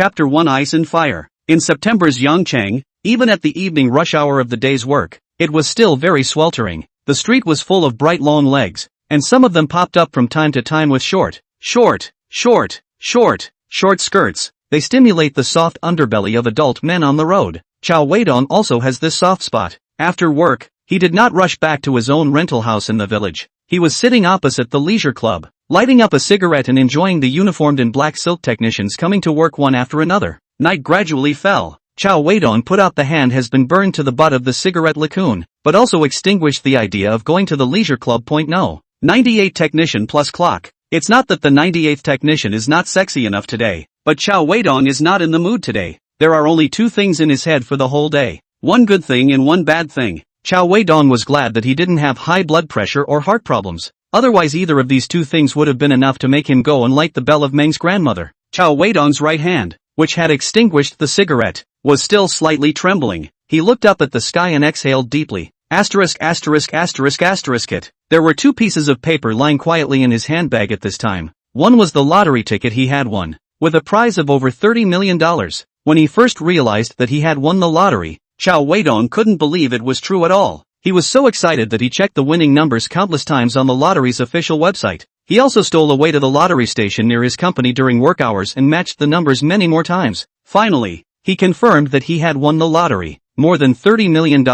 Chapter 1 Ice and Fire. In September's Yangcheng, even at the evening rush hour of the day's work, it was still very sweltering. The street was full of bright long legs, and some of them popped up from time to time with short skirts. They stimulate the soft underbelly of adult men on the road. Cao Weidong also has this soft spot. After work, he did not rush back to his own rental house in the village. He was sitting opposite the leisure club, lighting up a cigarette and enjoying the uniformed in black silk technicians coming to work one after another. Night gradually fell. Cao Weidong put out the hand has been burned to the butt of the cigarette lacoon, but also extinguished the idea of going to the leisure club. 98 technician plus clock. It's not that the 98th technician is not sexy enough today, but Cao Weidong is not in the mood today. There are only two things in his head for the whole day. One good thing and one bad thing. Cao Weidong was glad that he didn't have high blood pressure or heart problems. Otherwise either of these two things would have been enough to make him go and light the bell of Meng's grandmother. Cao Weidong's right hand, which had extinguished the cigarette, was still slightly trembling. He looked up at the sky and exhaled deeply. It. There were two pieces of paper lying quietly in his handbag at this time. One was the lottery ticket he had won, with a prize of over $30 million. When he first realized that he had won the lottery, Cao Weidong couldn't believe it was true at all. He was so excited that he checked the winning numbers countless times on the lottery's official website. He also stole away to the lottery station near his company during work hours and matched the numbers many more times. Finally, he confirmed that he had won the lottery, more than $30 million.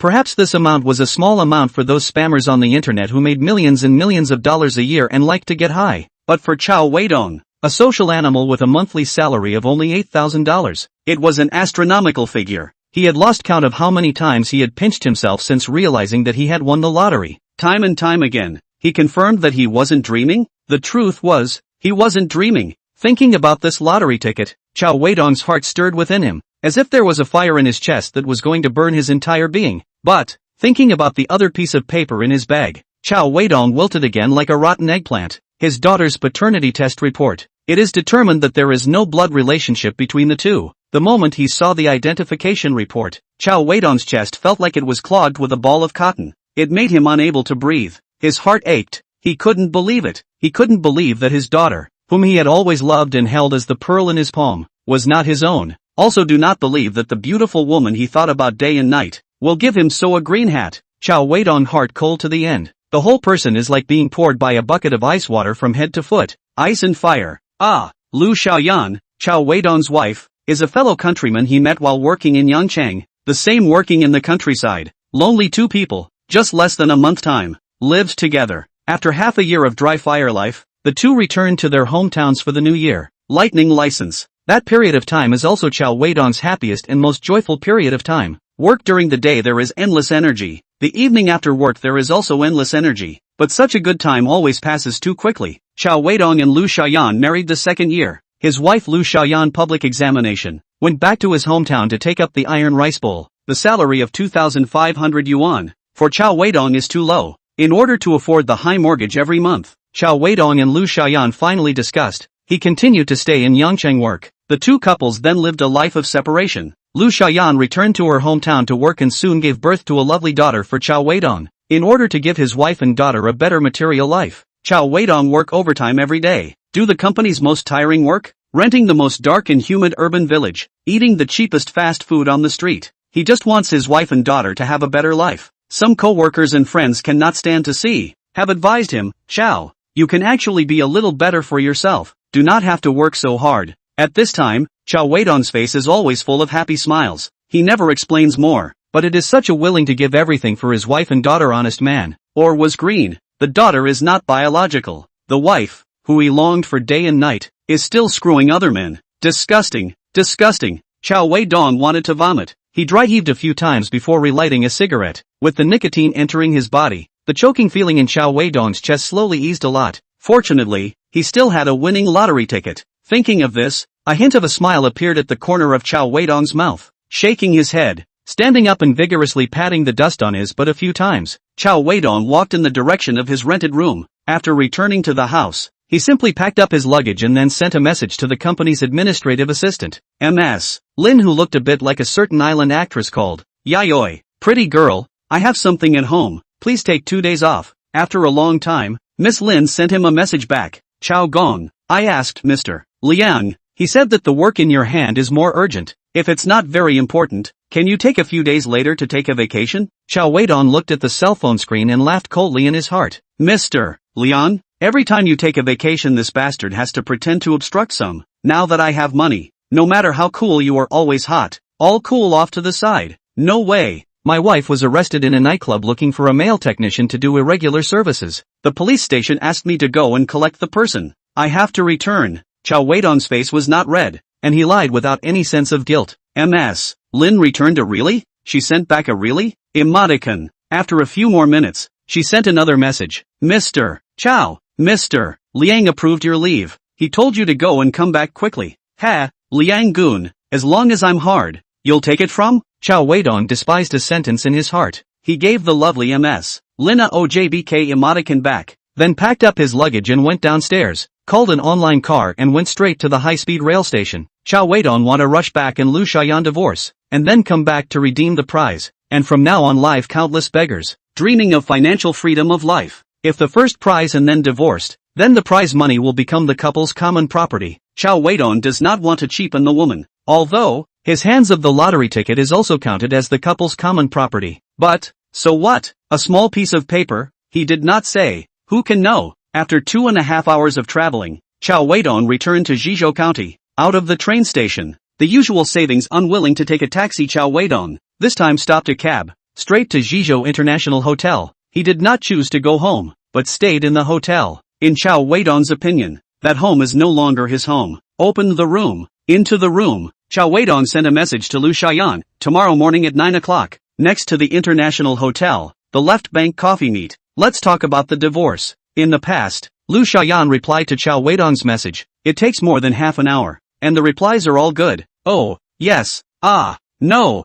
Perhaps this amount was a small amount for those spammers on the internet who made millions and millions of dollars a year and liked to get high. But for Cao Weidong, a social animal with a monthly salary of only $8,000, it was an astronomical figure. He had lost count of how many times he had pinched himself since realizing that he had won the lottery. Time and time again, he confirmed that he wasn't dreaming. The truth was, he wasn't dreaming. Thinking about this lottery ticket, Cao Weidong's heart stirred within him, as if there was a fire in his chest that was going to burn his entire being. But, thinking about the other piece of paper in his bag, Cao Weidong wilted again like a rotten eggplant. His daughter's paternity test report. It is determined that there is no blood relationship between the two. The moment he saw the identification report, Cao Weidong's chest felt like it was clogged with a ball of cotton. It made him unable to breathe. His heart ached. He couldn't believe it. He couldn't believe that his daughter, whom he had always loved and held as the pearl in his palm, was not his own. Also do not believe that the beautiful woman he thought about day and night will give him so a green hat. Cao Weidong heart cold to the end. The whole person is like being poured by a bucket of ice water from head to foot. Ice and fire. Lu Xiaoyan, Cao Weidong's wife, is a fellow countryman he met while working in Yangcheng, the same working in the countryside. Lonely two people, just less than a month time, lived together. After half a year of dry fire life, the two returned to their hometowns for the new year. Lightning license. That period of time is also Cao Weidong's happiest and most joyful period of time. Work during the day there is endless energy. The evening after work there is also endless energy. But such a good time always passes too quickly. Cao Weidong and Lu Xiaoyan married the second year. His wife Lu Xiaoyan public examination, went back to his hometown to take up the iron rice bowl. The salary of 2,500 yuan, for Cao Weidong is too low. In order to afford the high mortgage every month, Cao Weidong and Lu Xiaoyan finally discussed. He continued to stay in Yangcheng work. The two couples then lived a life of separation. Lu Xiaoyan returned to her hometown to work and soon gave birth to a lovely daughter for Cao Weidong. In order to give his wife and daughter a better material life, Cao Weidong work overtime every day. Do the company's most tiring work, renting the most dark and humid urban village, eating the cheapest fast food on the street. He just wants his wife and daughter to have a better life. Some co-workers and friends cannot stand to see, have advised him, Cao, you can actually be a little better for yourself. Do not have to work so hard. At this time, Cao Weidong's face is always full of happy smiles. He never explains more, but it is such a willing to give everything for his wife and daughter honest man. Or was green. The daughter is not biological. The wife, who he longed for day and night, is still screwing other men. Disgusting, disgusting. Cao Weidong wanted to vomit. He dry heaved a few times before relighting a cigarette. With the nicotine entering his body, the choking feeling in Cao Weidong's chest slowly eased a lot. Fortunately, he still had a winning lottery ticket. Thinking of this, a hint of a smile appeared at the corner of Cao Weidong's mouth. Shaking his head, standing up and vigorously patting the dust on his butt a few times, Cao Weidong walked in the direction of his rented room. After returning to the house, he simply packed up his luggage and then sent a message to the company's administrative assistant, Ms. Lin, who looked a bit like a certain island actress called Yayoi. Pretty girl, I have something at home, please take 2 days off. After a long time, Miss Lin sent him a message back. Cao Gong, I asked Mr. Liang. He said that the work in your hand is more urgent. If it's not very important, can you take a few days later to take a vacation? Cao Weidong looked at the cell phone screen and laughed coldly in his heart. Mr. Lian, every time you take a vacation this bastard has to pretend to obstruct some. Now that I have money, no matter how cool you are always hot, all cool off to the side. No way. My wife was arrested in a nightclub looking for a male technician to do irregular services. The police station asked me to go and collect the person. I have to return. Cao Weidong's face was not red, and he lied without any sense of guilt. Ms. Lin returned a really? She sent back a really? Emoticon. After a few more minutes, she sent another message. Mr. Cao, Mr. Liang approved your leave. He told you to go and come back quickly. Ha, Liang-gun, as long as I'm hard, you'll take it from? Cao Weidong despised a sentence in his heart. He gave the lovely Ms. Lina OJBK emoticon back, then packed up his luggage and went downstairs, called an online car and went straight to the high-speed rail station. Cao Weidong want to rush back and Lu Xiaoyan divorce, and then come back to redeem the prize, and from now on live countless beggars, dreaming of financial freedom of life. If the first prize and then divorced, then the prize money will become the couple's common property. Cao Weidong does not want to cheapen the woman, although his hands of the lottery ticket is also counted as the couple's common property. But, so what? A small piece of paper? He did not say. Who can know? After 2.5 hours of traveling, Cao Weidong returned to Zhizhou County. Out of the train station, the usual savings unwilling to take a taxi, Cao Weidong this time stopped a cab, straight to Zhizhou International Hotel. He did not choose to go home, but stayed in the hotel. In Cao Weidong's opinion, that home is no longer his home. Opened the room. Into the room, Cao Weidong sent a message to Lu Xiaoyan, tomorrow morning at 9 o'clock, next to the International Hotel, the Left Bank coffee meet. Let's talk about the divorce. In the past, Lu Xiaoyan replied to Cao Weidong's message. It takes more than half an hour, and the replies are all good. Oh, yes, no,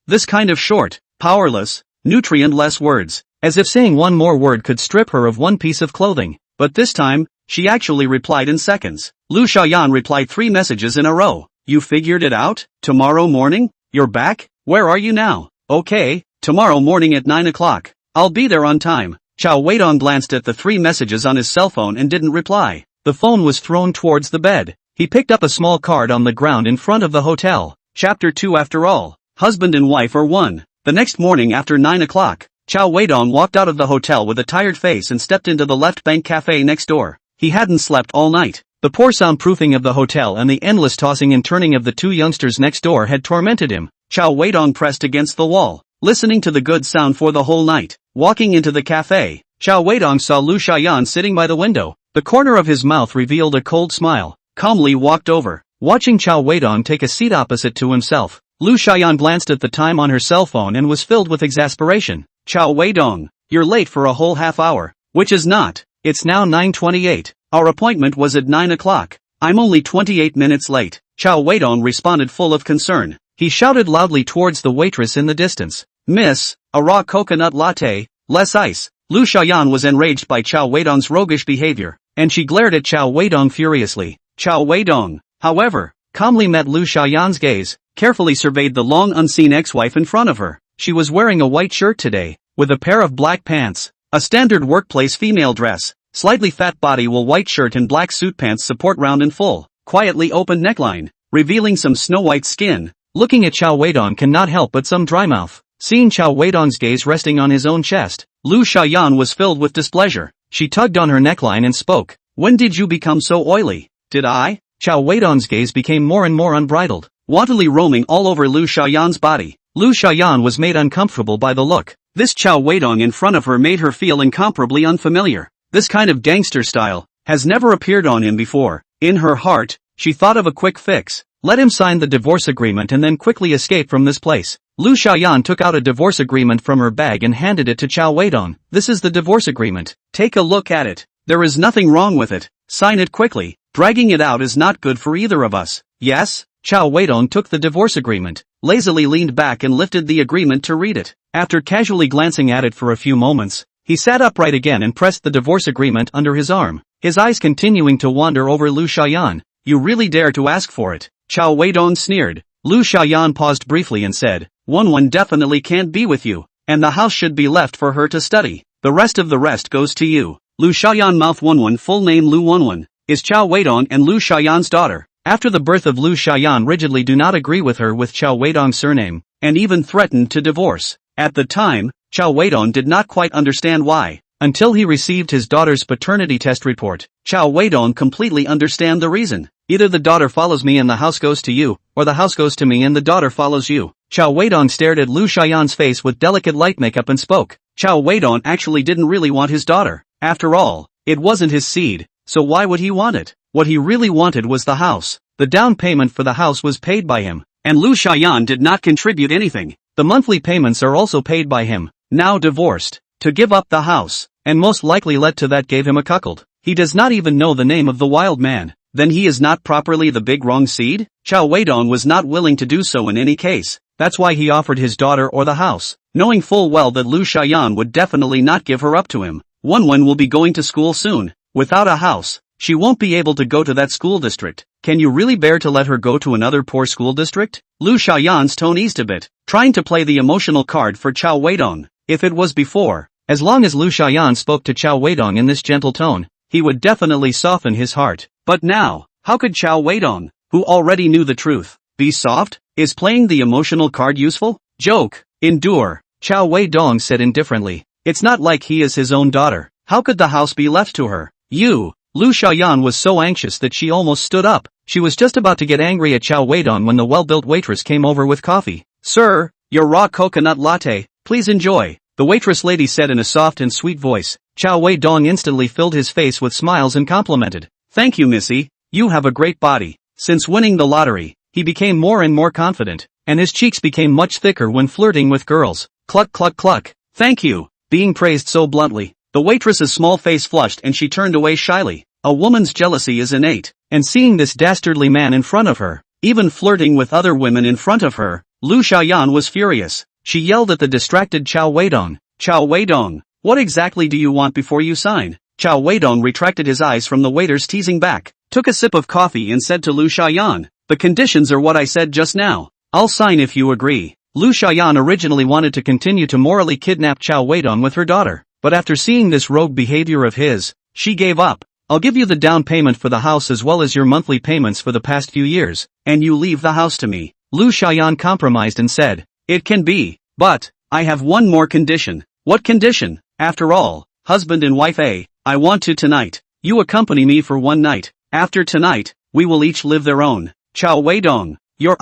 this kind of short, powerless, nutrient-less words, as if saying one more word could strip her of one piece of clothing. But this time, she actually replied in seconds. Lu Xiaoyan replied 3 messages in a row. You figured it out? Tomorrow morning? You're back? Where are you now? Okay, tomorrow morning at 9 o'clock. I'll be there on time. Cao Weidong glanced at the 3 messages on his cell phone and didn't reply. The phone was thrown towards the bed. He picked up a small card on the ground in front of the hotel. Chapter 2. After all, husband and wife are one. The next morning after 9 o'clock, Cao Weidong walked out of the hotel with a tired face and stepped into the Left Bank cafe next door. He hadn't slept all night. The poor soundproofing of the hotel and the endless tossing and turning of the 2 youngsters next door had tormented him. Cao Weidong pressed against the wall, listening to the good sound for the whole night. Walking into the cafe, Cao Weidong saw Lu Xiaoyan sitting by the window. The corner of his mouth revealed a cold smile. Calmly walked over, watching Cao Weidong take a seat opposite to himself. Lu Xiaoyan glanced at the time on her cell phone and was filled with exasperation. Cao Weidong, you're late for a whole half hour. Which is not. It's now 9:28. Our appointment was at 9 o'clock. I'm only 28 minutes late. Cao Weidong responded full of concern. He shouted loudly towards the waitress in the distance. Miss, a raw coconut latte, less ice. Lu Xiaoyan was enraged by Cao Weidong's roguish behavior, and she glared at Cao Weidong furiously. Cao Weidong, however, calmly met Lu Xiaoyan's gaze, carefully surveyed the long unseen ex-wife in front of her. She was wearing a white shirt today, with a pair of black pants, a standard workplace female dress, slightly fat body while white shirt and black suit pants support round and full, quietly open neckline, revealing some snow-white skin. Looking at Cao Weidong cannot help but some dry mouth. Seeing Cao Weidong's gaze resting on his own chest, Lu Xiaoyan was filled with displeasure. She tugged on her neckline and spoke. When did you become so oily? Did I? Cao Weidong's gaze became more and more unbridled, wantedly roaming all over Lu Xiaoyan's body. Lu Xiaoyan was made uncomfortable by the look. This Cao Weidong in front of her made her feel incomparably unfamiliar. This kind of gangster style has never appeared on him before. In her heart, she thought of a quick fix. Let him sign the divorce agreement and then quickly escape from this place. Lu Xiaoyan took out a divorce agreement from her bag and handed it to Cao Weidong. This is the divorce agreement. Take a look at it. There is nothing wrong with it. Sign it quickly. Dragging it out is not good for either of us. Yes? Cao Weidong took the divorce agreement, lazily leaned back and lifted the agreement to read it. After casually glancing at it for a few moments, he sat upright again and pressed the divorce agreement under his arm, his eyes continuing to wander over Lu Xiaoyan. You really dare to ask for it? Cao Weidong sneered. Lu Xiaoyan paused briefly and said, One definitely can't be with you, and the house should be left for her to study. The rest goes to you. Lu Xiaoyan mouth One full name Lu One is Cao Weidong and Lu Xiaoyan's daughter. After the birth of Lu Xiaoyan rigidly do not agree with her with Cao Weidong's surname, and even threatened to divorce. At the time, Cao Weidong did not quite understand why. Until he received his daughter's paternity test report, Cao Weidong completely understand the reason. Either the daughter follows me and the house goes to you, or the house goes to me and the daughter follows you. Cao Weidong stared at Lu Xiaoyan's face with delicate light makeup and spoke. Cao Weidong actually didn't really want his daughter. After all, it wasn't his seed, so why would he want it? What he really wanted was the house. The down payment for the house was paid by him, and Lu Xiaoyan did not contribute anything. The monthly payments are also paid by him. Now divorced, to give up the house, and most likely led to that gave him a cuckold. He does not even know the name of the wild man. Then he is not properly the big wrong seed? Cao Weidong was not willing to do so in any case. That's why he offered his daughter or the house, knowing full well that Lu Xiaoyan would definitely not give her up to him. Wenwen will be going to school soon. Without a house, she won't be able to go to that school district. Can you really bear to let her go to another poor school district? Lu Xiaoyan's tone eased a bit, trying to play the emotional card for Cao Weidong. If it was before, as long as Lu Xiaoyan spoke to Cao Weidong in this gentle tone, he would definitely soften his heart. But now, how could Cao Weidong, who already knew the truth, be soft? Is playing the emotional card useful? Joke. Endure. Cao Weidong said indifferently. It's not like he is his own daughter. How could the house be left to her? You. Lu Xiaoyan was so anxious that she almost stood up. She was just about to get angry at Cao Weidong when the well-built waitress came over with coffee. Sir, your raw coconut latte, please enjoy, the waitress lady said in a soft and sweet voice. Cao Weidong instantly filled his face with smiles and complimented. Thank you, Missy. You have a great body. Since winning the lottery, he became more and more confident, and his cheeks became much thicker when flirting with girls. Cluck cluck cluck. Thank you. Being praised so bluntly, the waitress's small face flushed and she turned away shyly. A woman's jealousy is innate, and seeing this dastardly man in front of her, even flirting with other women in front of her, Lu Xiaoyan was furious. She yelled at the distracted Cao Weidong. Cao Weidong, what exactly do you want before you sign? Cao Weidong retracted his eyes from the waiter's teasing back, took a sip of coffee and said to Lu Xiaoyan, the conditions are what I said just now. I'll sign if you agree. Lu Xiaoyan originally wanted to continue to morally kidnap Cao Weidong with her daughter, but after seeing this rogue behavior of his, she gave up. I'll give you the down payment for the house as well as your monthly payments for the past few years, and you leave the house to me. Lu Xiaoyan compromised and said, it can be, but I have one more condition. What condition? After all, husband and wife I want to tonight. You accompany me for one night. After tonight, we will each live their own. Cao Weidong, you're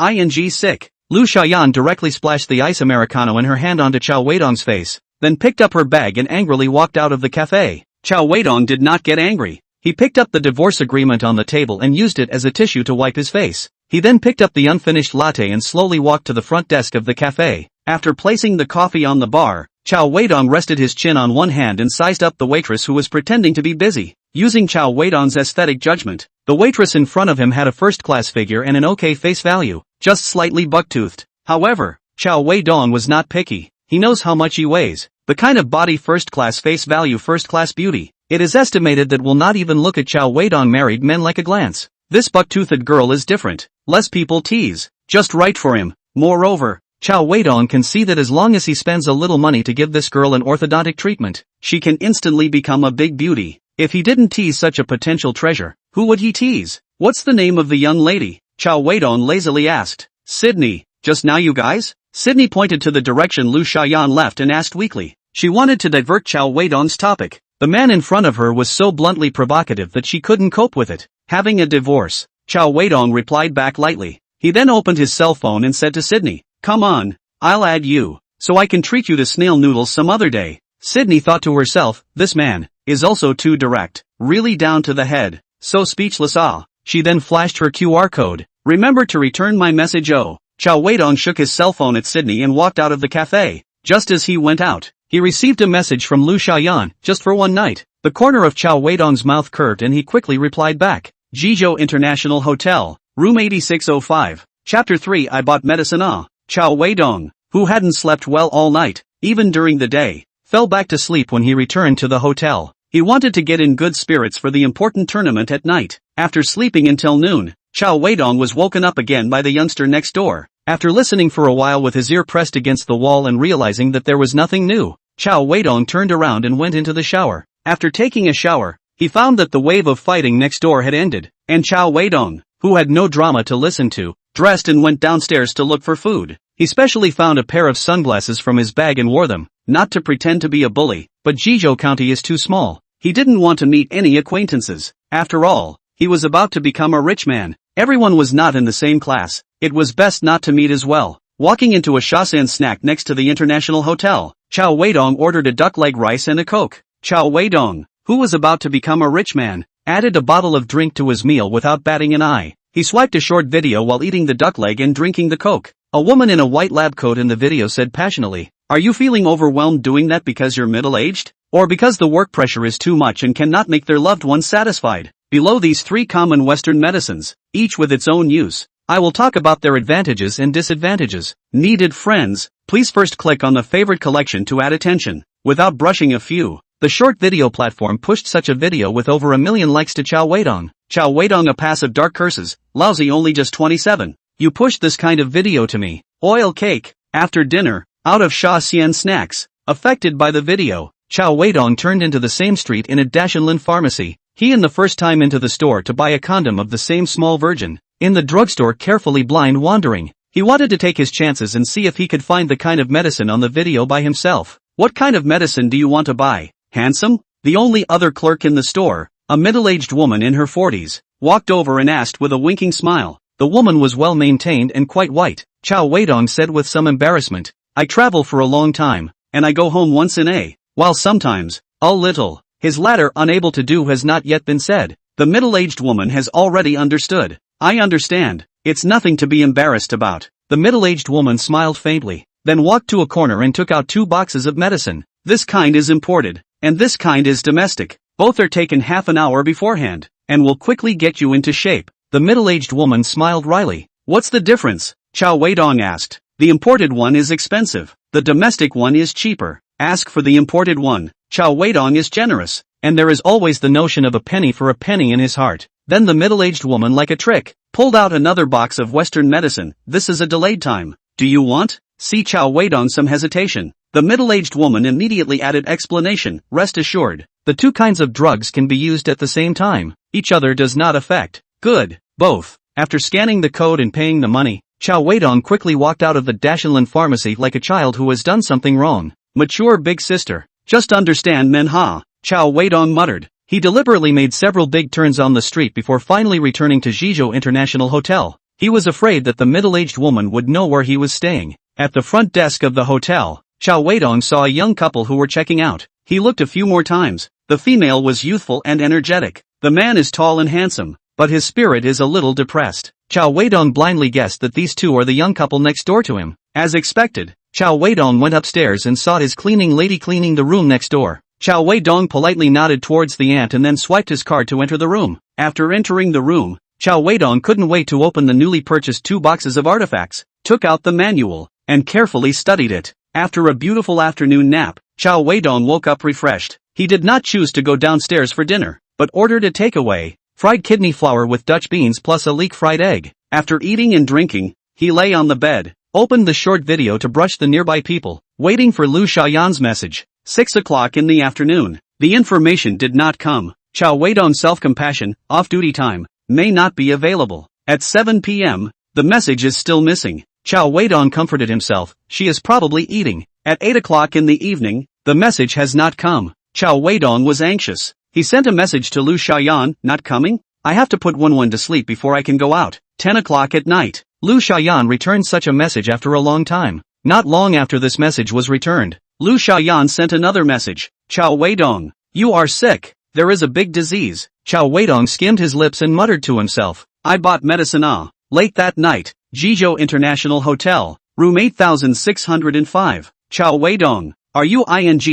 sick. Lu Xiaoyan directly splashed the ice Americano in her hand onto Cao Weidong's face, then picked up her bag and angrily walked out of the cafe. Cao Weidong did not get angry. He picked up the divorce agreement on the table and used it as a tissue to wipe his face. He then picked up the unfinished latte and slowly walked to the front desk of the cafe. After placing the coffee on the bar, Cao Weidong rested his chin on one hand and sized up the waitress who was pretending to be busy. Using Cao Weidong's aesthetic judgment, the waitress in front of him had a first-class figure and an okay face value, just slightly buck-toothed. However, Cao Weidong was not picky. He knows how much he weighs, the kind of body first-class face value first-class beauty. It is estimated that will not even look at Cao Weidong married men like a glance. This buck-toothed girl is different. Less people tease. Just right for him. Moreover, Cao Weidong can see that as long as he spends a little money to give this girl an orthodontic treatment, she can instantly become a big beauty. If he didn't tease such a potential treasure, who would he tease? What's the name of the young lady? Cao Weidong lazily asked. Sydney. Just now you guys? Sydney pointed to the direction Lu Xiaoyan left and asked weakly. She wanted to divert Cao Weidong's topic. The man in front of her was so bluntly provocative that she couldn't cope with it. Having a divorce, Cao Weidong replied back lightly. He then opened his cell phone and said to Sydney, come on, I'll add you, so I can treat you to snail noodles some other day. Sydney thought to herself, this man is also too direct, really down to the head, so speechless. She then flashed her QR code. Remember to return my message. Cao Weidong shook his cell phone at Sydney and walked out of the cafe. Just as he went out, he received a message from Lu Xiaoyan, just for one night. The corner of Cao Weidong's mouth curved and he quickly replied back. Jizhou International Hotel, room 8605. Chapter 3 I bought medicine. Cao Weidong, who hadn't slept well all night, even during the day, fell back to sleep when he returned to the hotel. He wanted to get in good spirits for the important tournament at night. After sleeping until noon, Cao Weidong was woken up again by the youngster next door. After listening for a while with his ear pressed against the wall and realizing that there was nothing new, Cao Weidong turned around and went into the shower. After taking a shower, he found that the wave of fighting next door had ended, and Cao Weidong, who had no drama to listen to, dressed and went downstairs to look for food. He specially found a pair of sunglasses from his bag and wore them, not to pretend to be a bully, but Jizhou County is too small. He didn't want to meet any acquaintances. After all, he was about to become a rich man. Everyone was not in the same class. It was best not to meet as well. Walking into a Shasan snack next to the International Hotel, Cao Weidong ordered a duck leg rice and a Coke. Cao Weidong, who was about to become a rich man, added a bottle of drink to his meal without batting an eye. He swiped a short video while eating the duck leg and drinking the Coke. A woman in a white lab coat in the video said passionately, "Are you feeling overwhelmed doing that because you're middle-aged? Or because the work pressure is too much and cannot make their loved ones satisfied?" Below these 3 common Western medicines, each with its own use, I will talk about their advantages and disadvantages. Needed friends, please first click on the favorite collection to add attention. Without brushing a few, the short video platform pushed such a video with over 1 million likes to Cao Weidong. Cao Weidong, a passive dark curses, lousy, only just 27. You pushed this kind of video to me. Oil cake, after dinner, out of Sha Xian snacks. Affected by the video, Cao Weidong turned into the same street in a Dashanlin pharmacy. He and the first time into the store to buy a condom of the same small virgin. In the drugstore, carefully blind wandering. He wanted to take his chances and see if he could find the kind of medicine on the video by himself. What kind of medicine do you want to buy? Handsome? The only other clerk in the store, a middle-aged woman in her 40s, walked over and asked with a winking smile. The woman was well maintained and quite white. Cao Weidong said with some embarrassment, "I travel for a long time, and I go home once in a while, sometimes, a little." His latter unable to do has not yet been said. The middle-aged woman has already understood. "I understand, it's nothing to be embarrassed about." The middle-aged woman smiled faintly, then walked to a corner and took out 2 boxes of medicine. "This kind is imported, and this kind is domestic. Both are taken half an hour beforehand, and will quickly get you into shape." The middle-aged woman smiled wryly. "What's the difference?" Cao Weidong asked. "The imported one is expensive. The domestic one is cheaper. Ask for the imported one." Cao Weidong is generous, and there is always the notion of a penny for a penny in his heart. Then the middle-aged woman, like a trick, pulled out another box of Western medicine. "This is a delayed time. Do you want?" See Cao Weidong some hesitation. The middle-aged woman immediately added explanation. "Rest assured, the 2 kinds of drugs can be used at the same time. Each other does not affect." "Good, both." After scanning the code and paying the money, Cao Weidong quickly walked out of the Dashanlin pharmacy like a child who has done something wrong. Mature big sister. "Just understand Manhwa," Cao Weidong muttered. He deliberately made several big turns on the street before finally returning to Jizhou International Hotel. He was afraid that the middle-aged woman would know where he was staying. At the front desk of the hotel, Cao Weidong saw a young couple who were checking out. He looked a few more times. The female was youthful and energetic. The man is tall and handsome, but his spirit is a little depressed. Cao Weidong blindly guessed that these 2 are the young couple next door to him. As expected, Cao Weidong went upstairs and saw his cleaning lady cleaning the room next door. Cao Weidong politely nodded towards the aunt and then swiped his card to enter the room. After entering the room, Cao Weidong couldn't wait to open the newly purchased 2 boxes of artifacts, took out the manual, and carefully studied it. After a beautiful afternoon nap, Cao Weidong woke up refreshed. He did not choose to go downstairs for dinner, but ordered a takeaway, fried kidney flour with Dutch beans plus a leek fried egg. After eating and drinking, he lay on the bed, opened the short video to brush the nearby people, waiting for Lu Xiaoyan's message. 6 o'clock in the afternoon. The information did not come. Cao Weidong's self-compassion, off-duty time, may not be available. At 7 p.m., the message is still missing. Cao Weidong comforted himself, she is probably eating. At 8 o'clock in the evening, the message has not come. Cao Weidong was anxious. He sent a message to Lu Xiaoyan, "Not coming? I have to put Wenwen to sleep before I can go out." 10 o'clock at night. Lu Xiaoyan returned such a message after a long time. Not long after this message was returned, Lu Xiaoyan sent another message. "Cao Weidong, you are sick. There is a big disease." Cao Weidong skimmed his lips and muttered to himself, "I bought medicine." Late that night, Jizhou International Hotel, room 8605. "Cao Weidong, are you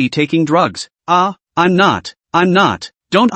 taking drugs?" I'm not. Don't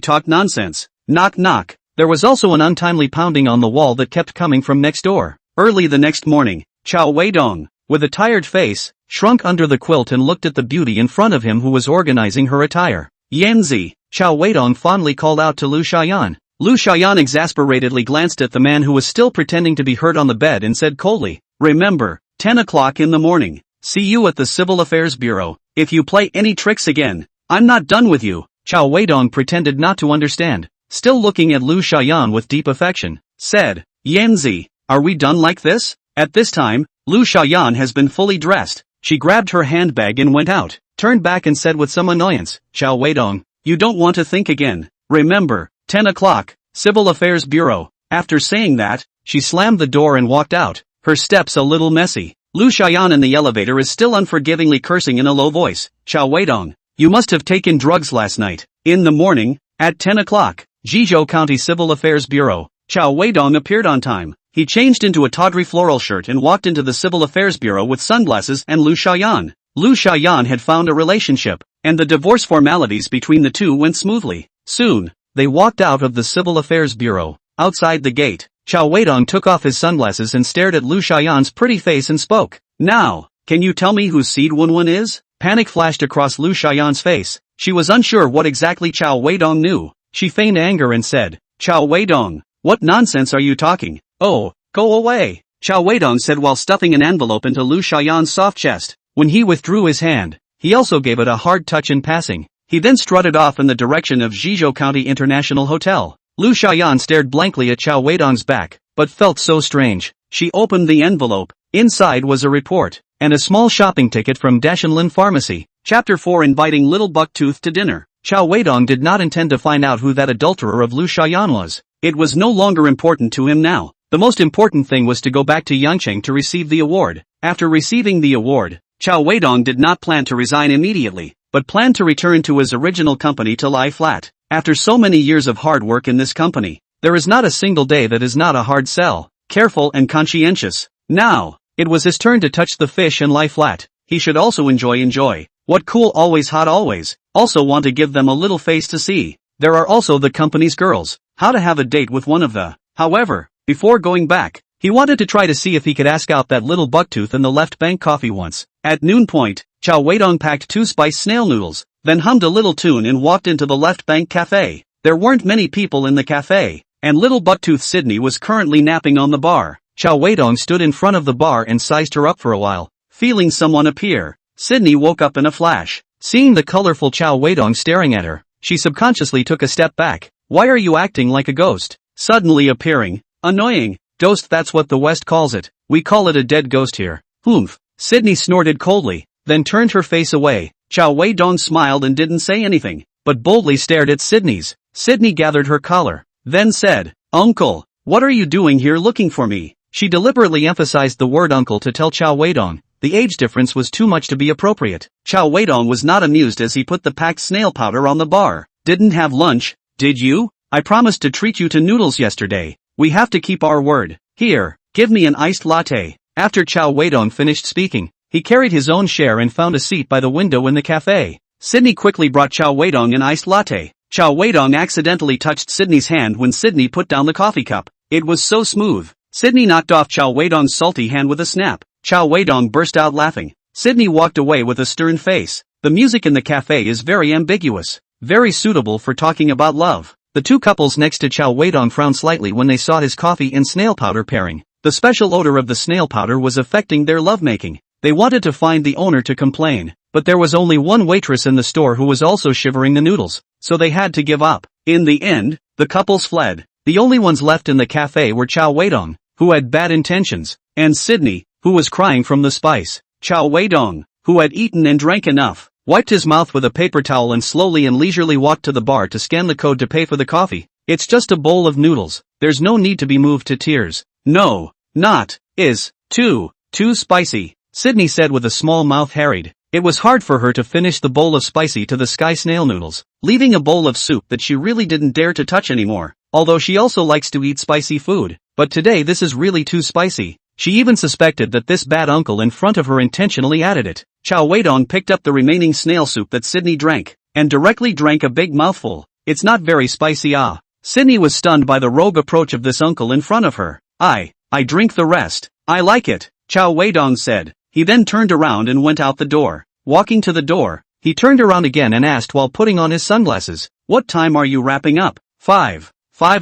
talk nonsense." Knock knock. There was also an untimely pounding on the wall that kept coming from next door. Early the next morning, Cao Weidong, with a tired face, shrunk under the quilt and looked at the beauty in front of him who was organizing her attire. "Yanzi," Cao Weidong fondly called out to Lu Xiaoyan. Lu Xiaoyan exasperatedly glanced at the man who was still pretending to be hurt on the bed and said coldly, "Remember, 10 o'clock in the morning. See you at the Civil Affairs Bureau. If you play any tricks again, I'm not done with you." Cao Weidong pretended not to understand. still looking at Lu Xiaoyan with deep affection, said, Yanzi, are we done like this? At this time, Lu Xiaoyan has been fully dressed. She grabbed her handbag and went out, turned back and said with some annoyance, Cao Weidong, you don't want to think again. Remember, 10 o'clock, Civil Affairs Bureau. After saying that, she slammed the door and walked out, her steps a little messy. Lu Xiaoyan in the elevator is still unforgivingly cursing in a low voice. Cao Weidong, you must have taken drugs last night. In the morning, at 10 o'clock, Jizhou County Civil Affairs Bureau. Cao Weidong appeared on time. He changed into a tawdry floral shirt and walked into the Civil Affairs Bureau with sunglasses and Lu Xiaoyan. Lu Xiaoyan had found a relationship, and the divorce formalities between the two went smoothly. Soon, they walked out of the Civil Affairs Bureau. Outside the gate, Cao Weidong took off his sunglasses and stared at Lu Xiaoyan's pretty face and spoke. Now, can you tell me who Seed Wenwen is? Panic flashed across Lu Xiaoyan's face. She was unsure what exactly Cao Weidong knew. She feigned anger and said, Cao Weidong, what nonsense are you talking? Oh, go away, Cao Weidong said while stuffing an envelope into Lu Xiaoyan's soft chest. When he withdrew his hand, he also gave it a hard touch in passing. He then strutted off in the direction of Jizhou County International Hotel. Lu Xiaoyan stared blankly at Cao Weidong's back, but felt so strange. She opened the envelope. Inside was a report, and a small shopping ticket from Dashenlin Pharmacy. Chapter 4 Inviting Little Bucktooth to Dinner. Cao Weidong did not intend to find out who that adulterer of Lu Xiaoyan was. It was no longer important to him now. The most important thing was to go back to Yangcheng to receive the award. After receiving the award, Cao Weidong did not plan to resign immediately, but planned to return to his original company to lie flat. After so many years of hard work in this company, there is not a single day that is not a hard sell. Careful and conscientious. Now, it was his turn to touch the fish and lie flat. He should also enjoy. What cool always hot always. Also want to give them a little face to see. There are also the company's girls. How to have a date with one of the. However, before going back, he wanted to try to see if he could ask out that little bucktooth in the left bank coffee once. At noon point, Cao Weidong packed 2 spiced snail noodles, then hummed a little tune and walked into the left bank cafe. There weren't many people in the cafe, and little bucktooth Sydney was currently napping on the bar. Cao Weidong stood in front of the bar and sized her up for a while, feeling someone appear. Sydney woke up in a flash. Seeing the colorful Cao Weidong staring at her, she subconsciously took a step back. Why are you acting like a ghost? Suddenly appearing. Annoying. Ghost, that's what the West calls it. We call it a dead ghost here. Humph. Sydney snorted coldly, then turned her face away. Cao Weidong smiled and didn't say anything, but boldly stared at Sydney's. Sydney gathered her collar, then said, Uncle, what are you doing here looking for me? She deliberately emphasized the word uncle to tell Cao Weidong. The age difference was too much to be appropriate. Cao Weidong was not amused as he put the packed snail powder on the bar. Didn't have lunch, did you? I promised to treat you to noodles yesterday. We have to keep our word. Here, give me an iced latte. After Cao Weidong finished speaking, he carried his own share and found a seat by the window in the cafe. Sydney quickly brought Cao Weidong an iced latte. Cao Weidong accidentally touched Sydney's hand when Sydney put down the coffee cup. It was so smooth. Sydney knocked off Cao Weidong's salty hand with a snap. Cao Weidong burst out laughing. Sydney walked away with a stern face. The music in the cafe is very ambiguous, very suitable for talking about love. The two couples next to Cao Weidong frowned slightly when they saw his coffee and snail powder pairing. The special odor of the snail powder was affecting their lovemaking. They wanted to find the owner to complain, but there was only one waitress in the store who was also shivering the noodles, so they had to give up. In the end, the couples fled. The only ones left in the cafe were Cao Weidong, who had bad intentions, and Sydney, who was crying from the spice. Cao Weidong, who had eaten and drank enough, wiped his mouth with a paper towel and slowly and leisurely walked to the bar to scan the code to pay for the coffee. It's just a bowl of noodles. There's no need to be moved to tears. No, not, is, too spicy, Sydney said with a small mouth harried. It was hard for her to finish the bowl of spicy to the sky snail noodles, leaving a bowl of soup that she really didn't dare to touch anymore, although she also likes to eat spicy food. But today this is really too spicy. She even suspected that this bad uncle in front of her intentionally added it. Cao Weidong picked up the remaining snail soup that Sydney drank, and directly drank a big mouthful. It's not very spicy, ah. Sydney was stunned by the rogue approach of this uncle in front of her. I drink the rest. I like it, Cao Weidong said. He then turned around and went out the door. Walking to the door, he turned around again and asked while putting on his sunglasses, what time are you wrapping up? 5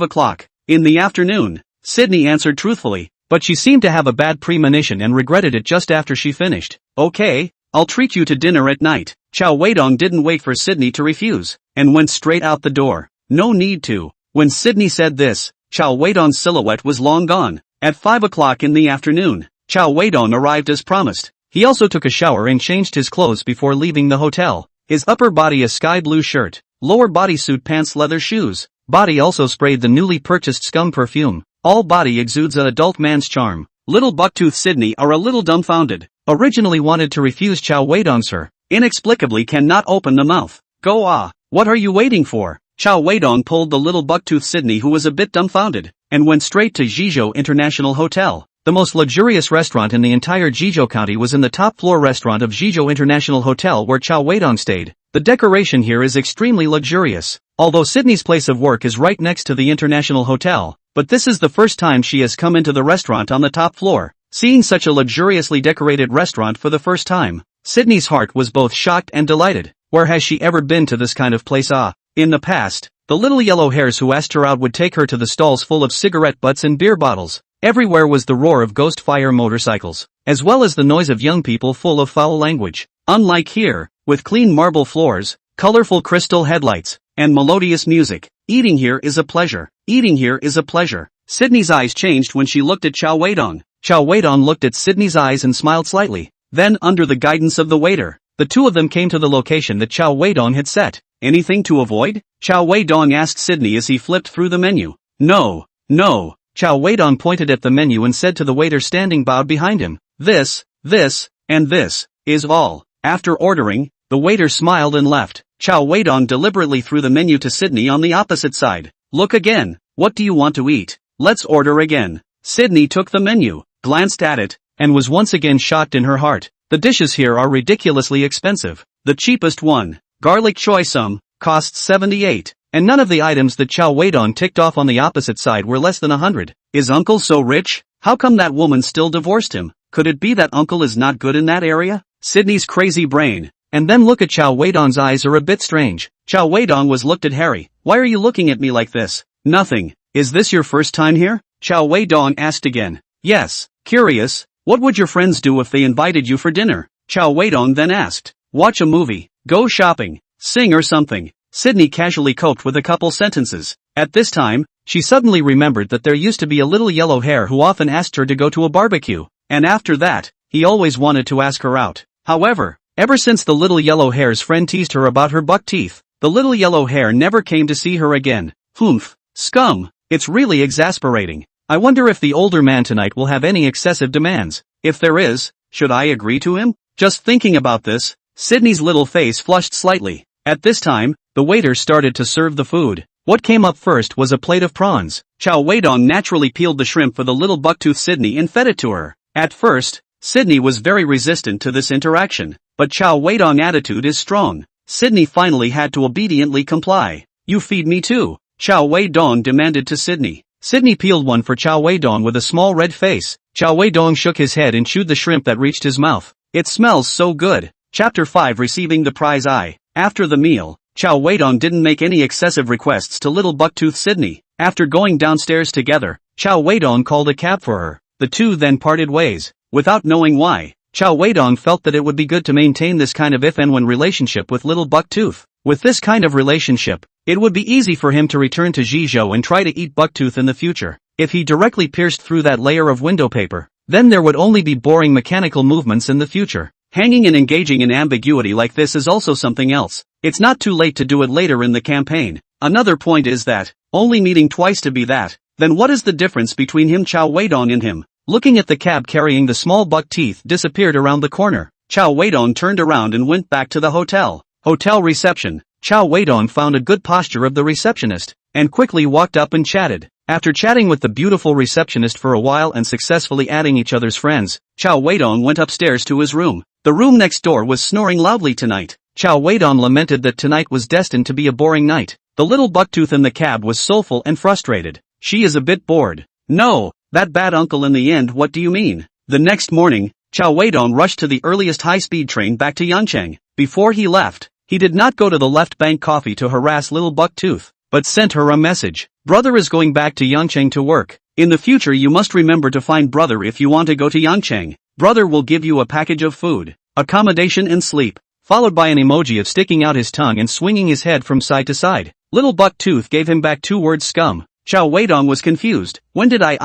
o'clock. In the afternoon, Sydney answered truthfully, but she seemed to have a bad premonition and regretted it just after she finished. Okay, I'll treat you to dinner at night. Cao Weidong didn't wait for Sydney to refuse, and went straight out the door. No need to. When Sydney said this, Cao Weidong's silhouette was long gone. At 5 o'clock in the afternoon, Cao Weidong arrived as promised. He also took a shower and changed his clothes before leaving the hotel. His upper body a sky blue shirt, lower bodysuit pants leather shoes. Body also sprayed the newly purchased scum perfume. All body exudes an adult man's charm. Little Bucktooth Sydney are a little dumbfounded. Originally wanted to refuse Cao Weidong's her. Inexplicably cannot open the mouth. Go ah, what are you waiting for? Cao Weidong pulled the little Bucktooth Sydney who was a bit dumbfounded, and went straight to Jizhou International Hotel. The most luxurious restaurant in the entire Jizhou County was in the top floor restaurant of Jizhou International Hotel where Cao Weidong stayed. The decoration here is extremely luxurious. Although Sydney's place of work is right next to the International Hotel, but this is the first time she has come into the restaurant on the top floor. Seeing such a luxuriously decorated restaurant for the first time, Sydney's heart was both shocked and delighted. Where has she ever been to this kind of place? In the past, the little yellow hairs who asked her out would take her to the stalls full of cigarette butts and beer bottles. Everywhere was the roar of ghost fire motorcycles, as well as the noise of young people full of foul language. Unlike here, with clean marble floors, colorful crystal headlights, and melodious music, eating here is a pleasure. Eating here is a pleasure. Sydney's eyes changed when she looked at Cao Weidong. Cao Weidong looked at Sydney's eyes and smiled slightly. Then, under the guidance of the waiter, the two of them came to the location that Cao Weidong had set. Anything to avoid? Cao Weidong asked Sydney as he flipped through the menu. No. Cao Weidong pointed at the menu and said to the waiter standing bowed behind him, this, and this, is all. After ordering, the waiter smiled and left. Cao Weidong deliberately threw the menu to Sydney on the opposite side. Look again, what do you want to eat? Let's order again. Sydney took the menu, glanced at it, and was once again shocked in her heart. The dishes here are ridiculously expensive. The cheapest one, garlic choy sum, costs 78, and none of the items that Cao Weidong ticked off on the opposite side were less than 100. Is uncle so rich? How come that woman still divorced him? Could it be that uncle is not good in that area? Sydney's crazy brain. And then look at Cao Weidong's eyes are a bit strange. Cao Weidong was looked at Harry. Why are you looking at me like this? Nothing. Is this your first time here? Cao Weidong asked again. Yes. Curious. What would your friends do if they invited you for dinner? Cao Weidong then asked. Watch a movie, go shopping, sing or something. Sydney casually coped with a couple sentences. At this time, she suddenly remembered that there used to be a little yellow hair who often asked her to go to a barbecue, and after that, he always wanted to ask her out. However, ever since the little yellow hair's friend teased her about her buck teeth, the little yellow hair never came to see her again. Humph. Scum. It's really exasperating. I wonder if the older man tonight will have any excessive demands. If there is, should I agree to him? Just thinking about this, Sydney's little face flushed slightly. At this time, the waiter started to serve the food. What came up first was a plate of prawns. Cao Weidong naturally peeled the shrimp for the little bucktooth Sydney and fed it to her. At first, Sydney was very resistant to this interaction, but Cao Weidong's attitude is strong. Sydney finally had to obediently comply. You feed me too, Cao Weidong demanded to Sydney. Sydney peeled one for Cao Weidong with a small red face. Cao Weidong shook his head and chewed the shrimp that reached his mouth. It smells so good. Chapter 5 Receiving the Prize Eye. After the meal, Cao Weidong didn't make any excessive requests to little bucktooth Sydney. After going downstairs together, Cao Weidong called a cab for her. The two then parted ways. Without knowing why, Cao Weidong felt that it would be good to maintain this kind of if and when relationship with little bucktooth. With this kind of relationship, it would be easy for him to return to Jizhou and try to eat bucktooth in the future. If he directly pierced through that layer of window paper, then there would only be boring mechanical movements in the future. Hanging and engaging in ambiguity like this is also something else. It's not too late to do it later in the campaign. Another point is that, only meeting twice to be that, then what is the difference between him Cao Weidong and him? Looking at the cab carrying the small buck teeth disappeared around the corner. Cao Weidong turned around and went back to the hotel. Hotel reception. Cao Weidong found a good posture of the receptionist, and quickly walked up and chatted. After chatting with the beautiful receptionist for a while and successfully adding each other's friends, Cao Weidong went upstairs to his room. The room next door was snoring loudly tonight. Cao Weidong lamented that tonight was destined to be a boring night. The little bucktooth in the cab was soulful and frustrated. She is a bit bored. No, that bad uncle in the end, what do you mean? The next morning, Cao Weidong rushed to the earliest high-speed train back to Yancheng. Before he left, he did not go to the left bank coffee to harass little bucktooth, but sent her a message. Brother is going back to Yancheng to work. In the future you must remember to find brother if you want to go to Yancheng. Brother will give you a package of food, accommodation and sleep, followed by an emoji of sticking out his tongue and swinging his head from side to side. Little Bucktooth gave him back 2 words scum. Cao Weidong was confused. When did I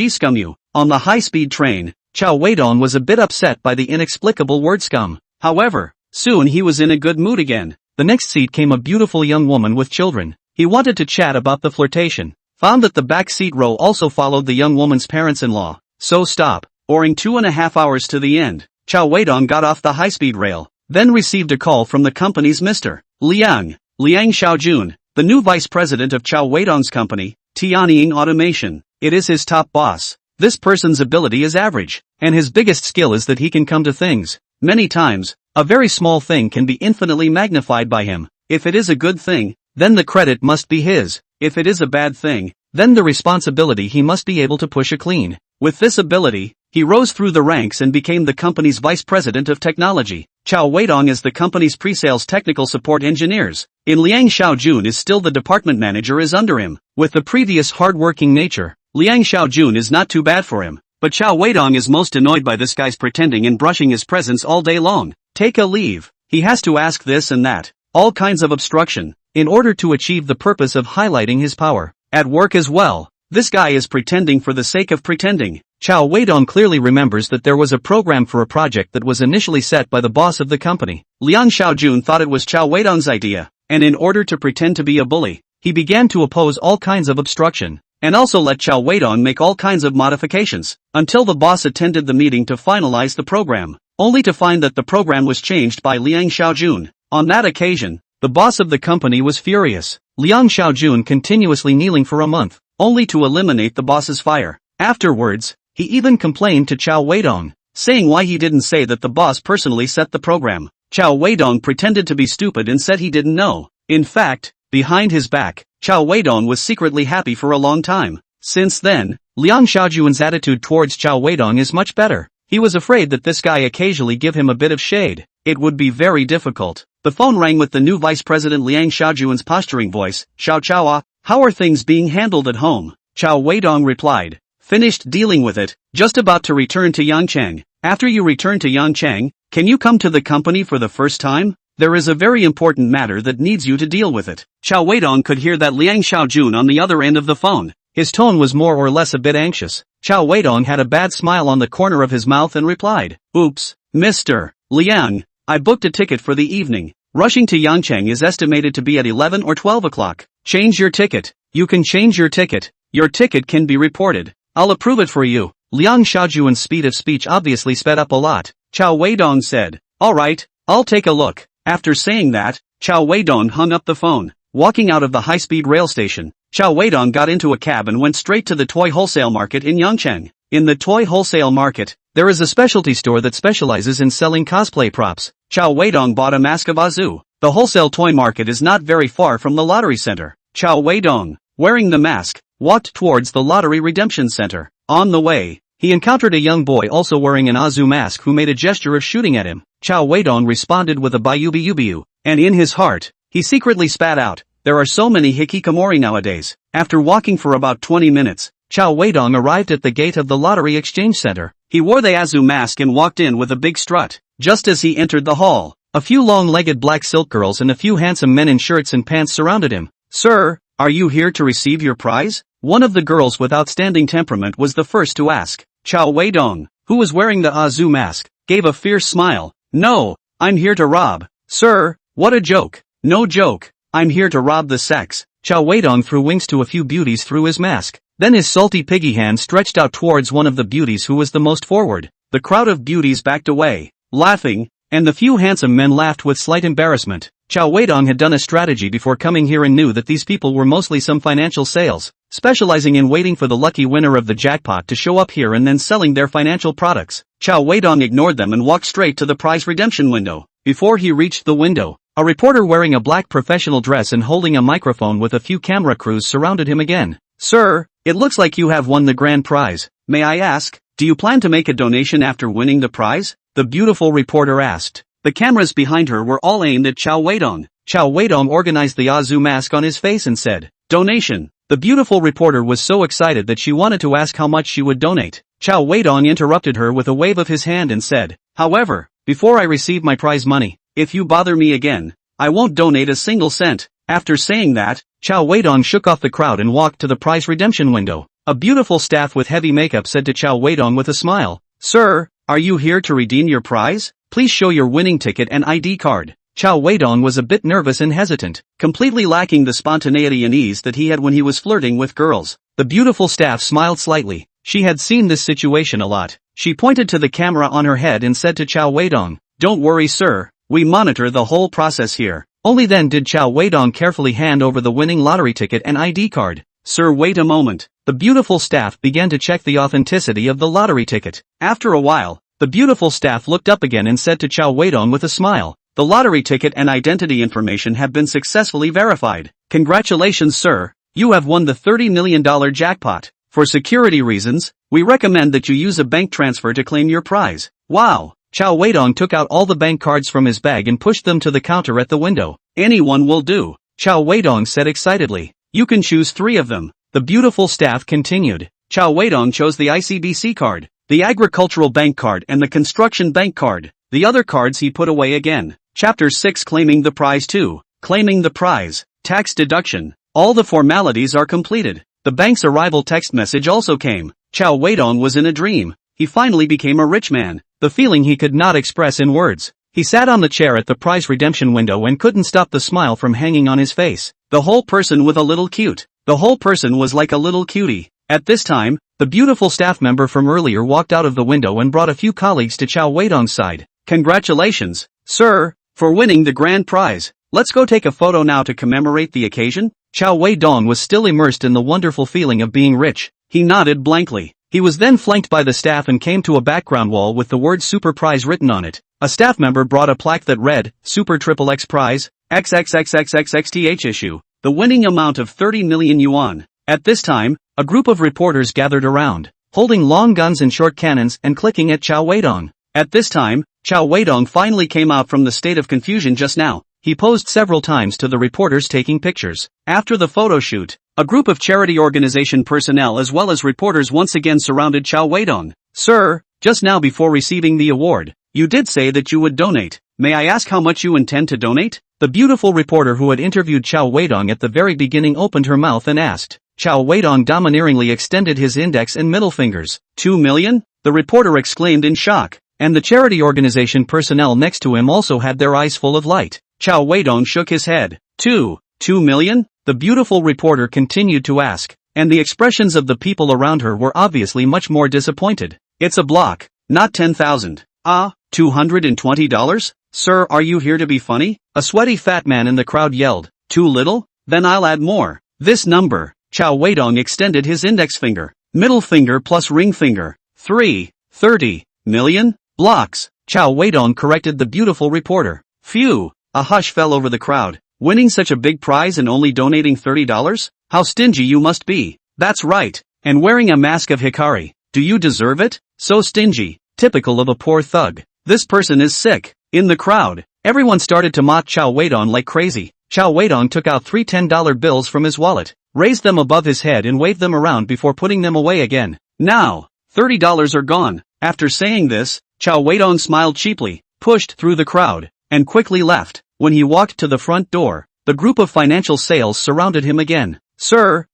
scum you? On the high-speed train, Cao Weidong was a bit upset by the inexplicable word scum. However, soon he was in a good mood again. The next seat came a beautiful young woman with children. He wanted to chat about the flirtation. Found that the back seat row also followed the young woman's parents-in-law. So stop. Oring 2.5 hours to the end, Cao Weidong got off the high-speed rail, then received a call from the company's Mr. Liang Xiaojun, the new vice president of Cao Weidong's company, Tianying Automation. It is his top boss. This person's ability is average, and his biggest skill is that he can come to things. Many times, a very small thing can be infinitely magnified by him. If it is a good thing, then the credit must be his. If it is a bad thing, then the responsibility he must be able to push a clean. With this ability, he rose through the ranks and became the company's vice president of technology. Cao Weidong is the company's pre-sales technical support engineers. In Liang Xiaojun is still the department manager is under him. With the previous hard-working nature, Liang Xiaojun is not too bad for him. But Cao Weidong is most annoyed by this guy's pretending and brushing his presence all day long. Take a leave. He has to ask this and that. All kinds of obstruction. In order to achieve the purpose of highlighting his power. At work as well. This guy is pretending for the sake of pretending. Cao Weidong clearly remembers that there was a program for a project that was initially set by the boss of the company. Liang Xiaojun thought it was Cao Weidong's idea, and in order to pretend to be a bully, he began to oppose all kinds of obstruction, and also let Cao Weidong make all kinds of modifications, until the boss attended the meeting to finalize the program, only to find that the program was changed by Liang Xiaojun. On that occasion, the boss of the company was furious. Liang Xiaojun continuously kneeling for a month, only to eliminate the boss's fire. Afterwards, he even complained to Cao Weidong, saying why he didn't say that the boss personally set the program. Cao Weidong pretended to be stupid and said he didn't know. In fact, behind his back, Cao Weidong was secretly happy for a long time. Since then, Liang Xiaojun's attitude towards Cao Weidong is much better. He was afraid that this guy occasionally give him a bit of shade. It would be very difficult. The phone rang with the new vice president Liang Xiaojun's posturing voice. Xiao, how are things being handled at home? Cao Weidong replied. Finished dealing with it, just about to return to Yangchang. After you return to Yangchang, can you come to the company for the first time? There is a very important matter that needs you to deal with it. Cao Weidong could hear that Liang Xiaojun on the other end of the phone. His tone was more or less a bit anxious. Cao Weidong had a bad smile on the corner of his mouth and replied, Oops, Mr. Liang, I booked a ticket for the evening. Rushing to Yangchang is estimated to be at 11 or 12 o'clock. Change your ticket. You can change your ticket. Your ticket can be reported. I'll approve it for you. Liang Xiaojun's speed of speech obviously sped up a lot. Cao Weidong said, Alright, I'll take a look. After saying that, Cao Weidong hung up the phone. Walking out of the high-speed rail station, Cao Weidong got into a cab and went straight to the toy wholesale market in Yangchang. In the toy wholesale market, there is a specialty store that specializes in selling cosplay props. Cao Weidong bought a mask of Azu. The wholesale toy market is not very far from the lottery center. Cao Weidong, wearing the mask, walked towards the lottery redemption center. On the way, he encountered a young boy also wearing an Azu mask who made a gesture of shooting at him. Cao Weidong responded with a bayubiubiu, and in his heart, he secretly spat out. There are so many hikikomori nowadays. After walking for about 20 minutes, Cao Weidong arrived at the gate of the lottery exchange center. He wore the Azu mask and walked in with a big strut. Just as he entered the hall, a few long-legged black silk girls and a few handsome men in shirts and pants surrounded him. Sir, are you here to receive your prize? One of the girls with outstanding temperament was the first to ask. Cao Weidong, who was wearing the Azu mask, gave a fierce smile. No, I'm here to rob. Sir, what a joke. No joke. I'm here to rob the sex. Cao Weidong threw winks to a few beauties through his mask. Then his salty piggy hand stretched out towards one of the beauties who was the most forward. The crowd of beauties backed away, laughing, and the few handsome men laughed with slight embarrassment. Cao Weidong had done a strategy before coming here and knew that these people were mostly some financial sales, specializing in waiting for the lucky winner of the jackpot to show up here and then selling their financial products. Cao Weidong ignored them and walked straight to the prize redemption window. Before he reached the window, a reporter wearing a black professional dress and holding a microphone with a few camera crews surrounded him again. Sir, it looks like you have won the grand prize. May I ask, do you plan to make a donation after winning the prize? The beautiful reporter asked. The cameras behind her were all aimed at Cao Weidong. Cao Weidong organized the Azu mask on his face and said, Donation. The beautiful reporter was so excited that she wanted to ask how much she would donate. Cao Weidong interrupted her with a wave of his hand and said, However, before I receive my prize money, if you bother me again, I won't donate a single cent. After saying that, Cao Weidong shook off the crowd and walked to the prize redemption window. A beautiful staff with heavy makeup said to Cao Weidong with a smile, "Sir, are you here to redeem your prize? Please show your winning ticket and ID card." Cao Weidong was a bit nervous and hesitant, completely lacking the spontaneity and ease that he had when he was flirting with girls. The beautiful staff smiled slightly. She had seen this situation a lot. She pointed to the camera on her head and said to Cao Weidong, "Don't worry, sir, we monitor the whole process here." Only then did Cao Weidong carefully hand over the winning lottery ticket and ID card. "Sir, wait a moment." The beautiful staff began to check the authenticity of the lottery ticket. After a while, the beautiful staff looked up again and said to Cao Weidong with a smile, "The lottery ticket and identity information have been successfully verified. Congratulations, sir, you have won the $30 million jackpot. For security reasons, we recommend that you use a bank transfer to claim your prize." Wow! Cao Weidong took out all the bank cards from his bag and pushed them to the counter at the window. "Anyone will do," Cao Weidong said excitedly. "You can choose 3 of them." The beautiful staff continued. Cao Weidong chose the ICBC card, the agricultural bank card and the construction bank card. The other cards he put away again. Chapter 6, Claiming the Prize 2. Claiming the prize. Tax deduction. All the formalities are completed. The bank's arrival text message also came. Cao Weidong was in a dream. He finally became a rich man. The feeling he could not express in words. He sat on the chair at the prize redemption window and couldn't stop the smile from hanging on his face. The whole person with a little cute. The whole person was like a little cutie. At this time, the beautiful staff member from earlier walked out of the window and brought a few colleagues to Cao Weidong's side. "Congratulations, sir, for winning the grand prize. Let's go take a photo now to commemorate the occasion." Cao Weidong was still immersed in the wonderful feeling of being rich. He nodded blankly. He was then flanked by the staff and came to a background wall with the word Super Prize written on it. A staff member brought a plaque that read, "Super XXX Prize, XXXXXXTH issue, the winning amount of 30 million yuan. At this time, a group of reporters gathered around, holding long guns and short cannons and clicking at Cao Weidong. At this time, Cao Weidong finally came out from the state of confusion just now. He posed several times to the reporters taking pictures. After the photo shoot, a group of charity organization personnel as well as reporters once again surrounded Cao Weidong. "Sir, just now before receiving the award, you did say that you would donate. May I ask how much you intend to donate?" The beautiful reporter who had interviewed Cao Weidong at the very beginning opened her mouth and asked. Cao Weidong domineeringly extended his index and middle fingers. 2 million? The reporter exclaimed in shock, and the charity organization personnel next to him also had their eyes full of light. Cao Weidong shook his head. 2 million? The beautiful reporter continued to ask, and the expressions of the people around her were obviously much more disappointed. "It's a block, not 10,000. Ah, $220? Sir, are you here to be funny?" A sweaty fat man in the crowd yelled. "Too little? Then I'll add more. This number." Cao Weidong extended his index finger, middle finger plus ring finger. 30 million? Blocks. Cao Weidong corrected the beautiful reporter. "Phew." A hush fell over the crowd. "Winning such a big prize and only donating $30? How stingy you must be." "That's right. And wearing a mask of Hikari. Do you deserve it? So stingy. Typical of a poor thug. This person is sick." In the crowd, everyone started to mock Cao Weidong like crazy. Cao Weidong took out 3 $10 bills from his wallet, raised them above his head and waved them around before putting them away again. "Now, $30 are gone." After saying this, Cao Weidong smiled cheaply, pushed through the crowd, and quickly left. When he walked to the front door, the group of financial sales surrounded him again. Sir,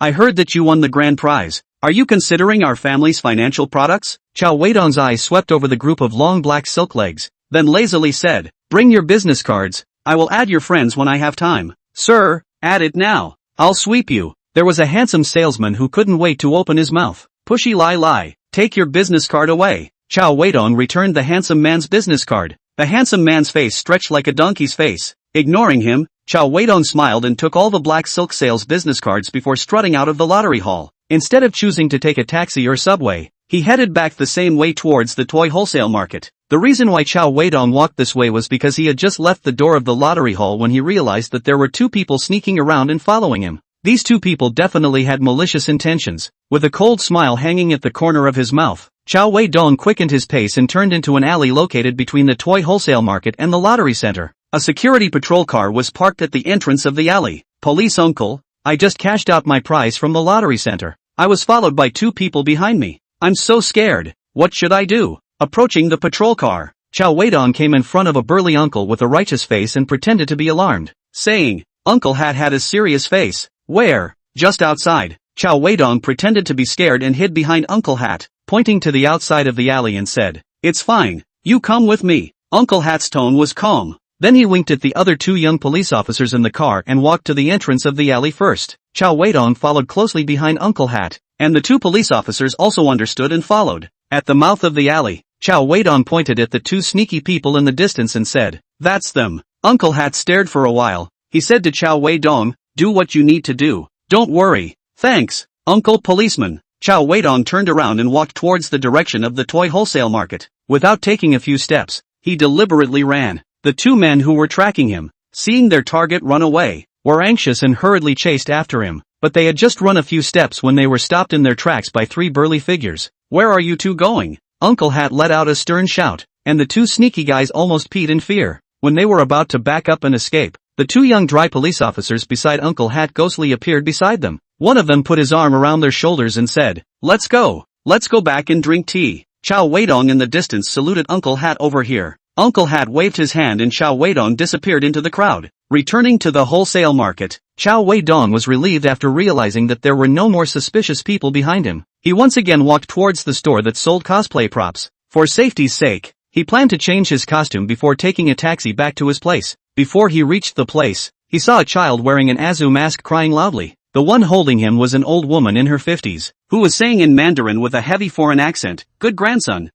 I heard that you won the grand prize. Are you considering our family's financial products?" Cao Weidong's eyes swept over the group of long black silk legs, then lazily said, "Bring your business cards. I will add your friends when I have time." "Sir, add it now. I'll sweep you." There was a handsome salesman who couldn't wait to open his mouth. "Pushy lie, take your business card away." Cao Weidong returned the handsome man's business card. The handsome man's face stretched like a donkey's face. Ignoring him, Cao Weidong smiled and took all the black silk sales business cards before strutting out of the lottery hall. Instead of choosing to take a taxi or subway, he headed back the same way towards the toy wholesale market. The reason why Cao Weidong walked this way was because he had just left the door of the lottery hall when he realized that there were 2 people sneaking around and following him. These 2 people definitely had malicious intentions. With a cold smile hanging at the corner of his mouth, Cao Weidong quickened his pace and turned into an alley located between the toy wholesale market and the lottery center. A security patrol car was parked at the entrance of the alley. "Police uncle, I just cashed out my prize from the lottery center. I was followed by 2 people behind me. I'm so scared. What should I do?" Approaching the patrol car, Cao Weidong came in front of a burly uncle with a righteous face and pretended to be alarmed, saying, Uncle Hat had a serious face. Where? Just outside. Cao Weidong pretended to be scared and hid behind Uncle Hat, pointing to the outside of the alley and said, "It's fine. You come with me." Uncle Hat's tone was calm. Then he winked at the other two young police officers in the car and walked to the entrance of the alley first. Cao Weidong followed closely behind Uncle Hat, and the two police officers also understood and followed. At the mouth of the alley, Cao Weidong pointed at the two sneaky people in the distance and said, "That's them." Uncle Hat stared for a while. He said to Cao Weidong, "Do what you need to do. Don't worry." "Thanks, Uncle Policeman." Cao Weidong turned around and walked towards the direction of the toy wholesale market. Without taking a few steps, he deliberately ran. The two men who were tracking him, seeing their target run away, were anxious and hurriedly chased after him, but they had just run a few steps when they were stopped in their tracks by three burly figures. "Where are you two going?" Uncle Hat let out a stern shout, and the two sneaky guys almost peed in fear. When they were about to back up and escape, the two young dry police officers beside Uncle Hat ghostly appeared beside them. One of them put his arm around their shoulders and said, "Let's go. Let's go back and drink tea." Cao Weidong in the distance saluted Uncle Hat. "Over here." Uncle Hat waved his hand and Cao Weidong disappeared into the crowd. Returning to the wholesale market, Cao Weidong was relieved after realizing that there were no more suspicious people behind him. He once again walked towards the store that sold cosplay props. For safety's sake, he planned to change his costume before taking a taxi back to his place. Before he reached the place, he saw a child wearing an Azu mask crying loudly. The one holding him was an old woman in her 50s, who was saying in Mandarin with a heavy foreign accent, "Good grandson,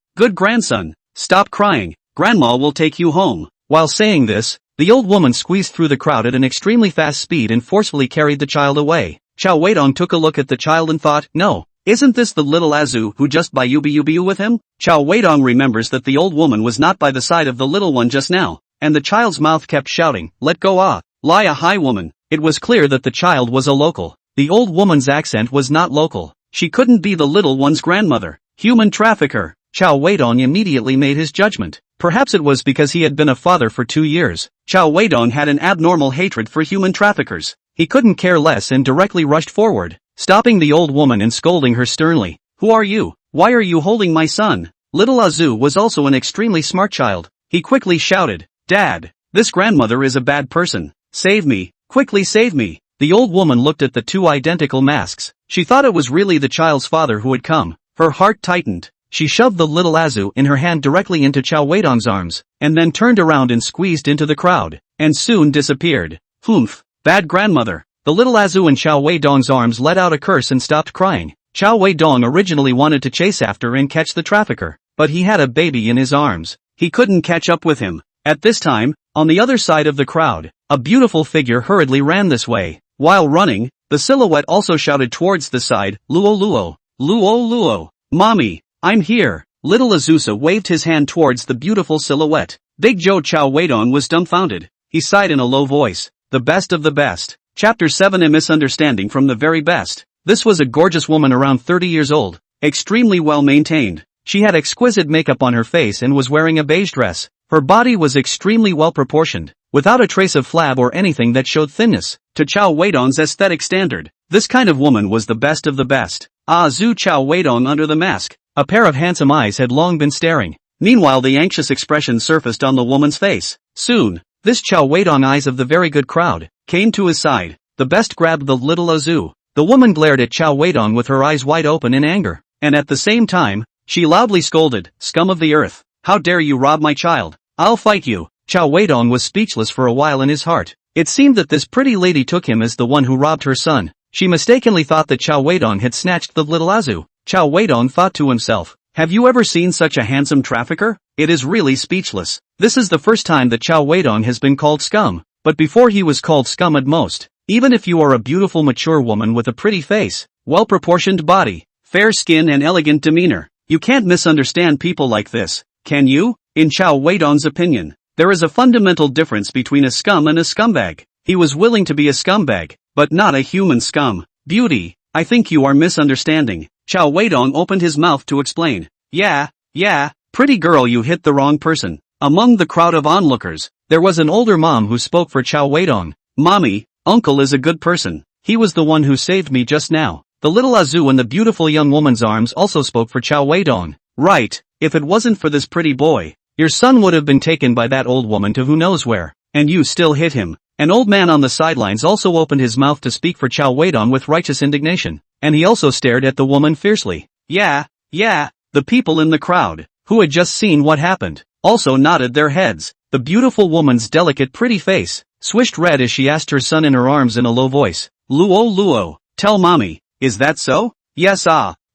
stop crying. Grandma will take you home." While saying this, the old woman squeezed through the crowd at an extremely fast speed and forcefully carried the child away. Cao Weidong took a look at the child and thought, "No, isn't this the little Azu who just by yubu with him?" Cao Weidong remembers that the old woman was not by the side of the little one just now, and the child's mouth kept shouting, "Let go lie a high woman." It was clear that the child was a local. The old woman's accent was not local. She couldn't be the little one's grandmother. Human trafficker. Cao Weidong immediately made his judgment. Perhaps it was because he had been a father for 2 years. Cao Weidong had an abnormal hatred for human traffickers. He couldn't care less and directly rushed forward, stopping the old woman and scolding her sternly. "Who are you? Why are you holding my son?" Little Azu was also an extremely smart child. He quickly shouted, "Dad, this grandmother is a bad person. Save me, quickly save me." The old woman looked at the two identical masks. She thought it was really the child's father who had come. Her heart tightened. She shoved the little Azu in her hand directly into Cao Weidong's arms, and then turned around and squeezed into the crowd, and soon disappeared. "Humph, bad grandmother." The little Azu in Cao Weidong's arms let out a curse and stopped crying. Cao Weidong originally wanted to chase after and catch the trafficker, but he had a baby in his arms. He couldn't catch up with him. At this time, on the other side of the crowd, a beautiful figure hurriedly ran this way. While running, the silhouette also shouted towards the side, "Luo Luo, Luo Luo, Mommy, I'm here." Little Azusa waved his hand towards the beautiful silhouette. Big Joe Cao Weidong was dumbfounded. He sighed in a low voice, "The best of the best." Chapter 7: A Misunderstanding from the Very Best. This was a gorgeous woman around 30 years old, extremely well maintained. She had exquisite makeup on her face and was wearing a beige dress. Her body was extremely well proportioned, without a trace of flab or anything that showed thinness. To Cao Weidong's aesthetic standard, this kind of woman was the best of the best. Azu Cao Weidong under the mask. A pair of handsome eyes had long been staring. Meanwhile the anxious expression surfaced on the woman's face. Soon, this Cao Weidong eyes of the very good crowd came to his side. The best grabbed the little Azu. The woman glared at Cao Weidong with her eyes wide open in anger, and at the same time, she loudly scolded, "Scum of the earth, how dare you rob my child? I'll fight you." Cao Weidong was speechless for a while in his heart. It seemed that this pretty lady took him as the one who robbed her son. She mistakenly thought that Cao Weidong had snatched the little Azu. Cao Weidong thought to himself, "Have you ever seen such a handsome trafficker?" It is really speechless. This is the first time that Cao Weidong has been called scum, but before he was called scum at most. Even if you are a beautiful mature woman with a pretty face, well-proportioned body, fair skin and elegant demeanor, you can't misunderstand people like this, can you? In Cao Weidong's opinion, there is a fundamental difference between a scum and a scumbag. He was willing to be a scumbag, but not a human scum. "Beauty, I think you are misunderstanding." Cao Weidong opened his mouth to explain. Yeah, pretty girl, you hit the wrong person." Among the crowd of onlookers, there was an older mom who spoke for Cao Weidong. "Mommy, Uncle is a good person. He was the one who saved me just now." The little Azu in the beautiful young woman's arms also spoke for Cao Weidong. "Right, if it wasn't for this pretty boy, your son would have been taken by that old woman to who knows where, and you still hit him." An old man on the sidelines also opened his mouth to speak for Cao Weidong with righteous indignation, and he also stared at the woman fiercely. Yeah, the people in the crowd, who had just seen what happened, also nodded their heads. The beautiful woman's delicate pretty face swished red as she asked her son in her arms in a low voice, Luo, tell mommy, is that so? Yes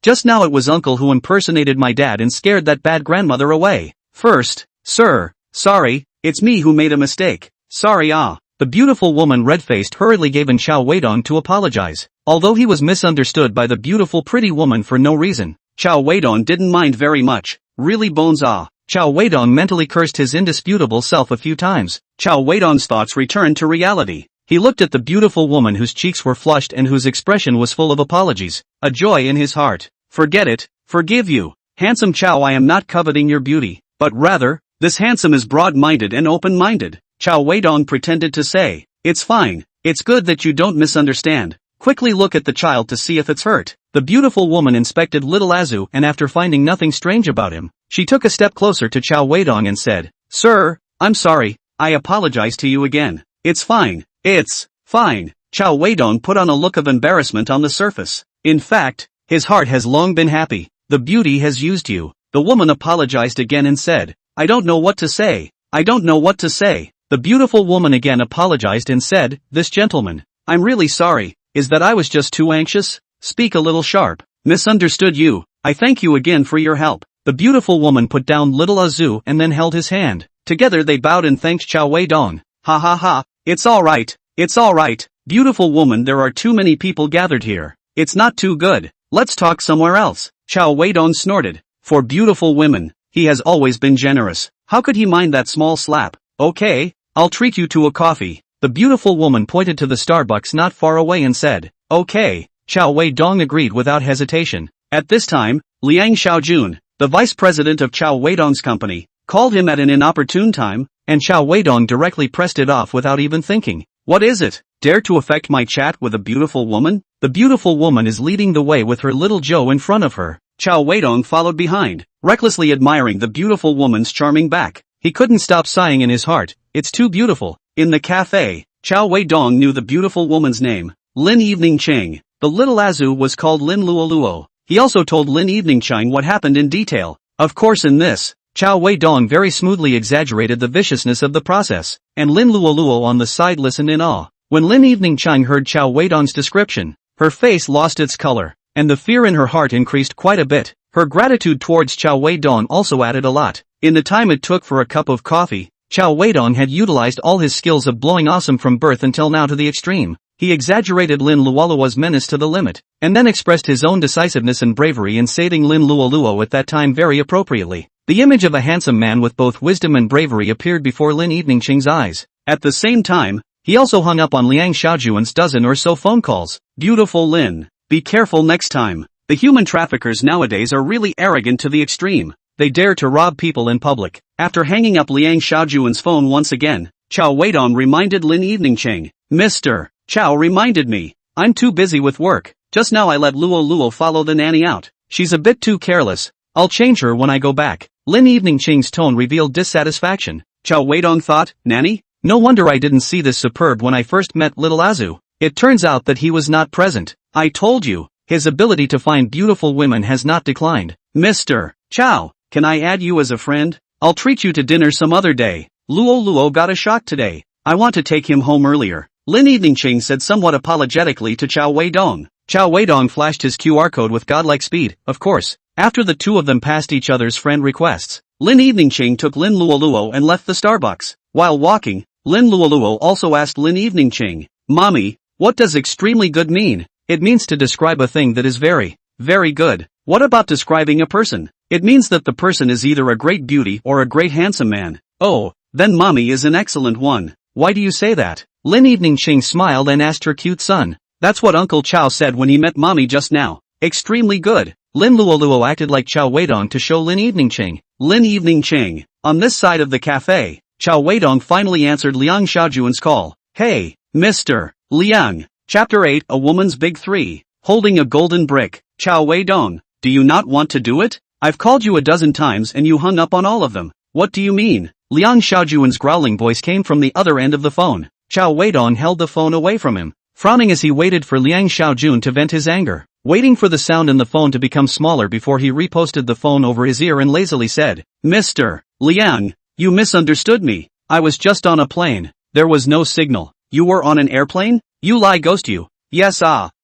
just now it was uncle who impersonated my dad and scared that bad grandmother away. First, sir, sorry, it's me who made a mistake. Sorry The beautiful woman red-faced hurriedly gave in Cao Weidong to apologize. Although he was misunderstood by the beautiful pretty woman for no reason, Cao Weidong didn't mind very much. Really bones Cao Weidong mentally cursed his indisputable self a few times. Cao Weidong's thoughts returned to reality. He looked at the beautiful woman whose cheeks were flushed and whose expression was full of apologies, a joy in his heart. Forget it, forgive you. Handsome Cao, I am not coveting your beauty, but rather, this handsome is broad-minded and open-minded. Cao Weidong pretended to say, it's fine, it's good that you don't misunderstand. Quickly look at the child to see if it's hurt. The beautiful woman inspected little Azu and after finding nothing strange about him, she took a step closer to Cao Weidong and said, Sir, I'm sorry, I apologize to you again. It's fine. It's fine. Cao Weidong put on a look of embarrassment on the surface. In fact, his heart has long been happy. The beauty has used you. The woman apologized again and said, I don't know what to say. The beautiful woman again apologized and said, this gentleman, I'm really sorry, is that I was just too anxious? Speak a little sharp. Misunderstood you. I thank you again for your help. The beautiful woman put down little Azu and then held his hand. Together they bowed and thanked Cao Weidong. Ha. It's alright. Beautiful woman, there are too many people gathered here. It's not too good. Let's talk somewhere else. Cao Weidong snorted. For beautiful women, he has always been generous. How could he mind that small slap? Okay, I'll treat you to a coffee. The beautiful woman pointed to the Starbucks not far away and said, okay. Cao Weidong agreed without hesitation. At this time, Liang Xiaojun, the vice president of Cao Weidong's company, called him at an inopportune time, and Cao Weidong directly pressed it off without even thinking. What is it? Dare to affect my chat with a beautiful woman? The beautiful woman is leading the way with her little Joe in front of her. Cao Weidong followed behind, recklessly admiring the beautiful woman's charming back. He couldn't stop sighing in his heart, it's too beautiful. In the cafe, Cao Weidong knew the beautiful woman's name, Lin Evening Cheng. The little Azu was called Lin Luo. He also told Lin Evening Cheng what happened in detail. Of course in this, Cao Weidong very smoothly exaggerated the viciousness of the process, and Lin Luo on the side listened in awe. When Lin Evening Cheng heard Cao Weidong's description, her face lost its color, and the fear in her heart increased quite a bit. Her gratitude towards Cao Weidong also added a lot. In the time it took for a cup of coffee, Cao Weidong had utilized all his skills of blowing awesome from birth until now to the extreme. He exaggerated Lin Luoluo's menace to the limit, and then expressed his own decisiveness and bravery in saving Lin Luoluo at that time very appropriately. The image of a handsome man with both wisdom and bravery appeared before Lin Evening Cheng's eyes. At the same time, he also hung up on Liang Xiaojuan's dozen or so phone calls. Beautiful Lin, be careful next time. The human traffickers nowadays are really arrogant to the extreme. They dare to rob people in public. After hanging up Liang Xiaojuan's phone once again, Cao Weidong reminded Lin Evening Cheng, Mr. Cao reminded me, I'm too busy with work. Just now I let Luo follow the nanny out. She's a bit too careless. I'll change her when I go back. Lin Evening Cheng's tone revealed dissatisfaction. Cao Weidong thought, nanny? No wonder I didn't see this superb when I first met little Azu. It turns out that he was not present. I told you, his ability to find beautiful women has not declined. Mr. Cao, can I add you as a friend? I'll treat you to dinner some other day. Luo got a shock today. I want to take him home earlier. Lin Evening Cheng said somewhat apologetically to Cao Weidong. Cao Weidong flashed his QR code with godlike speed, of course. After the two of them passed each other's friend requests, Lin Evening Cheng took Lin Luo and left the Starbucks. While walking, Lin Luo also asked Lin Evening Cheng, Mommy, what does extremely good mean? It means to describe a thing that is very, very good. What about describing a person? It means that the person is either a great beauty or a great handsome man. Oh, then Mommy is an excellent one. Why do you say that? Lin Evening Cheng smiled and asked her cute son. That's what Uncle Cao said when he met Mommy just now. Extremely good. Lin Luo acted like Cao Weidong to show Lin Evening Cheng. Lin Evening Cheng. On this side of the cafe, Cao Weidong finally answered Liang Xiaojuan's call. Hey, Mr. Liang. Chapter 8, A Woman's Big Three. Holding a golden brick. Cao Weidong, do you not want to do it? I've called you a dozen times and you hung up on all of them. What do you mean? Liang Xiaojuan's growling voice came from the other end of the phone. Cao Weidong held the phone away from him, frowning as he waited for Liang Xiaojun to vent his anger, waiting for the sound in the phone to become smaller before he reposted the phone over his ear and lazily said, "Mr. Liang, you misunderstood me. I was just on a plane. There was no signal. You were on an airplane? You lie, ghost you." "Yes,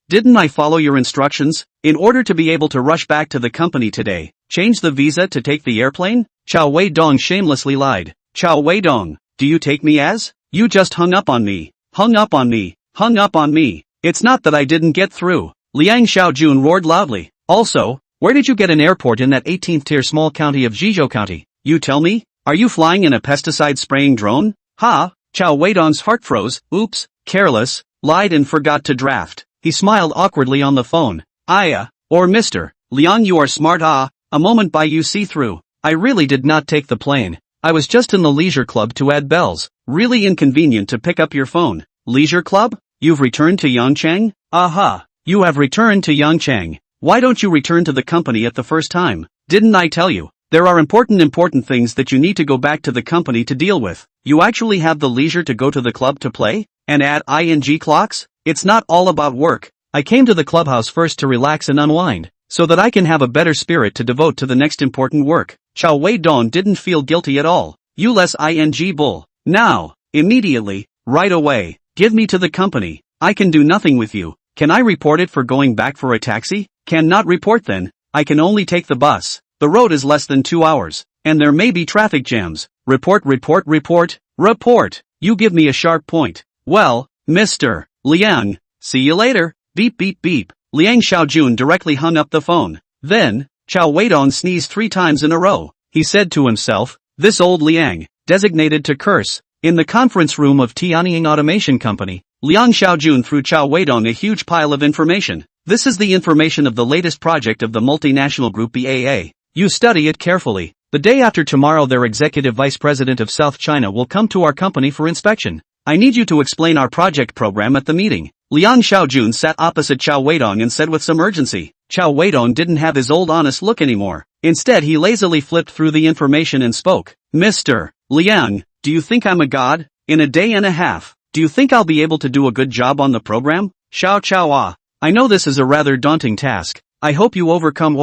didn't I follow your instructions? In order to be able to rush back to the company today, change the visa to take the airplane?" Cao Weidong shamelessly lied. "Cao Weidong, do you take me as? You just hung up on me. Hung up on me. Hung up on me. It's not that I didn't get through." Liang Xiaojun roared loudly. "Also, where did you get an airport in that 18th tier small county of Zhizhou County? You tell me? Are you flying in a pesticide spraying drone?" "Ha!" Cao Weidong's heart froze. "Oops, careless, lied and forgot to draft." He smiled awkwardly on the phone. Or Mr. Liang, you are smart. A moment by you see through. I really did not take the plane. I was just in the leisure club to add bells. Really inconvenient to pick up your phone." "Leisure club? You've returned to Yangchang?" "Aha. You have returned to Yangchang. Why don't you return to the company at the first time? Didn't I tell you? There are important things that you need to go back to the company to deal with. You actually have the leisure to go to the club to play? And add ing clocks? It's not all about work. I came to the clubhouse first to relax and unwind, so that I can have a better spirit to devote to the next important work." Cao Weidong didn't feel guilty at all. "You less ing bull. Now, immediately, right away, give me to the company. I can do nothing with you. Can I report it for going back for a taxi? Cannot report then. I can only take the bus. The road is less than 2 hours, and there may be traffic jams. Report. You give me a sharp point. Well, Mr. Liang, see you later." Beep beep beep. Liang Xiaojun directly hung up the phone. Then, Cao Weidong sneezed 3 times in a row. He said to himself, "This old Liang, designated to curse." In the conference room of Tianying Automation Company, Liang Xiaojun threw Cao Weidong a huge pile of information. "This is the information of the latest project of the multinational group BAA. You study it carefully. The day after tomorrow their executive vice president of South China will come to our company for inspection. I need you to explain our project program at the meeting." Liang Xiaojun sat opposite Cao Weidong and said with some urgency. Cao Weidong didn't have his old honest look anymore. Instead he lazily flipped through the information and spoke. "Mr. Liang, do you think I'm a god? In a day and a half, do you think I'll be able to do a good job on the program?" Xiao. I know this is a rather daunting task. I hope you overcome.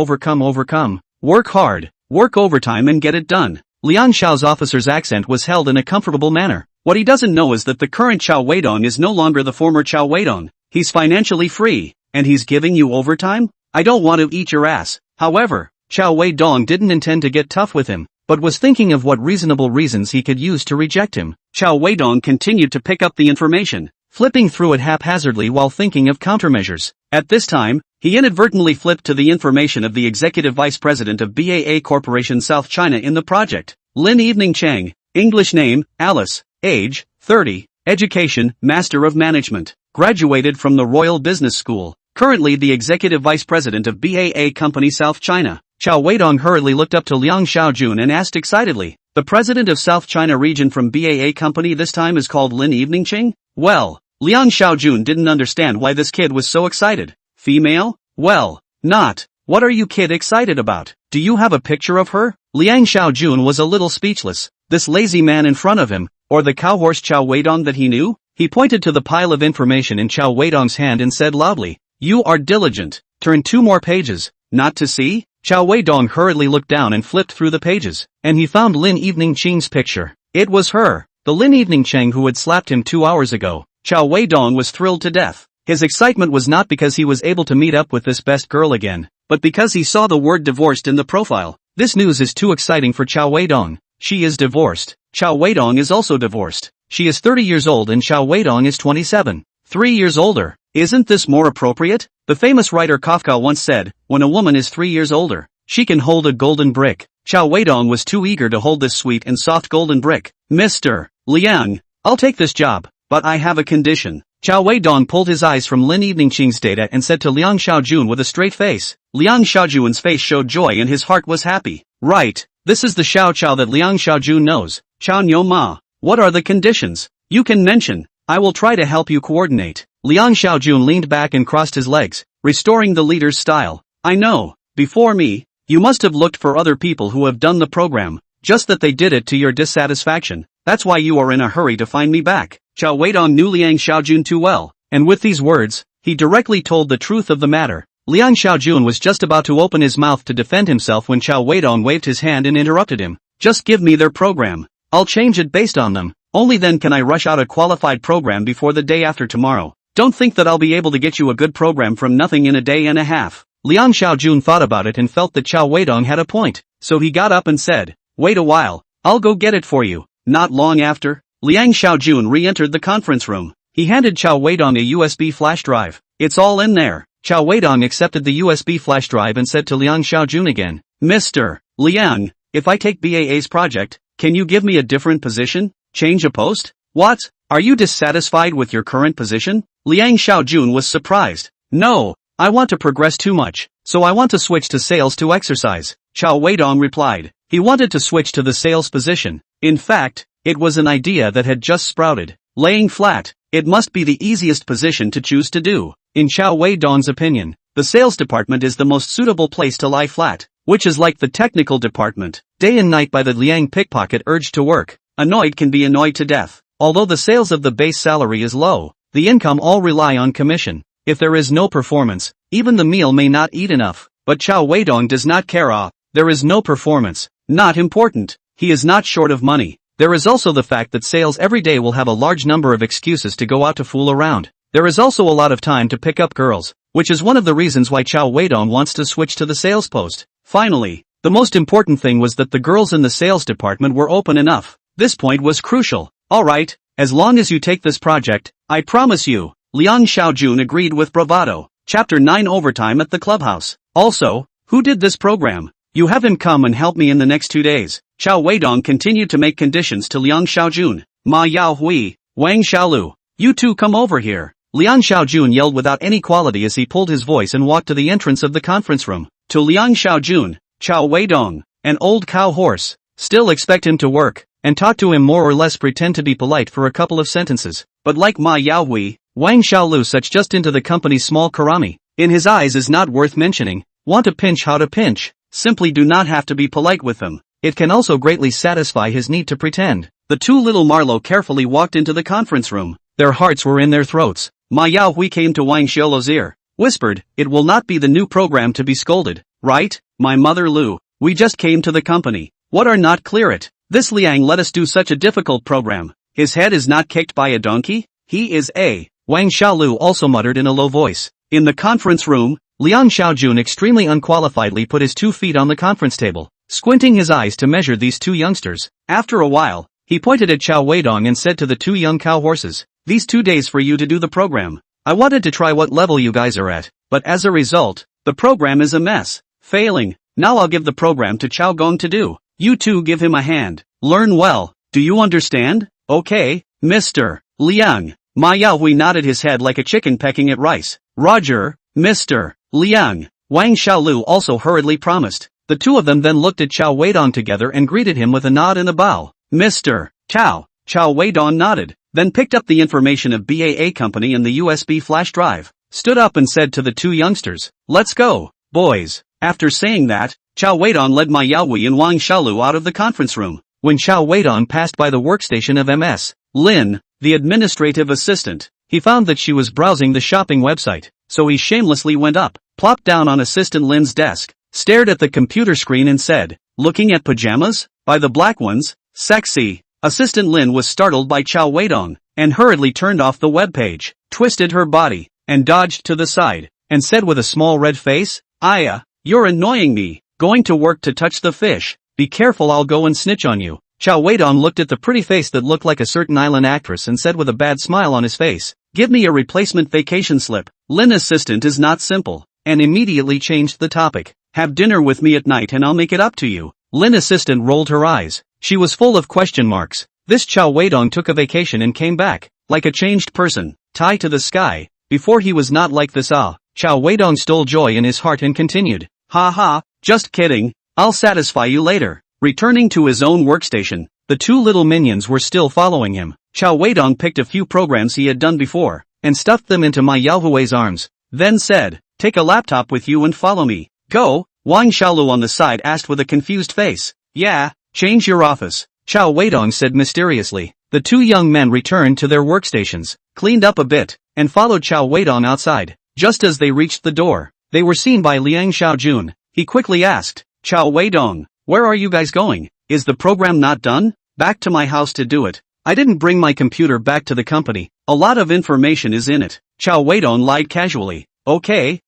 Work hard, work overtime and get it done." Liang Xiao's officer's accent was held in a comfortable manner. What he doesn't know is that the current Cao Weidong is no longer the former Cao Weidong. He's financially free, and he's giving you overtime? I don't want to eat your ass. However, Cao Weidong didn't intend to get tough with him, but was thinking of what reasonable reasons he could use to reject him. Cao Weidong continued to pick up the information, flipping through it haphazardly while thinking of countermeasures. At this time, he inadvertently flipped to the information of the executive vice president of BAA Corporation South China in the project. Lin Evening Chang, English name, Alice, age, 30, education, Master of Management, graduated from the Royal Business School, currently the executive vice president of BAA Company South China. Cao Weidong hurriedly looked up to Liang Xiaojun and asked excitedly, "The president of South China region from BAA Company this time is called Lin Evening Chang?" Well, Liang Xiaojun didn't understand why this kid was so excited. Female? Well, not. What are you kid excited about? Do you have a picture of her? Liang Xiaojun was a little speechless. This lazy man in front of him, or the cowhorse Cao Weidong that he knew? He pointed to the pile of information in Cao Weidong's hand and said loudly, "You are diligent. Turn 2 more pages. Not to see?" Cao Weidong hurriedly looked down and flipped through the pages, and he found Lin Evening Chang's picture. It was her, the Lin Evening Chang who had slapped him 2 hours ago. Cao Weidong was thrilled to death. His excitement was not because he was able to meet up with this best girl again, but because he saw the word divorced in the profile. This news is too exciting for Cao Weidong. She is divorced. Cao Weidong is also divorced. She is 30 years old and Cao Weidong is 27. 3 years older. Isn't this more appropriate? The famous writer Kafka once said, when a woman is 3 years older, she can hold a golden brick. Cao Weidong was too eager to hold this sweet and soft golden brick. "Mr. Liang, I'll take this job, but I have a condition." Cao Weidong pulled his eyes from Lin Evening Chang's data and said to Liang Xiaojun with a straight face. Liang Xiaojun's face showed joy and his heart was happy. Right, this is the Xiao that Liang Xiaojun knows. Chao Niu Ma. What are the conditions? You can mention. I will try to help you coordinate. Liang Xiaojun leaned back and crossed his legs, restoring the leader's style. I know, before me, you must have looked for other people who have done the program, just that they did it to your dissatisfaction. That's why you are in a hurry to find me back. Cao Weidong knew Liang Xiaojun too well, and with these words, he directly told the truth of the matter. Liang Xiaojun was just about to open his mouth to defend himself when Cao Weidong waved his hand and interrupted him. Just give me their program. I'll change it based on them. Only then can I rush out a qualified program before the day after tomorrow. Don't think that I'll be able to get you a good program from nothing in a day and a half. Liang Xiaojun thought about it and felt that Cao Weidong had a point, so he got up and said, wait a while, I'll go get it for you. Not long after, Liang Xiaojun re-entered the conference room. He handed Cao Weidong a USB flash drive. It's all in there. Cao Weidong accepted the USB flash drive and said to Liang Xiaojun again, Mr. Liang, if I take BAA's project, can you give me a different position? Change a post? What? Are you dissatisfied with your current position? Liang Xiaojun was surprised. No, I want to progress too much, so I want to switch to sales to exercise. Cao Weidong replied. He wanted to switch to the sales position. In fact, it was an idea that had just sprouted. Laying flat, it must be the easiest position to choose to do. In Cao Weidong's opinion, the sales department is the most suitable place to lie flat, which is like the technical department. Day and night by the Liang pickpocket urged to work. Annoyed can be annoyed to death. Although the sales of the base salary is low, the income all rely on commission. If there is no performance, even the meal may not eat enough. But Cao Weidong does not care. There is no performance. Not important. He is not short of money. There is also the fact that sales every day will have a large number of excuses to go out to fool around. There is also a lot of time to pick up girls, which is one of the reasons why Cao Weidong wants to switch to the sales post. Finally, the most important thing was that the girls in the sales department were open enough. This point was crucial. Alright, as long as you take this project, I promise you. Liang Xiaojun agreed with bravado. Chapter 9 Overtime at the clubhouse. Also, who did this program? You have him come and help me in the next 2 days. Cao Weidong continued to make conditions to Liang Xiaojun. Ma Yaohui, Wang Xiaolu, you two come over here. Liang Xiaojun yelled without any quality as he pulled his voice and walked to the entrance of the conference room. To Liang Xiaojun, Cao Weidong, an old cow horse, still expect him to work, and talk to him more or less pretend to be polite for a couple of sentences. But like Ma Yaohui, Wang Xiaolu such just into the company's small karami. In his eyes is not worth mentioning. Want to pinch how to pinch? Simply do not have to be polite with them. It can also greatly satisfy his need to pretend. The two little Marlowe carefully walked into the conference room. Their hearts were in their throats. Ma Yaohui came to Wang Xiaolu's ear, whispered, it will not be the new program to be scolded, right? My mother Lu, we just came to the company. What are not clear it? This Liang let us do such a difficult program. His head is not kicked by a donkey? He is a. Wang Xiaolu also muttered in a low voice. In the conference room, Liang Xiaojun extremely unqualifiedly put his 2 feet on the conference table, squinting his eyes to measure these 2 youngsters. After a while, he pointed at Cao Weidong and said to the 2 young cow horses, these 2 days for you to do the program. I wanted to try what level you guys are at, but as a result, the program is a mess. Failing. Now I'll give the program to Cao Gong to do. You two give him a hand. Learn well. Do you understand? Okay, Mr. Liang. Ma Yaohui nodded his head like a chicken pecking at rice. Roger, Mr. Liang. Wang Xiaolu also hurriedly promised. The two of them then looked at Cao Weidong together and greeted him with a nod and a bow. Mr. Cao. Cao Weidong nodded, then picked up the information of BAA company and the USB flash drive, stood up and said to the 2 youngsters, let's go, boys. After saying that, Cao Weidong led Ma Yaohui and Wang Xiaolu out of the conference room. When Cao Weidong passed by the workstation of Ms. Lin, the administrative assistant, he found that she was browsing the shopping website, so he shamelessly went up, plopped down on Assistant Lin's desk, stared at the computer screen and said, looking at pajamas? By the black ones? Sexy. Assistant Lin was startled by Cao Weidong, and hurriedly turned off the web page, twisted her body, and dodged to the side, and said with a small red face, Aya, you're annoying me. Going to work to touch the fish. Be careful, I'll go and snitch on you. Cao Weidong looked at the pretty face that looked like a certain island actress and said with a bad smile on his face, give me a replacement vacation slip. Lin assistant is not simple, and immediately changed the topic. Have dinner with me at night and I'll make it up to you. Lin assistant rolled her eyes. She was full of question marks. This Cao Weidong took a vacation and came back, like a changed person, tie to the sky. Before he was not like this. Cao Weidong stole joy in his heart and continued, ha ha, just kidding, I'll satisfy you later. Returning to his own workstation, the 2 little minions were still following him. Cao Weidong picked a few programs he had done before, and stuffed them into Ma Yaohui's arms, then said, take a laptop with you and follow me. Go? Wang Xiaolu on the side asked with a confused face. Yeah, change your office. Cao Weidong said mysteriously, The two young men returned to their workstations, cleaned up a bit, and followed Cao Weidong outside. Just as they reached the door, they were seen by Liang Xiaojun. He quickly asked, Cao Weidong, where are you guys going? Is the program not done? Back to my house to do it. I didn't bring my computer back to the company. A lot of information is in it. Cao Weidong lied casually. Okay,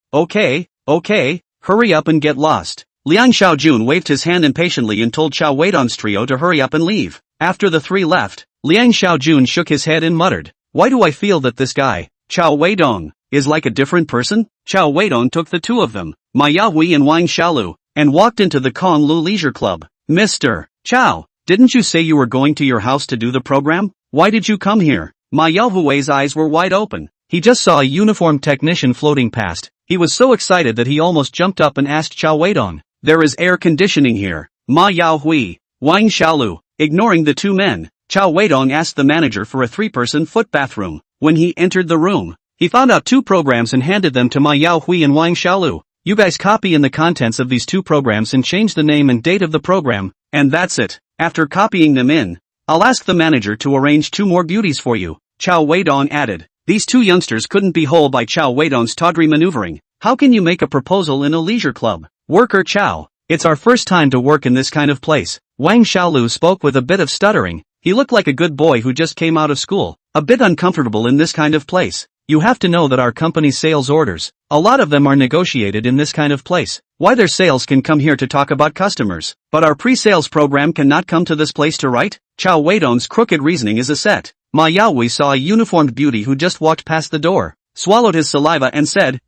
hurry up and get lost. Liang Xiaojun waved his hand impatiently and told Cao Weidong's trio to hurry up and leave. After the three left, Liang Xiaojun shook his head and muttered, why do I feel that this guy, Cao Weidong, is like a different person? Cao Weidong took the two of them, Ma Yahui and Wang Xiaolu, and walked into the Konglu Leisure Club. Mr. Cao, didn't you say you were going to your house to do the program? Why did you come here? Ma Yaohui's eyes were wide open. He just saw a uniformed technician floating past. He was so excited that he almost jumped up and asked Cao Weidong, there is air conditioning here. Ma Yaohui, Wang Xiaolu, ignoring the two men, Cao Weidong asked the manager for a 3-person foot bathroom. When he entered the room, he found out 2 programs and handed them to Ma Yaohui and Wang Xiaolu. You guys copy in the contents of these 2 programs and change the name and date of the program, and that's it. After copying them in, I'll ask the manager to arrange 2 more beauties for you, Cao Weidong added. These 2 youngsters couldn't be holed by Cao Weidong's tawdry maneuvering. How can you make a proposal in a leisure club? Worker Cao, it's our first time to work in this kind of place. Wang Xiaolu spoke with a bit of stuttering. He looked like a good boy who just came out of school, a bit uncomfortable in this kind of place. You have to know that our company's sales orders, a lot of them are negotiated in this kind of place. Why their sales can come here to talk about customers, but our pre-sales program cannot come to this place to write? Cao Weidong's crooked reasoning is a set. Ma Yaohui saw a uniformed beauty who just walked past the door, swallowed his saliva and said,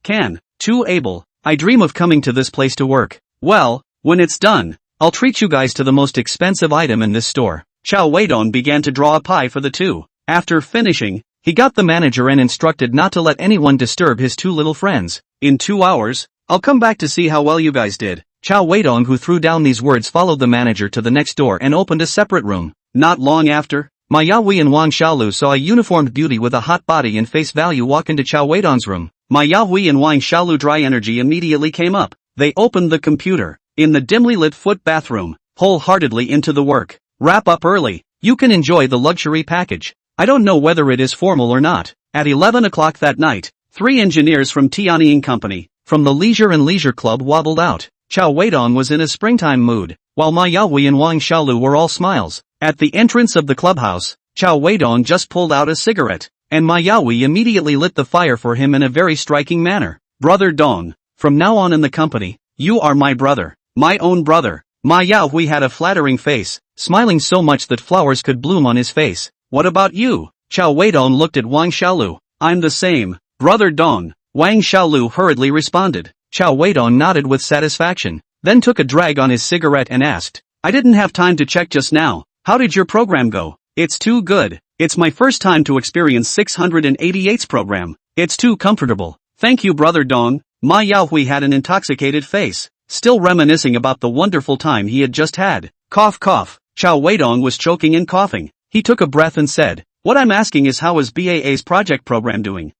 Too able, I dream of coming to this place to work. Well, when it's done, I'll treat you guys to the most expensive item in this store. Cao Weidong began to draw a pie for the 2. After finishing, he got the manager and instructed not to let anyone disturb his 2 little friends. In 2 hours, I'll come back to see how well you guys did. Cao Weidong, who threw down these words, followed the manager to the next door and opened a separate room. Not long after, Ma Yahui and Wang Xiaolu saw a uniformed beauty with a hot body and face value walk into Cao Weidong's room. Ma Yahui and Wang Xiaolu dry energy immediately came up. They opened the computer, in the dimly lit foot bathroom, wholeheartedly into the work. Wrap up early. You can enjoy the luxury package. I don't know whether it is formal or not. At 11 o'clock that night, 3 engineers from Tianying Company, from the Leisure and Leisure Club waddled out. Cao Weidong was in a springtime mood, while Ma Yahui and Wang Xiaolu were all smiles. At the entrance of the clubhouse, Cao Weidong just pulled out a cigarette, and Ma Yahui immediately lit the fire for him in a very striking manner. Brother Dong, from now on in the company, you are my brother, my own brother. Ma Yahui had a flattering face, smiling so much that flowers could bloom on his face. What about you? Cao Weidong looked at Wang Xiaolu. I'm the same, Brother Dong, Wang Xiaolu hurriedly responded. Cao Weidong nodded with satisfaction, then took a drag on his cigarette and asked, I didn't have time to check just now. How did your program go? It's too good. It's my first time to experience 688's program. It's too comfortable. Thank you, Brother Dong. Ma Yaohui had an intoxicated face, still reminiscing about the wonderful time he had just had. Cough cough. Cao Weidong was choking and coughing. He took a breath and said, what I'm asking is how is BAA's project program doing?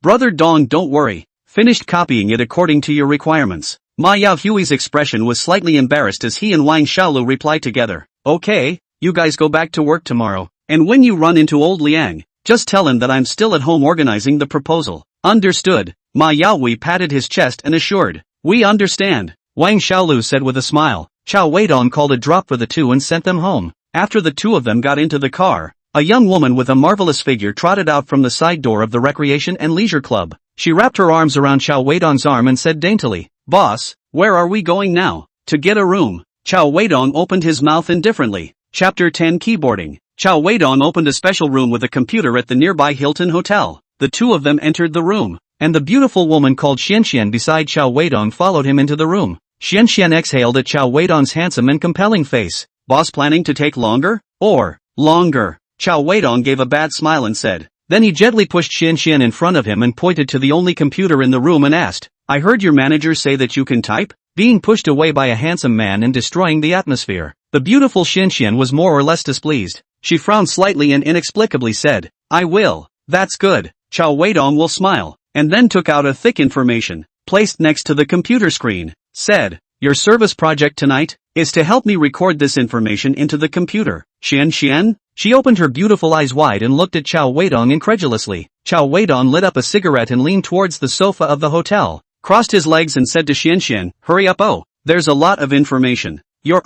Brother Dong, don't worry. Finished copying it according to your requirements. Ma Yaohui's expression was slightly embarrassed as he and Wang Xiaolu replied together. Okay, you guys go back to work tomorrow, and when you run into old Liang, just tell him that I'm still at home organizing the proposal. Understood. Ma Yaohui patted his chest and assured, we understand. Wang Xiaolu said with a smile. Cao Weidong called a drop for the 2 and sent them home. After the 2 of them got into the car, a young woman with a marvelous figure trotted out from the side door of the Recreation and Leisure Club. She wrapped her arms around Cao Weidong's arm and said daintily, Boss, where are we going now? To get a room. Cao Weidong opened his mouth indifferently. Chapter 10 Keyboarding. Cao Weidong opened a special room with a computer at the nearby Hilton Hotel. The 2 of them entered the room, and the beautiful woman called Xianxian beside Cao Weidong followed him into the room. Xianxian exhaled at Cao Weidong's handsome and compelling face. Boss planning to take longer? Or longer? Cao Weidong gave a bad smile and said. Then he gently pushed Xianxian in front of him and pointed to the only computer in the room and asked, I heard your manager say that you can type? Being pushed away by a handsome man and destroying the atmosphere. The beautiful Xianxian was more or less displeased. She frowned slightly and inexplicably said, I will. That's good. Cao Weidong will smile, and then took out a thick information, placed next to the computer screen, said, your service project tonight is to help me record this information into the computer. Xian? She opened her beautiful eyes wide and looked at Cao Weidong incredulously. Cao Weidong lit up a cigarette and leaned towards the sofa of the hotel, crossed his legs and said to Xian, hurry up, oh, there's a lot of information. You're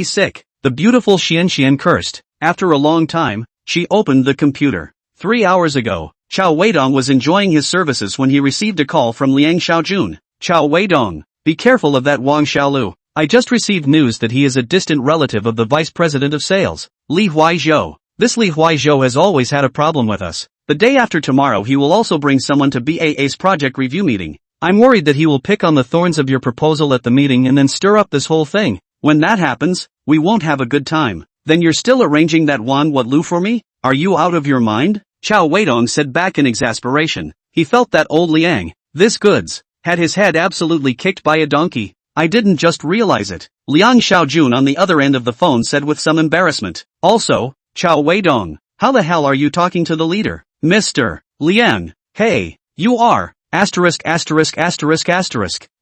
sick. The beautiful Xian cursed. After a long time, she opened the computer. 3 hours ago, Cao Weidong was enjoying his services when he received a call from Liang Xiaojun. Cao Weidong, be careful of that Wang Xiaolu. I just received news that he is a distant relative of the vice president of sales, Li Huaizhou. This Li Huaizhou has always had a problem with us. The day after tomorrow he will also bring someone to BAA's project review meeting. I'm worried that he will pick on the thorns of your proposal at the meeting and then stir up this whole thing. When that happens, we won't have a good time. Then you're still arranging that Wan What Lu for me? Are you out of your mind? Cao Weidong said back in exasperation. He felt that old Liang, this goods, had his head absolutely kicked by a donkey. I didn't just realize it. Liang Xiaojun on the other end of the phone said with some embarrassment. Also, Cao Weidong, how the hell are you talking to the leader? Mr. Liang, hey, you are, *******.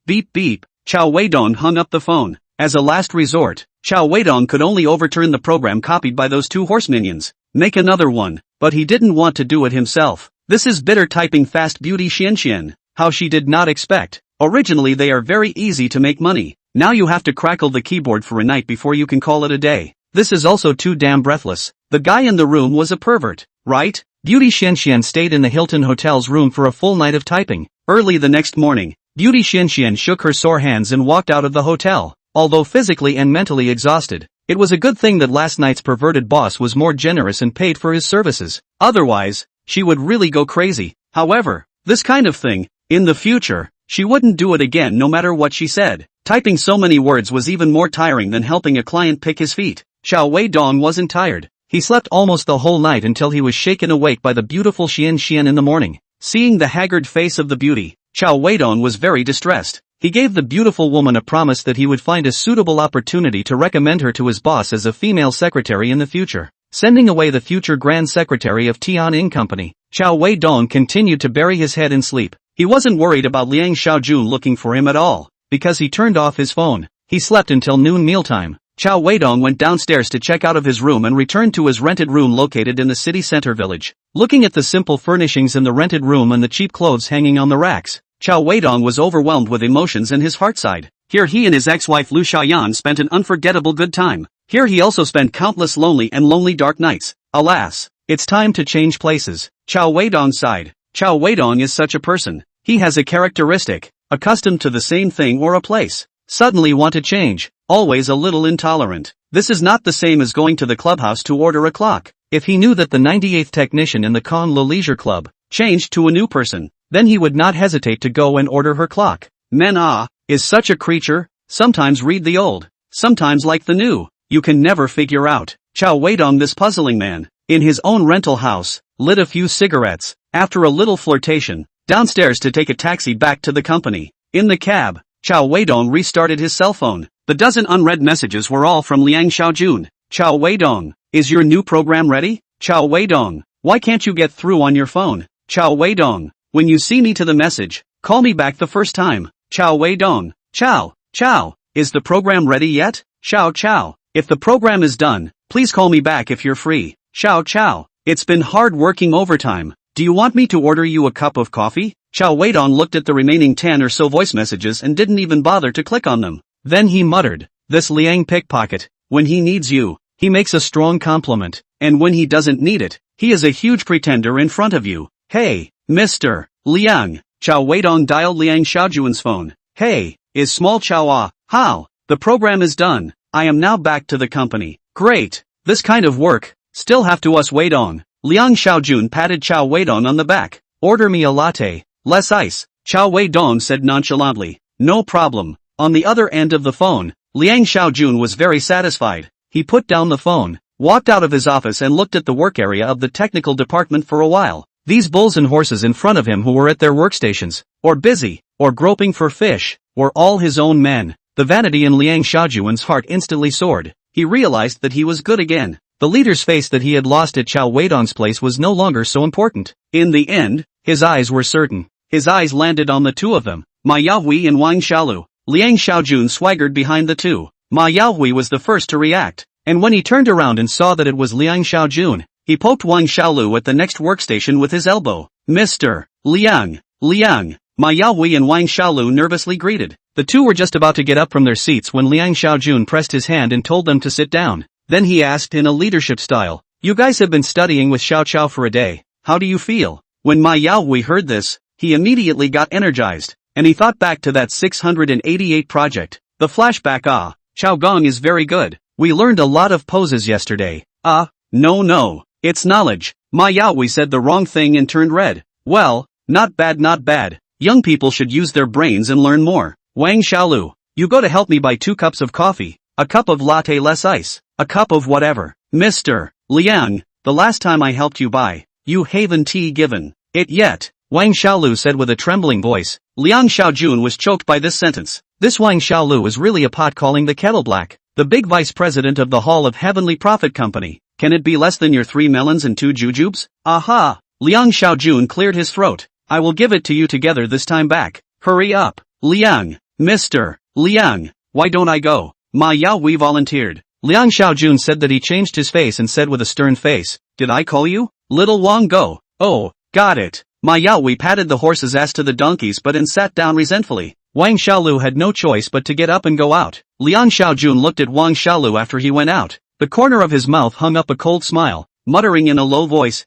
Beep beep. Cao Weidong hung up the phone. As a last resort, Cao Weidong could only overturn the program copied by those two horse minions. Make another one, but he didn't want to do it himself. This is bitter typing fast beauty Xian. How she did not expect. Originally they are very easy to make money. Now you have to crackle the keyboard for a night before you can call it a day. This is also too damn breathless. The guy in the room was a pervert, right? Beauty Xian stayed in the Hilton Hotel's room for a full night of typing. Early the next morning, Beauty Xian shook her sore hands and walked out of the hotel. Although physically and mentally exhausted, it was a good thing that last night's perverted boss was more generous and paid for his services. Otherwise, she would really go crazy. However, this kind of thing, in the future, she wouldn't do it again no matter what she said. Typing so many words was even more tiring than helping a client pick his feet. Cao Weidong wasn't tired. He slept almost the whole night until he was shaken awake by the beautiful Xian in the morning. Seeing the haggard face of the beauty, Cao Weidong was very distressed. He gave the beautiful woman a promise that he would find a suitable opportunity to recommend her to his boss as a female secretary in the future. Sending away the future grand secretary of Tian Company, Cao Weidong continued to bury his head in sleep. He wasn't worried about Liang Xiaojun looking for him at all, because he turned off his phone. He slept until noon mealtime. Cao Weidong went downstairs to check out of his room and returned to his rented room located in the city center village. Looking at the simple furnishings in the rented room and the cheap clothes hanging on the racks, Cao Weidong was overwhelmed with emotions and his heart sighed. Here he and his ex-wife Lu Xiaoyan spent an unforgettable good time. Here he also spent countless lonely dark nights. Alas, it's time to change places. Cao Weidong sighed. Cao Weidong is such a person. He has a characteristic, accustomed to the same thing or a place. Suddenly want to change, always a little intolerant. This is not the same as going to the clubhouse to order a clock. If he knew that the 98th technician in the Con Le Leisure Club changed to a new person, then he would not hesitate to go and order her clock. Manhwa is such a creature, sometimes read the old, sometimes like the new. You can never figure out. Cao Weidong, this puzzling man, in his own rental house, lit a few cigarettes, after a little flirtation, downstairs to take a taxi back to the company. In the cab, Cao Weidong restarted his cell phone. The dozen unread messages were all from Liang Xiaojun. Cao Weidong, is your new program ready? Cao Weidong, why can't you get through on your phone? Cao Weidong, when you see me to the message, call me back the first time. Cao Weidong, Cao, is the program ready yet? Cao, if the program is done, please call me back if you're free. Cao, it's been hard working overtime. Do you want me to order you a cup of coffee? Cao Weidong looked at the remaining 10 or so voice messages and didn't even bother to click on them. Then he muttered, this Liang pickpocket, when he needs you, he makes a strong compliment, and when he doesn't need it, he is a huge pretender in front of you. Hey, Mr. Liang. Cao Weidong dialed Liang Xiaojun's phone. Hey, is small Cao how? The program is done. I am now back to the company. Great. This kind of work, still have to us Weidong. Liang Xiaojun patted Cao Weidong on the back. Order me a latte, less ice. Cao Weidong said nonchalantly. No problem. On the other end of the phone, Liang Xiaojun was very satisfied. He put down the phone, walked out of his office and looked at the work area of the technical department for a while. These bulls and horses in front of him who were at their workstations, or busy, or groping for fish, were all his own men. The vanity in Liang Xiaojun's heart instantly soared. He realized that he was good again. The leader's face that he had lost at Cao Weidong's place was no longer so important. In the end, his eyes were certain. His eyes landed on the two of them, Ma Yahui and Wang Xiaolu. Liang Xiaojun swaggered behind the two. Ma Yaohui was the first to react, and when he turned around and saw that it was Liang Xiaojun, he poked Wang Xiaolu at the next workstation with his elbow. Mr. Liang, Liang, Ma Yaohui and Wang Xiaolu nervously greeted. The two were just about to get up from their seats when Liang Xiaojun pressed his hand and told them to sit down. Then he asked in a leadership style, "You guys have been studying with Xiao Qiao for a day. How do you feel?" When Ma Yaohui heard this, he immediately got energized, and he thought back to that 688 project. The flashback. Qiao Gong is very good. We learned a lot of poses yesterday. No, it's knowledge. Ma Yaohui said the wrong thing and turned red. Well, not bad. Young people should use their brains and learn more. Wang Xiaolu, you go to help me buy 2 cups of coffee, a cup of latte less ice, a cup of whatever. Mr. Liang, the last time I helped you buy, you haven't given it yet, Wang Xiaolu said with a trembling voice. Liang Xiaojun was choked by this sentence. This Wang Xiaolu is really a pot calling the kettle black. The big vice president of the Hall of Heavenly Prophet Company. Can it be less than your 3 melons and 2 jujubes? Aha! Liang Xiaojun cleared his throat. I will give it to you together this time back. Hurry up. Liang. Mr. Liang. Why don't I go? Ma Yaohui volunteered. Liang Xiaojun said that he changed his face and said with a stern face, Did I call you? Little Wang go. Oh, got it. Ma Yaohui patted the horse's ass to the donkey's butt and sat down resentfully. Wang Xiaolu had no choice but to get up and go out. Liang Xiaojun looked at Wang Xiaolu after he went out. The corner of his mouth hung up a cold smile, muttering in a low voice,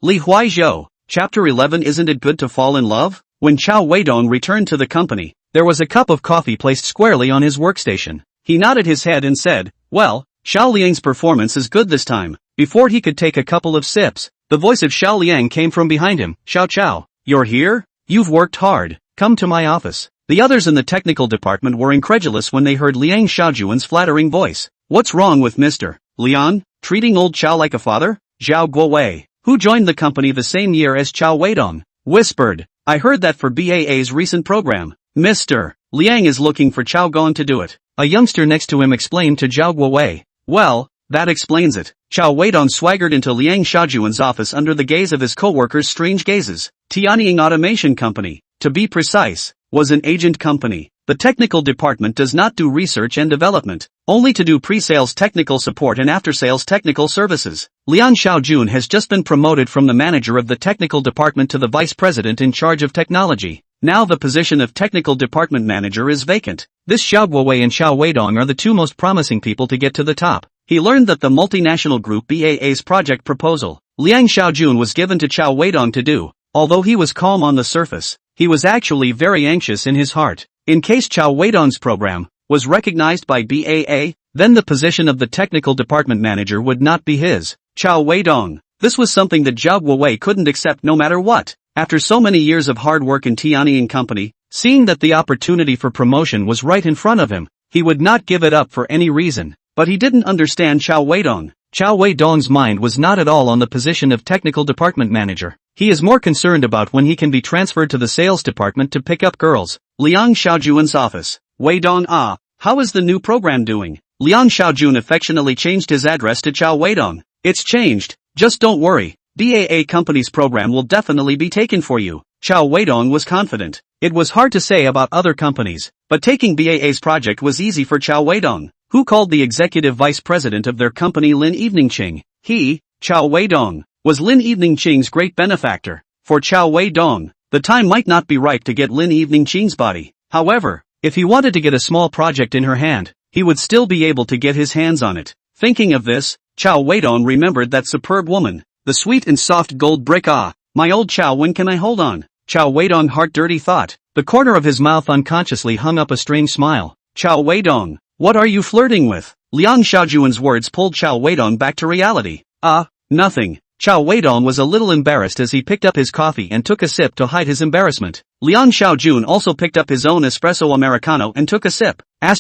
Li Huai Zhou. Chapter 11. Isn't it good to fall in love? When Cao Weidong returned to the company, there was a cup of coffee placed squarely on his workstation. He nodded his head and said, Well, Xiao Liang's performance is good this time. Before he could take a couple of sips, the voice of Xiao Liang came from behind him. Xiao Qiao, you're here? You've worked hard. Come to my office. The others in the technical department were incredulous when they heard Liang Xiaojun's flattering voice. What's wrong with Mr. Liang, treating old Qiao like a father? Zhao Guowei, who joined the company the same year as Cao Weidong, whispered, I heard that for BAA's recent program, Mr. Liang is looking for Qiao Gong to do it. A youngster next to him explained to Zhao Guowei. Well, that explains it. Cao Weidong swaggered into Liang Xiaojun's office under the gaze of his co-workers' strange gazes. Tianying Automation Company, to be precise, was an agent company. The technical department does not do research and development, only to do pre-sales technical support and after-sales technical services. Liang Xiaojun has just been promoted from the manager of the technical department to the vice president in charge of technology. Now the position of technical department manager is vacant. This Xiao Guowei and Cao Weidong are the two most promising people to get to the top. He learned that the multinational group BAA's project proposal, Liang Xiaojun was given to Cao Weidong to do. Although he was calm on the surface, he was actually very anxious in his heart. In case Cao Weidong's program was recognized by BAA, then the position of the technical department manager would not be his. Cao Weidong. This was something that Zhao Guowei couldn't accept no matter what. After so many years of hard work in Tianying Company, seeing that the opportunity for promotion was right in front of him, he would not give it up for any reason. But he didn't understand Cao Weidong. Cao Weidong's mind was not at all on the position of technical department manager. He is more concerned about when he can be transferred to the sales department to pick up girls. Liang Xiaojun's office. Weidong, how is the new program doing? Liang Xiaojun affectionately changed his address to Cao Weidong. It's changed. Just don't worry. BAA Company's program will definitely be taken for you. Cao Weidong was confident. It was hard to say about other companies, but taking BAA's project was easy for Cao Weidong, who called the executive vice president of their company Lin Eveningqing. He, Cao Weidong, was Lin Eveningqing's great benefactor. For Cao Weidong, the time might not be ripe to get Lin Eveningqing's body. However, if he wanted to get a small project in her hand, he would still be able to get his hands on it. Thinking of this, Cao Weidong remembered that superb woman, the sweet and soft gold brick. My old Cao, when can I hold on? Cao Weidong heart dirty thought. The corner of his mouth unconsciously hung up a strange smile. Cao Weidong, what are you flirting with? Liang Xiaojun's words pulled Cao Weidong back to reality. Nothing. Cao Weidong was a little embarrassed as he picked up his coffee and took a sip to hide his embarrassment. Liang Xiaojun also picked up his own espresso americano and took a sip. It's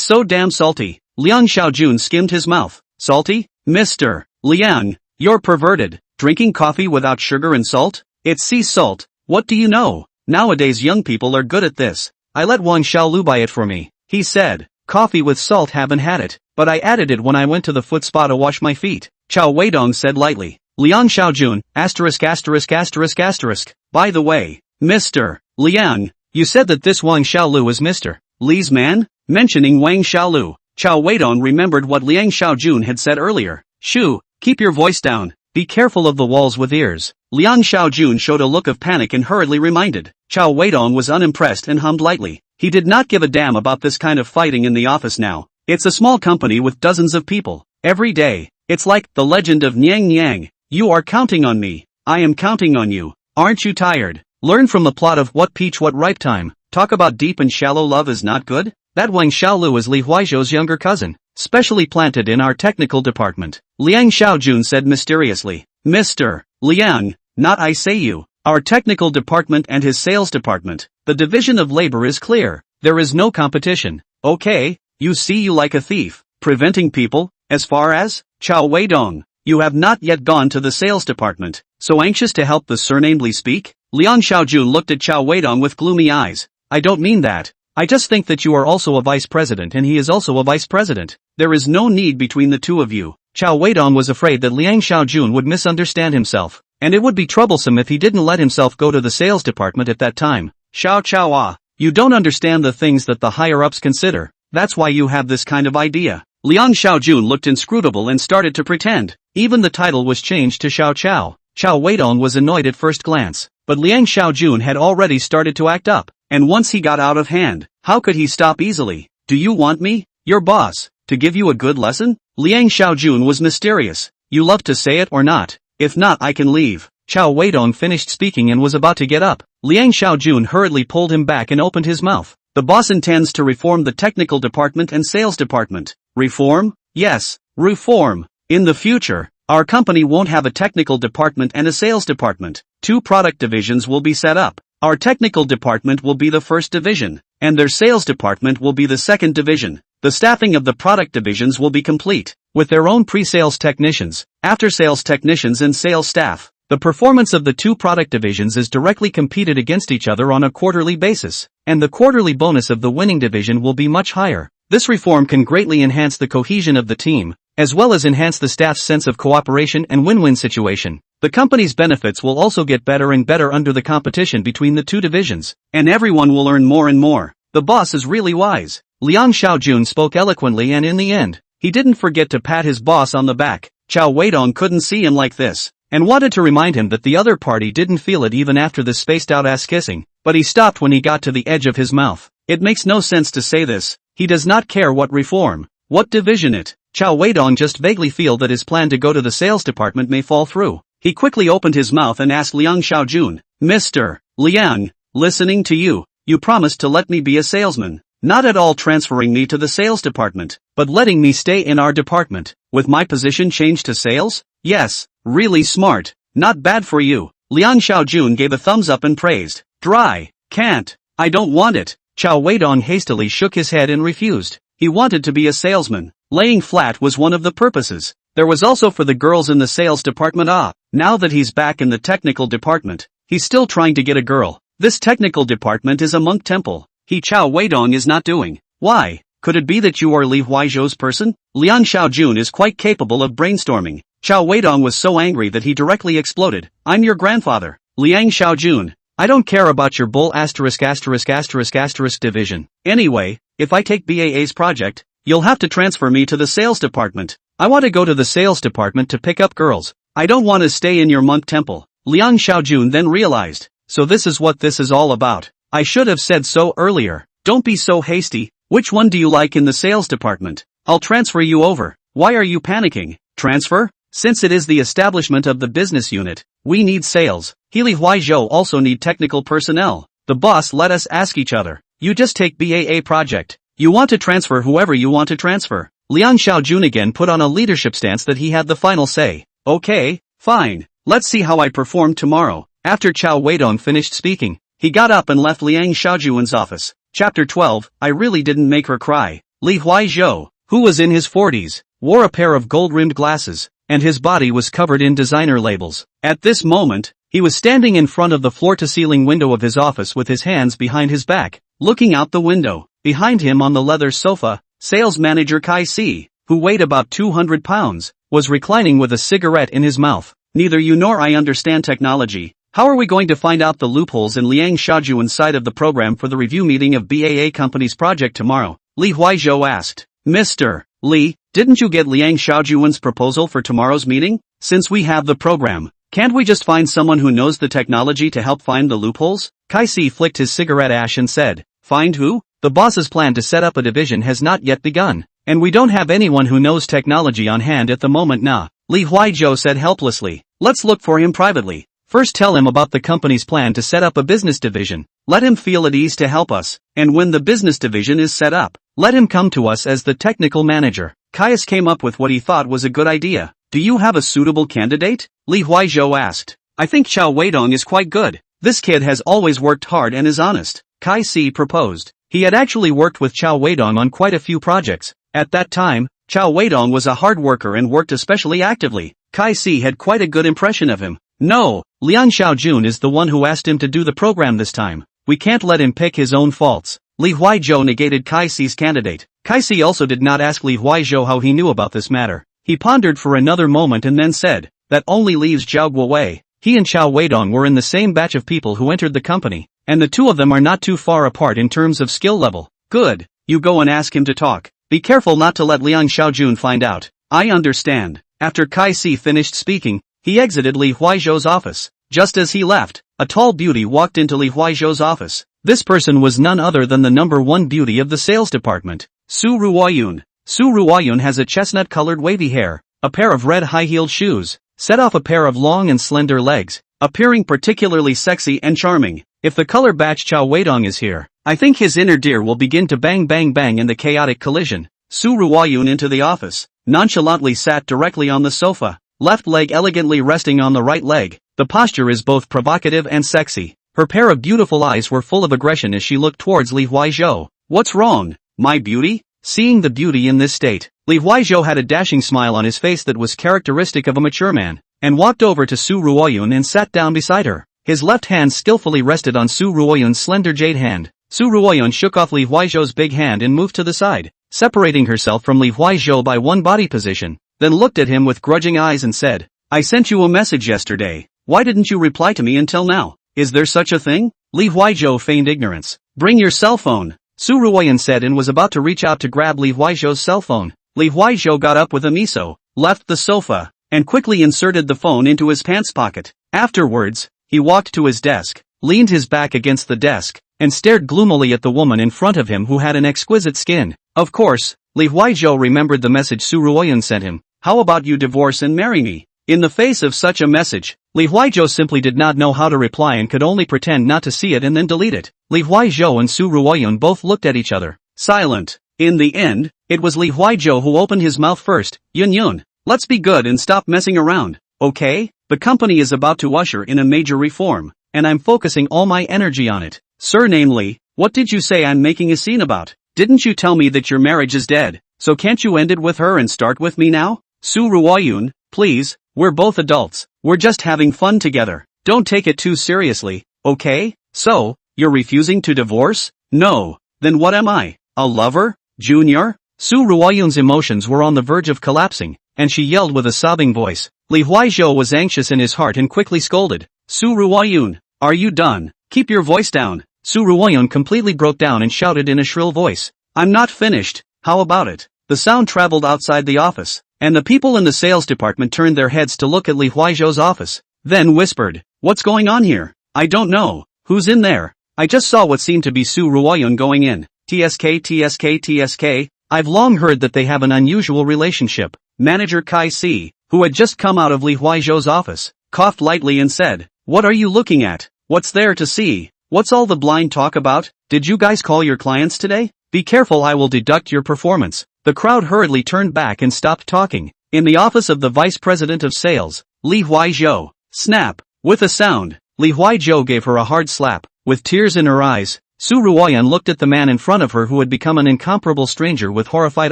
so damn salty. Liang Xiaojun skimmed his mouth. Salty? Mr. Liang, you're perverted. Drinking coffee without sugar and salt? It's sea salt. What do you know? Nowadays young people are good at this. I let Wang Xiaolu buy it for me. He said, coffee with salt, haven't had it, but I added it when I went to the foot spa to wash my feet. Cao Weidong said lightly. Liang Xiaojun, *****. By the way, Mr. Liang, You said that this Wang Xiaolu is Mr. Li's man? Mentioning Wang Xiaolu, Cao Weidong remembered what Liang Xiaojun had said earlier. Shoo, keep your voice down. Be careful of the walls with ears. Liang Xiaojun showed a look of panic and hurriedly reminded. Cao Weidong was unimpressed and hummed lightly. He did not give a damn about this kind of fighting in the office now. It's a small company with dozens of people. Every day. It's like the legend of Niang Niang. You are counting on me. I am counting on you. Aren't you tired? Learn from the plot of What Peach What Ripe Time. Talk about deep and shallow love is not good? That Wang Xiaolu is Li Huaizhou's younger cousin, specially planted in our technical department. Liang Xiaojun said mysteriously. Mr. Liang, not I say you. Our technical department and his sales department. The division of labor is clear. There is no competition. Okay, you see you like a thief, preventing people, as far as? Cao Weidong, you have not yet gone to the sales department, so anxious to help the surnamed Li speak? Liang Xiaojun looked at Cao Weidong with gloomy eyes. I don't mean that. I just think that you are also a vice president and he is also a vice president. There is no need between the two of you. Cao Weidong was afraid that Liang Xiaojun would misunderstand himself, and it would be troublesome if he didn't let himself go to the sales department at that time. Xiao, you don't understand the things that the higher-ups consider. That's why you have this kind of idea. Liang Xiaojun looked inscrutable and started to pretend. Even the title was changed to Xiao Chao. Cao Weidong was annoyed at first glance, but Liang Xiaojun had already started to act up, and once he got out of hand, how could he stop easily? Do you want me, your boss, to give you a good lesson? Liang Xiaojun was mysterious. You love to say it or not? If not, I can leave. Cao Weidong finished speaking and was about to get up. Liang Xiaojun hurriedly pulled him back and opened his mouth. The boss intends to reform the technical department and sales department. Reform? Yes, reform. In the future, our company won't have a technical department and a sales department. 2 product divisions will be set up. Our technical department will be the first division, and their sales department will be the second division. The staffing of the product divisions will be complete, with their own pre-sales technicians, after-sales technicians and sales staff. The performance of the 2 product divisions is directly competed against each other on a quarterly basis, and the quarterly bonus of the winning division will be much higher. This reform can greatly enhance the cohesion of the team, as well as enhance the staff's sense of cooperation and win-win situation. The company's benefits will also get better and better under the competition between the 2 divisions, and everyone will earn more and more. The boss is really wise. Liang Xiaojun spoke eloquently, and in the end, he didn't forget to pat his boss on the back. Cao Weidong couldn't see him like this, and wanted to remind him that the other party didn't feel it even after this spaced-out ass-kissing, but he stopped when he got to the edge of his mouth. It makes no sense to say this. He does not care what reform, what division it. Cao Weidong just vaguely feel that his plan to go to the sales department may fall through. He quickly opened his mouth and asked Liang Xiaojun, Mr. Liang, listening to you, you promised to let me be a salesman. Not at all transferring me to the sales department, but letting me stay in our department, with my position changed to sales? Yes, really smart, not bad for you. Liang Xiaojun gave a thumbs up and praised. Dry, can't, I don't want it. Cao Weidong hastily shook his head and refused. He wanted to be a salesman. Laying flat was one of the purposes. There was also for the girls in the sales department. Now that he's back in the technical department, he's still trying to get a girl. This technical department is a monk temple. Cao Weidong is not doing. Why? Could it be that you are Li Huaizhou's person? Liang Xiaojun is quite capable of brainstorming. Cao Weidong was so angry that he directly exploded. I'm your grandfather. Liang Xiaojun, I don't care about your bull ***** division. Anyway, if I take BAA's project, you'll have to transfer me to the sales department. I want to go to the sales department to pick up girls. I don't want to stay in your monk temple. Liang Xiaojun then realized. So this is what this is all about. I should have said so earlier. Don't be so hasty. Which one do you like in the sales department? I'll transfer you over. Why are you panicking? Transfer? Since it is the establishment of the business unit, we need sales. Li Huaizhou also need technical personnel. The boss let us ask each other. You just take BAA project. You want to transfer whoever you want to transfer. Liang Xiaojun again put on a leadership stance that he had the final say. Okay, fine. Let's see how I perform tomorrow. After Cao Weidong finished speaking, he got up and left Liang Xiaojun's office. Chapter 12, I really didn't make her cry. Li Huaizhou, who was in his 40s, wore a pair of gold-rimmed glasses, and his body was covered in designer labels. At this moment, he was standing in front of the floor-to-ceiling window of his office with his hands behind his back, looking out the window. Behind him on the leather sofa, sales manager Kai Si, who weighed about 200 pounds, was reclining with a cigarette in his mouth. Neither you nor I understand technology. How are we going to find out the loopholes in Liang Xiaojuan's side of the program for the review meeting of BAA Company's project tomorrow? Li Huaizhou asked. Mr. Li, didn't you get Liang Xiaojuan's proposal for tomorrow's meeting? Since we have the program, can't we just find someone who knows the technology to help find the loopholes? Kai Si flicked his cigarette ash and said, Find who? The boss's plan to set up a division has not yet begun, and we don't have anyone who knows technology on hand at the moment. Nah, Li Huaizhou said helplessly. Let's look for him privately. First tell him about the company's plan to set up a business division. Let him feel at ease to help us, and when the business division is set up, let him come to us as the technical manager. Caius came up with what he thought was a good idea. Do you have a suitable candidate? Li Huaizhou asked. I think Cao Weidong is quite good. This kid has always worked hard and is honest. Kai Si proposed. He had actually worked with Cao Weidong on quite a few projects. At that time, Cao Weidong was a hard worker and worked especially actively. Kai Si had quite a good impression of him. No, Liang Xiaojun is the one who asked him to do the program this time. We can't let him pick his own faults. Li Huaizhou negated Kai Si's candidate. Kai Si also did not ask Li Huaizhou how he knew about this matter. He pondered for another moment and then said, that only leaves Zhao Guowei. He and Cao Weidong were in the same batch of people who entered the company, and the two of them are not too far apart in terms of skill level. Good, you go and ask him to talk. Be careful not to let Liang Xiaojun find out. I understand. After Kai Si finished speaking, he exited Li Huaizhou's office. Just as he left, a tall beauty walked into Li Huaizhou's office. This person was none other than the number one beauty of the sales department, Su Ruoyun. Su Ruoyun has a chestnut-colored wavy hair, a pair of red high-heeled shoes, set off a pair of long and slender legs, appearing particularly sexy and charming. If the color batch Cao Weidong is here, I think his inner deer will begin to bang bang bang in the chaotic collision. Su Ruoyun into the office, nonchalantly sat directly on the sofa, left leg elegantly resting on the right leg. The posture is both provocative and sexy. Her pair of beautiful eyes were full of aggression as she looked towards Li Huaizhou. What's wrong, my beauty? Seeing the beauty in this state, Li Huaizhou had a dashing smile on his face that was characteristic of a mature man, and walked over to Su Ruoyun and sat down beside her. His left hand skillfully rested on Su Ruoyun's slender jade hand. Su Ruoyun shook off Li Huaizhou's big hand and moved to the side, separating herself from Li Huaizhou by one body position, then looked at him with grudging eyes and said, I sent you a message yesterday. Why didn't you reply to me until now? Is there such a thing? Li Huaizhou feigned ignorance. Bring your cell phone, Su Ruoyun said and was about to reach out to grab Li Huaizhou's cell phone. Li Huaizhou got up with a miso, left the sofa, and quickly inserted the phone into his pants pocket. Afterwards, he walked to his desk, leaned his back against the desk, and stared gloomily at the woman in front of him who had an exquisite skin. Of course, Li Huaizhou remembered the message Su Ruoyun sent him. How about you divorce and marry me? In the face of such a message, Li Huaizhou simply did not know how to reply and could only pretend not to see it and then delete it. Li Huaizhou and Su Ruoyun both looked at each other, silent. In the end, it was Li Huaizhou who opened his mouth first. Yun, let's be good and stop messing around, okay? The company is about to usher in a major reform, and I'm focusing all my energy on it. Sir, namely, what did you say I'm making a scene about? Didn't you tell me that your marriage is dead, so can't you end it with her and start with me now? Su Ruoyun, please, we're both adults, we're just having fun together. Don't take it too seriously, okay? So, you're refusing to divorce? No, then what am I, a lover? Junior? Su Ruoyun's emotions were on the verge of collapsing, and she yelled with a sobbing voice. Li Huaizhou was anxious in his heart and quickly scolded. Su Ruoyun, are you done? Keep your voice down. Su Ruoyun completely broke down and shouted in a shrill voice. I'm not finished, how about it? The sound traveled outside the office, and the people in the sales department turned their heads to look at Li Huaizhou's office, then whispered, what's going on here? I don't know. Who's in there? I just saw what seemed to be Su Ruoyun going in. TSK. I've long heard that they have an unusual relationship. Manager Kai Si, who had just come out of Li Huaizhou's office, coughed lightly and said, what are you looking at? What's there to see? What's all the blind talk about? Did you guys call your clients today? Be careful, I will deduct your performance. The crowd hurriedly turned back and stopped talking. In the office of the vice president of sales, Li Huaizhou, snap. With a sound, Li Huaizhou gave her a hard slap. With tears in her eyes, Su Ruoyun looked at the man in front of her who had become an incomparable stranger with horrified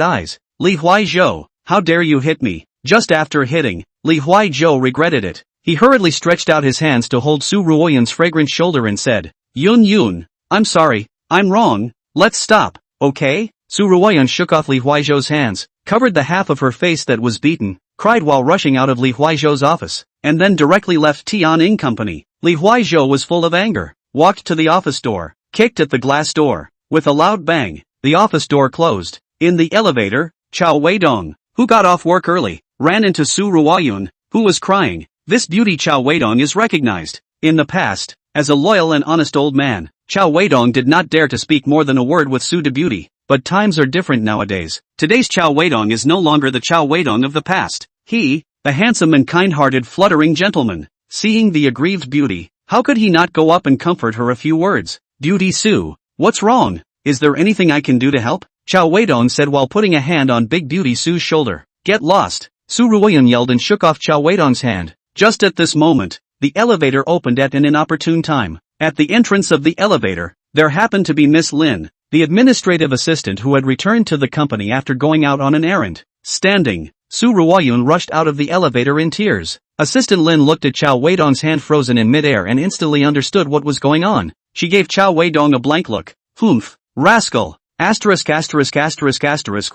eyes. Li Huaizhou, how dare you hit me? Just after hitting, Li Huaizhou regretted it. He hurriedly stretched out his hands to hold Su Ruoyun's fragrant shoulder and said, Yun, I'm sorry, I'm wrong, let's stop, okay? Su Ruoyun shook off Li Huaizhou's hands, covered the half of her face that was beaten, cried while rushing out of Li Huaizhou's office, and then directly left Tianying Company. Li Huizhou was full of anger, walked to the office door, kicked at the glass door. With a loud bang, the office door closed. In the elevator, Cao Weidong, who got off work early, ran into Su Ruoyun, who was crying. This beauty Cao Weidong is recognized. In the past, as a loyal and honest old man, Cao Weidong did not dare to speak more than a word with Su de Beauty. But times are different nowadays. Today's Cao Weidong is no longer the Cao Weidong of the past. He, the handsome and kind-hearted fluttering gentleman, seeing the aggrieved beauty, how could he not go up and comfort her a few words? Beauty Su, what's wrong? Is there anything I can do to help? Cao Weidong said while putting a hand on Big Beauty Su's shoulder. Get lost! Su Ruoyun yelled and shook off Cao Weidong's hand. Just at this moment, the elevator opened at an inopportune time. At the entrance of the elevator, there happened to be Miss Lin, the administrative assistant who had returned to the company after going out on an errand. Standing, Su Ruoyun rushed out of the elevator in tears. Assistant Lin looked at Cao Weidong's hand frozen in midair and instantly understood what was going on. She gave Cao Weidong a blank look. Humph, rascal! Asterisk.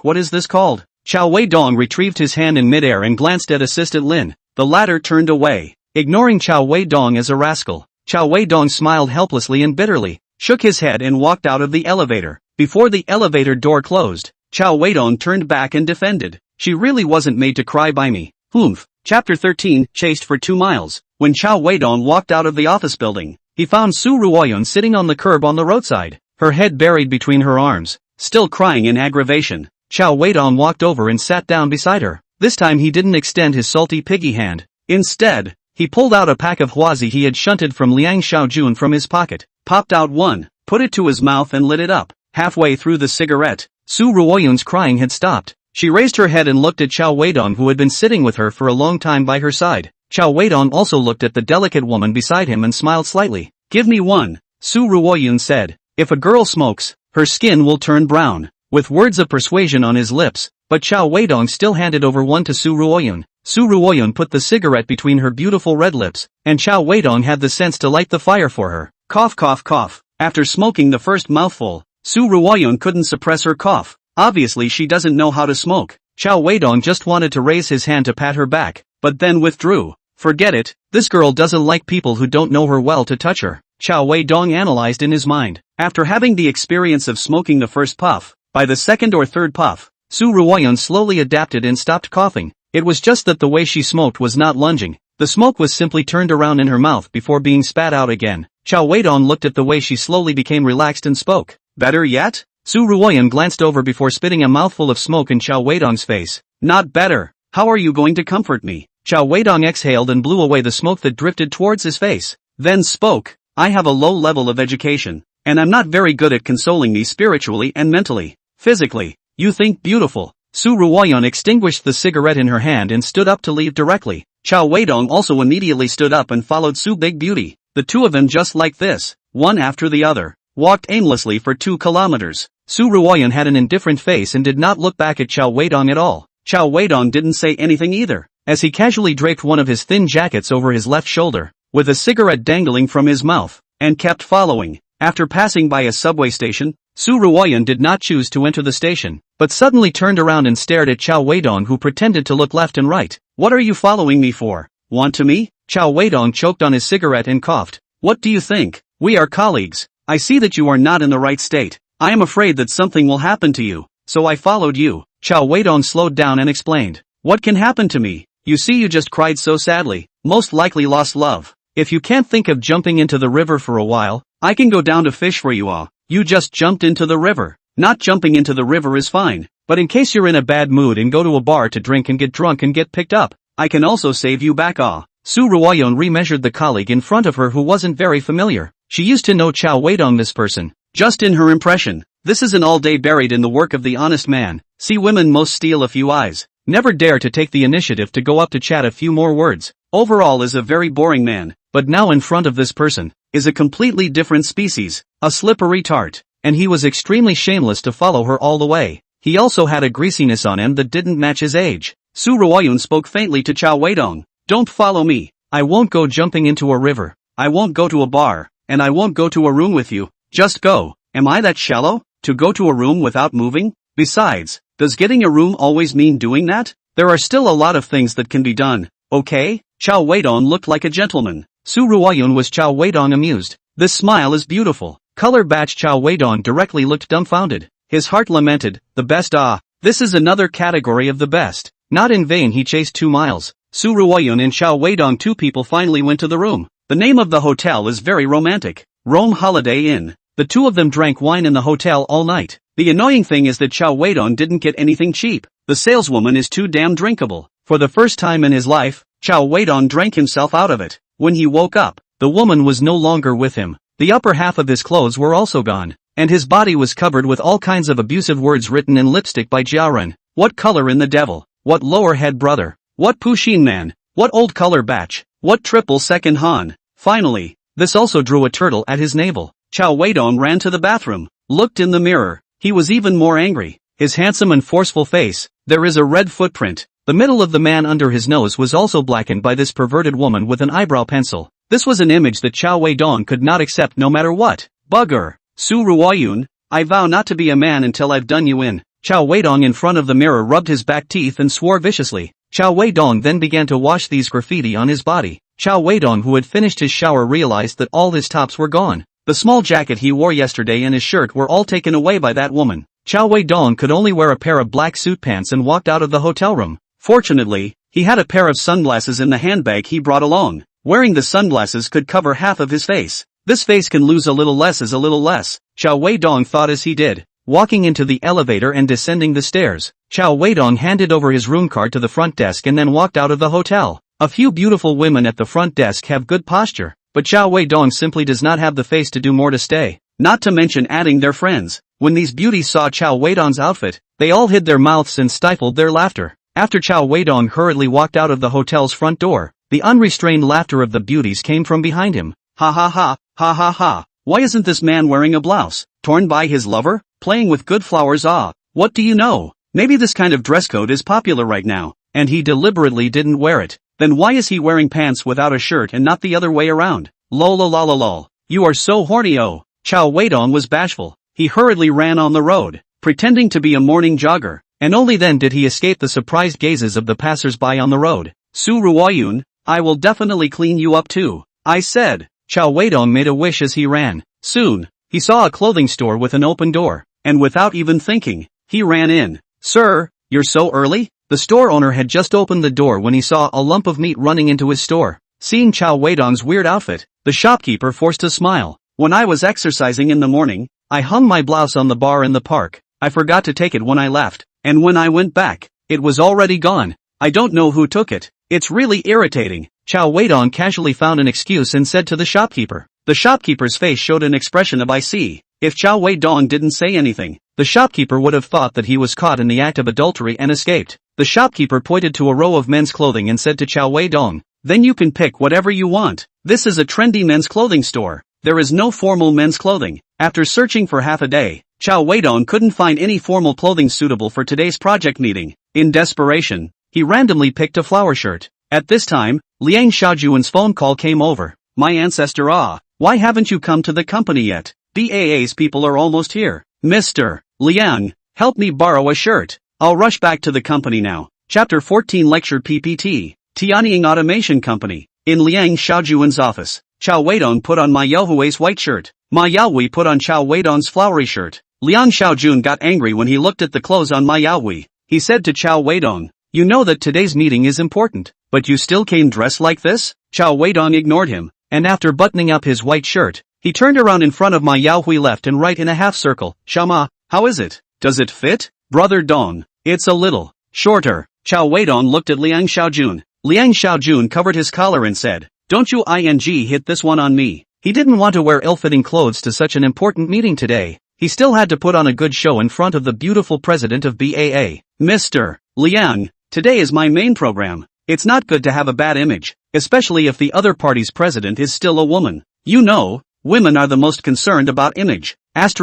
What is this called? Cao Weidong retrieved his hand in midair and glanced at Assistant Lin. The latter turned away, ignoring Cao Weidong as a rascal. Cao Weidong smiled helplessly and bitterly, shook his head and walked out of the elevator. Before the elevator door closed, Cao Weidong turned back and defended. She really wasn't made to cry by me. Humph. Chapter 13, chased for 2 miles. When Cao Weidong walked out of the office building, he found Su Ruoyun sitting on the curb on the roadside, her head buried between her arms, still crying in aggravation. Cao Weidong walked over and sat down beside her. This time he didn't extend his salty piggy hand. Instead, he pulled out a pack of huazi he had shunted from Liang Xiaojun from his pocket, popped out one, put it to his mouth and lit it up. Halfway through the cigarette, Su Ruoyun's crying had stopped. She raised her head and looked at Cao Weidong who had been sitting with her for a long time by her side. Cao Weidong also looked at the delicate woman beside him and smiled slightly. Give me one, Su Ruoyun said. If a girl smokes, her skin will turn brown. With words of persuasion on his lips, but Cao Weidong still handed over one to Su Ruoyun. Su Ruoyun put the cigarette between her beautiful red lips, and Cao Weidong had the sense to light the fire for her. Cough cough cough. After smoking the first mouthful, Su Ruoyun couldn't suppress her cough. Obviously she doesn't know how to smoke. Cao Weidong just wanted to raise his hand to pat her back, but then withdrew. Forget it, this girl doesn't like people who don't know her well to touch her. Cao Weidong analyzed in his mind. After having the experience of smoking the first puff, by the second or third puff, Su Ruoyun slowly adapted and stopped coughing. It was just that the way she smoked was not lunging. The smoke was simply turned around in her mouth before being spat out again. Cao Weidong looked at the way she slowly became relaxed and spoke. Better yet? Su Ruoyun glanced over before spitting a mouthful of smoke in Cao Weidong's face. Not better. How are you going to comfort me? Cao Weidong exhaled and blew away the smoke that drifted towards his face. Then spoke. I have a low level of education, and I'm not very good at consoling me spiritually and mentally. Physically, you think beautiful. Su Ruoyun extinguished the cigarette in her hand and stood up to leave directly. Cao Weidong also immediately stood up and followed Su Big Beauty. The two of them just like this, one after the other, walked aimlessly for 2 kilometers. Su Ruoyun had an indifferent face and did not look back at Cao Weidong at all. Cao Weidong didn't say anything either, as he casually draped one of his thin jackets over his left shoulder, with a cigarette dangling from his mouth, and kept following. After passing by a subway station, Su Ruoyun did not choose to enter the station, but suddenly turned around and stared at Cao Weidong who pretended to look left and right. What are you following me for? Want to me? Cao Weidong choked on his cigarette and coughed. What do you think? We are colleagues. I see that you are not in the right state. I am afraid that something will happen to you, so I followed you. Cao Weidong slowed down and explained. What can happen to me? You see, you just cried so sadly, most likely lost love. If you can't think of jumping into the river for a while, I can go down to fish for you all. You just jumped into the river. Not jumping into the river is fine, but in case you're in a bad mood and go to a bar to drink and get drunk and get picked up, I can also save you back. Su Ruoyun remeasured the colleague in front of her who wasn't very familiar. She used to know Cao Weidong, this person. Just in her impression, this is an all-day buried in the work of the honest man. See, women most steal a few eyes, never dare to take the initiative to go up to chat a few more words. Overall is a very boring man, but now in front of this person, is a completely different species, a slippery tart, and he was extremely shameless to follow her all the way. He also had a greasiness on him that didn't match his age. Su Ruoyun spoke faintly to Cao Weidong. Don't follow me. I won't go jumping into a river. I won't go to a bar, and I won't go to a room with you. Just go. Am I that shallow, to go to a room without moving? Besides, does getting a room always mean doing that? There are still a lot of things that can be done, okay? Cao Weidong looked like a gentleman. Su Ruoyun was Cao Weidong amused. This smile is beautiful. Color batch Cao Weidong directly looked dumbfounded. His heart lamented, the best this is another category of the best. Not in vain he chased 2 miles. Su Ruoyun and Cao Weidong, 2 people, finally went to the room. The name of the hotel is very romantic. Rome Holiday Inn. The 2 of them drank wine in the hotel all night. The annoying thing is that Cao Weidong didn't get anything cheap. The saleswoman is too damn drinkable. For the first time in his life, Cao Weidong drank himself out of it. When he woke up, the woman was no longer with him. The upper half of his clothes were also gone, and his body was covered with all kinds of abusive words written in lipstick by Jiaran. What color in the devil? What lower head brother? What Puxin man? What old color batch? What triple second Han? Finally, this also drew a turtle at his navel. Cao Weidong ran to the bathroom, looked in the mirror. He was even more angry. His handsome and forceful face. There is a red footprint. The middle of the man under his nose was also blackened by this perverted woman with an eyebrow pencil. This was an image that Cao Weidong could not accept no matter what. Bugger. Su Ruoyun, I vow not to be a man until I've done you in. Cao Weidong in front of the mirror rubbed his back teeth and swore viciously. Cao Weidong then began to wash these graffiti on his body. Cao Weidong, who had finished his shower, realized that all his tops were gone. The small jacket he wore yesterday and his shirt were all taken away by that woman. Cao Weidong could only wear a pair of black suit pants and walked out of the hotel room. Fortunately, he had a pair of sunglasses in the handbag he brought along. Wearing the sunglasses could cover half of his face. This face can lose a little less as a little less. Cao Weidong thought as he did, walking into the elevator and descending the stairs. Cao Weidong handed over his room card to the front desk and then walked out of the hotel. A few beautiful women at the front desk have good posture, but Cao Weidong simply does not have the face to do more to stay. Not to mention adding their friends. When these beauties saw Cao Weidong's outfit, they all hid their mouths and stifled their laughter. After Cao Weidong hurriedly walked out of the hotel's front door, the unrestrained laughter of the beauties came from behind him. Ha ha ha, ha ha ha. Why isn't this man wearing a blouse? Torn by his lover? Playing with good flowers? What do you know? Maybe this kind of dress code is popular right now, and he deliberately didn't wear it. Then why is he wearing pants without a shirt and not the other way around? Lol. You are so horny. Cao Weidong was bashful. He hurriedly ran on the road, pretending to be a morning jogger, and only then did he escape the surprised gazes of the passers-by on the road. Su Ruoyun, I will definitely clean you up too, I said. Cao Weidong made a wish as he ran. Soon, he saw a clothing store with an open door, and without even thinking, he ran in. Sir, you're so early? The store owner had just opened the door when he saw a lump of meat running into his store. Seeing Cao Weidong's weird outfit, the shopkeeper forced a smile. When I was exercising in the morning, I hung my blouse on the bar in the park. I forgot to take it when I left, and when I went back, it was already gone. I don't know who took it. It's really irritating. Cao Weidong casually found an excuse and said to the shopkeeper. The shopkeeper's face showed an expression of I see. If Cao Weidong didn't say anything, the shopkeeper would have thought that he was caught in the act of adultery and escaped. The shopkeeper pointed to a row of men's clothing and said to Cao Weidong, then you can pick whatever you want. This is a trendy men's clothing store. There is no formal men's clothing. After searching for half a day, Cao Weidong couldn't find any formal clothing suitable for today's project meeting. In desperation, he randomly picked a flower shirt. At this time, Liang Xiaojuan's phone call came over. My ancestor, why haven't you come to the company yet? BAA's people are almost here. Mr. Liang, help me borrow a shirt. I'll rush back to the company now. Chapter 14 Lecture PPT. Tianying Automation Company. In Liang Xiaojuan's office, Cao Weidong put on Ma Yaohui's white shirt. Ma Yaohui put on Cao Weidong's flowery shirt. Liang Xiaojun got angry when he looked at the clothes on Ma Yaohui. He said to Cao Weidong, you know that today's meeting is important, but you still came dressed like this? Cao Weidong ignored him, and after buttoning up his white shirt, he turned around in front of Ma Yaohui left and right in a half circle. Xiaoma, how is it? Does it fit? Brother Dong, it's a little shorter. Cao Weidong looked at Liang Xiaojun. Liang Xiaojun covered his collar and said, don't you hit this one on me. He didn't want to wear ill-fitting clothes to such an important meeting today. He still had to put on a good show in front of the beautiful president of BAA. Mr. Liang, today is my main program. It's not good to have a bad image, especially if the other party's president is still a woman. You know, women are the most concerned about image. Liang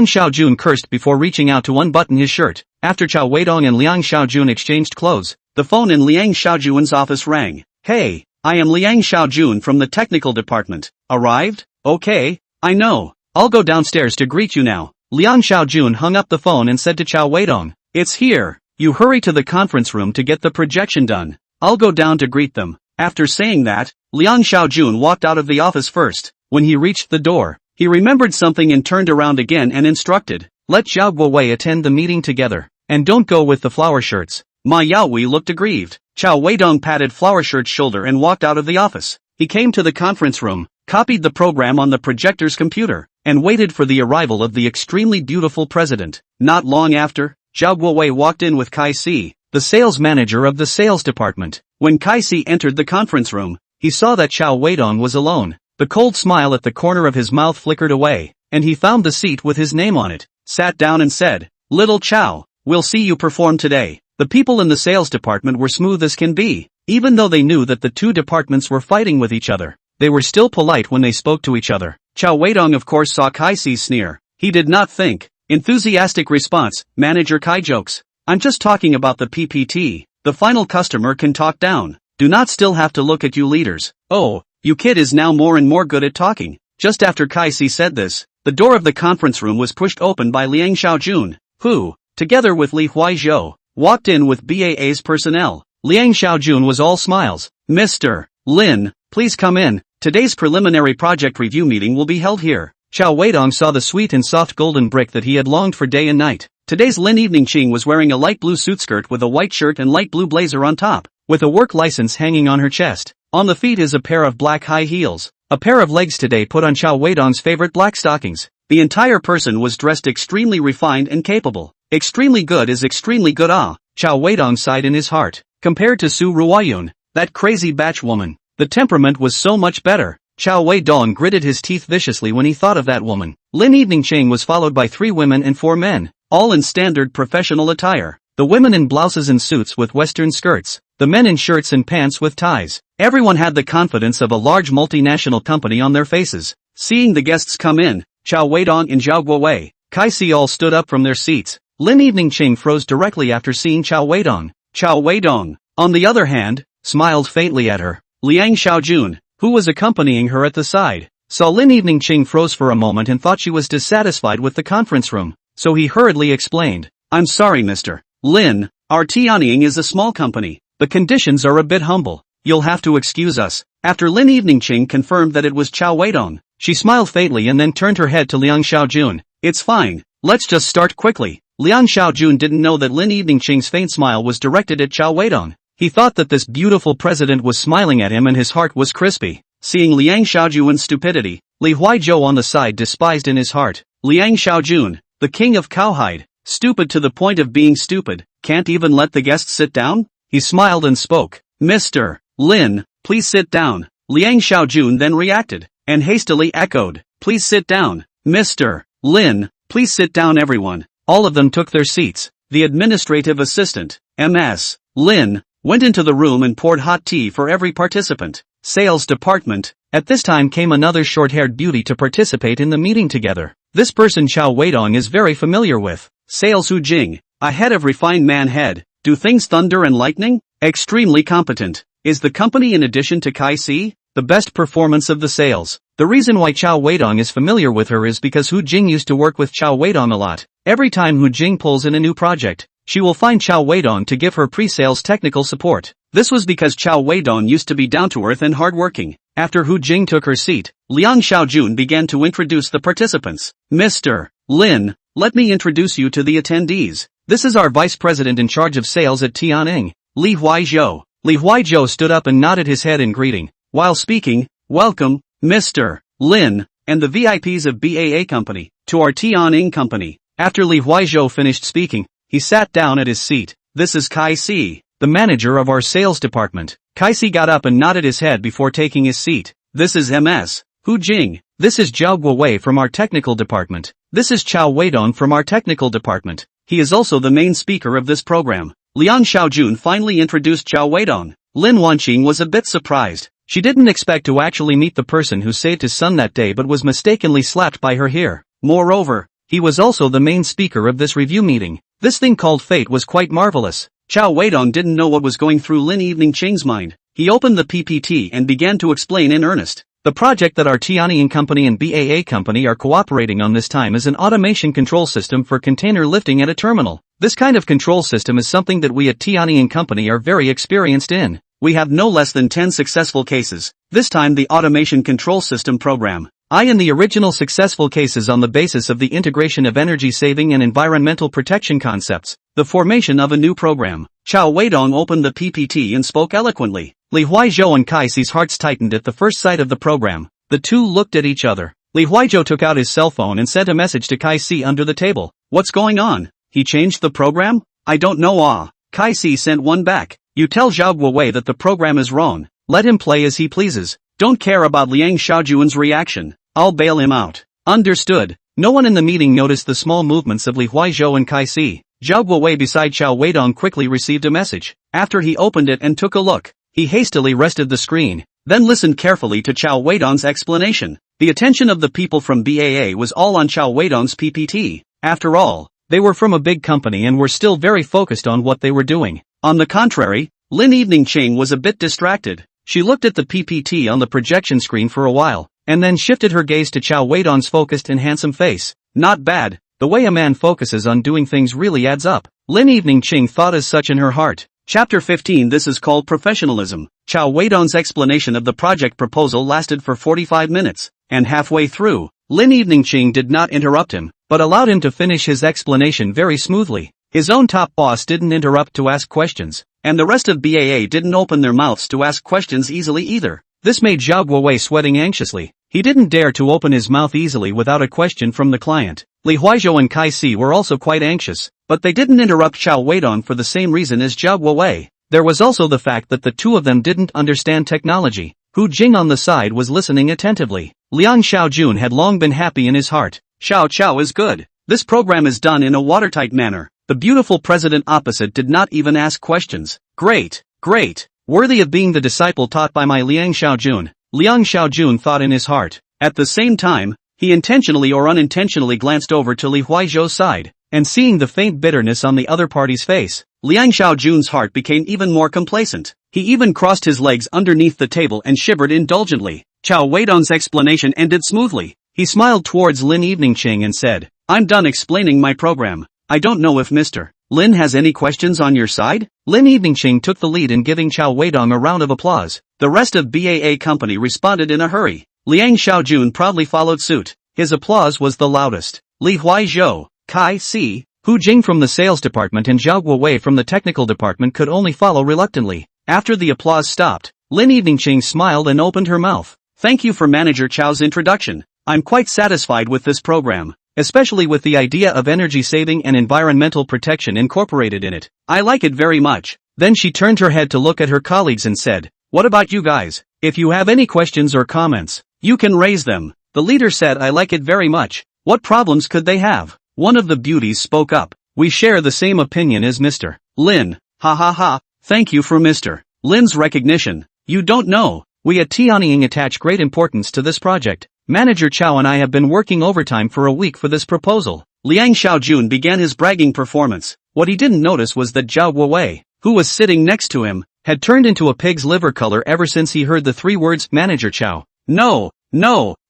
Xiaojun cursed before reaching out to unbutton his shirt. After Cao Weidong and Liang Xiaojun exchanged clothes, the phone in Liang Xiaojun's office rang. Hey, I am Liang Xiaojun from the technical department. Arrived? Okay, I know. I'll go downstairs to greet you now. Liang Xiaojun hung up the phone and said to Cao Weidong, it's here. You hurry to the conference room to get the projection done. I'll go down to greet them. After saying that, Liang Xiaojun walked out of the office first. When he reached the door, he remembered something and turned around again and instructed, "Let Zhao Guowei attend the meeting together, and don't go with the flower shirts." Ma Yaohui looked aggrieved. Cao Weidong patted Flower Shirt's shoulder and walked out of the office. He came to the conference room, copied the program on the projector's computer, and waited for the arrival of the extremely beautiful president. Not long after, Zhao Guowei walked in with Kai Si, the sales manager of the sales department. When Kai Si entered the conference room, he saw that Cao Weidong was alone. The cold smile at the corner of his mouth flickered away, and he found the seat with his name on it, sat down and said, "Little Cao, we'll see you perform today." The people in the sales department were smooth as can be. Even though they knew that the two departments were fighting with each other, they were still polite when they spoke to each other. Cao Weidong of course saw Kai Si's sneer. He did not think. Enthusiastic response, "Manager Kai jokes. I'm just talking about the PPT. The final customer can talk down. Do not still have to look at you leaders. Oh, you kid is now more and more good at talking." Just after Kai Si said this, the door of the conference room was pushed open by Liang Xiaojun, who, together with Li Huaizhou, walked in with BAA's personnel. Liang Xiaojun was all smiles. "Mr. Lin, please come in. Today's preliminary project review meeting will be held here." Cao Weidong saw the sweet and soft golden brick that he had longed for day and night. Today's Lin Evening Ching was wearing a light blue suit skirt with a white shirt and light blue blazer on top, with a work license hanging on her chest. On the feet is a pair of black high heels. A pair of legs today put on Cao Weidong's favorite black stockings. The entire person was dressed extremely refined and capable. Extremely good is extremely good. Cao Weidong sighed in his heart. Compared to Su Ruoyun, that crazy batch woman, the temperament was so much better. Cao Weidong gritted his teeth viciously when he thought of that woman. Lin Evening Ching was followed by 3 women and 4 men, all in standard professional attire. The women in blouses and suits with western skirts, the men in shirts and pants with ties. Everyone had the confidence of a large multinational company on their faces. Seeing the guests come in, Cao Weidong and Zhao Guowei, Kai Si all stood up from their seats. Lin Evening Ching froze directly after seeing Cao Weidong. Cao Weidong, on the other hand, smiled faintly at her. Liang Xiaojun, who was accompanying her at the side, saw Lin Evening Ching froze for a moment and thought she was dissatisfied with the conference room, so he hurriedly explained, "I'm sorry Mr. Lin, our Tianying is a small company. The conditions are a bit humble. You'll have to excuse us." After Lin Evening Ching confirmed that it was Cao Weidong, she smiled faintly and then turned her head to Liang Xiaojun. "It's fine, let's just start quickly." Liang Xiaojun didn't know that Lin Evening Ching's faint smile was directed at Cao Weidong. He thought that this beautiful president was smiling at him and his heart was crispy. Seeing Liang Xiaojun's stupidity, Li Huaizhou on the side despised in his heart. Liang Xiaojun, the king of cowhide, stupid to the point of being stupid, can't even let the guests sit down? He smiled and spoke. "Mr. Lin, please sit down." Liang Xiaojun then reacted, and hastily echoed, "Please sit down. Mr. Lin, please sit down everyone." All of them took their seats. The administrative assistant, Ms. Lin, went into the room and poured hot tea for every participant. Sales department. At this time came another short-haired beauty to participate in the meeting together. This person Cao Weidong is very familiar with. Sales Hu Jing, a head of refined man head. Do things thunder and lightning? Extremely competent. Is the company in addition to Kai Si? The best performance of the sales. The reason why Cao Weidong is familiar with her is because Hu Jing used to work with Cao Weidong a lot. Every time Hu Jing pulls in a new project, she will find Cao Weidong to give her pre-sales technical support. This was because Cao Weidong used to be down-to-earth and hardworking. After Hu Jing took her seat, Liang Xiaojun began to introduce the participants. "Mr. Lin, let me introduce you to the attendees. This is our vice president in charge of sales at Tianying, Li Huaizhou." Li Huaizhou stood up and nodded his head in greeting. While speaking, "Welcome, Mr. Lin, and the VIPs of BAA Company, to our Tianying Company." After Li Huaizhou finished speaking, he sat down at his seat. "This is Kai Si, the manager of our sales department." Kai Si got up and nodded his head before taking his seat. "This is Ms. Hu Jing. This is Zhao Guowei from our technical department. This is Cao Weidong from our technical department. He is also the main speaker of this program." Liang Xiaojun finally introduced Cao Weidong. Lin Wanqing was a bit surprised. She didn't expect to actually meet the person who saved his son that day but was mistakenly slapped by her here. Moreover, he was also the main speaker of this review meeting. This thing called fate was quite marvelous. Cao Weidong didn't know what was going through Lin Evening Ching's mind. He opened the PPT and began to explain in earnest. The project that our Tianying Company and BAA Company are cooperating on this time is an automation control system for container lifting at a terminal. This kind of control system is something that we at Tianying Company are very experienced in. we have no less than 10 successful cases, this time the automation control system program. In the original successful cases on the basis of the integration of energy saving and environmental protection concepts, the formation of a new program. Cao Weidong opened the PPT and spoke eloquently. Li Huaizhou and Kai Ci's hearts tightened at the first sight of the program. The two looked at each other. Li Huaizhou took out his cell phone and sent a message to Kai Ci under the table. What's going on? He changed the program? I don't know. Kai Ci sent one back. You tell Zhao Guowei that the program is wrong. Let him play as he pleases. Don't care about Liang Xiaojuan's reaction. I'll bail him out. Understood. No one in the meeting noticed the small movements of Li Huaizhou and Kai Ci. Zhao Guowei beside Cao Weidong quickly received a message. After he opened it and took a look, he hastily rested the screen, then listened carefully to Cao Weidong's explanation. The attention of the people from BAA was all on Cao Weidong's PPT. After all, they were from a big company and were still very focused on what they were doing. On the contrary, Lin Evening Ching was a bit distracted. She looked at the PPT on the projection screen for a while, and then shifted her gaze to Cao Weidong's focused and handsome face. Not bad, the way a man focuses on doing things really adds up. Lin Evening Ching thought as such in her heart. Chapter 15. This is called professionalism. Cao Weidong's explanation of the project proposal lasted for 45 minutes, and halfway through, Lin Evening Ching did not interrupt him, but allowed him to finish his explanation very smoothly. His own top boss didn't interrupt to ask questions, and the rest of BAA didn't open their mouths to ask questions easily either. This made Zhao Guowei sweating anxiously. He didn't dare to open his mouth easily without a question from the client. Li Huaizhou and Kai Ci were also quite anxious, but they didn't interrupt Cao Weidong for the same reason as Zhao Guowei. There was also the fact that the two of them didn't understand technology. Hu Jing on the side was listening attentively. Liang Xiaojun had long been happy in his heart. Xiao Qiao is good. This program is done in a watertight manner. The beautiful president opposite did not even ask questions. Great, great, worthy of being the disciple taught by my Liang Xiaojun, Liang Xiaojun thought in his heart. At the same time, he intentionally or unintentionally glanced over to Li Huaizhou's side, and seeing the faint bitterness on the other party's face, Liang Xiaojun's heart became even more complacent. He even crossed his legs underneath the table and shivered indulgently. Cao Weidong's explanation ended smoothly. He smiled towards Lin Evening Ching and said, I'm done explaining my program. I don't know if Mr. Lin has any questions on your side? Lin Evening Ching took the lead in giving Cao Weidong a round of applause. The rest of BAA company responded in a hurry. Liang Xiaojun proudly followed suit. His applause was the loudest. Li Huaizhou, Kai Ci, Hu Jing from the sales department and Zhao Guowei from the technical department could only follow reluctantly. After the applause stopped, Lin Evening Ching smiled and opened her mouth. Thank you for Manager Chao's introduction. I'm quite satisfied with this program, especially with the idea of energy saving and environmental protection incorporated in it. I like it very much. Then she turned her head to look at her colleagues and said, what about you guys? If you have any questions or comments, you can raise them. The leader said I like it very much. What problems could they have? One of the beauties spoke up. We share the same opinion as Mr. Lin. Ha ha ha. Thank you for Mr. Lin's recognition. You don't know, we at Tianying attach great importance to this project. Manager Cao and I have been working overtime for a week for this proposal. Liang Xiaojun began his bragging performance. What he didn't notice was that Zhao Guowei, who was sitting next to him, had turned into a pig's liver color ever since he heard the three words Manager Cao. No,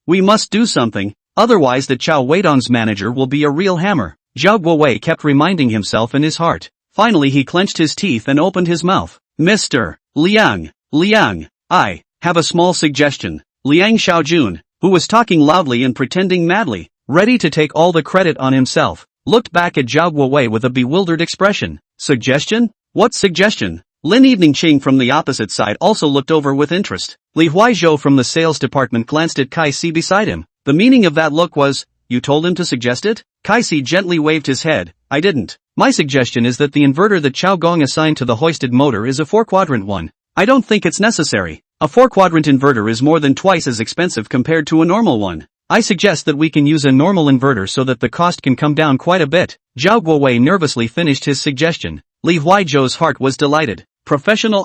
we must do something, otherwise the Cao Weidong's manager will be a real hammer. Zhao Guowei kept reminding himself in his heart. Finally he clenched his teeth and opened his mouth. Mr. Liang, I have a small suggestion. Liang Xiaojun, who was talking loudly and pretending madly, ready to take all the credit on himself, looked back at Zhao Guowei with a bewildered expression. Suggestion? What suggestion? Lin Evening Ching from the opposite side also looked over with interest. Li Huaizhou from the sales department glanced at Kai Ci beside him. The meaning of that look was, you told him to suggest it? Kai Ci gently waved his head. I didn't. My suggestion is that the inverter that Cao Gong assigned to the hoisted motor is a 4-quadrant one. I don't think it's necessary. A 4-quadrant inverter is more than twice as expensive compared to a normal one. I suggest that we can use a normal inverter so that the cost can come down quite a bit. Zhao Guowei nervously finished his suggestion. Li Huaizhou's heart was delighted. Professional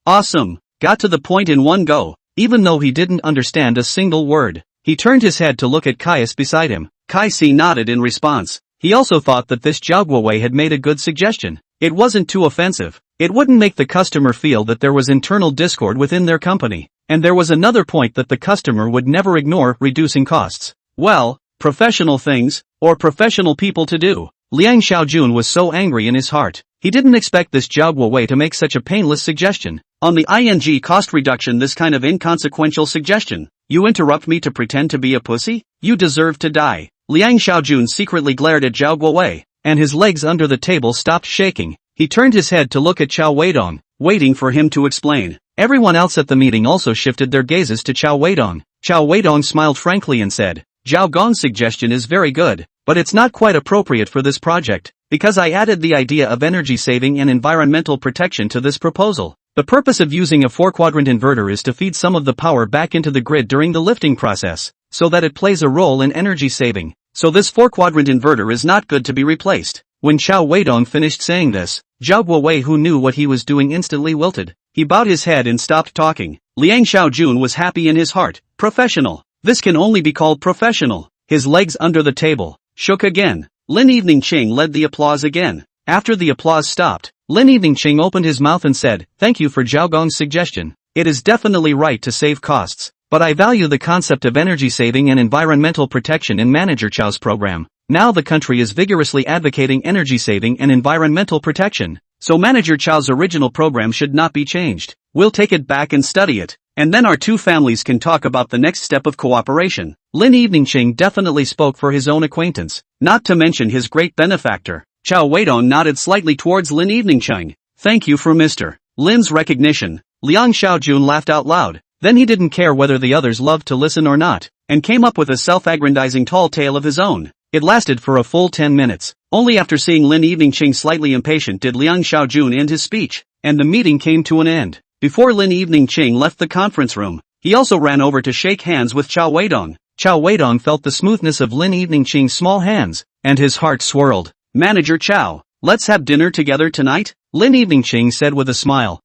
awesome. Got to the point in one go. Even though he didn't understand a single word, he turned his head to look at Caius beside him. Kai Ci nodded in response. He also thought that this Zhao Guowei had made a good suggestion. It wasn't too offensive. It wouldn't make the customer feel that there was internal discord within their company. And there was another point that the customer would never ignore: reducing costs. Well, professional things, or professional people to do. Liang Xiaojun was so angry in his heart. He didn't expect this Zhao Guowei to make such a painless suggestion. On the ing cost reduction, this kind of inconsequential suggestion. You interrupt me to pretend to be a pussy? You deserve to die. Liang Xiaojun secretly glared at Zhao Guowei, and his legs under the table stopped shaking. He turned his head to look at Cao Weidong, waiting for him to explain. Everyone else at the meeting also shifted their gazes to Cao Weidong. Cao Weidong smiled frankly and said, Zhao Gong's suggestion is very good, but it's not quite appropriate for this project, because I added the idea of energy saving and environmental protection to this proposal. The purpose of using a 4-quadrant inverter is to feed some of the power back into the grid during the lifting process, so that it plays a role in energy saving. So this 4-quadrant inverter is not good to be replaced. When Cao Weidong finished saying this, Zhao Guowei, who knew what he was doing, instantly wilted. He bowed his head and stopped talking. Liang Xiaojun was happy in his heart. Professional. This can only be called professional. His legs under the table shook again. Lin Eveningqing led the applause again. After the applause stopped, Lin Eveningqing opened his mouth and said, Thank you for Zhao Gong's suggestion. It is definitely right to save costs, but I value the concept of energy saving and environmental protection in Manager Chao's program. Now the country is vigorously advocating energy saving and environmental protection, so Manager Chao's original program should not be changed. We'll take it back and study it, and then our two families can talk about the next step of cooperation. Lin Eveningqing definitely spoke for his own acquaintance, not to mention his great benefactor. Cao Weidong nodded slightly towards Lin Eveningqing. Thank you for Mr. Lin's recognition. Liang Xiaojun laughed out loud. Then he didn't care whether the others loved to listen or not, and came up with a self-aggrandizing tall tale of his own. It lasted for a full 10 minutes. Only after seeing Lin Eveningqing slightly impatient did Liang Xiaojun end his speech, and the meeting came to an end. Before Lin Eveningqing left the conference room, he also ran over to shake hands with Cao Weidong. Cao Weidong felt the smoothness of Lin Eveningqing's small hands, and his heart swirled. Manager Cao, let's have dinner together tonight? Lin Eveningqing said with a smile.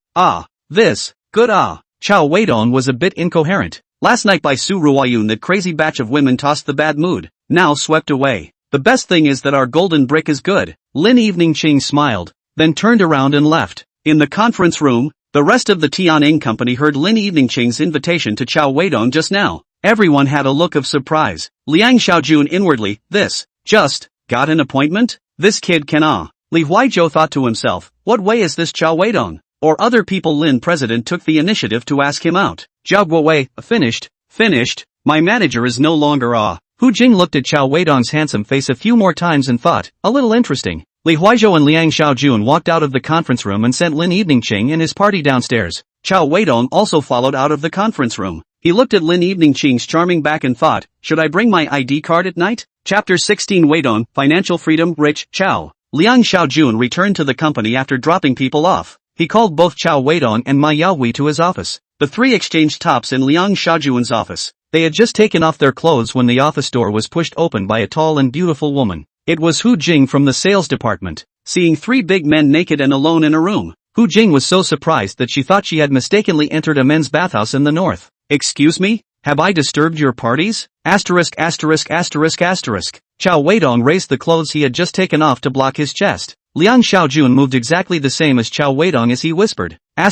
Good. Cao Weidong was a bit incoherent. Last night by Su Ruoyun, that crazy batch of women tossed the bad mood, now swept away. The best thing is that our golden brick is good. Lin Eveningqing smiled, then turned around and left. In the conference room, the rest of the Tianning company heard Lin Eveningqing's invitation to Cao Weidong just now. Everyone had a look of surprise. Liang Xiaojun inwardly, got an appointment? This kid can Li Huizhou thought to himself, what way is this Cao Weidong? Or other people. Lin president took the initiative to ask him out. Zhao Guowei, finished, my manager is no longer Hu Jing looked at Cao Weidong's handsome face a few more times and thought, a little interesting. Li Huizhou and Liang Xiaojun walked out of the conference room and sent Lin Eveningqing and his party downstairs. Cao Weidong also followed out of the conference room. He looked at Lin Eveningqing's charming back and thought, should I bring my ID card at night? Chapter 16 Weidong, Financial Freedom, Rich, Cao. Liang Xiaojun returned to the company after dropping people off. He called both Cao Weidong and Ma Yaohui to his office. The three exchanged tops in Liang Xiaojun's office. They had just taken off their clothes when the office door was pushed open by a tall and beautiful woman. It was Hu Jing from the sales department. Seeing three big men naked and alone in a room, Hu Jing was so surprised that she thought she had mistakenly entered a men's bathhouse in the north. Excuse me? Have I disturbed your parties? Cao Weidong raised the clothes he had just taken off to block his chest. Liang Xiaojun moved exactly the same as Cao Weidong as he whispered. Ma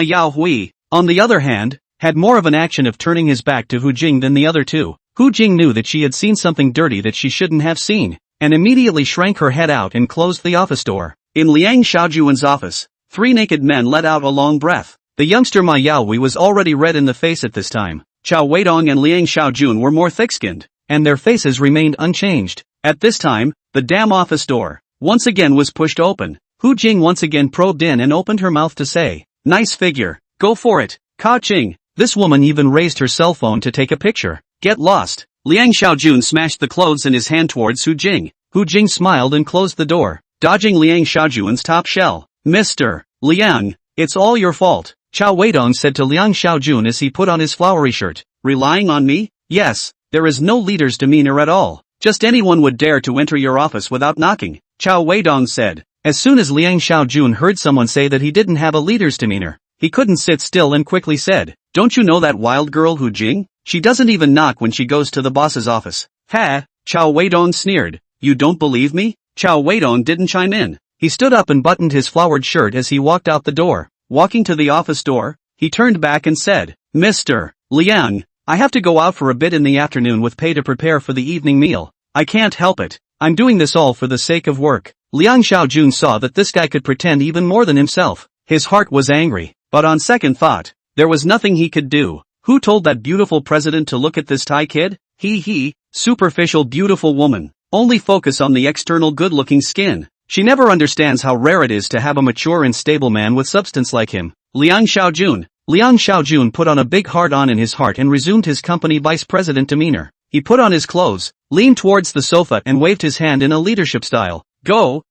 Yaohui, on the other hand, had more of an action of turning his back to Hu Jing than the other two. Hu Jing knew that she had seen something dirty that she shouldn't have seen, and immediately shrank her head out and closed the office door. In Liang Xiaojun's office, three naked men let out a long breath. The youngster Ma Yaohui was already red in the face at this time. Cao Weidong and Liang Xiaojun were more thick-skinned, and their faces remained unchanged. At this time, the damn office door, once again was pushed open. Hu Jing once again probed in and opened her mouth to say, nice figure, go for it, Ka Qing. This woman even raised her cell phone to take a picture. Get lost. Liang Xiaojun smashed the clothes in his hand towards Hu Jing. Hu Jing smiled and closed the door, dodging Liang Xiaojun's top shell. Mr. Liang, it's all your fault, Cao Weidong said to Liang Xiaojun as he put on his flowery shirt. Relying on me? Yes, there is no leader's demeanor at all. Just anyone would dare to enter your office without knocking, Cao Weidong said. As soon as Liang Xiaojun heard someone say that he didn't have a leader's demeanor, he couldn't sit still and quickly said, don't you know that wild girl Hu Jing? She doesn't even knock when she goes to the boss's office. Ha! Cao Weidong sneered. You don't believe me? Cao Weidong didn't chime in. He stood up and buttoned his flowered shirt as he walked out the door. Walking to the office door, he turned back and said, Mr. Liang, I have to go out for a bit in the afternoon with pay to prepare for the evening meal. I can't help it. I'm doing this all for the sake of work. Liang Xiaojun saw that this guy could pretend even more than himself. His heart was angry, but on second thought, there was nothing he could do. Who told that beautiful president to look at this Thai kid? Superficial beautiful woman. Only focus on the external good-looking skin. She never understands how rare it is to have a mature and stable man with substance like him. Liang Xiaojun put on a big heart-on in his heart and resumed his company vice president demeanor. He put on his clothes, leaned towards the sofa and waved his hand in a leadership style. Go.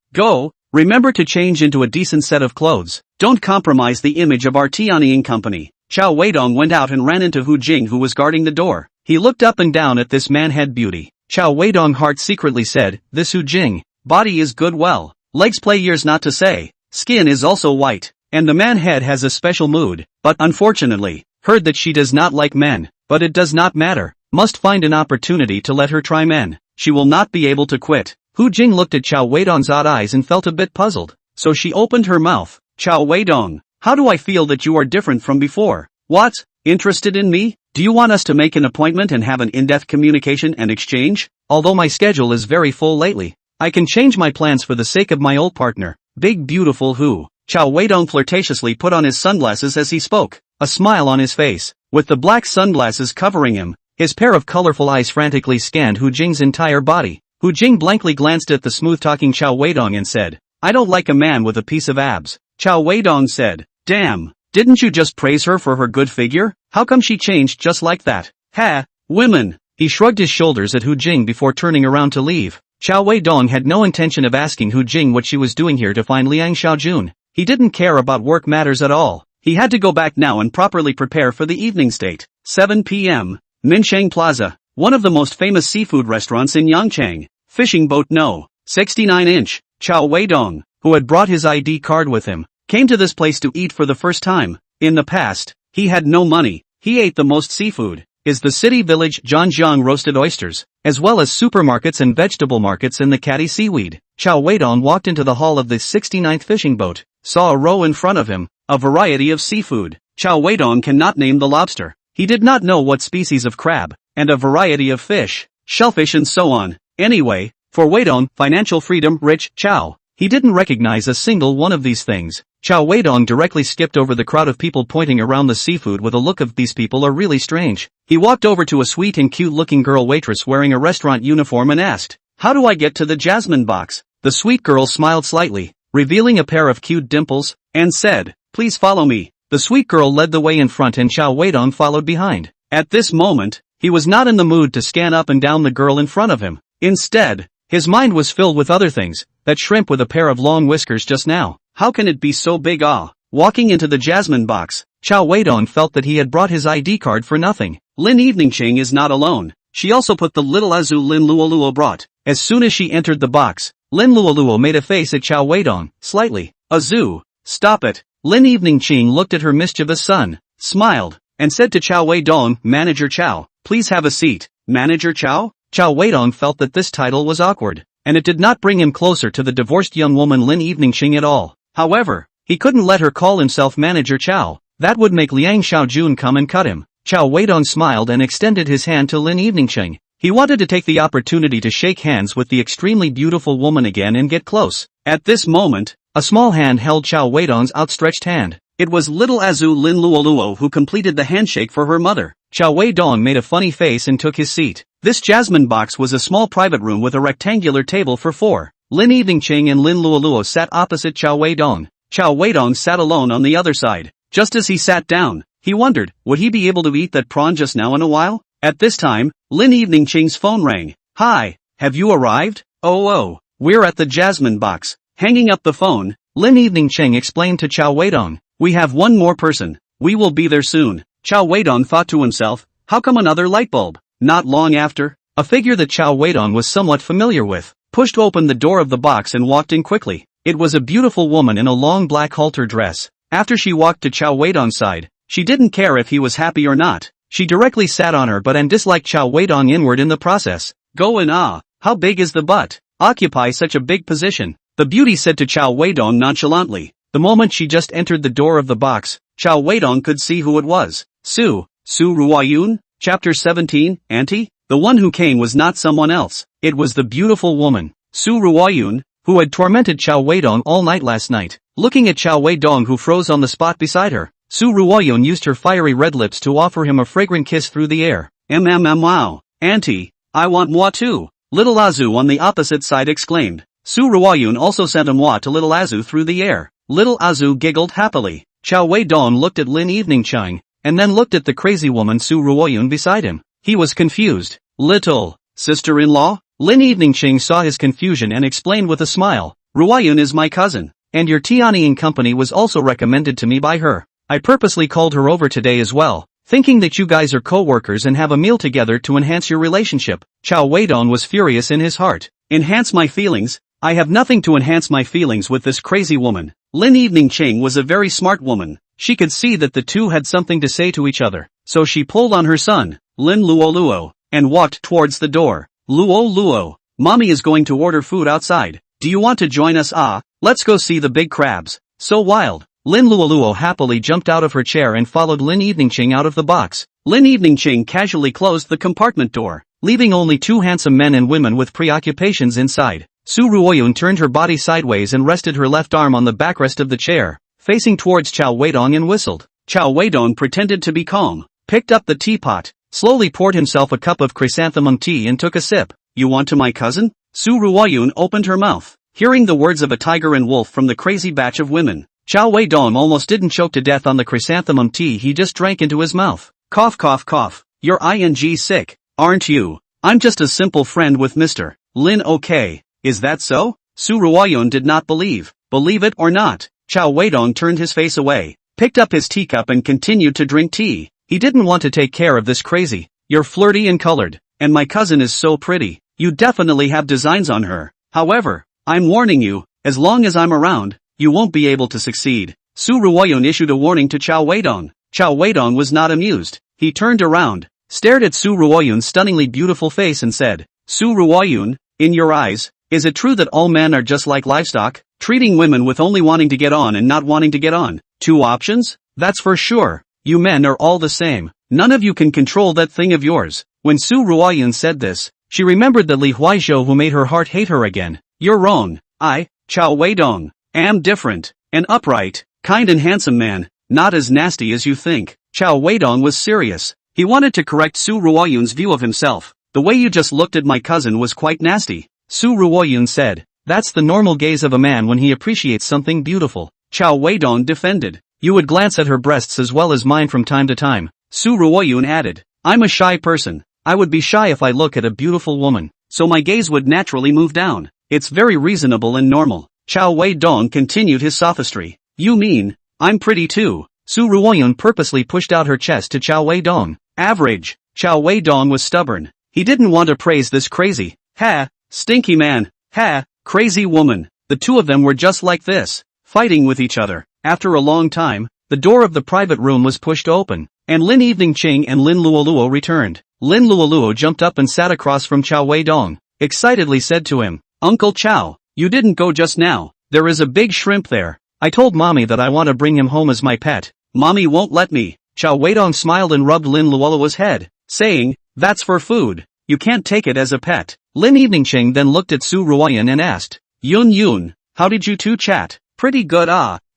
Remember to change into a decent set of clothes. Don't compromise the image of our Tianying company. Cao Weidong went out and ran into Hu Jing, who was guarding the door. He looked up and down at this man-head beauty. Cao Weidong heart secretly said, this Hu Jing, body is good, well, legs play years not to say, skin is also white, and the man-head has a special mood, but unfortunately, heard that she does not like men, but it does not matter, must find an opportunity to let her try men, she will not be able to quit. Hu Jing looked at Cao Weidong's odd eyes and felt a bit puzzled, so she opened her mouth. Cao Weidong, how do I feel that you are different from before? What? Interested in me? Do you want us to make an appointment and have an in-depth communication and exchange? Although my schedule is very full lately, I can change my plans for the sake of my old partner, big beautiful Hu. Cao Weidong flirtatiously put on his sunglasses as he spoke, a smile on his face. With the black sunglasses covering him, his pair of colorful eyes frantically scanned Hu Jing's entire body. Hu Jing blankly glanced at the smooth-talking Cao Weidong and said, I don't like a man with a piece of abs. Cao Weidong said, damn, didn't you just praise her for her good figure? How come she changed just like that? Ha, women. He shrugged his shoulders at Hu Jing before turning around to leave. Cao Weidong had no intention of asking Hu Jing what she was doing here to find Liang Xiaojun. He didn't care about work matters at all. He had to go back now and properly prepare for the evening state. 7 p.m. Minsheng Plaza, one of the most famous seafood restaurants in Yangchang. Fishing boat no. 69-inch. Cao Weidong, who had brought his ID card with him, came to this place to eat for the first time. In the past, he had no money. He ate the most seafood. Is the city village Zhanjiang roasted oysters, as well as supermarkets and vegetable markets in the catty seaweed. Cao Weidong walked into the hall of the 69th fishing boat, saw a row in front of him, a variety of seafood. Cao Weidong cannot name the lobster. He did not know what species of crab, and a variety of fish, shellfish and so on. Anyway, for Weidong, financial freedom, rich, Cao. He didn't recognize a single one of these things. Cao Weidong directly skipped over the crowd of people pointing around the seafood with a look of these people are really strange. He walked over to a sweet and cute-looking girl waitress wearing a restaurant uniform and asked, how do I get to the jasmine box? The sweet girl smiled slightly, revealing a pair of cute dimples, and said, please follow me. The sweet girl led the way in front and Cao Weidong followed behind. At this moment, he was not in the mood to scan up and down the girl in front of him. Instead, his mind was filled with other things, that shrimp with a pair of long whiskers just now. How can it be so big? Walking into the jasmine box, Cao Weidong felt that he had brought his ID card for nothing. Lin Eveningching is not alone. She also put the little Azu Lin Luoluo brought. As soon as she entered the box, Lin Luoluo made a face at Cao Weidong, slightly. Azu, stop it. Lin Eveningching looked at her mischievous son, smiled, and said to Cao Weidong, Manager Cao, please have a seat. Manager Cao? Cao Weidong felt that this title was awkward, and it did not bring him closer to the divorced young woman Lin Eveningching at all. However, he couldn't let her call himself Manager Cao. That would make Liang Xiaojun come and cut him. Cao Weidong smiled and extended his hand to Lin Eveningching. He wanted to take the opportunity to shake hands with the extremely beautiful woman again and get close. At this moment, a small hand held Cao Weidong's outstretched hand. It was little Azu Lin Luoluo who completed the handshake for her mother. Cao Weidong made a funny face and took his seat. This jasmine box was a small private room with a rectangular table for four. Lin Eveningching and Lin Luoluo sat opposite Cao Weidong. Cao Weidong sat alone on the other side. Just as he sat down, he wondered, would he be able to eat that prawn just now in a while? At this time, Lin Eveningching's phone rang. Hi, have you arrived? Oh, we're at the jasmine box. Hanging up the phone, Lin Eveningching explained to Cao Weidong, we have one more person. We will be there soon. Cao Weidong thought to himself, how come another light bulb? Not long after, a figure that Cao Weidong was somewhat familiar with, pushed open the door of the box and walked in quickly. It was a beautiful woman in a long black halter dress. After she walked to Cao Weidong's side, she didn't care if he was happy or not. She directly sat on her butt and disliked Cao Weidong inward in the process. Go in how big is the butt? Occupy such a big position. The beauty said to Cao Weidong nonchalantly. The moment she just entered the door of the box, Cao Weidong could see who it was. Su Ruoyun? Chapter 17, Auntie? The one who came was not someone else. It was the beautiful woman, Su Ruoyun, who had tormented Cao Weidong all night last night. Looking at Cao Weidong who froze on the spot beside her, Su Ruoyun used her fiery red lips to offer him a fragrant kiss through the air. Wow. Auntie, I want moi too. Little Azu on the opposite side exclaimed. Su Ruoyun also sent a moi to little Azu through the air. Little Azu giggled happily. Cao Weidong looked at Lin Eveningchang, and then looked at the crazy woman Su Ruoyun beside him. He was confused. Little sister-in-law? Lin Eveningchang saw his confusion and explained with a smile. Ruoyun is my cousin, and your Tianying company was also recommended to me by her. I purposely called her over today as well, thinking that you guys are co-workers and have a meal together to enhance your relationship. Cao Weidong was furious in his heart. Enhance my feelings? I have nothing to enhance my feelings with this crazy woman. Lin Eveningchang was a very smart woman. She could see that the two had something to say to each other, so she pulled on her son, Lin Luoluo, and walked towards the door. Luoluo, mommy is going to order food outside. Do you want to join us? Let's go see the big crabs. So wild. Lin Luoluo happily jumped out of her chair and followed Lin Eveningchang out of the box. Lin Eveningchang casually closed the compartment door, leaving only two handsome men and women with preoccupations inside. Su Ruoyun turned her body sideways and rested her left arm on the backrest of the chair, facing towards Cao Weidong and whistled. Cao Weidong pretended to be calm, picked up the teapot, slowly poured himself a cup of chrysanthemum tea and took a sip. You want to my cousin? Su Ruoyun opened her mouth, hearing the words of a tiger and wolf from the crazy batch of women. Cao Weidong almost didn't choke to death on the chrysanthemum tea he just drank into his mouth. Cough cough cough. You're ing sick, aren't you? I'm just a simple friend with Mr. Lin. Okay. Is that so? Su Ruoyun did not believe. Believe it or not, Cao Weidong turned his face away, picked up his teacup and continued to drink tea. He didn't want to take care of this crazy. You're flirty and colored, and my cousin is so pretty. You definitely have designs on her. However, I'm warning you, as long as I'm around, you won't be able to succeed. Su Ruoyun issued a warning to Cao Weidong. Cao Weidong was not amused. He turned around, stared at Su Ruoyun's stunningly beautiful face and said, Su Ruoyun, in your eyes, is it true that all men are just like livestock, treating women with only wanting to get on and not wanting to get on? Two options? That's for sure. You men are all the same. None of you can control that thing of yours. When Su Ruoyun said this, she remembered the Li Huaizhou who made her heart hate her again. You're wrong. I, Cao Weidong, am different, an upright, kind and handsome man, not as nasty as you think. Cao Weidong was serious. He wanted to correct Su Ruoyun's view of himself. The way you just looked at my cousin was quite nasty. Su Ruoyun said. That's the normal gaze of a man when he appreciates something beautiful. Cao Weidong defended. You would glance at her breasts as well as mine from time to time. Su Ruoyun added. I'm a shy person. I would be shy if I look at a beautiful woman, so my gaze would naturally move down. It's very reasonable and normal. Cao Weidong continued his sophistry. You mean, I'm pretty too? Su Ruoyun purposely pushed out her chest to Cao Weidong. Average. Cao Weidong was stubborn. He didn't want to praise this crazy, stinky man, crazy woman. The two of them were just like this, fighting with each other. After a long time, the door of the private room was pushed open, and Lin Eveningchang and Lin Luoluo returned. Lin Luoluo jumped up and sat across from Cao Weidong, excitedly said to him, Uncle Cao, you didn't go just now. There is a big shrimp there. I told mommy that I want to bring him home as my pet. Mommy won't let me. Cao Weidong smiled and rubbed Lin Luoluo's head, saying, that's for food. You can't take it as a pet. Lin Eveningchang then looked at Su Ruoyun and asked, Yun, how did you two chat? Pretty good.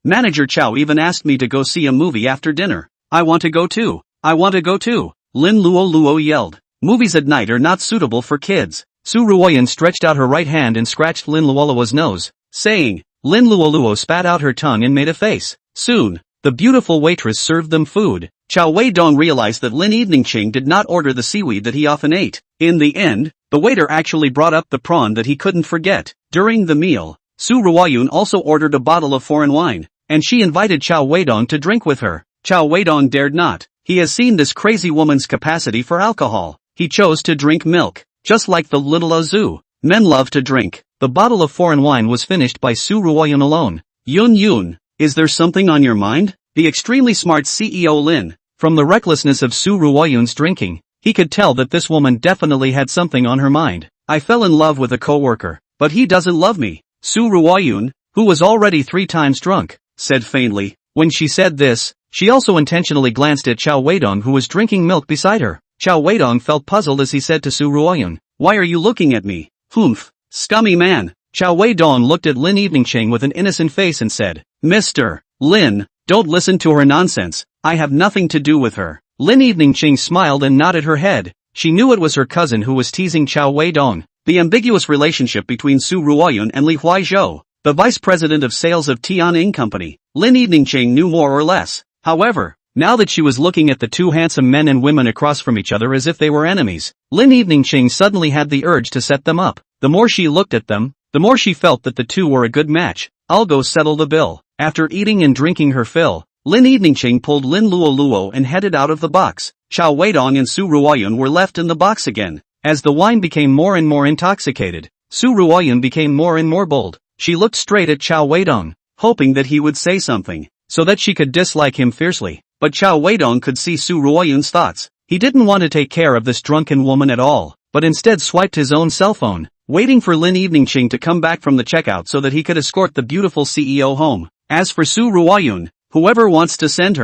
Manager Cao even asked me to go see a movie after dinner. I want to go too. Lin Luoluo yelled. Movies at night are not suitable for kids. Su Ruoyun stretched out her right hand and scratched Lin Luoluo's nose, saying, Lin Luoluo spat out her tongue and made a face. Soon, the beautiful waitress served them food. Cao Weidong realized that Lin Eveningchang did not order the seaweed that he often ate. In the end, the waiter actually brought up the prawn that he couldn't forget. During the meal, Su Ruoyun also ordered a bottle of foreign wine, and she invited Cao Weidong to drink with her. Cao Weidong dared not. He has seen this crazy woman's capacity for alcohol. He chose to drink milk, just like the little Azu. Men love to drink. The bottle of foreign wine was finished by Su Ruoyun alone. Yun, is there something on your mind? The extremely smart CEO Lin. From the recklessness of Su Ruoyun's drinking, he could tell that this woman definitely had something on her mind. I fell in love with a coworker, but he doesn't love me. Su Ruoyun, who was already 3 times drunk, said faintly. When she said this, she also intentionally glanced at Cao Weidong who was drinking milk beside her. Cao Weidong felt puzzled as he said to Su Ruoyun, why are you looking at me? Humph, scummy man. Cao Weidong looked at Lin Eveningcheng with an innocent face and said, Mr. Lin, don't listen to her nonsense, I have nothing to do with her. Lin Eveningcheng smiled and nodded her head. She knew it was her cousin who was teasing Cao Weidong. The ambiguous relationship between Su Ruoyun and Li Huaizhou, the vice president of sales of Tianjin Company. Lin Eveningcheng knew more or less. However, now that she was looking at the two handsome men and women across from each other as if they were enemies, Lin Eveningcheng suddenly had the urge to set them up. The more she looked at them, the more she felt that the two were a good match. I'll go settle the bill. After eating and drinking her fill, Lin Eveningcheng pulled Lin Luoluo and headed out of the box. Cao Weidong and Su Ruoyun were left in the box again. As the wine became more and more intoxicated, Su Ruoyun became more and more bold. She looked straight at Cao Weidong, hoping that he would say something, so that she could dislike him fiercely. But Cao Weidong could see Su Ruoyun's thoughts. He didn't want to take care of this drunken woman at all, but instead swiped his own cell phone, waiting for Lin Eveningcheng to come back from the checkout so that he could escort the beautiful CEO home. As for Su Ruoyun, whoever wants to send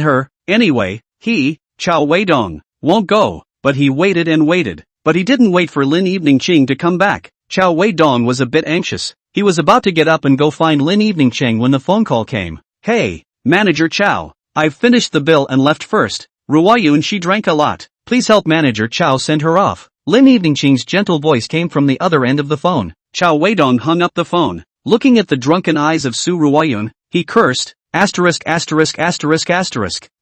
her. Anyway, he, Cao Weidong, won't go. But he waited and waited. But he didn't wait for Lin Eveningcheng to come back. Cao Weidong was a bit anxious. He was about to get up and go find Lin Eveningcheng when the phone call came. Hey, Manager Cao. I've finished the bill and left first. Ruoyun, she drank a lot. Please help Manager Cao send her off. Lin Eveningcheng's gentle voice came from the other end of the phone. Cao Weidong hung up the phone. Looking at the drunken eyes of Su Ruoyun, he cursed, ********.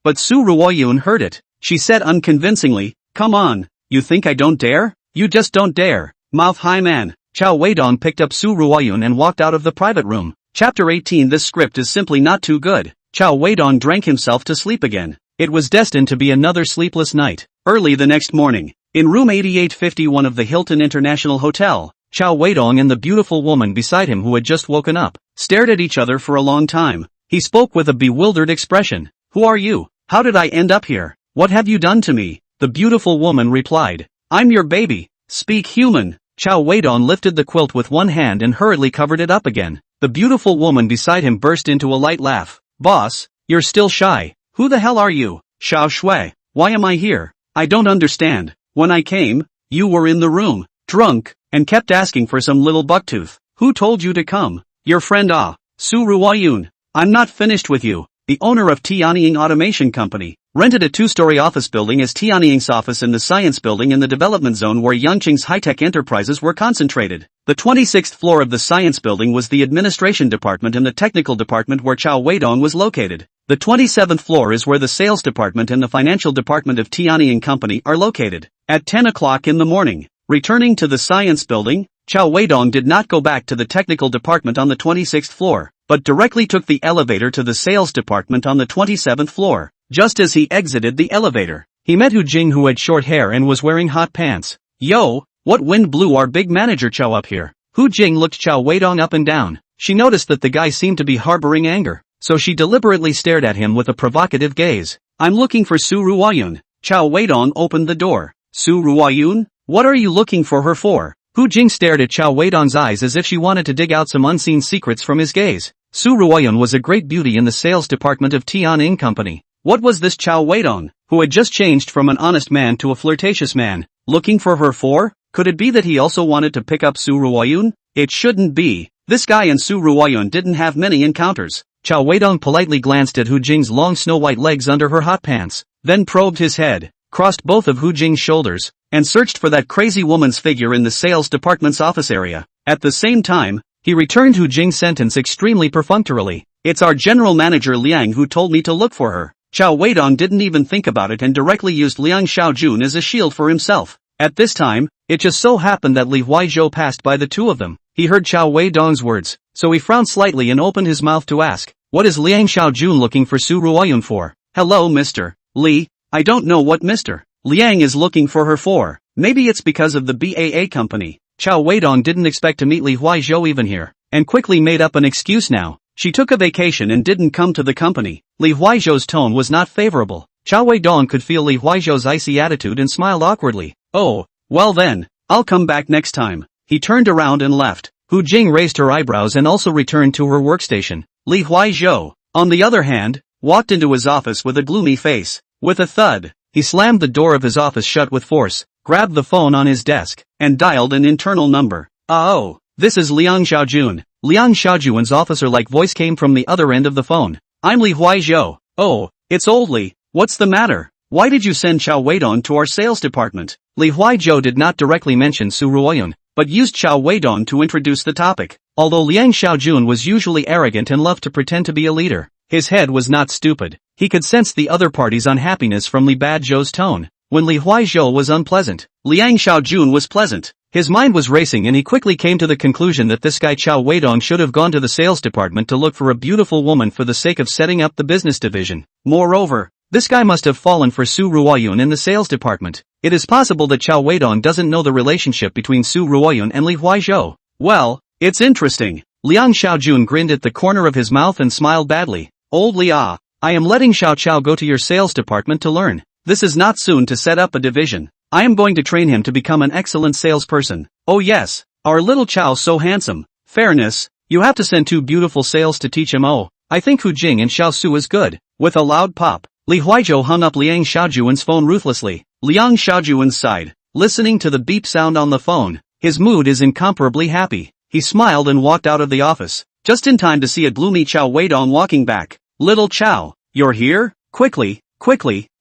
But Su Ruoyun heard it. She said unconvincingly, come on, you think I don't dare? You just don't dare. Mouth high man. Cao Weidong picked up Su Ruoyun and walked out of the private room. Chapter 18. This script is simply not too good. Cao Weidong drank himself to sleep again. It was destined to be another sleepless night. Early the next morning, in room 8851 of the Hilton International Hotel, Cao Weidong and the beautiful woman beside him who had just woken up, stared at each other for a long time. He spoke with a bewildered expression. Who are you? How did I end up here? What have you done to me? The beautiful woman replied. I'm your baby. Speak human. Cao Weidong lifted the quilt with one hand and hurriedly covered it up again. The beautiful woman beside him burst into a light laugh. Boss, you're still shy. Who the hell are you? Xiao Shui. Why am I here? I don't understand. When I came, you were in the room, drunk, and kept asking for some little bucktooth. Who told you to come? Your friend Su Ruoyun. I'm not finished with you. The owner of Tianying Automation Company rented a two-story office building as Tianying's office in the science building in the development zone where Yangqing's high-tech enterprises were concentrated. The 26th floor of the science building was the administration department and the technical department where Cao Weidong was located. The 27th floor is where the sales department and the financial department of Tianying Company are located. At 10 o'clock in the morning, returning to the science building, Cao Weidong did not go back to the technical department on the 26th floor, but directly took the elevator to the sales department on the 27th floor. Just as he exited the elevator, he met Hu Jing, who had short hair and was wearing hot pants. Yo, what wind blew our big manager Cao up here? Hu Jing looked Cao Weidong up and down. She noticed that the guy seemed to be harboring anger, so she deliberately stared at him with a provocative gaze. I'm looking for Su Ruoyun. Cao Weidong opened the door. Su Ruoyun? What are you looking for her for? Hu Jing stared at Cao Weidong's eyes as if she wanted to dig out some unseen secrets from his gaze. Su Ruoyun was a great beauty in the sales department of Tianying Company. What was this Cao Weidong, who had just changed from an honest man to a flirtatious man, looking for her for? Could it be that he also wanted to pick up Su Ruoyun? It shouldn't be. This guy and Su Ruoyun didn't have many encounters. Cao Weidong politely glanced at Hu Jing's long snow-white legs under her hot pants, then probed his head, crossed both of Hu Jing's shoulders, and searched for that crazy woman's figure in the sales department's office area. At the same time, he returned Hu Jing's sentence extremely perfunctorily. It's our general manager Liang who told me to look for her. Cao Weidong didn't even think about it and directly used Liang Xiaojun as a shield for himself. At this time, it just so happened that Li Huaizhou passed by the two of them. He heard Cao Weidong's words, so he frowned slightly and opened his mouth to ask, what is Liang Xiaojun looking for Su Ruoyun for? Hello Mr. Li, I don't know what Mr. Liang is looking for her for. Maybe it's because of the BAA company. Cao Weidong didn't expect to meet Li Huaizhou even here, and quickly made up an excuse now. She took a vacation and didn't come to the company. Li Huaizhou's tone was not favorable. Cao Weidong could feel Li Huaizhou's icy attitude and smiled awkwardly. Oh, well then, I'll come back next time. He turned around and left. Hu Jing raised her eyebrows and also returned to her workstation. Li Huaizhou, on the other hand, walked into his office with a gloomy face. With a thud, he slammed the door of his office shut with force, grabbed the phone on his desk, and dialed an internal number. Oh, This is Liang Xiaojun. Liang Xiaojun's officer-like voice came from the other end of the phone. I'm Li Huaizhou. Oh, it's old Li. What's the matter? Why did you send Cao Weidong to our sales department? Li Huaizhou did not directly mention Su Ruoyun, but used Cao Weidong to introduce the topic. Although Liang Xiaojun was usually arrogant and loved to pretend to be a leader, his head was not stupid. He could sense the other party's unhappiness from Li Badzhou's tone. When Li Huaizhou was unpleasant, Liang Xiaojun was pleasant. His mind was racing and he quickly came to the conclusion that this guy Cao Weidong should have gone to the sales department to look for a beautiful woman for the sake of setting up the business division. Moreover, this guy must have fallen for Su Ruoyun in the sales department. It is possible that Cao Weidong doesn't know the relationship between Su Ruoyun and Li Huaizhou. Well, it's interesting. Liang Xiaojun grinned at the corner of his mouth and smiled badly. Old Li, I am letting Xiao go to your sales department to learn. This is not soon to set up a division. I am going to train him to become an excellent salesperson. Oh yes, our little Cao so handsome. Fairness, you have to send 2 beautiful sales to teach him. Oh, I think Hu Jing and Xiao Su is good. With a loud pop, Li Huaizhou hung up Liang Xiaojun's phone ruthlessly. Liang Xiaojun sighed, listening to the beep sound on the phone. His mood is incomparably happy. He smiled and walked out of the office, just in time to see a gloomy Cao Weidong walking back. Little Cao, you're here? Quickly,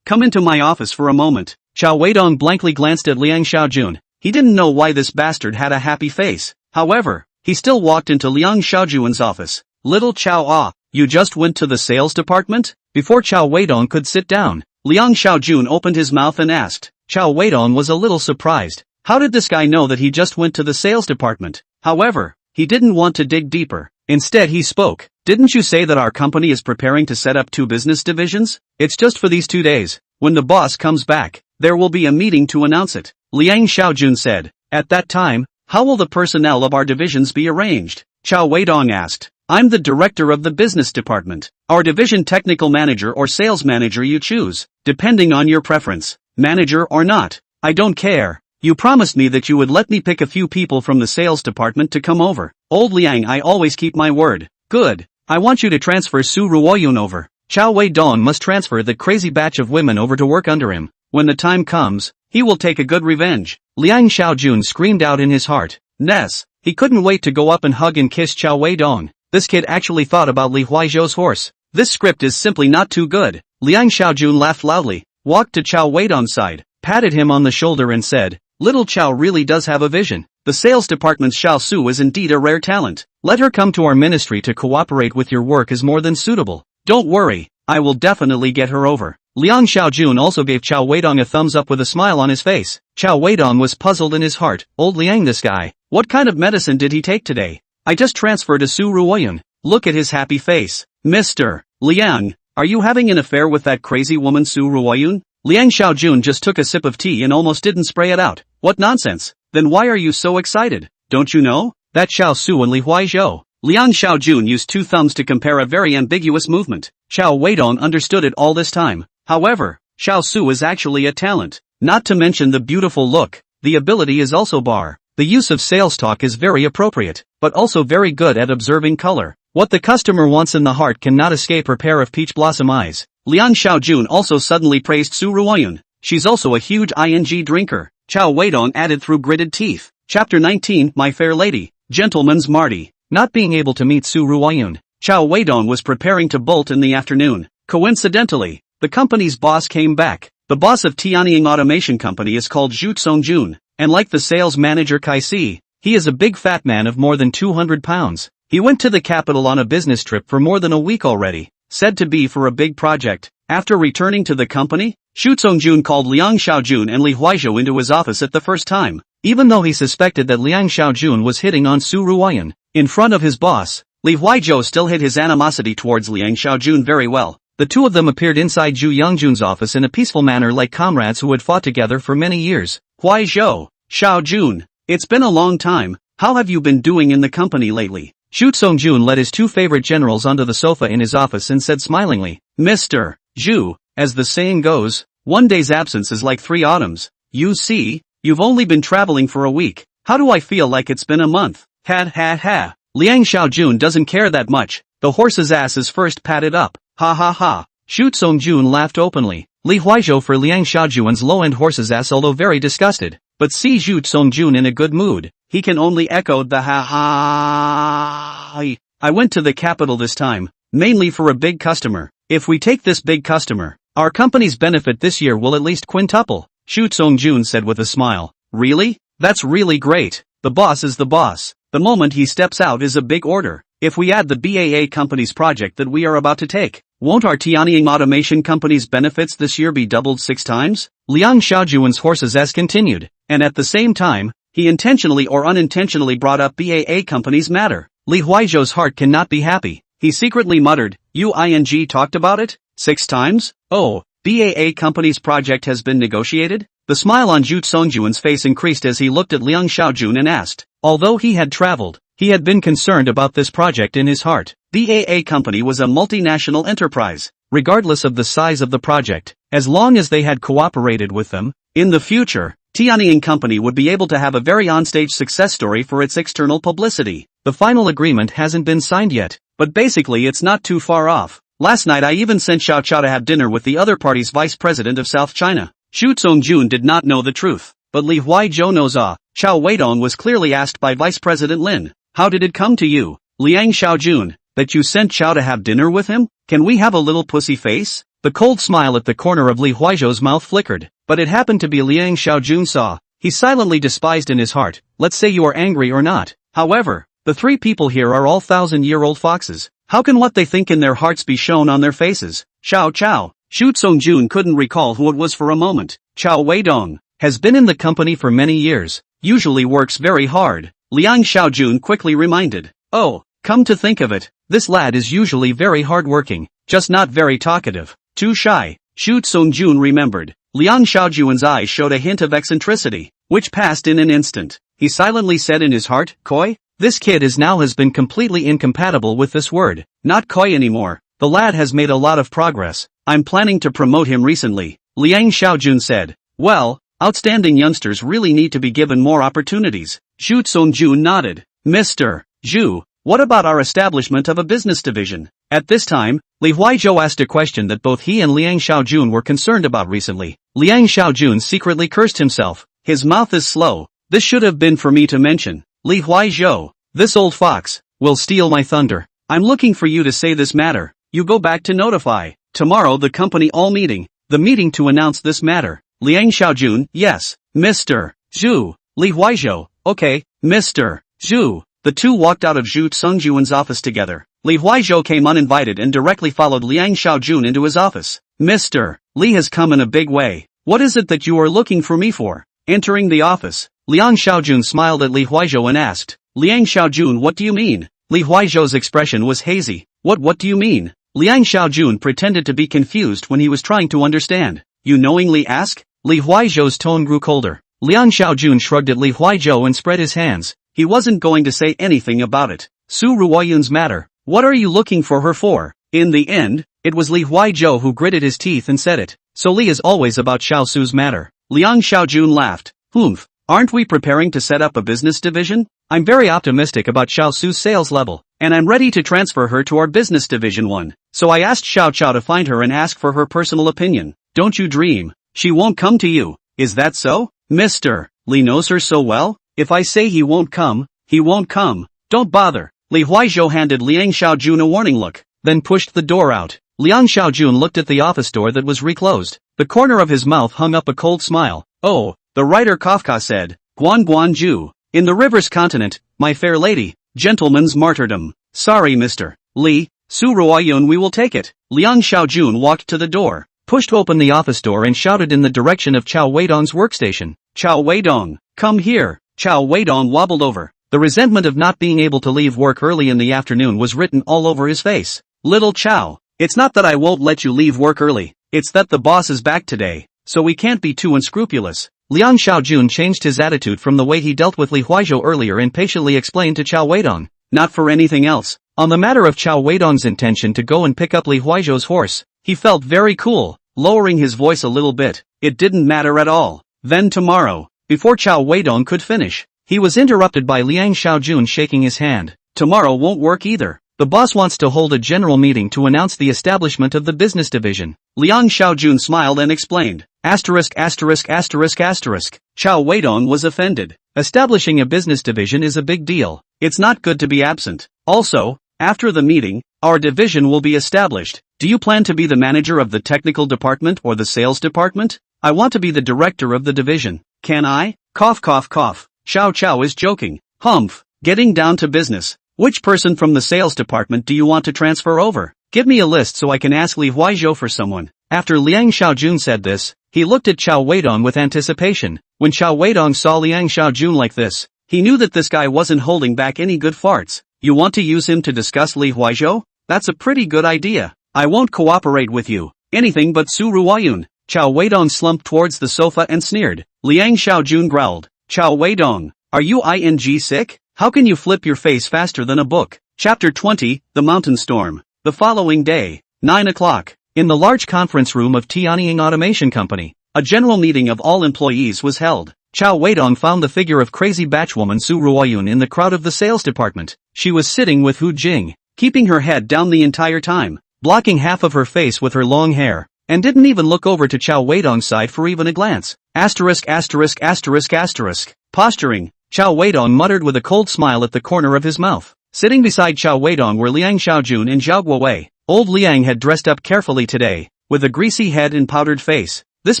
come into my office for a moment. Cao Weidong blankly glanced at Liang Xiaojun. He didn't know why this bastard had a happy face. However, he still walked into Liang Xiaojun's office. Little Cao, you just went to the sales department? Before Cao Weidong could sit down, Liang Xiaojun opened his mouth and asked. Cao Weidong was a little surprised. How did this guy know that he just went to the sales department? However, he didn't want to dig deeper. Instead he spoke. Didn't you say that our company is preparing to set up 2 business divisions? It's just for these 2 days. When the boss comes back, there will be a meeting to announce it. Liang Xiaojun said. At that time, how will the personnel of our divisions be arranged? Cao Weidong asked. I'm the director of the business department. Our division technical manager or sales manager you choose, depending on your preference. Manager or not, I don't care. You promised me that you would let me pick a few people from the sales department to come over. Old Liang, I always keep my word. Good. I want you to transfer Su Ruoyun over. Cao Weidong must transfer that crazy batch of women over to work under him. When the time comes, he will take a good revenge. Liang Xiaojun screamed out in his heart. Ness. He couldn't wait to go up and hug and kiss Cao Weidong. This kid actually thought about Li Huaizhou's horse. This script is simply not too good. Liang Xiaojun laughed loudly, walked to Cao Weidong's side, patted him on the shoulder and said, Little Cao really does have a vision. The sales department's Xiao Su is indeed a rare talent. Let her come to our ministry to cooperate with your work is more than suitable. Don't worry, I will definitely get her over. Liang Xiaojun also gave Cao Weidong a thumbs up with a smile on his face. Cao Weidong was puzzled in his heart. Old Liang, this guy. What kind of medicine did he take today? I just transferred to Su Ruoyun. Look at his happy face. Mr. Liang, are you having an affair with that crazy woman Su Ruoyun? Liang Xiaojun just took a sip of tea and almost didn't spray it out. What nonsense. Then why are you so excited? Don't you know? That's Xiao Su and Li Huaizhou. Liang Xiaojun used 2 thumbs to compare a very ambiguous movement. Cao Weidong understood it all this time. However, Xiao Su is actually a talent. Not to mention the beautiful look. The ability is also bar. The use of sales talk is very appropriate, but also very good at observing color. What the customer wants in the heart cannot escape her pair of peach blossom eyes. Liang Xiaojun also suddenly praised Su Ruoyun. She's also a huge ing drinker. Cao Weidong added through gritted teeth. Chapter 19, My Fair Lady. Gentleman's Marty. Not being able to meet Su Ruoyun, Cao Weidong was preparing to bolt in the afternoon. Coincidentally, the company's boss came back. The boss of Tianying Automation Company is called Zhu Songjun, and like the sales manager Kai Si, he is a big fat man of more than 200 pounds. He went to the capital on a business trip for more than a week already, said to be for a big project. After returning to the company, Zhu Songjun called Liang Xiaojun and Li Huaizhou into his office at the first time. Even though he suspected that Liang Xiaojun was hitting on Su Ruoyun, in front of his boss, Li Huaizhou still hid his animosity towards Liang Xiaojun very well. The 2 of them appeared inside Zhu Yongjun's office in a peaceful manner like comrades who had fought together for many years. Huaizhou, Xiaojun, it's been a long time. How have you been doing in the company lately? Zhu Songjun led his 2 favorite generals onto the sofa in his office and said smilingly, Mr. Zhu, as the saying goes, 1 day's absence is like 3 autumns. You see, you've only been traveling for a week. How do I feel like it's been a month? Ha. Liang Xiaojun doesn't care that much. The horse's ass is first patted up. Ha ha ha. Zhu Songjun laughed openly. Li Huaizhou for Liang Xiaojun's low-end horse's ass although very disgusted, but see Zhu Songjun in a good mood. he can only echo the ha. I went to the capital this time, mainly for a big customer. If we take this big customer, our company's benefit this year will at least quintuple, Shu Song-jun said with a smile. Really? That's really great. The boss is the boss. The moment he steps out is a big order. If we add the BAA company's project that we are about to take, won't our Tianying automation company's benefits this year be doubled 6 times? Liang Xiaojuan's horses as continued, and at the same time, he intentionally or unintentionally brought up BAA company's matter. Li Huaizhou's heart cannot be happy. He secretly muttered, "Yuing talked about it? 6 times? Oh, BAA company's project has been negotiated?" The smile on Zhu Songjuan's face increased as he looked at Liang Xiaojun and asked. Although he had traveled, he had been concerned about this project in his heart. BAA company was a multinational enterprise, regardless of the size of the project, as long as they had cooperated with them. In the future, Tianying company would be able to have a very onstage success story for its external publicity. The final agreement hasn't been signed yet, but basically it's not too far off. Last night I even sent Xiao Chao to have dinner with the other party's vice president of South China. Shu Songjun did not know the truth, but Li Huaizhou knows. Cao Weidong was clearly asked by Vice President Lin. How did it come to you, Liang Xiaojun, that you sent Chao to have dinner with him? Can we have a little pussy face? The cold smile at the corner of Li Huaizhou's mouth flickered, but it happened to be Liang Xiaojun saw. He silently despised in his heart. Let's say you are angry or not. However, the 3 people here are all 1,000-year-old foxes. How can what they think in their hearts be shown on their faces? Xiao Chao. Shu Songjun couldn't recall who it was for a moment. Cao Weidong has been in the company for many years, usually works very hard. Liang Xiaojun quickly reminded. Oh, come to think of it, this lad is usually very hardworking, just not very talkative. Too shy. Shu Songjun remembered. Liang Xiaojuan's eyes showed a hint of eccentricity, which passed in an instant. He silently said in his heart, "Koi? This kid has been completely incompatible with this word. Not koi anymore. The lad has made a lot of progress. I'm planning to promote him recently." Liang Xiaojun said. Well, outstanding youngsters really need to be given more opportunities. Shu Songjun nodded. Mr. Zhu, what about our establishment of a business division? At this time, Li Huaizhou asked a question that both he and Liang Xiaojun were concerned about recently. Liang Xiaojun secretly cursed himself. His mouth is slow. This should have been for me to mention. Li Huaizhou, this old fox, will steal my thunder. I'm looking for you to say this matter. You go back to notify. Tomorrow the company all meeting. The meeting to announce this matter. Liang Xiaojun, yes, Mr. Zhu. Li Huaizhou, okay, Mr. Zhu. The two walked out of Zhu Songjuan's office together. Li Huaizhou came uninvited and directly followed Liang Xiaojun into his office. Mr. Li has come in a big way. What is it that you are looking for me for? Entering the office, Liang Xiaojun smiled at Li Huaizhou and asked, Liang Xiaojun, what do you mean? Li Huaizhou's expression was hazy. What do you mean? Liang Xiaojun pretended to be confused when he was trying to understand. You knowingly ask? Li Huaizhou's tone grew colder. Liang Xiaojun shrugged at Li Huaizhou and spread his hands. He wasn't going to say anything about it. Su Ruoyun's matter. What are you looking for her for? In the end, it was Li Huaizhou who gritted his teeth and said it. So Li is always about Xiao Su's matter. Liang Xiaojun laughed. Humph. Aren't we preparing to set up a business division? I'm very optimistic about Xiao Su's sales level, and I'm ready to transfer her to our business division 1. So I asked Xiao Chao to find her and ask for her personal opinion. Don't you dream. She won't come to you. Is that so? Mr. Li knows her so well? If I say he won't come, he won't come. Don't bother. Li Huaizhou handed Liang Xiaojun a warning look, then pushed the door out. Liang Xiaojun looked at the office door that was reclosed. The corner of his mouth hung up a cold smile. Oh, the writer Kafka said, Guan Ju. In the river's continent, my fair lady, gentleman's martyrdom. Sorry Mr. Li, Su Ruoyun, we will take it. Liang Xiaojun walked to the door, pushed open the office door and shouted in the direction of Cao Weidong's workstation. Cao Weidong, come here. Cao Weidong wobbled over. The resentment of not being able to leave work early in the afternoon was written all over his face. Little Cao, it's not that I won't let you leave work early, it's that the boss is back today, so we can't be too unscrupulous. Liang Xiaojun changed his attitude from the way he dealt with Li Huaizhou earlier and patiently explained to Cao Weidong. Not for anything else. On the matter of Cao Weidong's intention to go and pick up Li Huaizhou's horse, he felt very cool, lowering his voice a little bit. It didn't matter at all. Then tomorrow, before Cao Weidong could finish, he was interrupted by Liang Xiaojun shaking his hand. Tomorrow won't work either. The boss wants to hold a general meeting to announce the establishment of the business division. Liang Xiaojun smiled and explained. Asterisk. Cao Weidong was offended. Establishing a business division is a big deal. It's not good to be absent. Also, after the meeting, our division will be established. Do you plan to be the manager of the technical department or the sales department? I want to be the director of the division. Can I? Cough cough cough. Xiao Chao is joking. Humph. Getting down to business. Which person from the sales department do you want to transfer over? Give me a list so I can ask Li Huaizhou for someone. After Liang Xiaojun said this, he looked at Cao Weidong with anticipation. When Cao Weidong saw Liang Xiaojun like this, he knew that this guy wasn't holding back any good farts. You want to use him to discuss Li Huaizhou? That's a pretty good idea. I won't cooperate with you. Anything but Su Ruoyun. Cao Weidong slumped towards the sofa and sneered. Liang Xiaojun growled. Cao Weidong, are you sick? How can you flip your face faster than a book? Chapter 20, The Mountain Storm. The following day, 9 o'clock, in the large conference room of Tianying Automation Company, a general meeting of all employees was held. Cao Weidong found the figure of crazy batchwoman Su Ruoyun in the crowd of the sales department. She was sitting with Hu Jing, keeping her head down the entire time, blocking half of her face with her long hair, and didn't even look over to Cao Weidong's side for even a glance. Asterisk asterisk asterisk asterisk. Posturing. Cao Weidong muttered with a cold smile at the corner of his mouth. Sitting beside Cao Weidong were Liang Xiaojun and Zhao Guowei. Old Liang had dressed up carefully today, with a greasy head and powdered face. This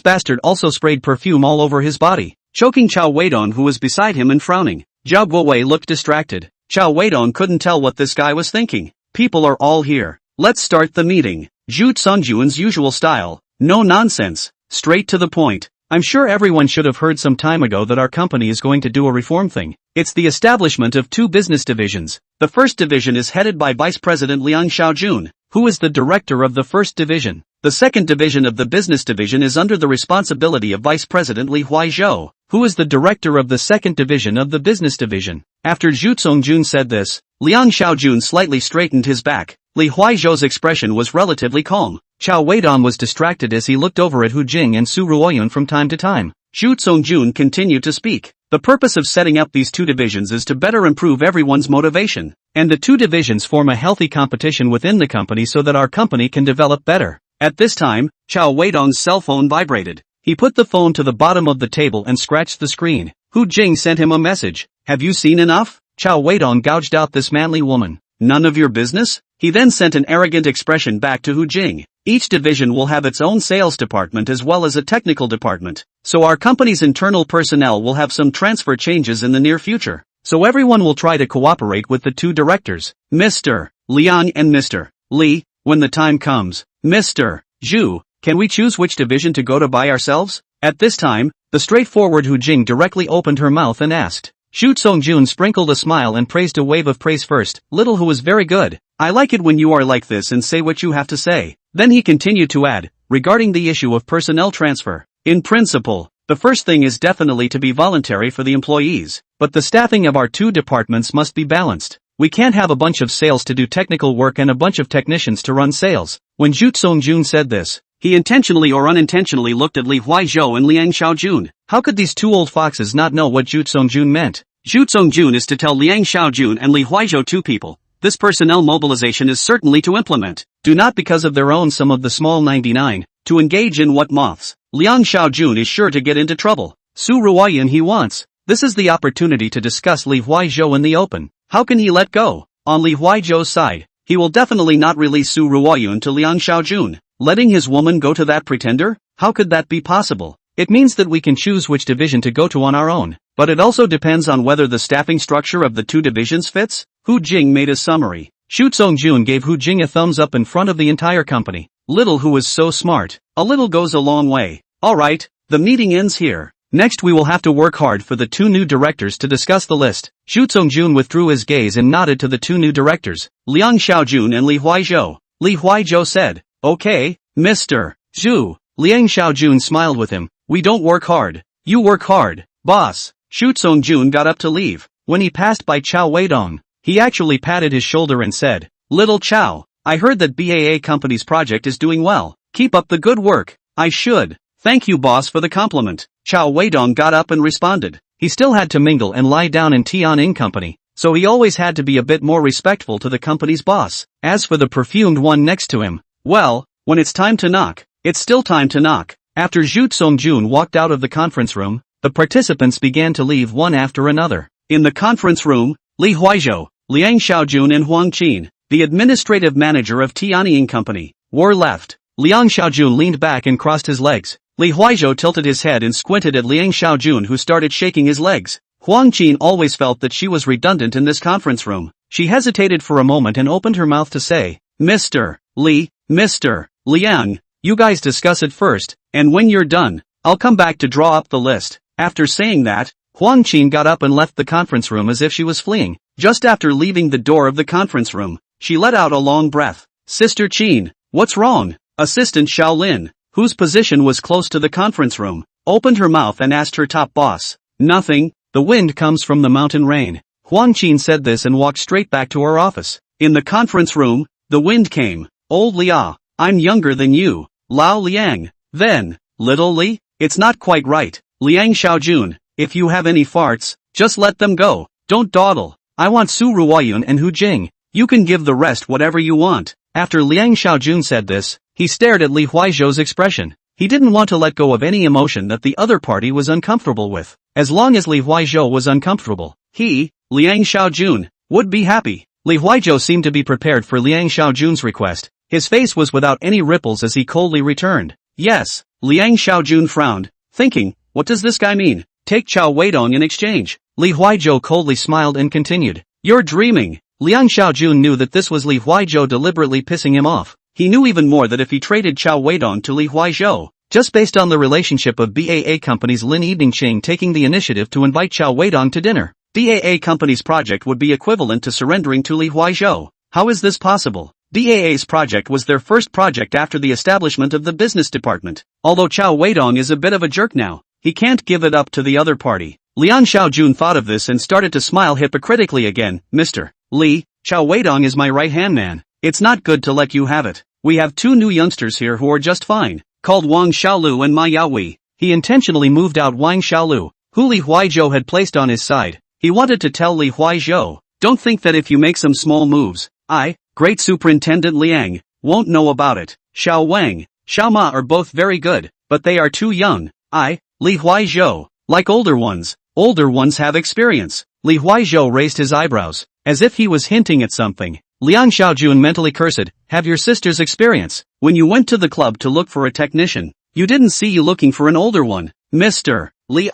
bastard also sprayed perfume all over his body, choking Cao Weidong, who was beside him, and frowning. Zhao Guowei looked distracted. Cao Weidong couldn't tell what this guy was thinking. People are all here. Let's start the meeting. Zhu Congjuan's usual style. No nonsense. Straight to the point. I'm sure everyone should have heard some time ago that our company is going to do a reform thing. It's the establishment of 2 business divisions. The first division is headed by Vice President Liang Xiaojun, who is the director of the first division. The second division of the business division is under the responsibility of Vice President Li Huaizhou, who is the director of the second division of the business division. After Zhu Congjun said this, Liang Xiaojun slightly straightened his back. Li Huaizhou's expression was relatively calm. Cao Weidong was distracted as he looked over at Hu Jing and Su Ruoyun from time to time. Zhu Congjun continued to speak. The purpose of setting up these 2 divisions is to better improve everyone's motivation, and the 2 divisions form a healthy competition within the company so that our company can develop better. At this time, Cao Weidong's cell phone vibrated. He put the phone to the bottom of the table and scratched the screen. Hu Jing sent him a message. Have you seen enough? Cao Weidong gouged out this manly woman. None of your business? He then sent an arrogant expression back to Hu Jing. Each division will have its own sales department as well as a technical department, so our company's internal personnel will have some transfer changes in the near future. So everyone will try to cooperate with the 2 directors, Mr. Liang and Mr. Li, when the time comes. Mr. Zhu, can we choose which division to go to by ourselves? At this time, the straightforward Hu Jing directly opened her mouth and asked. Zhu Congjun sprinkled a smile and praised a wave of praise first. Little Hu was very good. I like it when you are like this and say what you have to say. Then he continued to add, regarding the issue of personnel transfer. In principle, the first thing is definitely to be voluntary for the employees, but the staffing of our 2 departments must be balanced. We can't have a bunch of sales to do technical work and a bunch of technicians to run sales. When Zhu Congjun said this, he intentionally or unintentionally looked at Li Huaizhou and Liang Xiaojun. How could these 2 old foxes not know what Zhu Congjun meant? Zhu Congjun is to tell Liang Xiaojun and Li Huaizhou 2 people. This personnel mobilization is certainly to implement. Do not because of their own some of the small 99, to engage in what moths. Liang Xiaojun is sure to get into trouble. Su Ruoyun he wants. This is the opportunity to discuss Li Huaizhou in the open. How can he let go? On Li Huaizhou's side, he will definitely not release Su Ruoyun to Liang Xiaojun. Letting his woman go to that pretender? How could that be possible? It means that we can choose which division to go to on our own, but it also depends on whether the staffing structure of the 2 divisions fits. Hu Jing made a summary. Zhu Congjun gave Hu Jing a thumbs up in front of the entire company. Little Hu is so smart. A little goes a long way. Alright, the meeting ends here. Next we will have to work hard for the 2 new directors to discuss the list. Zhu Congjun withdrew his gaze and nodded to the 2 new directors, Liang Xiaojun and Li Huaizhou. Li Huaizhou said, okay, Mr. Zhu. Liang Xiaojun smiled with him. We don't work hard. You work hard, boss. Zhu Congjun got up to leave. When he passed by Cao Weidong, he actually patted his shoulder and said, Little Cao, I heard that BAA Company's project is doing well. Keep up the good work. I should. Thank you boss for the compliment. Cao Weidong got up and responded. He still had to mingle and lie down in Tianying Company, so he always had to be a bit more respectful to the company's boss. As for the perfumed one next to him, well, when it's time to knock, it's still time to knock. After Zhu Congjun walked out of the conference room, the participants began to leave one after another. In the conference room, Li Huaizhou, Liang Xiaojun and Huang Qin, the administrative manager of Tianying Company, were left. Liang Xiaojun leaned back and crossed his legs. Li Huaizhou tilted his head and squinted at Liang Xiaojun, who started shaking his legs. Huang Qin always felt that she was redundant in this conference room. She hesitated for a moment and opened her mouth to say, Mr. Li, Mr. Liang, you guys discuss it first, and when you're done, I'll come back to draw up the list. After saying that, Huang Qin got up and left the conference room as if she was fleeing. Just after leaving the door of the conference room, she let out a long breath. Sister Qin, what's wrong? Assistant Shaolin, whose position was close to the conference room, opened her mouth and asked her top boss. Nothing, the wind comes from the mountain rain. Huang Qin said this and walked straight back to her office. In the conference room, the wind came. Old Lia, I'm younger than you. Lao Liang. Then, little Li, it's not quite right. Liang Xiaojun, if you have any farts, just let them go. Don't dawdle. I want Su Ruoyun and Hu Jing. You can give the rest whatever you want. After Liang Xiaojun said this, he stared at Li Huaizhou's expression. He didn't want to let go of any emotion that the other party was uncomfortable with. As long as Li Huaizhou was uncomfortable, he, Liang Xiaojun, would be happy. Li Huaizhou seemed to be prepared for Liang Xiaojun's request. His face was without any ripples as he coldly returned. Yes. Liang Xiaojun frowned, thinking, what does this guy mean? Take Cao Weidong in exchange. Li Huaizhou coldly smiled and continued. You're dreaming. Liang Xiaojun knew that this was Li Huaizhou deliberately pissing him off. He knew even more that if he traded Cao Weidong to Li Huaizhou, just based on the relationship of BAA Company's Lin Yidingqing taking the initiative to invite Cao Weidong to dinner, BAA Company's project would be equivalent to surrendering to Li Huaizhou. How is this possible? BAA's project was their first project after the establishment of the business department. Although Cao Weidong is a bit of a jerk now, he can't give it up to the other party. Liang Xiaojun thought of this and started to smile hypocritically again. Mr. Li, Cao Weidong is my right-hand man. It's not good to let you have it. We have two new youngsters here who are just fine, called Wang Xiaolu and Ma Yaohui. He intentionally moved out Wang Xiaolu, who Li Huaizhou had placed on his side. He wanted to tell Li Huaizhou, don't think that if you make some small moves, Great Superintendent Liang, won't know about it. Xiao Wang, Xiao Ma are both very good, but they are too young. Li Huaizhou, like older ones have experience. Li Huaizhou raised his eyebrows, as if he was hinting at something. Liang Xiaojun mentally cursed, have your sister's experience. When you went to the club to look for a technician, you didn't see you looking for an older one. Mr. Li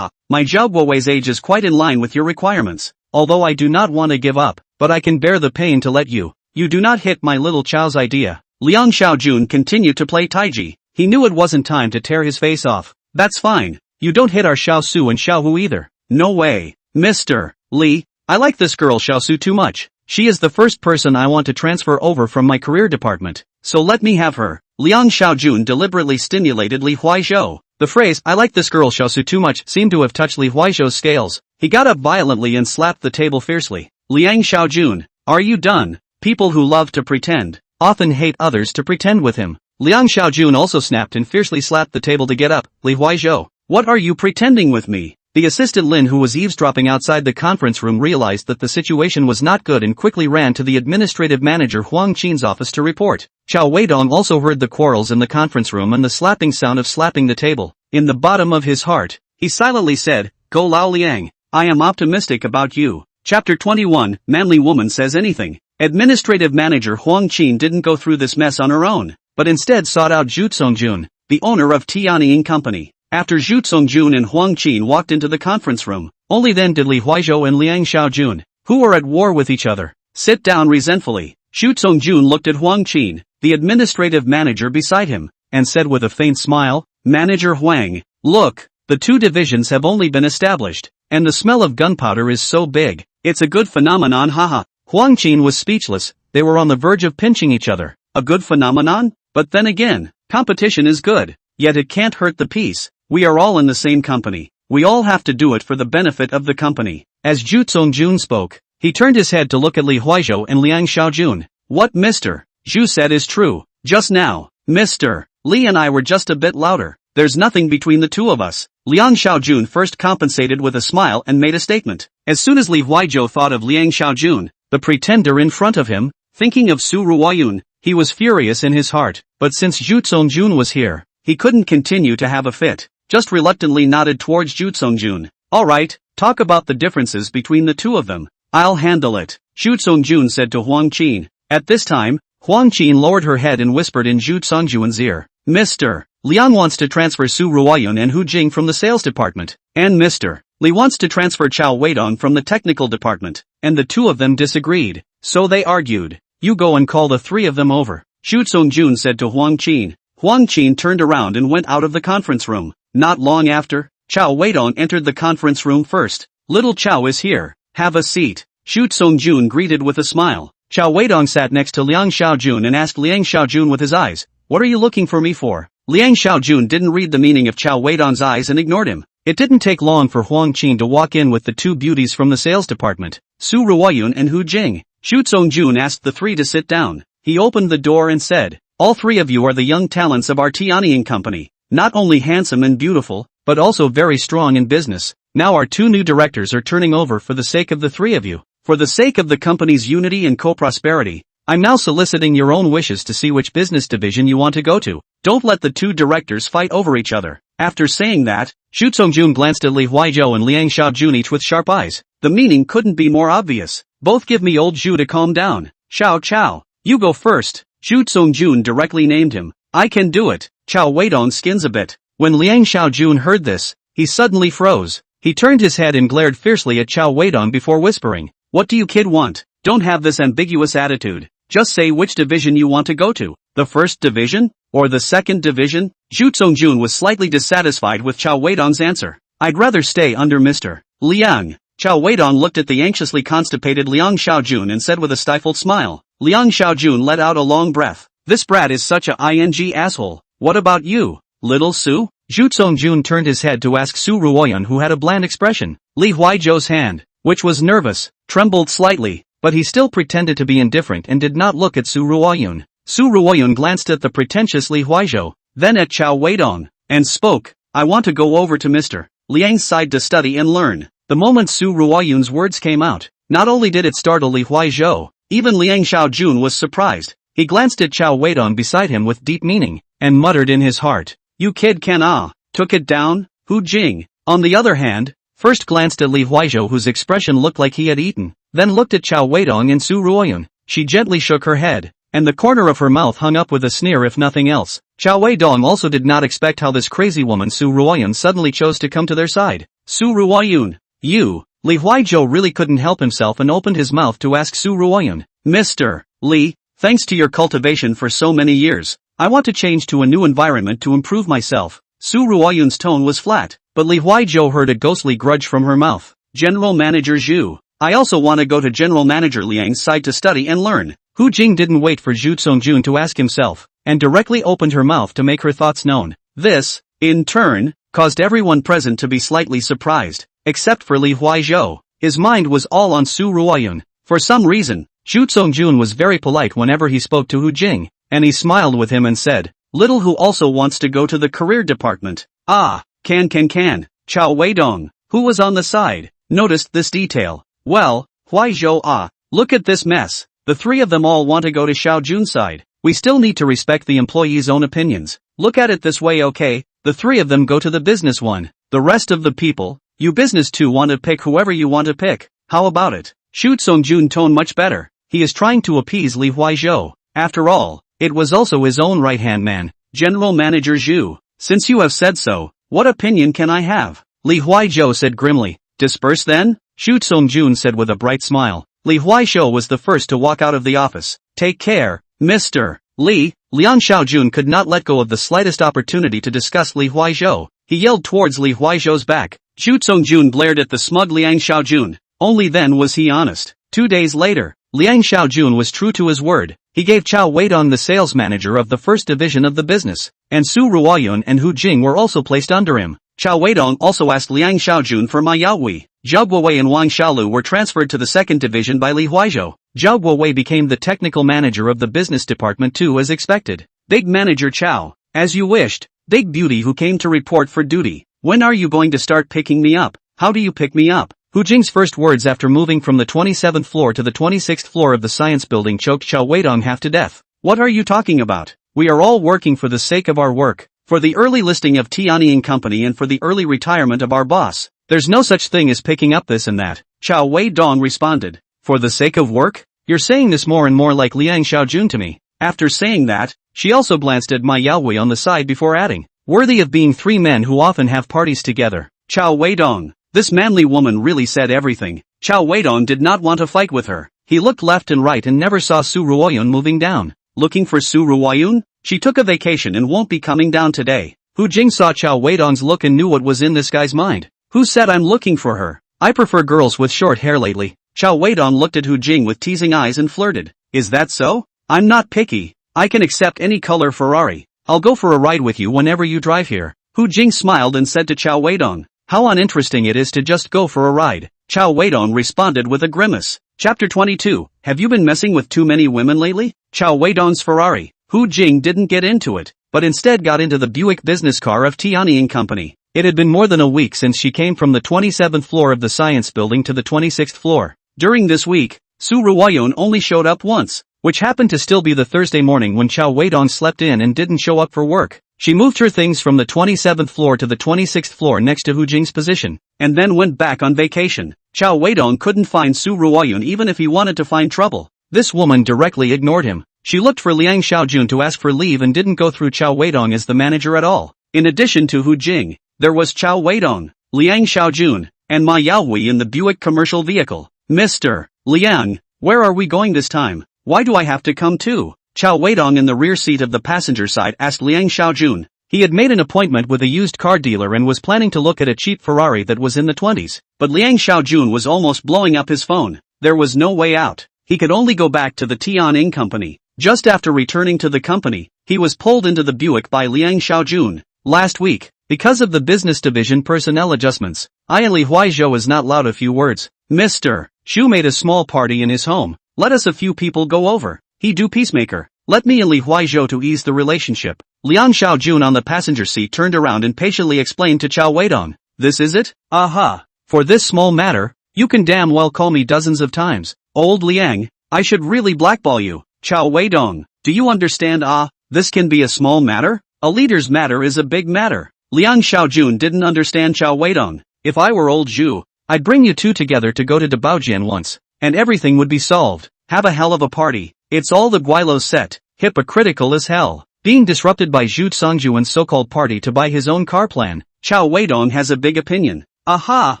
my Zhaoguowei's age is quite in line with your requirements. Although I do not want to give up, but I can bear the pain to let you. You do not hit my little Chao's idea. Liang Xiaojun continued to play Taiji. He knew it wasn't time to tear his face off. That's fine. You don't hit our Xiao Su and Xiao Hu either. No way. Mr. Li, I like this girl Xiao Su too much. She is the first person I want to transfer over from my career department, so let me have her. Liang Xiaojun deliberately stimulated Li Huaizhou. The phrase, I like this girl Xiao Su too much, seemed to have touched Li Huaizhou's scales. He got up violently and slapped the table fiercely. Liang Xiaojun, are you done? People who love to pretend often hate others to pretend with him. Liang Xiaojun also snapped and fiercely slapped the table to get up. Li Huaizhou, what are you pretending with me? The assistant Lin, who was eavesdropping outside the conference room, realized that the situation was not good and quickly ran to the administrative manager Huang Qin's office to report. Cao Weidong also heard the quarrels in the conference room and the slapping sound of slapping the table. In the bottom of his heart, he silently said, Go Lao Liang, I am optimistic about you. Chapter 21, Manly Woman Says Anything. Administrative manager Huang Qin didn't go through this mess on her own, but instead sought out Zhu Songjun, the owner of Tianying Company. After Zhu Songjun and Huang Qin walked into the conference room, only then did Li Huaizhou and Liang Xiaojun, who were at war with each other, sit down resentfully. Zhu Songjun looked at Huang Qin, the administrative manager beside him, and said with a faint smile, Manager Huang, look, the two divisions have only been established, and the smell of gunpowder is so big, it's a good phenomenon haha. Huang Qin was speechless. They were on the verge of pinching each other. A good phenomenon? But then again, competition is good, yet it can't hurt the peace. We are all in the same company. We all have to do it for the benefit of the company. As Zhu Songjun spoke, he turned his head to look at Li Huaizhou and Liang Xiaojun. What Mr. Zhu said is true. Just now, Mr. Li and I were just a bit louder. There's nothing between the two of us. Liang Xiaojun first compensated with a smile and made a statement. As soon as Li Huaizhou thought of Liang Xiaojun, the pretender in front of him, thinking of Su Ruoyun, he was furious in his heart. But since Zhu Songjun was here, he couldn't continue to have a fit. just reluctantly nodded towards Zhu Songjun. Alright, talk about the differences between the two of them. I'll handle it, Zhu Songjun said to Huang Qin. At this time, Huang Qin lowered her head and whispered in Zhu Songjun's ear. Mr. Liang wants to transfer Su Ruoyun and Hu Jing from the sales department, and Mr. Li wants to transfer Cao Weidong from the technical department, and the two of them disagreed, so they argued. You go and call the three of them over, Zhu Songjun said to Huang Qin. Huang Qin turned around and went out of the conference room. Not long after, Cao Weidong entered the conference room first. Little Cao is here, have a seat, Zhu Songjun greeted with a smile. Cao Weidong sat next to Liang Xiaojun and asked Liang Xiaojun with his eyes, what are you looking for me for? Liang Xiaojun didn't read the meaning of Cao Weidong's eyes and ignored him. It didn't take long for Huang Qin to walk in with the two beauties from the sales department, Su Ruoyun and Hu Jing. Zhu Songjun asked the three to sit down. He opened the door and said, all three of you are the young talents of our Tianying company, not only handsome and beautiful, but also very strong in business. Now our two new directors are turning over for the sake of the three of you. For the sake of the company's unity and co-prosperity, I'm now soliciting your own wishes to see which business division you want to go to. Don't let the two directors fight over each other. After saying that, Zhu Songjun glanced at Li Huaizhou and Liang Xiaojun each with sharp eyes. The meaning couldn't be more obvious. Both give me old Zhu to calm down. Xiao Cao, you go first. Zhu Songjun directly named him. I can do it. Cao Weidong skins a bit. When Liang Xiaojun heard this, he suddenly froze. He turned his head and glared fiercely at Cao Weidong before whispering, what do you kid want? Don't have this ambiguous attitude. Just say which division you want to go to. The first division? Or the second division? Zhu Songjun was slightly dissatisfied with Cao Weidong's answer. I'd rather stay under Mr. Liang. Cao Weidong looked at the anxiously constipated Liang Xiaojun and said with a stifled smile. Liang Xiaojun let out a long breath. This brat is such a ing asshole. What about you, little Su? Zhu Songjun turned his head to ask Su Ruoyun, who had a bland expression. Li Huaizhou's hand, which was nervous, trembled slightly, but he still pretended to be indifferent and did not look at Su Ruoyun. Su Ruoyun glanced at the pretentious Li Huaizhou, then at Cao Weidong, and spoke, I want to go over to Mr. Liang's side to study and learn. The moment Su Ruoyun's words came out, not only did it startle Li Huaizhou, even Liang Xiaojun was surprised. He glanced at Cao Weidong beside him with deep meaning, and muttered in his heart, you kid can took it down. Hu Jing, on the other hand, first glanced at Li Huaizhou, whose expression looked like he had eaten, then looked at Cao Weidong and Su Ruoyun. She gently shook her head, and the corner of her mouth hung up with a sneer if nothing else. Cao Weidong also did not expect how this crazy woman Su Ruoyun suddenly chose to come to their side. Su Ruoyun, you, Li Huaizhou really couldn't help himself and opened his mouth to ask Su Ruoyun, Mr. Li, thanks to your cultivation for so many years, I want to change to a new environment to improve myself. Su Ruoyun's tone was flat, but Li Huaizhou heard a ghostly grudge from her mouth. General Manager Zhu, I also want to go to General Manager Liang's side to study and learn. Hu Jing didn't wait for Zhu Songjun to ask himself, and directly opened her mouth to make her thoughts known. This, in turn, caused everyone present to be slightly surprised, except for Li Huaizhou. His mind was all on Su Ruoyun. For some reason, Zhu Songjun was very polite whenever he spoke to Hu Jing, and he smiled with him and said, little Hu also wants to go to the career department. Can. Cao Weidong, who was on the side, noticed this detail. Well, Huaizhou look at this mess. The three of them all want to go to Xiaojun's side. We still need to respect the employees' own opinions. Look at it this way, okay? The three of them go to the business one. The rest of the people, you business two, want to pick whoever you want to pick. How about it? Zhu Songjun tone much better. He is trying to appease Li Huaizhou. After all, it was also his own right-hand man, General Manager Zhu. Since you have said so, what opinion can I have? Li Huaizhou said grimly. Disperse then? Zhu Songjun said with a bright smile. Li Huaizhou was the first to walk out of the office. Take care, Mr. Li. Liang Xiaojun could not let go of the slightest opportunity to discuss Li Huaizhou. He yelled towards Li Huaizhou's back. Zhu Songjun glared at the smug Liang Xiaojun. Only then was he honest. 2 days later, Liang Xiaojun was true to his word. He gave Cao Weidong the sales manager of the first division of the business, and Su Ruoyun and Hu Jing were also placed under him. Cao Weidong also asked Liang Xiaojun for Ma Yaohui. Zhao Guowei and Wang Xiaolu were transferred to the second division by Li Huaizhou. Zhao Guowei became the technical manager of the business department too, as expected. Big Manager Cao, as you wished. Big Beauty, who came to report for duty. When are you going to start picking me up? How do you pick me up? Hu Jing's first words after moving from the 27th floor to the 26th floor of the science building choked Cao Weidong half to death. What are you talking about? We are all working for the sake of our work. For the early listing of Tianying Company and for the early retirement of our boss. There's no such thing as picking up this and that. Cao Weidong responded. For the sake of work? You're saying this more and more like Liang Xiaojun to me. After saying that, she also glanced at Ma Yaohui on the side before adding, worthy of being three men who often have parties together. Cao Weidong. This manly woman really said everything. Cao Weidong did not want to fight with her. He looked left and right and never saw Su Ruoyun moving down. Looking for Su Ruoyun? She took a vacation and won't be coming down today. Hu Jing saw Cao Weidong's look and knew what was in this guy's mind. Who said I'm looking for her? I prefer girls with short hair lately. Cao Weidong looked at Hu Jing with teasing eyes and flirted. Is that so? I'm not picky. I can accept any color Ferrari. I'll go for a ride with you whenever you drive here. Hu Jing smiled and said to Cao Weidong, how uninteresting it is to just go for a ride. Cao Weidong responded with a grimace. Chapter 22. Have you been messing with too many women lately? Cao Weidong's Ferrari. Hu Jing didn't get into it, but instead got into the Buick business car of Tianying Company. It had been more than a week since she came from the 27th floor of the science building to the 26th floor. During this week, Su Ruoyun only showed up once, which happened to still be the Thursday morning when Cao Weidong slept in and didn't show up for work. She moved her things from the 27th floor to the 26th floor next to Hu Jing's position, and then went back on vacation. Cao Weidong couldn't find Su Ruoyun even if he wanted to find trouble. This woman directly ignored him. She looked for Liang Xiaojun to ask for leave and didn't go through Cao Weidong as the manager at all. In addition to Hu Jing, there was Cao Weidong, Liang Xiaojun, and Ma Yaohui in the Buick commercial vehicle. Mr. Liang, where are we going this time? Why do I have to come too? Cao Weidong in the rear seat of the passenger side asked Liang Xiaojun. He had made an appointment with a used car dealer and was planning to look at a cheap Ferrari that was in the 20s. But Liang Xiaojun was almost blowing up his phone. There was no way out. He could only go back to the Tianying Company. Just after returning to the company, he was pulled into the Buick by Liang Xiaojun. Last week, because of the business division personnel adjustments, Li Huaizhou is not allowed a few words. Mr. Xu made a small party in his home. Let us a few people go over. He do peacemaker. Let me and Li Huaizhou to ease the relationship. Liang Xiaojun on the passenger seat turned around and patiently explained to Cao Weidong. This is it? Aha. For this small matter, you can damn well call me dozens of times. Old Liang, I should really blackball you. Cao Weidong, do you understand? This can be a small matter? A leader's matter is a big matter. Liang Xiaojun didn't understand Cao Weidong. If I were old Zhu, I'd bring you two together to go to Dabaojian once, and everything would be solved. Have a hell of a party. It's all the Guilo set. Hypocritical as hell. Being disrupted by Zhu Congjuan's so-called party to buy his own car plan. Cao Weidong has a big opinion. Aha!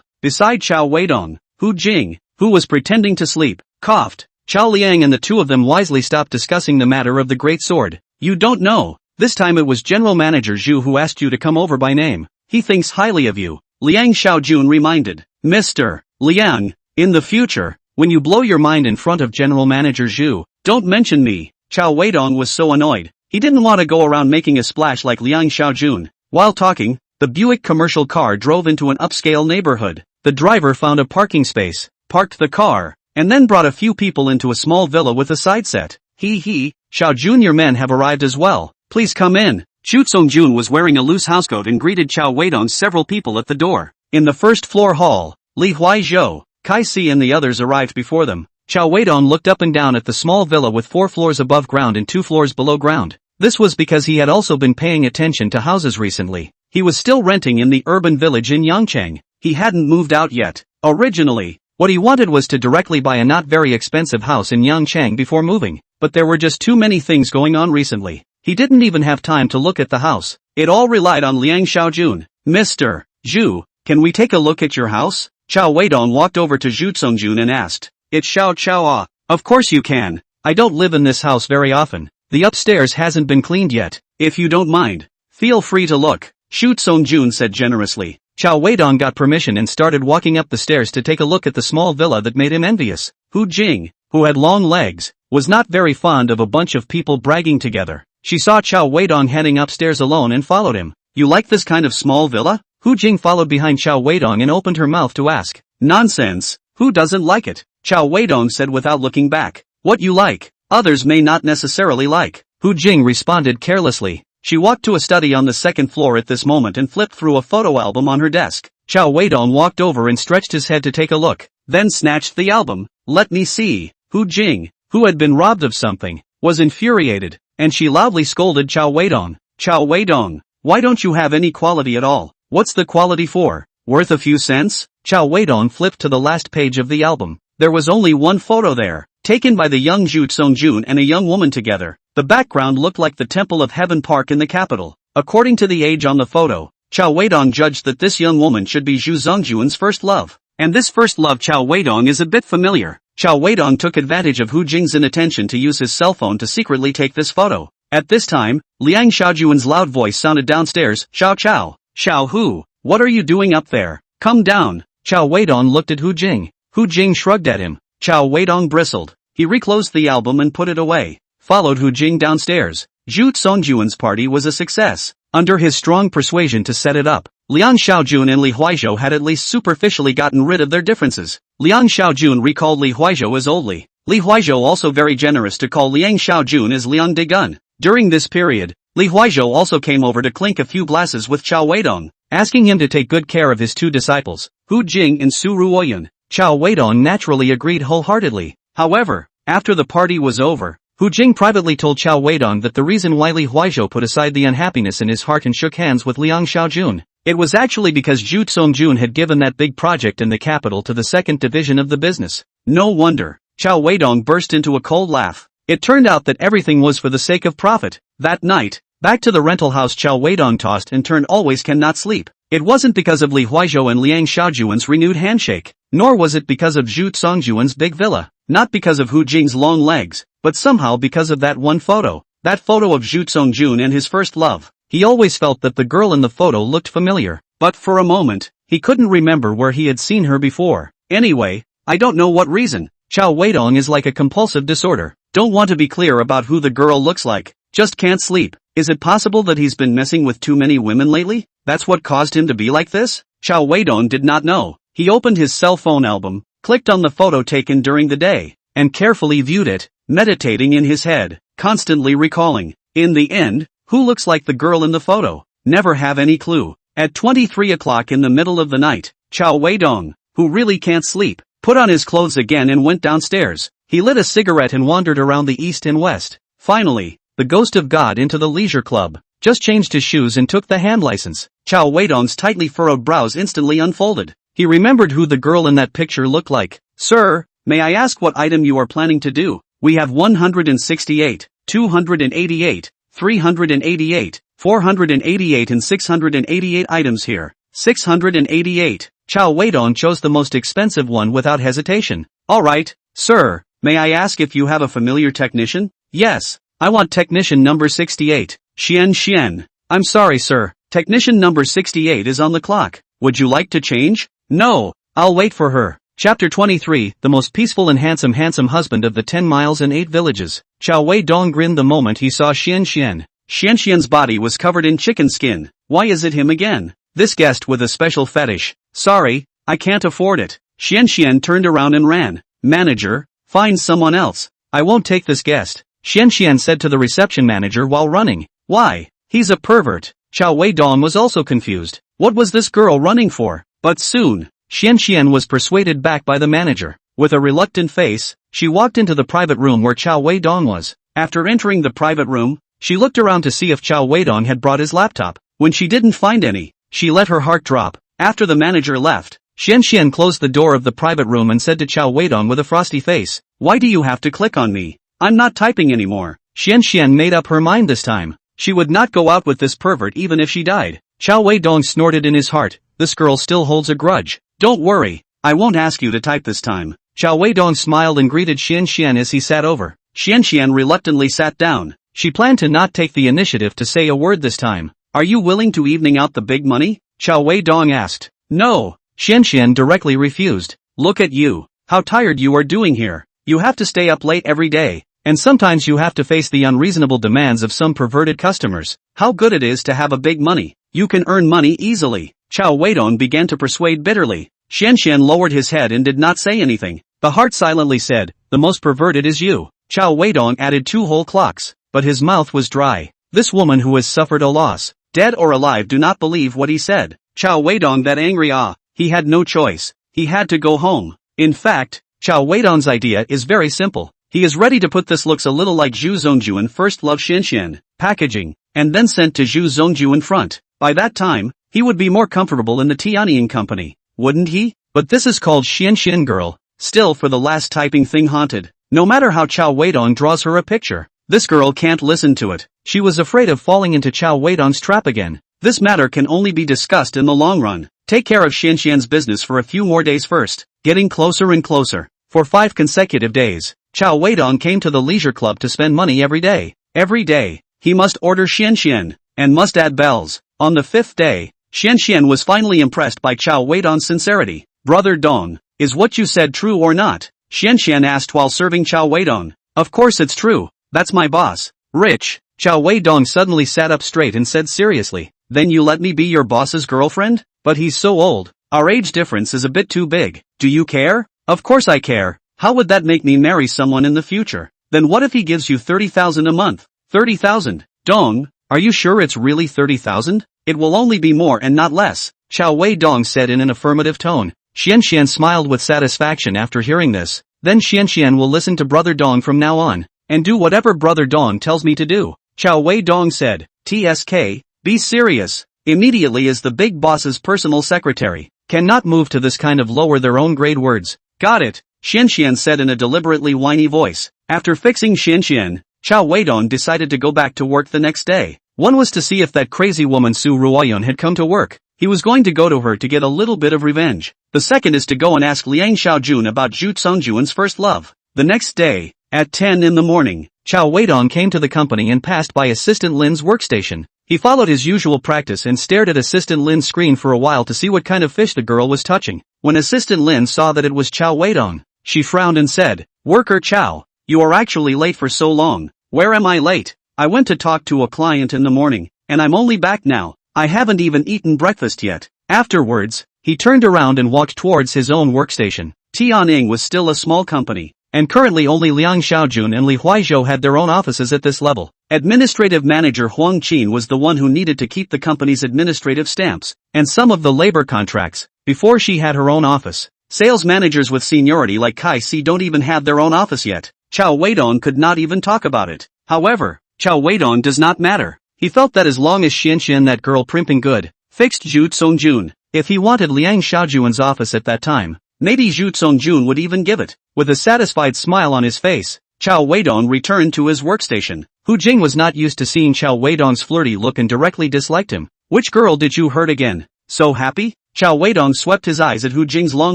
Beside Cao Weidong, Hu Jing, who was pretending to sleep, coughed. Cao Liang and the two of them wisely stopped discussing the matter of the great sword. You don't know. This time it was General Manager Zhu who asked you to come over by name. He thinks highly of you. Liang Xiaojun reminded. Mr. Liang, in the future, when you blow your mind in front of General Manager Zhu, don't mention me. Cao Weidong was so annoyed. He didn't want to go around making a splash like Liang Xiaojun. While talking, the Buick commercial car drove into an upscale neighborhood. The driver found a parking space, parked the car, and then brought a few people into a small villa with a side set. Xiaojun, your men have arrived as well. Please come in. Xu Songjun was wearing a loose housecoat and greeted Cao Weidong several people at the door. In the first floor hall, Li Huaizhou, Kai Si and the others arrived before them. Cao Weidong looked up and down at the small villa with 4 floors above ground and 2 floors below ground. This was because he had also been paying attention to houses recently. He was still renting in the urban village in Yangcheng. He hadn't moved out yet. Originally, what he wanted was to directly buy a not very expensive house in Yangcheng before moving, but there were just too many things going on recently. He didn't even have time to look at the house. It all relied on Liang Xiaojun. Mr. Zhu, can we take a look at your house? Cao Weidong walked over to Zhu Songjun and asked. It's Xiao Chao. Of course you can. I don't live in this house very often. The upstairs hasn't been cleaned yet. If you don't mind, feel free to look. Xu Songjun said generously. Cao Weidong got permission and started walking up the stairs to take a look at the small villa that made him envious. Hu Jing, who had long legs, was not very fond of a bunch of people bragging together. She saw Cao Weidong heading upstairs alone and followed him. You like this kind of small villa? Hu Jing followed behind Cao Weidong and opened her mouth to ask. Nonsense. Who doesn't like it? Cao Weidong said without looking back. What you like, others may not necessarily like. Hu Jing responded carelessly. She walked to a study on the 2nd floor at this moment and flipped through a photo album on her desk. Cao Weidong walked over and stretched his head to take a look, then snatched the album. Let me see. Hu Jing, who had been robbed of something, was infuriated, and she loudly scolded Cao Weidong. Cao Weidong, Why don't you have any quality at all? What's the quality for? Worth a few cents? Cao Weidong flipped to the last page of the album. There was only one photo there, taken by the young Zhu Songjun and a young woman together. The background looked like the Temple of Heaven Park in the capital. According to the age on the photo, Cao Weidong judged that this young woman should be Zhu Songjun's first love. And this first love Cao Weidong is a bit familiar. Cao Weidong took advantage of Hu Jing's inattention to use his cell phone to secretly take this photo. At this time, Liang Xiaojuan's loud voice sounded downstairs. Xiao Xiao. Xiao Hu, what are you doing up there? Come down. Cao Weidong looked at Hu Jing. Hu Jing shrugged at him. Cao Weidong bristled. He reclosed the album and put it away. Followed Hu Jing downstairs. Zhu Songjun's party was a success. Under his strong persuasion to set it up, Liang Xiaojun and Li Huizhou had at least superficially gotten rid of their differences. Liang Xiaojun recalled Li Huizhou as old Li. Li Huizhou also very generous to call Liang Xiaojun as Liang Degun. During this period, Li Huizhou also came over to clink a few glasses with Cao Weidong, asking him to take good care of his two disciples, Hu Jing and Su Ruoyan. Cao Weidong naturally agreed wholeheartedly. However, after the party was over, Hu Jing privately told Cao Weidong that the reason why Li Huizhou put aside the unhappiness in his heart and shook hands with Liang Xiaojun, it was actually because Zhu Songjun had given that big project in the capital to the second division of the business. No wonder. Cao Weidong burst into a cold laugh. It turned out that everything was for the sake of profit. That night, back to the rental house Cao Weidong tossed and turned always cannot sleep. It wasn't because of Li Huizhou and Liang Xiaojuan's renewed handshake, nor was it because of Zhu Songjun's big villa, not because of Hu Jing's long legs, but somehow because of that one photo. That photo of Zhu Songjun and his first love. He always felt that the girl in the photo looked familiar, but for a moment, he couldn't remember where he had seen her before. Anyway, I don't know what reason. Cao Weidong is like a compulsive disorder. Don't want to be clear about who the girl looks like. Just can't sleep. Is it possible that he's been messing with too many women lately? That's what caused him to be like this? Cao Weidong did not know. He opened his cell phone album, clicked on the photo taken during the day, and carefully viewed it, meditating in his head, constantly recalling. In the end, who looks like the girl in the photo? Never have any clue. At 23 o'clock in the middle of the night, Cao Weidong, who really can't sleep, put on his clothes again and went downstairs. He lit a cigarette and wandered around the east and west. Finally, the ghost of God into the leisure club, just changed his shoes and took the hand license. Cao Weidong's tightly furrowed brows instantly unfolded. He remembered who the girl in that picture looked like. Sir, may I ask what item you are planning to do? We have 168, 288, 388, 488 and 688 items here. 688. Cao Weidong chose the most expensive one without hesitation. Alright, sir, may I ask if you have a familiar technician? Yes, I want technician number 68. Xian. I'm sorry sir, technician number 68 is on the clock. Would you like to change? No, I'll wait for her. Chapter 23, the most peaceful and handsome husband of the 10 miles and 8 villages. Cao Weidong grinned the moment he saw Xian. Xian's body was covered in chicken skin. Why is it him again? This guest with a special fetish. Sorry, I can't afford it. Xian turned around and ran. Manager, find someone else. I won't take this guest. Xian said to the reception manager while running. Why? He's a pervert. Cao Weidong was also confused. What was this girl running for? But soon, Xian was persuaded back by the manager. With a reluctant face, she walked into the private room where Cao Weidong was. After entering the private room, she looked around to see if Cao Weidong had brought his laptop. When she didn't find any, she let her heart drop. After the manager left, Xian closed the door of the private room and said to Cao Weidong with a frosty face, why do you have to click on me? I'm not typing anymore. Xian made up her mind this time. She would not go out with this pervert even if she died. Cao Weidong snorted in his heart, this girl still holds a grudge. Don't worry, I won't ask you to type this time. Cao Weidong smiled and greeted Xian as he sat over. Xian reluctantly sat down. She planned to not take the initiative to say a word this time. Are you willing to evening out the big money? Cao Weidong asked. No. Xian directly refused. Look at you. How tired you are doing here. You have to stay up late every day. And sometimes you have to face the unreasonable demands of some perverted customers. How good it is to have a big money. You can earn money easily. Cao Weidong began to persuade bitterly. Xian lowered his head and did not say anything. The heart silently said, the most perverted is you. Cao Weidong added 2 whole clocks, but his mouth was dry. This woman who has suffered a loss, dead or alive, do not believe what he said. Cao Weidong that angry he had no choice. He had to go home. In fact, Cao Weidong's idea is very simple. He is ready to put this looks a little like Zhu Zongju in First Love Xianxian, packaging, and then sent to Zhu Zongju in front. By that time, he would be more comfortable in the Tianying company, wouldn't he? But this is called Xianxian girl, still for the last typing thing haunted. No matter how Cao Weidong draws her a picture, this girl can't listen to it. She was afraid of falling into Cao Weidong's trap again. This matter can only be discussed in the long run. Take care of Xianxian's business for a few more days first. Getting closer and closer. For 5 consecutive days, Cao Weidong came to the leisure club to spend money every day. Every day, he must order Xianxian, and must add bells. On the 5th day, Xianxian was finally impressed by Cao Weidong's sincerity. Brother Dong, is what you said true or not? Xianxian asked while serving Cao Weidong. Of course it's true, that's my boss. Rich. Cao Weidong suddenly sat up straight and said seriously, then you let me be your boss's girlfriend? But he's so old. Our age difference is a bit too big. Do you care? Of course I care. How would that make me marry someone in the future? Then what if he gives you 30,000 a month? 30,000? Dong, are you sure it's really 30,000? It will only be more and not less, Cao Weidong said in an affirmative tone. Xianxian smiled with satisfaction after hearing this. Then Xianxian will listen to Brother Dong from now on, and do whatever Brother Dong tells me to do. Cao Weidong said, TSK, be serious. Immediately as the big boss's personal secretary. Cannot move to this kind of lower their own grade words. Got it, Xianxian said in a deliberately whiny voice. After fixing Xianxian, Cao Weidong decided to go back to work the next day. One was to see if that crazy woman Su Ruoyun had come to work. He was going to go to her to get a little bit of revenge. The second is to go and ask Liang Xiaojun about Zhu Zongjuan's first love. The next day, at 10 in the morning, Cao Weidong came to the company and passed by Assistant Lin's workstation. He followed his usual practice and stared at Assistant Lin's screen for a while to see what kind of fish the girl was touching. When Assistant Lin saw that it was Cao Weidong, she frowned and said, Worker Cao, you are actually late for so long. Where am I late? I went to talk to a client in the morning, and I'm only back now. I haven't even eaten breakfast yet. Afterwards, he turned around and walked towards his own workstation. Tianying was still a small company, and currently only Liang Xiaojun and Li Huaizhou had their own offices at this level. Administrative manager Huang Qin was the one who needed to keep the company's administrative stamps, and some of the labor contracts, before she had her own office. Sales managers with seniority like Kai Si don't even have their own office yet. Cao Weidong could not even talk about it. However, Cao Weidong does not matter. He felt that as long as Xianxian, that girl primping good, fixed Zhu Zongjun, if he wanted Liang Xiaojuan's office at that time, maybe Zhu Zongjun would even give it. With a satisfied smile on his face, Cao Weidong returned to his workstation. Hu Jing was not used to seeing Cao Weidong's flirty look and directly disliked him. Which girl did you hurt again? So happy? Cao Weidong swept his eyes at Hu Jing's long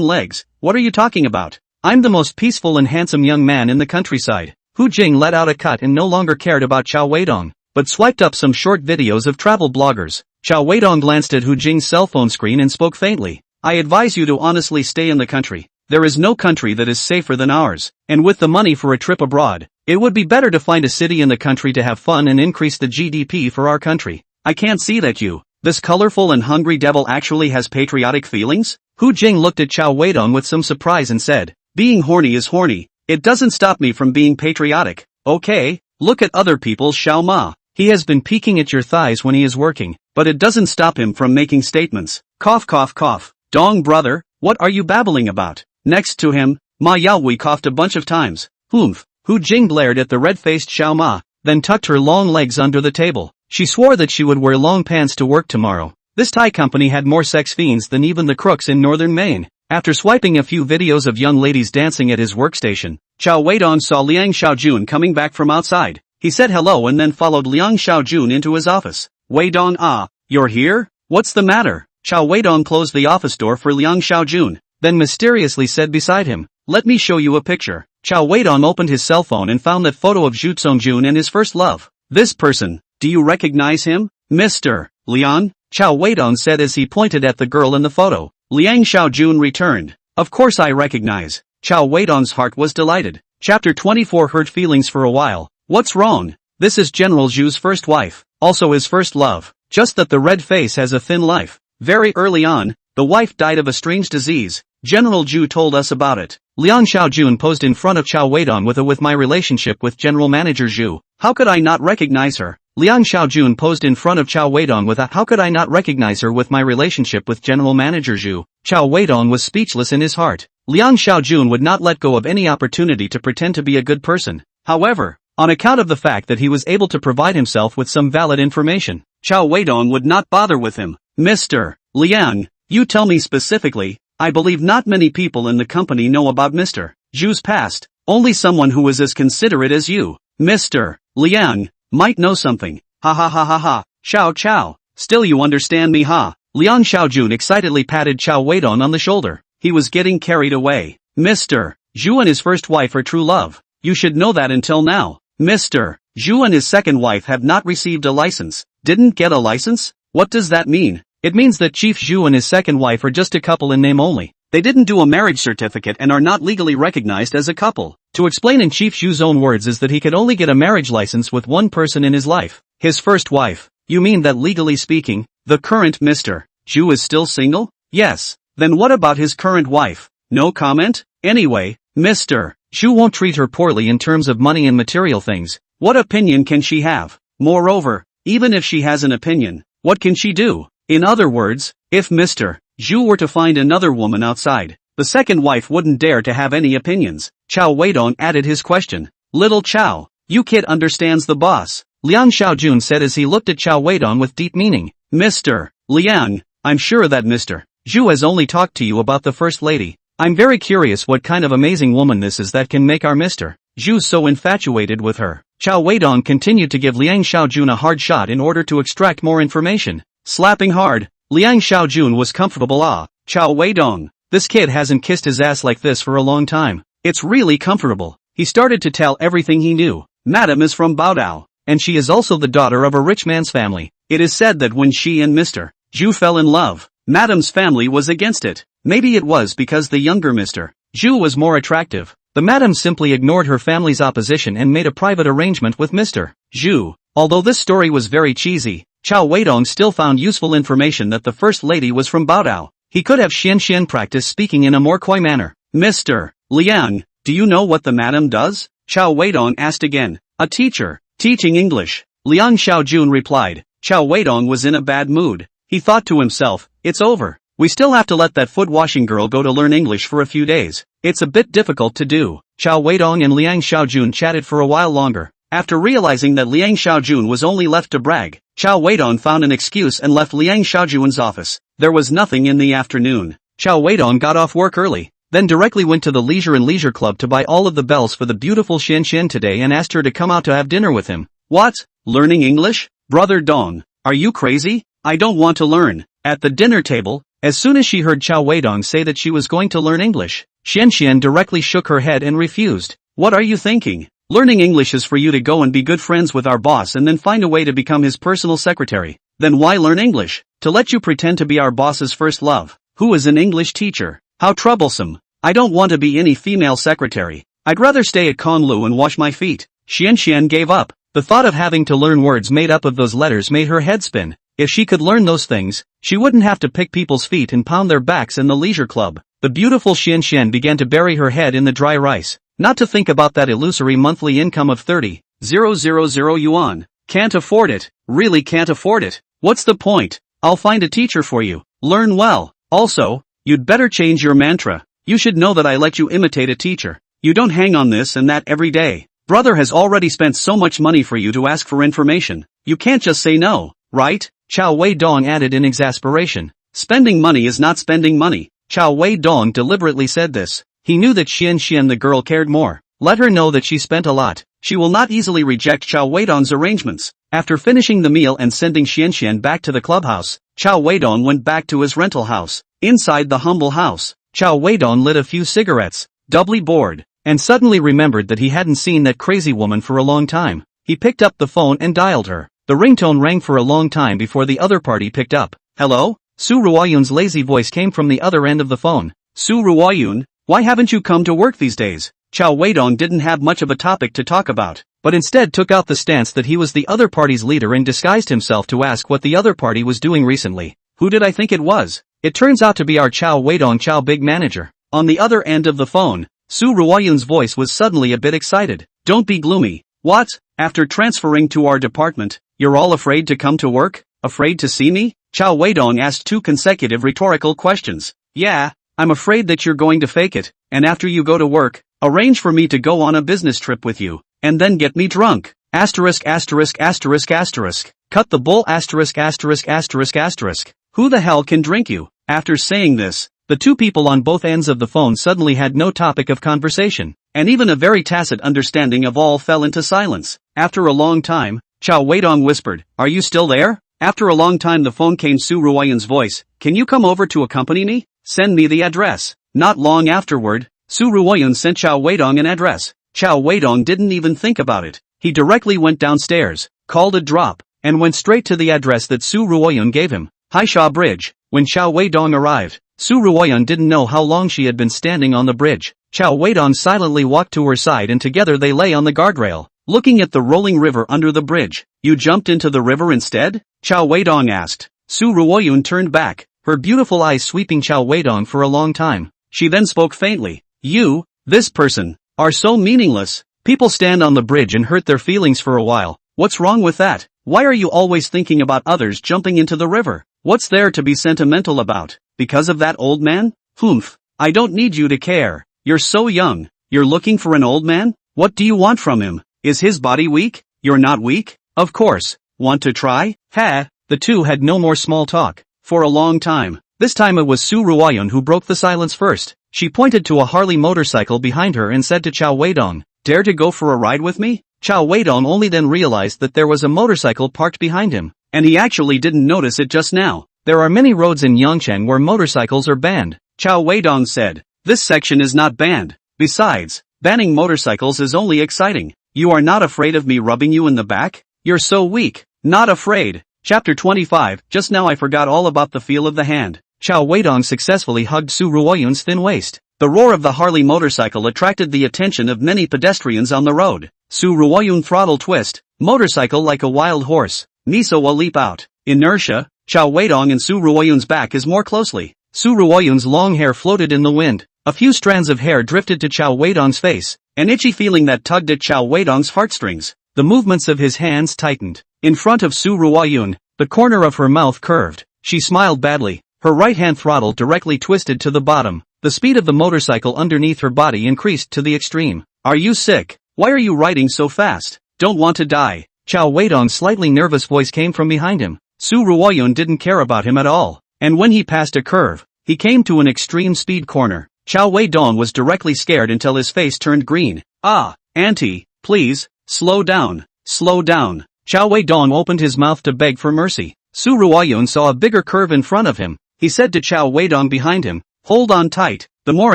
legs. What are you talking about? I'm the most peaceful and handsome young man in the countryside. Hu Jing let out a cut and no longer cared about Cao Weidong, but swiped up some short videos of travel bloggers. Cao Weidong glanced at Hu Jing's cell phone screen and spoke faintly. I advise you to honestly stay in the country. There is no country that is safer than ours, and with the money for a trip abroad, it would be better to find a city in the country to have fun and increase the GDP for our country. I can't see that you, this colorful and hungry devil, actually has patriotic feelings? Hu Jing looked at Cao Weidong with some surprise and said, being horny is horny. It doesn't stop me from being patriotic. Okay, look at other people's Xiao Ma. He has been peeking at your thighs when he is working, but it doesn't stop him from making statements. Cough cough cough. Dong brother, what are you babbling about? Next to him, Ma Yaohui coughed a bunch of times. Humph. Hu Jing glared at the red-faced Xiao Ma, then tucked her long legs under the table. She swore that she would wear long pants to work tomorrow. This Thai company had more sex fiends than even the crooks in northern Maine. After swiping a few videos of young ladies dancing at his workstation, Cao Weidong saw Liang Xiaojun coming back from outside. He said hello and then followed Liang Xiaojun into his office. Weidong, you're here? What's the matter? Cao Weidong closed the office door for Liang Xiaojun, then mysteriously said beside him, let me show you a picture. Cao Weidong opened his cell phone and found that photo of Zhu Zongjun and his first love. This person, do you recognize him? Mr. Liang? Cao Weidong said as he pointed at the girl in the photo. Liang Xiaojun returned. Of course I recognize. Cao Weidong's heart was delighted. Chapter 24 hurt feelings for a while. What's wrong? This is General Zhu's first wife, also his first love, just that the red face has a thin life. Very early on, the wife died of a strange disease. General Zhu told us about it. Liang Xiaojun posed in front of Cao Weidong with my relationship with General Manager Zhu. How could I not recognize her? Liang Xiaojun posed in front of Cao Weidong with a "How could I not recognize her with my relationship with General Manager Zhu?" Cao Weidong was speechless in his heart. Liang Xiaojun would not let go of any opportunity to pretend to be a good person. However, on account of the fact that he was able to provide himself with some valid information, Cao Weidong would not bother with him. "Mr. Liang, you tell me specifically. I believe not many people in the company know about Mr. Zhu's past. Only someone who is as considerate as you, Mr. Liang, might know something. Ha ha ha ha ha. Xiao Chao. Still you understand me, ha?" Liang Xiaojun excitedly patted Cao Weidong on the shoulder. He was getting carried away. "Mr. Zhu and his first wife are true love. You should know that until now. Mr. Zhu and his second wife have not received a license." "Didn't get a license? What does that mean?" "It means that Chief Zhu and his second wife are just a couple in name only. They didn't do a marriage certificate and are not legally recognized as a couple." To explain in Chief Zhu's own words is that he could only get a marriage license with one person in his life, his first wife. "You mean that legally speaking, the current Mr. Zhu is still single?" "Yes. Then what about his current wife?" "No comment? Anyway, Mr. Zhu won't treat her poorly in terms of money and material things. What opinion can she have? Moreover, even if she has an opinion, what can she do? In other words, if Mr. Zhu were to find another woman outside, the second wife wouldn't dare to have any opinions." Cao Weidong added his question. "Little Cao, you kid understands the boss," Liang Xiaojun said as he looked at Cao Weidong with deep meaning. "Mr. Liang, I'm sure that Mr. Zhu has only talked to you about the First Lady. I'm very curious what kind of amazing woman this is that can make our Mr. Zhu so infatuated with her." Cao Weidong continued to give Liang Xiaojun a hard shot in order to extract more information. Slapping hard, Liang Xiaojun was comfortable. Cao Weidong, this kid hasn't kissed his ass like this for a long time. It's really comfortable. He started to tell everything he knew. "Madam is from Baodao, and she is also the daughter of a rich man's family. It is said that when she and Mr. Zhu fell in love, Madam's family was against it. Maybe it was because the younger Mr. Zhu was more attractive. The Madam simply ignored her family's opposition and made a private arrangement with Mr. Zhu." Although this story was very cheesy, Cao Weidong still found useful information that the First Lady was from Baodao. He could have Xian practice speaking in a more coy manner. "Mr. Liang, do you know what the Madam does?" Cao Weidong asked again. "A teacher, teaching English," Liang Xiaojun replied. Cao Weidong was in a bad mood. He thought to himself, "It's over. We still have to let that foot-washing girl go to learn English for a few days. It's a bit difficult to do." Cao Weidong and Liang Xiaojun chatted for a while longer. After realizing that Liang Xiaojun was only left to brag, Cao Weidong found an excuse and left Liang Xiaojun's office. There was nothing in the afternoon. Cao Weidong got off work early, then directly went to the Leisure Club to buy all of the bells for the beautiful Xian today and asked her to come out to have dinner with him. "What? Learning English? Brother Dong, are you crazy? I don't want to learn." At the dinner table, as soon as she heard Cao Weidong say that she was going to learn English, Xian directly shook her head and refused. "What are you thinking? Learning English is for you to go and be good friends with our boss and then find a way to become his personal secretary. Then why learn English? To let you pretend to be our boss's first love, who is an English teacher. How troublesome. I don't want to be any female secretary. I'd rather stay at Conlu and wash my feet." Xian gave up. The thought of having to learn words made up of those letters made her head spin. If she could learn those things, she wouldn't have to pick people's feet and pound their backs in the leisure club. The beautiful Xian began to bury her head in the dry rice. Not to think about that illusory monthly income of 30,000 yuan. Can't afford it. Really can't afford it. What's the point? I'll find a teacher for you. Learn well. Also, you'd better change your mantra. You should know that I let you imitate a teacher. You don't hang on this and that every day. Brother has already spent so much money for you to ask for information. You can't just say no, right? Cao Weidong added in exasperation. Spending money is not spending money. Cao Weidong deliberately said this. He knew that Xian the girl cared more. Let her know that she spent a lot. She will not easily reject Cao Weidong's arrangements. After finishing the meal and sending Xian back to the clubhouse, Cao Weidong went back to his rental house. Inside the humble house, Cao Weidong lit a few cigarettes, doubly bored, and suddenly remembered that he hadn't seen that crazy woman for a long time. He picked up the phone and dialed her. The ringtone rang for a long time before the other party picked up. "Hello?" Su Ruoyun's lazy voice came from the other end of the phone. "Su Ruoyun, why haven't you come to work these days?" Cao Weidong didn't have much of a topic to talk about, but instead took out the stance that he was the other party's leader and disguised himself to ask what the other party was doing recently. "Who did I think it was? It turns out to be our Cao Weidong, Cao big manager." On the other end of the phone, Su Ruoyun's voice was suddenly a bit excited. "Don't be gloomy. What? After transferring to our department, You're all afraid to come to work? Afraid to see me? Cao Weidong asked 2 consecutive rhetorical questions. Yeah, I'm afraid that you're going to fake it, and after you go to work, arrange for me to go on a business trip with you, and then get me drunk. Asterisk asterisk asterisk asterisk. Cut the bull asterisk asterisk asterisk asterisk. Who the hell can drink you? After saying this, the 2 people on both ends of the phone suddenly had no topic of conversation, and even a very tacit understanding of all fell into silence. After a long time, Cao Weidong whispered, "Are you still there?" After a long time the phone came Su Ruoyun's voice, "Can you come over to accompany me? Send me the address." Not long afterward, Su Ruoyun sent Cao Weidong an address. Cao Weidong didn't even think about it. He directly went downstairs, called a drop, and went straight to the address that Su Ruoyun gave him, Haisha Bridge. When Cao Weidong arrived, Su Ruoyun didn't know how long she had been standing on the bridge. Cao Weidong silently walked to her side and together they lay on the guardrail, looking at the rolling river under the bridge. "You jumped into the river instead?" Cao Weidong asked. Su Ruoyun turned back, her beautiful eyes sweeping Cao Weidong for a long time. She then spoke faintly. "You, this person, are so meaningless. People stand on the bridge and hurt their feelings for a while. What's wrong with that? Why are you always thinking about others jumping into the river? What's there to be sentimental about? Because of that old man? Humph. I don't need you to care. You're so young. You're looking for an old man? What do you want from him? Is his body weak? You're not weak? Of course. Want to try?" Ha! The 2 had no more small talk for a long time. This time it was Su Ruoyun who broke the silence first. She pointed to a Harley motorcycle behind her and said to Cao Weidong, "Dare to go for a ride with me?" Cao Weidong only then realized that there was a motorcycle parked behind him, and he actually didn't notice it just now. There are many roads in Yangcheng where motorcycles are banned. Cao Weidong said, "This section is not banned. Besides, banning motorcycles is only exciting. You are not afraid of me rubbing you in the back? You're so weak." Not afraid. Chapter 25. Just now I forgot all about the feel of the hand. Cao Weidong successfully hugged Su Ruoyun's thin waist. The roar of the Harley motorcycle attracted the attention of many pedestrians on the road. Su Ruoyun throttle twist, motorcycle like a wild horse. Miso will leap out. Inertia, Cao Weidong and Su Ruoyun's back is more closely. Su Ruoyun's long hair floated in the wind. A few strands of hair drifted to Cao Weidong's face, an itchy feeling that tugged at Cao Weidong's heartstrings. The movements of his hands tightened. In front of Su Ruoyun, the corner of her mouth curved. She smiled badly. Her right hand throttle directly twisted to the bottom. The speed of the motorcycle underneath her body increased to the extreme. "Are you sick? Why are you riding so fast? Don't want to die?" Cao Weidong's slightly nervous voice came from behind him. Su Ruoyun didn't care about him at all, and when he passed a curve, he came to an extreme speed corner. Cao Weidong was directly scared until his face turned green. "Ah, auntie, please, slow down, slow down." Cao Weidong opened his mouth to beg for mercy. Su Ruoyun saw a bigger curve in front of him. He said to Cao Weidong behind him, "Hold on tight, the more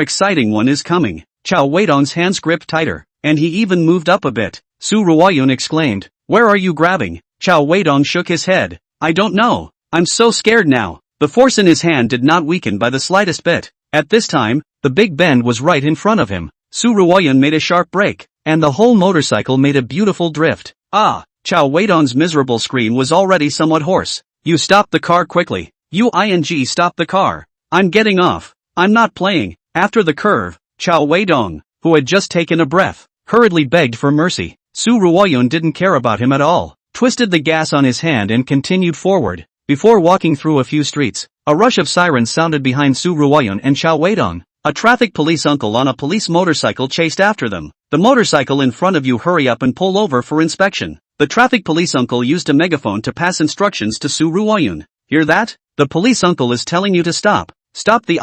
exciting one is coming." Cao Weidong's hands gripped tighter, and he even moved up a bit. Su Ruoyun exclaimed, "Where are you grabbing?" Cao Weidong shook his head. "I don't know. I'm so scared now." The force in his hand did not weaken by the slightest bit. At this time, the big bend was right in front of him. Su Ruoyun made a sharp break, and the whole motorcycle made a beautiful drift. "Ah!" Cao Weidong's miserable scream was already somewhat hoarse. "You stop the car quickly. Stop the car. I'm getting off. I'm not playing." After the curve, Cao Weidong, who had just taken a breath, hurriedly begged for mercy. Su Ruoyun didn't care about him at all, twisted the gas on his hand and continued forward. Before walking through a few streets, a rush of sirens sounded behind Su Ruoyun and Cao Weidong. A traffic police uncle on a police motorcycle chased after them. "The motorcycle in front of you, hurry up and pull over for inspection." The traffic police uncle used a megaphone to pass instructions to Su Ruoyun. "Hear that? The police uncle is telling you to stop. Stop the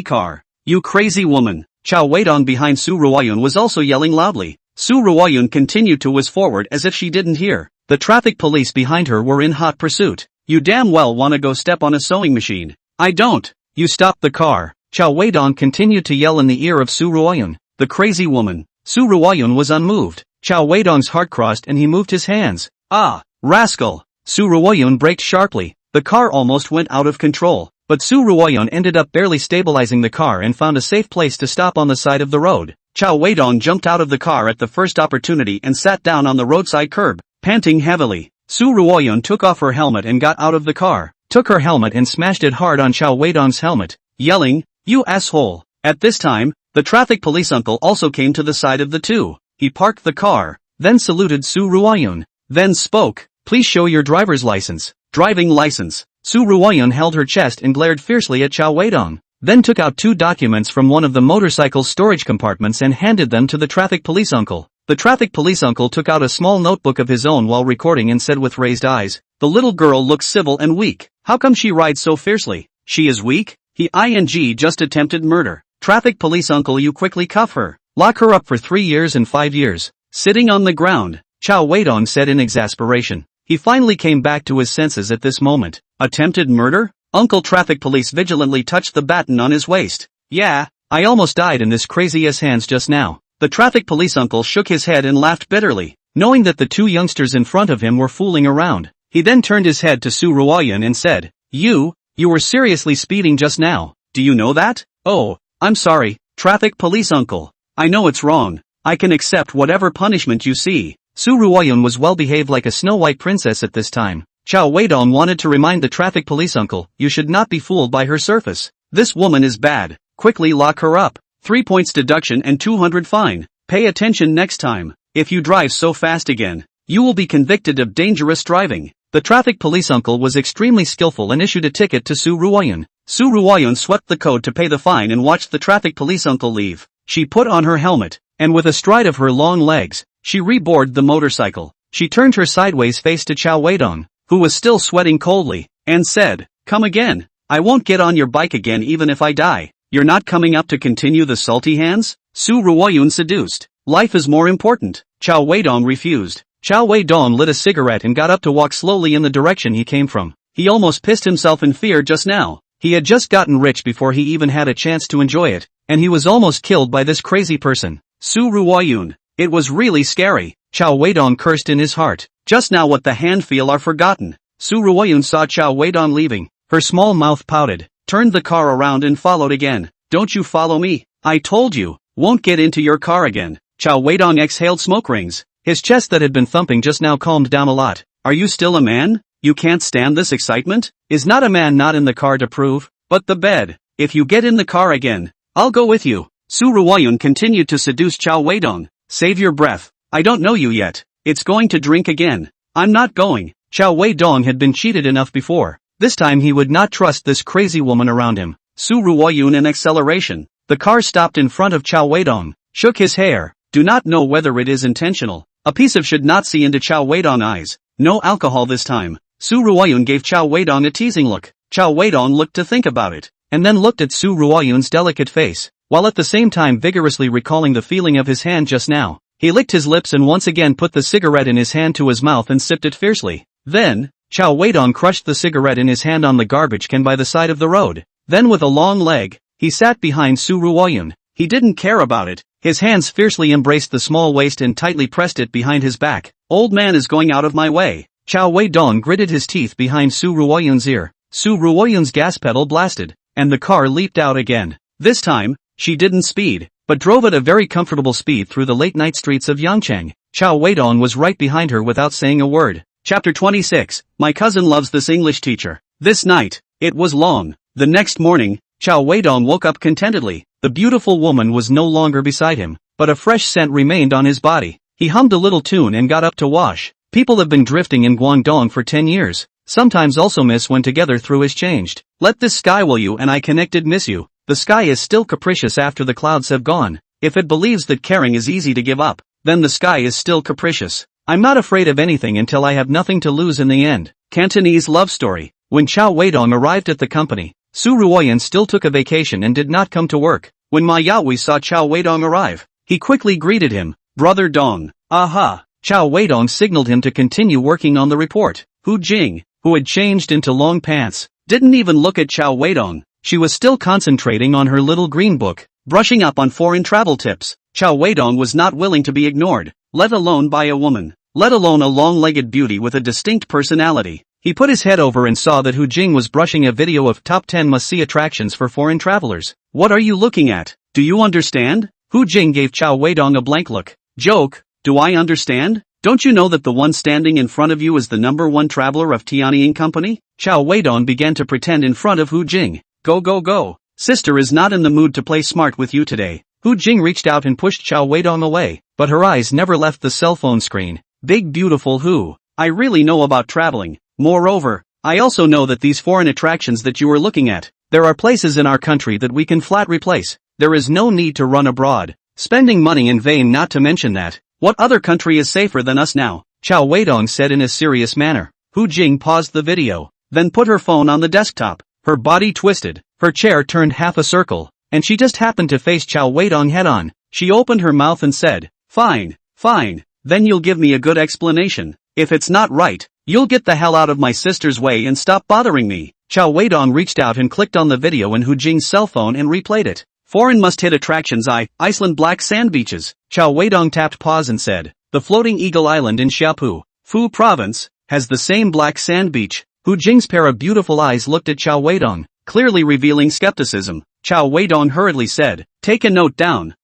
car. You crazy woman." Cao Weidong behind Su Ruoyun was also yelling loudly. Su Ruoyun continued to whiz forward as if she didn't hear. The traffic police behind her were in hot pursuit. "You damn well wanna go step on a sewing machine." "I don't." "You stop the car." Cao Weidong continued to yell in the ear of Su Ruoyun. "The crazy woman." Su Ruoyun was unmoved. Cao Weidong's heart crossed and he moved his hands. "Ah, rascal." Su Ruoyun braked sharply. The car almost went out of control, but Su Ruoyun ended up barely stabilizing the car and found a safe place to stop on the side of the road. Cao Weidong jumped out of the car at the first opportunity and sat down on the roadside curb, panting heavily. Su Ruoyun took off her helmet and got out of the car, took her helmet and smashed it hard on Cao Weidong's helmet, yelling, "You asshole." At this time, the traffic police uncle also came to the side of the two. He parked the car, then saluted Su Ruoyun, then spoke, Please show your driver's license. Driving license. Su Ruoyun held her chest and glared fiercely at Cao Weidong, then took out 2 documents from one of the motorcycle's storage compartments and handed them to the traffic police uncle. The traffic police uncle took out a small notebook of his own while recording and said with raised eyes, "The little girl looks civil and weak. How come she rides so fiercely? She is weak? He just attempted murder. Traffic police uncle, you quickly cuff her. Lock her up for 3 years and 5 years. Sitting on the ground," Cao Weidong said in exasperation. He finally came back to his senses at this moment. Attempted murder? Uncle Traffic Police vigilantly touched the baton on his waist. "Yeah, I almost died in this crazy-ass hands just now." The traffic police uncle shook his head and laughed bitterly, knowing that the 2 youngsters in front of him were fooling around. He then turned his head to Su Ruoyun and said, You were seriously speeding just now. Do you know that?" "Oh, I'm sorry, traffic police uncle. I know it's wrong. I can accept whatever punishment you see." Su Ruoyun was well behaved like a Snow-White princess at this time. Cao Weidong wanted to remind the traffic police uncle, "You should not be fooled by her surface. This woman is bad. Quickly lock her up. 3 points deduction and 200 fine. Pay attention next time. If you drive so fast again, you will be convicted of dangerous driving." The traffic police uncle was extremely skillful and issued a ticket to Su Ruoyun. Su Ruoyun swept the code to pay the fine and watched the traffic police uncle leave. She put on her helmet, and with a stride of her long legs, she reboarded the motorcycle. She turned her sideways face to Cao Weidong, who was still sweating coldly, and said, "Come again. I won't get on your bike again even if I die. You're not coming up to continue the salty hands?" Su Ruoyun seduced. "Life is more important." Cao Weidong refused. Cao Weidong lit a cigarette and got up to walk slowly in the direction he came from. He almost pissed himself in fear just now. He had just gotten rich before he even had a chance to enjoy it, and he was almost killed by this crazy person. Su Ruoyun. It was really scary. Cao Weidong cursed in his heart. Just now what the hand feel are forgotten. Su Ruoyun saw Cao Weidong leaving. Her small mouth pouted, turned the car around and followed again. "Don't you follow me? I told you, won't get into your car again." Cao Weidong exhaled smoke rings. His chest that had been thumping just now calmed down a lot. "Are you still a man? You can't stand this excitement? Is not a man not in the car to prove? But the bed. If you get in the car again, I'll go with you." Su Ruoyun continued to seduce Cao Weidong. "Save your breath. I don't know you yet. It's going to drink again." "I'm not going." Cao Weidong had been cheated enough before. This time he would not trust this crazy woman around him. Su Ruoyun in acceleration. The car stopped in front of Cao Weidong, shook his hair. Do not know whether it is intentional. A piece of should not see into Cao Weidong eyes. No alcohol this time. Su Ruoyun gave Cao Weidong a teasing look. Cao Weidong looked to think about it, and then looked at Su Ruoyun's delicate face, while at the same time vigorously recalling the feeling of his hand just now. He licked his lips and once again put the cigarette in his hand to his mouth and sipped it fiercely. Then, Cao Weidong crushed the cigarette in his hand on the garbage can by the side of the road. Then with a long leg, he sat behind Su Ruoyun. He didn't care about it. His hands fiercely embraced the small waist and tightly pressed it behind his back. "Old man is going out of my way." Cao Weidong gritted his teeth behind Su Ruoyun's ear. Su Ruoyun's gas pedal blasted, and the car leaped out again. This time, she didn't speed, but drove at a very comfortable speed through the late-night streets of Yangcheng. Cao Weidong was right behind her without saying a word. Chapter 26. My cousin loves this English teacher. This night, it was long. The next morning, Cao Weidong woke up contentedly. The beautiful woman was no longer beside him, but a fresh scent remained on his body. He hummed a little tune and got up to wash. People have been drifting in Guangdong for 10 years. Sometimes also miss when together through is changed. Let this sky will you and I connected miss you. The sky is still capricious after the clouds have gone. If it believes that caring is easy to give up, then the sky is still capricious. I'm not afraid of anything until I have nothing to lose in the end. Cantonese love story. When Cao Weidong arrived at the company, Su Ruoyun still took a vacation and did not come to work. When Ma Yaoi saw Cao Weidong arrive, he quickly greeted him. Brother Dong. Aha. Cao Weidong signaled him to continue working on the report. Hu Jing, who had changed into long pants, didn't even look at Cao Weidong. She was still concentrating on her little green book, brushing up on foreign travel tips. Cao Weidong was not willing to be ignored, let alone by a woman, let alone a long-legged beauty with a distinct personality. He put his head over and saw that Hu Jing was brushing a video of top 10 must-see attractions for foreign travelers. What are you looking at? Do you understand? Hu Jing gave Cao Weidong a blank look. Joke, do I understand? Don't you know that the one standing in front of you is the #1 traveler of Tianying Company? Cao Weidong began to pretend in front of Hu Jing. Go go go. Sister is not in the mood to play smart with you today. Hu Jing reached out and pushed Cao Weidong away, but her eyes never left the cell phone screen. Big beautiful Hu. I really know about traveling. Moreover, I also know that these foreign attractions that you are looking at, there are places in our country that we can flat replace. There is no need to run abroad, spending money in vain. Not to mention that, what other country is safer than us now? Cao Weidong said in a serious manner. Hu Jing paused the video, then put her phone on the desktop. Her body twisted, her chair turned half a circle, and she just happened to face Cao Weidong head on. She opened her mouth and said, "Fine, fine, then you'll give me a good explanation. If it's not right, you'll get the hell out of my sister's way and stop bothering me." Cao Weidong reached out and clicked on the video in Hu Jing's cell phone and replayed it. Foreign must-hit attractions: Iceland black sand beaches. Cao Weidong tapped pause and said, "The floating Eagle Island in Xiapu, Fu Province, has the same black sand beach." Hu Jing's pair of beautiful eyes looked at Cao Weidong, clearly revealing skepticism. Cao Weidong hurriedly said, "Take a note down.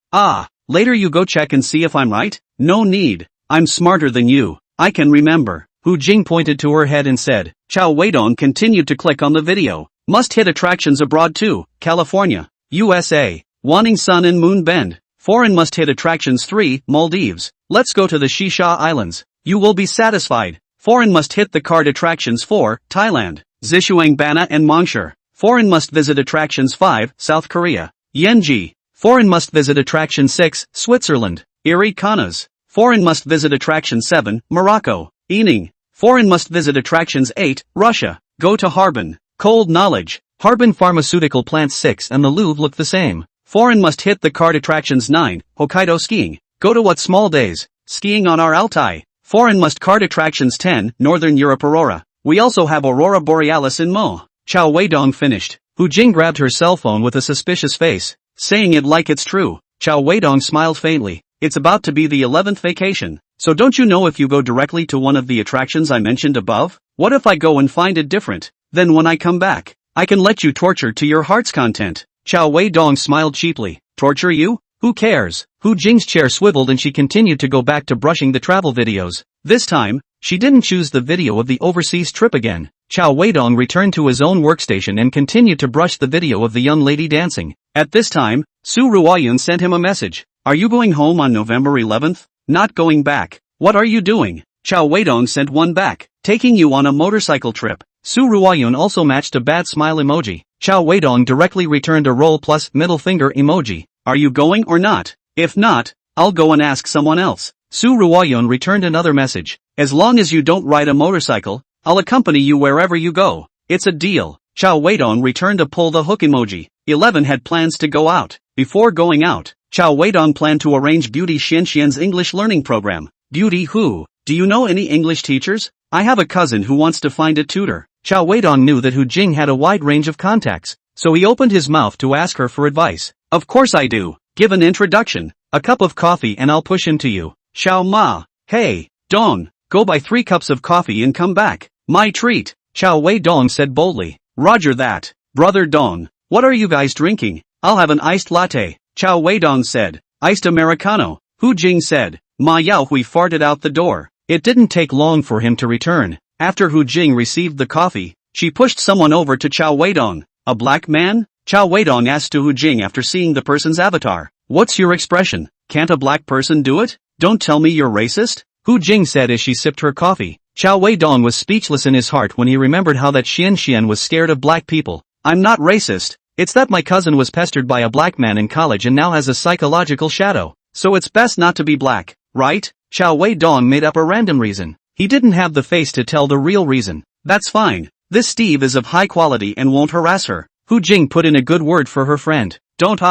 Later you go check and see if I'm right." "No need. I'm smarter than you. I can remember." Hu Jing pointed to her head and said. Cao Weidong continued to click on the video. Must-hit attractions abroad too: California, USA, wanting sun and moon bend. Foreign must-hit attractions 3, Maldives. Let's go to the Shisha Islands. You will be satisfied. Foreign must-hit the card attractions 4, Thailand, Zhishuang Bana and Mongshur. Foreign must-visit attractions 5, South Korea, Yenji. Foreign must-visit attraction 6, Switzerland, Iri Kanas. Foreign must-visit attraction 7, Morocco, Ening. Foreign must-visit attractions 8, Russia. Go to Harbin. Cold knowledge. Harbin pharmaceutical plants 6 and the Louvre look the same. Foreign must-hit the card attractions 9, Hokkaido skiing. Go to what small days? Skiing on our Altai. Foreign must-card attractions 10, Northern Europe Aurora. We also have Aurora Borealis in Mo. Cao Weidong finished. Hu Jing grabbed her cell phone with a suspicious face, saying it like it's true. Cao Weidong smiled faintly. It's about to be the 11th vacation, so don't you know if you go directly to one of the attractions I mentioned above? What if I go and find it different? Then when I come back, I can let you torture to your heart's content. Cao Weidong smiled cheaply. Torture you? Who cares? Hu Jing's chair swiveled and she continued to go back to brushing the travel videos. This time, she didn't choose the video of the overseas trip again. Cao Weidong returned to his own workstation and continued to brush the video of the young lady dancing. At this time, Su Ruoyun sent him a message. Are you going home on November 11th? Not going back. What are you doing? Cao Weidong sent one back. Taking you on a motorcycle trip. Su Ruoyun also matched a bad smile emoji. Cao Weidong directly returned a roll plus middle finger emoji. Are you going or not? If not, I'll go and ask someone else. Su Ruoyun returned another message. As long as you don't ride a motorcycle, I'll accompany you wherever you go. It's a deal. Cao Weidong returned a pull the hook emoji. 11 had plans to go out. Before going out, Cao Weidong planned to arrange Beauty Xianxian's English learning program. Beauty who? Do you know any English teachers? I have a cousin who wants to find a tutor. Cao Weidong knew that Hu Jing had a wide range of contacts, so he opened his mouth to ask her for advice. Of course I do. Give an introduction. A cup of coffee and I'll push him to you. Xiao Ma. Hey, Dong. Go buy 3 cups of coffee and come back. My treat. Cao Weidong said boldly. Roger that. Brother Dong. What are you guys drinking? I'll have an iced latte. Cao Weidong said. Iced Americano. Hu Jing said. Ma Yaohui farted out the door. It didn't take long for him to return. After Hu Jing received the coffee, she pushed someone over to Cao Weidong. A black man? Cao Weidong asked to Hu Jing after seeing the person's avatar. What's your expression? Can't a black person do it? Don't tell me you're racist? Hu Jing said as she sipped her coffee. Cao Weidong was speechless in his heart when he remembered how that Xianxian was scared of black people. I'm not racist. It's that my cousin was pestered by a black man in college and now has a psychological shadow. So it's best not to be black, right? Cao Weidong made up a random reason. He didn't have the face to tell the real reason. That's fine. This Steve is of high quality and won't harass her. Hu Jing put in a good word for her friend. Don't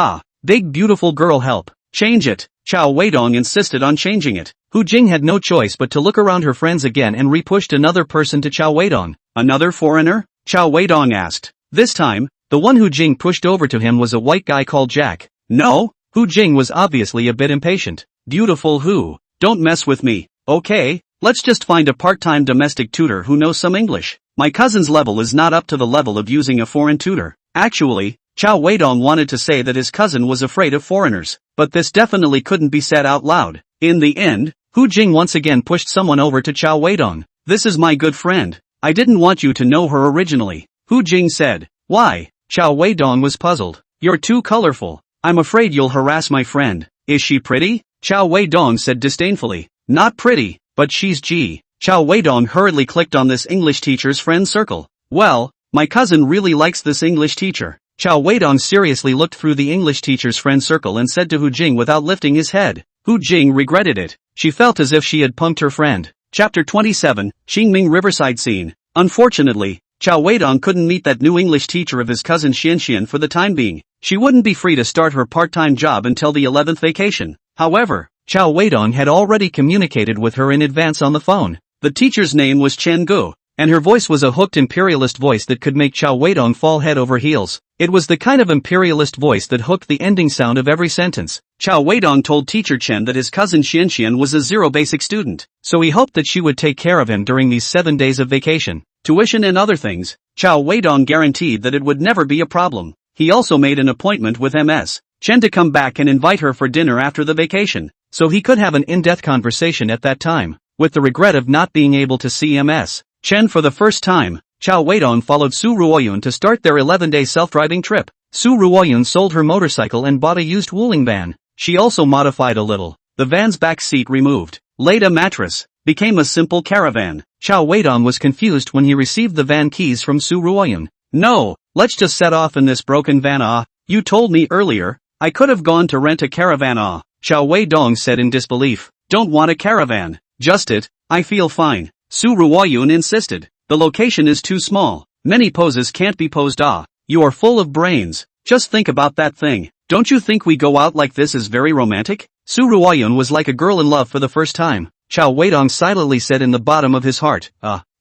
big beautiful girl help. Change it. Cao Weidong insisted on changing it. Hu Jing had no choice but to look around her friends again and repushed another person to Cao Weidong. Another foreigner? Cao Weidong asked. This time, the one Hu Jing pushed over to him was a white guy called Jack. No? Hu Jing was obviously a bit impatient. Beautiful who? Don't mess with me, okay? Let's just find a part-time domestic tutor who knows some English. My cousin's level is not up to the level of using a foreign tutor. Actually, Cao Weidong wanted to say that his cousin was afraid of foreigners, but this definitely couldn't be said out loud. In the end, Hu Jing once again pushed someone over to Cao Weidong. This is my good friend. I didn't want you to know her originally. Hu Jing said. Why? Cao Weidong was puzzled. You're too colorful. I'm afraid you'll harass my friend. Is she pretty? Cao Weidong said disdainfully. Not pretty, but she's G. Cao Weidong hurriedly clicked on this English teacher's friend circle. Well, my cousin really likes this English teacher. Cao Weidong seriously looked through the English teacher's friend circle and said to Hu Jing without lifting his head. Hu Jing regretted it. She felt as if she had punked her friend. Chapter 27, Xingming Riverside Scene. Unfortunately, Cao Weidong couldn't meet that new English teacher of his cousin Xianxian for the time being. She wouldn't be free to start her part-time job until the 11th vacation. However, Cao Weidong had already communicated with her in advance on the phone. The teacher's name was Chen Gu, and her voice was a hooked imperialist voice that could make Cao Weidong fall head over heels. It was the kind of imperialist voice that hooked the ending sound of every sentence. Cao Weidong told teacher Chen that his cousin Xianxian was a zero basic student, so he hoped that she would take care of him during these 7 days of vacation. Tuition and other things, Cao Weidong guaranteed that it would never be a problem. He also made an appointment with Ms. Chen to come back and invite her for dinner after the vacation, so he could have an in-depth conversation at that time. With the regret of not being able to see Ms. Chen for the first time, Cao Weidong followed Su Ruoyun to start their 11-day self-driving trip. Su Ruoyun sold her motorcycle and bought a used Wuling van. She also modified a little. The van's back seat removed, laid a mattress, became a simple caravan. Cao Weidong was confused when he received the van keys from Su Ruoyun. No, let's just set off in this broken van. You told me earlier, I could have gone to rent a caravan. Cao Weidong said in disbelief. Don't want a caravan. Just it, I feel fine. Su Ruoyun insisted. The location is too small. Many poses can't be posed. You are full of brains. Just think about that thing. Don't you think we go out like this is very romantic? Su Ruoyun was like a girl in love for the first time. Cao Weidong silently said in the bottom of his heart,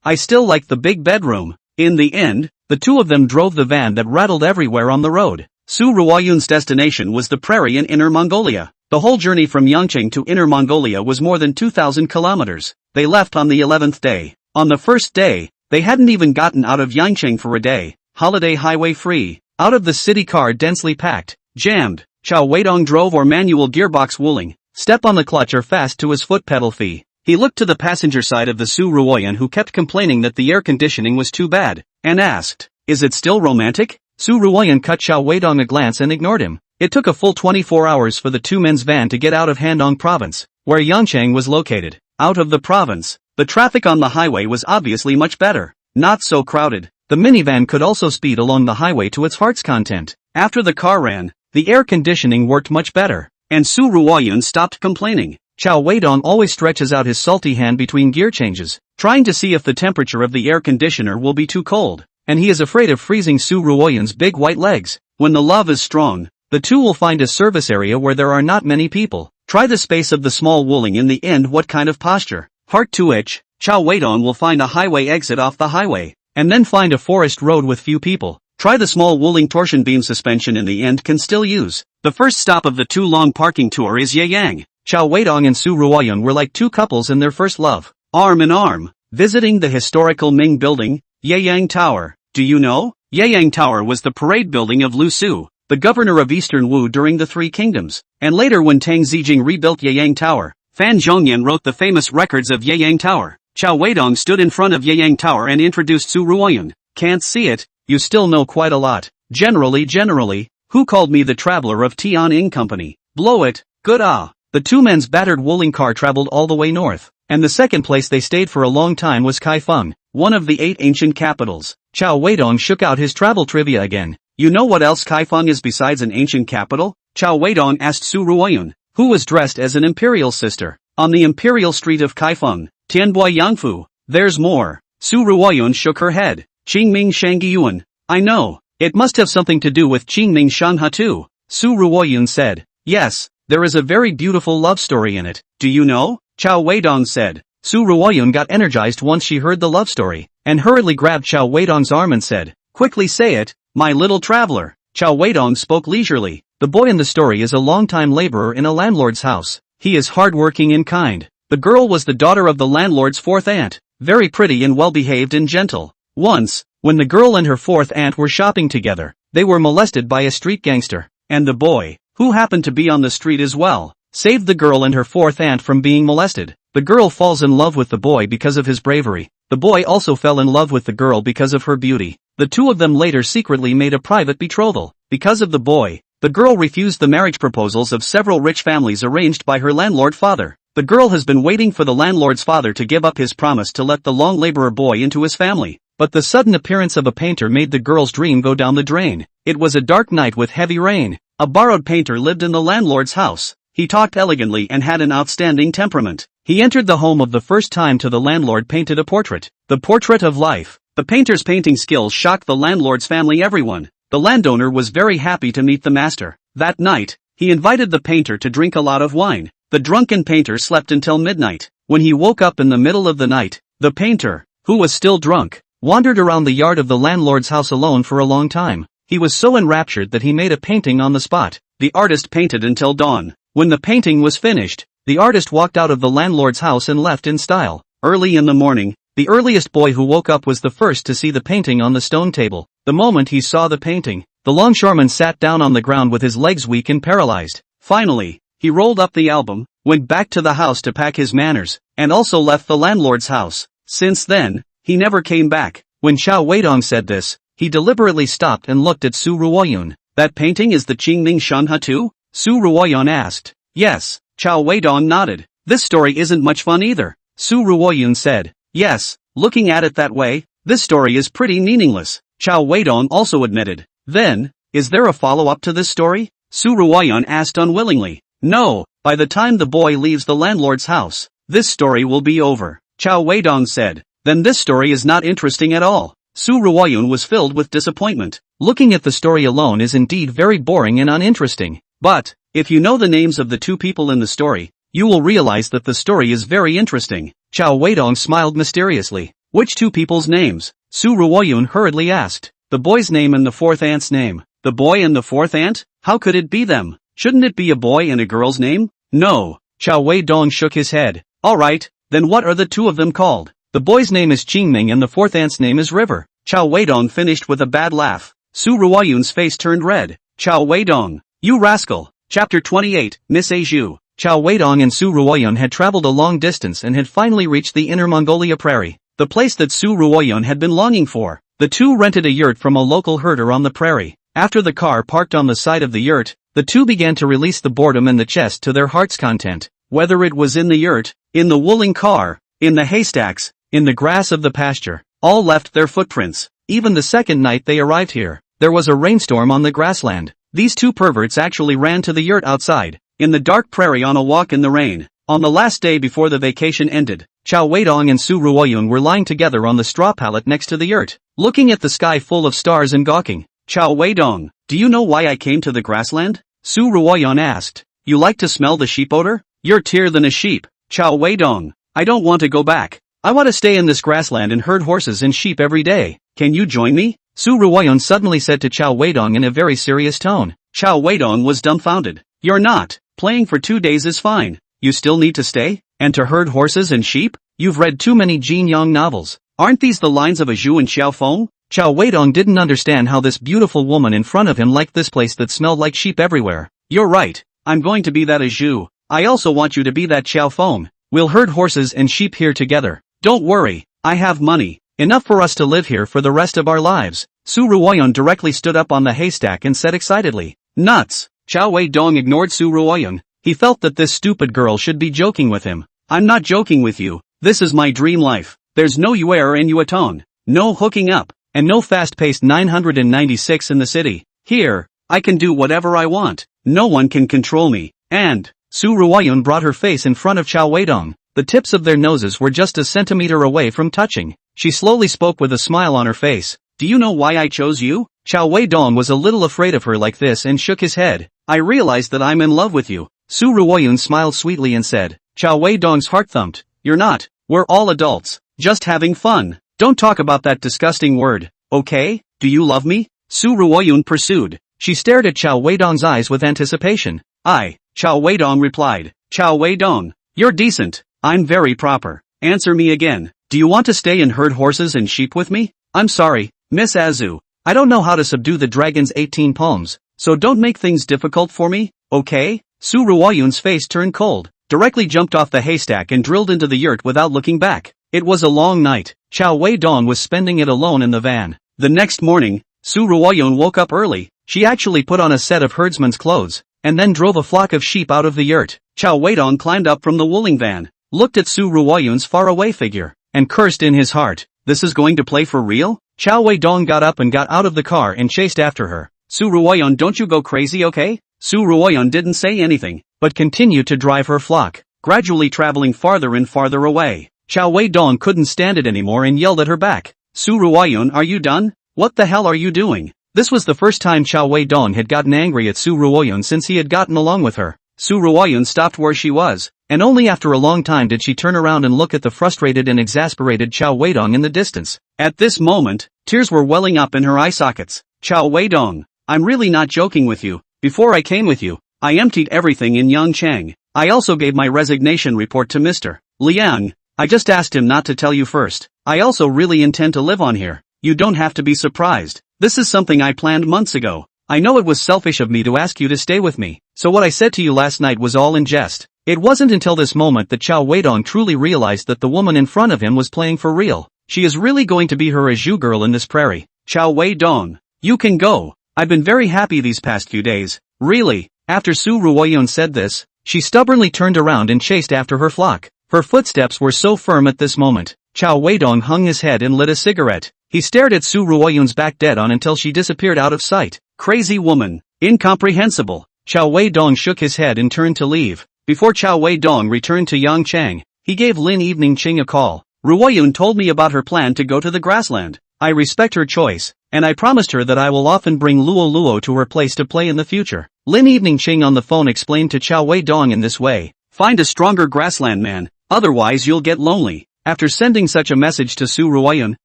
I still like the big bedroom. In the end, the two of them drove the van that rattled everywhere on the road. Su Ruoyun's destination was the prairie in Inner Mongolia. The whole journey from Yangcheng to Inner Mongolia was more than 2,000 kilometers. They left on the 11th day. On the first day, they hadn't even gotten out of Yangcheng for a day. Holiday highway free. Out of the city car densely packed. Jammed. Cao Weidong drove or manual gearbox Wuling. Step on the clutch or fast to his foot pedal fee. He looked to the passenger side of the Su Ruoyun who kept complaining that the air conditioning was too bad, and asked, is it still romantic? Su Ruoyun cut Cao Weidong a glance and ignored him. It took a full 24 hours for the two men's van to get out of Handong province, where Yangcheng was located. Out of the province, the traffic on the highway was obviously much better. Not so crowded. The minivan could also speed along the highway to its heart's content. After the car ran, the air conditioning worked much better, and Su Ruoyun stopped complaining. Cao Weidong always stretches out his salty hand between gear changes, trying to see if the temperature of the air conditioner will be too cold, and he is afraid of freezing Su Ruoyun's big white legs. When the love is strong, the two will find a service area where there are not many people. Try the space of the small Wuling in the end. What kind of posture? Heart to itch. Cao Weidong will find a highway exit off the highway, and then find a forest road with few people. Try the small Wuling torsion beam suspension in the end can still use. The first stop of the too long parking tour is Yeyang. Cao Weidong and Su Ruoyun were like two couples in their first love. Arm in arm, visiting the historical Ming building, Yeyang Tower. Do you know? Yeyang Tower was the parade building of Lu Su, the governor of Eastern Wu during the Three Kingdoms, and later when Tang Zijing rebuilt Yeyang Tower, Fan Zhongyan wrote the famous records of Yeyang Tower. Cao Weidong stood in front of Yeyang Tower and introduced Su Ruoyun. Can't see it, you still know quite a lot. Generally, who called me the traveler of Tian Company? Blow it, good The two men's battered Wuling car traveled all the way north, and the second place they stayed for a long time was Kaifeng, one of the 8 ancient capitals. Cao Weidong shook out his travel trivia again. You know what else Kaifeng is besides an ancient capital? Cao Weidong asked Su Ruoyun, who was dressed as an imperial sister. On the imperial street of Kaifeng, Tianboi Yangfu, there's more. Su Ruoyun shook her head. Qingming Shangyuan. I know, it must have something to do with Qingming Shangha too. Su Ruoyun said. Yes, there is a very beautiful love story in it. Do you know? Cao Weidong said. Su Ruoyun got energized once she heard the love story, and hurriedly grabbed Cao Weidong's arm and said, quickly say it, my little traveler. Cao Weidong spoke leisurely. The boy in the story is a long-time laborer in a landlord's house. He is hard-working and kind. The girl was the daughter of the landlord's fourth aunt, very pretty and well-behaved and gentle. Once, when the girl and her fourth aunt were shopping together, they were molested by a street gangster, and the boy, who happened to be on the street as well, saved the girl and her fourth aunt from being molested. The girl falls in love with the boy because of his bravery. The boy also fell in love with the girl because of her beauty. The two of them later secretly made a private betrothal. Because of the boy, the girl refused the marriage proposals of several rich families arranged by her landlord father. The girl has been waiting for the landlord's father to give up his promise to let the long laborer boy into his family. But the sudden appearance of a painter made the girl's dream go down the drain. It was a dark night with heavy rain. A borrowed painter lived in the landlord's house. He talked elegantly and had an outstanding temperament. He entered the home of the first time to the landlord painted a portrait. The portrait of life. The painter's painting skills shocked the landlord's family everyone. The landowner was very happy to meet the master. That night, he invited the painter to drink a lot of wine. The drunken painter slept until midnight. When he woke up in the middle of the night, the painter, who was still drunk, wandered around the yard of the landlord's house alone for a long time. He was so enraptured that he made a painting on the spot. The artist painted until dawn. When the painting was finished, the artist walked out of the landlord's house and left in style. Early in the morning, the earliest boy who woke up was the first to see the painting on the stone table. The moment he saw the painting, the longshoreman sat down on the ground with his legs weak and paralyzed. Finally, he rolled up the album, went back to the house to pack his manners, and also left the landlord's house. Since then, he never came back. When Cao Weidong said this, he deliberately stopped and looked at Su Ruoyun. That painting is the Qingming Shanhe too? Su Ruoyun asked. Yes. Cao Weidong nodded. This story isn't much fun either. Su Ruoyun said. Yes, looking at it that way, this story is pretty meaningless. Cao Weidong also admitted. Then, is there a follow-up to this story? Su Ruoyun asked unwillingly. No, by the time the boy leaves the landlord's house, this story will be over. Cao Weidong said. Then this story is not interesting at all. Su Ruoyun was filled with disappointment. Looking at the story alone is indeed very boring and uninteresting. But, if you know the names of the two people in the story, you will realize that the story is very interesting. Cao Weidong smiled mysteriously. Which two people's names? Su Ruoyun hurriedly asked. The boy's name and the fourth aunt's name. The boy and the fourth aunt? How could it be them? Shouldn't it be a boy and a girl's name? No. Cao Weidong shook his head. Alright, then what are the two of them called? The boy's name is Qingming and the fourth aunt's name is River. Cao Weidong finished with a bad laugh. Su Ruoyun's face turned red. Cao Weidong, you rascal. Chapter 28, Miss Azhu. Cao Weidong and Su Ruoyun had traveled a long distance and had finally reached the Inner Mongolia prairie, the place that Su Ruoyun had been longing for. The two rented a yurt from a local herder on the prairie. After the car parked on the side of the yurt, the two began to release the boredom and the chest to their heart's content. Whether it was in the yurt, in the wooling car, in the haystacks, in the grass of the pasture, all left their footprints. Even the second night they arrived here, there was a rainstorm on the grassland. These two perverts actually ran to the yurt outside, in the dark prairie on a walk in the rain. On the last day before the vacation ended, Cao Weidong and Su Ruoyun were lying together on the straw pallet next to the yurt, looking at the sky full of stars and gawking. Cao Weidong, do you know why I came to the grassland? Su Ruoyun asked. You like to smell the sheep odor? You're tear than a sheep. Cao Weidong, I don't want to go back. I want to stay in this grassland and herd horses and sheep every day. Can you join me? Su Ruoyun suddenly said to Cao Weidong in a very serious tone. Cao Weidong was dumbfounded. You're not. Playing for 2 days is fine. You still need to stay? And to herd horses and sheep? You've read too many Jin Yang novels. Aren't these the lines of Azhu and Xiaofeng? Cao Weidong didn't understand how this beautiful woman in front of him liked this place that smelled like sheep everywhere. You're right. I'm going to be that Azhu. I also want you to be that Xiaofeng. We'll herd horses and sheep here together. Don't worry. I have money. Enough for us to live here for the rest of our lives. Su Ruoyun directly stood up on the haystack and said excitedly. Nuts. Cao Weidong ignored Su Ruoyun. He felt that this stupid girl should be joking with him. I'm not joking with you. This is my dream life. There's no Yuer and Yuatong. No hooking up. And no fast-paced 996 in the city. Here, I can do whatever I want. No one can control me. And, Su Ruoyun brought her face in front of Cao Weidong. The tips of their noses were just a centimeter away from touching. She slowly spoke with a smile on her face. Do you know why I chose you? Cao Weidong was a little afraid of her like this and shook his head. I realized that I'm in love with you. Su Ruoyun smiled sweetly and said. Cao Weidong's heart thumped. You're not. We're all adults. Just having fun. Don't talk about that disgusting word, okay? Do you love me? Su Ruoyun pursued. She stared at Cao Weidong's eyes with anticipation. Cao Weidong replied. Cao Weidong, you're decent. I'm very proper. Answer me again. Do you want to stay and herd horses and sheep with me? I'm sorry, Miss Azhu. I don't know how to subdue the dragon's 18 palms, so don't make things difficult for me, okay? Su Ruoyun's face turned cold, directly jumped off the haystack and drilled into the yurt without looking back. It was a long night. Cao Weidong was spending it alone in the van. The next morning, Su Ruoyun woke up early. She actually put on a set of herdsman's clothes. and then drove a flock of sheep out of the yurt. Cao Weidong climbed up from the wooling van, looked at Su Ruoyun's faraway figure, and cursed in his heart. This is going to play for real? Cao Weidong got up and got out of the car and chased after her. Su Ruoyun, don't you go crazy, okay? Su Ruoyun didn't say anything, but continued to drive her flock, gradually traveling farther and farther away. Cao Weidong couldn't stand it anymore and yelled at her back. Su Ruoyun, are you done? What the hell are you doing? This was the first time Cao Weidong had gotten angry at Su Ruoyun since he had gotten along with her. Su Ruoyun stopped where she was, and only after a long time did she turn around and look at the frustrated and exasperated Cao Weidong in the distance. At this moment, tears were welling up in her eye sockets. Cao Weidong, I'm really not joking with you. Before I came with you, I emptied everything in Yangchang. I also gave my resignation report to Mr. Liang. I just asked him not to tell you first. I also really intend to live on here. You don't have to be surprised. This is something I planned months ago. I know it was selfish of me to ask you to stay with me, so what I said to you last night was all in jest. It wasn't until this moment that Cao Weidong truly realized that the woman in front of him was playing for real. She is really going to be her Azhu girl in this prairie. Cao Weidong, you can go. I've been very happy these past few days. Really? After Su Ruoyun said this, she stubbornly turned around and chased after her flock. Her footsteps were so firm at this moment. Cao Weidong hung his head and lit a cigarette. He stared at Su Ruoyun's back dead on until she disappeared out of sight. Crazy woman. Incomprehensible. Cao Weidong shook his head and turned to leave. Before Cao Weidong returned to Yangchang, he gave Lin Evening Ching a call. Ruoyun told me about her plan to go to the grassland. I respect her choice, and I promised her that I will often bring Luo Luo to her place to play in the future. Lin Evening Ching on the phone explained to Cao Weidong in this way. Find a stronger grassland man, otherwise you'll get lonely. After sending such a message to Su Ruoyun,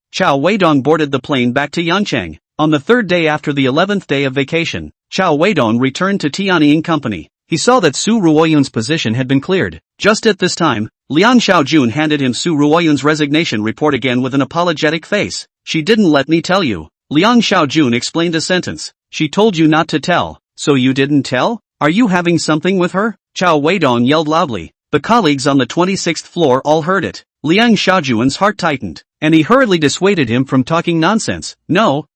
Cao Weidong boarded the plane back to Yangchang. On the third day after the 11th day of vacation, Cao Weidong returned to Tianying Company. He saw that Su Ruoyun's position had been cleared. Just at this time, Liang Xiaojun handed him Su Ruoyun's resignation report again with an apologetic face. She didn't let me tell you. Liang Xiaojun explained a sentence. She told you not to tell, so you didn't tell? Are you having something with her? Cao Weidong yelled loudly. The colleagues on the 26th floor all heard it. Liang Xiaojun's heart tightened, and he hurriedly dissuaded him from talking nonsense. No,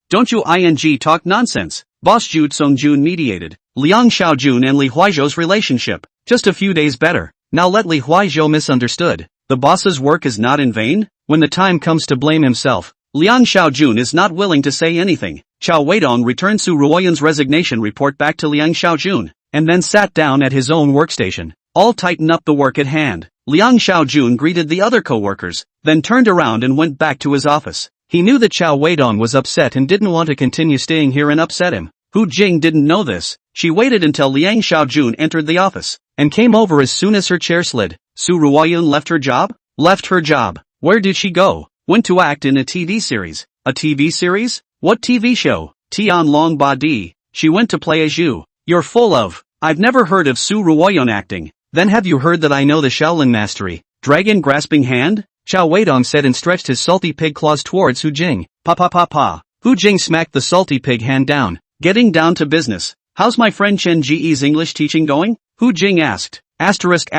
don't you talk nonsense. Boss Ju Songjun mediated Liang Xiaojun and Li Huaizhou's relationship. Just a few days better. Now let Li Huaizhou misunderstood. The boss's work is not in vain? When the time comes to blame himself, Liang Xiaojun is not willing to say anything. Cao Weidong returned Su Ruoyun's resignation report back to Liang Xiaojun, and then sat down at his own workstation. All tighten up the work at hand. Liang Xiaojun greeted the other co-workers, then turned around and went back to his office. He knew that Cao Weidong was upset and didn't want to continue staying here and upset him. Hu Jing didn't know this. She waited until Liang Xiaojun entered the office, and came over as soon as her chair slid. Su Ruoyun left her job? Left her job. Where did she go? Went to act in a TV series. A TV series? What TV show? Tian Long Ba Di. She went to play Azhu. You're full of. I've never heard of Su Ruoyun acting. Then have you heard that I know the Shaolin mastery? Dragon grasping hand? Cao Weidong said and stretched his salty pig claws towards Hu Jing. Pa. Hu Jing smacked the salty pig hand down. Getting down to business. How's my friend Chen Ji's English teaching going? Hu Jing asked. Asterisk.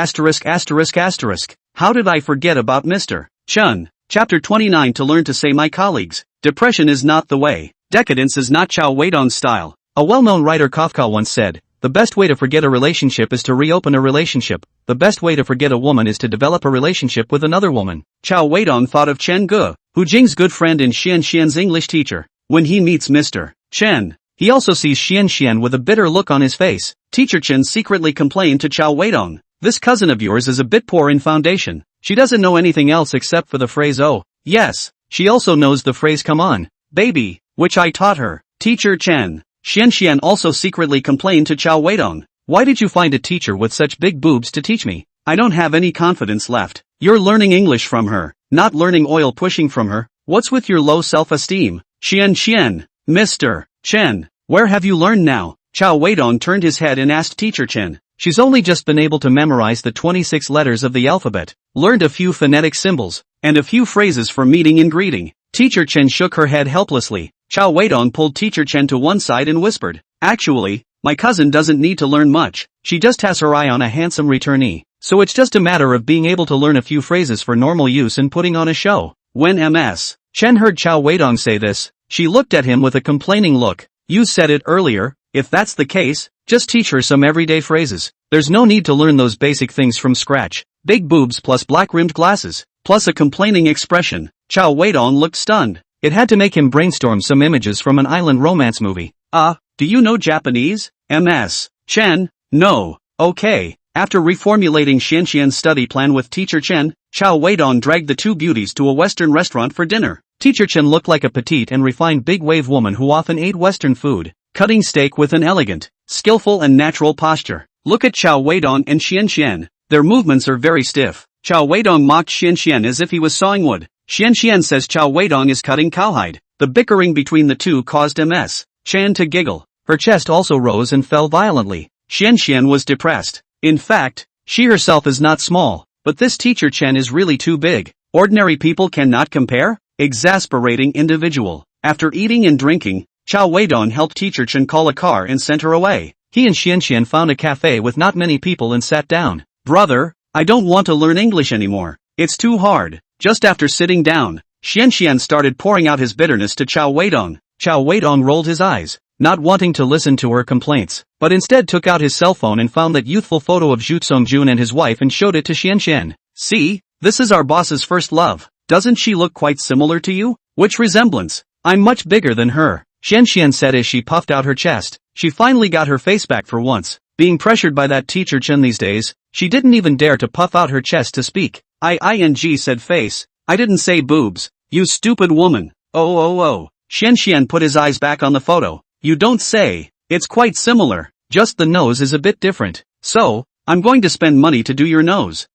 How did I forget about Mr. Chen? Chapter 29 To learn to say my colleagues. Depression is not the way. Decadence is not Cao Weidong's style. A well-known writer Kafka once said, the best way to forget a relationship is to reopen a relationship. The best way to forget a woman is to develop a relationship with another woman. Cao Weidong thought of Chen Ge, Hu Jing's good friend and Xian's English teacher. When he meets Mr. Chen, he also sees Xian with a bitter look on his face. Teacher Chen secretly complained to Cao Weidong. This cousin of yours is a bit poor in foundation. She doesn't know anything else except for the phrase oh, yes. She also knows the phrase come on, baby, which I taught her. Teacher Chen. Xian also secretly complained to Cao Weidong. Why did you find a teacher with such big boobs to teach me? I don't have any confidence left. You're learning English from her, not learning oil pushing from her. What's with your low self-esteem? Xian. Mr. Chen, where have you learned now? Cao Weidong turned his head and asked Teacher Chen. She's only just been able to memorize the 26 letters of the alphabet, learned a few phonetic symbols, and a few phrases for meeting and greeting. Teacher Chen shook her head helplessly. Cao Weidong pulled Teacher Chen to one side and whispered, actually, my cousin doesn't need to learn much. She just has her eye on a handsome returnee. So it's just a matter of being able to learn a few phrases for normal use and putting on a show. When Ms. Chen heard Cao Weidong say this, she looked at him with a complaining look. You said it earlier, If that's the case, just teach her some everyday phrases. There's no need to learn those basic things from scratch. Big boobs plus black-rimmed glasses, plus a complaining expression. Cao Weidong looked stunned. It had to make him brainstorm some images from an island romance movie. Do you know Japanese? MS. Chen? No. Okay. After reformulating Xianxian's study plan with Teacher Chen, Cao Weidong dragged the two beauties to a Western restaurant for dinner. Teacher Chen looked like a petite and refined big-wave woman who often ate Western food, cutting steak with an elegant, skillful and natural posture. Look at Cao Weidong and Xianxian. Their movements are very stiff. Cao Weidong mocked Xianxian as if he was sawing wood. Xianxian says Cao Weidong is cutting cowhide. The bickering between the two caused MS. Chen to giggle. Her chest also rose and fell violently. Xianxian was depressed. In fact, she herself is not small, but this Teacher Chen is really too big. Ordinary people cannot compare? Exasperating individual. After eating and drinking, Cao Weidong helped Teacher Chen call a car and sent her away. He and Xianxian found a cafe with not many people and sat down. Brother, I don't want to learn English anymore. It's too hard. Just after sitting down, Xianxian started pouring out his bitterness to Cao Weidong. Cao Weidong rolled his eyes, not wanting to listen to her complaints, but instead took out his cell phone and found that youthful photo of Zhu Songjun and his wife and showed it to Xianxian. See, this is our boss's first love. Doesn't she look quite similar to you? Which resemblance? I'm much bigger than her, Xianxian said as she puffed out her chest. She finally got her face back for once. Being pressured by that Teacher Chen these days, she didn't even dare to puff out her chest to speak. ING said face. I didn't say boobs. You stupid woman. Oh. Xianxian put his eyes back on the photo. You don't say. It's quite similar. Just the nose is a bit different. So, I'm going to spend money to do your nose.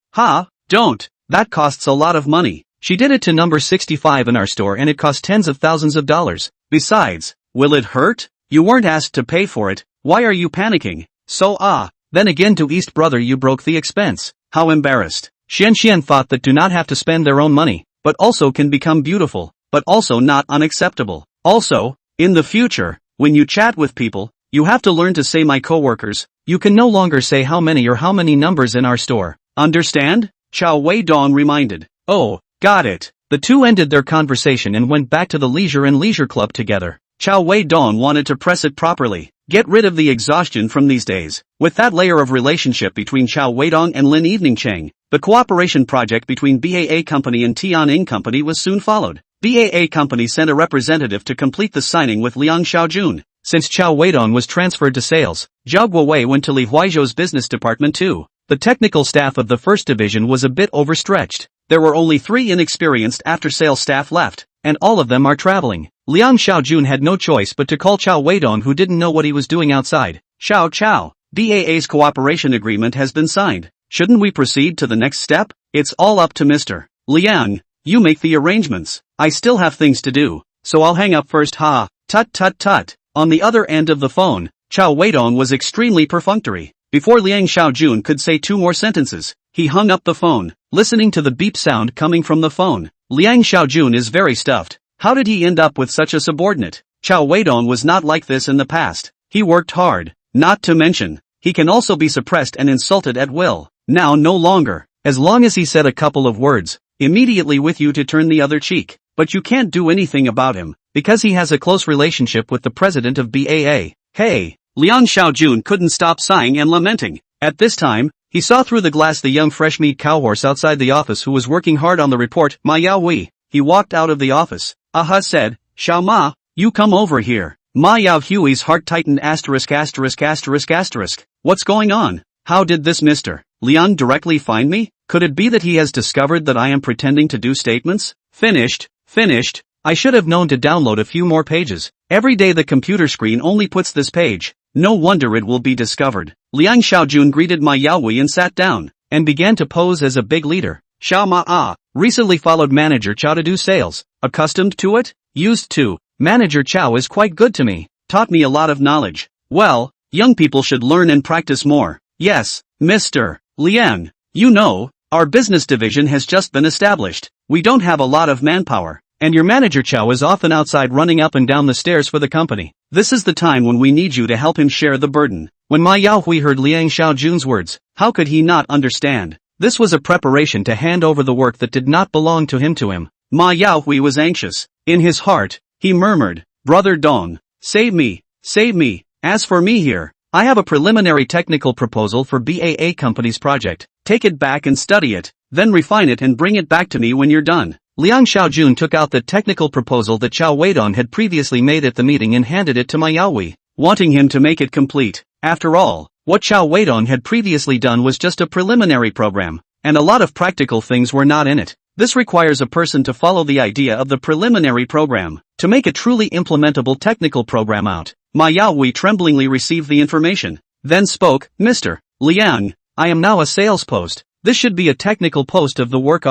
Don't. That costs a lot of money. She did it to number 65 in our store and it cost tens of thousands of dollars. Besides, will it hurt? You weren't asked to pay for it. Why are you panicking? So then again to East brother you broke the expense. How embarrassed. Xianxian thought that do not have to spend their own money, but also can become beautiful, but also not unacceptable. Also, in the future, when you chat with people, you have to learn to say my coworkers. You can no longer say how many or how many numbers in our store. Understand? Cao Weidong reminded. Oh, got it. The two ended their conversation and went back to the leisure club together. Cao Weidong wanted to press it properly. Get rid of the exhaustion from these days. With that layer of relationship between Cao Weidong and Lin Evening Cheng, the cooperation project between BAA Company and Tianning Company was soon followed. BAA Company sent a representative to complete the signing with Liang Xiaojun. Since Cao Weidong was transferred to sales, Zhao Guowei went to Li Huaizhou's business department too. The technical staff of the first division was a bit overstretched. There were only 3 inexperienced after-sales staff left, and all of them are traveling. Liang Xiaojun had no choice but to call Cao Weidong who didn't know what he was doing outside. Cao, BAA's cooperation agreement has been signed. Shouldn't we proceed to the next step? It's all up to Mr. Liang. You make the arrangements. I still have things to do, so I'll hang up first. Tut. On the other end of the phone, Cao Weidong was extremely perfunctory. Before Liang Xiaojun could say 2 more sentences, he hung up the phone, listening to the beep sound coming from the phone. Liang Xiaojun is very stuffed. How did he end up with such a subordinate? Cao Weidong was not like this in the past. He worked hard. Not to mention, he can also be suppressed and insulted at will. Now no longer. As long as he said a couple of words, immediately with you to turn the other cheek. But you can't do anything about him, because he has a close relationship with the president of BAA. Hey! Liang Xiaojun couldn't stop sighing and lamenting. At this time, he saw through the glass the young fresh-meat cowhorse outside the office who was working hard on the report. Ma Yaohui. He walked out of the office. Aha said, Xiao Ma, you come over here. Ma Yaohui's heart tightened. *******. What's going on? How did this Mr. Liang directly find me? Could it be that he has discovered that I am pretending to do statements? Finished. I should have known to download a few more pages. Every day the computer screen only puts this page. No wonder it will be discovered. Liang Xiaojun greeted Ma Yaohui and sat down, and began to pose as a big leader. Xiao Ma recently followed Manager Cao to do sales. Accustomed to it? Used to. Manager Cao is quite good to me. Taught me a lot of knowledge. Well, young people should learn and practice more. Yes, Mr. Liang. You know, our business division has just been established. We don't have a lot of manpower. And your manager Cao is often outside running up and down the stairs for the company. This is the time when we need you to help him share the burden. When Ma Yaohui heard Liang Xiaojun's words, how could he not understand? This was a preparation to hand over the work that did not belong to him. Ma Yaohui was anxious. In his heart, he murmured, Brother Dong, save me. As for me here, I have a preliminary technical proposal for BAA Company's project. Take it back and study it, then refine it and bring it back to me when you're done. Liang Xiaojun took out the technical proposal that Cao Weidong had previously made at the meeting and handed it to Ma Yaohui, wanting him to make it complete. After all, what Cao Weidong had previously done was just a preliminary program, and a lot of practical things were not in it. This requires a person to follow the idea of the preliminary program, to make a truly implementable technical program out. Ma Yaohui tremblingly received the information, then spoke, Mr. Liang, I am now a sales post. This should be a technical post of the work.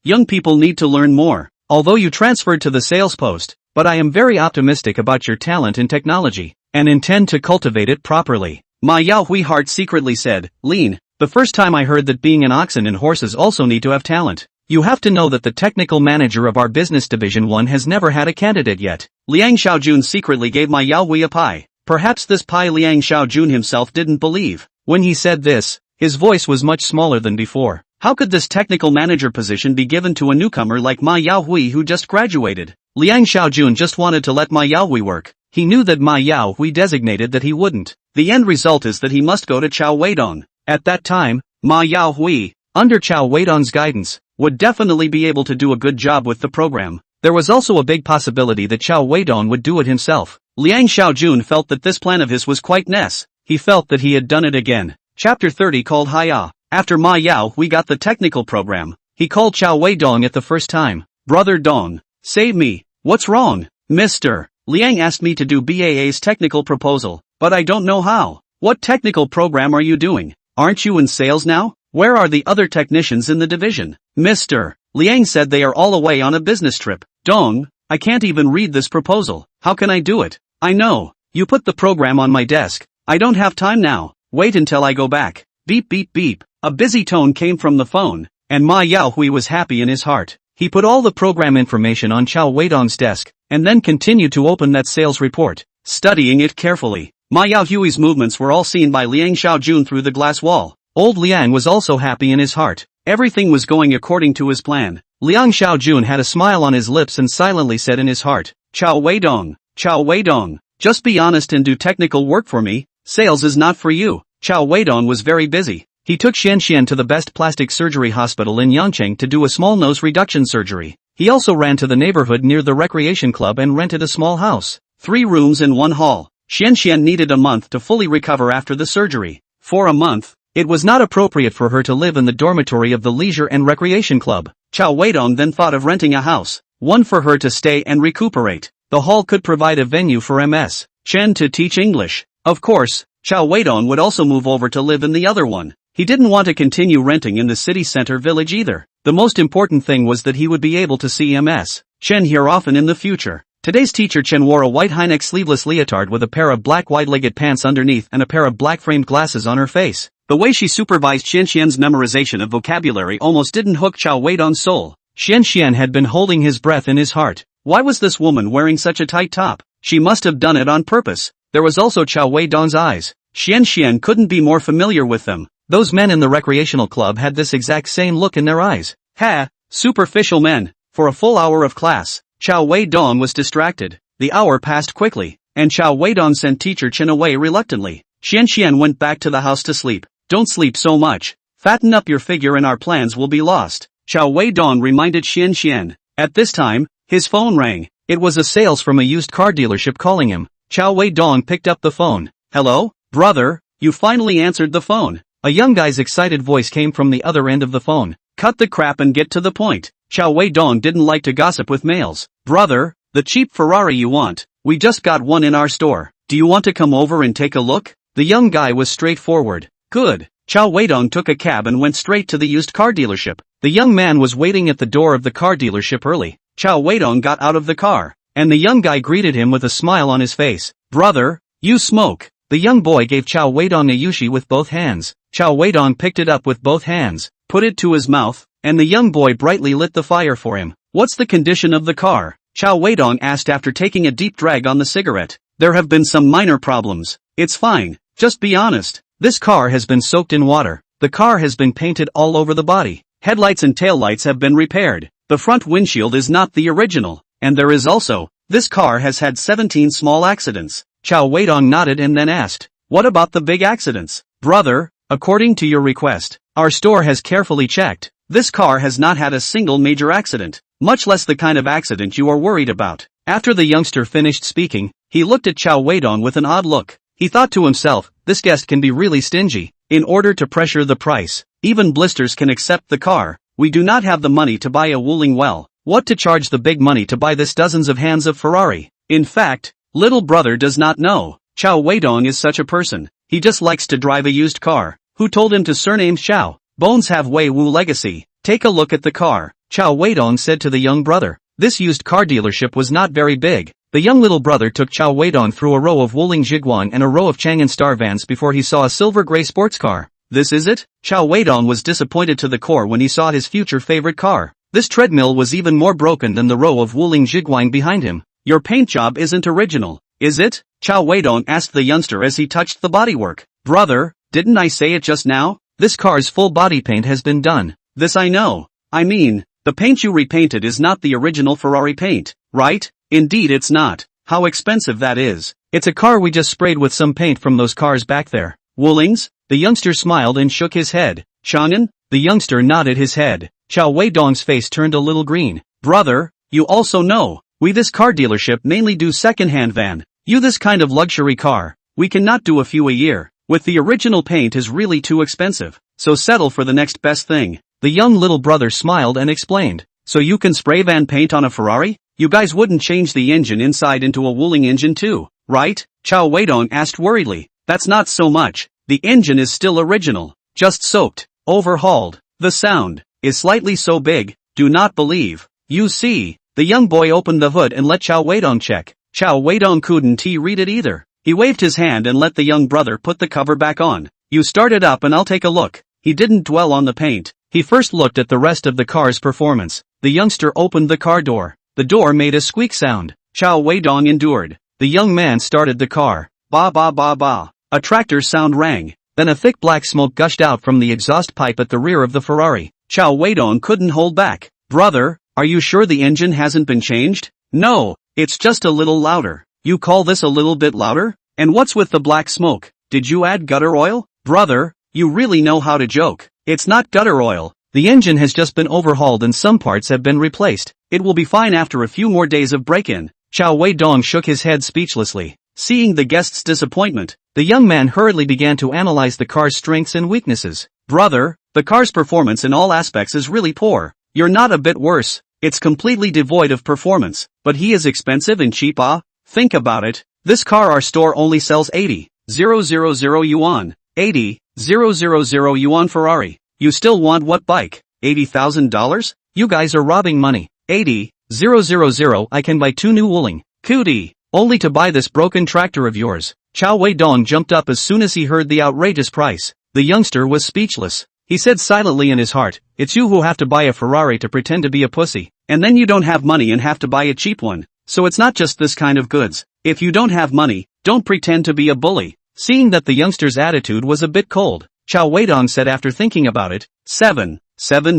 Young people need to learn more. Although you transferred to the sales post, but I am very optimistic about your talent in technology, and intend to cultivate it properly. Ma Yaohui heart secretly said, Lean, the first time I heard that being an oxen and horses also need to have talent. You have to know that the technical manager of our business division 1 has never had a candidate yet. Liang Xiaojun secretly gave Ma Yaohui a pie. Perhaps this pie Liang Xiaojun himself didn't believe. When he said this, his voice was much smaller than before. How could this technical manager position be given to a newcomer like Ma Yaohui who just graduated? Liang Xiaojun just wanted to let Ma Yaohui work. He knew that Ma Yaohui designated that he wouldn't. The end result is that he must go to Cao Weidong. At that time, Ma Yaohui, under Cao Weidong's guidance, would definitely be able to do a good job with the program. There was also a big possibility that Cao Weidong would do it himself. Liang Xiaojun felt that this plan of his was quite ness. He felt that he had done it again. Chapter 30 called Hiya. After Ma Yaohui got the technical program, he called Cao Weidong at the first time. Brother Dong, save me. What's wrong? Mr. Liang asked me to do BAA's technical proposal, but I don't know how. What technical program are you doing? Aren't you in sales now? Where are the other technicians in the division? Mr. Liang said they are all away on a business trip. Dong, I can't even read this proposal. How can I do it? I know. You put the program on my desk. I don't have time now. Wait until I go back. Beep beep beep. A busy tone came from the phone, and Ma Yaohui was happy in his heart. He put all the program information on Cao Weidong's desk, and then continued to open that sales report, studying it carefully. Ma Yaohui's movements were all seen by Liang Xiaojun through the glass wall. Old Liang was also happy in his heart. Everything was going according to his plan. Liang Xiaojun had a smile on his lips and silently said in his heart, Cao Weidong, just be honest and do technical work for me. Sales is not for you. Cao Weidong was very busy. He took Xianxian to the best plastic surgery hospital in Yangcheng to do a small nose reduction surgery. He also ran to the neighborhood near the recreation club and rented a small house, 3 rooms and 1 hall. Xianxian needed a month to fully recover after the surgery. For a month, it was not appropriate for her to live in the dormitory of the leisure and recreation club. Cao Weidong then thought of renting a house, one for her to stay and recuperate. The hall could provide a venue for Ms. Chen to teach English. Of course, Cao Weidong would also move over to live in the other one. He didn't want to continue renting in the city center village either. The most important thing was that he would be able to see Ms. Chen here often in the future. Today's teacher Chen wore a white high-neck sleeveless leotard with a pair of black wide-legged pants underneath and a pair of black-framed glasses on her face. The way she supervised Xianxian's memorization of vocabulary almost didn't hook Cao Weidong's soul. Xianxian had been holding his breath in his heart. Why was this woman wearing such a tight top? She must have done it on purpose. There was also Cao Weidong's eyes. Xianxian couldn't be more familiar with them. Those men in the recreational club had this exact same look in their eyes. Ha! Superficial men. For a full hour of class, Cao Weidong was distracted. The hour passed quickly, and Cao Weidong sent teacher Chen away reluctantly. Xianxian went back to the house to sleep. Don't sleep so much. Fatten up your figure and our plans will be lost. Cao Weidong reminded Xianxian. At this time, his phone rang. It was a sales from a used car dealership calling him. Cao Weidong picked up the phone. Hello, brother, you finally answered the phone. A young guy's excited voice came from the other end of the phone. Cut the crap and get to the point. Cao Weidong didn't like to gossip with males. Brother, the cheap Ferrari you want, we just got one in our store. Do you want to come over and take a look? The young guy was straightforward. Good. Cao Weidong took a cab and went straight to the used car dealership. The young man was waiting at the door of the car dealership early. Cao Weidong got out of the car, and the young guy greeted him with a smile on his face. Brother, you smoke. The young boy gave Cao Weidong a yushi with both hands. Cao Weidong picked it up with both hands, put it to his mouth, and the young boy brightly lit the fire for him. What's the condition of the car? Cao Weidong asked after taking a deep drag on the cigarette. There have been some minor problems. It's fine, just be honest. This car has been soaked in water. The car has been painted all over the body. Headlights and taillights have been repaired. The front windshield is not the original. And there is also, this car has had 17 small accidents. Cao Weidong nodded and then asked, "What about the big accidents?" "Brother, according to your request, our store has carefully checked. This car has not had a single major accident, much less the kind of accident you are worried about." After the youngster finished speaking, he looked at Cao Weidong with an odd look. He thought to himself, this guest can be really stingy. In order to pressure the price, even blisters can accept the car. We do not have the money to buy a Wuling well. What to charge the big money to buy this dozens of hands of Ferrari? In fact, little brother does not know. Cao Weidong is such a person. He just likes to drive a used car. Who told him to surname Xiao? Bones have Wei Wu legacy. Take a look at the car, Cao Weidong said to the young brother. This used car dealership was not very big. The young little brother took Cao Weidong through a row of Wuling Zhiguan and a row of Chang'an Star vans before he saw a silver-gray sports car. This is it? Cao Weidong was disappointed to the core when he saw his future favorite car. This treadmill was even more broken than the row of Wuling Zhiguan behind him. Your paint job isn't original, is it? Cao Weidong asked the youngster as he touched the bodywork. Brother, didn't I say it just now? This car's full body paint has been done. This I know. I mean, the paint you repainted is not the original Ferrari paint, right? Indeed it's not. How expensive that is. It's a car we just sprayed with some paint from those cars back there. Wulings? The youngster smiled and shook his head. Chang'an? The youngster nodded his head. Cao Weidong's face turned a little green. Brother, you also know, we this car dealership mainly do second-hand van. You this kind of luxury car, we cannot do a few a year. With the original paint is really too expensive, so settle for the next best thing. The young little brother smiled and explained. So you can spray van paint on a Ferrari? You guys wouldn't change the engine inside into a Wuling engine too, right? Cao Weidong asked worriedly. That's not so much. The engine is still original, just soaked, overhauled. The sound is slightly so big, do not believe. You see, the young boy opened the hood and let Cao Weidong check. Cao Weidong couldn't read it either. He waved his hand and let the young brother put the cover back on. You start it up and I'll take a look. He didn't dwell on the paint. He first looked at the rest of the car's performance. The youngster opened the car door. The door made a squeak sound. Cao Weidong endured. The young man started the car. Ba ba ba ba. A tractor sound rang. Then a thick black smoke gushed out from the exhaust pipe at the rear of the Ferrari. Cao Weidong couldn't hold back. Brother, are you sure the engine hasn't been changed? No, it's just a little louder. You call this a little bit louder? And what's with the black smoke? Did you add gutter oil? Brother, you really know how to joke. It's not gutter oil. The engine has just been overhauled and some parts have been replaced. It will be fine after a few more days of break-in. Cao Weidong shook his head speechlessly. Seeing the guest's disappointment, the young man hurriedly began to analyze the car's strengths and weaknesses. Brother, the car's performance in all aspects is really poor. You're not a bit worse. It's completely devoid of performance. But he is expensive and cheap ah? Think about it. This car our store only sells 80,000 yuan. 80,000 yuan Ferrari. You still want what bike? $80,000? You guys are robbing money. 80,000 I can buy 2 new Wuling. Cootie. Only to buy this broken tractor of yours. Cao Weidong jumped up as soon as he heard the outrageous price. The youngster was speechless. He said silently in his heart, it's you who have to buy a Ferrari to pretend to be a pussy. And then you don't have money and have to buy a cheap one. So it's not just this kind of goods. If you don't have money, don't pretend to be a bully. Seeing that the youngster's attitude was a bit cold, Cao Weidong said after thinking about it, 7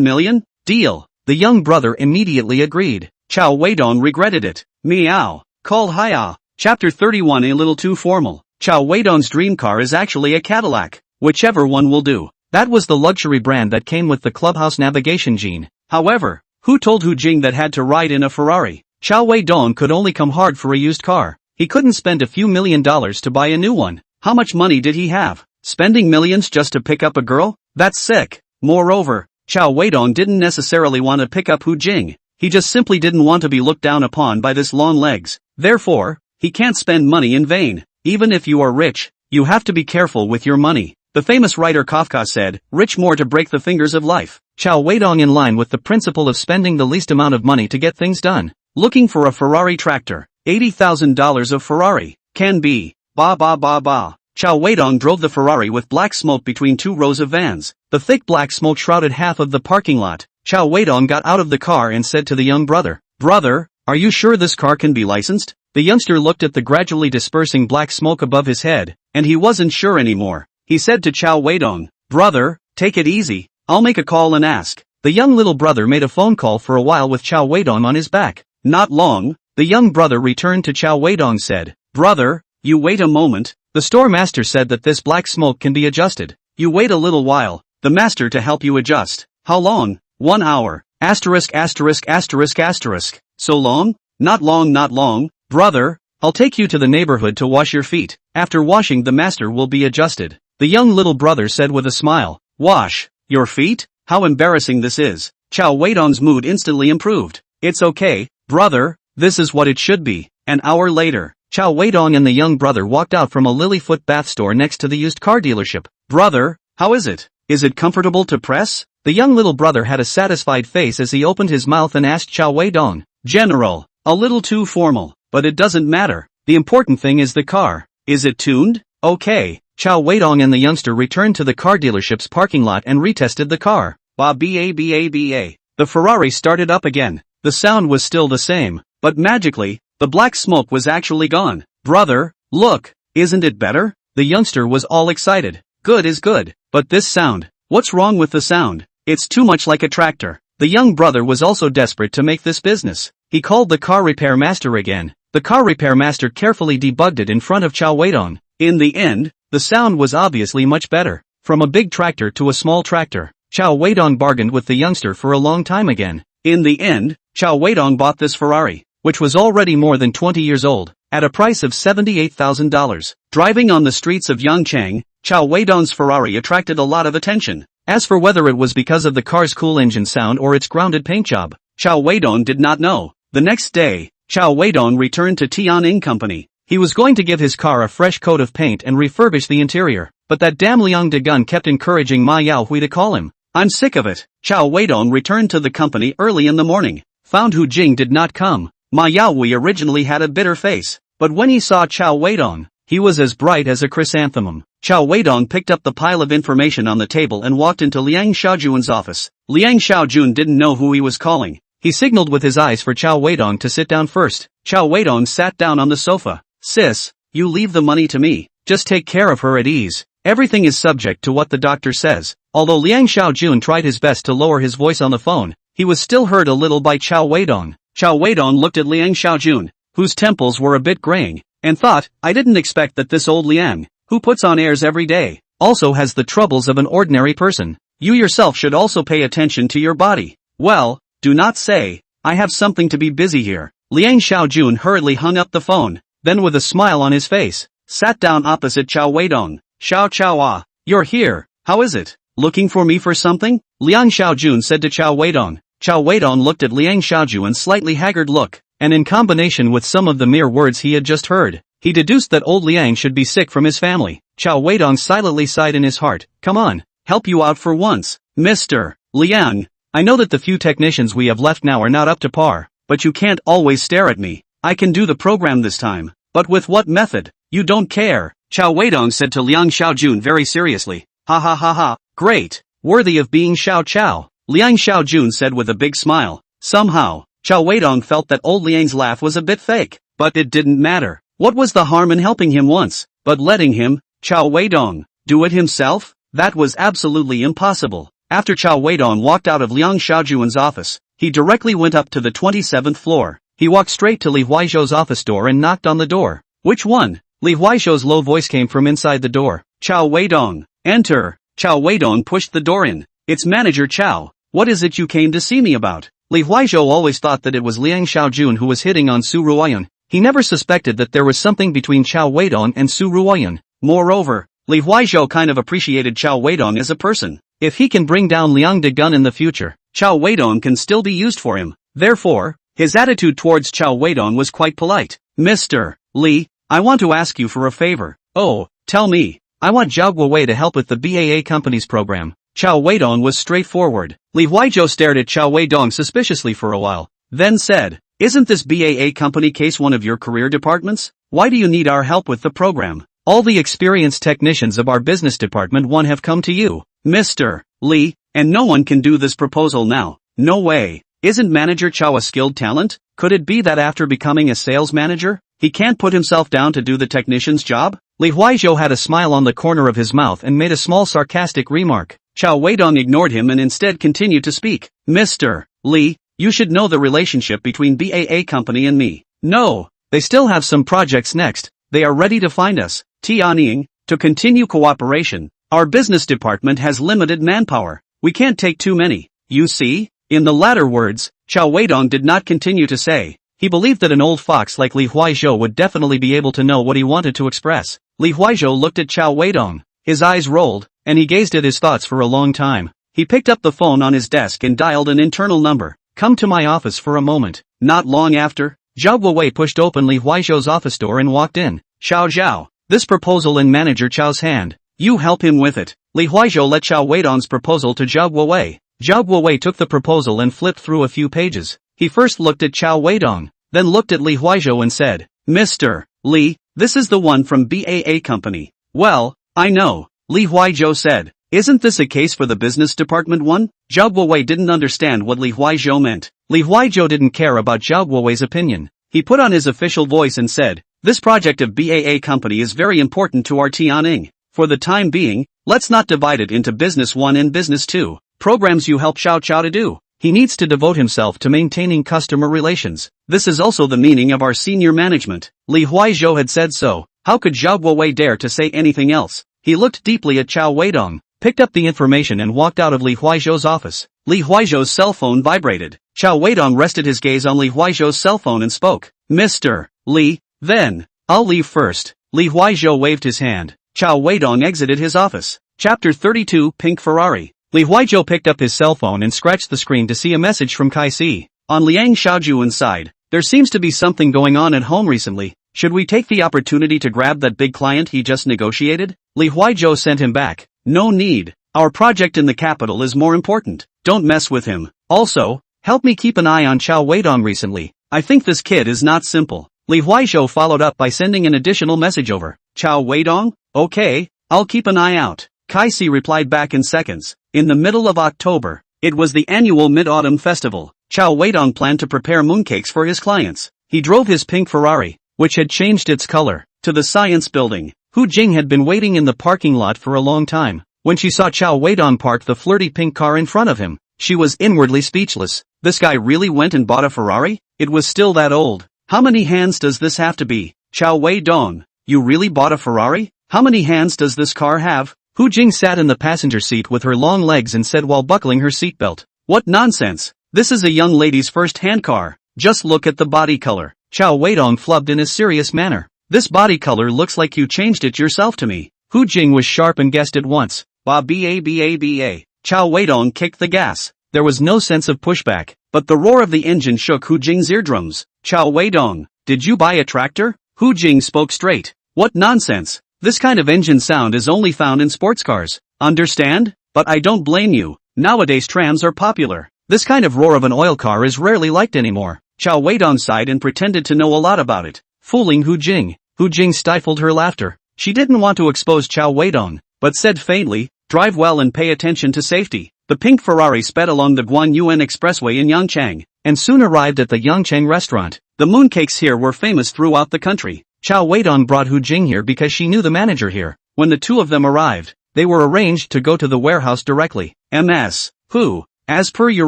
million? Deal. The young brother immediately agreed. Cao Weidong regretted it. Meow. Called Hiya. Chapter 31 a little too formal. Cao Weidong's dream car is actually a Cadillac. Whichever one will do. That was the luxury brand that came with the clubhouse navigation gene. However, who told Hu Jing that had to ride in a Ferrari? Cao Weidong could only come hard for a used car. He couldn't spend a few $1,000,000 to buy a new one. How much money did he have? Spending millions just to pick up a girl? That's sick. Moreover, Cao Weidong didn't necessarily want to pick up Hu Jing. He just simply didn't want to be looked down upon by this long legs. Therefore, he can't spend money in vain. Even if you are rich, you have to be careful with your money. The famous writer Kafka said, rich more to break the fingers of life. Cao Weidong in line with the principle of spending the least amount of money to get things done. Looking for a Ferrari tractor. $80,000 of Ferrari. Can be. Ba ba ba ba. Cao Weidong drove the Ferrari with black smoke between 2 rows of vans. The thick black smoke shrouded half of the parking lot. Cao Weidong got out of the car and said to the young brother, Brother, are you sure this car can be licensed? The youngster looked at the gradually dispersing black smoke above his head, and he wasn't sure anymore. He said to Cao Weidong, Brother, take it easy, I'll make a call and ask. The young little brother made a phone call for a while with Cao Weidong on his back. Not long, the young brother returned to Cao Weidong said, Brother, You wait a moment. The store master said that this black smoke can be adjusted. You wait a little while. The master to help you adjust. How long? 1 hour. Asterisk asterisk asterisk asterisk. So long? Not long, not long. Brother, I'll take you to the neighborhood to wash your feet. After washing, the master will be adjusted. The young little brother said with a smile. Wash your feet? How embarrassing this is. Cao Weidong's mood instantly improved. It's okay, brother, this is what it should be. An hour later, Cao Weidong and the young brother walked out from a Lilyfoot bath store next to the used car dealership. Brother, how is it? Is it comfortable to press? The young little brother had a satisfied face as he opened his mouth and asked Cao Weidong. General, a little too formal, but it doesn't matter. The important thing is the car. Is it tuned? Okay. Cao Weidong and the youngster returned to the car dealership's parking lot and retested the car. Ba. The Ferrari started up again. The sound was still the same, but magically, the black smoke was actually gone. Brother, look, isn't it better? The youngster was all excited. Good is good, but this sound, what's wrong with the sound? It's too much like a tractor. The young brother was also desperate to make this business. He called the car repair master again. The car repair master carefully debugged it in front of Cao Weidong. In the end, the sound was obviously much better. From a big tractor to a small tractor, Cao Weidong bargained with the youngster for a long time again. In the end, Cao Weidong bought this Ferrari, which was already more than 20 years old, at a price of $78,000. Driving on the streets of Yangchang, Cao Weidong's Ferrari attracted a lot of attention. As for whether it was because of the car's cool engine sound or its grounded paint job, Cao Weidong did not know. The next day, Cao Weidong returned to Tianning Company. He was going to give his car a fresh coat of paint and refurbish the interior, but that damn Liang Degun kept encouraging Ma Yaohui to call him. I'm sick of it. Cao Weidong returned to the company early in the morning. Found Hu Jing did not come. Ma Yaohui originally had a bitter face, but when he saw Cao Weidong, he was as bright as a chrysanthemum. Cao Weidong picked up the pile of information on the table and walked into Liang Xiaojun's office. Liang Xiaojun didn't know who he was calling. He signaled with his eyes for Cao Weidong to sit down first. Cao Weidong sat down on the sofa. Sis, you leave the money to me. Just take care of her at ease. Everything is subject to what the doctor says. Although Liang Xiaojun tried his best to lower his voice on the phone, he was still heard a little by Cao Weidong. Cao Weidong looked at Liang Xiaojun, whose temples were a bit graying, and thought, I didn't expect that this old Liang, who puts on airs every day, also has the troubles of an ordinary person. You yourself should also pay attention to your body. Well, do not say, I have something to be busy here. Liang Xiaojun hurriedly hung up the phone, then with a smile on his face, sat down opposite Cao Weidong. Xiao, you're here, how is it? Looking for me for something? Liang Xiaojun said to Cao Weidong. Cao Weidong looked at Liang Xiaojun's slightly haggard look, and in combination with some of the mere words he had just heard, he deduced that old Liang should be sick from his family. Cao Weidong silently sighed in his heart. Come on, help you out for once. Mr. Liang, I know that the few technicians we have left now are not up to par, but you can't always stare at me. I can do the program this time, but with what method? You don't care. Cao Weidong said to Liang Xiaojun very seriously. Ha ha ha ha, great, worthy of being Xiao Chao. Liang Xiaojun said with a big smile. Somehow, Cao Weidong felt that old Liang's laugh was a bit fake, but it didn't matter. What was the harm in helping him once, but letting him, Cao Weidong, do it himself? That was absolutely impossible. After Cao Weidong walked out of Liang Xiaojun's office, he directly went up to the 27th floor. He walked straight to Li Huaizhou's office door and knocked on the door. Which one? Li Huaizhou's low voice came from inside the door. Cao Weidong, enter. Cao Weidong pushed the door in. It's Manager Cao. What is it you came to see me about? Li Huaizhou always thought that it was Liang Xiaojun who was hitting on Su Ruoyan. He never suspected that there was something between Cao Weidong and Su Ruoyan. Moreover, Li Huaizhou kind of appreciated Cao Weidong as a person. If he can bring down Liang Degun in the future, Cao Weidong can still be used for him. Therefore, his attitude towards Cao Weidong was quite polite. Mr. Li, I want to ask you for a favor. Oh, tell me. I want Zhao Guowei to help with the BAA company's program. Cao Weidong was straightforward. Li Huaizhou stared at Cao Weidong suspiciously for a while, then said, Isn't this BAA company case one of your career departments? Why do you need our help with the program? All the experienced technicians of our business department have come to you, Mr. Li, and no one can do this proposal now. No way. Isn't Manager Cao a skilled talent? Could it be that after becoming a sales manager, he can't put himself down to do the technician's job? Li Huaizhou had a smile on the corner of his mouth and made a small sarcastic remark. Cao Weidong ignored him and instead continued to speak. Mr. Li, you should know the relationship between BAA company and me. No, they still have some projects next. they are ready to find us. Tianying, to continue cooperation, our business department has limited manpower. We can't take too many. You see? In the latter words, Cao Weidong did not continue to say. He believed that an old fox like Li Huaizhou would definitely be able to know what he wanted to express. Li Huaizhou looked at Cao Weidong. His eyes rolled, and he gazed at his thoughts for a long time. He picked up the phone on his desk and dialed an internal number. Come to my office for a moment. Not long after, Zhao Guowei pushed open Li Huaizhou's office door and walked in. Xiao Zhao, this proposal in Manager Chao's hand. You help him with it. Li Huaizhou let Cao Weidong's proposal to Zhao Guowei. Zhao Guowei took the proposal and flipped through a few pages. He first looked at Cao Weidong, then looked at Li Huaizhou and said, Mr. Li, this is the one from BAA Company. Well, I know, Li Huaizhou said. Isn't this a case for the business department one? Zhao Guowei didn't understand what Li Huaizhou meant. Li Huaizhou didn't care about Zhao Guowei's opinion. He put on his official voice and said, this project of BAA Company is very important to our Tianying. For the time being, let's not divide it into business 1 and business 2. Programs you help Xiao Chao to do. He needs to devote himself to maintaining customer relations. This is also the meaning of our senior management. Li Huaizhou had said so. How could Zhao Guowei dare to say anything else? He looked deeply at Cao Weidong, picked up the information and walked out of Li Huaizhou's office. Li Huaizhou's cell phone vibrated. Cao Weidong rested his gaze on Li Huaizhou's cell phone and spoke. Mr. Li, then, I'll leave first. Li Huaizhou waved his hand. Cao Weidong exited his office. Chapter 32 Pink Ferrari. Li Huaizhou picked up his cell phone and scratched the screen to see a message from Kai Si. On Liang Xiaojuan's side, there seems to be something going on at home recently. Should we take the opportunity to grab that big client he just negotiated? Li Huaizhou sent him back. No need. Our project in the capital is more important. Don't mess with him. Also, help me keep an eye on Cao Weidong recently. I think this kid is not simple. Li Huaizhou followed up by sending an additional message over. Cao Weidong? Okay, I'll keep an eye out. Kai Si replied back in seconds. In the middle of October, it was the annual Mid-Autumn Festival. Cao Weidong planned to prepare mooncakes for his clients. He drove his pink Ferrari, which had changed its color, to the science building. Hu Jing had been waiting in the parking lot for a long time. When she saw Cao Weidong park the flirty pink car in front of him, she was inwardly speechless. This guy really went and bought a Ferrari? It was still that old. How many hands does this have to be? Cao Weidong, you really bought a Ferrari? How many hands does this car have? Hu Jing sat in the passenger seat with her long legs and said while buckling her seatbelt. What nonsense! This is a young lady's first-hand car. Just look at the body color. Cao Weidong flubbed in a serious manner. This body color looks like you changed it yourself to me. Hu Jing was sharp and guessed at once. Ba. Cao Weidong kicked the gas. There was no sense of pushback, but the roar of the engine shook Hu Jing's eardrums. Cao Weidong, did you buy a tractor? Hu Jing spoke straight. What nonsense! This kind of engine sound is only found in sports cars. Understand? But I don't blame you. Nowadays trams are popular. This kind of roar of an oil car is rarely liked anymore. Cao Weidong sighed and pretended to know a lot about it, fooling Hu Jing. Hu Jing stifled her laughter. She didn't want to expose Cao Weidong, but said faintly, drive well and pay attention to safety. The pink Ferrari sped along the Guanyuan Expressway in Yangchang, and soon arrived at the Yangchang restaurant. The mooncakes here were famous throughout the country. Cao Weidong brought Hu Jing here because she knew the manager here. When the two of them arrived, they were arranged to go to the warehouse directly. Ms. Hu, as per your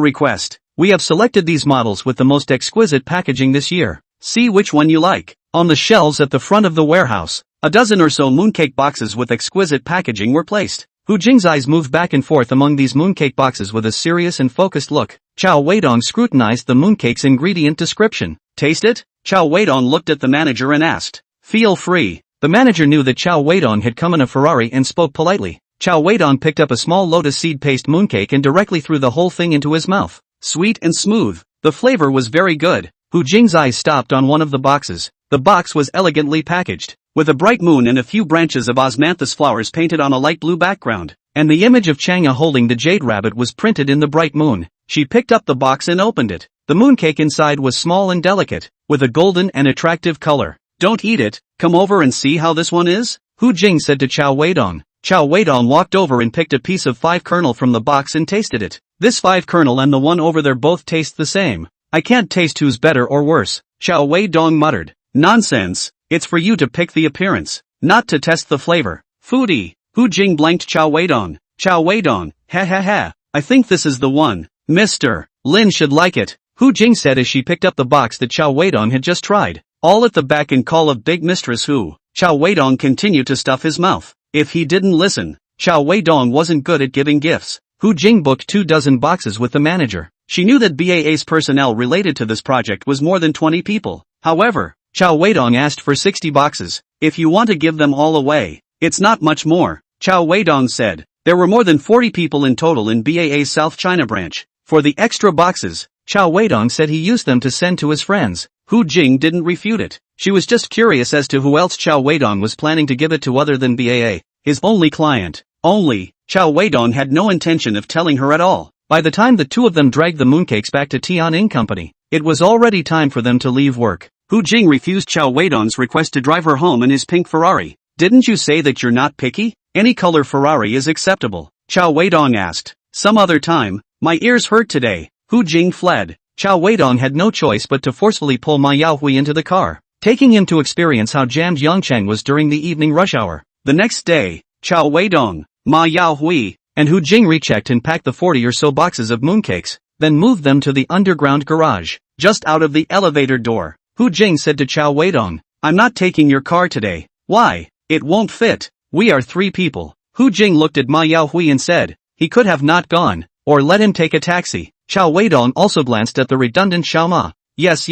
request, we have selected these models with the most exquisite packaging this year. See which one you like. On the shelves at the front of the warehouse, a dozen or so mooncake boxes with exquisite packaging were placed. Hu Jing's eyes moved back and forth among these mooncake boxes with a serious and focused look. Cao Weidong scrutinized the mooncake's ingredient description. Taste it? Cao Weidong looked at the manager and asked. Feel free. The manager knew that Cao Weidong had come in a Ferrari and spoke politely. Cao Weidong picked up a small lotus seed paste mooncake and directly threw the whole thing into his mouth. Sweet and smooth. The flavor was very good. Hu Jing's eyes stopped on one of the boxes. The box was elegantly packaged, with a bright moon and a few branches of osmanthus flowers painted on a light blue background, and the image of Chang'e holding the jade rabbit was printed in the bright moon. She picked up the box and opened it. The mooncake inside was small and delicate, with a golden and attractive color. Don't eat it, come over and see how this one is? Hu Jing said to Cao Weidong. Cao Weidong walked over and picked a piece of 5 kernel from the box and tasted it. This 5 kernel and the one over there both taste the same. I can't taste who's better or worse. Cao Weidong muttered. Nonsense, it's for you to pick the appearance, not to test the flavor. Foodie. Hu Jing blanked Cao Weidong. Cao Weidong, ha ha ha, I think this is the one. Mr. Lin should like it, Hu Jing said as she picked up the box that Cao Weidong had just tried. All at the beck and call of Big Mistress Hu. Cao Weidong continued to stuff his mouth. If he didn't listen, Cao Weidong wasn't good at giving gifts. Hu Jing booked 24 boxes with the manager. She knew that BAA's personnel related to this project was more than 20 people. However, Cao Weidong asked for 60 boxes. If you want to give them all away, it's not much more, Cao Weidong said. There were more than 40 people in total in BAA's South China branch. For the extra boxes, Cao Weidong said he used them to send to his friends. Hu Jing didn't refute it. She was just curious as to who else Cao Weidong was planning to give it to other than BAA, his only client. Only, Cao Weidong had no intention of telling her at all. By the time the two of them dragged the mooncakes back to Tianning Company, it was already time for them to leave work. Hu Jing refused Cao Weidong's request to drive her home in his pink Ferrari. Didn't you say that you're not picky? Any color Ferrari is acceptable, Cao Weidong asked. Some other time. My ears hurt today. Hu Jing fled. Cao Weidong had no choice but to forcefully pull Ma Yaohui into the car, taking him to experience how jammed Yangcheng was during the evening rush hour. The next day, Cao Weidong, Ma Yaohui, and Hu Jing rechecked and packed the 40 or so boxes of mooncakes, then moved them to the underground garage. Just out of the elevator door, Hu Jing said to Cao Weidong, I'm not taking your car today. Why? It won't fit. We are 3 people. Hu Jing looked at Ma Yaohui and said, he could have not gone, or let him take a taxi. Cao Weidong also glanced at the redundant Xiao Ma. Yes.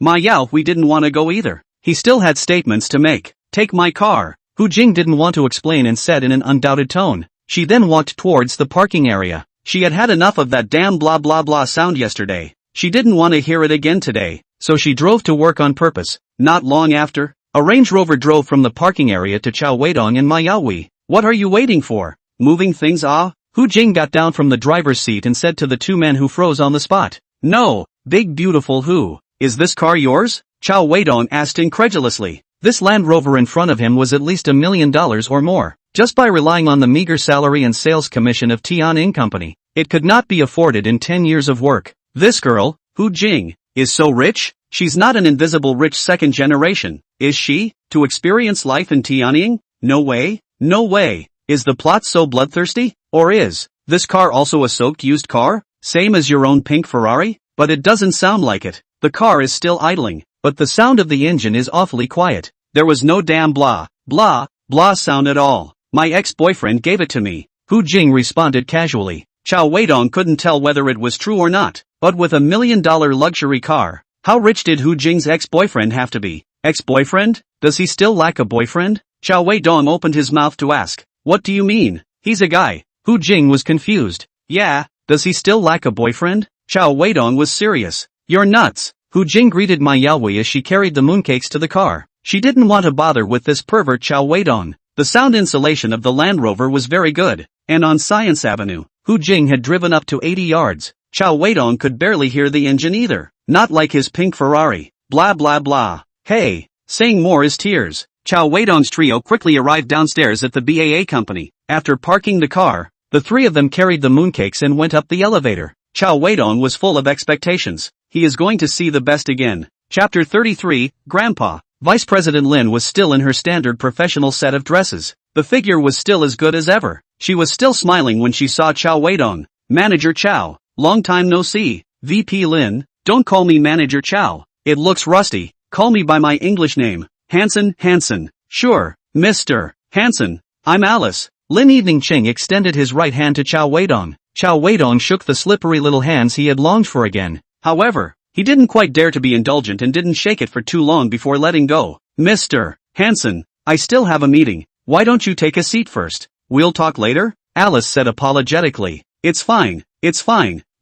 Ma Yaohui didn't want to go either. He still had statements to make. Take my car. Hu Jing didn't want to explain and said in an undoubted tone. She then walked towards the parking area. She had had enough of that damn blah blah blah sound yesterday. She didn't want to hear it again today, so she drove to work on purpose. Not long after, a Range Rover drove from the parking area to Cao Weidong and Ma Yaohui. What are you waiting for? Moving things ah? Hu Jing got down from the driver's seat and said to the 2 men who froze on the spot. No, big beautiful Hu. Is this car yours? Cao Weidong asked incredulously. This Land Rover in front of him was at least $1 million or more. Just by relying on the meager salary and sales commission of Tianning Company, it could not be afforded in 10 years of work. This girl, Hu Jing, is so rich? She's not an invisible rich second generation, is she? To experience life in Tianning? No way. No way. Is the plot so bloodthirsty? Or is this car also a soaked used car? Same as your own pink Ferrari? But it doesn't sound like it. The car is still idling, but the sound of the engine is awfully quiet. There was no damn blah, blah, blah sound at all. My ex-boyfriend gave it to me, Hu Jing responded casually. Cao Weidong couldn't tell whether it was true or not, but with $1 million luxury car, how rich did Hu Jing's ex-boyfriend have to be? Ex-boyfriend? Does he still lack a boyfriend? Cao Weidong opened his mouth to ask. What do you mean? He's a guy. Hu Jing was confused. Yeah, does he still lack a boyfriend? Cao Weidong was serious. You're nuts. Hu Jing greeted Ma Yaohui as she carried the mooncakes to the car. She didn't want to bother with this pervert Cao Weidong. The sound insulation of the Land Rover was very good, and on Science Avenue, Hu Jing had driven up to 80 yards. Cao Weidong could barely hear the engine either. Not like his pink Ferrari. Blah blah blah. Hey, saying more is tears. Cao Weidong's trio quickly arrived downstairs at the BAA company. After parking the car, the 3 of them carried the mooncakes and went up the elevator. Cao Weidong was full of expectations. He is going to see the best again. Chapter 33, Grandpa. Vice President Lin was still in her standard professional set of dresses. The figure was still as good as ever. She was still smiling when she saw Cao Weidong. Manager Cao, long time no see. VP Lin, don't call me Manager Cao. It looks rusty. Call me by my English name. Hansen. Sure, Mr. Hansen. I'm Alice. Lin Evening Ching extended his right hand to Cao Weidong. Cao Weidong shook the slippery little hands he had longed for again. However, he didn't quite dare to be indulgent and didn't shake it for too long before letting go. Mr. Hansen, I still have a meeting. Why don't you take a seat first? We'll talk later? Alice said apologetically. It's fine.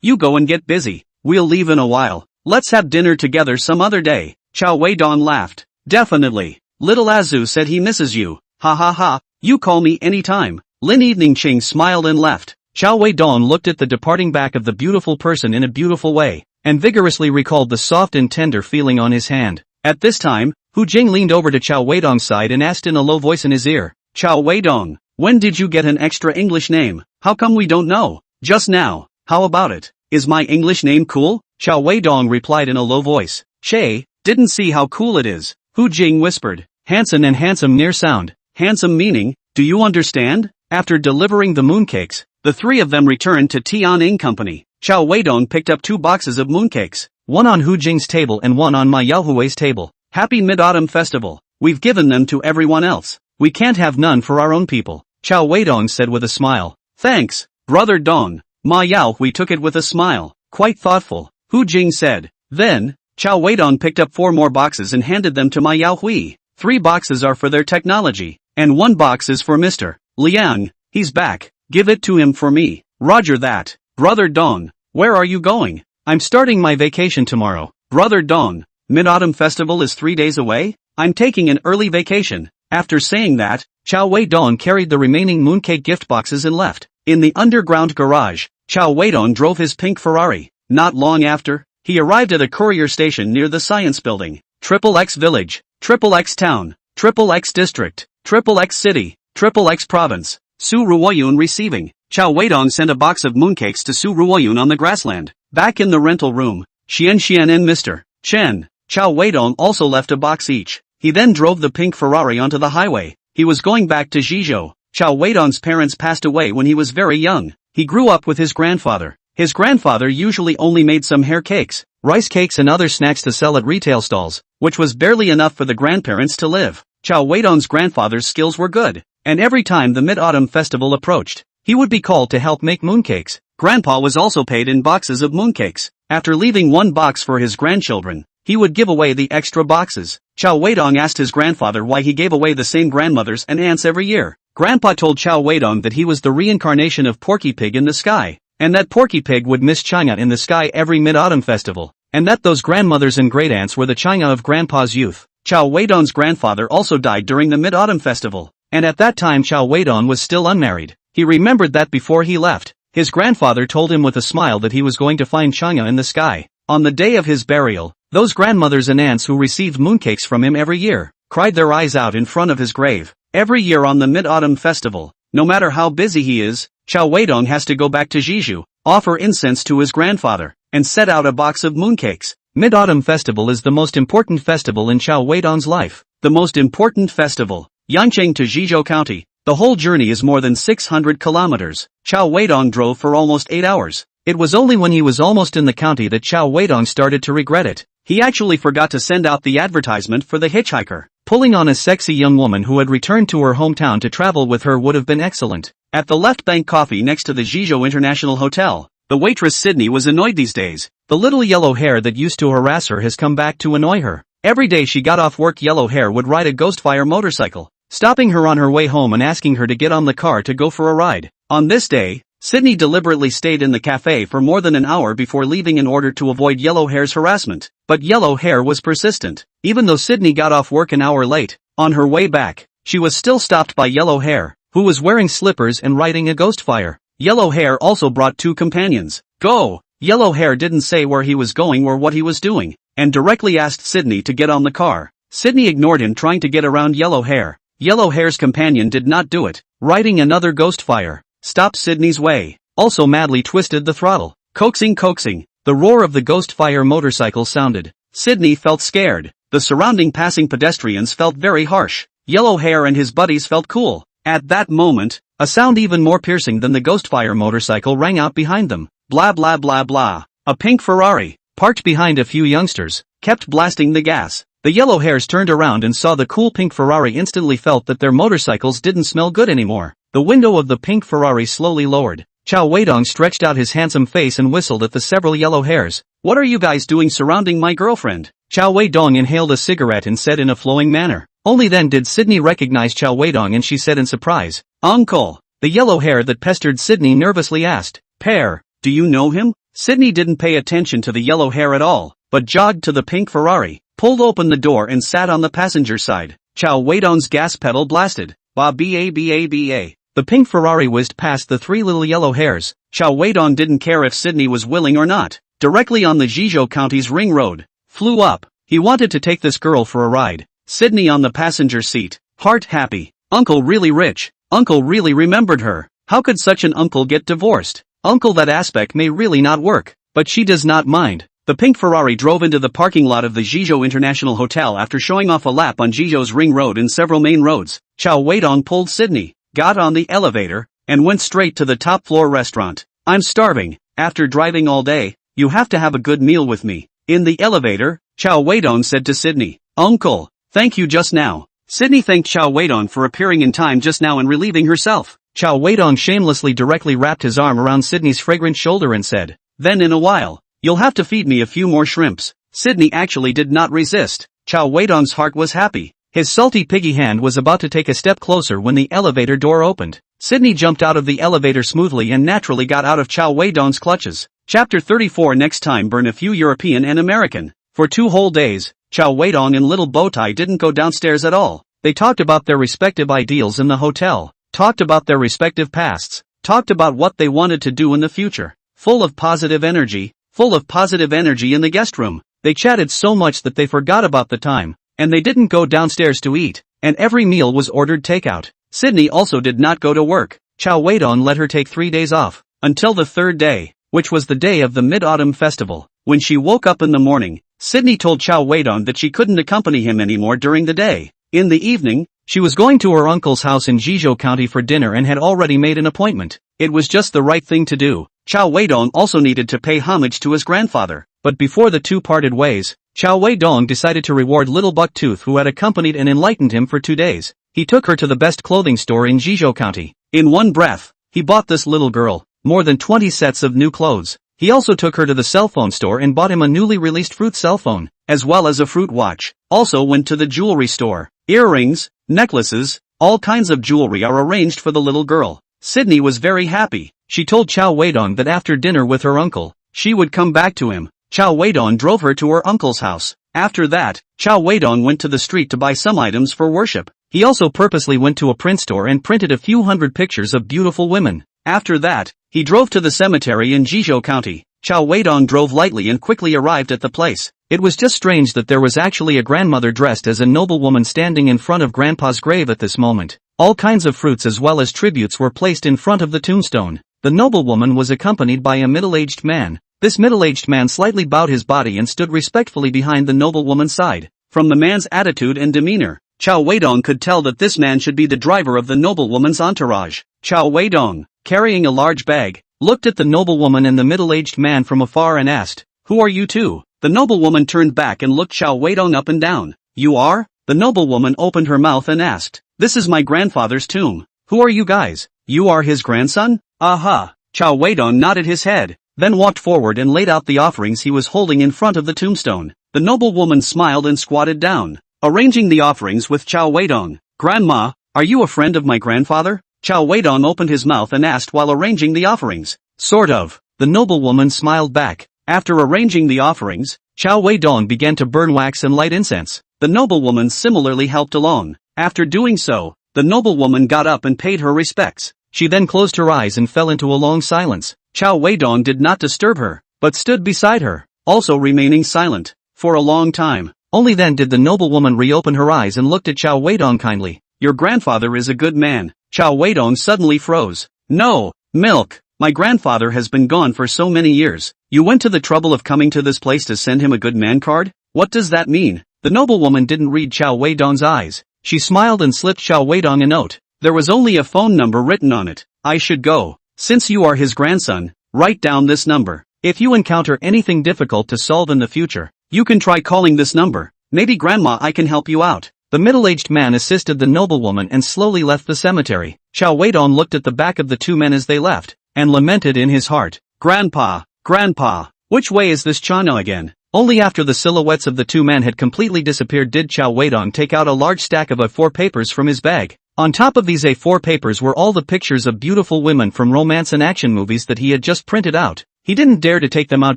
You go and get busy. We'll leave in a while. Let's have dinner together some other day. Cao Weidong laughed. Definitely. Little Azu said he misses you. Ha ha ha. You call me anytime. Lin Evening Ching smiled and left. Cao Weidong looked at the departing back of the beautiful person in a beautiful way, and vigorously recalled the soft and tender feeling on his hand. At this time, Hu Jing leaned over to Cao Weidong's side and asked in a low voice in his ear. Cao Weidong, when did you get an extra English name? How come we don't know? Just now. How about it? Is my English name cool? Cao Weidong replied in a low voice. Che, didn't see how cool it is. Hu Jing whispered. Hansen and handsome near sound. Handsome meaning, do you understand? After delivering the mooncakes, the 3 of them returned to Tianning Company. Cao Weidong picked up 2 boxes of mooncakes, one on Hu Jing's table and one on Ma Yaohui's table. Happy Mid-Autumn Festival. We've given them to everyone else. We can't have none for our own people, Cao Weidong said with a smile. Thanks, Brother Dong. Ma Yaohui took it with a smile, quite thoughtful. Hu Jing said. Then, Cao Weidong picked up 4 more boxes and handed them to Ma Yaohui. 3 boxes are for their technology, and 1 box is for Mr. Liang. He's back. Give it to him for me. Roger that. Brother Dong, where are you going? I'm starting my vacation tomorrow. Brother Dong, Mid-Autumn Festival is 3 days away? I'm taking an early vacation. After saying that, Cao Weidong carried the remaining mooncake gift boxes and left. In the underground garage, Cao Weidong drove his pink Ferrari. Not long after, he arrived at a courier station near the science building. XXX village, XXX town, XXX district, XXX city, XXX province. Su Ruoyun receiving. Cao Weidong sent a box of mooncakes to Su Ruoyun on the grassland. Back in the rental room, Xian and Mr. Chen, Cao Weidong also left a box each. He then drove the pink Ferrari onto the highway. He was going back to Zhizhou. Cao Weidong's parents passed away when he was very young. He grew up with his grandfather. His grandfather usually only made some hair cakes, rice cakes and other snacks to sell at retail stalls, which was barely enough for the grandparents to live. Cao Weidong's grandfather's skills were good, and every time the Mid-Autumn Festival approached, he would be called to help make mooncakes. Grandpa was also paid in boxes of mooncakes. After leaving 1 box for his grandchildren, he would give away the extra boxes. Cao Weidong asked his grandfather why he gave away the same grandmothers and aunts every year. Grandpa told Cao Weidong that he was the reincarnation of Porky Pig in the sky, and that Porky Pig would miss China in the sky every Mid-Autumn Festival, and that those grandmothers and great-aunts were the China of Grandpa's youth. Cao Weidong's grandfather also died during the Mid-Autumn Festival, and at that time Cao Weidong was still unmarried. He remembered that before he left, his grandfather told him with a smile that he was going to find China in the sky. On the day of his burial, those grandmothers and aunts who received mooncakes from him every year, cried their eyes out in front of his grave. Every year on the Mid-Autumn Festival, no matter how busy he is, Cao Weidong has to go back to Zhizhou, offer incense to his grandfather, and set out a box of mooncakes. Mid-Autumn Festival is the most important festival in Cao Weidong's life. The most important festival, Yancheng to Zhizhou County. The whole journey is more than 600 kilometers. Cao Weidong drove for almost 8 hours. It was only when he was almost in the county that Cao Weidong started to regret it. He actually forgot to send out the advertisement for the hitchhiker. Pulling on a sexy young woman who had returned to her hometown to travel with her would have been excellent. At the Left Bank Coffee next to the Zhizhou International Hotel, the waitress Sydney was annoyed these days. The little yellow hair that used to harass her has come back to annoy her. Every day she got off work, yellow hair would ride a Ghostfire motorcycle, stopping her on her way home and asking her to get on the car to go for a ride. On this day, Sydney deliberately stayed in the cafe for more than an hour before leaving in order to avoid yellow hair's harassment. But yellow hair was persistent. Even though Sydney got off work an hour late, on her way back, she was still stopped by yellow hair, who was wearing slippers and riding a Ghostfire. Yellow hair also brought 2 companions. Go! Yellow hair didn't say where he was going or what he was doing, and directly asked Sydney to get on the car. Sydney ignored him, trying to get around yellow hair. Yellow hair's companion did not do it, riding another Ghostfire, stopped Sydney's way, also madly twisted the throttle. Coaxing, the roar of the Ghostfire motorcycle sounded. Sydney felt scared. The surrounding passing pedestrians felt very harsh. Yellow hair and his buddies felt cool. At that moment, a sound even more piercing than the Ghostfire motorcycle rang out behind them. Blah blah blah blah. A pink Ferrari, parked behind a few youngsters, kept blasting the gas. The yellow hairs turned around and saw the cool pink Ferrari, instantly felt that their motorcycles didn't smell good anymore. The window of the pink Ferrari slowly lowered. Cao Weidong stretched out his handsome face and whistled at the several yellow hairs. What are you guys doing surrounding my girlfriend? Cao Weidong inhaled a cigarette and said in a flowing manner. Only then did Sydney recognize Cao Weidong, and she said in surprise, Uncle. The yellow hair that pestered Sydney nervously asked, Pear, do you know him? Sydney didn't pay attention to the yellow hair at all, but jogged to the pink Ferrari, pulled open the door and sat on the passenger side. Cao Weidong's gas pedal blasted. Ba ba ba ba. The pink Ferrari whizzed past the 3 little yellow hairs. Cao Weidong didn't care if Sydney was willing or not. Directly on the Zhizhou County's ring road, flew up. He wanted to take this girl for a ride. Sydney on the passenger seat, heart happy. Uncle really rich. Uncle really remembered her. How could such an uncle get divorced? Uncle, that aspect may really not work, but she does not mind. The pink Ferrari drove into the parking lot of the Zhizhou International Hotel after showing off a lap on Zhizhou's ring road and several main roads. Cao Weidong pulled Sydney, got on the elevator, and went straight to the top floor restaurant. I'm starving. After driving all day, you have to have a good meal with me. In the elevator, Cao Weidong said to Sydney, Uncle, Thank you just now. Sydney thanked Cao Weidong for appearing in time just now and relieving herself. Cao Weidong shamelessly directly wrapped his arm around Sydney's fragrant shoulder and said, "Then in a while, you'll have to feed me a few more shrimps." Sydney actually did not resist. Cao Weidong's heart was happy. His salty piggy hand was about to take a step closer when the elevator door opened. Sydney jumped out of the elevator smoothly and naturally got out of Cao Weidong's clutches. Chapter 34. Next time burn a few European and American. For 2 whole days, Cao Weidong and Little Bowtie didn't go downstairs at all. They talked about their respective ideals in the hotel, talked about their respective pasts, talked about what they wanted to do in the future. Full of positive energy in the guest room. They chatted so much that they forgot about the time, and they didn't go downstairs to eat, and every meal was ordered takeout. Sydney also did not go to work. Cao Weidong let her take 3 days off, until the 3rd day, which was the day of the Mid-Autumn Festival. When she woke up in the morning, Sydney told Cao Weidong that she couldn't accompany him anymore during the day. In the evening, she was going to her uncle's house in Zhizhou County for dinner and had already made an appointment. It was just the right thing to do. Cao Weidong also needed to pay homage to his grandfather, but before the two parted ways, Cao Weidong decided to reward Little Bucktooth, who had accompanied and enlightened him for 2 days. He took her to the best clothing store in Zhizhou County. In one breath, he bought this little girl more than 20 sets of new clothes. He also took her to the cell phone store and bought him a newly released fruit cell phone, as well as a fruit watch. Also went to the jewelry store. Earrings, necklaces, all kinds of jewelry are arranged for the little girl. Sydney was very happy. She told Cao Weidong that after dinner with her uncle, she would come back to him. Cao Weidong drove her to her uncle's house. After that, Cao Weidong went to the street to buy some items for worship. He also purposely went to a print store and printed a few hundred pictures of beautiful women. After that, he drove to the cemetery in Zhizhou County. Cao Weidong drove lightly and quickly arrived at the place. It was just strange that there was actually a grandmother dressed as a noblewoman standing in front of Grandpa's grave at this moment. All kinds of fruits as well as tributes were placed in front of the tombstone. The noblewoman was accompanied by a middle-aged man. This middle-aged man slightly bowed his body and stood respectfully behind the noblewoman's side. From the man's attitude and demeanor, Cao Weidong could tell that this man should be the driver of the noblewoman's entourage. Cao Weidong, carrying a large bag, looked at the noblewoman and the middle-aged man from afar and asked, "Who are you two?" The noblewoman turned back and looked Cao Weidong up and down. "You are?" The noblewoman opened her mouth and asked, "This is my grandfather's tomb. Who are you guys? You are his grandson?" "Aha." Cao Weidong nodded his head, then walked forward and laid out the offerings he was holding in front of the tombstone. The noblewoman smiled and squatted down, arranging the offerings with Cao Weidong. "Grandma, are you a friend of my grandfather?" Cao Weidong opened his mouth and asked while arranging the offerings. "Sort of." The noblewoman smiled back. After arranging the offerings, Cao Weidong began to burn wax and light incense. The noblewoman similarly helped along. After doing so, the noblewoman got up and paid her respects. She then closed her eyes and fell into a long silence. Cao Weidong did not disturb her, but stood beside her, also remaining silent, for a long time. Only then did the noblewoman reopen her eyes and looked at Cao Weidong kindly. "Your grandfather is a good man." Cao Weidong suddenly froze. "No, milk. My grandfather has been gone for so many years. You went to the trouble of coming to this place to send him a good man card? What does that mean?" The noblewoman didn't read Cao Weidong's eyes. She smiled and slipped Cao Weidong a note. There was only a phone number written on it. "I should go. Since you are his grandson, write down this number. If you encounter anything difficult to solve in the future, you can try calling this number. Maybe Grandma I can help you out." The middle-aged man assisted the noblewoman and slowly left the cemetery. Cao Weidong looked at the back of the two men as they left, and lamented in his heart. Grandpa, which way is this China again?" Only after the silhouettes of the two men had completely disappeared did Cao Weidong take out a large stack of A4 papers from his bag. On top of these A4 papers were all the pictures of beautiful women from romance and action movies that he had just printed out. He didn't dare to take them out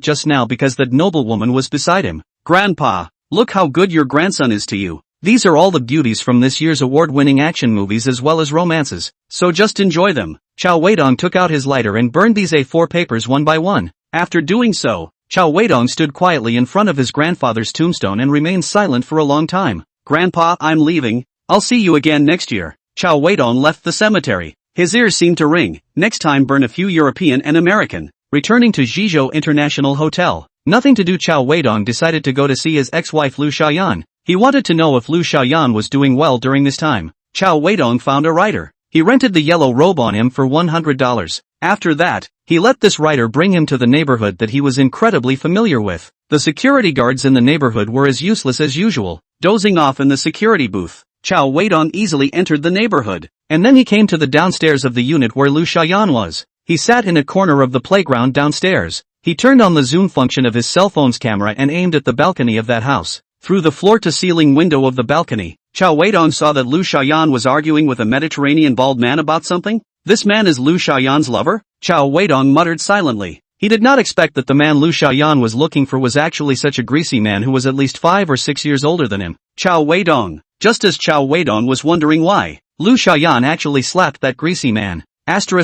just now because that noblewoman was beside him. "Grandpa, look how good your grandson is to you. These are all the beauties from this year's award-winning action movies as well as romances, so just enjoy them." Cao Weidong took out his lighter and burned these A4 papers one by one. After doing so, Cao Weidong stood quietly in front of his grandfather's tombstone and remained silent for a long time. "Grandpa, I'm leaving. I'll see you again next year." Cao Weidong left the cemetery. His ears seemed to ring. Next time burn a few European and American. Returning to Zhizhou International Hotel. Nothing to do, Cao Weidong decided to go to see his ex-wife Lu Xiaoyan. He wanted to know if Lu Xiaoyan was doing well during this time. Cao Weidong found a writer. He rented the yellow robe on him for $100. After that, he let this writer bring him to the neighborhood that he was incredibly familiar with. The security guards in the neighborhood were as useless as usual. dozing off in the security booth. Cao Weidong easily entered the neighborhood, and then he came to the downstairs of the unit where Lu Xiaoyan was. He sat in a corner of the playground downstairs. He turned on the zoom function of his cell phone's camera and aimed at the balcony of that house. Through the floor-to-ceiling window of the balcony, Cao Weidong saw that Lu Xiaoyan was arguing with a Mediterranean bald man about something. This man is Lu Xiaoyan's lover? Cao Weidong muttered silently. He did not expect that the man Lu Xiaoyan was looking for was actually such a greasy man who was at least 5 or 6 years older than him. Cao Weidong. Just as Cao Weidong was wondering why, Lu Xiaoyan actually slapped that greasy man. Awesome.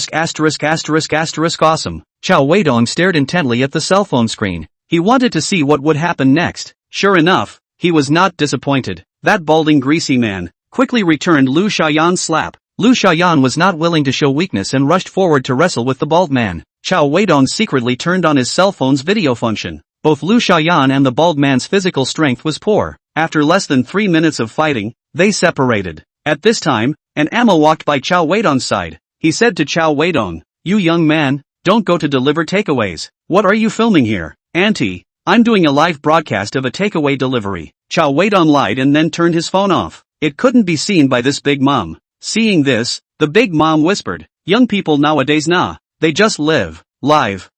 Cao Weidong stared intently at the cell phone screen. He wanted to see what would happen next. Sure enough, he was not disappointed. That balding greasy man quickly returned Lu Xiaoyan's slap. Lu Xiaoyan was not willing to show weakness and rushed forward to wrestle with the bald man. Cao Weidong secretly turned on his cell phone's video function. Both Lu Xiaoyan and the bald man's physical strength was poor. After less than 3 minutes of fighting, they separated. At this time, an Amma walked by Cao Weidong's side. He said to Cao Weidong, "You young man, don't go to deliver takeaways. What are you filming here, Auntie? I'm doing a live broadcast of a takeaway delivery." Cao Weidong lied and then turned his phone off. It couldn't be seen by this big mom. Seeing this, the big mom whispered, "Young people nowadays they just live. Live.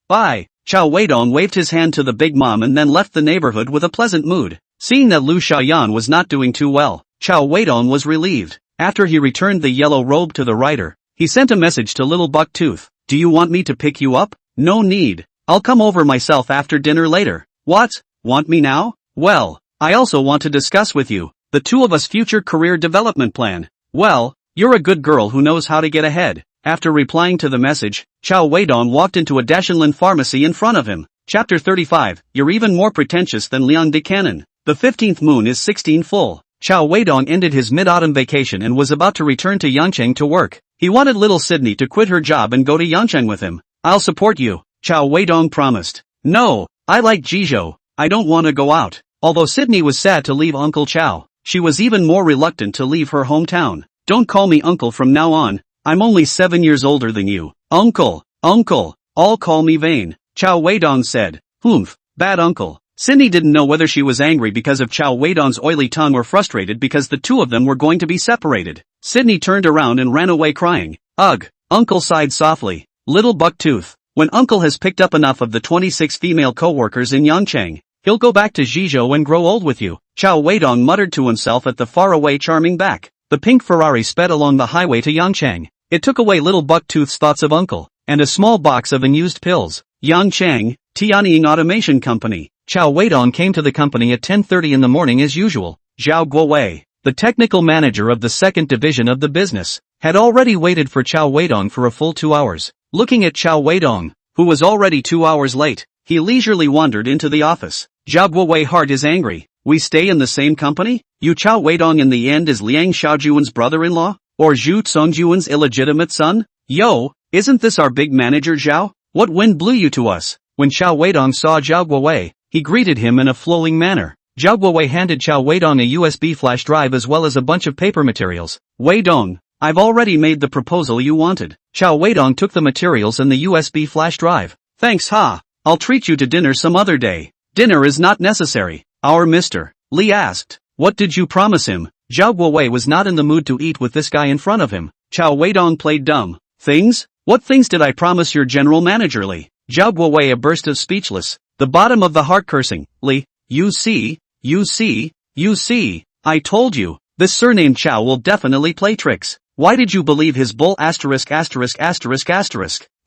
Bye." Cao Weidong waved his hand to the big mom and then left the neighborhood with a pleasant mood. Seeing that Lu Xiaoyan was not doing too well, Cao Weidong was relieved. After he returned the yellow robe to the writer, he sent a message to Little Bucktooth. "Do you want me to pick you up?" "No need. I'll come over myself after dinner later." "What? Want me now?" "Well, I also want to discuss with you the two of us future career development plan." "Well, you're a good girl who knows how to get ahead." After replying to the message, Cao Weidong walked into a Dashenlin pharmacy in front of him. Chapter 35, You're even more pretentious than Liang de Cannon. The 15th moon is 16 full. Cao Weidong ended his mid-autumn vacation and was about to return to Yangcheng to work. He wanted little Sydney to quit her job and go to Yangcheng with him. "I'll support you," Cao Weidong promised. "No, I like Jizhou. I don't want to go out." Although Sydney was sad to leave Uncle Cao, she was even more reluctant to leave her hometown. "Don't call me uncle from now on. I'm only 7 years older than you." Uncle, all call me Vane," Cao Weidong said. "Humph, bad uncle." Sydney didn't know whether she was angry because of Cao Weidong's oily tongue or frustrated because the two of them were going to be separated. Sydney turned around and ran away crying. "Ugh," Uncle sighed softly. "Little Bucktooth, when Uncle has picked up enough of the 26 female co-workers in Yangcheng, he'll go back to Jizhou and grow old with you." Cao Weidong muttered to himself at the faraway charming back. The pink Ferrari sped along the highway to Yangcheng. It took away Little Bucktooth's thoughts of Uncle, and a small box of unused pills. Yangcheng, Tianying Automation Company. Cao Weidong came to the company at 10:30 in the morning as usual. Zhao Guowei, the technical manager of the second division of the business, had already waited for Cao Weidong for a full 2 hours. Looking at Cao Weidong, who was already 2 hours late, he leisurely wandered into the office. Zhao Guowei's heart is angry. "We stay in the same company? You Cao Weidong in the end is Liang Xiaojuan's brother-in-law? Or Zhu Congjuan's illegitimate son? Yo, isn't this our big manager Zhao? What wind blew you to us?" When Cao Weidong saw Zhao Guowei, he greeted him in a flowing manner. Zhao Guowei handed Cao Weidong a USB flash drive as well as a bunch of paper materials. "Weidong, I've already made the proposal you wanted." Cao Weidong took the materials and the USB flash drive. "Thanks ha, I'll treat you to dinner some other day." "Dinner is not necessary, our Mr. Li asked. "What did you promise him?" Zhao Guowei was not in the mood to eat with this guy in front of him. Cao Weidong played dumb. "Things? What things did I promise your general manager Li?" Zhao Guowei a burst of speechless. The bottom of the heart cursing. "Li, you see, I told you, this surname Cao will definitely play tricks. Why did you believe his bull asterisk?"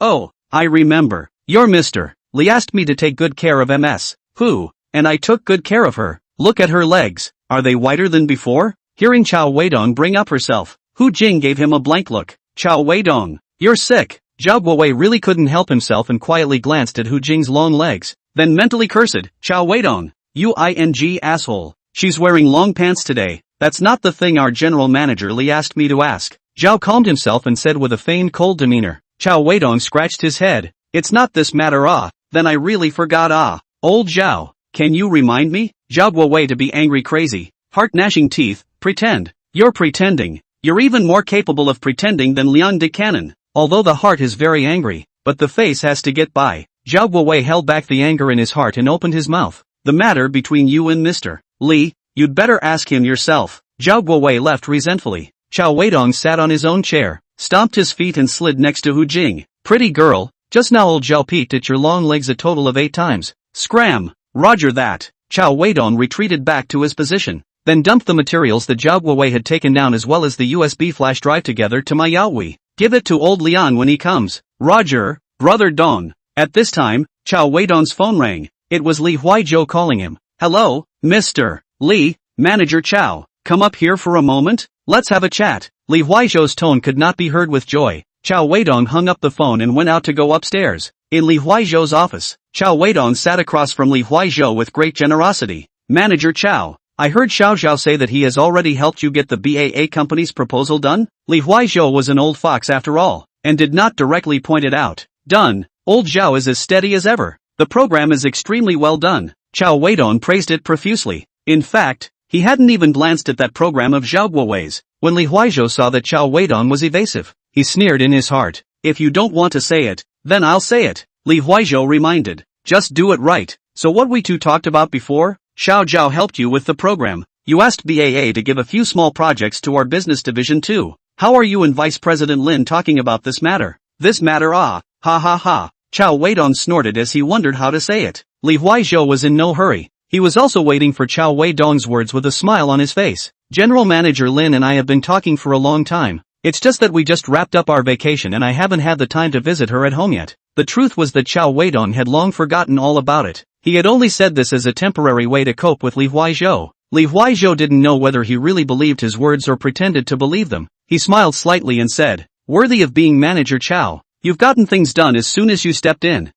"Oh, I remember. Your Mr. Li asked me to take good care of MS. Who? And I took good care of her. Look at her legs. Are they whiter than before?" Hearing Cao Weidong bring up herself, Hu Jing gave him a blank look. "Cao Weidong, you're sick." Zhao Guowei really couldn't help himself and quietly glanced at Hu Jing's long legs, then mentally cursed, "Cao Weidong, you ing asshole. She's wearing long pants today. That's not the thing our general manager Li asked me to ask." Zhao calmed himself and said with a feigned cold demeanor. Cao Weidong scratched his head. "It's not this matter then I really forgot Old Zhao, can you remind me?" Zhao Guowei to be angry crazy, heart-gnashing teeth, "Pretend. You're pretending. You're even more capable of pretending than Liang de Cannon." Although the heart is very angry, but the face has to get by. Zhao Guowei held back the anger in his heart and opened his mouth. "The matter between you and Mr. Li, You'd better ask him yourself. Zhao Guowei left resentfully. Cao Weidong sat on his own chair, stomped his feet and slid next to Hu Jing. Pretty girl, just now old Zhao peeked at your long legs a total of 8 times. Scram! Roger that. Cao Weidong retreated back to his position, then dumped the materials that Zhao Guowei had taken down as well as the USB flash drive together to my Yaoi. Give it to old Lian when he comes. Roger, brother Dong. At this time, Cao Weidong's phone rang. It was Li Huizhou calling him. Hello, Mr. Li, Manager Cao. Come up here for a moment? Let's have a chat. Li Huizhou's tone could not be heard with joy. Cao Weidong hung up the phone and went out to go upstairs. In Li Huizhou's office, Cao Weidong sat across from Li Huizhou with great generosity. Manager Cao, I heard Xiao Zhao say that he has already helped you get the BAA company's proposal done? Li Huizhou was an old fox after all, and did not directly point it out. Done. Old Zhao is as steady as ever. The program is extremely well done. Cao Weidong praised it profusely. In fact, he hadn't even glanced at that program of Zhao Guowei's. When Li Huizhou saw that Cao Weidong was evasive, he sneered in his heart. If you don't want to say it, then I'll say it. Li Huizhou reminded. Just do it right. So what we two talked about before? Xiao Zhao helped you with the program. You asked BAA to give a few small projects to our business division too. How are you and Vice President Lin talking about this matter? This matter ha ha. Cao Weidong snorted as he wondered how to say it. Li Huizhou was in no hurry. He was also waiting for Cao Weidong's words with a smile on his face. General Manager Lin and I have been talking for a long time. It's just that we just wrapped up our vacation and I haven't had the time to visit her at home yet. The truth was that Cao Weidong had long forgotten all about it. He had only said this as a temporary way to cope with Li Huizhou. Li Huizhou didn't know whether he really believed his words or pretended to believe them. He smiled slightly and said, worthy of being Manager Cao. You've gotten things done as soon as you stepped in.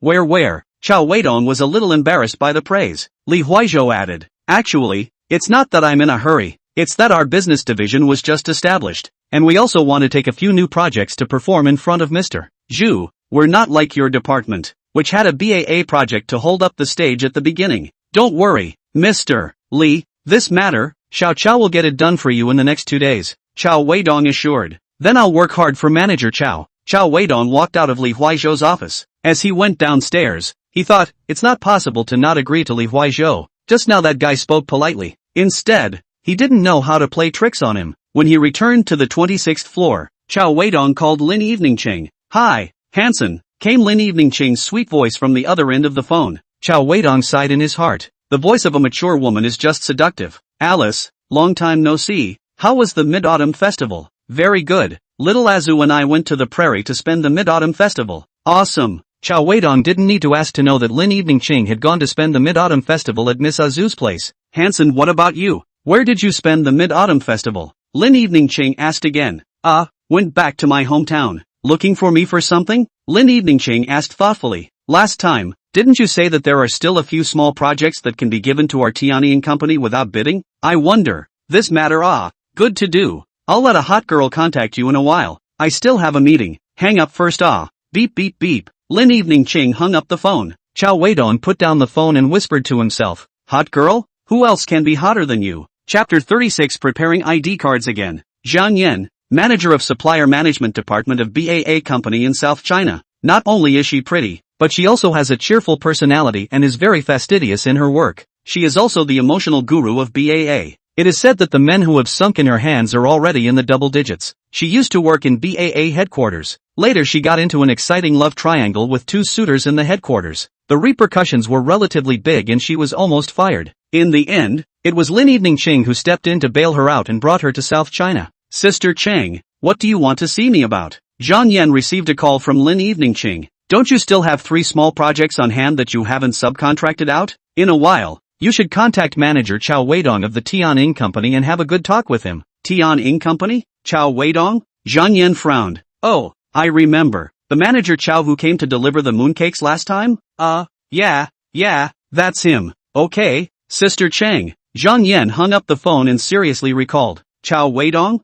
Where? Cao Weidong was a little embarrassed by the praise. Li Huizhou added, actually, it's not that I'm in a hurry. It's that our business division was just established, and we also want to take a few new projects to perform in front of Mr. Zhu. We're not like your department, which had a BAA project to hold up the stage at the beginning. Don't worry, Mr. Li, this matter, Xiao Chao will get it done for you in the next 2 days, Cao Weidong assured. Then I'll work hard for Manager Cao. Cao Weidong walked out of Li Huizhou's office. As he went downstairs, he thought, it's not possible to not agree to Li Huizhou. Just now that guy spoke politely. Instead, he didn't know how to play tricks on him. When he returned to the 26th floor, Cao Weidong called Lin Eveningching. Hi, Hansen, came Lin Eveningching's sweet voice from the other end of the phone. Cao Weidong sighed in his heart. The voice of a mature woman is just seductive. Alice, long time no see. How was the Mid-Autumn Festival? Very good. Little Azu and I went to the prairie to spend the Mid-Autumn Festival. Awesome. Cao Weidong didn't need to ask to know that Lin Eveningching had gone to spend the Mid-Autumn Festival at Miss Azu's place. Hansen, what about you? Where did you spend the Mid-Autumn Festival? Lin Eveningching asked again. Went back to my hometown. Looking for me for something? Lin Eveningching asked thoughtfully. Last time, didn't you say that there are still a few small projects that can be given to our Tianying company without bidding? I wonder. This matter good to do. I'll let a hot girl contact you in a while. I still have a meeting. Hang up first Beep beep beep. Lin Eveningching hung up the phone. Cao Weidong put down the phone and whispered to himself. Hot girl? Who else can be hotter than you? Chapter 36 Preparing ID cards again. Zhang Yan, manager of Supplier Management Department of BAA Company in South China. Not only is she pretty, but she also has a cheerful personality and is very fastidious in her work. She is also the emotional guru of BAA. It is said that the men who have sunk in her hands are already in the double digits. She used to work in BAA headquarters. Later she got into an exciting love triangle with 2 suitors in the headquarters. The repercussions were relatively big and she was almost fired. In the end, it was Lin Eveningching who stepped in to bail her out and brought her to South China. Sister Cheng, what do you want to see me about? Zhang Yan received a call from Lin Eveningching. Don't you still have 3 small projects on hand that you haven't subcontracted out? In a while, you should contact manager Cao Weidong of the Tianying Company and have a good talk with him. Tianying Company? Cao Weidong? Zhang Yan frowned. Oh, I remember. The manager Cao who came to deliver the mooncakes last time? Yeah, that's him. Okay, Sister Cheng. Zhang Yan hung up the phone and seriously recalled. Cao Weidong?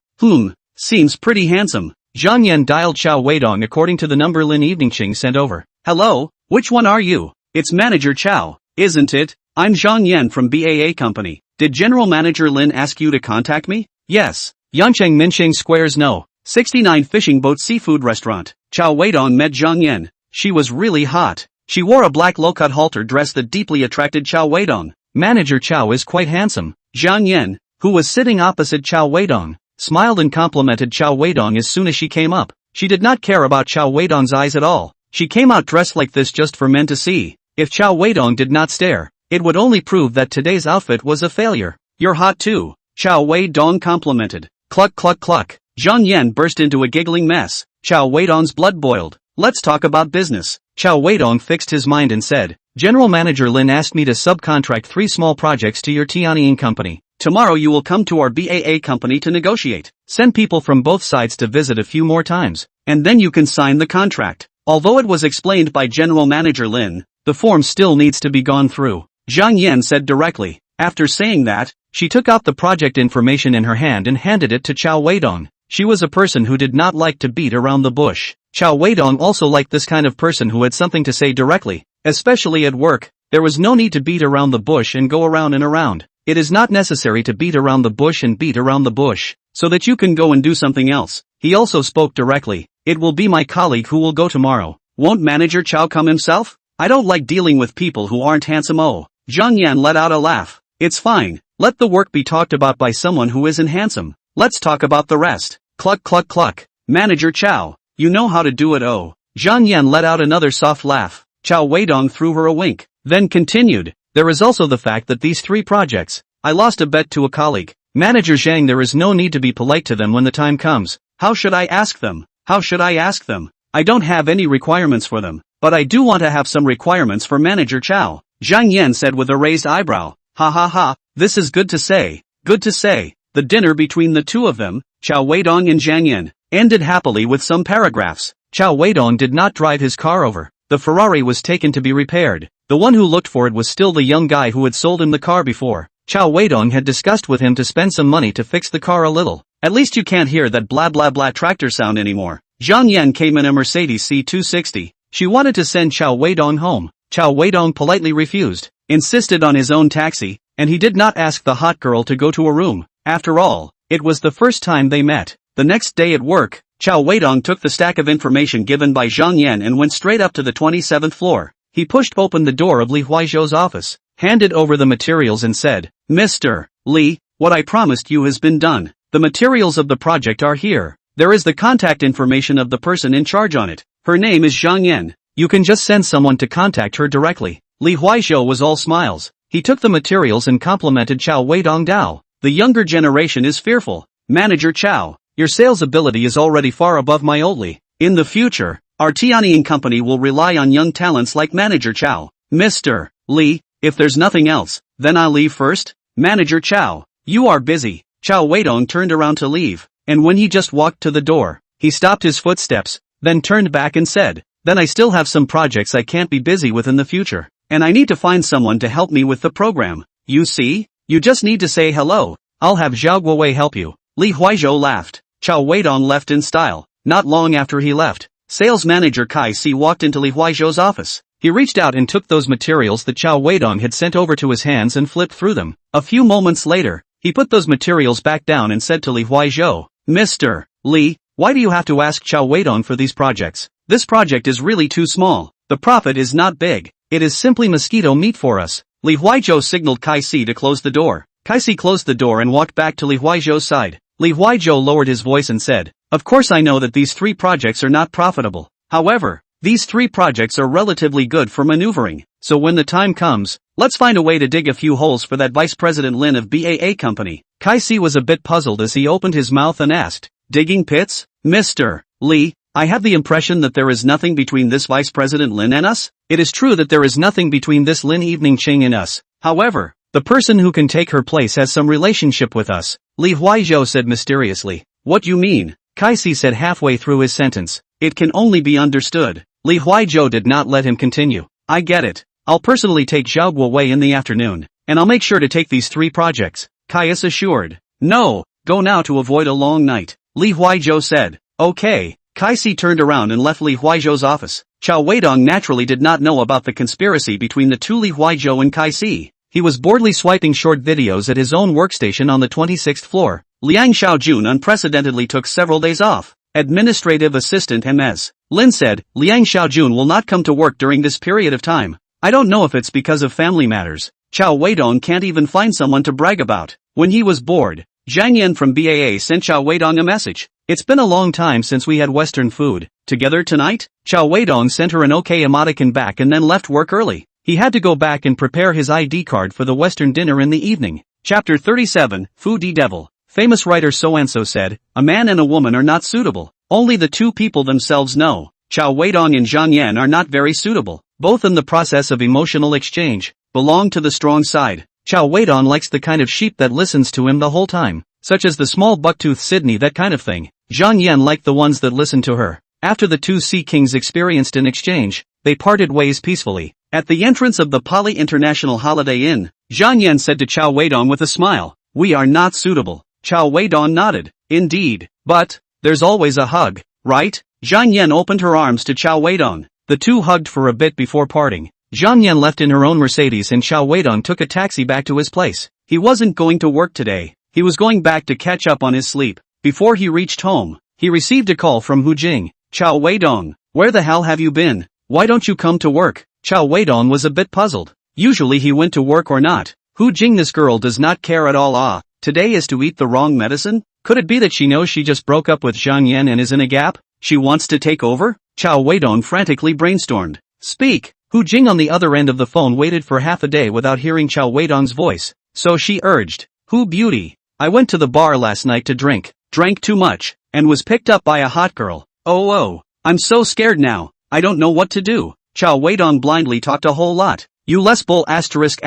Seems pretty handsome. Zhang Yan dialed Cao Weidong according to the number Lin Eveningching sent over. Hello, which one are you? It's Manager Cao, isn't it? I'm Zhang Yan from BAA Company. Did General Manager Lin ask you to contact me? Yes. Yancheng Mincheng Squares No. 69 Fishing Boat Seafood Restaurant. Cao Weidong met Zhang Yan. She was really hot. She wore a black low-cut halter dress that deeply attracted Cao Weidong. Manager Cao is quite handsome. Zhang Yan, who was sitting opposite Cao Weidong, smiled and complimented Cao Weidong as soon as she came up. She did not care about Cao Weidong's eyes at all. She came out dressed like this just for men to see. If Cao Weidong did not stare, it would only prove that today's outfit was a failure. You're hot too, Cao Weidong complimented. Cluck cluck cluck. Zhang Yan burst into a giggling mess. Cao Weidong's blood boiled. Let's talk about business. Cao Weidong fixed his mind and said, General Manager Lin asked me to subcontract 3 small projects to your Tianying company. Tomorrow you will come to our BAA company to negotiate. Send people from both sides to visit a few more times, and then you can sign the contract. Although it was explained by General Manager Lin, the form still needs to be gone through, Zhang Yan said directly. After saying that, she took out the project information in her hand and handed it to Cao Weidong. She was a person who did not like to beat around the bush. Cao Weidong also liked this kind of person who had something to say directly, especially at work. There was no need to beat around the bush and go around and around. It is not necessary to beat around the bush and beat around the bush, so that you can go and do something else. He also spoke directly. It will be my colleague who will go tomorrow. Won't Manager Cao come himself? I don't like dealing with people who aren't handsome. Oh. Zhang Yan let out a laugh. It's fine. Let the work be talked about by someone who isn't handsome. Let's talk about the rest. Cluck cluck cluck. Manager Cao, you know how to do it. Oh. Zhang Yan let out another soft laugh. Cao Weidong threw her a wink, then continued. There is also the fact that these 3 projects, I lost a bet to a colleague. Manager Zhang, there is no need to be polite to them when the time comes. How should I ask them? How should I ask them? I don't have any requirements for them, but I do want to have some requirements for Manager Cao. Zhang Yan said with a raised eyebrow. Ha ha ha, this is good to say, good to say. The dinner between the two of them, Cao Weidong and Zhang Yan, ended happily with some paragraphs. Cao Weidong did not drive his car over. The Ferrari was taken to be repaired. The one who looked for it was still the young guy who had sold him the car before. Cao Weidong had discussed with him to spend some money to fix the car a little. At least you can't hear that blah blah blah tractor sound anymore. Zhang Yan came in a Mercedes C260. She wanted to send Cao Weidong home. Cao Weidong politely refused, insisted on his own taxi, and he did not ask the hot girl to go to a room. After all, it was the first time they met. The next day at work, Cao Weidong took the stack of information given by Zhang Yan and went straight up to the 27th floor. He pushed open the door of Li Huaizhou's office, handed over the materials and said, Mr. Li, what I promised you has been done. The materials of the project are here. There is the contact information of the person in charge on it. Her name is Zhang Yan. You can just send someone to contact her directly. Li Huaizhou was all smiles. He took the materials and complimented Cao Weidong Dao. The younger generation is fearful. Manager Cao, your sales ability is already far above my old Li. In the future, our Tianying company will rely on young talents like Manager Cao. Mr. Li, if there's nothing else, then I'll leave first. Manager Cao, you are busy. Cao Weidong turned around to leave, and when he just walked to the door, he stopped his footsteps, then turned back and said, then I still have some projects I can't be busy with in the future, and I need to find someone to help me with the program. You see? You just need to say hello. I'll have Zhao Guowei help you. Li Huaizhou laughed. Cao Weidong left in style. Not long after he left, sales manager Kai Si walked into Li Huaizhou's office. He reached out and took those materials that Cao Weidong had sent over to his hands and flipped through them. A few moments later, he put those materials back down and said to Li Huaizhou, Mr. Li, why do you have to ask Cao Weidong for these projects? This project is really too small. The profit is not big. It is simply mosquito meat for us. Li Huaizhou signaled Kai Si to close the door. Kai Si closed the door and walked back to Li Huaizhou's side. Li Huaizhou lowered his voice and said, of course I know that these 3 projects are not profitable. However, these 3 projects are relatively good for maneuvering. So when the time comes, let's find a way to dig a few holes for that Vice President Lin of BAA company. Kai Si was a bit puzzled as he opened his mouth and asked, digging pits? Mr. Li, I have the impression that there is nothing between this Vice President Lin and us. It is true that there is nothing between this Lin Evening Ching and us. However, the person who can take her place has some relationship with us. Li Huaizhou said mysteriously. What you mean? Kai Si said halfway through his sentence. It can only be understood. Li Huaizhou did not let him continue. I get it. I'll personally take Zhao Guowei in the afternoon, and I'll make sure to take these 3 projects, Caius assured. No, go now to avoid a long night, Li Huaizhou said. Okay. Kai Si turned around and left Li Huaizhou's office. Cao Weidong naturally did not know about the conspiracy between the two Li Huaizhou and Kai Si. He was boredly swiping short videos at his own workstation on the 26th floor. Liang Xiaojun unprecedentedly took several days off. Administrative assistant Ms. Lin said, Liang Xiaojun will not come to work during this period of time. I don't know if it's because of family matters, Cao Weidong can't even find someone to brag about. When he was bored, Zhang Yan from BAA sent Cao Weidong a message. It's been a long time since we had Western food. Together tonight? Cao Weidong sent her an okay emoticon back and then left work early. He had to go back and prepare his ID card for the Western dinner in the evening. Chapter 37, Fu Di Devil. Famous writer so-and-so said, a man and a woman are not suitable. Only the two people themselves know. Cao Weidong and Zhang Yan are not very suitable. Both in the process of emotional exchange, belong to the strong side. Cao Weidong likes the kind of sheep that listens to him the whole time, such as the small bucktooth Sydney, that kind of thing. Zhang Yan liked the ones that listen to her. After the two sea kings experienced an exchange, they parted ways peacefully. At the entrance of the Pali International Holiday Inn, Zhang Yan said to Cao Weidong with a smile, we are not suitable. Cao Weidong nodded. Indeed. But, there's always a hug, right? Zhang Yan opened her arms to Cao Weidong. The two hugged for a bit before parting. Zhang Yan left in her own Mercedes and Cao Weidong took a taxi back to his place. He wasn't going to work today. He was going back to catch up on his sleep. Before he reached home, he received a call from Hu Jing. Cao Weidong, where the hell have you been? Why don't you come to work? Cao Weidong was a bit puzzled. Usually he went to work or not. Hu Jing, this girl does not care at all. Today is to eat the wrong medicine? Could it be that she knows she just broke up with Zhang Yan and is in a gap? She wants to take over? Cao Weidong frantically brainstormed. Speak. Hu Jing on the other end of the phone waited for half a day without hearing Cao Weidong's voice. So she urged. Hu beauty. I went to the bar last night to drink, drank too much, and was picked up by a hot girl. Oh, I'm so scared now. I don't know what to do. Cao Weidong blindly talked a whole lot. You less bull asterisk.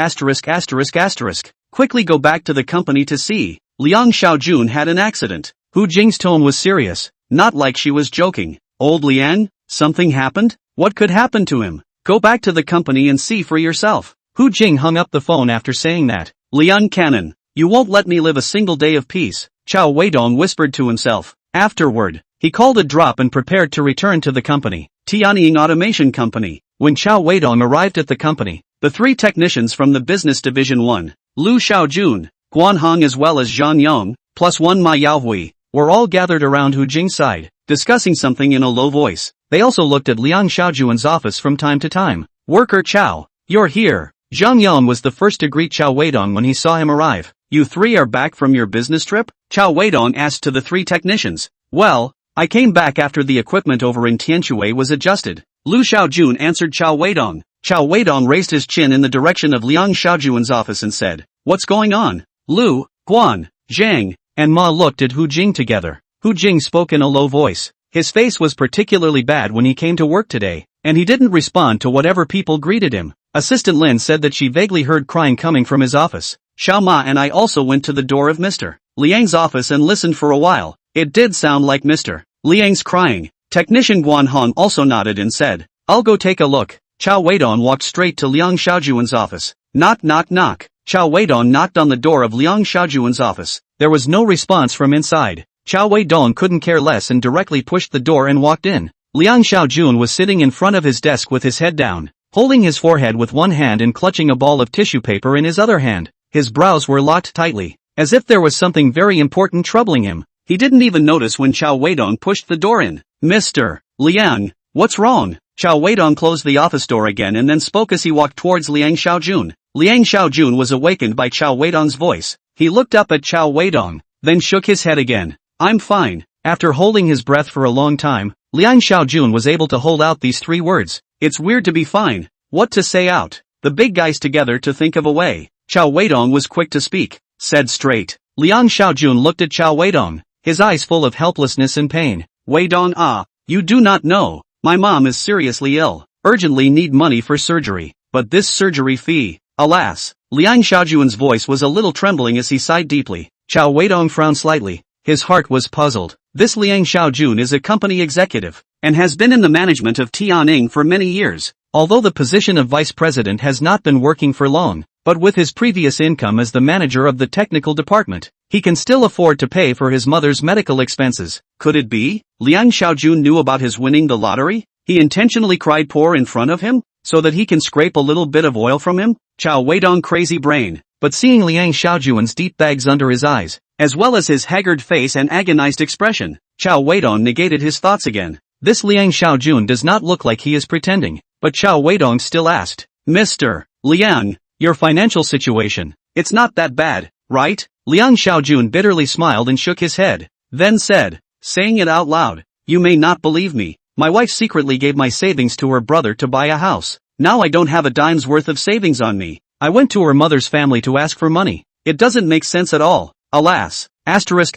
Quickly go back to the company to see. Liang Xiaojun had an accident. Hu Jing's tone was serious, not like she was joking. Old Liang? Something happened? What could happen to him? Go back to the company and see for yourself. Hu Jing hung up the phone after saying that. Liang Cannon, you won't let me live a single day of peace, Cao Weidong whispered to himself. Afterward, he called a drop and prepared to return to the company. Tianying Automation Company. When Cao Weidong arrived at the company, the three technicians from the business division 1, Lu Xiaojun, Guan Hong as well as Zhang Yong, plus one Ma Yaohui, were all gathered around Hu Jing's side, discussing something in a low voice. They also looked at Liang Xiaojun's office from time to time. Worker Cao, you're here. Zhang Yong was the first to greet Cao Weidong when he saw him arrive. You three are back from your business trip? Cao Weidong asked to the three technicians. Well, I came back after the equipment over in Tianshui was adjusted. Lu Xiaojun answered Cao Weidong. Cao Weidong raised his chin in the direction of Liang Xiaojun's office and said, what's going on? Lu, Guan, Zhang, and Ma looked at Hu Jing together. Hu Jing spoke in a low voice. His face was particularly bad when he came to work today, and he didn't respond to whatever people greeted him. Assistant Lin said that she vaguely heard crying coming from his office. Xiao Ma and I also went to the door of Mr. Liang's office and listened for a while. It did sound like Mr. Liang's crying. Technician Guan Hong also nodded and said, I'll go take a look. Cao Weidong walked straight to Liang Xiaojun's office. Knock knock knock. Cao Weidong knocked on the door of Liang Xiaojun's office. There was no response from inside. Cao Weidong couldn't care less and directly pushed the door and walked in. Liang Xiaojun was sitting in front of his desk with his head down, holding his forehead with one hand and clutching a ball of tissue paper in his other hand. His brows were locked tightly, as if there was something very important troubling him. He didn't even notice when Cao Weidong pushed the door in. Mr. Liang, what's wrong? Cao Weidong closed the office door again and then spoke as he walked towards Liang Xiaojun. Liang Xiaojun was awakened by Cao Weidong's voice. He looked up at Cao Weidong, then shook his head again. I'm fine. After holding his breath for a long time, Liang Xiaojun was able to hold out these three words. It's weird to be fine. What to say out? The big guys together to think of a way. Cao Weidong was quick to speak. Said straight. Liang Xiaojun looked at Cao Weidong, his eyes full of helplessness and pain. Weidong, you do not know. My mom is seriously ill. Urgently need money for surgery. But this surgery fee, alas. Liang Xiaojun's voice was a little trembling as he sighed deeply. Cao Weidong frowned slightly. His heart was puzzled. This Liang Xiaojun is a company executive, and has been in the management of Tianying for many years. Although the position of vice president has not been working for long, but with his previous income as the manager of the technical department, he can still afford to pay for his mother's medical expenses. Could it be? Liang Xiaojun knew about his winning the lottery? He intentionally cried poor in front of him, so that he can scrape a little bit of oil from him? Cao Weidong crazy brain. But seeing Liang Xiaojun's deep bags under his eyes, as well as his haggard face and agonized expression, Cao Weidong negated his thoughts again. This Liang Xiaojun does not look like he is pretending, but Cao Weidong still asked, Mr. Liang, Your financial situation. It's not that bad, right? Liang Xiaojun bitterly smiled and shook his head, then said, saying it out loud, you may not believe me. My wife secretly gave my savings to her brother to buy a house. Now I don't have a dime's worth of savings on me. I went to her mother's family to ask for money. It doesn't make sense at all. Alas. Asterisk.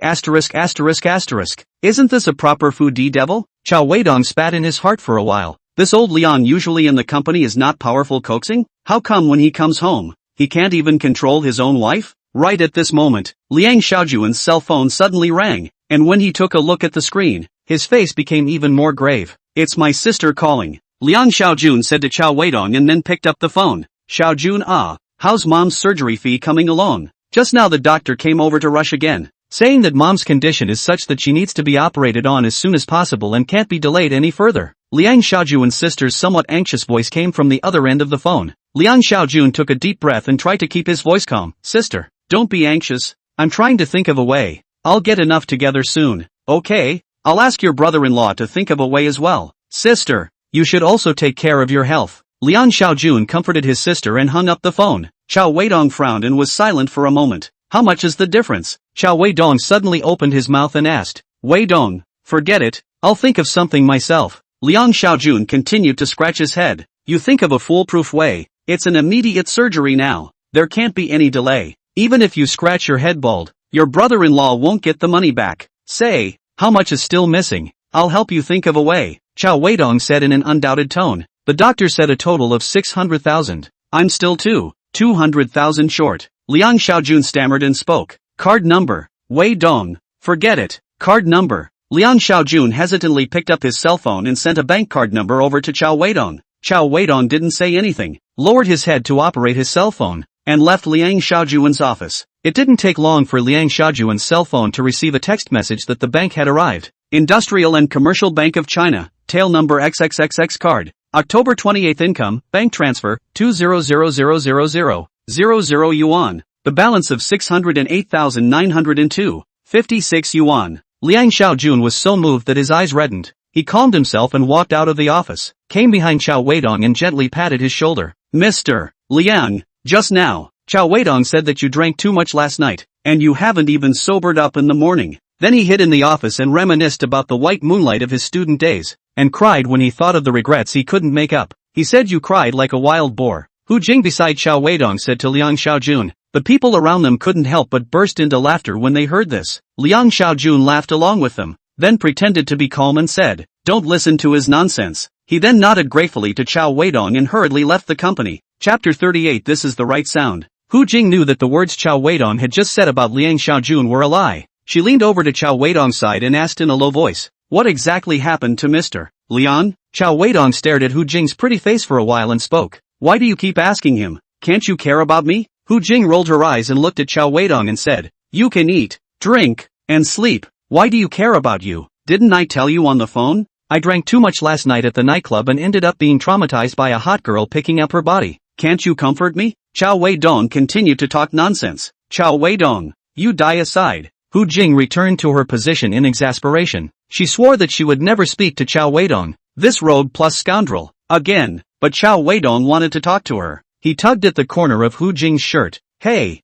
Isn't this a proper foodie devil? Cao Weidong spat in his heart for a while. This old Liang usually in the company is not powerful coaxing? How come when he comes home, he can't even control his own wife? Right at this moment, Liang Xiaojun's cell phone suddenly rang, and when he took a look at the screen, his face became even more grave. It's my sister calling. Liang Xiaojun said to Cao Weidong and then picked up the phone. Xiaojun, how's mom's surgery fee coming along? Just now the doctor came over to rush again, saying that mom's condition is such that she needs to be operated on as soon as possible and can't be delayed any further. Liang Xiaojun's sister's somewhat anxious voice came from the other end of the phone. Liang Xiaojun took a deep breath and tried to keep his voice calm. Sister, don't be anxious. I'm trying to think of a way. I'll get enough together soon. Okay? I'll ask your brother-in-law to think of a way as well. Sister, you should also take care of your health. Liang Xiaojun comforted his sister and hung up the phone. Cao Weidong frowned and was silent for a moment. How much is the difference? Cao Weidong suddenly opened his mouth and asked. Weidong, forget it. I'll think of something myself. Liang Xiaojun continued to scratch his head. You think of a foolproof way. It's an immediate surgery now. There can't be any delay. Even if you scratch your head bald, your brother-in-law won't get the money back. Say, how much is still missing? I'll help you think of a way. Cao Weidong said in an undoubted tone. The doctor said a total of 600,000. I'm still 200,000 short. Liang Xiaojun stammered and spoke. Card number. Weidong. Forget it. Card number. Liang Xiaojun hesitantly picked up his cell phone and sent a bank card number over to Cao Weidong. Cao Weidong didn't say anything, lowered his head to operate his cell phone, and left Liang Xiaojun's office. It didn't take long for Liang Xiaojun's cell phone to receive a text message that the bank had arrived. Industrial and Commercial Bank of China, tail number XXXX card. October 28th income, bank transfer, 200,000,00 yuan. The balance of 608,902.56 yuan. Liang Xiaojun was so moved that his eyes reddened. He calmed himself and walked out of the office, came behind Cao Weidong and gently patted his shoulder. Mr. Liang, just now, Cao Weidong said that you drank too much last night, and you haven't even sobered up in the morning. Then he hid in the office and reminisced about the white moonlight of his student days, and cried when he thought of the regrets he couldn't make up. He said you cried like a wild boar. Hu Jing beside Cao Weidong said to Liang Xiaojun. The people around them couldn't help but burst into laughter when they heard this. Liang Xiaojun laughed along with them, then pretended to be calm and said, don't listen to his nonsense. He then nodded gratefully to Cao Weidong and hurriedly left the company. Chapter 38. This is the right sound. Hu Jing knew that the words Cao Weidong had just said about Liang Xiaojun were a lie. She leaned over to Cao Weidong's side and asked in a low voice, what exactly happened to Mr. Liang? Cao Weidong stared at Hu Jing's pretty face for a while and spoke. Why do you keep asking him? Can't you care about me? Hu Jing rolled her eyes and looked at Cao Weidong and said, you can eat, drink, and sleep. Why do you care about you? Didn't I tell you on the phone? I drank too much last night at the nightclub and ended up being traumatized by a hot girl picking up her body. Can't you comfort me? Cao Weidong continued to talk nonsense. Cao Weidong, you die aside. Hu Jing returned to her position in exasperation. She swore that she would never speak to Cao Weidong, this rogue plus scoundrel, again, but Cao Weidong wanted to talk to her. He tugged at the corner of Hu Jing's shirt. Hey,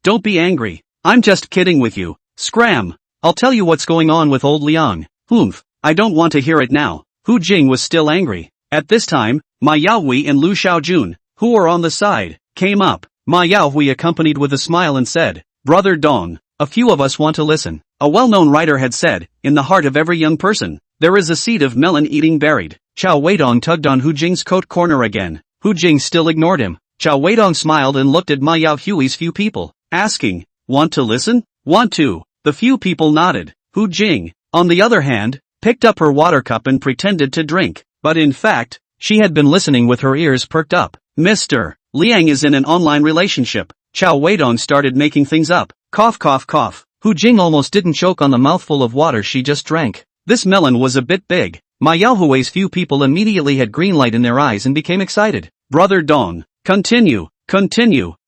don't be angry. I'm just kidding with you. Scram. I'll tell you what's going on with old Liang. Humph, I don't want to hear it now. Hu Jing was still angry. At this time, Ma Yaohui and Lu Xiaojun, who were on the side, came up. Ma Yaohui accompanied with a smile and said, Brother Dong, a few of us want to listen. A well-known writer had said, in the heart of every young person, there is a seed of melon eating buried. Cao Weidong tugged on Hu Jing's coat corner again. Hu Jing still ignored him. Cao Weidong smiled and looked at Ma Yaohui's few people, asking, want to listen? Want to? The few people nodded. Hu Jing, on the other hand, picked up her water cup and pretended to drink, but in fact, she had been listening with her ears perked up. Mr. Liang is in an online relationship. Cao Weidong started making things up. Cough cough cough. Hu Jing almost didn't choke on the mouthful of water she just drank. This melon was a bit big. Ma Yaohui's few people immediately had green light in their eyes and became excited. Brother Dong, continue.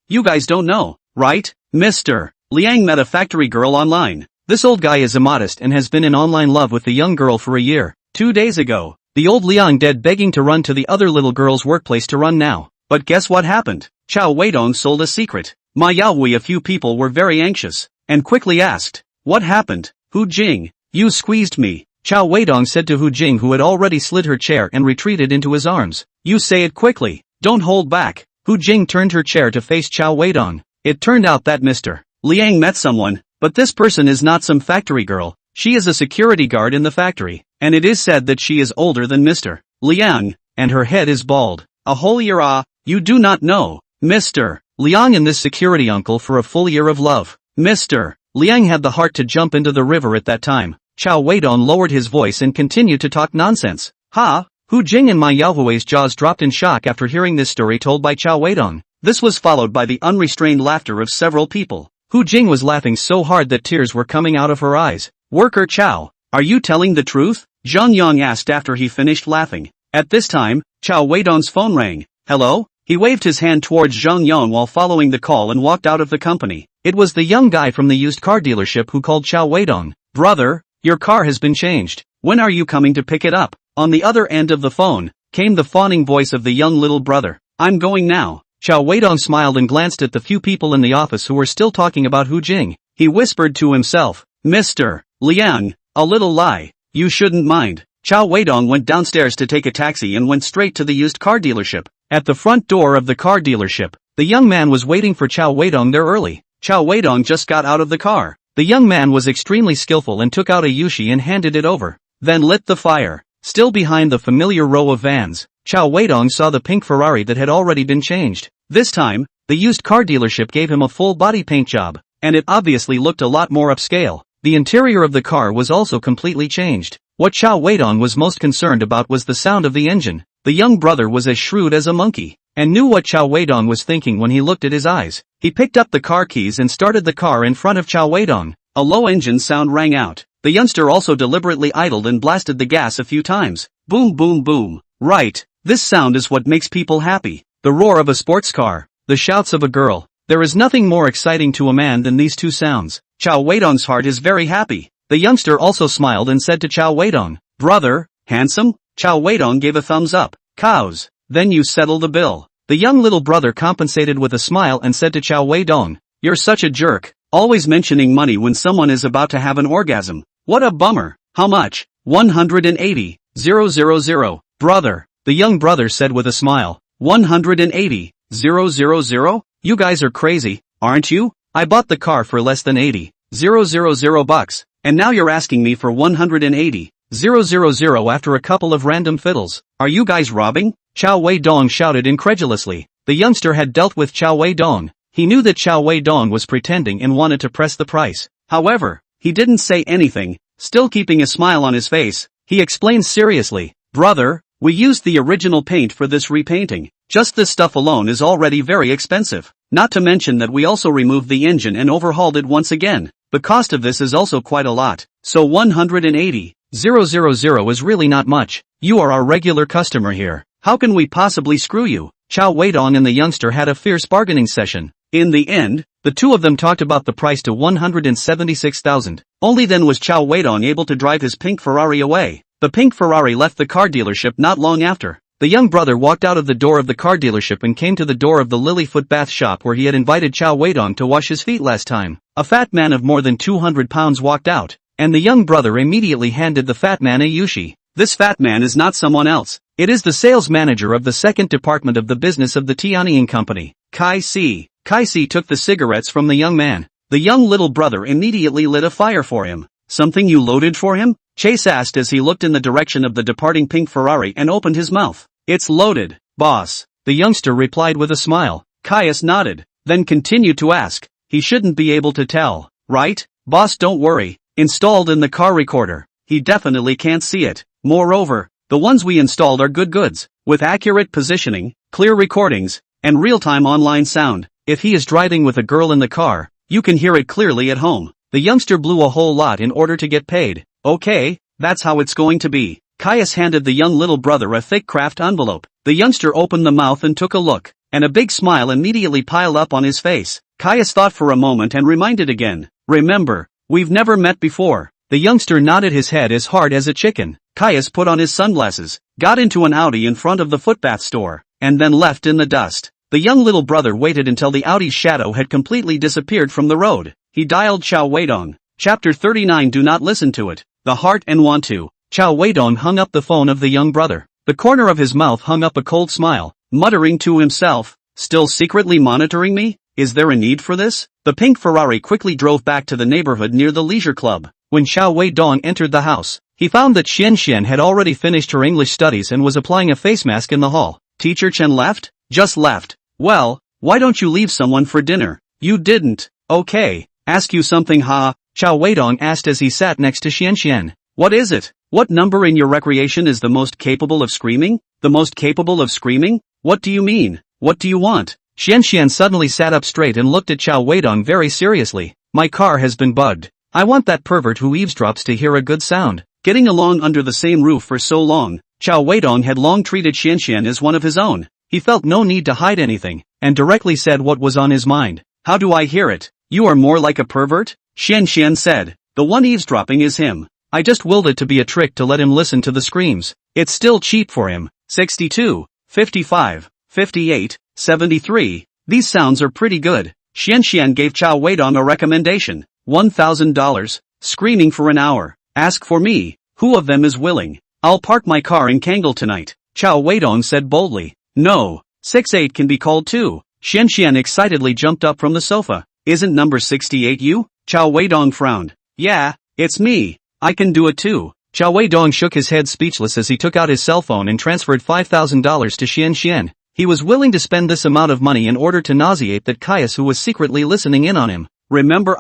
You guys don't know, right? Mr. Liang met a factory girl online. This old guy is immodest and has been in online love with the young girl for a year. 2 days ago, the old Liang dead begging to run to the other little girl's workplace to run now. But guess what happened? Cao Weidong sold a secret. Ma Yaohui. A few people were very anxious, and quickly asked, "What happened, Hu Jing? You squeezed me." Cao Weidong said to Hu Jing, who had already slid her chair and retreated into his arms. "You say it quickly, don't hold back." Hu Jing turned her chair to face Cao Weidong. "It turned out that Mr. Liang met someone, but this person is not some factory girl. She is a security guard in the factory, and it is said that she is older than Mr. Liang, and her head is bald. A whole year. You do not know Mr. Liang and this security uncle for a full year of love." Mr. Liang had the heart to jump into the river at that time. Cao Weidong lowered his voice and continued to talk nonsense. "Ha!" Hu Jing and Ma Yaohui's jaws dropped in shock after hearing this story told by Cao Weidong. This was followed by the unrestrained laughter of several people. Hu Jing was laughing so hard that tears were coming out of her eyes. "Worker Cao, are you telling the truth?" Zhang Yang asked after he finished laughing. At this time, Cao Weidong's phone rang. "Hello?" He waved his hand towards Zhang Yang while following the call and walked out of the company. It was the young guy from the used car dealership who called Cao Weidong. "Brother, your car has been changed. When are you coming to pick it up?" On the other end of the phone, came the fawning voice of the young little brother. "I'm going now." Cao Weidong smiled and glanced at the few people in the office who were still talking about Hu Jing. He whispered to himself, "Mr. Liang, a little lie. You shouldn't mind." Cao Weidong went downstairs to take a taxi and went straight to the used car dealership. At the front door of the car dealership, the young man was waiting for Cao Weidong there early. Cao Weidong just got out of the car. The young man was extremely skillful and took out a yushi and handed it over, then lit the fire. Still behind the familiar row of vans, Cao Weidong saw the pink Ferrari that had already been changed. This time, the used car dealership gave him a full body paint job, and it obviously looked a lot more upscale. The interior of the car was also completely changed. What Cao Weidong was most concerned about was the sound of the engine. The young brother was as shrewd as a monkey, and knew what Cao Weidong was thinking when he looked at his eyes. He picked up the car keys and started the car in front of Cao Weidong. A low engine sound rang out. The youngster also deliberately idled and blasted the gas a few times. Boom boom boom. Right, this sound is what makes people happy. The roar of a sports car, the shouts of a girl. There is nothing more exciting to a man than these two sounds. Cao Weidong's heart is very happy. The youngster also smiled and said to Cao Weidong, "Brother, handsome?" Cao Weidong gave a thumbs up. "Cows, then you settle the bill." The young little brother compensated with a smile and said to Cao Weidong, "You're such a jerk, always mentioning money when someone is about to have an orgasm. What a bummer." "How much?" 180,000. "Brother," the young brother said with a smile. 180,000? You guys are crazy, aren't you? I bought the car for less than 80,000 bucks, and now you're asking me for 180,000 after a couple of random fiddles. Are you guys robbing? Cao Weidong shouted incredulously. The youngster had dealt with Cao Weidong. He knew that Cao Weidong was pretending and wanted to press the price. However, he didn't say anything, still keeping a smile on his face. He explained seriously, "Brother, we used the original paint for this repainting. Just this stuff alone is already very expensive. Not to mention that we also removed the engine and overhauled it once again. The cost of this is also quite a lot. So 180,000 is really not much. You are our regular customer here. How can we possibly screw you?" Cao Weidong and the youngster had a fierce bargaining session. In the end, the two of them talked about the price to 176,000. Only then was Cao Weidong able to drive his pink Ferrari away. The pink Ferrari left the car dealership not long after. The young brother walked out of the door of the car dealership and came to the door of the Lilyfoot bath shop where he had invited Cao Weidong to wash his feet last time. A fat man of more than 200 pounds walked out, and the young brother immediately handed the fat man a yushi. This fat man is not someone else. It is the sales manager of the second department of the business of the Tianying Company, Kai Si. Kai Si took the cigarettes from the young man. The young little brother immediately lit a fire for him. "Something you loaded for him?" Chase asked as he looked in the direction of the departing pink Ferrari and opened his mouth. "It's loaded, boss," the youngster replied with a smile. Caius nodded, then continued to ask, "He shouldn't be able to tell, right?" "Boss, don't worry. Installed in the car recorder. He definitely can't see it. Moreover, the ones we installed are good goods, with accurate positioning, clear recordings, and real-time online sound. If he is driving with a girl in the car, you can hear it clearly at home." The youngster blew a whole lot in order to get paid. "Okay, that's how it's going to be." Caius handed the young little brother a thick craft envelope. The youngster opened the mouth and took a look, and a big smile immediately piled up on his face. Caius thought for a moment and reminded again, "Remember, we've never met before." The youngster nodded his head as hard as a chicken. Caius put on his sunglasses, got into an Audi in front of the footbath store, and then left in the dust. The young little brother waited until the Audi's shadow had completely disappeared from the road. He dialed Cao Weidong. Chapter 39. Do not listen to it. The heart and want to. Cao Weidong hung up the phone of the young brother. The corner of his mouth hung up a cold smile, muttering to himself, "Still secretly monitoring me? Is there a need for this?" The pink Ferrari quickly drove back to the neighborhood near the leisure club. When Cao Weidong entered the house, he found that Xian had already finished her English studies and was applying a face mask in the hall. "Teacher Chen left?" "Just left." "Well, why don't you leave someone for dinner?" "You didn't." "Okay, ask you something ha?" Cao Weidong asked as he sat next to Xian. "What is it? What number in your recreation is the most capable of screaming?" "The most capable of screaming? What do you mean? What do you want?" Xian suddenly sat up straight and looked at Cao Weidong very seriously. "My car has been bugged. I want that pervert who eavesdrops to hear a good sound." Getting along under the same roof for so long, Cao Weidong had long treated Xian as one of his own. He felt no need to hide anything, and directly said what was on his mind. "How do I hear it? You are more like a pervert?" Xian said. "The one eavesdropping is him. I just willed it to be a trick to let him listen to the screams. It's still cheap for him." 62, 55, 58, 73. These sounds are pretty good. Xian gave Cao Weidong a recommendation. $1,000. Screaming for an hour. Ask for me. Who of them is willing? I'll park my car in Kangle tonight. Cao Weidong said boldly. No. 68 can be called too. Xian excitedly jumped up from the sofa. Isn't number 68 you? Cao Weidong frowned. Yeah, it's me. I can do it too. Cao Weidong shook his head speechless as he took out his cell phone and transferred $5,000 to Xian. He was willing to spend this amount of money in order to nauseate that Caius who was secretly listening in on him. Remember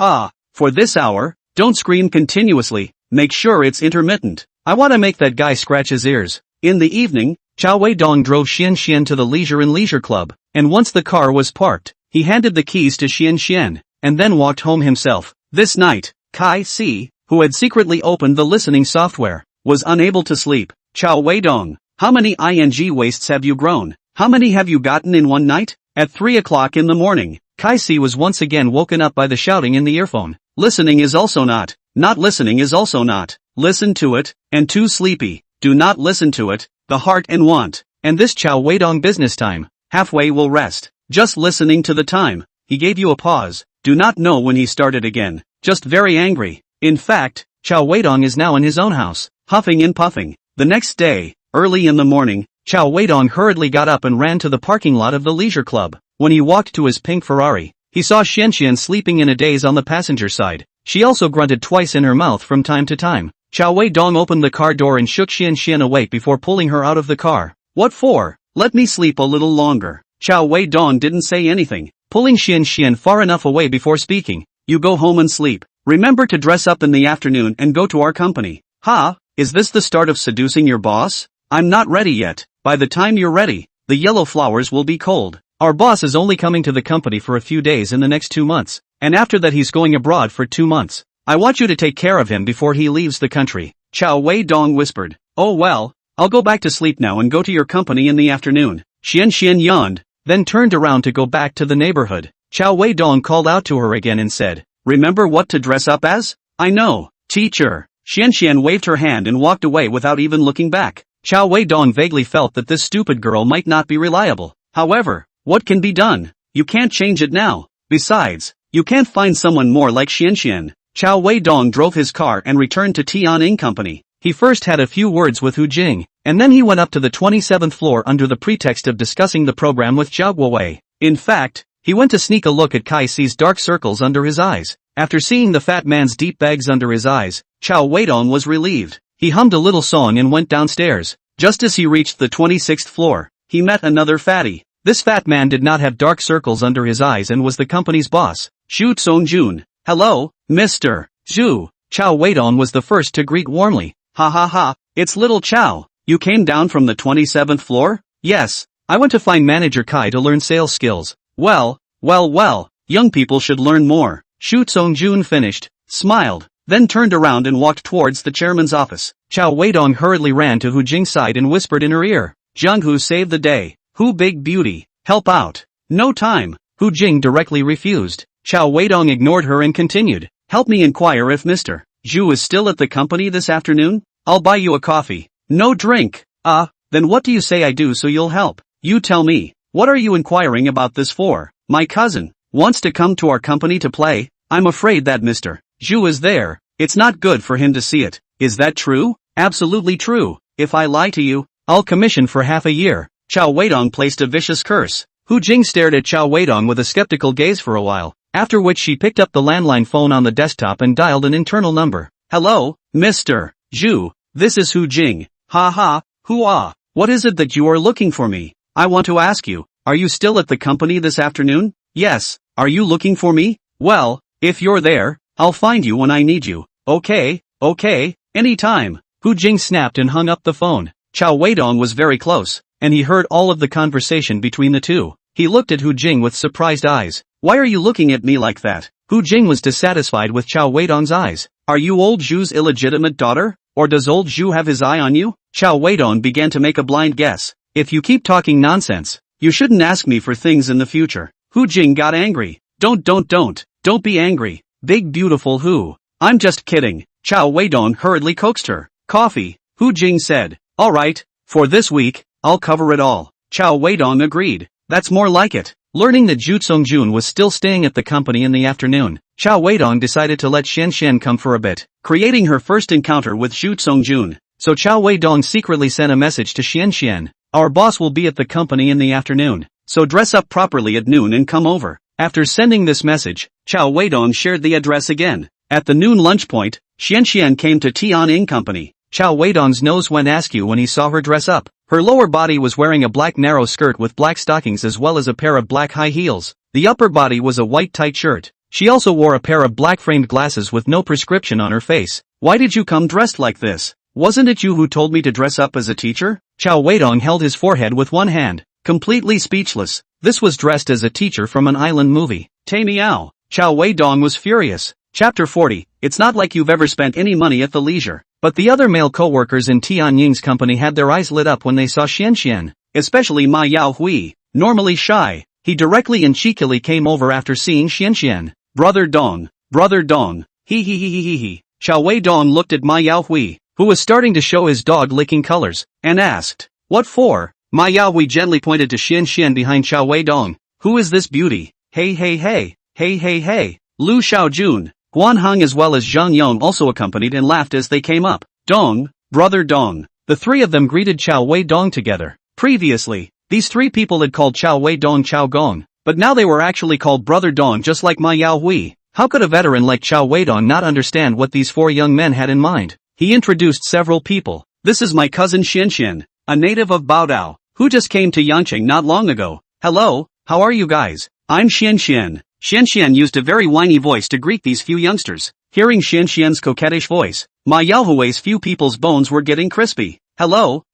for this hour, don't scream continuously, make sure it's intermittent. I want to make that guy scratch his ears. In the evening, Cao Weidong drove Xian to the leisure club, and once the car was parked, he handed the keys to Xian, and then walked home himself. This night, Kai Si, who had secretly opened the listening software, was unable to sleep. Cao Weidong, how many ing wastes have you grown? How many have you gotten in one night? At 3 o'clock in the morning, Kai Si was once again woken up by the shouting in the earphone. Listening is also not listening is also not. Listen to it, and too sleepy. Do not listen to it, the heart and want. And this Cao Weidong business time. Halfway will rest. Just listening to the time. He gave you a pause. Do not know when he started again. Just very angry. In fact, Cao Weidong is now in his own house, huffing and puffing. The next day, early in the morning, Cao Weidong hurriedly got up and ran to the parking lot of the leisure club. When he walked to his pink Ferrari, he saw Xian sleeping in a daze on the passenger side. She also grunted twice in her mouth from time to time. Cao Weidong opened the car door and shook Xian awake before pulling her out of the car. What for? Let me sleep a little longer. Cao Weidong didn't say anything, pulling Xian far enough away before speaking. You go home and sleep. Remember to dress up in the afternoon and go to our company. Is this the start of seducing your boss? I'm not ready yet. By the time you're ready, the yellow flowers will be cold. Our boss is only coming to the company for a few days in the next 2 months, and after that he's going abroad for 2 months. I want you to take care of him before he leaves the country. Cao Weidong whispered. Oh well, I'll go back to sleep now and go to your company in the afternoon. Xian yawned, then turned around to go back to the neighborhood. Cao Weidong called out to her again and said, remember what to dress up as? I know, teacher. Xian waved her hand and walked away without even looking back. Cao Weidong vaguely felt that this stupid girl might not be reliable. However, what can be done? You can't change it now. Besides, you can't find someone more like Xian. Cao Weidong drove his car and returned to Tian'ing Company. He first had a few words with Hu Jing, and then he went up to the 27th floor under the pretext of discussing the program with Zhao Guowei. In fact, he went to sneak a look at Kai Si's dark circles under his eyes. After seeing the fat man's deep bags under his eyes, Cao Weidong was relieved. He hummed a little song and went downstairs. Just as he reached the 26th floor, he met another fatty. This fat man did not have dark circles under his eyes and was the company's boss, Xu Songjun. Hello, Mr. Zhu. Cao Weidong was the first to greet warmly. Ha, it's little Cao. You came down from the 27th floor? Yes, I went to find manager Kai to learn sales skills. Well, young people should learn more. Xu Songjun finished, smiled, then turned around and walked towards the chairman's office. Cao Weidong hurriedly ran to Hu Jing's side and whispered in her ear. Zhang Hu saved the day. Hu big beauty, help out. No time. Hu Jing directly refused. Cao Weidong ignored her and continued. Help me inquire if Mr. Zhu is still at the company this afternoon? I'll buy you a coffee. No drink. Then what do you say I do so you'll help? You tell me. What are you inquiring about this for? My cousin wants to come to our company to play. I'm afraid that Mr. Zhu is there. It's not good for him to see it. Is that true? Absolutely true. If I lie to you, I'll commission for half a year. Cao Weidong placed a vicious curse. Hu Jing stared at Cao Weidong with a skeptical gaze for a while, after which she picked up the landline phone on the desktop and dialed an internal number. Hello, Mr. Zhu, this is Hu Jing. Ha ha, hoo-ah. What is it that you are looking for me? I want to ask you, are you still at the company this afternoon? Yes. Are you looking for me? Well, if you're there, I'll find you when I need you. Okay, anytime. Hu Jing snapped and hung up the phone. Cao Weidong was very close, and he heard all of the conversation between the two. He looked at Hu Jing with surprised eyes. Why are you looking at me like that? Hu Jing was dissatisfied with Cao Weidong's eyes. Are you old Zhu's illegitimate daughter? Or does old Zhu have his eye on you? Cao Weidong began to make a blind guess. If you keep talking nonsense, you shouldn't ask me for things in the future. Hu Jing got angry. Don't be angry. Big beautiful Hu. I'm just kidding. Cao Weidong hurriedly coaxed her. Coffee, Hu Jing said. Alright, for this week, I'll cover it all. Cao Weidong agreed. That's more like it. Learning that Zhu Songjun was still staying at the company in the afternoon, Cao Weidong decided to let Xian come for a bit, creating her first encounter with Zhu Songjun. So Cao Weidong secretly sent a message to Xian. Our boss will be at the company in the afternoon, so dress up properly at noon and come over. After sending this message, Cao Weidong shared the address again. At the noon lunch point, Xian came to Tian Company. Cao Weidong's nose went askew when he saw her dress up. Her lower body was wearing a black narrow skirt with black stockings as well as a pair of black high heels. The upper body was a white tight shirt. She also wore a pair of black framed glasses with no prescription on her face. Why did you come dressed like this? Wasn't it you who told me to dress up as a teacher? Cao Weidong held his forehead with one hand, completely speechless. This was dressed as a teacher from an island movie. Tay Miao. Cao Weidong was furious. Chapter 40. It's not like you've ever spent any money at the leisure. But the other male co-workers in Tian Ying's company had their eyes lit up when they saw Xian. Especially Ma Yao Hui. Normally shy, he directly and cheekily came over after seeing Xian. Brother Dong. He. Cao Weidong looked at Ma Yao Hui, who was starting to show his dog licking colors, and asked, what for? Ma Yao Hui gently pointed to Xian behind Cao Weidong. Who is this beauty? Hey. Lu Xiaojun. Guan Heng as well as Zhang Yong also accompanied and laughed as they came up. Dong, brother Dong. The three of them greeted Cao Weidong together. Previously, these three people had called Cao Weidong Cao Gong, but now they were actually called brother Dong just like Ma Yao Hui. How could a veteran like Cao Weidong not understand what these four young men had in mind? He introduced several people. This is my cousin Xian, a native of Baodao, who just came to Yangqing not long ago. Hello, how are you guys? I'm Xian. Xian used a very whiny voice to greet these few youngsters. Hearing Xian's coquettish voice, Ma Yao Hui's few people's bones were getting crispy. Hello,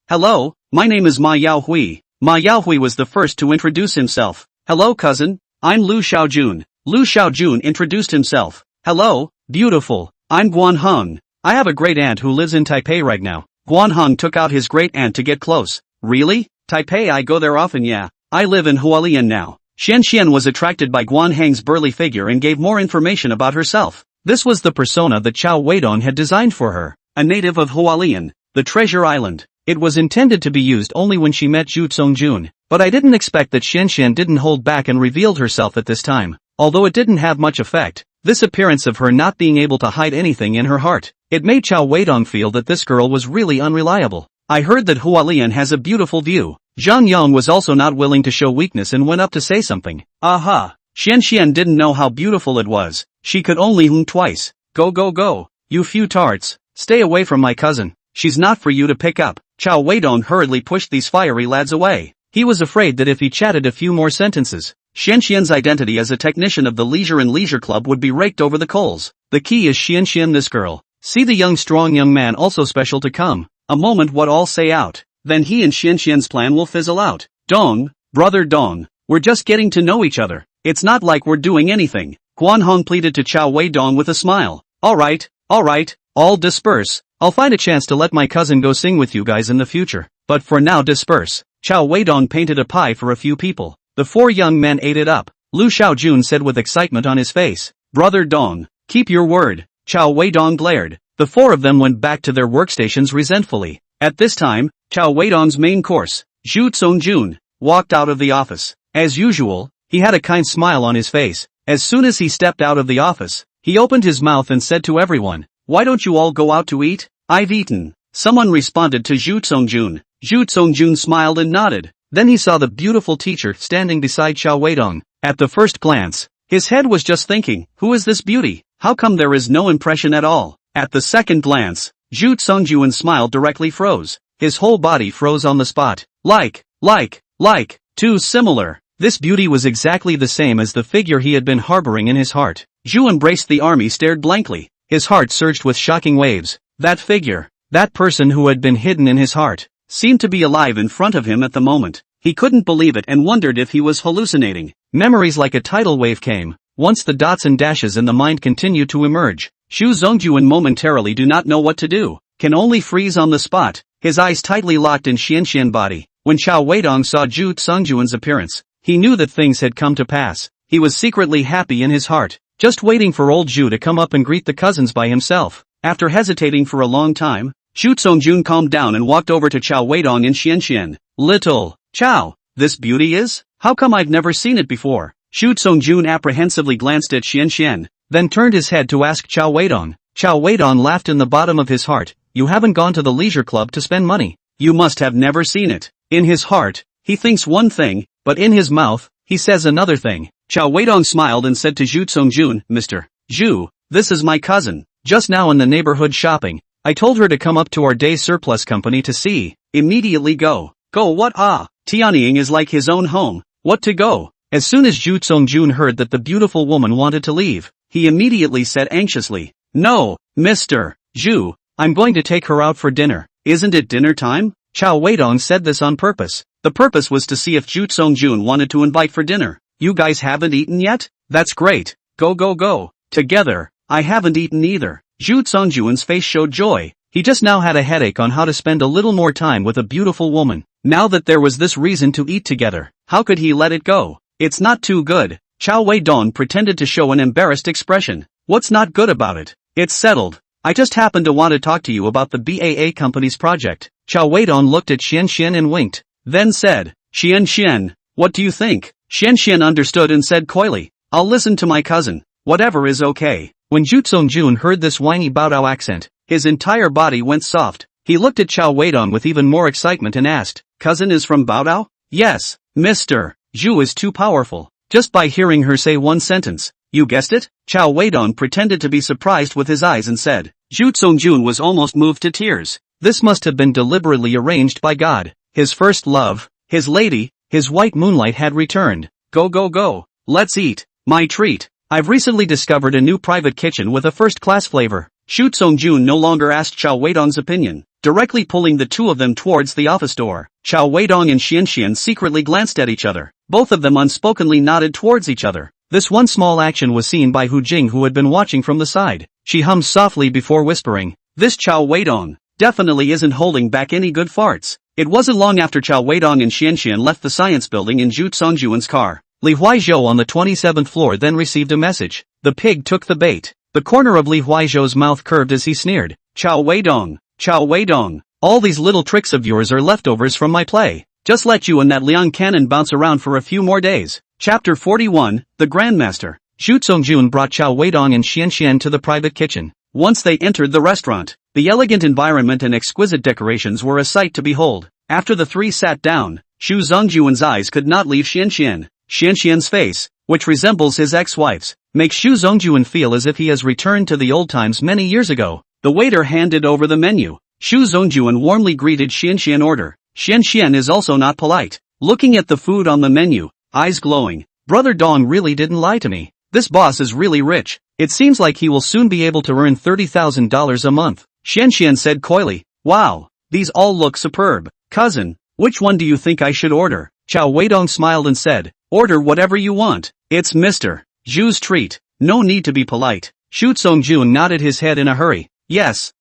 my name is Ma Yao Hui. Ma Yao Hui was the first to introduce himself. Hello cousin, I'm Lu Xiaojun. Lu Xiaojun introduced himself. Hello, beautiful, I'm Guan Heng. I have a great aunt who lives in Taipei right now. Guan Heng took out his great aunt to get close. Really? Taipei, I go there often. Yeah, I live in Hualien now. Xian was attracted by Guan Heng's burly figure and gave more information about herself. This was the persona that Cao Weidong had designed for her, a native of Hualien, the treasure island. It was intended to be used only when she met Zhu Songjun, but I didn't expect that Xian didn't hold back and revealed herself at this time. Although it didn't have much effect, this appearance of her not being able to hide anything in her heart, it made Cao Weidong feel that this girl was really unreliable. I heard that Hualien has a beautiful view. Zhang Yong was also not willing to show weakness and went up to say something. Aha! Xian didn't know how beautiful it was. She could only twice. Go, you few tarts. Stay away from my cousin. She's not for you to pick up. Cao Weidong hurriedly pushed these fiery lads away. He was afraid that if he chatted a few more sentences, Xian's identity as a technician of the Leisure and Leisure Club would be raked over the coals. The key is Xian this girl. See the strong young man also special to come. A moment what all say out. Then he and Xian's plan will fizzle out. Dong, brother Dong, we're just getting to know each other. It's not like we're doing anything. Guan Heng pleaded to Cao Weidong with a smile. Alright, all disperse. I'll find a chance to let my cousin go sing with you guys in the future. But for now disperse. Cao Weidong painted a pie for a few people. The four young men ate it up. Lu Xiaojun said with excitement on his face. Brother Dong, keep your word. Cao Weidong glared. The four of them went back to their workstations resentfully. At this time, Cao Weidong's main course, Zhu Songjun, walked out of the office. As usual, he had a kind smile on his face. As soon as he stepped out of the office, he opened his mouth and said to everyone, "Why don't you all go out to eat? I've eaten." Someone responded to Zhu Songjun. Zhu Songjun smiled and nodded. Then he saw the beautiful teacher standing beside Cao Weidong. At the first glance, his head was just thinking, who is this beauty? How come there is no impression at all? At the second glance, Zhu Songjun's smile directly froze. His whole body froze on the spot. Too similar. This beauty was exactly the same as the figure he had been harboring in his heart. Zhu embraced the army stared blankly. His heart surged with shocking waves. That figure, that person who had been hidden in his heart, seemed to be alive in front of him at the moment. He couldn't believe it and wondered if he was hallucinating. Memories like a tidal wave came. Once the dots and dashes in the mind continued to emerge. Zhu Songjun momentarily do not know what to do, can only freeze on the spot, his eyes tightly locked in Xianxian body. When Cao Weidong saw Zhu Songjun's appearance, he knew that things had come to pass. He was secretly happy in his heart, just waiting for old Zhu to come up and greet the cousins by himself. After hesitating for a long time, Zhu Songjun calmed down and walked over to Cao Weidong in Xianxian. "Little Cao, this beauty is? How come I've never seen it before?" Zhu Songjun apprehensively glanced at Xianxian, then turned his head to ask Cao Weidong. Cao Weidong laughed in the bottom of his heart. "You haven't gone to the leisure club to spend money. You must have never seen it." In his heart, he thinks one thing, but in his mouth, he says another thing. Cao Weidong smiled and said to Zhu Songjun, "Mr. Zhu, this is my cousin. Just now in the neighborhood shopping, I told her to come up to our day surplus company to see. Immediately go. Go what? Tianying is like his own home. What to go?" As soon as Zhu Songjun heard that the beautiful woman wanted to leave, he immediately said anxiously, "No, Mr. Zhu, I'm going to take her out for dinner." "Isn't it dinner time?" Cao Weidong said this on purpose. The purpose was to see if Zhu Songjun wanted to invite for dinner. "You guys haven't eaten yet? That's great. Go. Together. I haven't eaten either." Zhu Songjun's face showed joy. He just now had a headache on how to spend a little more time with a beautiful woman. Now that there was this reason to eat together, how could he let it go? "It's not too good." Cao Weidong pretended to show an embarrassed expression. "What's not good about it? It's settled. I just happen to want to talk to you about the BAA company's project." Cao Weidong looked at Xianxian and winked, then said, "Xianxian, what do you think?" Xianxian understood and said coyly, "I'll listen to my cousin. Whatever is okay." When Zhu Songjun heard this whiny Baodao accent, his entire body went soft. He looked at Cao Weidong with even more excitement and asked, "Cousin is from Baodao?" "Yes, Mr. Zhu is too powerful." Just by hearing her say one sentence, "You guessed it?" Cao Weidong pretended to be surprised with his eyes and said, Zhu Songjun was almost moved to tears. This must have been deliberately arranged by God. His first love, his lady, his white moonlight had returned. Go. Let's eat. My treat. I've recently discovered a new private kitchen with a first-class flavor. Zhu Songjun no longer asked Cao Weidong's opinion, directly pulling the two of them towards the office door. Cao Weidong and Xianxian secretly glanced at each other. Both of them unspokenly nodded towards each other. This one small action was seen by Hu Jing, who had been watching from the side. She hummed softly before whispering, "This Cao Weidong definitely isn't holding back any good farts." It wasn't long after Cao Weidong and Xianxian left the science building in Zhu Songjun's car. Li Huaizhou on the 27th floor then received a message. The pig took the bait. The corner of Li Huaizhou's mouth curved as he sneered. Cao Weidong, all these little tricks of yours are leftovers from my play. Just let you and that Liang cannon bounce around for a few more days. Chapter 41, The Grandmaster. Zhu Songjun brought Cao Weidong and Xianxian to the private kitchen. Once they entered the restaurant, the elegant environment and exquisite decorations were a sight to behold. After the three sat down, Zhu Songjun's eyes could not leave Xianxian. Xianxian's face, which resembles his ex-wife's, makes Zhu Songjun feel as if he has returned to the old times many years ago. The waiter handed over the menu. Zhu Songjun warmly greeted Xianxian order. Xianxian is also not polite. Looking at the food on the menu, eyes glowing. Brother Dong really didn't lie to me. This boss is really rich. It seems like he will soon be able to earn $30,000 a month. Xianxian said coyly, "Wow, these all look superb. Cousin, which one do you think I should order?" Cao Weidong smiled and said, "Order whatever you want. It's Mr. Zhu's treat. No need to be polite." Zhu Songjun nodded his head in a hurry. Yes.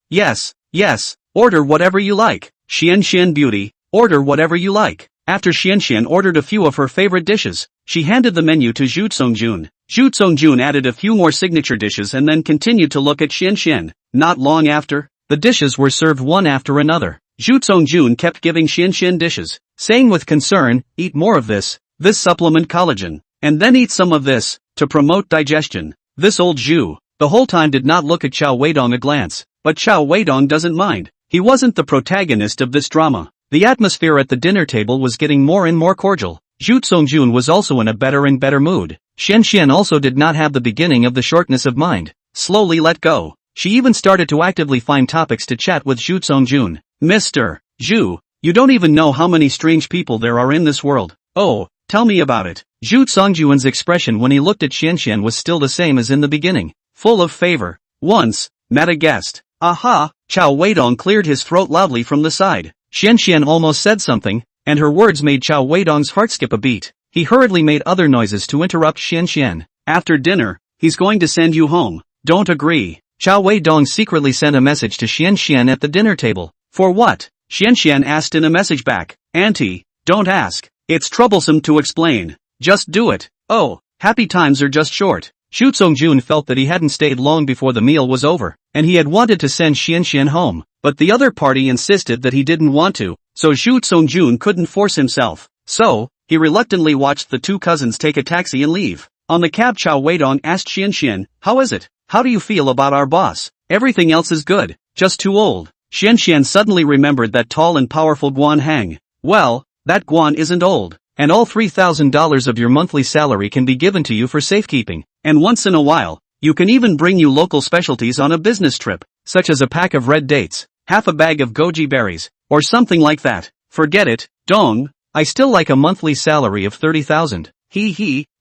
Order whatever you like. Xianxian beauty, order whatever you like." After Xianxian ordered a few of her favorite dishes, she handed the menu to Zhu Songjun. Zhu Songjun added a few more signature dishes and then continued to look at Xianxian. Not long after, the dishes were served one after another. Zhu Songjun kept giving Xian dishes, saying with concern, eat more of this supplement collagen, and then eat some of this, to promote digestion. This old Zhu, the whole time did not look at Cao Weidong a glance, but Cao Weidong doesn't mind. He wasn't the protagonist of this drama. The atmosphere at the dinner table was getting more and more cordial. Zhu Songjun was also in a better and better mood. Xian also did not have the beginning of the shortness of mind. Slowly let go. She even started to actively find topics to chat with Zhu Songjun. Mr. Zhu, you don't even know how many strange people there are in this world. Oh, tell me about it. Zhu Songjun's expression when he looked at Xian was still the same as in the beginning. Full of favor. Once, met a guest. Aha! Cao Weidong cleared his throat loudly from the side. Xian almost said something, and her words made Cao Weidong's heart skip a beat. He hurriedly made other noises to interrupt Xian. After dinner, he's going to send you home. Don't agree. Cao Weidong secretly sent a message to Xian at the dinner table. For what? Xian asked in a message back. Auntie, don't ask. It's troublesome to explain. Just do it. Oh, happy times are just short. Zhu Songjun felt that he hadn't stayed long before the meal was over, and he had wanted to send Xian home, but the other party insisted that he didn't want to, so Zhu Songjun couldn't force himself. So, he reluctantly watched the two cousins take a taxi and leave. On the cab, Cao Weidong asked Xian, how is it? How do you feel about our boss? Everything else is good, just too old. Xian suddenly remembered that tall and powerful Guan Hang. Well, that Guan isn't old, and all $3,000 of your monthly salary can be given to you for safekeeping, and once in a while, you can even bring you local specialties on a business trip, such as a pack of red dates, half a bag of goji berries, or something like that. Forget it, Dong. I still like a monthly salary of 30,000.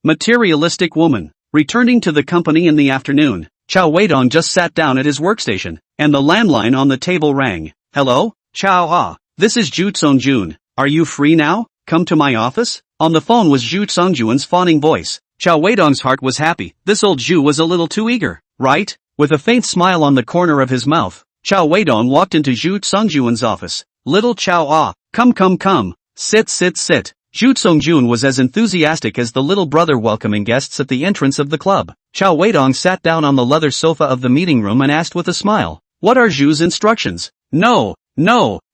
Materialistic woman. Returning to the company in the afternoon, Cao Weidong just sat down at his workstation, and the landline on the table rang. Hello? Cao this is Zhu Songjun. Are you free now? Come to my office? On the phone was Zhu Songjun's fawning voice. Cao Weidong's heart was happy. This old Zhu was a little too eager, right? With a faint smile on the corner of his mouth, Cao Weidong walked into Zhu Songjun's office. Little Cao come. Sit. Zhu Songjun was as enthusiastic as the little brother welcoming guests at the entrance of the club. Cao Weidong sat down on the leather sofa of the meeting room and asked with a smile. What are Zhu's instructions? No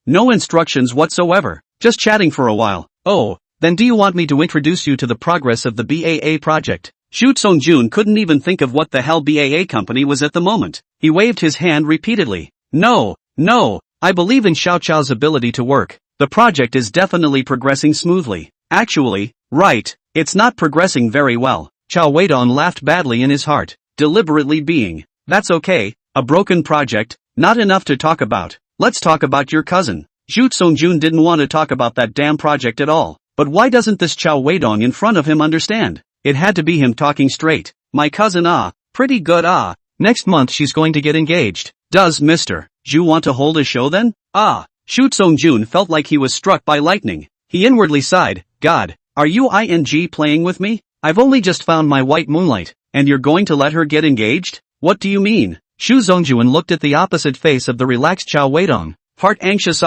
instructions whatsoever. Just chatting for a while. Oh, then do you want me to introduce you to the progress of the BAA project? Zhu Songjun couldn't even think of what the hell BAA company was at the moment. He waved his hand repeatedly. No, I believe in Xiao Chao's ability to work. The project is definitely progressing smoothly. Actually, right, it's not progressing very well. Cao Weidong laughed badly in his heart, deliberately being. That's okay, a broken project, not enough to talk about. Let's talk about your cousin. Zhu Songjun didn't want to talk about that damn project at all. But why doesn't this Cao Weidong in front of him understand? It had to be him talking straight. My cousin pretty good Next month she's going to get engaged. Does Mr. Zhu want to hold a show then? Zhu Songjun felt like he was struck by lightning. He inwardly sighed, God, are you playing with me? I've only just found my white moonlight, and you're going to let her get engaged? What do you mean? Zhu Songjun looked at the opposite face of the relaxed Cao Weidong. Heart anxious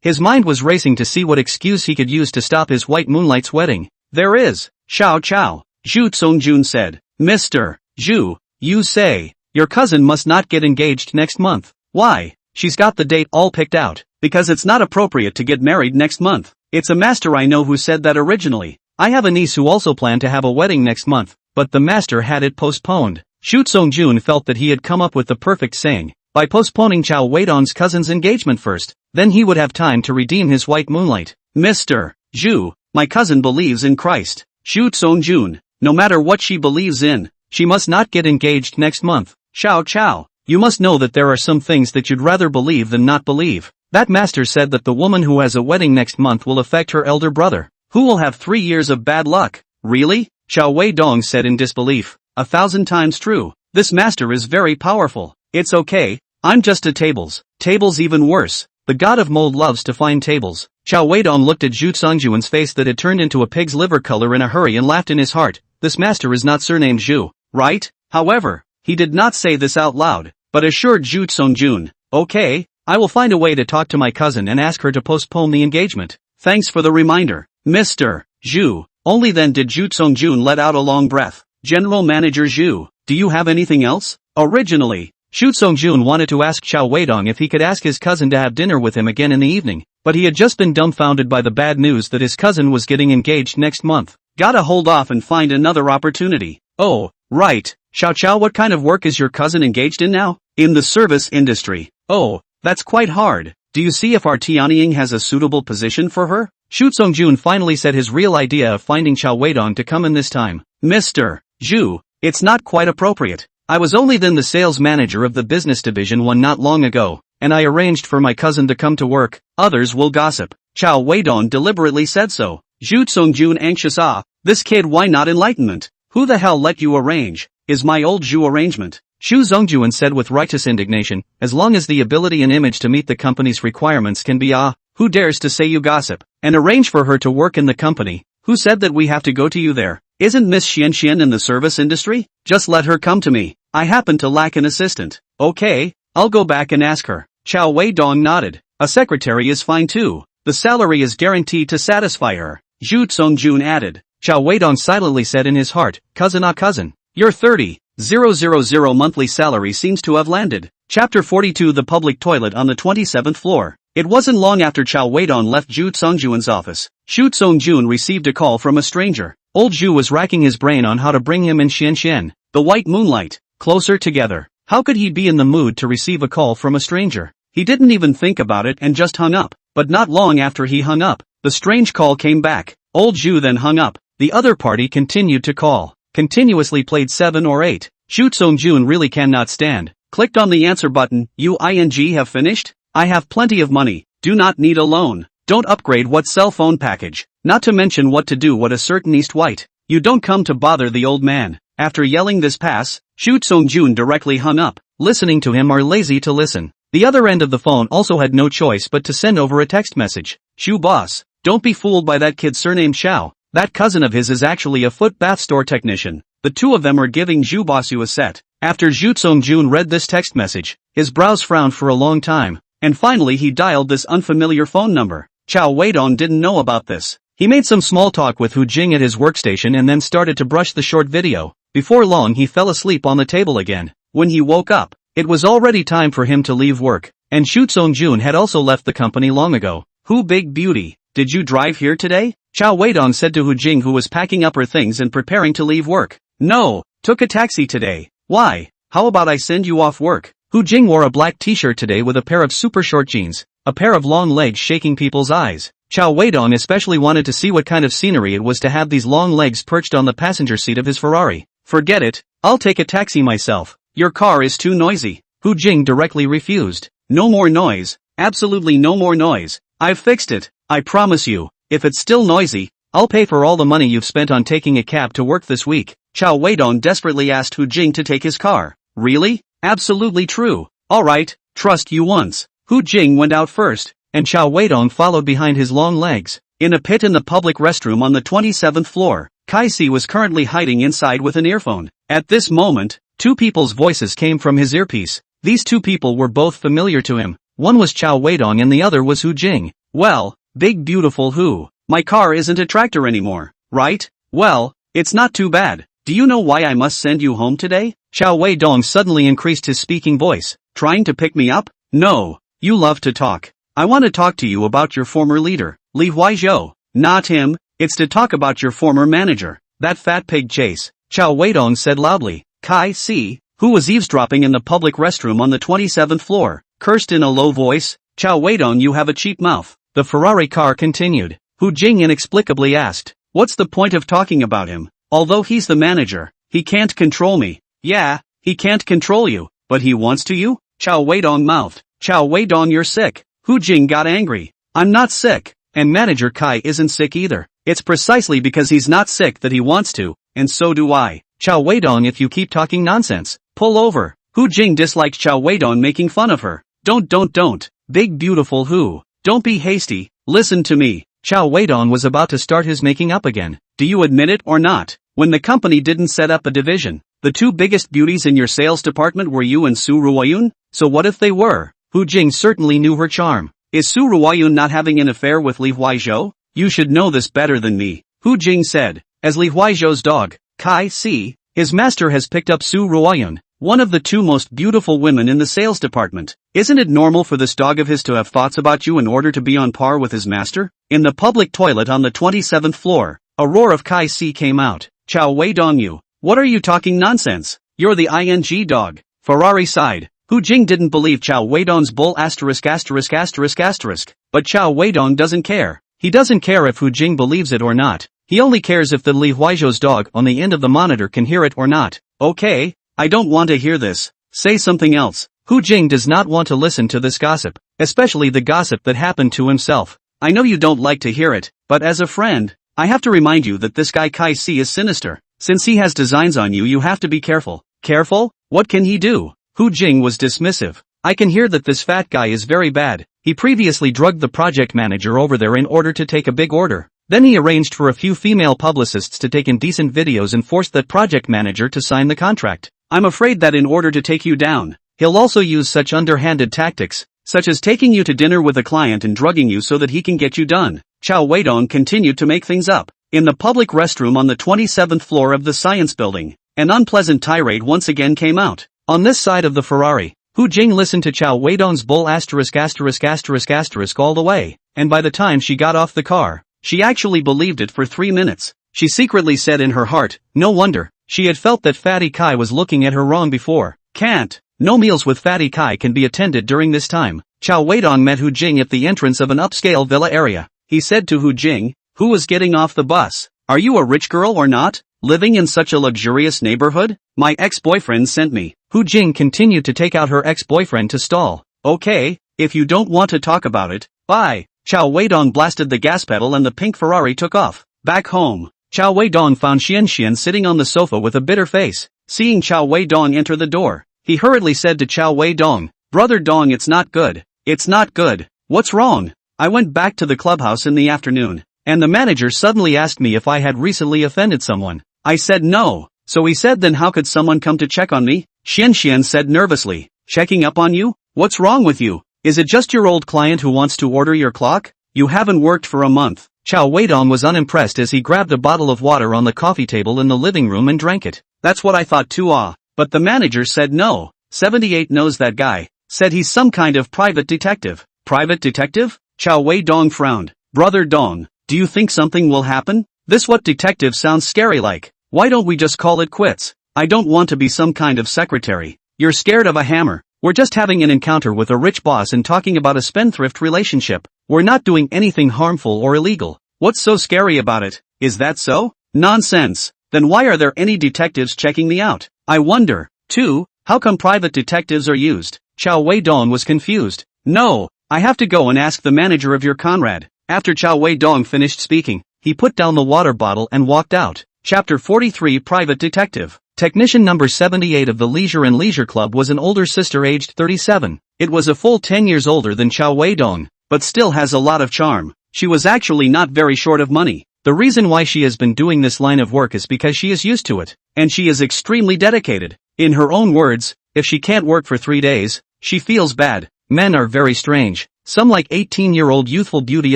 His mind was racing to see what excuse he could use to stop his white moonlight's wedding. There is. Xiao Chao. Zhu Songjun said. Mr. Zhu, you say, your cousin must not get engaged next month. Why? She's got the date all picked out. Because it's not appropriate to get married next month. It's a master I know who said that originally. I have a niece who also planned to have a wedding next month, but the master had it postponed. Zhu Songjun felt that he had come up with the perfect saying. By postponing Cao Weidong's cousin's engagement first, then he would have time to redeem his white moonlight. Mr. Zhu, my cousin believes in Christ. Zhu Songjun, no matter what she believes in, she must not get engaged next month. Xiao Chao, you must know that there are some things that you'd rather believe than not believe. That master said that the woman who has a wedding next month will affect her elder brother, who will have 3 years of bad luck. Really? Cao Weidong said in disbelief. 1,000 times true. This master is very powerful. It's okay, I'm just a tables. Tables even worse. The god of mold loves to find tables. Cao Weidong looked at Zhu Songjun's face that had turned into a pig's liver color in a hurry and laughed in his heart. This master is not surnamed Zhu, right? However, he did not say this out loud, but assured Zhu Songjun. Okay, I will find a way to talk to my cousin and ask her to postpone the engagement. Thanks for the reminder, Mr. Zhu. Only then did Zhu Songjun let out a long breath. General Manager Zhu, do you have anything else? Originally, Shu Songjun wanted to ask Cao Weidong if he could ask his cousin to have dinner with him again in the evening, but he had just been dumbfounded by the bad news that his cousin was getting engaged next month. Gotta hold off and find another opportunity. Oh, right. Xiao, what kind of work is your cousin engaged in now? In the service industry. Oh, that's quite hard. Do you see if our Tianying has a suitable position for her? Shu Songjun finally said his real idea of finding Cao Weidong to come in this time. Mr. Zhu, it's not quite appropriate. I was only then the sales manager of the business division one not long ago, and I arranged for my cousin to come to work. Others will gossip. Cao Weidong deliberately said so. Zhu Songjun anxious. This kid, why not enlightenment? Who the hell let you arrange? Is my old Zhu arrangement? Shu Songjun said with righteous indignation, as long as the ability and image to meet the company's requirements can be who dares to say you gossip, and arrange for her to work in the company? Who said that we have to go to you there? Isn't Miss Xian in the service industry? Just let her come to me. I happen to lack an assistant. Okay, I'll go back and ask her. Cao Weidong nodded. A secretary is fine too. The salary is guaranteed to satisfy her. Zhu Songjun added. Cao Weidong silently said in his heart, cousin, your 30,000 monthly salary seems to have landed. Chapter 42. The public toilet on the 27th floor. It wasn't long after Cao Weidong left Zhu Songjun's office. Shu Songjun received a call from a stranger. Old Zhu was racking his brain on how to bring him in Xian, the white moonlight, closer together. How could he be in the mood to receive a call from a stranger? He didn't even think about it and just hung up. But not long after he hung up, the strange call came back. Old Zhu then hung up. The other party continued to call. Continuously played 7 or 8. Shu Songjun really cannot stand. Clicked on the answer button. Have finished? I have plenty of money. Do not need a loan. Don't upgrade what cell phone package. Not to mention what to do what a certain East White. You don't come to bother the old man. After yelling this pass, Shu Songjun directly hung up. Listening to him are lazy to listen. The other end of the phone also had no choice but to send over a text message. Shu boss, don't be fooled by that kid surnamed Xiao. That cousin of his is actually a foot bath store technician. The two of them are giving Zhu Bosu a set. After Zhu Songjun read this text message, his brows frowned for a long time, and finally he dialed this unfamiliar phone number. Cao Weidong didn't know about this. He made some small talk with Hu Jing at his workstation and then started to brush the short video. Before long he fell asleep on the table again. When he woke up, it was already time for him to leave work, and Shu Songjun had also left the company long ago. Hu big beauty, did you drive here today? Cao Weidong said to Hu Jing, who was packing up her things and preparing to leave work. No, took a taxi today. Why? How about I send you off work? Hu Jing wore a black t-shirt today with a pair of super short jeans, a pair of long legs shaking people's eyes. Cao Weidong especially wanted to see what kind of scenery it was to have these long legs perched on the passenger seat of his Ferrari. Forget it, I'll take a taxi myself. Your car is too noisy. Hu Jing directly refused. No more noise, absolutely no more noise. I've fixed it, I promise you. If it's still noisy, I'll pay for all the money you've spent on taking a cab to work this week. Cao Weidong desperately asked Hu Jing to take his car. Really? Absolutely true. Alright, trust you once. Hu Jing went out first, and Cao Weidong followed behind his long legs. In a pit in the public restroom on the 27th floor, Kai Si was currently hiding inside with an earphone. At this moment, two people's voices came from his earpiece. These two people were both familiar to him. One was Cao Weidong and the other was Hu Jing. Well, big beautiful Hu. My car isn't a tractor anymore, right? Well, it's not too bad. Do you know why I must send you home today? Cao Weidong suddenly increased his speaking voice. Trying to pick me up? No. You love to talk. I want to talk to you about your former leader, Li Huaizhou. Not him, it's to talk about your former manager, that fat pig Chase. Cao Weidong said loudly. Kai Si, who was eavesdropping in the public restroom on the 27th floor, cursed in a low voice. Cao Weidong, you have a cheap mouth. The Ferrari car continued. Hu Jing inexplicably asked, what's the point of talking about him? Although he's the manager, he can't control me. Yeah, he can't control you, but he wants to you? Cao Weidong mouthed. Cao Weidong, you're sick. Hu Jing got angry. I'm not sick, and manager Kai isn't sick either. It's precisely because he's not sick that he wants to, and so do I. Cao Weidong, if you keep talking nonsense, pull over. Hu Jing disliked Cao Weidong making fun of her. Don't. Big beautiful Hu. Don't be hasty, listen to me. Cao Weidong was about to start his making up again. Do you admit it or not? When the company didn't set up a division, the two biggest beauties in your sales department were you and Su Ruoyun? So what if they were? Hu Jing certainly knew her charm. Is Su Ruoyun not having an affair with Li Huaizhou? You should know this better than me, Hu Jing said. As Li Huaizhou's dog, Kai Si, his master has picked up Su Ruoyun, one of the two most beautiful women in the sales department. Isn't it normal for this dog of his to have thoughts about you in order to be on par with his master? In the public toilet on the 27th floor, a roar of Kai Si came out. Cao Weidong, you. What are you talking nonsense? You're the ing dog. Ferrari sighed. Hu Jing didn't believe Cao Weidong's bull *******, but Cao Weidong doesn't care. He doesn't care if Hu Jing believes it or not. He only cares if the Li Huizhou's dog on the end of the monitor can hear it or not. Okay, I don't want to hear this. Say something else. Hu Jing does not want to listen to this gossip, especially the gossip that happened to himself. I know you don't like to hear it, but as a friend, I have to remind you that this guy Kai Si is sinister. Since he has designs on you, you have to be careful. Careful? What can he do? Hu Jing was dismissive. I can hear that this fat guy is very bad. He previously drugged the project manager over there in order to take a big order. Then he arranged for a few female publicists to take indecent videos and forced that project manager to sign the contract. I'm afraid that in order to take you down, he'll also use such underhanded tactics, such as taking you to dinner with a client and drugging you so that he can get you done. Cao Weidong continued to make things up. In the public restroom on the 27th floor of the science building, an unpleasant tirade once again came out. On this side of the Ferrari, Hu Jing listened to Cao Weidong's bull ****** all the way, and by the time she got off the car, she actually believed it for 3 minutes. She secretly said in her heart, no wonder, she had felt that Fatty Kai was looking at her wrong before. Can't. No meals with Fatty Kai can be attended during this time. Cao Weidong met Hu Jing at the entrance of an upscale villa area. He said to Hu Jing, who was getting off the bus, are you a rich girl or not? Living in such a luxurious neighborhood? My ex-boyfriend sent me. Hu Jing continued to take out her ex-boyfriend to stall. Okay, if you don't want to talk about it, bye. Cao Weidong blasted the gas pedal and the pink Ferrari took off. Back home, Cao Weidong found Xian sitting on the sofa with a bitter face. Seeing Cao Weidong enter the door, he hurriedly said to Cao Weidong, Brother Dong, it's not good. It's not good. What's wrong? I went back to the clubhouse in the afternoon, and the manager suddenly asked me if I had recently offended someone. I said no. So he said, then how could someone come to check on me? Xian said nervously, checking up on you? What's wrong with you? Is it just your old client who wants to order your clock? You haven't worked for a month. Cao Weidong was unimpressed as he grabbed a bottle of water on the coffee table in the living room and drank it. That's what I thought too. But the manager said no. 78 knows that guy. Said he's some kind of private detective. Private detective? Cao Weidong frowned. Brother Dong, do you think something will happen? This what detective sounds scary like. Why don't we just call it quits? I don't want to be some kind of secretary. You're scared of a hammer. We're just having an encounter with a rich boss and talking about a spendthrift relationship. We're not doing anything harmful or illegal. What's so scary about it? Is that so? Nonsense. Then why are there any detectives checking me out? I wonder, too, how come private detectives are used? Cao Weidong was confused. No, I have to go and ask the manager of your Conrad. After Cao Weidong finished speaking, he put down the water bottle and walked out. Chapter 43 Private Detective. Technician number 78 of the Leisure and Leisure Club was an older sister aged 37. It was a full 10 years older than Cao Weidong, but still has a lot of charm. She was actually not very short of money. The reason why she has been doing this line of work is because she is used to it, and she is extremely dedicated. In her own words, if she can't work for 3 days, she feels bad. Men are very strange. Some like 18-year-old youthful beauty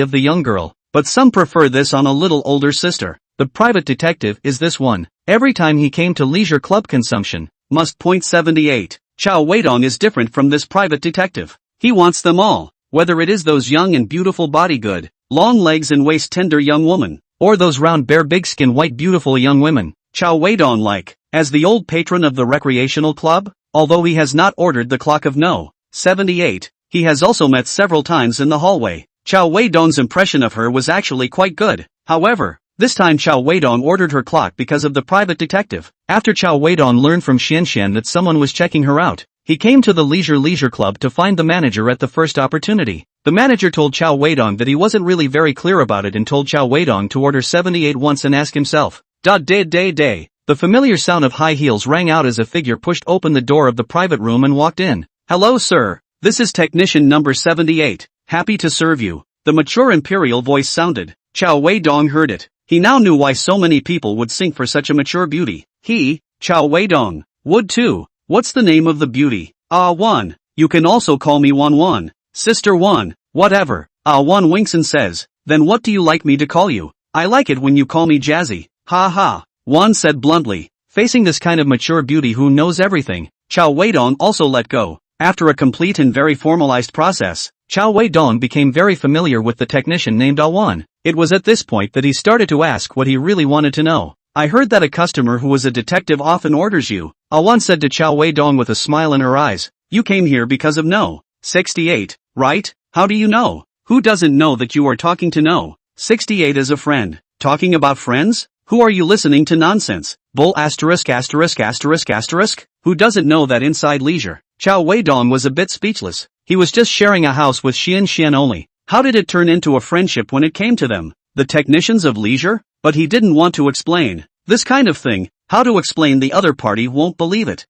of the young girl, but some prefer this on a little older sister. The private detective is this one. Every time he came to leisure club consumption, must point 78. Cao Weidong is different from this private detective. He wants them all, whether it is those young and beautiful body good, long legs and waist tender young woman, or those round bare big skin white beautiful young women. Cao Weidong like, as the old patron of the recreational club, although he has not ordered the clock of no. 78, he has also met several times in the hallway. Cao Weidong's impression of her was actually quite good. However, this time Cao Weidong ordered her clock because of the private detective. After Cao Weidong learned from Xian that someone was checking her out, he came to the Leisure Club to find the manager at the first opportunity. The manager told Cao Weidong that he wasn't really very clear about it and told Cao Weidong to order 78 once and ask himself. Day. The familiar sound of high heels rang out as a figure pushed open the door of the private room and walked in. Hello sir, this is technician number 78. Happy to serve you. The mature imperial voice sounded. Cao Weidong heard it. He now knew why so many people would sink for such a mature beauty. He, Cao Weidong, would too. What's the name of the beauty? Wan. You can also call me Wan. Sister Wan. Whatever. Wan winks and says, then what do you like me to call you? I like it when you call me Jazzy. Ha ha. Wan said bluntly. Facing this kind of mature beauty who knows everything, Cao Weidong also let go. After a complete and very formalized process, Cao Weidong became very familiar with the technician named Yuan. It was at this point that he started to ask what he really wanted to know. I heard that a customer who was a detective often orders you, Yuan said to Cao Weidong with a smile in her eyes. You came here because of No. 68, right? How do you know? Who doesn't know that you are talking to No. 68 as a friend? Talking about friends? Who are you listening to nonsense? Bull asterisk asterisk asterisk asterisk? Who doesn't know that inside leisure? Cao Weidong was a bit speechless. He was just sharing a house with Xian only. How did it turn into a friendship when it came to them? The technicians of leisure? But he didn't want to explain. This kind of thing, how to explain the other party won't believe it.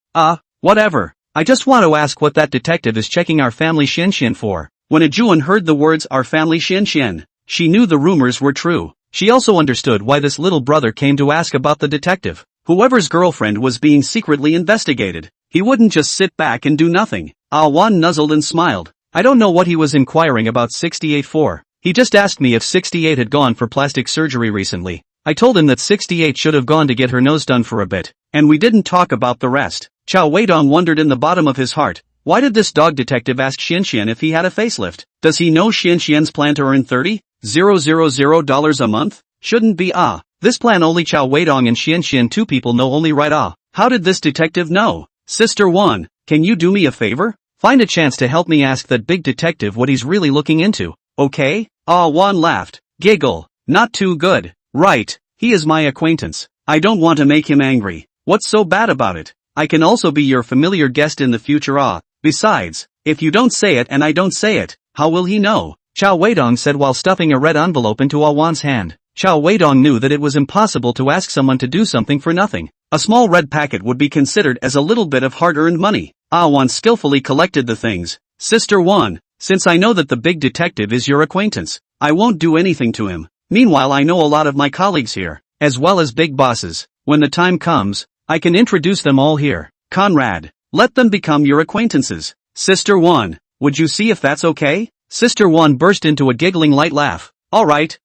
Whatever. I just want to ask what that detective is checking our family Xian for. When a Juan heard the words our family Xian, she knew the rumors were true. She also understood why this little brother came to ask about the detective. Whoever's girlfriend was being secretly investigated. He wouldn't just sit back and do nothing. Yuan nuzzled and smiled. I don't know what he was inquiring about 68 for. He just asked me if 68 had gone for plastic surgery recently. I told him that 68 should have gone to get her nose done for a bit, and we didn't talk about the rest. Cao Weidong wondered in the bottom of his heart, why did this dog detective ask Xian if he had a facelift? Does he know Xian's plan to earn $30,000 a month? Shouldn't be This plan only Cao Weidong and Xian two people know only right How did this detective know? Sister Wan, can you do me a favor? Find a chance to help me ask that big detective what he's really looking into, okay? Wan laughed. Giggle. Not too good. Right, he is my acquaintance. I don't want to make him angry. What's so bad about it? I can also be your familiar guest in the future Besides, if you don't say it and I don't say it, how will he know? Cao Weidong said while stuffing a red envelope into Yuan's hand. Cao Weidong knew that it was impossible to ask someone to do something for nothing. A small red packet would be considered as a little bit of hard-earned money. Yuan skillfully collected the things. Sister Wan, since I know that the big detective is your acquaintance, I won't do anything to him. Meanwhile I know a lot of my colleagues here, as well as big bosses. When the time comes, I can introduce them all here. Conrad, let them become your acquaintances. Sister Wan, would you see if that's okay? Sister Wan burst into a giggling light laugh. Alright,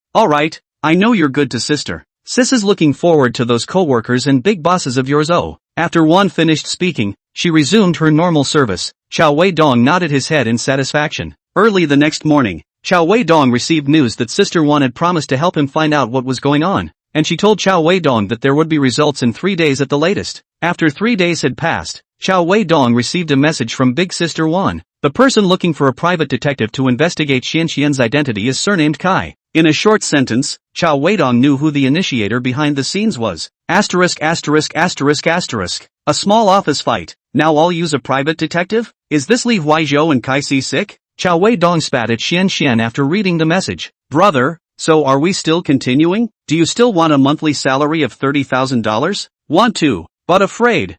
I know you're good to sister. Sis is looking forward to those co-workers and big bosses of yours. After Wan finished speaking, she resumed her normal service. Cao Weidong nodded his head in satisfaction. Early the next morning, Cao Weidong received news that Sister Wan had promised to help him find out what was going on, and she told Cao Weidong that there would be results in 3 days at the latest. After 3 days had passed, Cao Weidong received a message from Big Sister Wan. The person looking for a private detective to investigate Xian's identity is surnamed Kai. In a short sentence, Cao Weidong knew who the initiator behind the scenes was. Asterisk asterisk asterisk asterisk. A small office fight. Now I'll use a private detective? Is this Li Huaizhou and Kai Si sick? Cao Weidong spat at Xian after reading the message. Brother, so are we still continuing? Do you still want a monthly salary of $30,000? Want to, but afraid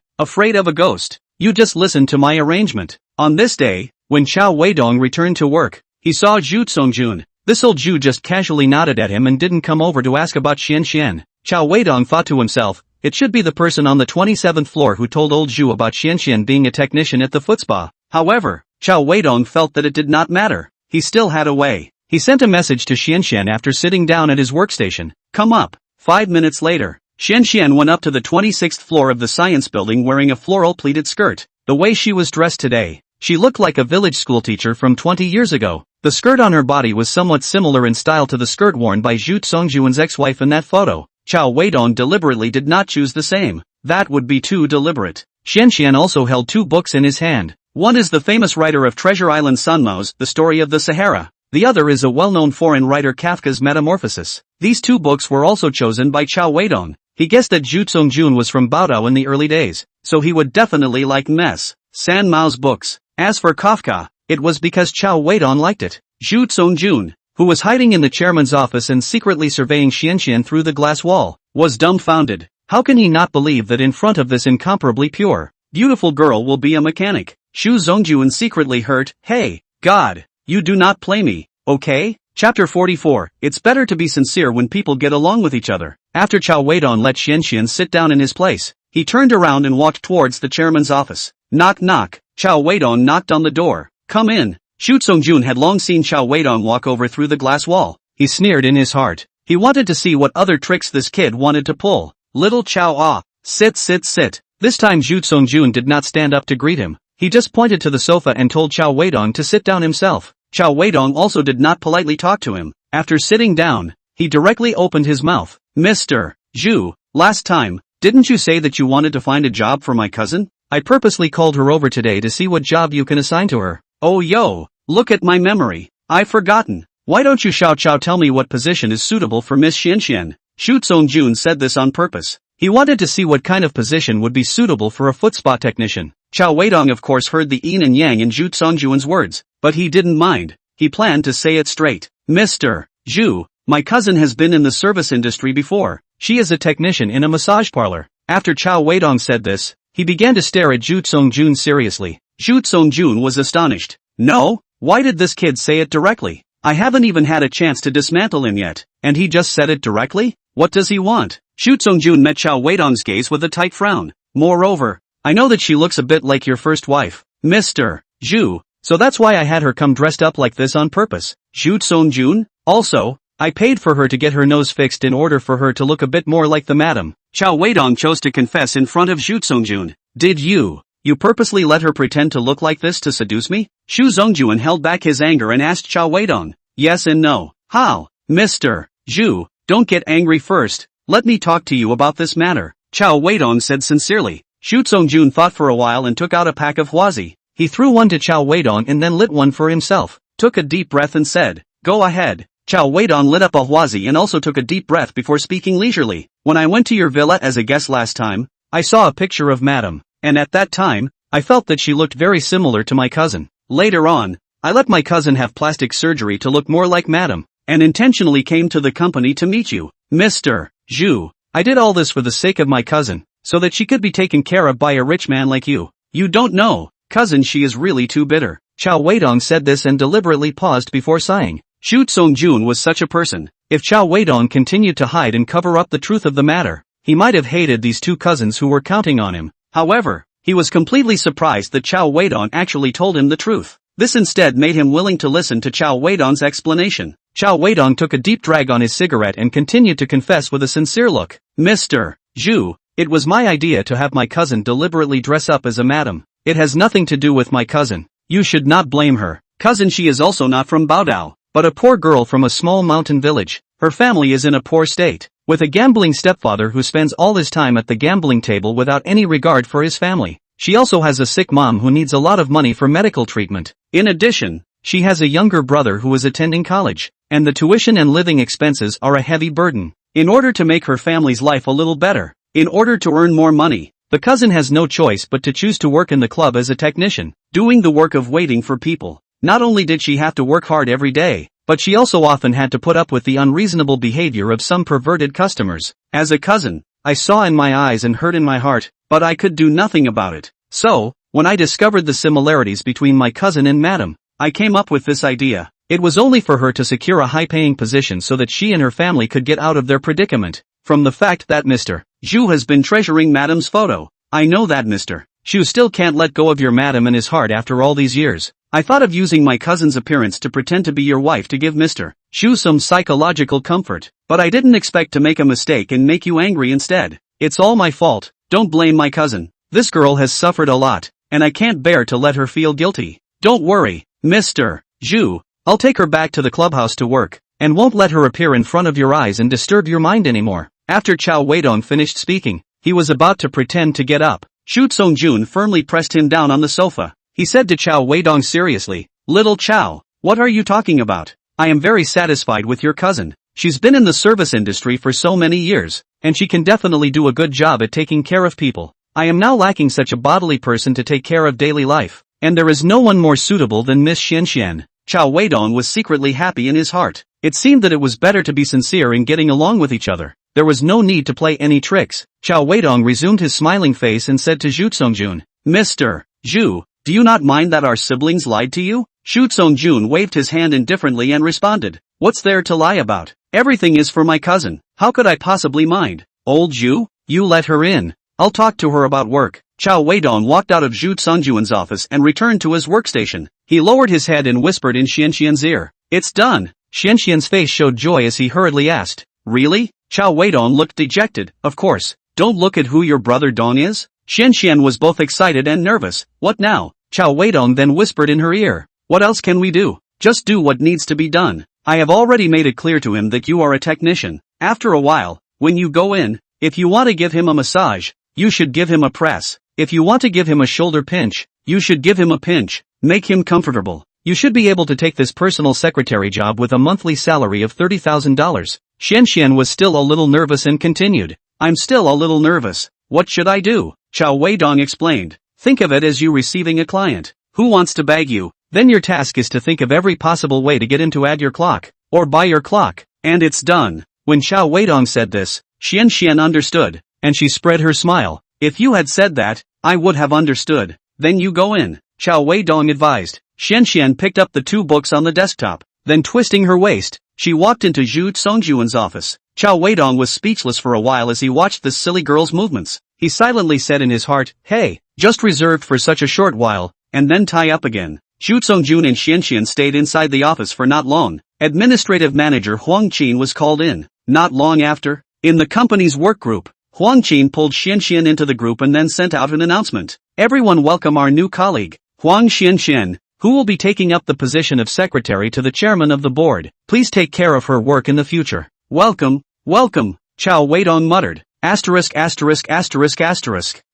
of a ghost. You just listen to my arrangement. On this day, when Cao Weidong returned to work, he saw Zhu Songjun. This old Jew just casually nodded at him and didn't come over to ask about Xian. Cao Weidong thought to himself, it should be the person on the 27th floor who told old Jew about Xian being a technician at the foot spa. However, Cao Weidong felt that it did not matter. He still had a way. He sent a message to Xian after sitting down at his workstation. Come up. 5 minutes later, Xian went up to the 26th floor of the science building wearing a floral pleated skirt. The way she was dressed today, she looked like a village schoolteacher from 20 years ago. The skirt on her body was somewhat similar in style to the skirt worn by Zhu Songjuan's ex-wife in that photo. Cao Weidong deliberately did not choose the same. That would be too deliberate. Xian also held 2 books in his hand. One is the famous writer of Treasure Island Sun Mao's The Story of the Sahara. The other is a well-known foreign writer Kafka's Metamorphosis. These 2 books were also chosen by Cao Weidong. He guessed that Zhu Songjun was from Baodao in the early days, so he would definitely like Mess San Mao's books. As for Kafka, it was because Cao Weidong liked it. Zhu Songjun, who was hiding in the chairman's office and secretly surveying Xian through the glass wall, was dumbfounded. How can he not believe that in front of this incomparably pure, beautiful girl will be a mechanic? Zhu Songjun secretly hurt. Hey, God, you do not play me, okay? Chapter 44, It's better to be sincere when people get along with each other. After Cao Weidong let Xian sit down in his place, he turned around and walked towards the chairman's office. Knock knock. Cao Weidong knocked on the door. Come in. Zhu Songjun had long seen Cao Weidong walk over through the glass wall. He sneered in his heart. He wanted to see what other tricks this kid wanted to pull. Little Cao sit. This time Zhu Songjun did not stand up to greet him. He just pointed to the sofa and told Cao Weidong to sit down himself. Cao Weidong also did not politely talk to him. After sitting down, he directly opened his mouth. Mr. Zhu, last time, didn't you say that you wanted to find a job for my cousin? I purposely called her over today to see what job you can assign to her. Oh yo, look at my memory. I've forgotten. Why don't you Xiao tell me what position is suitable for Miss Xianxian? Zhu Songjun said this on purpose. He wanted to see what kind of position would be suitable for a foot spa technician. Cao Weidong of course heard the yin and yang in Zhu Songjun's words, but he didn't mind. He planned to say it straight. Mr. Zhu, my cousin has been in the service industry before. She is a technician in a massage parlor. After Cao Weidong said this, he began to stare at Zhu Songjun seriously. Zhu Songjun was astonished. No? Why did this kid say it directly? I haven't even had a chance to dismantle him yet, and he just said it directly? What does he want? Zhu Songjun met Cao Weidong's gaze with a tight frown. Moreover, I know that she looks a bit like your first wife, Mr. Zhu, so that's why I had her come dressed up like this on purpose. Zhu Songjun? Also, I paid for her to get her nose fixed in order for her to look a bit more like the madam. Cao Weidong chose to confess in front of Zhu Songjun. Did you purposely let her pretend to look like this to seduce me? Zhu Songjun held back his anger and asked Cao Weidong. Yes and no. How? Mr. Zhu, don't get angry first. Let me talk to you about this matter. Cao Weidong said sincerely. Zhu Songjun thought for a while and took out a pack of huazi. He threw one to Cao Weidong and then lit one for himself, took a deep breath and said, "Go ahead." Cao Weidong lit up a huazi and also took a deep breath before speaking leisurely. When I went to your villa as a guest last time, I saw a picture of Madam, and at that time, I felt that she looked very similar to my cousin. Later on, I let my cousin have plastic surgery to look more like Madam, and intentionally came to the company to meet you. Mr. Zhu, I did all this for the sake of my cousin, so that she could be taken care of by a rich man like you. You don't know, cousin, she is really too bitter. Cao Weidong said this and deliberately paused before sighing. Zhu Songjun was such a person. If Cao Weidong continued to hide and cover up the truth of the matter, he might have hated these two cousins who were counting on him. However, he was completely surprised that Cao Weidong actually told him the truth. This instead made him willing to listen to Cao Weidong's explanation. Cao Weidong took a deep drag on his cigarette and continued to confess with a sincere look. Mr. Zhu, it was my idea to have my cousin deliberately dress up as a madam. It has nothing to do with my cousin. You should not blame her. Cousin, she is also not from Baodao, but a poor girl from a small mountain village. Her family is in a poor state, with a gambling stepfather who spends all his time at the gambling table without any regard for his family. She also has a sick mom who needs a lot of money for medical treatment. In addition, she has a younger brother who is attending college, and the tuition and living expenses are a heavy burden. In order to make her family's life a little better, in order to earn more money, the cousin has no choice but to choose to work in the club as a technician, doing the work of waiting for people. Not only did she have to work hard every day, but she also often had to put up with the unreasonable behavior of some perverted customers. As a cousin, I saw in my eyes and heard in my heart, but I could do nothing about it. So, when I discovered the similarities between my cousin and Madam, I came up with this idea. It was only for her to secure a high-paying position so that she and her family could get out of their predicament. From the fact that Mr. Zhu has been treasuring Madam's photo, I know that Mr. Zhu still can't let go of your Madam in his heart after all these years. I thought of using my cousin's appearance to pretend to be your wife to give Mr. Zhu some psychological comfort, but I didn't expect to make a mistake and make you angry instead. It's all my fault. Don't blame my cousin. This girl has suffered a lot, and I can't bear to let her feel guilty. Don't worry, Mr. Zhu. I'll take her back to the clubhouse to work, and won't let her appear in front of your eyes and disturb your mind anymore. After Cao Weidong finished speaking, he was about to pretend to get up. Zhu Songjun firmly pressed him down on the sofa. He said to Cao Weidong seriously, "Little Cao, what are you talking about? I am very satisfied with your cousin. She's been in the service industry for so many years, and she can definitely do a good job at taking care of people. I am now lacking such a bodily person to take care of daily life, and there is no one more suitable than Miss Xianxian." Cao Weidong was secretly happy in his heart. It seemed that it was better to be sincere in getting along with each other. There was no need to play any tricks. Cao Weidong resumed his smiling face and said to Zhu Songjun, "Mr. Zhu, do you not mind that our siblings lied to you?" Zhu Songjun waved his hand indifferently and responded, "What's there to lie about? Everything is for my cousin. How could I possibly mind? Old Zhu, you let her in. I'll talk to her about work." Cao Weidong walked out of Zhu Songjun's office and returned to his workstation. He lowered his head and whispered in Xianxian's ear, "It's done." Xianxian's face showed joy as he hurriedly asked, "Really?" Cao Weidong looked dejected. "Of course. Don't look at who your brother Dong is." Xian was both excited and nervous. What now? Cao Weidong then whispered in her ear. What else can we do? Just do what needs to be done. I have already made it clear to him that you are a technician. After a while, when you go in, if you want to give him a massage, you should give him a press. If you want to give him a shoulder pinch, you should give him a pinch. Make him comfortable. You should be able to take this personal secretary job with a monthly salary of $30,000. Xian was still a little nervous and continued. I'm still a little nervous. What should I do? Cao Weidong explained. Think of it as you receiving a client who wants to bag you. Then your task is to think of every possible way to get him to add your clock, or buy your clock, and it's done. When Cao Weidong said this, Xian understood, and she spread her smile. If you had said that, I would have understood. Then you go in, Cao Weidong advised. Xian picked up the 2 books on the desktop, then twisting her waist, she walked into Zhu Songjuan's office. Cao Weidong was speechless for a while as he watched this silly girl's movements. He silently said in his heart, hey, just reserved for such a short while, and then tie up again. Zhu Songjun and Xian stayed inside the office for not long. Administrative manager Huang Qin was called in. Not long after, in the company's work group, Huang Qin pulled Xian into the group and then sent out an announcement. Everyone welcome our new colleague, Huang Xian, who will be taking up the position of secretary to the chairman of the board. Please take care of her work in the future. Welcome, welcome, Cao Weidong muttered. Asterisk.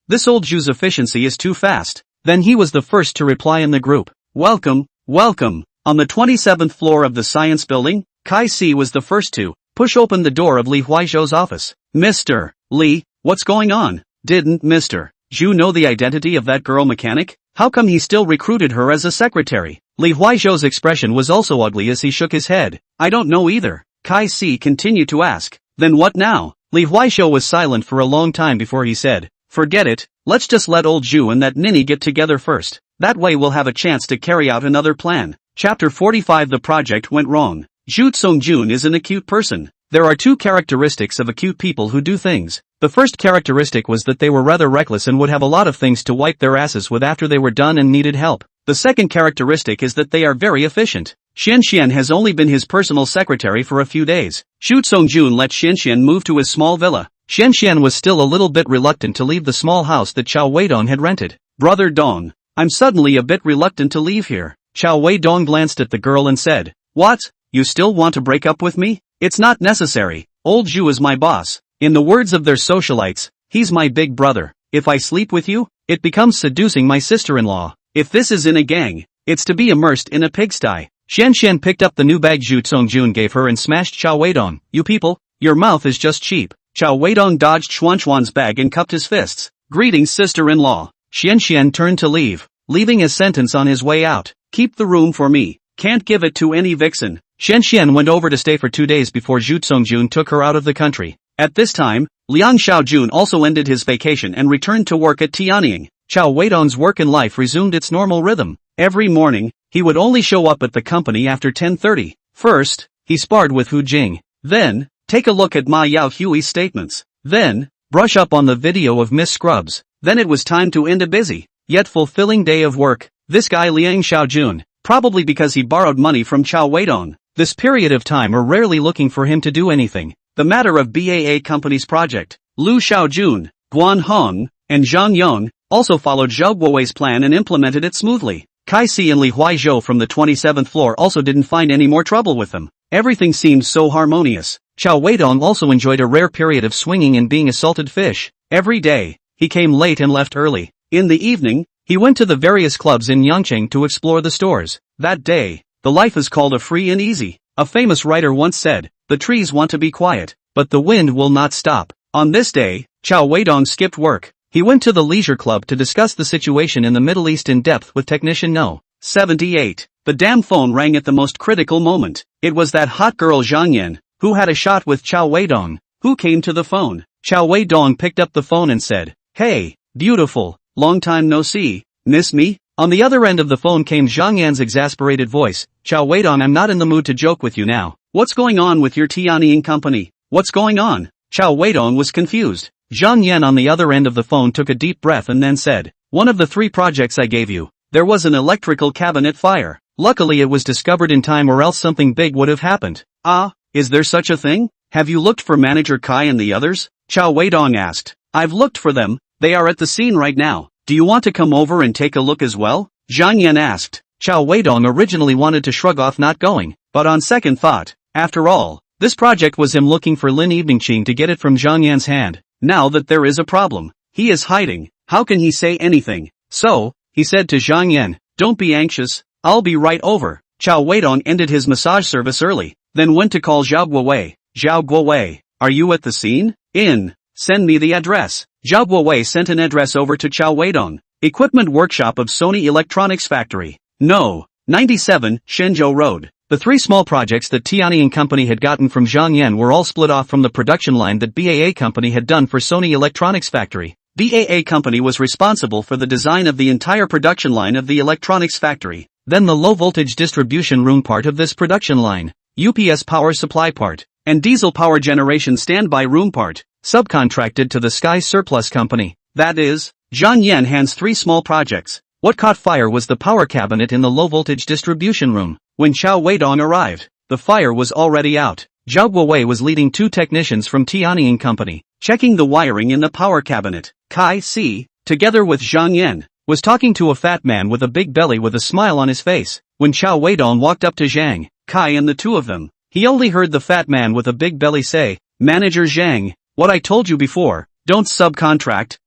This old Zhu's efficiency is too fast. Then he was the first to reply in the group. Welcome, welcome. On the 27th floor of the science building, Kai Si was the first to push open the door of Li Huaizhou's office. Mr. Li, what's going on? Didn't Mr. Zhu know the identity of that girl mechanic? How come he still recruited her as a secretary? Li Huaizhou's expression was also ugly as he shook his head. I don't know either. Kai Si continued to ask. Then what now? Li Huaizhou was silent for a long time before he said. Forget it, let's just let old Zhu and that ninny get together first. That way we'll have a chance to carry out another plan. Chapter 45. The project went wrong. Zhu Songjun is an acute person. There are 2 characteristics of acute people who do things. The first characteristic was that they were rather reckless and would have a lot of things to wipe their asses with after they were done and needed help. The second characteristic is that they are very efficient. Xian has only been his personal secretary for a few days. Zhu Songjun let Xian move to his small villa. Xian was still a little bit reluctant to leave the small house that Cao Weidong had rented. Brother Dong, I'm suddenly a bit reluctant to leave here. Cao Weidong glanced at the girl and said, what? You still want to break up with me? It's not necessary. Old Zhu is my boss. In the words of their socialites, he's my big brother. If I sleep with you, it becomes seducing my sister-in-law. If this is in a gang, it's to be immersed in a pigsty. Xian picked up the new bag Zhu Songjun gave her and smashed Cao Weidong. You people, your mouth is just cheap. Cao Weidong dodged Xuan's bag and cupped his fists. Greetings, sister-in-law. Xian turned to leave, leaving a sentence on his way out. Keep the room for me. Can't give it to any vixen. Xian went over to stay for 2 days before Zhu Songjun took her out of the country. At this time, Liang Xiaojun also ended his vacation and returned to work at Tianying. Cao Weidong's work and life resumed its normal rhythm. Every morning, he would only show up at the company after 10:30. First, he sparred with Hu Jing. Then, take a look at Ma Yao Hui's statements. Then, brush up on the video of Miss Scrubs. Then it was time to end a busy, yet fulfilling day of work. This guy Liang Xiaojun, probably because he borrowed money from Cao Weidong, this period of time are rarely looking for him to do anything. The matter of BAA Company's project, Lu Xiaojun, Guan Hong, and Zhang Yong, also followed Zhou Guowei's plan and implemented it smoothly. Kai Si and Li Huaizhou from the 27th floor also didn't find any more trouble with them. Everything seemed so harmonious. Cao Weidong also enjoyed a rare period of swinging and being a salted fish. Every day, he came late and left early. In the evening, he went to the various clubs in Yangcheng to explore the stores. That day, the life is called a free and easy. A famous writer once said, the trees want to be quiet, but the wind will not stop. On this day, Cao Weidong skipped work. He went to the leisure club to discuss the situation in the Middle East in depth with technician No. 78. The damn phone rang at the most critical moment. It was that hot girl Zhang Yan, who had a shot with Cao Weidong, who came to the phone. Cao Weidong picked up the phone and said, hey, beautiful, long time no see, miss me? On the other end of the phone came Zhang Yan's exasperated voice. Cao Weidong, I'm not in the mood to joke with you now. What's going on with your Tianying company? What's going on? Cao Weidong was confused. Zhang Yan on the other end of the phone took a deep breath and then said, one of the 3 projects I gave you, there was an electrical cabinet fire. Luckily it was discovered in time or else something big would have happened. Ah, is there such a thing? Have you looked for Manager Kai and the others? Cao Weidong asked. I've looked for them, They are at the scene right now. Do you want to come over and take a look as well? Zhang Yan asked. Cao Weidong originally wanted to shrug off not going, but on second thought, after all, this project was him looking for Lin Eveningqing to get it from Zhang Yan's hand. Now that there is a problem, he is hiding. How can he say anything? So, he said to Zhang Yan, don't be anxious, I'll be right over. Cao Weidong ended his massage service early, then went to call Zhao Guowei. Zhao Guowei, are you at the scene? Send me the address. Zhao Guowei sent an address over to Cao Weidong. Equipment workshop of Sony Electronics Factory. No. 97, Shenzhou Road. The three small projects that Tianyi Company had gotten from Zhang Yan were all split off from the production line that BAA Company had done for Sony Electronics Factory. BAA Company was responsible for the design of the entire production line of the electronics factory. Then the low-voltage distribution room part of this production line, UPS power supply part, and diesel power generation standby room part, subcontracted to the Sky Surplus Company. That is, Zhang Yan hands three small projects. What caught fire was the power cabinet in the low-voltage distribution room. When Cao Weidong arrived, the fire was already out. Zhao Guowei was leading two technicians from Tianyi Company, checking the wiring in the power cabinet. Kai Si, together with Zhang Yan, was talking to a fat man with a big belly with a smile on his face. When Cao Weidong walked up to Zhang, Kai and the two of them, he only heard the fat man with a big belly say, Manager Zhang, what I told you before, don't subcontract,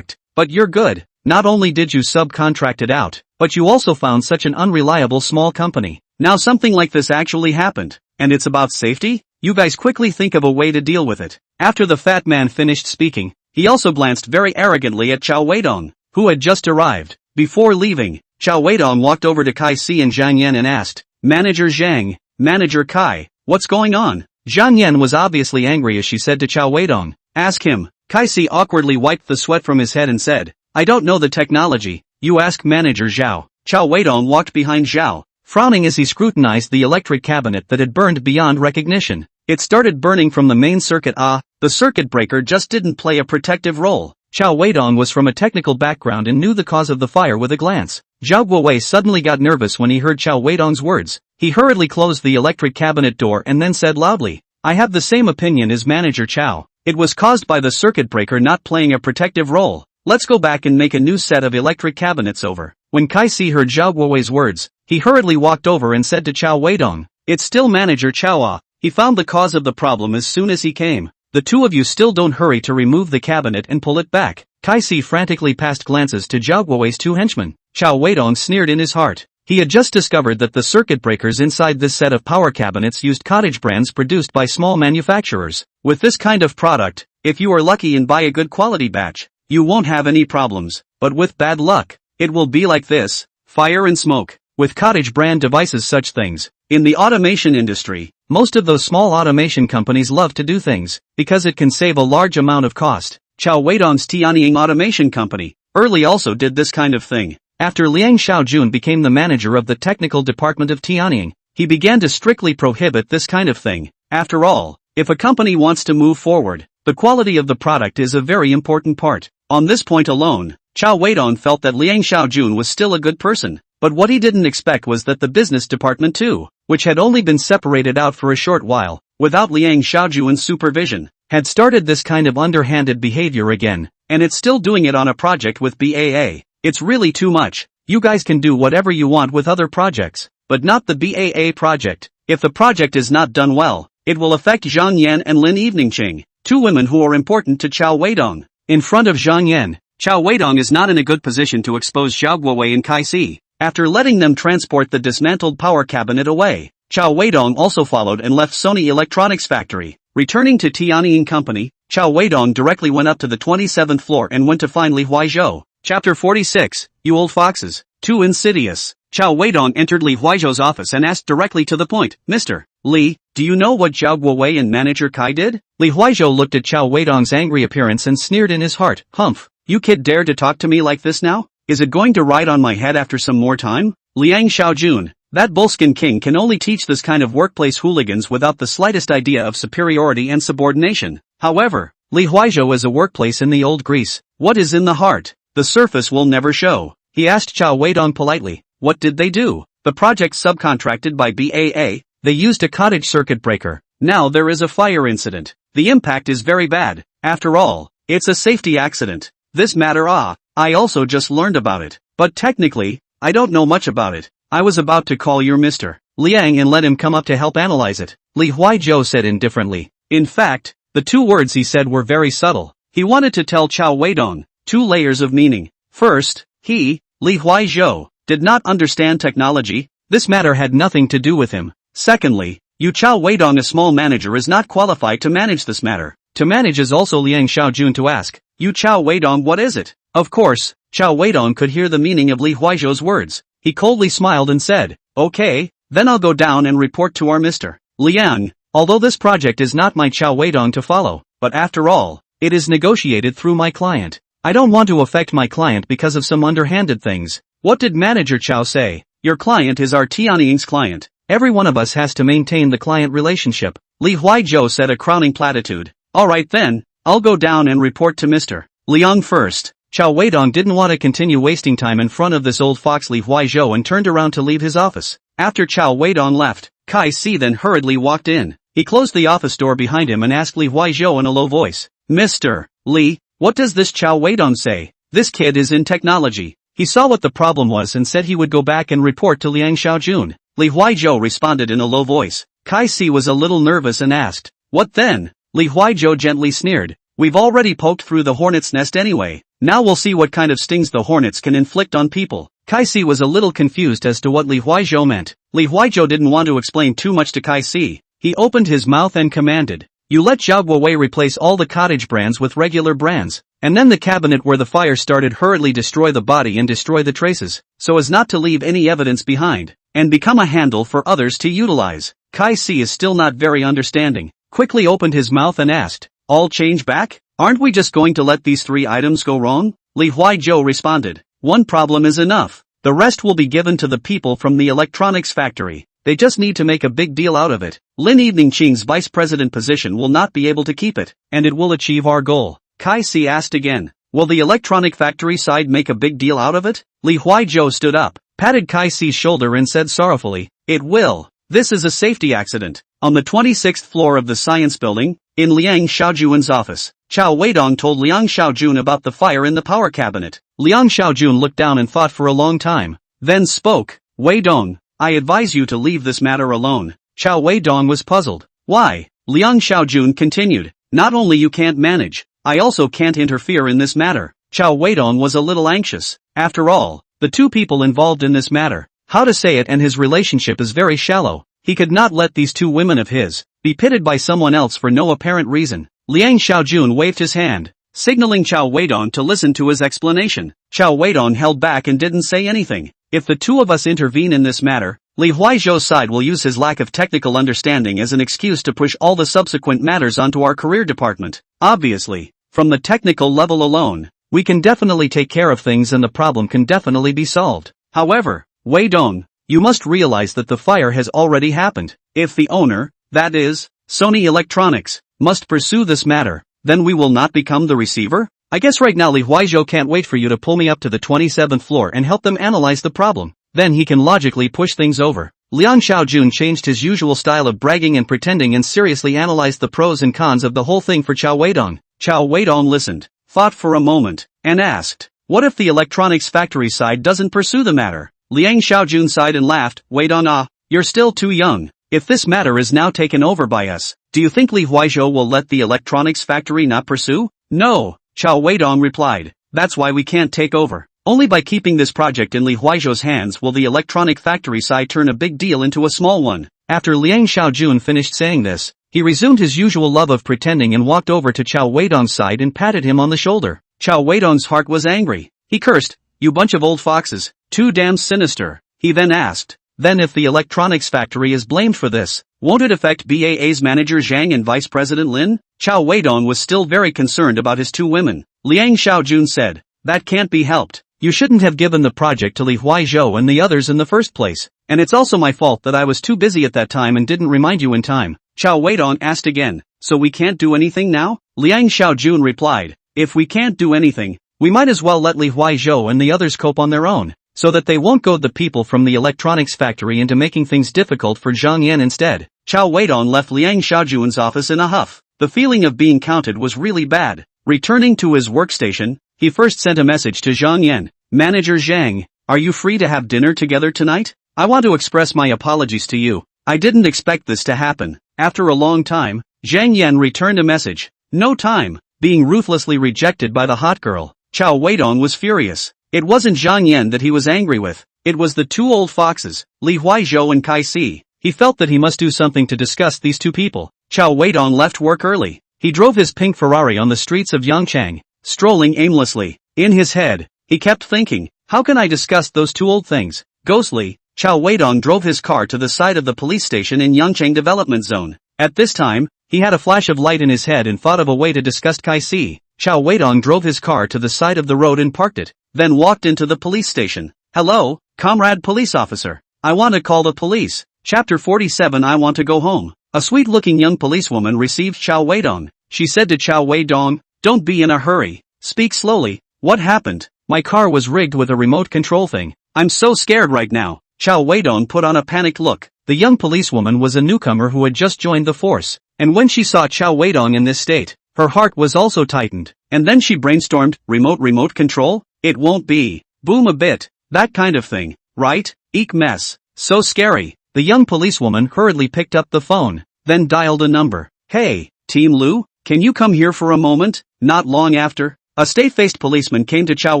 but you're good. Not only did you subcontract it out, but you also found such an unreliable small company. Now something like this actually happened, and it's about safety? You guys quickly think of a way to deal with it. After the fat man finished speaking, he also glanced very arrogantly at Cao Weidong, who had just arrived. Before leaving, Cao Weidong walked over to Kai Si and Zhang Yan and asked, Manager Zhang, Manager Kai, what's going on? Zhang Yan was obviously angry as she said to Cao Weidong, ask him. Kai Si awkwardly wiped the sweat from his head and said, I don't know the technology, you ask Manager Zhao. Cao Weidong walked behind Zhao, frowning as he scrutinized the electric cabinet that had burned beyond recognition. It started burning from the main circuit. The circuit breaker just didn't play a protective role. Cao Weidong was from a technical background and knew the cause of the fire with a glance. Zhao Guowei suddenly got nervous when he heard Cao Weidong's words. He hurriedly closed the electric cabinet door and then said loudly, I have the same opinion as Manager Cao. It was caused by the circuit breaker not playing a protective role. Let's go back and make a new set of electric cabinets over. When Kai Si heard Zhao Guowei's words, he hurriedly walked over and said to Cao Weidong, it's still Manager Cao. He found the cause of the problem as soon as he came. The two of you still don't hurry to remove the cabinet and pull it back. Kai Si frantically passed glances to Zhao Guowei's two henchmen. Cao Weidong sneered in his heart. He had just discovered that the circuit breakers inside this set of power cabinets used cottage brands produced by small manufacturers. With this kind of product, if you are lucky and buy a good quality batch, you won't have any problems, but with bad luck, it will be like this, fire and smoke. With cottage brand devices such things, in the automation industry, most of those small automation companies love to do things, because it can save a large amount of cost. Cao Weidong's Tianyi Automation Company, early also did this kind of thing. After Liang Xiaojun became the manager of the technical department of Tianyi, he began to strictly prohibit this kind of thing. After all, if a company wants to move forward, the quality of the product is a very important part. On this point alone, Cao Weidong felt that Liang Xiaojun was still a good person, but what he didn't expect was that the business department too, which had only been separated out for a short while, without Liang Xiaojun's supervision, had started this kind of underhanded behavior again, and it's still doing it on a project with BAA. It's really too much. You guys can do whatever you want with other projects, but not the BAA project. If the project is not done well, it will affect Zhang Yan and Lin Eveningqing, two women who are important to Cao Weidong. In front of Zhang Yan, Cao Weidong is not in a good position to expose Zhao Guowei and Kai Si. After letting them transport the dismantled power cabinet away, Cao Weidong also followed and left Sony Electronics Factory. Returning to Tianyi Company, Cao Weidong directly went up to the 27th floor and went to find Li Huaizhou. Chapter 46, You Old Foxes. Too insidious. Cao Weidong entered Li Huaizhou's office and asked directly to the point, Mr. Li, do you know what Zhao Guowei and Manager Kai did? Li Huaizhou looked at Cao Weidong's angry appearance and sneered in his heart, Humph, you kid dare to talk to me like this now? Is it going to ride on my head after some more time? Liang Xiaojun, that bullskin king can only teach this kind of workplace hooligans without the slightest idea of superiority and subordination. However, Li Huaizhou is a workplace in the old Greece. What is in the heart? The surface will never show. He asked Cao Weidong politely, what did they do? The project subcontracted by BAA, they used a cottage circuit breaker. Now there is a fire incident. The impact is very bad. After all, It's a safety accident. This matter I also just learned about it. But technically, I don't know much about it. I was about to call your Mr. Liang and let him come up to help analyze it, Li Huizhou said indifferently. In fact, the two words he said were very subtle. He wanted to tell Cao Weidong 2 layers of meaning. First, he, Li Huizhou, did not understand technology. This matter had nothing to do with him. Secondly, Cao Weidong, a small manager, is not qualified to manage this matter. To manage is also Liang Xiaojun to ask, Cao Weidong, what is it? Of course, Cao Weidong could hear the meaning of Li Huizhou's words. He coldly smiled and said, okay, then I'll go down and report to our Mr. Liang. Although this project is not my Cao Weidong to follow, but after all, it is negotiated through my client. I don't want to affect my client because of some underhanded things. What did Manager Cao say? Your client is our Tianying's client. Every one of us has to maintain the client relationship. Li Huizhou said, a crowning platitude. Alright then, I'll go down and report to Mr. Liang first. Cao Weidong didn't want to continue wasting time in front of this old fox Li Huizhou and turned around to leave his office. After Cao Weidong left, Kai Si then hurriedly walked in. He closed the office door behind him and asked Li Huizhou in a low voice, Mr. Li, what does this Cao Weidong say? This kid is in technology. He saw what the problem was and said he would go back and report to Liang Xiaojun. Li Huizhou responded in a low voice. Kai Si was a little nervous and asked, what then? Li Huizhou gently sneered. We've already poked through the hornet's nest anyway. Now we'll see what kind of stings the hornets can inflict on people. Kai Si was a little confused as to what Li Huizhou meant. Li Huizhou didn't want to explain too much to Kai Si. He opened his mouth and commanded, you let Zhao Guowei replace all the cottage brands with regular brands, and then the cabinet where the fire started hurriedly destroy the body and destroy the traces, so as not to leave any evidence behind, and become a handle for others to utilize. Kai Si is still not very understanding, quickly opened his mouth and asked, all change back? Aren't we just going to let these 3 items go wrong? Li Huizhou responded, one problem is enough. The rest will be given to the people from the electronics factory. They just need to make a big deal out of it. Lin Eveningqing's vice president position will not be able to keep it, and it will achieve our goal. Kai Si asked again, will the electronic factory side make a big deal out of it? Li Huizhou stood up, patted Kai Si's shoulder and said sorrowfully, it will. This is a safety accident. On the 26th floor of the science building, in Liang Xiaojun's office, Cao Weidong told Liang Xiaojun about the fire in the power cabinet. Liang Xiaojun looked down and thought for a long time, then spoke, Weidong, I advise you to leave this matter alone. Cao Weidong was puzzled. Why? Liang Xiaojun continued, not only you can't manage, I also can't interfere in this matter. Cao Weidong was a little anxious. After all, the 2 people involved in this matter, how to say it, and his relationship is very shallow. He could not let these 2 women of his be pitted by someone else for no apparent reason. Liang Xiaojun waved his hand, signaling Cao Weidong to listen to his explanation. Cao Weidong held back and didn't say anything. If the 2 of us intervene in this matter, Li Huizhou's side will use his lack of technical understanding as an excuse to push all the subsequent matters onto our career department. Obviously, from the technical level alone, we can definitely take care of things and the problem can definitely be solved. However, Weidong, you must realize that the fire has already happened. If the owner, that is, Sony Electronics, must pursue this matter, then we will not become the receiver? I guess right now Li Huizhou can't wait for you to pull me up to the 27th floor and help them analyze the problem. Then he can logically push things over. Liang Xiaojun changed his usual style of bragging and pretending and seriously analyzed the pros and cons of the whole thing for Cao Weidong. Cao Weidong listened, thought for a moment, and asked, what if the electronics factory side doesn't pursue the matter? Liang Xiaojun sighed and laughed, Weidong, you're still too young. If this matter is now taken over by us, do you think Li Huizhou will let the electronics factory not pursue? No, Cao Weidong replied, that's why we can't take over. Only by keeping this project in Li Huizhou's hands will the electronic factory side turn a big deal into a small one. After Liang Xiaojun finished saying this, he resumed his usual love of pretending and walked over to Cao Weidong's side and patted him on the shoulder. Cao Weidong's heart was angry. He cursed, you bunch of old foxes, too damn sinister. He then asked, then if the electronics factory is blamed for this, won't it affect BAA's manager Zhang and Vice President Lin? Cao Weidong was still very concerned about his 2 women. Liang Xiaojun said, that can't be helped. You shouldn't have given the project to Li Huizhou and the others in the first place, and it's also my fault that I was too busy at that time and didn't remind you in time. Cao Weidong asked again, so we can't do anything now? Liang Xiaojun replied, if we can't do anything, we might as well let Li Huizhou and the others cope on their own, so that they won't goad the people from the electronics factory into making things difficult for Zhang Yan instead. Cao Weidong left Liang Xiaojun's office in a huff. The feeling of being counted was really bad. Returning to his workstation, he first sent a message to Zhang Yan. Manager Zhang, are you free to have dinner together tonight? I want to express my apologies to you. I didn't expect this to happen. After a long time, Zhang Yan returned a message. No time. Being ruthlessly rejected by the hot girl, Cao Weidong was furious. It wasn't Zhang Yan that he was angry with. It was the two old foxes, Li Huaizhou and Kai Si. He felt that he must do something to disgust these two people. Cao Weidong left work early. He drove his pink Ferrari on the streets of Yangchang, strolling aimlessly. In his head, he kept thinking, how can I disgust those two old things? Ghostly, Cao Weidong drove his car to the side of the police station in Yangchang Development Zone. At this time, he had a flash of light in his head and thought of a way to disgust Kai Si. Cao Weidong drove his car to the side of the road and parked it, then walked into the police station. Hello, comrade police officer. I want to call the police. Chapter 47 I want to go home. A sweet-looking young policewoman received Cao Weidong. She said to Cao Weidong, don't be in a hurry. Speak slowly. What happened? My car was rigged with a remote control thing. I'm so scared right now. Cao Weidong put on a panicked look. The young policewoman was a newcomer who had just joined the force, and when she saw Cao Weidong in this state, her heart was also tightened. And then she brainstormed, remote control? It won't be. Boom a bit. That kind of thing, right? Eek mess. So scary. The young policewoman hurriedly picked up the phone, then dialed a number. Hey, Team Lu, can you come here for a moment? Not long after, a stay-faced policeman came to Cao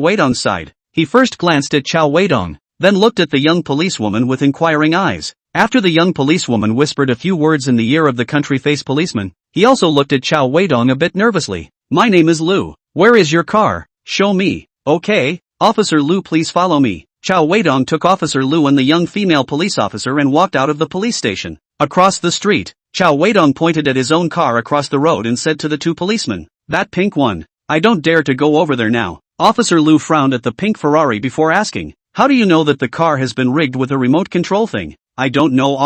Weidong's side. He first glanced at Cao Weidong, then looked at the young policewoman with inquiring eyes. After the young policewoman whispered a few words in the ear of the country-faced policeman, he also looked at Cao Weidong a bit nervously. My name is Lu. Where is your car? Show me. Okay, Officer Lu, please follow me. Cao Weidong took Officer Lu and the young female police officer and walked out of the police station. Across the street, Cao Weidong pointed at his own car across the road and said to the two policemen, that pink one. I don't dare to go over there now. Officer Lu frowned at the pink Ferrari before asking, how do you know that the car has been rigged with a remote control thing? I don't know.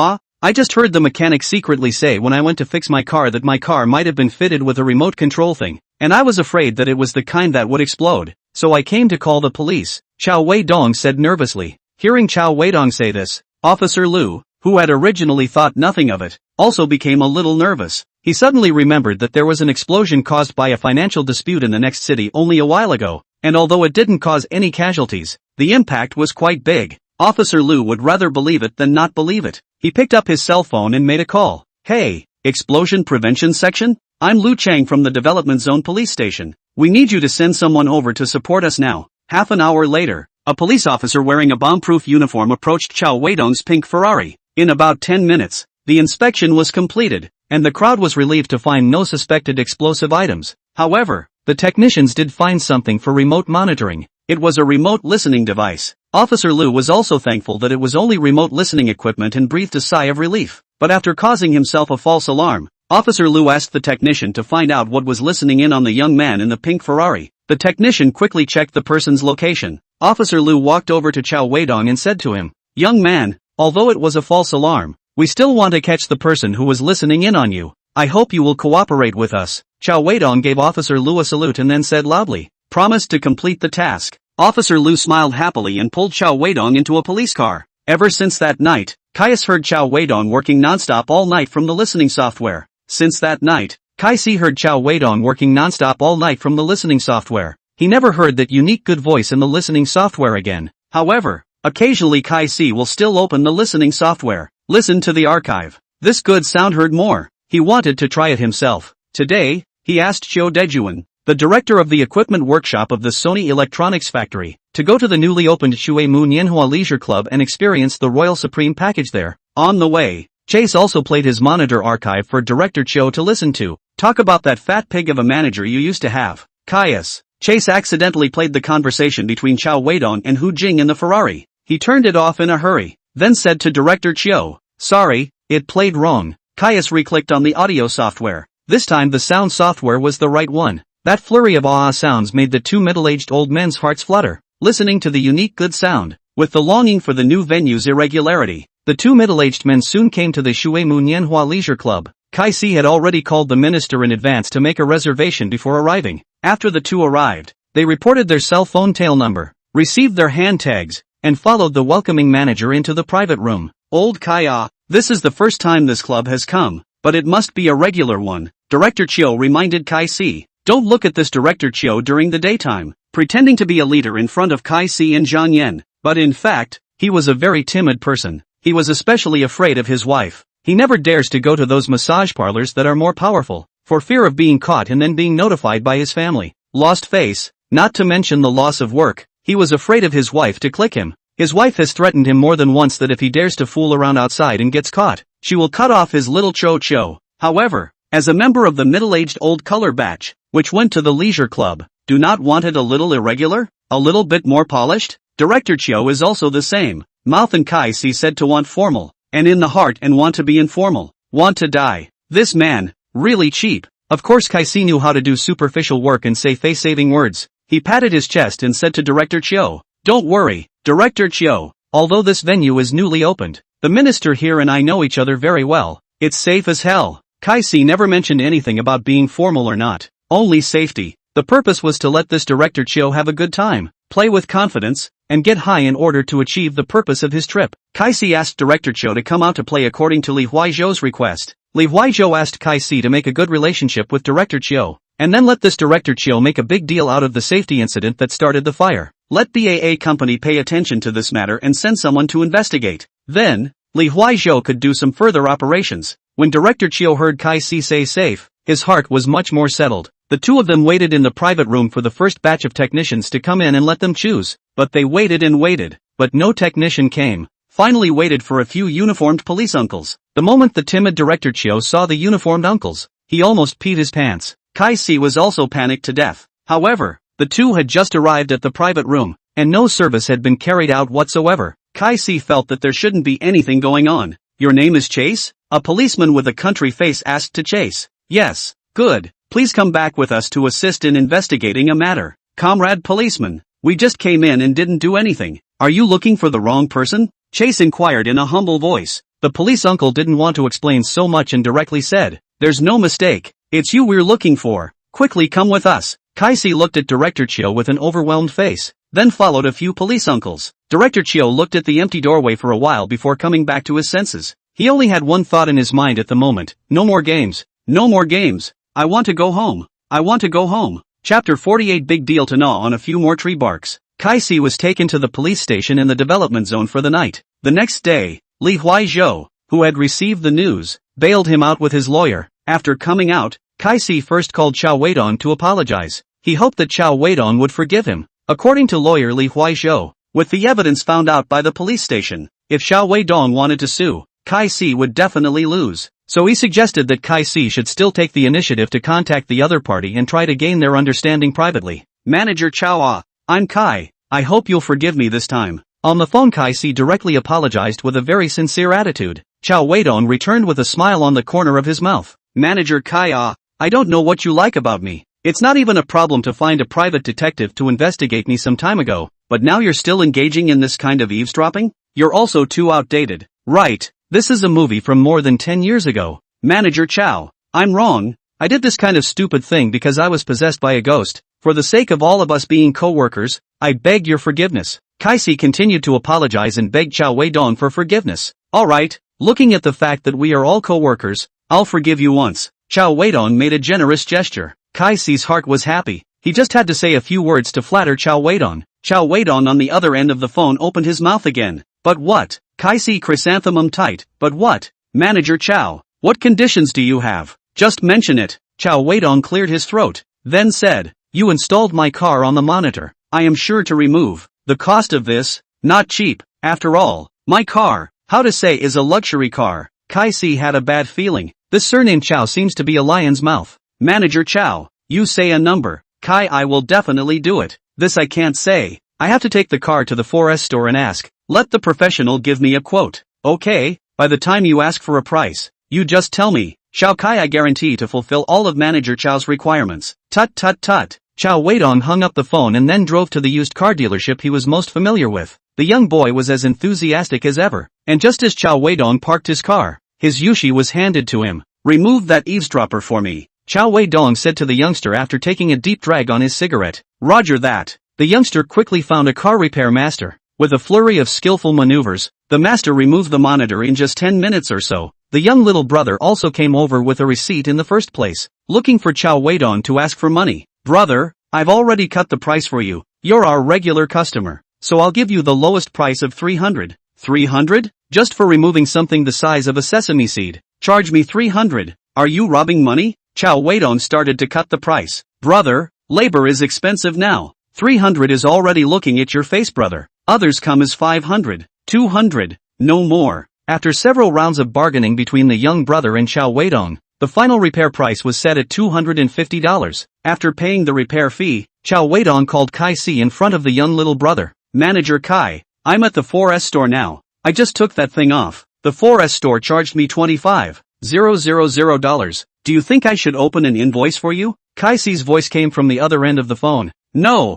I just heard the mechanic secretly say when I went to fix my car that my car might have been fitted with a remote control thing, and I was afraid that it was the kind that would explode, so I came to call the police, Cao Weidong said nervously. Hearing Cao Weidong say this, Officer Lu, who had originally thought nothing of it, also became a little nervous. He suddenly remembered that there was an explosion caused by a financial dispute in the next city only a while ago, and although it didn't cause any casualties, the impact was quite big. Officer Lu would rather believe it than not believe it. He picked up his cell phone and made a call. Hey, Explosion Prevention Section? I'm Lu Chang from the Development Zone Police Station. We need you to send someone over to support us now. Half an hour later, a police officer wearing a bomb-proof uniform approached Cao Weidong's pink Ferrari. In about 10 minutes, the inspection was completed, and the crowd was relieved to find no suspected explosive items. However, the technicians did find something for remote monitoring. It was a remote listening device. Officer Lu was also thankful that it was only remote listening equipment and breathed a sigh of relief. But after causing himself a false alarm, Officer Lu asked the technician to find out what was listening in on the young man in the pink Ferrari. The technician quickly checked the person's location. Officer Lu walked over to Cao Weidong and said to him, young man, although it was a false alarm, we still want to catch the person who was listening in on you. I hope you will cooperate with us. Cao Weidong gave Officer Lu a salute and then said loudly, promise to complete the task. Officer Lu smiled happily and pulled Cao Weidong into a police car. Ever since that night, Caius heard Cao Weidong working nonstop all night from the listening software. Since that night, Kai Si heard Cao Weidong working nonstop all night from the listening software. He never heard that unique good voice in the listening software again. However, occasionally Kai Si will still open the listening software, listen to the archive. This good sound heard more. He wanted to try it himself. Today, he asked Chiu Dejuan, the director of the equipment workshop of the Sony Electronics Factory, to go to the newly opened Shuimu Nianhua Leisure Club and experience the Royal Supreme package there. On the way, Chase also played his monitor archive for Director Chiu to listen to. Talk about that fat pig of a manager you used to have. Caius. Chase accidentally played the conversation between Cao Weidong and Hu Jing in the Ferrari. He turned it off in a hurry, then said to Director Chiu, sorry, it played wrong. Caius re-clicked on the audio software. This time the sound software was the right one. That flurry of ah sounds made the two middle-aged old men's hearts flutter, listening to the unique good sound. With the longing for the new venue's irregularity, the two middle-aged men soon came to the Shuimu Nianhua Leisure Club. Kai Si had already called the minister in advance to make a reservation before arriving. After the two arrived, they reported their cell phone tail number, received their hand tags, and followed the welcoming manager into the private room. Old Kaya, this is the first time this club has come, but it must be a regular one, Director Chiu reminded Kai Si. Don't look at this director Chiu during the daytime, pretending to be a leader in front of Kai Si and Zhang Yan, but in fact, he was a very timid person. He was especially afraid of his wife. He never dares to go to those massage parlors that are more powerful, for fear of being caught and then being notified by his family. Lost face, not to mention the loss of work. He was afraid of his wife to click him. His wife has threatened him more than once that if he dares to fool around outside and gets caught, she will cut off his little cho-cho. However, as a member of the middle-aged old color batch, which went to the leisure club, do not want it a little irregular? A little bit more polished? Director Chiu is also the same. Mouth and Kai Si said to want formal, and in the heart and want to be informal. Want to die. This man, really cheap. Of course Kai Si knew how to do superficial work and say face-saving words. He patted his chest and said to Director Chiu, "Don't worry, Director Chiu, although this venue is newly opened, the minister here and I know each other very well. It's safe as hell." Kai Si never mentioned anything about being formal or not, only safety. The purpose was to let this Director Chiu have a good time, play with confidence, and get high in order to achieve the purpose of his trip. Kai Si asked Director Chiu to come out to play according to Li Huaizhou's request. Li Huaizhou asked Kai Si to make a good relationship with Director Chiu, and then let this Director Chiu make a big deal out of the safety incident that started the fire. Let BAA company pay attention to this matter and send someone to investigate. Then, Li Huaizhou could do some further operations. When Director Chiu heard Kai Si say safe, his heart was much more settled. The two of them waited in the private room for the first batch of technicians to come in and let them choose. But they waited and waited, but no technician came. Finally waited for a few uniformed police uncles. The moment the timid Director Chiu saw the uniformed uncles, he almost peed his pants. Kai Si was also panicked to death. However, the two had just arrived at the private room, and no service had been carried out whatsoever. Kai Si felt that there shouldn't be anything going on. "Your name is Chase?" A policeman with a country face asked to Chase. "Yes." "Good. Please come back with us to assist in investigating a matter." "Comrade policeman, we just came in and didn't do anything. Are you looking for the wrong person?" Chase inquired in a humble voice. The police uncle didn't want to explain so much and directly said, "There's no mistake. It's you we're looking for. Quickly come with us." Kai Si looked at Director Chiu with an overwhelmed face. Then followed a few police uncles. Director Chiu looked at the empty doorway for a while before coming back to his senses. He only had one thought in his mind at the moment. No more games. No more games. I want to go home. I want to go home. Chapter 48. Big deal to gnaw on a few more tree barks. Kai Si was taken to the police station in the development zone for the night. The next day, Li Huaizhou, who had received the news, bailed him out with his lawyer. After coming out, Kai Si first called Cao Weidong to apologize. He hoped that Cao Weidong would forgive him. According to lawyer Li Huaizhou, with the evidence found out by the police station, if Cao Weidong wanted to sue, Kai Si would definitely lose. So he suggested that Kai Si should still take the initiative to contact the other party and try to gain their understanding privately. "Manager Cao, I'm Kai. I hope you'll forgive me this time." On the phone Kai Si directly apologized with a very sincere attitude. Cao Weidong returned with a smile on the corner of his mouth. "Manager Kai, I don't know what you like about me. It's not even a problem to find a private detective to investigate me some time ago, but now you're still engaging in this kind of eavesdropping? You're also too outdated." "Right, this is a movie from more than 10 years ago." "Manager Cao, I'm wrong. I did this kind of stupid thing because I was possessed by a ghost. For the sake of all of us being co-workers, I beg your forgiveness." Kai Si continued to apologize and begged Cao Weidong for forgiveness. "Alright, looking at the fact that we are all co-workers, I'll forgive you once." Cao Weidong made a generous gesture. Kai Si's heart was happy. He just had to say a few words to flatter Cao Weidong. Cao Weidong on the other end of the phone opened his mouth again. "But what?" Kai Si chrysanthemum tight. "But what? Manager Cao, what conditions do you have? Just mention it." Cao Weidong cleared his throat, then said, "You installed my car on the monitor. I am sure to remove the cost of this. Not cheap, after all. My car, how to say, is a luxury car." Kai Si had a bad feeling. This surname Cao seems to be a lion's mouth. "Manager Cao, you say a number." "Kai, I will definitely do it. This I can't say. I have to take the car to the 4S store and ask. Let the professional give me a quote." "Okay, by the time you ask for a price, you just tell me." "Xiao Kai, I guarantee to fulfill all of Manager Chao's requirements." Tut tut tut. Cao Weidong hung up the phone and then drove to the used car dealership he was most familiar with. The young boy was as enthusiastic as ever, and just as Cao Weidong parked his car, his yushi was handed to him. "Remove that eavesdropper for me," Cao Weidong said to the youngster after taking a deep drag on his cigarette. "Roger that." The youngster quickly found a car repair master. With a flurry of skillful maneuvers, the master removed the monitor in just 10 minutes or so. The young little brother also came over with a receipt in the first place, looking for Cao Weidong to ask for money. "Brother, I've already cut the price for you. You're our regular customer, so I'll give you the lowest price of 300. 300? Just for removing something the size of a sesame seed. Charge me 300. Are you robbing money?" Cao Weidong started to cut the price. "Brother, labor is expensive now. 300 is already looking at your face, brother. Others come as 500, 200, no more." After several rounds of bargaining between the young brother and Cao Weidong, the final repair price was set at $250. After paying the repair fee, Cao Weidong called Kai Si in front of the young little brother. "Manager Kai, I'm at the 4S store now. I just took that thing off. The 4S store charged me $25,000. Do you think I should open an invoice for you?" Kai Si's voice came from the other end of the phone. No,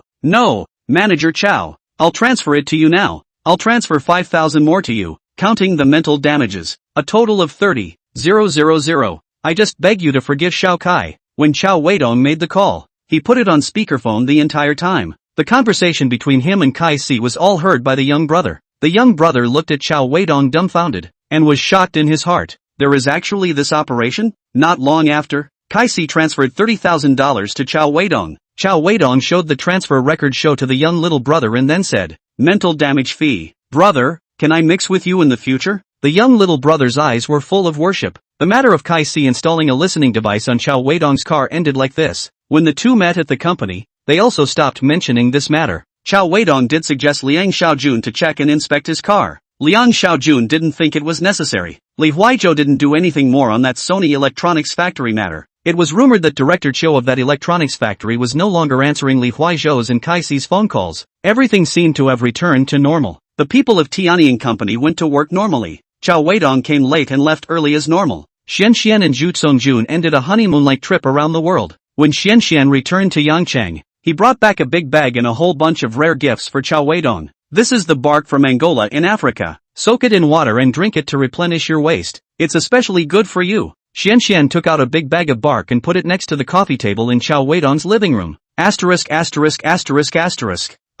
Manager Cao. I'll transfer it to you now. I'll transfer 5,000 more to you, counting the mental damages. A total of 30,000. I just beg you to forgive Xiao Kai." When Cao Weidong made the call, he put it on speakerphone the entire time. The conversation between him and Kai Si was all heard by the young brother. The young brother looked at Cao Weidong dumbfounded, and was shocked in his heart. There is actually this operation? Not long after, Kai Si transferred $30,000 to Cao Weidong. Cao Weidong showed the transfer record show to the young little brother and then said, "Mental damage fee. Brother, can I mix with you in the future?" The young little brother's eyes were full of worship. The matter of Kai Si installing a listening device on Cao Weidong's car ended like this. When the two met at the company, they also stopped mentioning this matter. Cao Weidong did suggest Liang Xiaojun to check and inspect his car. Liang Xiaojun didn't think it was necessary. Li Huizhou didn't do anything more on that Sony Electronics factory matter. It was rumored that Director Chiu of that electronics factory was no longer answering Li Huizhou's and Kai Si's phone calls. Everything seemed to have returned to normal. The people of Tianying Company went to work normally. Cao Weidong came late and left early as normal. Xianxian and Zhu Songjun ended a honeymoon-like trip around the world. When Xianxian returned to Yangchang, he brought back a big bag and a whole bunch of rare gifts for Cao Weidong. "This is the bark from Angola in Africa. Soak it in water and drink it to replenish your waste. It's especially good for you." Xianxian took out a big bag of bark and put it next to the coffee table in Cao Weidong's living room. *******.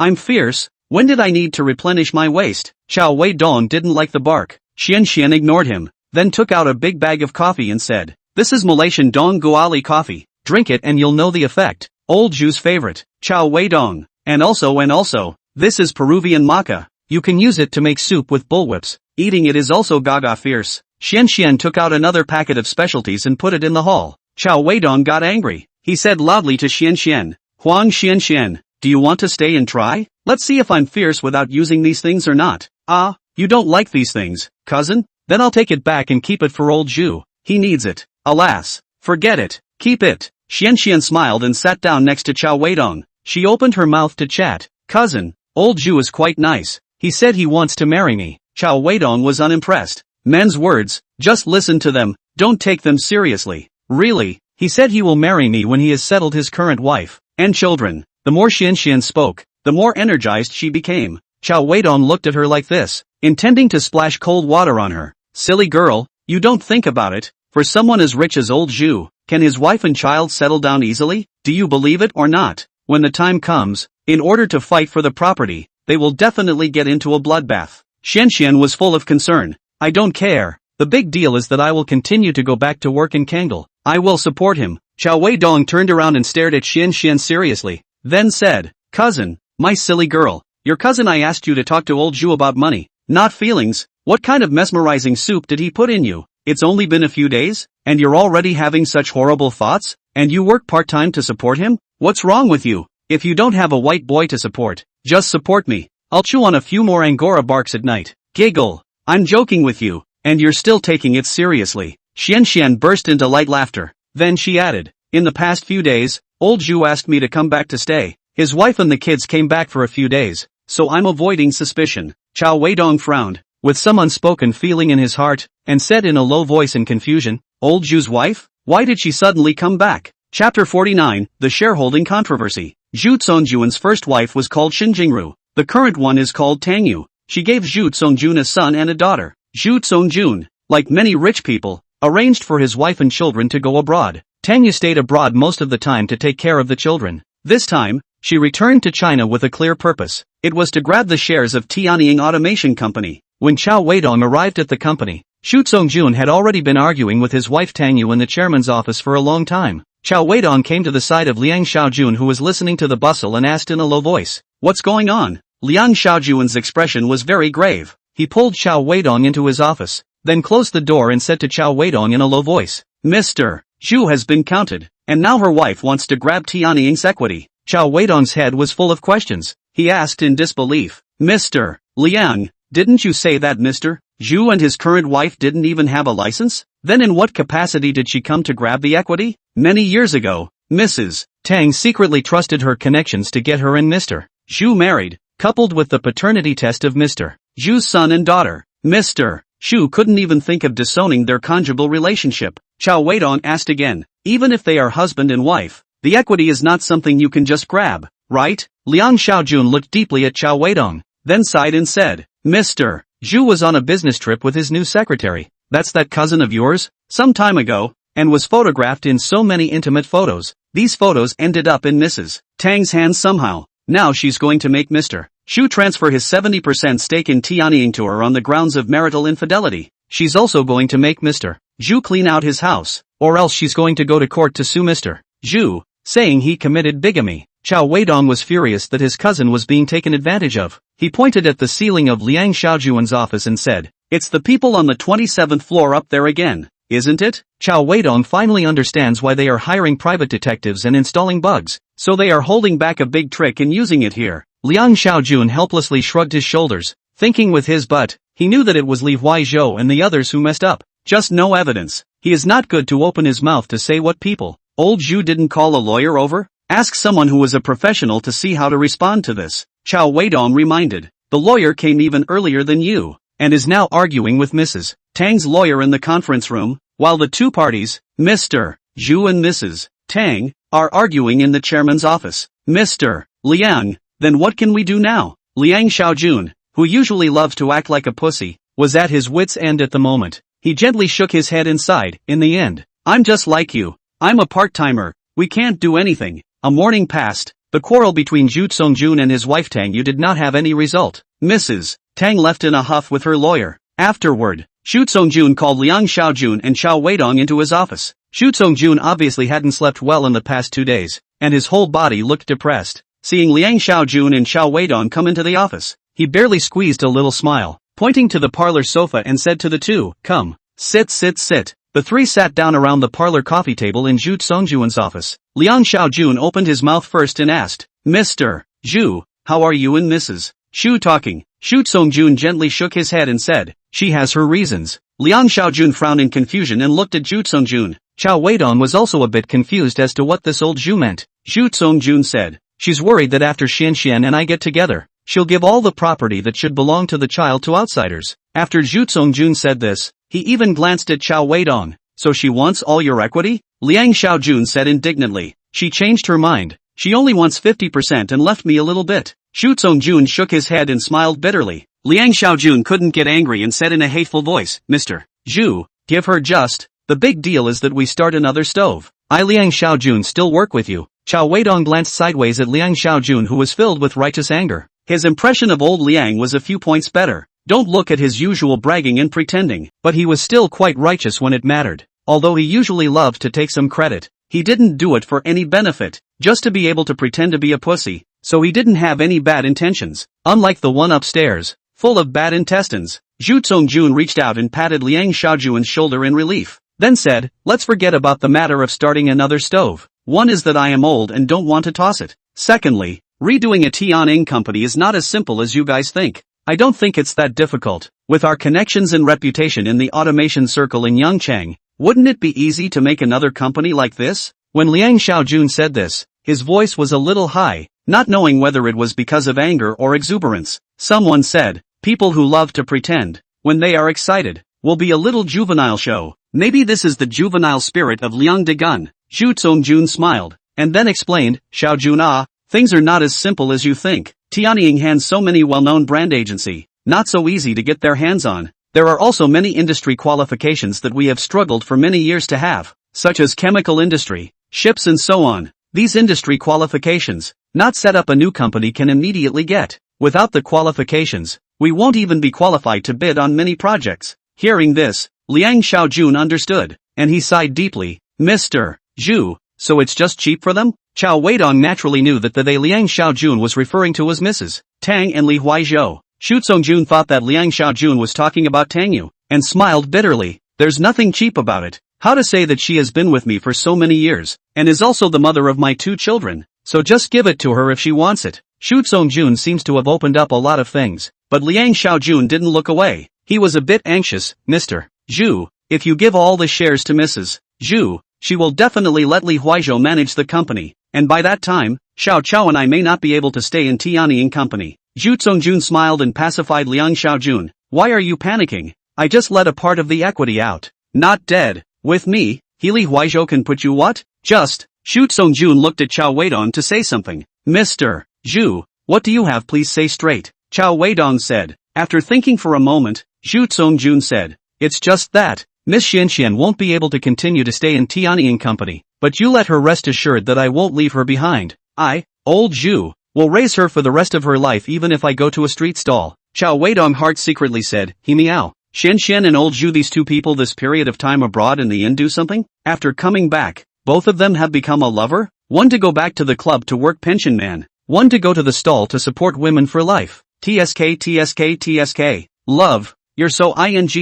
I'm fierce. When did I need to replenish my waste? Cao Weidong didn't like the bark. Xianxian ignored him, then took out a big bag of coffee and said, "This is Malaysian Dong Guali coffee. Drink it and you'll know the effect. Old Zhu's favorite, Cao Weidong. And also, this is Peruvian maca. You can use it to make soup with bullwhips. Eating it is also gaga fierce." Xianxian took out another packet of specialties and put it in the hall. Cao Weidong got angry. He said loudly to Xianxian, "Huang Xianxian, do you want to stay and try? Let's see if I'm fierce without using these things or not." "Ah, you don't like these things, cousin? Then I'll take it back and keep it for old Zhu. He needs it." "Alas, forget it. Keep it." Xianxian smiled and sat down next to Cao Weidong. She opened her mouth to chat. "Cousin, old Zhu is quite nice. He said he wants to marry me." Cao Weidong was unimpressed. "Men's words, just listen to them, don't take them seriously." "Really? He said he will marry me when he has settled his current wife and children." The more Xianxian spoke, the more energized she became. Cao Weidong looked at her like this, intending to splash cold water on her. "Silly girl, you don't think about it. For someone as rich as old Zhu, can his wife and child settle down easily? Do you believe it or not? When the time comes, in order to fight for the property, they will definitely get into a bloodbath." Xianxian was full of concern. "I don't care. The big deal is that I will continue to go back to work in Kangle. I will support him." Cao Weidong turned around and stared at Xianxian seriously, then said, "Cousin, my silly girl, your cousin I asked you to talk to old Zhu about money, not feelings. What kind of mesmerizing soup did he put in you? It's only been a few days, and you're already having such horrible thoughts? And you work part-time to support him? What's wrong with you? If you don't have a white boy to support, just support me. I'll chew on a few more Angora barks at night." "Giggle. I'm joking with you, and you're still taking it seriously." Xianxian burst into light laughter. Then she added, "In the past few days, old Zhu asked me to come back to stay. His wife and the kids came back for a few days, so I'm avoiding suspicion." Cao Weidong frowned, with some unspoken feeling in his heart, and said in a low voice in confusion, "Old Zhu's wife? Why did she suddenly come back?" Chapter 49, The Shareholding Controversy. Zhu Congjuan's first wife was called Xinjingru. The current one is called Tangyu. She gave Zhu Congjun a son and a daughter. Zhu Congjun, like many rich people, arranged for his wife and children to go abroad. Tangyu stayed abroad most of the time to take care of the children. This time, she returned to China with a clear purpose. It was to grab the shares of Tianying Automation Company. When Cao Weidong arrived at the company, Xu Songjun had already been arguing with his wife Tang Yu in the chairman's office for a long time. Cao Weidong came to the side of Liang Xiaojun, who was listening to the bustle, and asked in a low voice, "What's going on?" Liang Xiaojun's expression was very grave. He pulled Cao Weidong into his office, then closed the door and said to Cao Weidong in a low voice, "Mr. Zhu has been counted, and now her wife wants to grab Tianying's equity." Cao Weidong's head was full of questions. He asked in disbelief, "Mr. Liang, didn't you say that Mr. Zhu and his current wife didn't even have a license? Then in what capacity did she come to grab the equity?" Many years ago, Mrs. Tang secretly trusted her connections to get her and Mr. Zhu married, coupled with the paternity test of Mr. Zhu's son and daughter. Mr. Zhu couldn't even think of disowning their conjugal relationship. Cao Weidong asked again, "Even if they are husband and wife, the equity is not something you can just grab, right?" Liang Xiaojun looked deeply at Cao Weidong, then sighed and said, "Mr. Zhu was on a business trip with his new secretary. That's that cousin of yours? Some time ago, and was photographed in so many intimate photos. These photos ended up in Mrs. Tang's hands somehow. Now she's going to make Mr. Zhu transfer his 70% stake in Tianying to her on the grounds of marital infidelity. She's also going to make Mr. Zhu clean out his house, or else she's going to go to court to sue Mr. Zhu, saying he committed bigamy." Cao Weidong was furious that his cousin was being taken advantage of. He pointed at the ceiling of Liang Xiaojun's office and said, "It's the people on the 27th floor up there again, isn't it?" Cao Weidong finally understands why they are hiring private detectives and installing bugs, so they are holding back a big trick and using it here. Liang Xiaojun helplessly shrugged his shoulders, thinking with his butt, he knew that it was Li Huaizhou and the others who messed up. Just no evidence. He is not good to open his mouth to say what people. Old Zhu didn't call a lawyer over? Ask someone who was a professional to see how to respond to this. Cao Weidong reminded. The lawyer came even earlier than you, and is now arguing with Mrs. Tang's lawyer in the conference room, while the two parties, Mr. Zhu and Mrs. Tang, are arguing in the chairman's office. Mr. Liang, then what can we do now? Liang Xiaojun, who usually loves to act like a pussy, was at his wit's end at the moment. He gently shook his head and sighed, "In the end, I'm just like you. I'm a part-timer. We can't do anything." A morning passed. The quarrel between Zhu Songjun and his wife Tang Yu did not have any result. Mrs. Tang left in a huff with her lawyer. Afterward, Zhu Songjun called Liang Xiaojun and Cao Weidong into his office. Zhu Songjun obviously hadn't slept well in the past 2 days, and his whole body looked depressed. Seeing Liang Xiaojun and Cao Weidong come into the office, he barely squeezed a little smile, pointing to the parlor sofa and said to the two, "Come, sit, sit, sit." The three sat down around the parlor coffee table in Zhu Songjun's office. Liang Xiaojun opened his mouth first and asked, "Mr. Zhu, how are you and Mrs. Zhu talking?" Zhu Songjun gently shook his head and said, "She has her reasons." Liang Xiaojun frowned in confusion and looked at Zhu Songjun. Cao Weidong was also a bit confused as to what this old Zhu meant. Zhu Songjun said, "She's worried that after Xian and I get together, she'll give all the property that should belong to the child to outsiders." After Zhu Songjun said this, he even glanced at Cao Weidong. "So she wants all your equity?" Liang Xiaojun said indignantly. "She changed her mind. She only wants 50% and left me a little bit." Zhu Songjun shook his head and smiled bitterly. Liang Xiaojun couldn't get angry and said in a hateful voice, "Mr. Zhu, give her just. The big deal is that we start another stove. I Liang Xiaojun still work with you." Cao Weidong glanced sideways at Liang Xiaojun, who was filled with righteous anger. His impression of old Liang was a few points better. Don't look at his usual bragging and pretending. But he was still quite righteous when it mattered. Although he usually loved to take some credit, he didn't do it for any benefit, just to be able to pretend to be a pussy, so he didn't have any bad intentions. Unlike the one upstairs, full of bad intestines. Zhu Songjun reached out and patted Liang Xiaojun's shoulder in relief, then said, "Let's forget about the matter of starting another stove. One is that I am old and don't want to toss it. Secondly, redoing a Tianying company is not as simple as you guys think. I don't think it's that difficult. With our connections and reputation in the automation circle in Yangchang, wouldn't it be easy to make another company like this?" When Liang Xiaojun said this, his voice was a little high, not knowing whether it was because of anger or exuberance. Someone said, "People who love to pretend, when they are excited, will be a little juvenile show. Maybe this is the juvenile spirit of Liang Dagun." Zhu Songjun smiled, and then explained, "Xiaojun, things are not as simple as you think. Tianying has so many well-known brand agency, not so easy to get their hands on. There are also many industry qualifications that we have struggled for many years to have, such as chemical industry, ships and so on. These industry qualifications, not set up a new company can immediately get. Without the qualifications, we won't even be qualified to bid on many projects." Hearing this, Liang Xiaojun understood, and he sighed deeply. Mr. Zhu, so it's just cheap for them? Cao Weidong naturally knew that the they Liang Xiaojun was referring to was Mrs. Tang and Li Huaizhou. Xu Songjun thought that Liang Xiaojun was talking about Tang Yu, and smiled bitterly. There's nothing cheap about it. How to say that she has been with me for so many years, and is also the mother of my 2 children, so just give it to her if she wants it. Xu Songjun seems to have opened up a lot of things, but Liang Xiaojun didn't look away. He was a bit anxious. Mr. Zhu, if you give all the shares to Mrs. Zhu, she will definitely let Li Huaizhou manage the company, and by that time, Xiao Chao and I may not be able to stay in Tianying Company. Xu Songjun smiled and pacified Liang Xiaojun. Why are you panicking? I just let a part of the equity out. Not dead. With me, Li Huaizhou can put you what? Just. Xu Songjun looked at Cao Weidong to say something. Mr. Zhu, what do you have? Please say straight. Cao Weidong said. After thinking for a moment, Xu Songjun said. It's just that, Miss Xianxian won't be able to continue to stay in Tianying Company, but you let her rest assured that I won't leave her behind. I, old Zhu, will raise her for the rest of her life even if I go to a street stall. Cao Weidong heart secretly said, he meow. Xianxian and old Zhu, these 2 people this period of time abroad in the inn do something? After coming back, both of them have become a lover? One to go back to the club to work pension man, one to go to the stall to support women for life. TSK. Love, you're so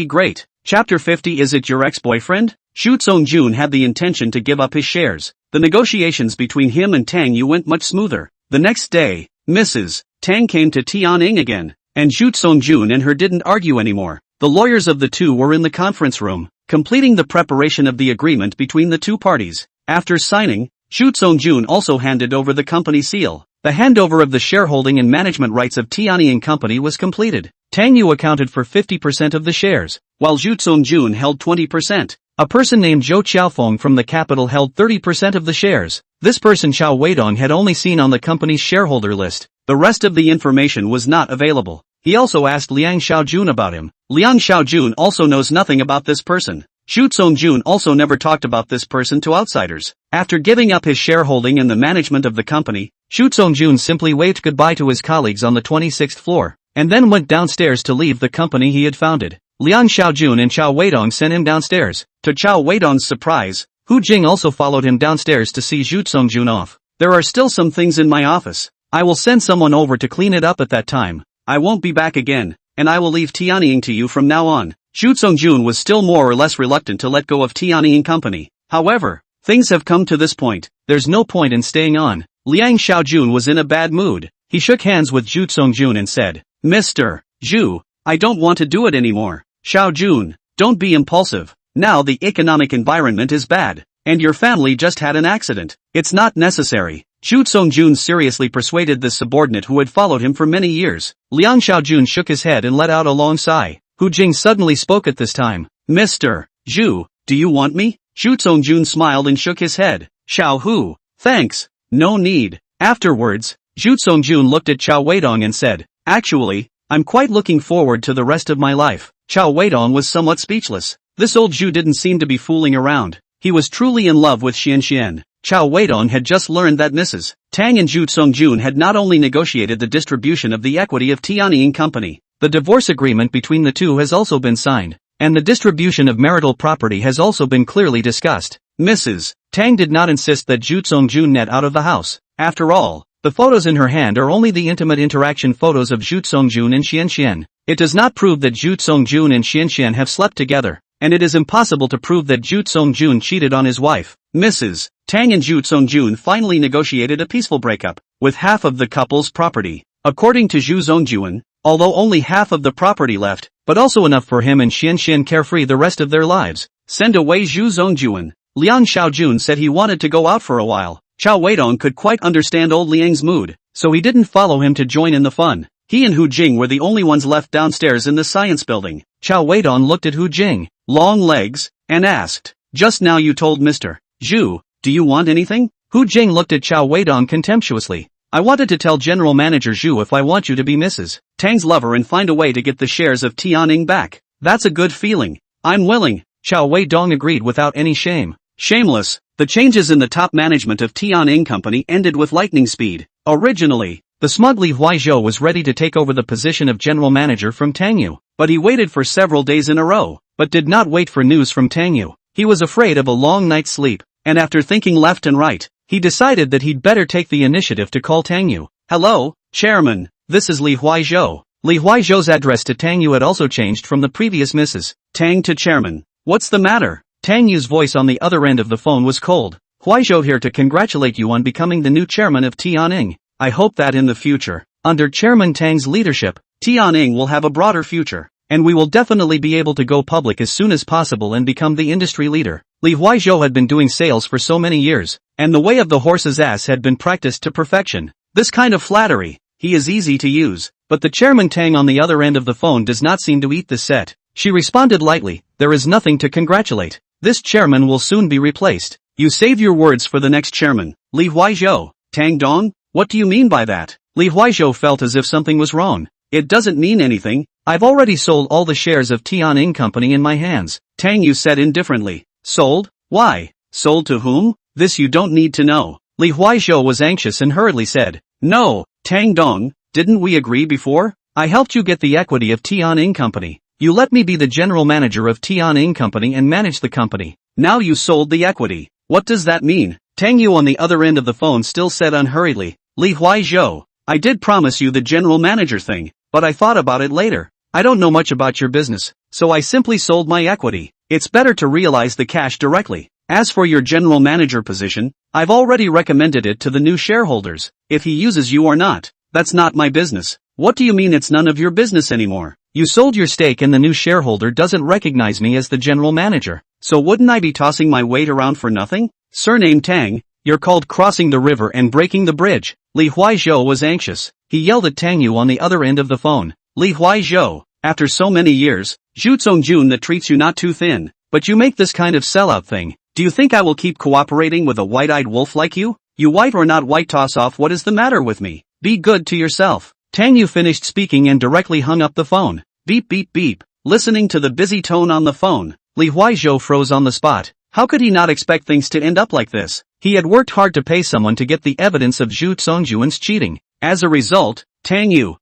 great. Chapter 50. Is it your ex-boyfriend? Xu Songjun had the intention to give up his shares. The negotiations between him and Tang Yu went much smoother. The next day, Mrs. Tang came to Tianying again, and Xu Songjun and her didn't argue anymore. The lawyers of the 2 were in the conference room, completing the preparation of the agreement between the 2 parties. After signing, Xu Songjun also handed over the company seal. The handover of the shareholding and management rights of Tianying Company was completed. Tang Yu accounted for 50% of the shares, while Xu Songjun held 20%. A person named Zhou Qiaofeng from the capital held 30% of the shares. This person Cao Weidong had only seen on the company's shareholder list. The rest of the information was not available. He also asked Liang Xiaojun about him. Liang Xiaojun also knows nothing about this person. Xu Songjun also never talked about this person to outsiders. After giving up his shareholding in the management of the company, Xu Songjun simply waved goodbye to his colleagues on the 26th floor, and then went downstairs to leave the company he had founded. Liang Xiaojun and Cao Weidong sent him downstairs. To Cao Weidong's surprise, Hu Jing also followed him downstairs to see Xu Songjun off. There are still some things in my office. I will send someone over to clean it up at that time. I won't be back again, and I will leave Tianying to you from now on. Xu Songjun was still more or less reluctant to let go of Tianying Company. However, things have come to this point, there's no point in staying on. Liang Xiaojun was in a bad mood. He shook hands with Xu Songjun and said, Mr. Zhu, I don't want to do it anymore. Xiaojun, don't be impulsive. Now the economic environment is bad, and your family just had an accident. It's not necessary. Xu Songjun seriously persuaded this subordinate who had followed him for many years. Liang Xiaojun shook his head and let out a long sigh. Hu Jing suddenly spoke at this time. Mr. Zhu, do you want me? Xu Songjun smiled and shook his head. Xiao Hu, thanks. No need. Afterwards, Xu Songjun looked at Cao Weidong and said, actually, I'm quite looking forward to the rest of my life. Cao Weidong was somewhat speechless. This old Zhu didn't seem to be fooling around. He was truly in love with Xianxian. Cao Weidong had just learned that Mrs. Tang and Xu Songjun had not only negotiated the distribution of the equity of Tianying Company, the divorce agreement between the 2 has also been signed, and the distribution of marital property has also been clearly discussed. Mrs. Tang did not insist that Xu Songjun net out of the house. After all, the photos in her hand are only the intimate interaction photos of Xu Songjun and Xianxian. It does not prove that Xu Songjun and Xianxian have slept together, and it is impossible to prove that Xu Songjun cheated on his wife. Mrs. Tang and Xu Songjun finally negotiated a peaceful breakup, with half of the couple's property. According to Xu Songjun, although only half of the property left, but also enough for him and Xianxian carefree the rest of their lives. Send away Xu Songjun. Liang Xiaojun said he wanted to go out for a while. Cao Weidong could quite understand old Liang's mood, so he didn't follow him to join in the fun. He and Hu Jing were the only ones left downstairs in the science building. Cao Weidong looked at Hu Jing, long legs, and asked, just now you told Mr. Zhu, do you want anything? Hu Jing looked at Cao Weidong contemptuously. I wanted to tell General Manager Zhu if I want you to be Mrs. Tang's lover and find a way to get the shares of Tianying back. That's a good feeling. I'm willing. Cao Weidong agreed without any shame. Shameless. The changes in the top management of Tianying Company ended with lightning speed. Originally, the smug Li Huaizhou was ready to take over the position of general manager from Tang Yu. but he waited for several days in a row, but did not wait for news from Tang Yu. He was afraid of a long night's sleep, and after thinking left and right, he decided that he'd better take the initiative to call Tang Yu. Hello, Chairman, this is Li Huaizhou. Li Huaizhou's address to Tang Yu had also changed from the previous Mrs. Tang to Chairman. What's the matter? Tang Yu's voice on the other end of the phone was cold. Huaizhou here to congratulate you on becoming the new chairman of Tianjin. I hope that in the future, under Chairman Tang's leadership, Tianjin will have a broader future, and we will definitely be able to go public as soon as possible and become the industry leader. Li Huaizhou had been doing sales for so many years, and the way of the horse's ass had been practiced to perfection. This kind of flattery, he is easy to use, but the Chairman Tang on the other end of the phone does not seem to eat this set. She responded lightly, there is nothing to congratulate. This chairman will soon be replaced. You save your words for the next chairman. Li Huaizhou. Tang Dong? What do you mean by that? Li Huaizhou felt as if something was wrong. It doesn't mean anything. I've already sold all the shares of Tianjin Company in my hands. Tang Yu said indifferently. Sold? Why? Sold to whom? This you don't need to know. Li Huaizhou was anxious and hurriedly said. No, Tang Dong, didn't we agree before? I helped you get the equity of Tianjin Company. You let me be the general manager of Tianjin Company and manage the company. Now you sold the equity. What does that mean? Tang Yu on the other end of the phone still said unhurriedly. Li Huaizhou, I did promise you the general manager thing, but I thought about it later. I don't know much about your business, so I simply sold my equity. It's better to realize the cash directly. As for your general manager position, I've already recommended it to the new shareholders. If he uses you or not, that's not my business. What do you mean it's none of your business anymore? You sold your stake and the new shareholder doesn't recognize me as the general manager. So wouldn't I be tossing my weight around for nothing? Surname Tang, you're called crossing the river and breaking the bridge. Li Huaizhou was anxious. He yelled at Tang Yu on the other end of the phone. Li Huaizhou, after so many years, Zhu Zongjun that treats you not too thin, but you make this kind of sellout thing. Do you think I will keep cooperating with a white-eyed wolf like you? You white or not white toss off what is the matter with me? Be good to yourself. Tang Yu finished speaking and directly hung up the phone. Beep beep beep. Listening to the busy tone on the phone, Li Huaizhou froze on the spot. How could he not expect things to end up like this? He had worked hard to pay someone to get the evidence of Zhu Zongjuan's cheating. As a result, Tang Yu,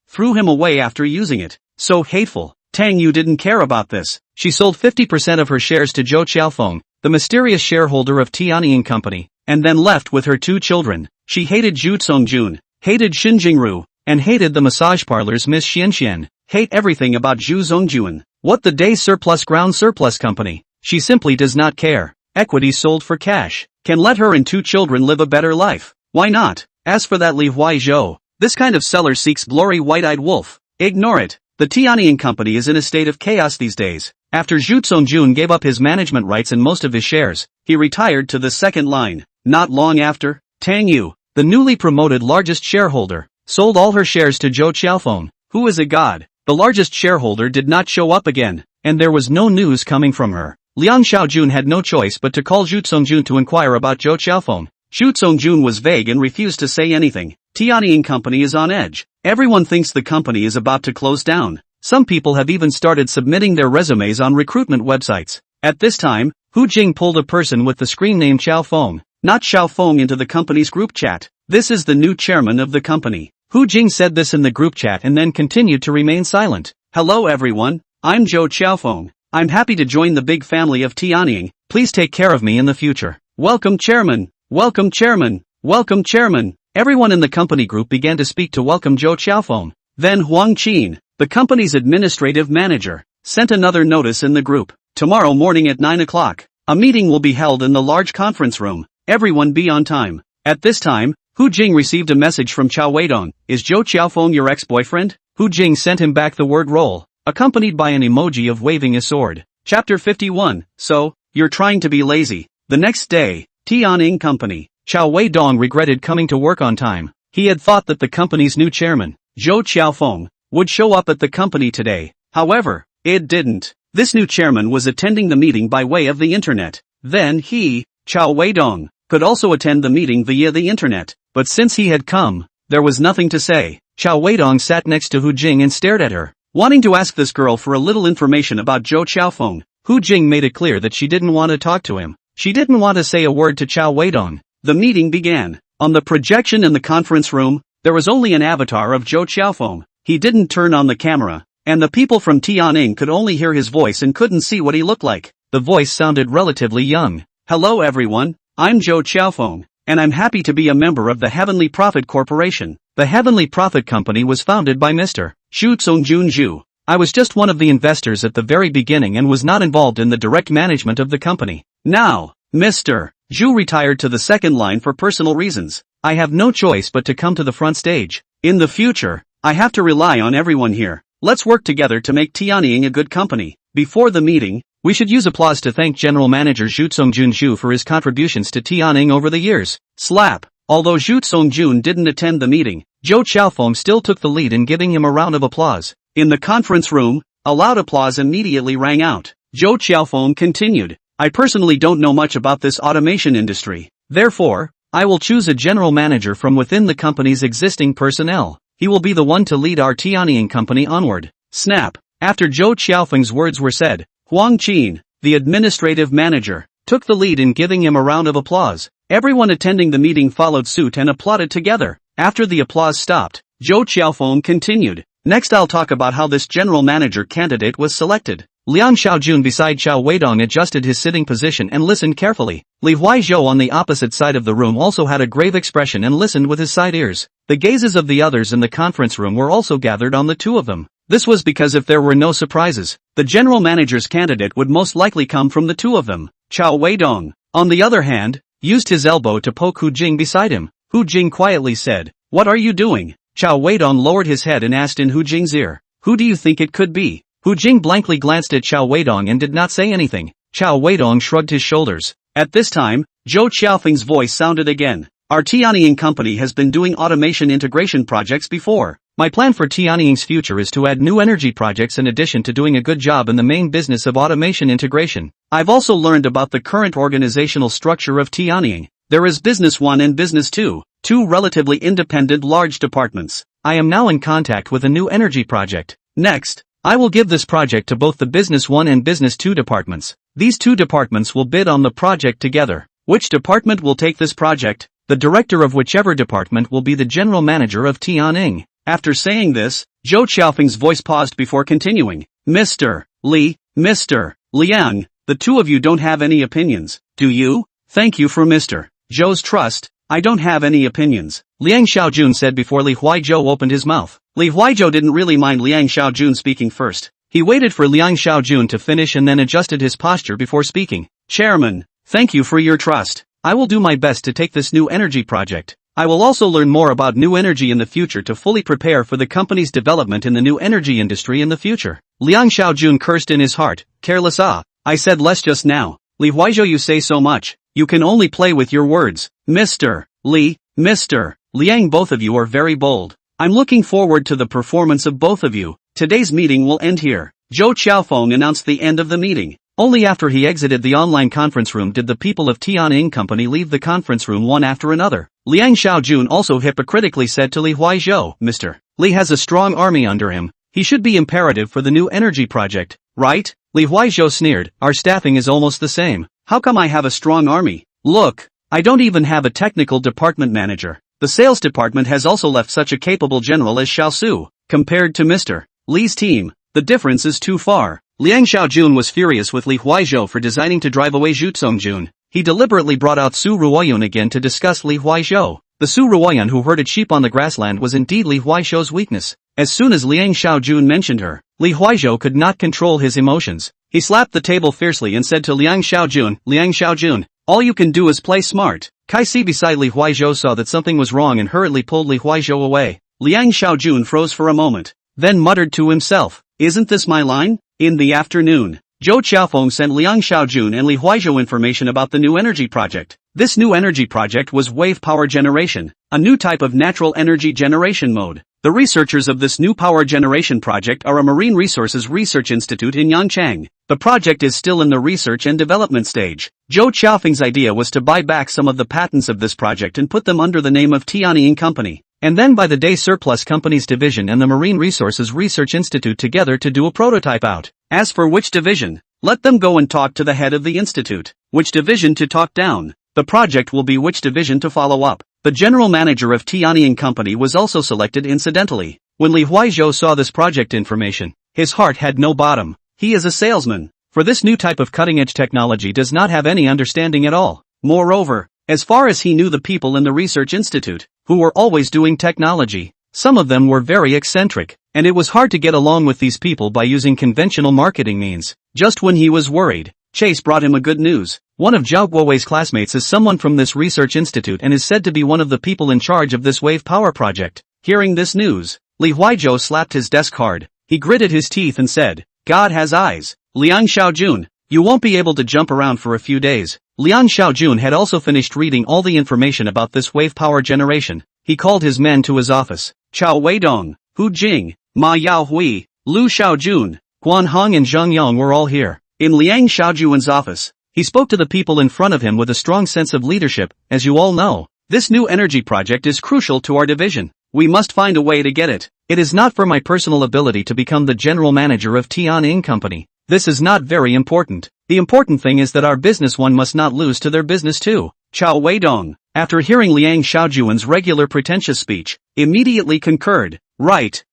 threw him away after using it. So hateful. Tang Yu didn't care about this. She sold 50% of her shares to Zhou Qiaofeng, the mysterious shareholder of Tianjin Company, and then left with her 2 children. She hated Zhu Zongjun, hated Xin Jingru, and hated the massage parlor's Miss Xianxian. Hate everything about Zhu Zongjuan. What the day surplus ground surplus company. She simply does not care. Equity sold for cash. Can let her and 2 children live a better life. Why not? As for that Li Huaizhou, this kind of seller seeks glory white-eyed wolf. Ignore it. The Tianjin Company is in a state of chaos these days. After Zhu Zongjun gave up his management rights and most of his shares, he retired to the second line. Not long after, Tang Yu, the newly promoted largest shareholder, sold all her shares to Zhou Qiaofeng, who is a god. The largest shareholder did not show up again, and there was no news coming from her. Liang Xiaojun had no choice but to call Zhu Zongjun to inquire about Zhou Qiaofeng. Zhu Zongjun was vague and refused to say anything. Tianjin Company is on edge. Everyone thinks the company is about to close down. Some people have even started submitting their resumes on recruitment websites. At this time, Hu Jing pulled a person with the screen name Xiao Feng, not Xiao Feng, into the company's group chat. This is the new chairman of the company. Hu Jing said this in the group chat and then continued to remain silent. Hello everyone, I'm Zhou Qiaofeng. I'm happy to join the big family of Tianjin. Please take care of me in the future. Welcome chairman. Welcome chairman. Welcome chairman. Everyone in the company group began to speak to welcome Zhou Qiaofeng. Then Huang Qin, the company's administrative manager, sent another notice in the group. Tomorrow morning at 9 o'clock, a meeting will be held in the large conference room. Everyone be on time. At this time, Hu Jing received a message from Cao Weidong. Is Zhou Qiaofeng your ex-boyfriend? Hu Jing sent him back the word roll, accompanied by an emoji of waving a sword. Chapter 51. So, you're trying to be lazy. The next day, Tianjin Company. Cao Weidong regretted coming to work on time. He had thought that the company's new chairman, Zhou Qiaofeng, would show up at the company today. However, it didn't. This new chairman was attending the meeting by way of the internet. Then he, Cao Weidong, could also attend the meeting via the internet. But since he had come, there was nothing to say. Cao Weidong sat next to Hu Jing and stared at her, wanting to ask this girl for a little information about Zhou Qiaofeng. Hu Jing made it clear that she didn't want to talk to him. She didn't want to say a word to Cao Weidong. The meeting began. On the projection in the conference room, there was only an avatar of Zhou Qiaofeng. He didn't turn on the camera, and the people from Tianjin could only hear his voice and couldn't see what he looked like. The voice sounded relatively young. Hello everyone, I'm Zhou Xiaofeng, and I'm happy to be a member of the Heavenly Prophet Corporation. The Heavenly Prophet Company was founded by Mr. Xu Zongjun Zhu. I was just one of the investors at the very beginning and was not involved in the direct management of the company. Now, Mr. Zhu retired to the second line for personal reasons. I have no choice but to come to the front stage. In the future, I have to rely on everyone here. Let's work together to make Tianjin a good company. Before the meeting, we should use applause to thank General Manager Zhu Zongjun Zhu for his contributions to Tianjin over the years. Slap. Although Zhu Zongjun didn't attend the meeting, Zhou Xiaofeng still took the lead in giving him a round of applause. In the conference room, a loud applause immediately rang out. Zhou Xiaofeng continued, I personally don't know much about this automation industry. Therefore, I will choose a general manager from within the company's existing personnel. He will be the one to lead our Tianjin company onward. Snap. After Zhou Xiaofeng's words were said, Huang Qin, the administrative manager, took the lead in giving him a round of applause. Everyone attending the meeting followed suit and applauded together. After the applause stopped, Zhou Xiaofeng continued, next I'll talk about how this general manager candidate was selected. Liang Xiaojun beside Cao Weidong adjusted his sitting position and listened carefully. Li Huaizhou on the opposite side of the room also had a grave expression and listened with his side ears. The gazes of the others in the conference room were also gathered on the two of them. This was because if there were no surprises, the general manager's candidate would most likely come from the two of them. Cao Weidong, on the other hand, used his elbow to poke Hu Jing beside him. Hu Jing quietly said, What are you doing? Cao Weidong lowered his head and asked in Hu Jing's ear, Who do you think it could be? Hu Jing blankly glanced at Cao Weidong and did not say anything. Cao Weidong shrugged his shoulders. At this time, Zhou Xiaofeng's voice sounded again. Our Tianjin company has been doing automation integration projects before. My plan for Tianjin's future is to add new energy projects in addition to doing a good job in the main business of automation integration. I've also learned about the current organizational structure of Tianjin. There is Business 1 and Business 2, two relatively independent large departments. I am now in contact with a new energy project. Next, I will give this project to both the Business 1 and Business 2 departments. These two departments will bid on the project together. Which department will take this project? The director of whichever department will be the general manager of Tianjin. After saying this, Zhou Xiaofeng's voice paused before continuing. Mr. Li, Mr. Liang, the two of you don't have any opinions, do you? Thank you for Mr. Zhou's trust. I don't have any opinions, Liang Xiaojun said before Li Huaizhou opened his mouth. Li Huaizhou didn't really mind Liang Xiaojun speaking first. He waited for Liang Xiaojun to finish and then adjusted his posture before speaking. Chairman, thank you for your trust. I will do my best to take this new energy project. I will also learn more about new energy in the future to fully prepare for the company's development in the new energy industry in the future. Liang Xiaojun cursed in his heart, careless I said less just now. Li Huaizhou, you say so much. You can only play with your words. Mr. Li, Mr. Liang, both of you are very bold. I'm looking forward to the performance of both of you. Today's meeting will end here. Zhou Xiaofeng announced the end of the meeting. Only after he exited the online conference room did the people of Tianjin Company leave the conference room one after another. Liang Xiaojun also hypocritically said to Li Huaizhou, Mr. Li has a strong army under him. He should be imperative for the new energy project, right? Li Huaizhou sneered, our staffing is almost the same. How come I have a strong army? Look, I don't even have a technical department manager. The sales department has also left such a capable general as Xiao Su. Compared to Mr. Li's team, the difference is too far. Liang Xiaojun was furious with Li Huaizhou for designing to drive away Zhu Zongjun. He deliberately brought out Su Ruoyun again to discuss Li Huaizhou. The Su Ruoyun who herded sheep on the grassland was indeed Li Huaizhou's weakness. As soon as Liang Xiaojun mentioned her, Li Huaizhou could not control his emotions. He slapped the table fiercely and said to Liang Xiaojun, all you can do is play smart. Kai Si beside Li Huaizhou saw that something was wrong and hurriedly pulled Li Huaizhou away. Liang Xiaojun froze for a moment, then muttered to himself, isn't this my line? In the afternoon, Zhou Xiaofeng sent Liang Xiaojun and Li Huaizhou information about the new energy project. This new energy project was wave power generation, a new type of natural energy generation mode. The researchers of this new power generation project are a Marine Resources Research Institute in Yangchang. The project is still in the research and development stage. Zhou Xiaofeng's idea was to buy back some of the patents of this project and put them under the name of Tianjin Company, and then buy the Day Surplus Companies Division and the Marine Resources Research Institute together to do a prototype out. As for which division, let them go and talk to the head of the institute. Which division to talk down. The project will be which division to follow up. The general manager of Tianjin Company was also selected incidentally. When Li Huaizhou saw this project information, His heart had no bottom. He is a salesman. For this new type of cutting-edge technology does not have any understanding at all. Moreover, as far as he knew, the people in the research institute, who were always doing technology, some of them were very eccentric, and it was hard to get along with these people by using conventional marketing means. Just when he was worried, Chase brought him a good news. One of Zhao Guowei's classmates is someone from this research institute and is said to be one of the people in charge of this wave power project. Hearing this news, Li Huizhou slapped his desk hard. He gritted his teeth and said, "God has eyes. Liang Xiaojun, you won't be able to jump around for a few days." Liang Xiaojun had also finished reading all the information about this wave power generation. He called his men to his office. Cao Weidong, Hu Jing, Ma Yaohui, Lu Xiaojun, Guan Hong and Zhang Yang were all here. In Liang Xiaojun's office, he spoke to the people in front of him with a strong sense of leadership. As you all know, this new energy project is crucial to our division. We must find a way to get it. It is not for my personal ability to become the general manager of Tianying Company. This is not very important. The important thing is that our business one must not lose to their business too. Cao Weidong, after hearing Liang Xiaojun's regular pretentious speech, immediately concurred. Right,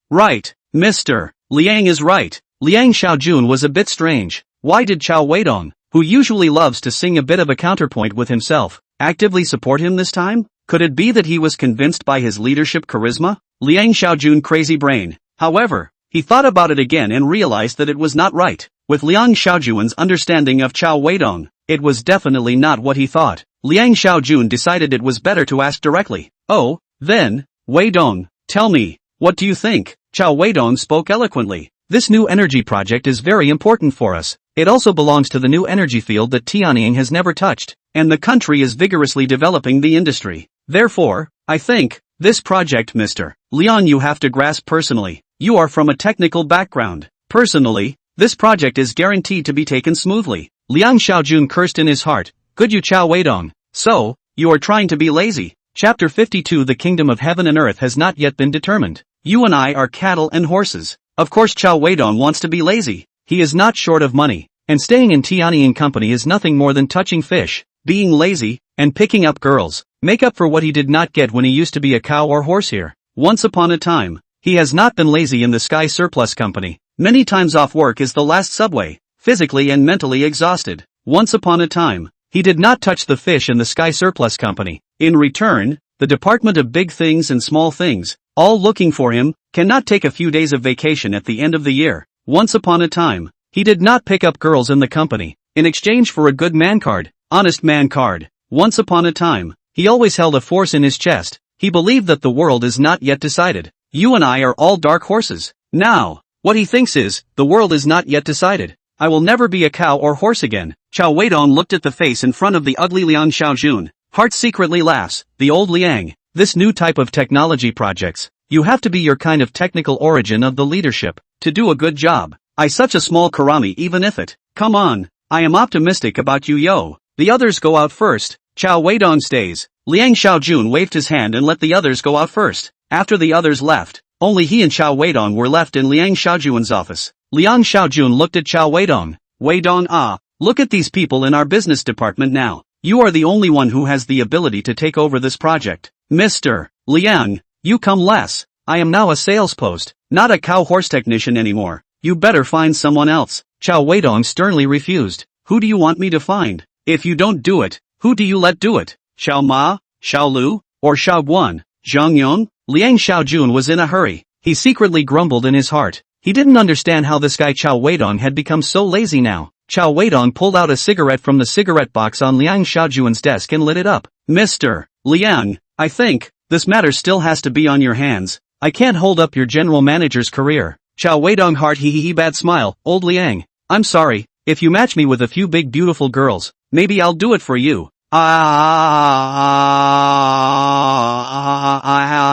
Mr. Liang is right. Liang Xiaojun was a bit strange. Why did Cao Weidong, who usually loves to sing a bit of a counterpoint with himself, actively support him this time? Could it be that he was convinced by his leadership charisma? Liang Xiaojun crazy brain. However, he thought about it again and realized that it was not right. With Liang Xiaojun's understanding of Cao Weidong, it was definitely not what he thought. Liang Xiaojun decided it was better to ask directly. Oh, then, Weidong, tell me, what do you think? Cao Weidong spoke eloquently. This new energy project is very important for us. It also belongs to the new energy field that Tianying has never touched, and the country is vigorously developing the industry. Therefore, I think, this project, Mr. Liang, you have to grasp personally. You are from a technical background. Personally, this project is guaranteed to be taken smoothly. Liang Xiaojun cursed in his heart. Good you, Cao Weidong. So, you are trying to be lazy. Chapter 52. The kingdom of heaven and earth has not yet been determined. You and I are cattle and horses. Of course Cao Weidong wants to be lazy. He is not short of money, and staying in Tianying Company is nothing more than touching fish, being lazy, and picking up girls. Make up for what he did not get when he used to be a cow or horse here. Once upon a time, he has not been lazy in the Sky Surplus Company. Many times off work is the last subway, physically and mentally exhausted. Once upon a time, he did not touch the fish in the Sky Surplus Company. In return, the Department of Big Things and Small Things, all looking for him, cannot take a few days of vacation at the end of the year. Once upon a time, he did not pick up girls in the company, in exchange for a good man card, honest man card. Once upon a time, he always held a force in his chest. He believed that the world is not yet decided. You and I are all dark horses. Now, what he thinks is, the world is not yet decided. I will never be a cow or horse again. Cao Weidong looked at the face in front of the ugly Liang Xiaojun. Heart secretly laughs. The old Liang. This new type of technology projects, you have to be your kind of technical origin of the leadership, to do a good job. I such a small karami even if it. Come on. I am optimistic about you yo. The others go out first. Cao Weidong stays. Liang Xiaojun waved his hand and let the others go out first. After the others left, only he and Cao Weidong were left in Liang Xiaojun's office. Liang Xiaojun looked at Cao Weidong. Weidong, look at these people in our business department now. You are the only one who has the ability to take over this project. Mr. Liang, you come less. I am now a sales post, not a cow-horse technician anymore. You better find someone else. Cao Weidong sternly refused. Who do you want me to find? If you don't do it, who do you let do it? Xiao Ma, Xiao Lu, or Xiao Guan? Zhang Yong? Liang Xiaojun was in a hurry. He secretly grumbled in his heart. He didn't understand how this guy Cao Weidong had become so lazy now. Cao Weidong pulled out a cigarette from the cigarette box on Liang Xiaojun's desk and lit it up. Mr. Liang, I think, this matter still has to be on your hands. I can't hold up your general manager's career. Cao Weidong heart hee bad smile. Old Liang, I'm sorry, if you match me with a few big beautiful girls, maybe I'll do it for you.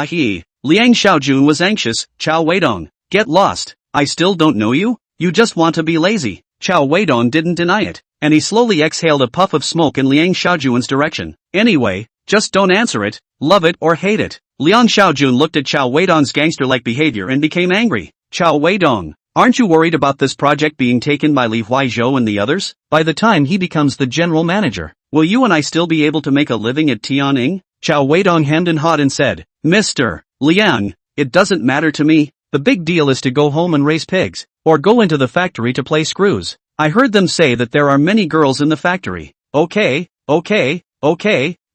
He. Liang Xiaojun was anxious. Cao Weidong, get lost. I still don't know you? You just want to be lazy. Cao Weidong didn't deny it, and he slowly exhaled a puff of smoke in Liang Xiaojun's direction. Anyway, just don't answer it, love it or hate it. Liang Xiaojun looked at Cao Weidong's gangster-like behavior and became angry. Cao Weidong, aren't you worried about this project being taken by Li Huizhou and the others? By the time he becomes the general manager, will you and I still be able to make a living at Tianying? Cao Weidong hemmed and hawed and said, Mr. Liang, it doesn't matter to me. The big deal is to go home and raise pigs, or go into the factory to play screws. I heard them say that there are many girls in the factory. Okay,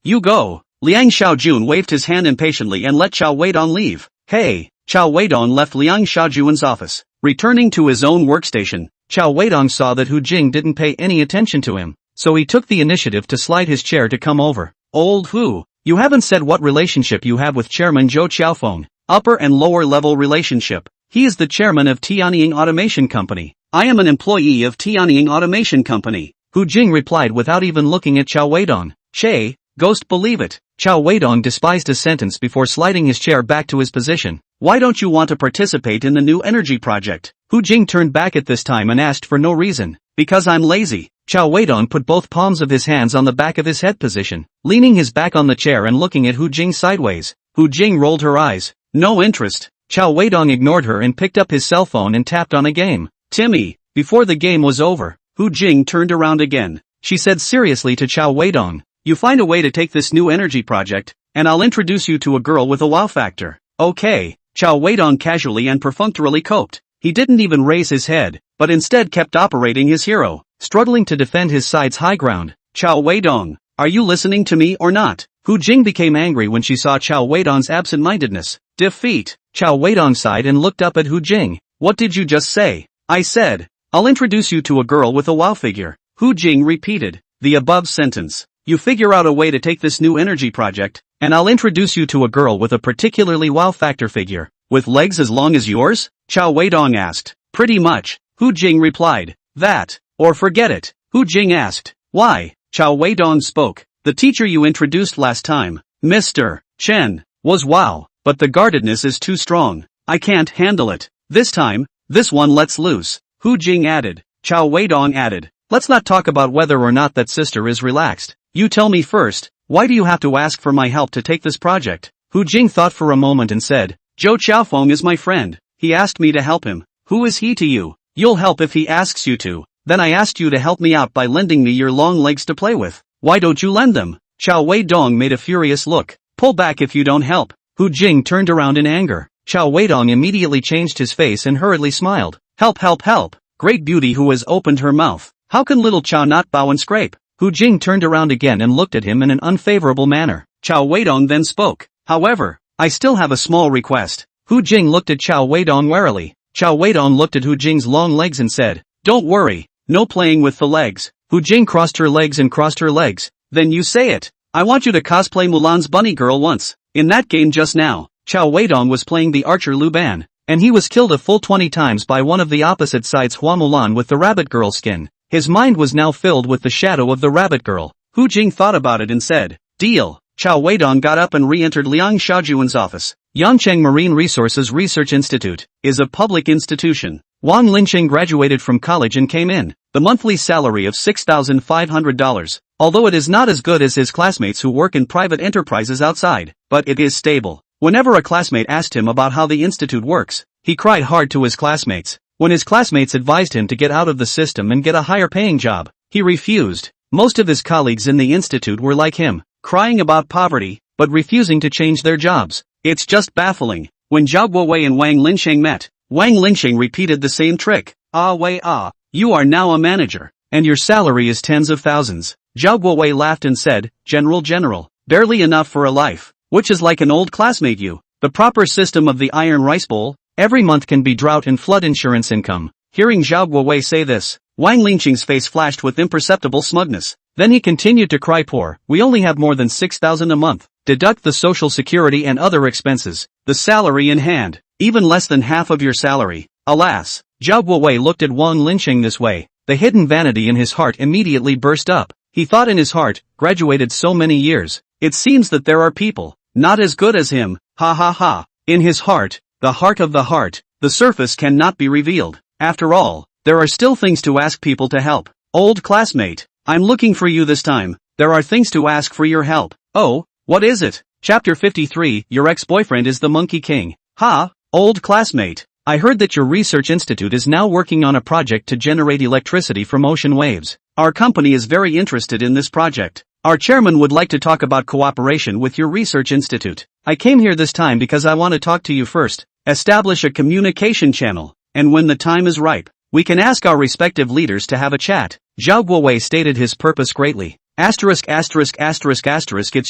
you go. Liang Xiaojun waved his hand impatiently and let Cao Weidong leave. Hey, Cao Weidong left Liang Xiaojun's office. Returning to his own workstation, Cao Weidong saw that Hu Jing didn't pay any attention to him, so he took the initiative to slide his chair to come over. Old Hu, you haven't said what relationship you have with Chairman Zhou Qiaofeng. Upper and lower level relationship. He is the chairman of Tianying Automation Company. I am an employee of Tianying Automation Company. Hu Jing replied without even looking at Cao Weidong. Che, ghost believe it. Cao Weidong despised his sentence before sliding his chair back to his position. Why don't you want to participate in the new energy project? Hu Jing turned back at this time and asked for no reason. Because I'm lazy. Cao Weidong put both palms of his hands on the back of his head position, leaning his back on the chair and looking at Hu Jing sideways. Hu Jing rolled her eyes. No interest. Cao Weidong ignored her and picked up his cell phone and tapped on a game. Timmy. Before the game was over, Hu Jing turned around again. She said seriously to Cao Weidong, you find a way to take this new energy project, and I'll introduce you to a girl with a wow factor. Okay. Cao Weidong casually and perfunctorily coped. He didn't even raise his head, but instead kept operating his hero, struggling to defend his side's high ground. Cao Weidong, are you listening to me or not? Hu Jing became angry when she saw Cao Weidong's absent-mindedness. Defeat. Cao Weidong sighed and looked up at Hu Jing. What did you just say? I said, I'll introduce you to a girl with a wow figure. Hu Jing repeated the above sentence. You figure out a way to take this new energy project, and I'll introduce you to a girl with a particularly wow factor figure. With legs as long as yours? Cao Weidong asked. Pretty much. Hu Jing replied. That, or forget it. Hu Jing asked. Why? Cao Weidong spoke. The teacher you introduced last time, Mr. Chen, was wow, but the guardedness is too strong. I can't handle it. This time, this one lets loose. Hu Jing added. Cao Weidong added. Let's not talk about whether or not that sister is relaxed. You tell me first, why do you have to ask for my help to take this project? Hu Jing thought for a moment and said, Zhou Qiaofeng is my friend. He asked me to help him. Who is he to you? You'll help if he asks you to. Then I asked you to help me out by lending me your long legs to play with. Why don't you lend them? Cao Weidong made a furious look. Pull back if you don't help. Hu Jing turned around in anger. Cao Weidong immediately changed his face and hurriedly smiled. Help. Great beauty who has opened her mouth. How can little Cao not bow and scrape? Hu Jing turned around again and looked at him in an unfavorable manner. Cao Weidong then spoke. However, I still have a small request. Hu Jing looked at Cao Weidong warily. Cao Weidong looked at Hu Jing's long legs and said, Don't worry, no playing with the legs. Hu Jing crossed her legs and crossed her legs. Then you say it. I want you to cosplay Mulan's bunny girl once. In that game just now, Cao Weidong was playing the archer Lu Ban, and he was killed a full 20 times by one of the opposite side's Hua Mulan with the rabbit girl skin. His mind was now filled with the shadow of the rabbit girl. Hu Jing thought about it and said, Deal. Cao Weidong got up and re-entered Liang Xiaojun's office. Yancheng Marine Resources Research Institute is a public institution. Wang Linqing graduated from college and came in. The monthly salary of $6,500. Although it is not as good as his classmates who work in private enterprises outside, but it is stable. Whenever a classmate asked him about how the institute works, he cried hard to his classmates. When his classmates advised him to get out of the system and get a higher paying job, he refused. Most of his colleagues in the institute were like him, crying about poverty, but refusing to change their jobs. It's just baffling. When Zhao Guowei and Wang Linqing met, Wang Linqing repeated the same trick. You are now a manager, and your salary is tens of thousands. Zhao Guowei laughed and said, General, barely enough for a life, which is like an old classmate you. The proper system of the iron rice bowl, every month can be drought and flood insurance income. Hearing Zhao Guowei say this, Wang Linqing's face flashed with imperceptible smugness. Then he continued to cry poor, we only have more than 6,000 a month. Deduct the social security and other expenses. The salary in hand, even less than half of your salary. Alas. Zhao Guowei looked at Wang Linqing this way. The hidden vanity in his heart immediately burst up. He thought in his heart, graduated so many years. It seems that there are people, not as good as him. Ha. In his heart, the heart of the heart, the surface cannot be revealed. After all, there are still things to ask people to help. Old classmate, I'm looking for you this time. There are things to ask for your help. Oh, what is it? Chapter 53, Your ex-boyfriend is the Monkey King. Ha, old classmate. I heard that your research institute is now working on a project to generate electricity from ocean waves. Our company is very interested in this project. Our chairman would like to talk about cooperation with your research institute. I came here this time because I want to talk to you first. establish a communication channel, and when the time is ripe, we can ask our respective leaders to have a chat. Zhao Guowei stated his purpose greatly. It's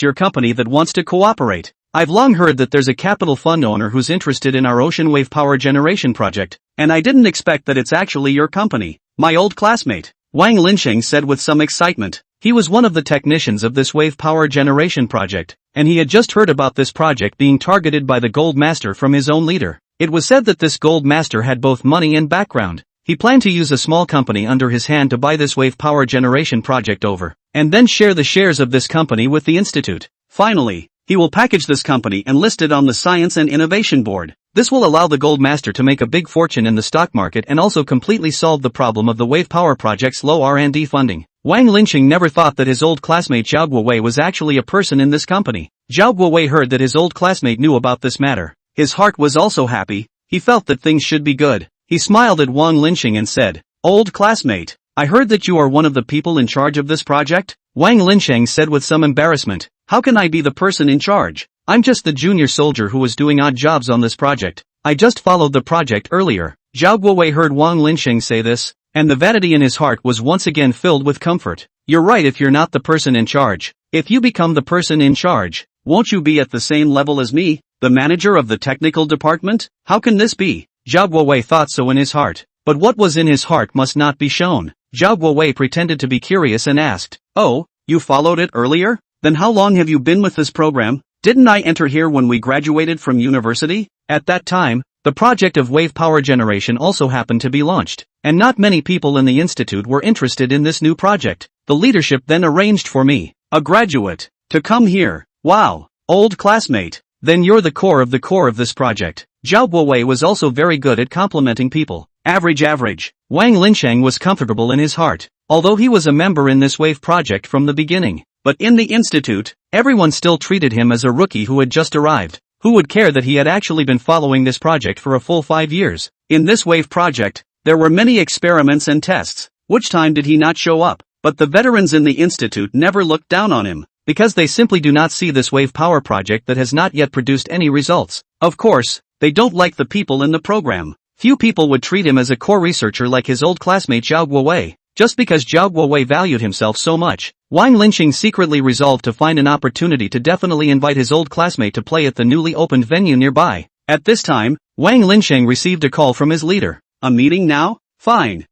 your company that wants to cooperate. I've long heard that there's a capital fund owner who's interested in our ocean wave power generation project, and I didn't expect that it's actually your company. My old classmate, Wang Linsheng said with some excitement. He was one of the technicians of this wave power generation project, and he had just heard about this project being targeted by the Gold Master from his own leader. It was said that this Gold Master had both money and background. He planned to use a small company under his hand to buy this wave power generation project over, and then share the shares of this company with the institute. Finally, he will package this company and list it on the Science and Innovation Board. This will allow the Gold Master to make a big fortune in the stock market and also completely solve the problem of the wave power project's low R&D funding. Wang Linsheng never thought that his old classmate Zhao Guowei was actually a person in this company. Zhao Guowei heard that his old classmate knew about this matter. His heart was also happy. He felt that things should be good. He smiled at Wang Linsheng and said, "Old classmate, I heard that you are one of the people in charge of this project?" Wang Linsheng said with some embarrassment, "How can I be the person in charge? I'm just the junior soldier who was doing odd jobs on this project. I just followed the project earlier." Zhao Guowei heard Wang Linsheng say this, and the vanity in his heart was once again filled with comfort. You're right if you're not the person in charge. If you become the person in charge, won't you be at the same level as me, the manager of the technical department? How can this be? Zhao Guowei thought so in his heart, but what was in his heart must not be shown. Zhao Guowei pretended to be curious and asked, "Oh, you followed it earlier? Then how long have you been with this program? Didn't I enter here when we graduated from university?" At that time, the project of wave power generation also happened to be launched, and not many people in the institute were interested in this new project. The leadership then arranged for me, a graduate, to come here. Wow, old classmate, then you're the core of this project. Zhao Guowei was also very good at complimenting people. Average. Wang Linsheng was comfortable in his heart, although he was a member in this wave project from the beginning. But in the institute, everyone still treated him as a rookie who had just arrived. Who would care that he had actually been following this project for a full 5 years? In this wave project, there were many experiments and tests. Which time did he not show up? But the veterans in the institute never looked down on him, because they simply do not see this wave power project that has not yet produced any results. Of course, they don't like the people in the program. Few people would treat him as a core researcher like his old classmate Zhao Guowei, just because Zhao Guowei valued himself so much. Wang Linsheng secretly resolved to find an opportunity to definitely invite his old classmate to play at the newly opened venue nearby. At this time, Wang Linsheng received a call from his leader. "A meeting now? Fine.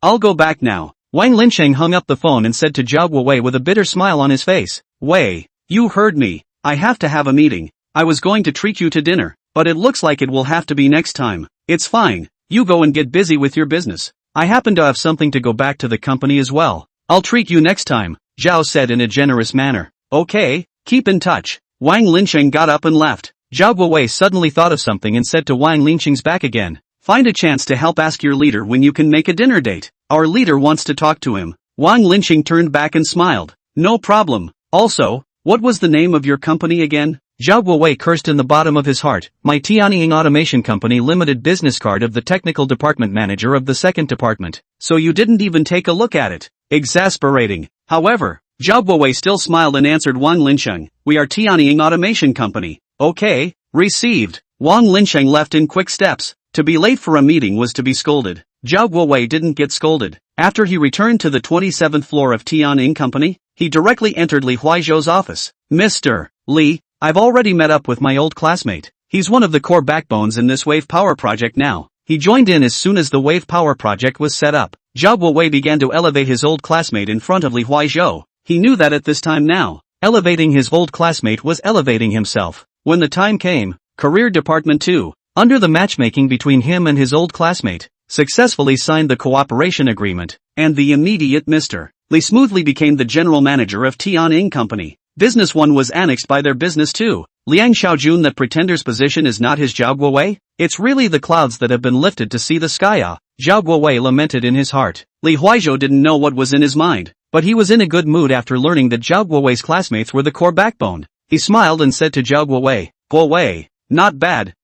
I'll go back now." Wang Linsheng hung up the phone and said to Zhao Guowei with a bitter smile on his face, "Wei, you heard me. I have to have a meeting. I was going to treat you to dinner, but it looks like it will have to be next time. It's fine, you go and get busy with your business. I happen to have something to go back to the company as well. I'll treat you next time," Zhao said in a generous manner. "Okay, keep in touch." Wang Linsheng got up and left. Zhao Guowei suddenly thought of something and said to Wang Linsheng's back again, "Find a chance to help ask your leader when you can make a dinner date. Our leader wants to talk to him." Wang Linsheng turned back and smiled. "No problem. Also, what was the name of your company again?" Zhao Guowei cursed in the bottom of his heart. "My Tianying Automation Company Limited business card of the technical department manager of the second department. So you didn't even take a look at it. Exasperating." However, Zhao Guowei still smiled and answered Wang Linsheng, "We are Tianying Automation Company." "Okay, received." Wang Linsheng left in quick steps. To be late for a meeting was to be scolded. Zhao Guowei didn't get scolded. After he returned to the 27th floor of Tianying Company, he directly entered Li Huaizhou's office. "Mr. Li, I've already met up with my old classmate. He's one of the core backbones in this wave power project now. He joined in as soon as the wave power project was set up." Zhao Guowei began to elevate his old classmate in front of Li Huaizhou. He knew that at this time now, elevating his old classmate was elevating himself. When the time came, Career Department 2, under the matchmaking between him and his old classmate, successfully signed the cooperation agreement, and the immediate Mr. Li smoothly became the general manager of Tianying Company. Business 1 was annexed by their business 2. Liang Xiaojun, that pretender's position is not his Zhao Guowei? It's really the clouds that have been lifted to see the sky. Zhao Guowei lamented in his heart. Li Huaizhou didn't know what was in his mind, but he was in a good mood after learning that Zhao Guowei's classmates were the core backbone. He smiled and said to Zhao Guowei, "Guowei, not bad.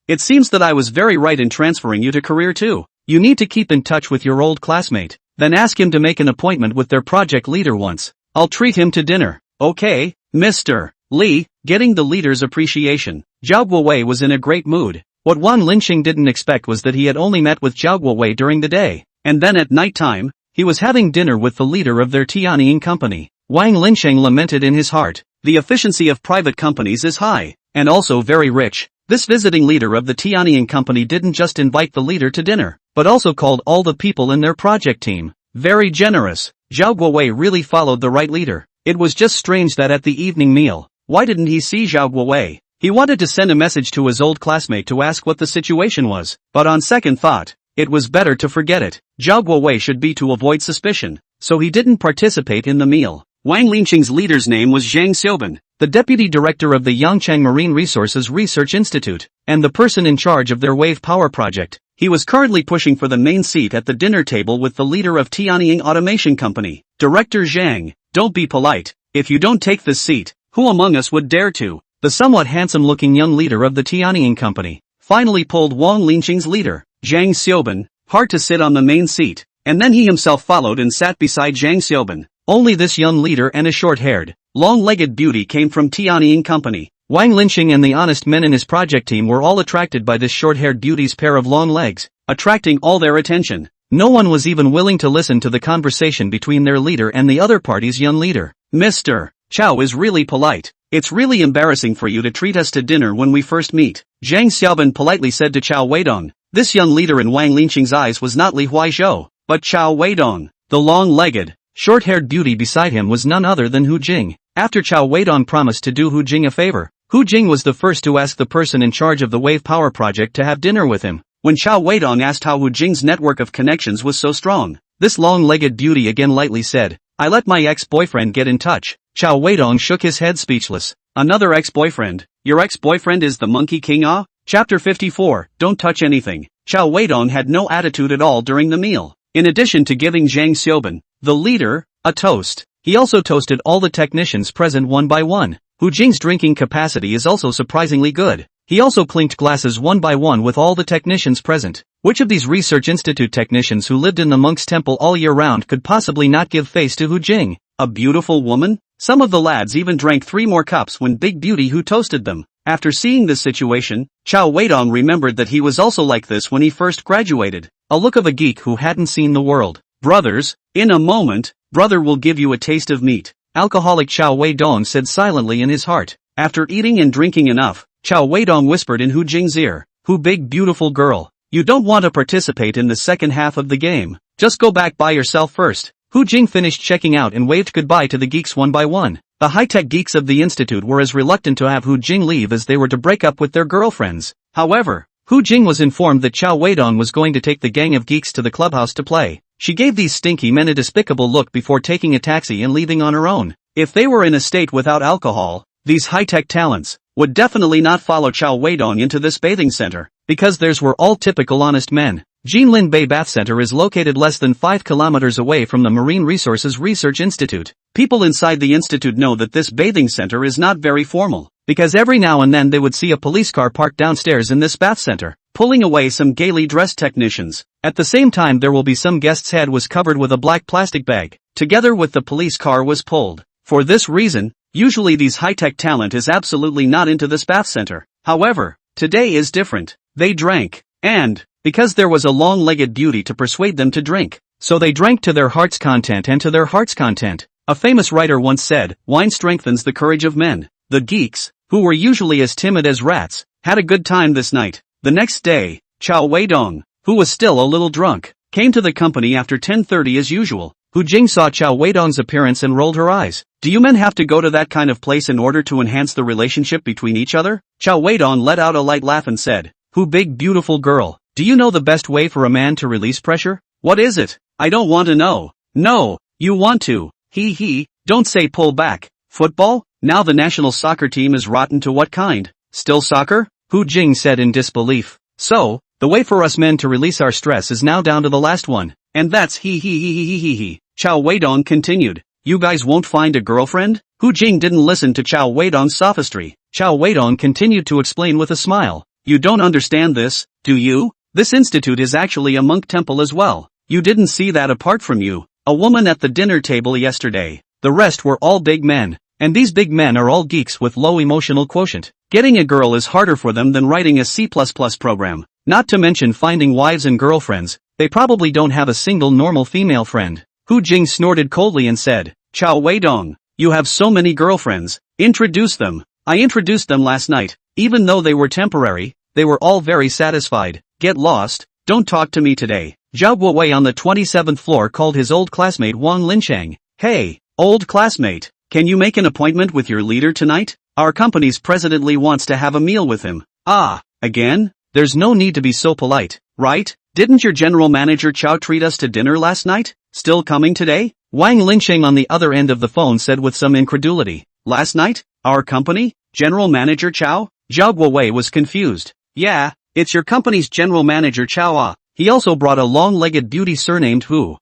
It seems that I was very right in transferring you to Career 2. You need to keep in touch with your old classmate, then ask him to make an appointment with their project leader once. I'll treat him to dinner." "Okay, Mr. Getting the leader's appreciation. Zhao Guowei was in a great mood. What Wan Linqing didn't expect was that he had only met with Zhao Guowei during the day, and then at night time, he was having dinner with the leader of their Tianying company. Wang Linqing lamented in his heart, the efficiency of private companies is high, and also very rich. This visiting leader of the Tianying company didn't just invite the leader to dinner, but also called all the people in their project team. Very generous. Zhao Guowei really followed the right leader. It was just strange that at the evening meal, why didn't he see Zhao Guowei? He wanted to send a message to his old classmate to ask what the situation was, but on second thought, it was better to forget it. Zhao Guowei should be to avoid suspicion, so he didn't participate in the meal. Wang Linqing's leader's name was Zhang Xiaoban, the deputy director of the Yangchang Marine Resources Research Institute, and the person in charge of their wave power project. He was currently pushing for the main seat at the dinner table with the leader of Tianying Automation Company. Director Zhang, don't be polite. If you don't take this seat, who among us would dare to? The somewhat handsome-looking young leader of the Tianying Company finally pulled Wang Linqing's leader, Zhang Xiaoban, hard to sit on the main seat, and then he himself followed and sat beside Zhang Xiaoban. Only this young leader and a short-haired, long-legged beauty came from Tianying Company. Wang Linqing and the honest men in his project team were all attracted by this short-haired beauty's pair of long legs, attracting all their attention. No one was even willing to listen to the conversation between their leader and the other party's young leader. Mr. Cao is really polite. It's really embarrassing for you to treat us to dinner when we first meet. Zhang Xiaoban politely said to Cao Weidong. This young leader in Wang Linqing's eyes was not Li Huaizhou, but Cao Weidong. The long-legged, short-haired beauty beside him was none other than Hu Jing. After Cao Weidong promised to do Hu Jing a favor, Hu Jing was the first to ask the person in charge of the wave power project to have dinner with him. When Cao Weidong asked how Hu Jing's network of connections was so strong, this long-legged beauty again lightly said, I let my ex-boyfriend get in touch. Cao Weidong shook his head speechless. Another ex-boyfriend? Your ex-boyfriend is the Monkey King ah? Chapter 54, Don't touch anything. Cao Weidong had no attitude at all during the meal. In addition to giving Zhang Xiaoban, the leader, a toast, he also toasted all the technicians present one by one. Hu Jing's drinking capacity is also surprisingly good. He also clinked glasses one by one with all the technicians present. Which of these research institute technicians who lived in the monk's temple all year round could possibly not give face to Hu Jing? A beautiful woman? Some of the lads even drank 3 more cups when Big Beauty Hu toasted them. After seeing this situation, Cao Weidong remembered that he was also like this when he first graduated. A look of a geek who hadn't seen the world. Brothers, in a moment, brother will give you a taste of meat. Alcoholic Cao Weidong said silently in his heart. After eating and drinking enough, Cao Weidong whispered in Hu Jing's ear, Hu big beautiful girl, you don't want to participate in the second half of the game. Just go back by yourself first. Hu Jing finished checking out and waved goodbye to the geeks one by one. The high-tech geeks of the institute were as reluctant to have Hu Jing leave as they were to break up with their girlfriends. However, Hu Jing was informed that Cao Weidong was going to take the gang of geeks to the clubhouse to play. She gave these stinky men a despicable look before taking a taxi and leaving on her own. If they were in a state without alcohol, these high-tech talents would definitely not follow Cao Weidong into this bathing center, because theirs were all typical honest men. Jinlin Bay Bath Center is located less than 5 kilometers away from the Marine Resources Research Institute. People inside the institute know that this bathing center is not very formal, because every now and then they would see a police car parked downstairs in this bath center, pulling away some gaily dressed technicians. At the same time there will be some guest's head was covered with a black plastic bag, together with the police car was pulled. For this reason, usually these high-tech talent is absolutely not into this bath center. However, today is different. They drank, and, because there was a long-legged beauty to persuade them to drink, so they drank to their heart's content and to their heart's content. A famous writer once said, wine strengthens the courage of men. The geeks, who were usually as timid as rats, had a good time this night. The next day, Cao Weidong, who was still a little drunk, came to the company after 10:30 as usual. Hu Jing saw Cao Weidong's appearance and rolled her eyes. Do you men have to go to that kind of place in order to enhance the relationship between each other? Cao Weidong let out a light laugh and said, Hu big beautiful girl, do you know the best way for a man to release pressure? What is it? I don't want to know. No, you want to. He, don't say pull back. Football? Now the national soccer team is rotten to what kind? Still soccer? Hu Jing said in disbelief. So, the way for us men to release our stress is now down to the last one. And that's he. Cao Weidong continued. You guys won't find a girlfriend? Hu Jing didn't listen to Cao Weidong's sophistry. Cao Weidong continued to explain with a smile. You don't understand this, do you? This institute is actually a monk temple as well. You didn't see that apart from you, a woman at the dinner table yesterday. The rest were all big men. And these big men are all geeks with low emotional quotient. Getting a girl is harder for them than writing a C++ program. Not to mention finding wives and girlfriends, they probably don't have a single normal female friend. Hu Jing snorted coldly and said, Cao Weidong, you have so many girlfriends, introduce them. I introduced them last night, even though they were temporary, they were all very satisfied. Get lost, don't talk to me today. Zhao Guowei on the 27th floor called his old classmate Wang Linsheng. Hey, old classmate, can you make an appointment with your leader tonight? Our company's president Li wants to have a meal with him. Ah, again? There's no need to be so polite, right? Didn't your general manager Cao treat us to dinner last night? Still coming today? Wang Linsheng on the other end of the phone said with some incredulity. Last night? Our company? General manager Cao? Zhao Guowei was confused. Yeah, it's your company's general manager Cao Ah. He also brought a long-legged beauty surnamed Hu.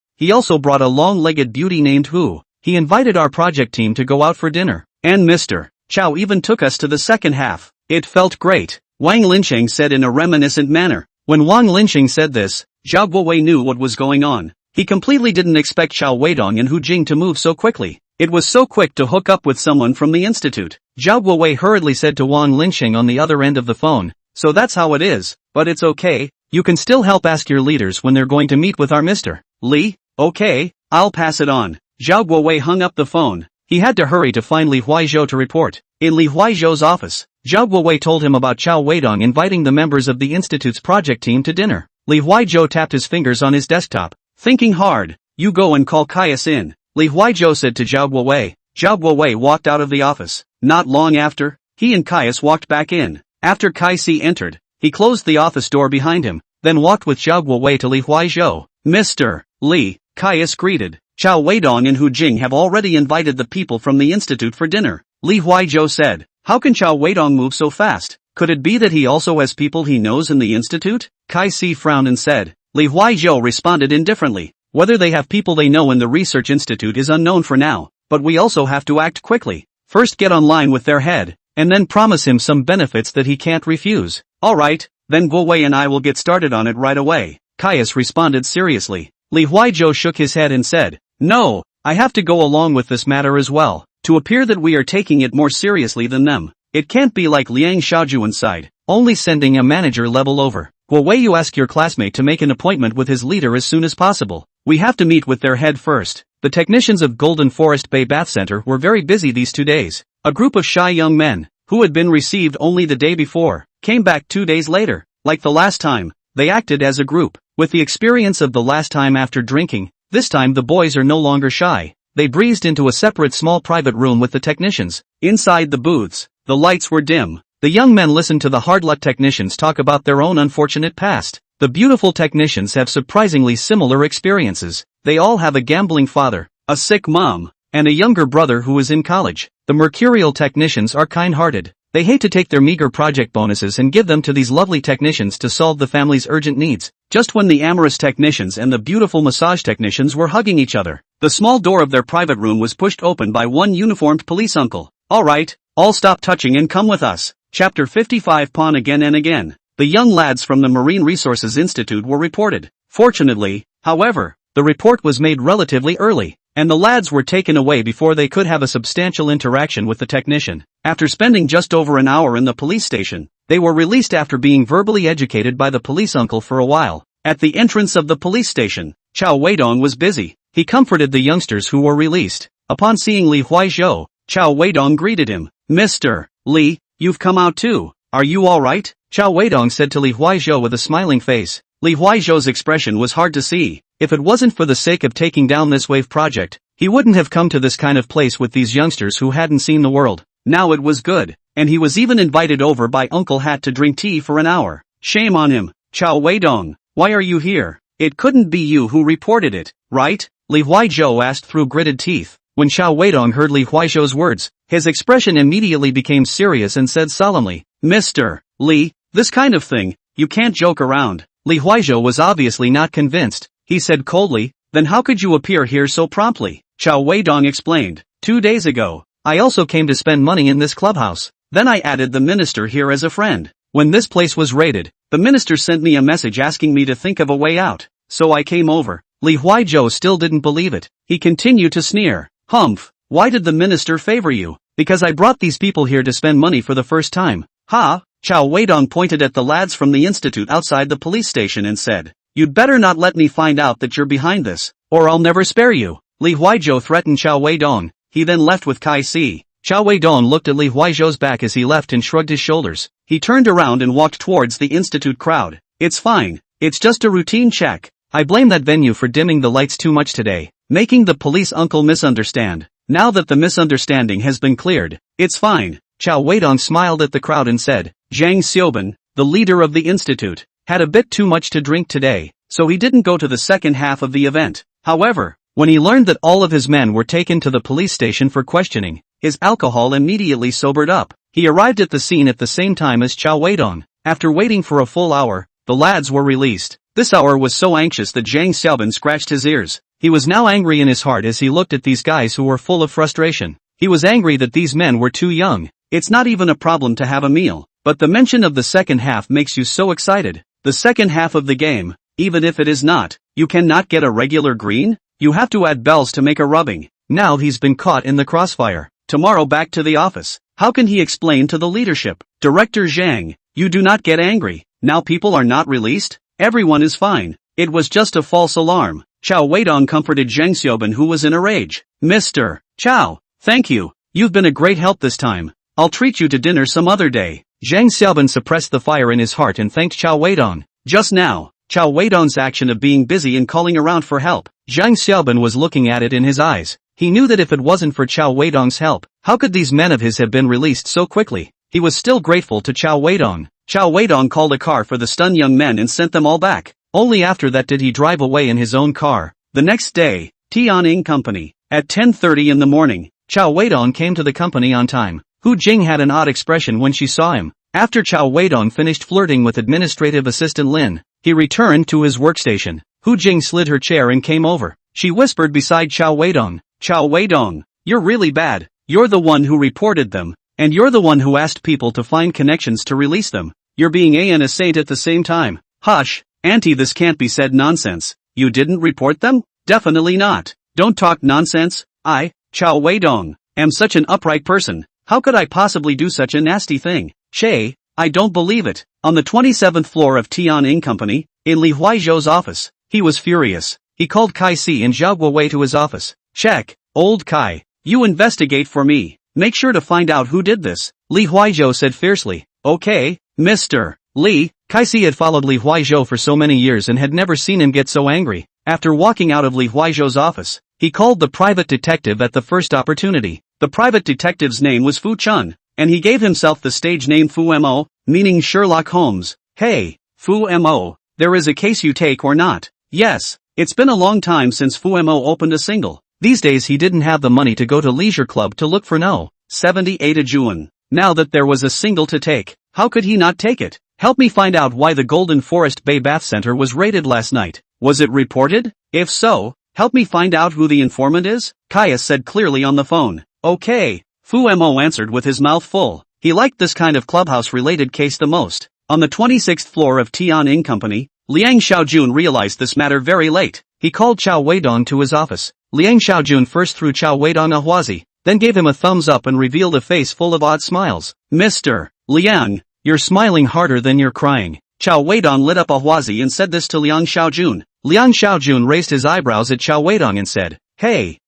He invited our project team to go out for dinner. And Mr. Cao even took us to the second half. It felt great, Wang Linsheng said in a reminiscent manner. When Wang Linsheng said this, Zhao Guowei knew what was going on. He completely didn't expect Cao Weidong and Hu Jing to move so quickly. It was so quick to hook up with someone from the institute. Zhao Guowei hurriedly said to Wang Linsheng on the other end of the phone, so that's how it is, but it's okay, you can still help ask your leaders when they're going to meet with our Mr. Li. Okay, I'll pass it on. Zhao Guowei hung up the phone. He had to hurry to find Li Huaizhou to report. In Li Huaizhou's office, Zhao Guowei told him about Cao Weidong inviting the members of the institute's project team to dinner. Li Huaizhou tapped his fingers on his desktop. Thinking hard, you go and call Caius in, Li Huaizhou said to Zhao Guowei. Zhao Guowei walked out of the office. Not long after, he and Caius walked back in. After Caius entered, he closed the office door behind him, then walked with Zhao Guowei to Li Huaizhou. Mr. Li, Caius greeted. Cao Weidong and Hu Jing have already invited the people from the institute for dinner, Li Huaizhou said. How can Cao Weidong move so fast? Could it be that he also has people he knows in the institute? Caius frowned and said. Li Huaizhou responded indifferently. Whether they have people they know in the research institute is unknown for now, but we also have to act quickly. First get online with their head, and then promise him some benefits that he can't refuse. Alright, then Guowei and I will get started on it right away, Caius responded seriously. Li Huaizhou shook his head and said, no, I have to go along with this matter as well, to appear that we are taking it more seriously than them. It can't be like Liang Xiaojuan's side, only sending a manager level over. Guowei, you ask your classmate to make an appointment with his leader as soon as possible. We have to meet with their head first. The technicians of Golden Forest Bay Bath Center were very busy these 2 days. A group of shy young men, who had been received only the day before, came back 2 days later. Like the last time, they acted as a group. With the experience of the last time after drinking, this time the boys are no longer shy. They breezed into a separate small private room with the technicians. Inside the booths, the lights were dim. The young men listened to the hard luck technicians talk about their own unfortunate past. The beautiful technicians have surprisingly similar experiences. They all have a gambling father, a sick mom, and a younger brother who is in college. The mercurial technicians are kind-hearted. They hate to take their meager project bonuses and give them to these lovely technicians to solve the family's urgent needs. Just when the amorous technicians and the beautiful massage technicians were hugging each other, the small door of their private room was pushed open by one uniformed police uncle. Alright, all stop touching and come with us. Chapter 55. Pawn again and again. The young lads from the Marine Resources Institute were reported. Fortunately, however, the report was made relatively early, and the lads were taken away before they could have a substantial interaction with the technician. After spending just over an hour in the police station, they were released after being verbally educated by the police uncle for a while. At the entrance of the police station, Cao Weidong was busy. He comforted the youngsters who were released. Upon seeing Li Huaizhou, Cao Weidong greeted him. Mr. Li, you've come out too. Are you alright? Cao Weidong said to Li Huaizhou with a smiling face. Li Huaizhou's expression was hard to see. If it wasn't for the sake of taking down this wave project, he wouldn't have come to this kind of place with these youngsters who hadn't seen the world. Now it was good, and he was even invited over by Uncle Hat to drink tea for an hour. Shame on him. Cao Weidong, why are you here? It couldn't be you who reported it, right? Li Huaizhou asked through gritted teeth. When Cao Weidong heard Li Huaizhou's words, his expression immediately became serious and said solemnly, Mr. Li, this kind of thing, you can't joke around. Li Huaizhou was obviously not convinced. He said coldly, then how could you appear here so promptly? Cao Weidong explained. 2 days ago, I also came to spend money in this clubhouse. Then I added the minister here as a friend. When this place was raided, the minister sent me a message asking me to think of a way out. So I came over. Li Huaizhou still didn't believe it. He continued to sneer. Humph, why did the minister favor you? Because I brought these people here to spend money for the first time. Ha! Cao Weidong pointed at the lads from the institute outside the police station and said, "You'd better not let me find out that you're behind this, or I'll never spare you." Li Huizhou threatened Cao Weidong. He then left with Kai Si. Cao Weidong looked at Li Huizhou's back as he left and shrugged his shoulders. He turned around and walked towards the institute crowd. "It's fine. It's just a routine check. I blame that venue for dimming the lights too much today, making the police uncle misunderstand. Now that the misunderstanding has been cleared, it's fine." Cao Weidong smiled at the crowd and said, "Zhang Xiaoban, the leader of the institute, had a bit too much to drink today, so he didn't go to the second half of the event. However, when he learned that all of his men were taken to the police station for questioning, his alcohol immediately sobered up. He arrived at the scene at the same time as Cao Weidong. After waiting for a full hour, the lads were released. This hour was so anxious that Zhang Xiaoban scratched his ears. He was now angry in his heart as he looked at these guys who were full of frustration. He was angry that these men were too young. It's not even a problem to have a meal, but the mention of the second half makes you so excited. The second half of the game, even if it is not, you cannot get a regular green? You have to add bells to make a rubbing. Now he's been caught in the crossfire. Tomorrow back to the office. How can he explain to the leadership? Director Zhang, you do not get angry. Now people are not released? Everyone is fine. It was just a false alarm. Cao Weidong comforted Zhang Xiaoban, who was in a rage. Mr. Cao, thank you. You've been a great help this time. I'll treat you to dinner some other day. Zhang Xiaoban suppressed the fire in his heart and thanked Cao Weidong. Just now, Cao Weidong's action of being busy and calling around for help, Zhang Xiaoban was looking at it in his eyes. He knew that if it wasn't for Cao Weidong's help, how could these men of his have been released so quickly? He was still grateful to Cao Weidong. Cao Weidong called a car for the stunned young men and sent them all back. Only after that did he drive away in his own car. The next day, Tianning Company. At 10:30 in the morning, Cao Weidong came to the company on time. Hu Jing had an odd expression when she saw him. After Cao Weidong finished flirting with administrative assistant Lin, he returned to his workstation. Hu Jing slid her chair and came over. She whispered beside Cao Weidong, "Cao Weidong, you're really bad. You're the one who reported them, and you're the one who asked people to find connections to release them. You're being a saint at the same time." "Hush, Auntie, this can't be said nonsense. You didn't report them?" "Definitely not. Don't talk nonsense. I, Cao Weidong, am such an upright person. How could I possibly do such a nasty thing? Che, I don't believe it." On the 27th floor of Tianning Company, in Li Huizhou's office, he was furious. He called Kai Si and Zhao Guowei to his office. "Check, old Kai. You investigate for me. Make sure to find out who did this," Li Huizhou said fiercely. "Okay, Mr. Li." Kai Si had followed Li Huizhou for so many years and had never seen him get so angry. After walking out of Li Huizhou's office, he called the private detective at the first opportunity. The private detective's name was Fu Chun, and he gave himself the stage name Fu Mo, meaning Sherlock Holmes. "Hey, Fu Mo, there is a case you take or not?" "Yes, it's been a long time since Fu Mo opened a single." These days he didn't have the money to go to leisure club to look for no 78 a yuan. Now that there was a single to take, how could he not take it? "Help me find out why the Golden Forest Bay Bath Center was raided last night. Was it reported? If so, help me find out who the informant is," Kaya said clearly on the phone. "Okay," Fu Mo answered with his mouth full. He liked this kind of clubhouse-related case the most. On the 26th floor of Tianning Company, Liang Xiaojun realized this matter very late. He called Cao Weidong to his office. Liang Xiaojun first threw Cao Weidong a huazi, then gave him a thumbs up and revealed a face full of odd smiles. "Mr. Liang, you're smiling harder than you're crying." Cao Weidong lit up a huazi and said this to Liang Xiaojun. Liang Xiaojun raised his eyebrows at Cao Weidong and said, Hey,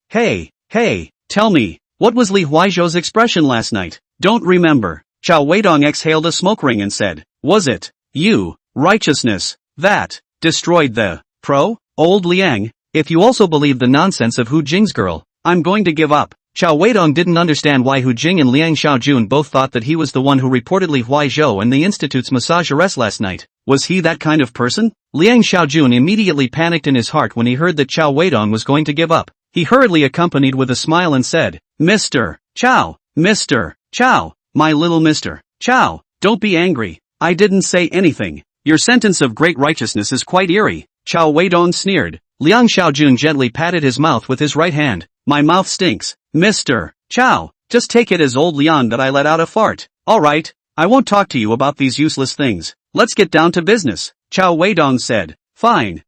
tell me, what was Li Huizhou's expression last night?" "Don't remember." Cao Weidong exhaled a smoke ring and said, "Was it you, righteousness, that destroyed the old Liang? If you also believe the nonsense of Hu Jing's girl, I'm going to give up." Cao Weidong didn't understand why Hu Jing and Liang Xiaojun both thought that he was the one who reported Li Huizhou and the institute's massage arrest last night. Was he that kind of person? Liang Xiaojun immediately panicked in his heart when he heard that Cao Weidong was going to give up. He hurriedly accompanied with a smile and said, Mr. Cao, my little Mr. Cao, don't be angry. I didn't say anything. Your sentence of great righteousness is quite eerie." Cao Weidong sneered. Liang Xiaojun gently patted his mouth with his right hand. "My mouth stinks. Mr. Cao, just take it as old Liang that I let out a fart. Alright, I won't talk to you about these useless things. Let's get down to business," Cao Weidong said. Fine.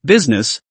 Business,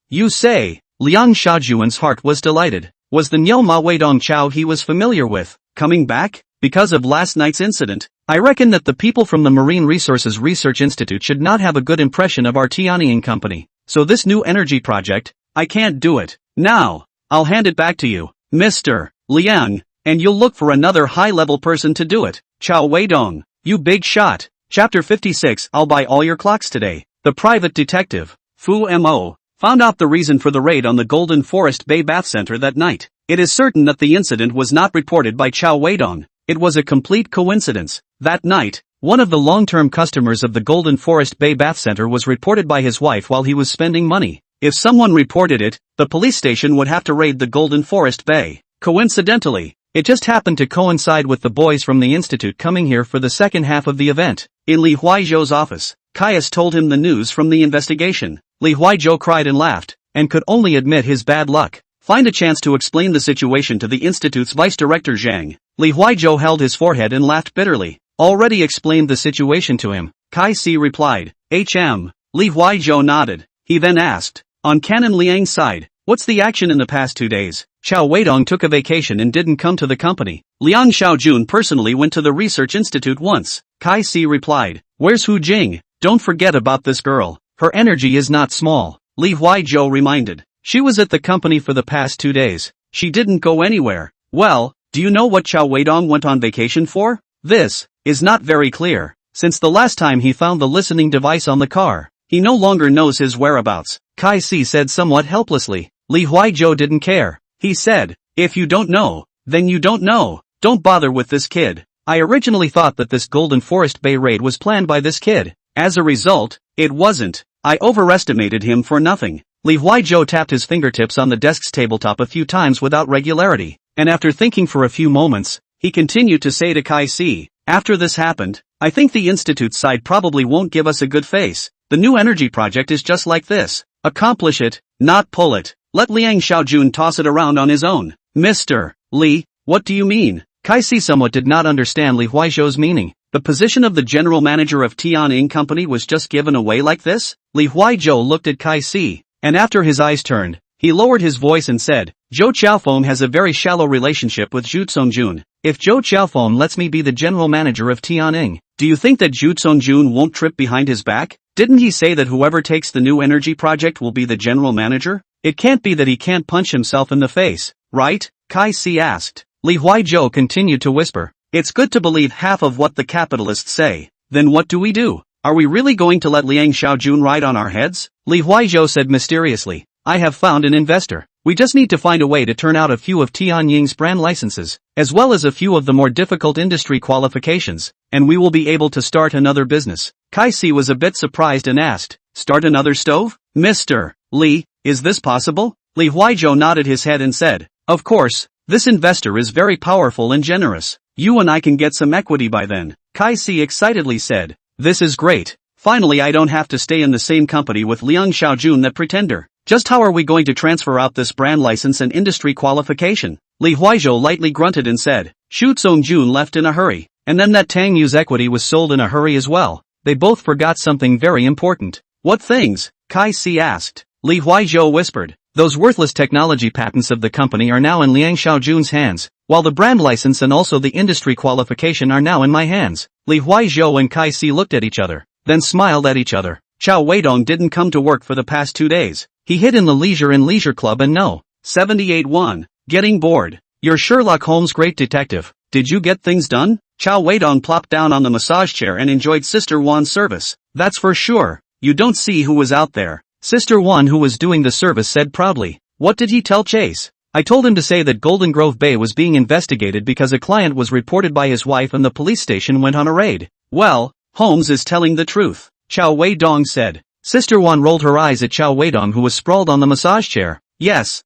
you say." Liang Xiaojun's heart was delighted. Was the Cao Weidong Cao he was familiar with coming back? Because of last night's incident, I reckon that the people from the Marine Resources Research Institute should not have a good impression of our Tianying company. So this new energy project, I can't do it. Now, I'll hand it back to you, Mr. Liang, and you'll look for another high-level person to do it. Cao Weidong, you big shot. Chapter 56. I'll buy all your clocks today. The private detective, Fu Mo, found out the reason for the raid on the Golden Forest Bay Bath Center that night. It is certain that the incident was not reported by Cao Weidong. It was a complete coincidence. That night, one of the long-term customers of the Golden Forest Bay Bath Center was reported by his wife while he was spending money. If someone reported it, the police station would have to raid the Golden Forest Bay. Coincidentally, it just happened to coincide with the boys from the institute coming here for the second half of the event. In Li Huaizhou's office, Caius told him the news from the investigation. Li Huaizhou cried and laughed, and could only admit his bad luck. Find a chance to explain the situation to the institute's vice director Zhang. Li Huaizhou held his forehead and laughed bitterly. Already explained the situation to him, Kai Si replied. Li Huaizhou nodded. He then asked, on Canon Liang's side, what's the action in the past 2 days? Cao Weidong took a vacation and didn't come to the company. Liang Xiaojun personally went to the research institute once. Kai Si replied, where's Hu Jing? Don't forget about this girl. Her energy is not small. Li Huaizhou reminded. She was at the company for the past 2 days. She didn't go anywhere. Well, do you know what Cao Weidong went on vacation for? This is not very clear. Since the last time he found the listening device on the car, he no longer knows his whereabouts. Kai Si said somewhat helplessly. Li Huaizhou didn't care. He said, if you don't know, then you don't know. Don't bother with this kid. I originally thought that this Golden Forest Bay raid was planned by this kid. As a result, it wasn't. I overestimated him for nothing. Li Huaizhou tapped his fingertips on the desk's tabletop a few times without regularity, and after thinking for a few moments, he continued to say to Kai Si, after this happened, I think the institute side probably won't give us a good face. The new energy project is just like this. Accomplish it, not pull it. Let Liang Xiaojun toss it around on his own. Mr. Li, what do you mean? Kai Si somewhat did not understand Li Huaizhou's meaning. The position of the general manager of Tianying Company was just given away like this? Li Huaizhou looked at Kai Si, and after his eyes turned, he lowered his voice and said, Zhou Qiaofeng has a very shallow relationship with Zhu Songjun. If Zhou Qiaofeng lets me be the general manager of Tianying, do you think that Zhu Songjun won't trip behind his back? Didn't he say that whoever takes the new energy project will be the general manager? It can't be that he can't punch himself in the face, right? Kai Si asked. Li Huaizhou continued to whisper. It's good to believe half of what the capitalists say. Then what do we do? Are we really going to let Liang Xiaojun ride on our heads? Li Huaizhou said mysteriously. I have found an investor. We just need to find a way to turn out a few of Tianying's brand licenses, as well as a few of the more difficult industry qualifications, and we will be able to start another business. Kai Si was a bit surprised and asked, start another stove? Mr. Li, is this possible? Li Huaizhou nodded his head and said, of course, this investor is very powerful and generous. You and I can get some equity by then. Kai Si excitedly said, this is great. Finally I don't have to stay in the same company with Liang Xiaojun that pretender. Just how are we going to transfer out this brand license and industry qualification? Li Huaizhou lightly grunted and said, Zhu Songjun left in a hurry, and then that Tang Yu's equity was sold in a hurry as well. They both forgot something very important. What things? Kai Si asked. Li Huaizhou whispered. Those worthless technology patents of the company are now in Liang Xiaojun's hands, while the brand license and also the industry qualification are now in my hands. Li Huaizhou and Kai Si looked at each other, then smiled at each other. Cao Weidong didn't come to work for the past 2 days. He hid in the leisure club and no. 78-1. Getting bored. You're Sherlock Holmes' great detective. Did you get things done? Cao Weidong plopped down on the massage chair and enjoyed Sister Wan's service. That's for sure. You don't see who was out there. Sister Wan, who was doing the service, said proudly. What did he tell Chase? I told him to say that Golden Grove Bay was being investigated because a client was reported by his wife and the police station went on a raid. Well, Holmes is telling the truth, Cao Weidong said. Sister Wan rolled her eyes at Cao Weidong, who was sprawled on the massage chair. Yes.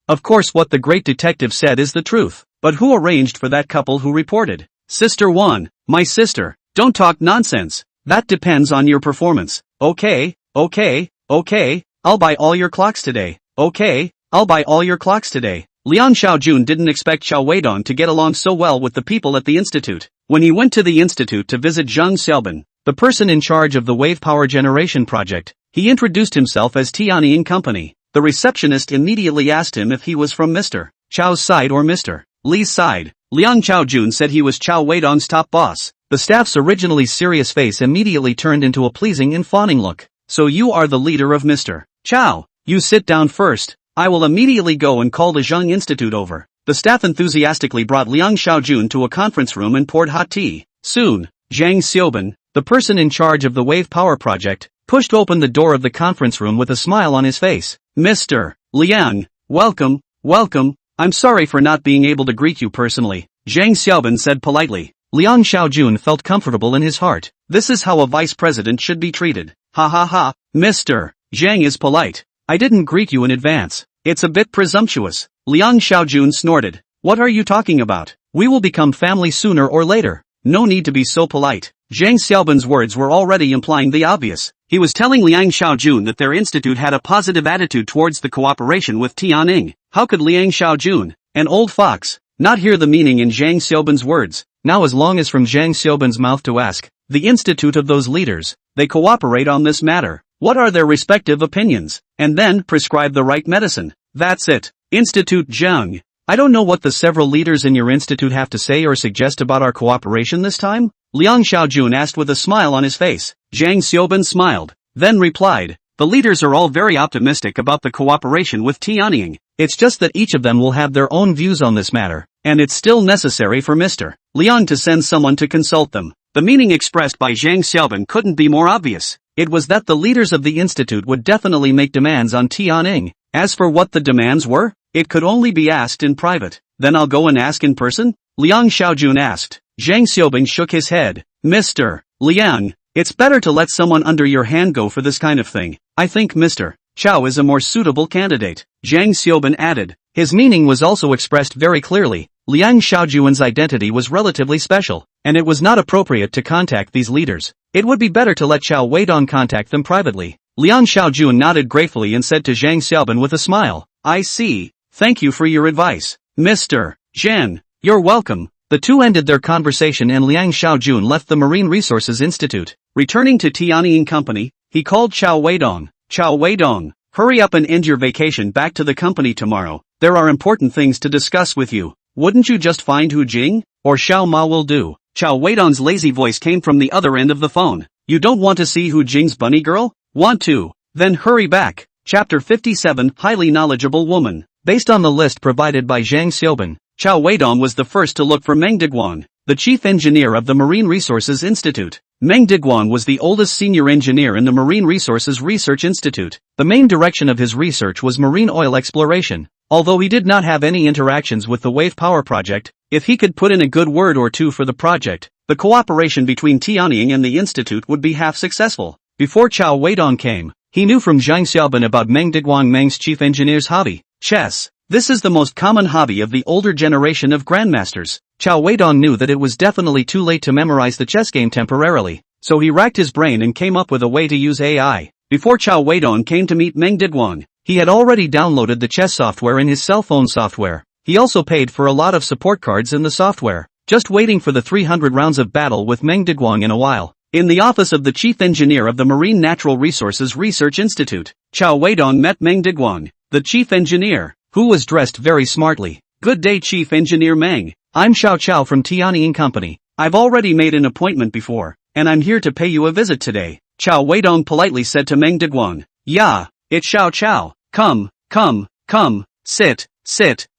Of course what the great detective said is the truth. But who arranged for that couple who reported? Sister Wan, my sister. Don't talk nonsense. That depends on your performance. Okay. I'll buy all your clocks today. Okay, I'll buy all your clocks today. Liang Xiaojun didn't expect Cao Weidong to get along so well with the people at the institute. When he went to the institute to visit Zhang Xiaoban, the person in charge of the wave power generation project, he introduced himself as Tianying Company. The receptionist immediately asked him if he was from Mr. Chao's side or Mr. Li's side. Liang Chaojun said he was Cao Weidong's top boss. The staff's originally serious face immediately turned into a pleasing and fawning look. So you are the leader of Mr. Chao. You sit down first. I will immediately go and call the Zheng Institute over. The staff enthusiastically brought Liang Xiaojun to a conference room and poured hot tea. Soon, Zhang Xiaoban, the person in charge of the wave power project, pushed open the door of the conference room with a smile on his face. Mr. Liang, welcome, welcome. I'm sorry for not being able to greet you personally, Zhang Xiaoban said politely. Liang Xiaojun felt comfortable in his heart. This is how a vice president should be treated. Ha ha ha, Mr. Zhang is polite. I didn't greet you in advance. It's a bit presumptuous. Liang Xiaojun snorted. What are you talking about? We will become family sooner or later. No need to be so polite. Zhang Xiaoban's words were already implying the obvious. He was telling Liang Xiaojun that their institute had a positive attitude towards the cooperation with Tianning. How could Liang Xiaojun, an old fox, not hear the meaning in Zhang Xiaoban's words? Now as long as from Zhang Xiaoban's mouth to ask, the institute of those leaders, they cooperate on this matter. What are their respective opinions? And then prescribe the right medicine. That's it. Institute Zheng. I don't know what the several leaders in your institute have to say or suggest about our cooperation this time? Liang Xiaojun asked with a smile on his face. Zhang Xiaoban smiled, then replied, the leaders are all very optimistic about the cooperation with Tianning. It's just that each of them will have their own views on this matter, and it's still necessary for Mr. Liang to send someone to consult them. The meaning expressed by Zhang Xiaoban couldn't be more obvious. It was that the leaders of the institute would definitely make demands on Tianning. As for what the demands were, it could only be asked in private. Then I'll go and ask in person? Liang Xiaojun asked. Zhang Xiaoban shook his head. Mr. Liang, it's better to let someone under your hand go for this kind of thing. I think Mr. Chao is a more suitable candidate, Zhang Xiaoban added. His meaning was also expressed very clearly. Liang Xiaojun's identity was relatively special, and it was not appropriate to contact these leaders. It would be better to let Cao Weidong contact them privately. Liang Xiaojun nodded gratefully and said to Zhang Xiaoban with a smile, I see. Thank you for your advice, Mr. Zhang. You're welcome. The two ended their conversation and Liang Xiaojun left the Marine Resources Institute. Returning to Tianning Company, he called Cao Weidong. Cao Weidong, hurry up and end your vacation back to the company tomorrow. There are important things to discuss with you. Wouldn't you just find Hu Jing? Or Xiao Ma will do. Cao Weidong's lazy voice came from the other end of the phone. You don't want to see Hu Jing's bunny girl? Want to? Then hurry back. Chapter 57 Highly Knowledgeable Woman. Based on the list provided by Zhang Xiaoban, Cao Weidong was the first to look for Meng Diguang, the chief engineer of the Marine Resources Institute. Meng Diguang was the oldest senior engineer in the Marine Resources Research Institute. The main direction of his research was marine oil exploration. Although he did not have any interactions with the wave power project, if he could put in a good word or two for the project, the cooperation between Tianning and the institute would be half successful. Before Cao Weidong came, he knew from Zhang Xiaoban about Meng Diguang Meng's chief engineer's hobby, chess. This is the most common hobby of the older generation of grandmasters. Cao Weidong knew that it was definitely too late to memorize the chess game temporarily, so he racked his brain and came up with a way to use AI. Before Cao Weidong came to meet Meng Diguang, he had already downloaded the chess software in his cell phone software. He also paid for a lot of support cards in the software, just waiting for the 300 rounds of battle with Meng Diguang in a while. In the office of the chief engineer of the Marine Natural Resources Research Institute, Cao Weidong met Meng Diguang, the chief engineer, who was dressed very smartly. Good day, Chief Engineer Meng. I'm Xiao Chao from Tianning Company. I've already made an appointment before, and I'm here to pay you a visit today. Cao Weidong politely said to Meng Diguang. Yeah, it's Xiao Chao. Come, sit.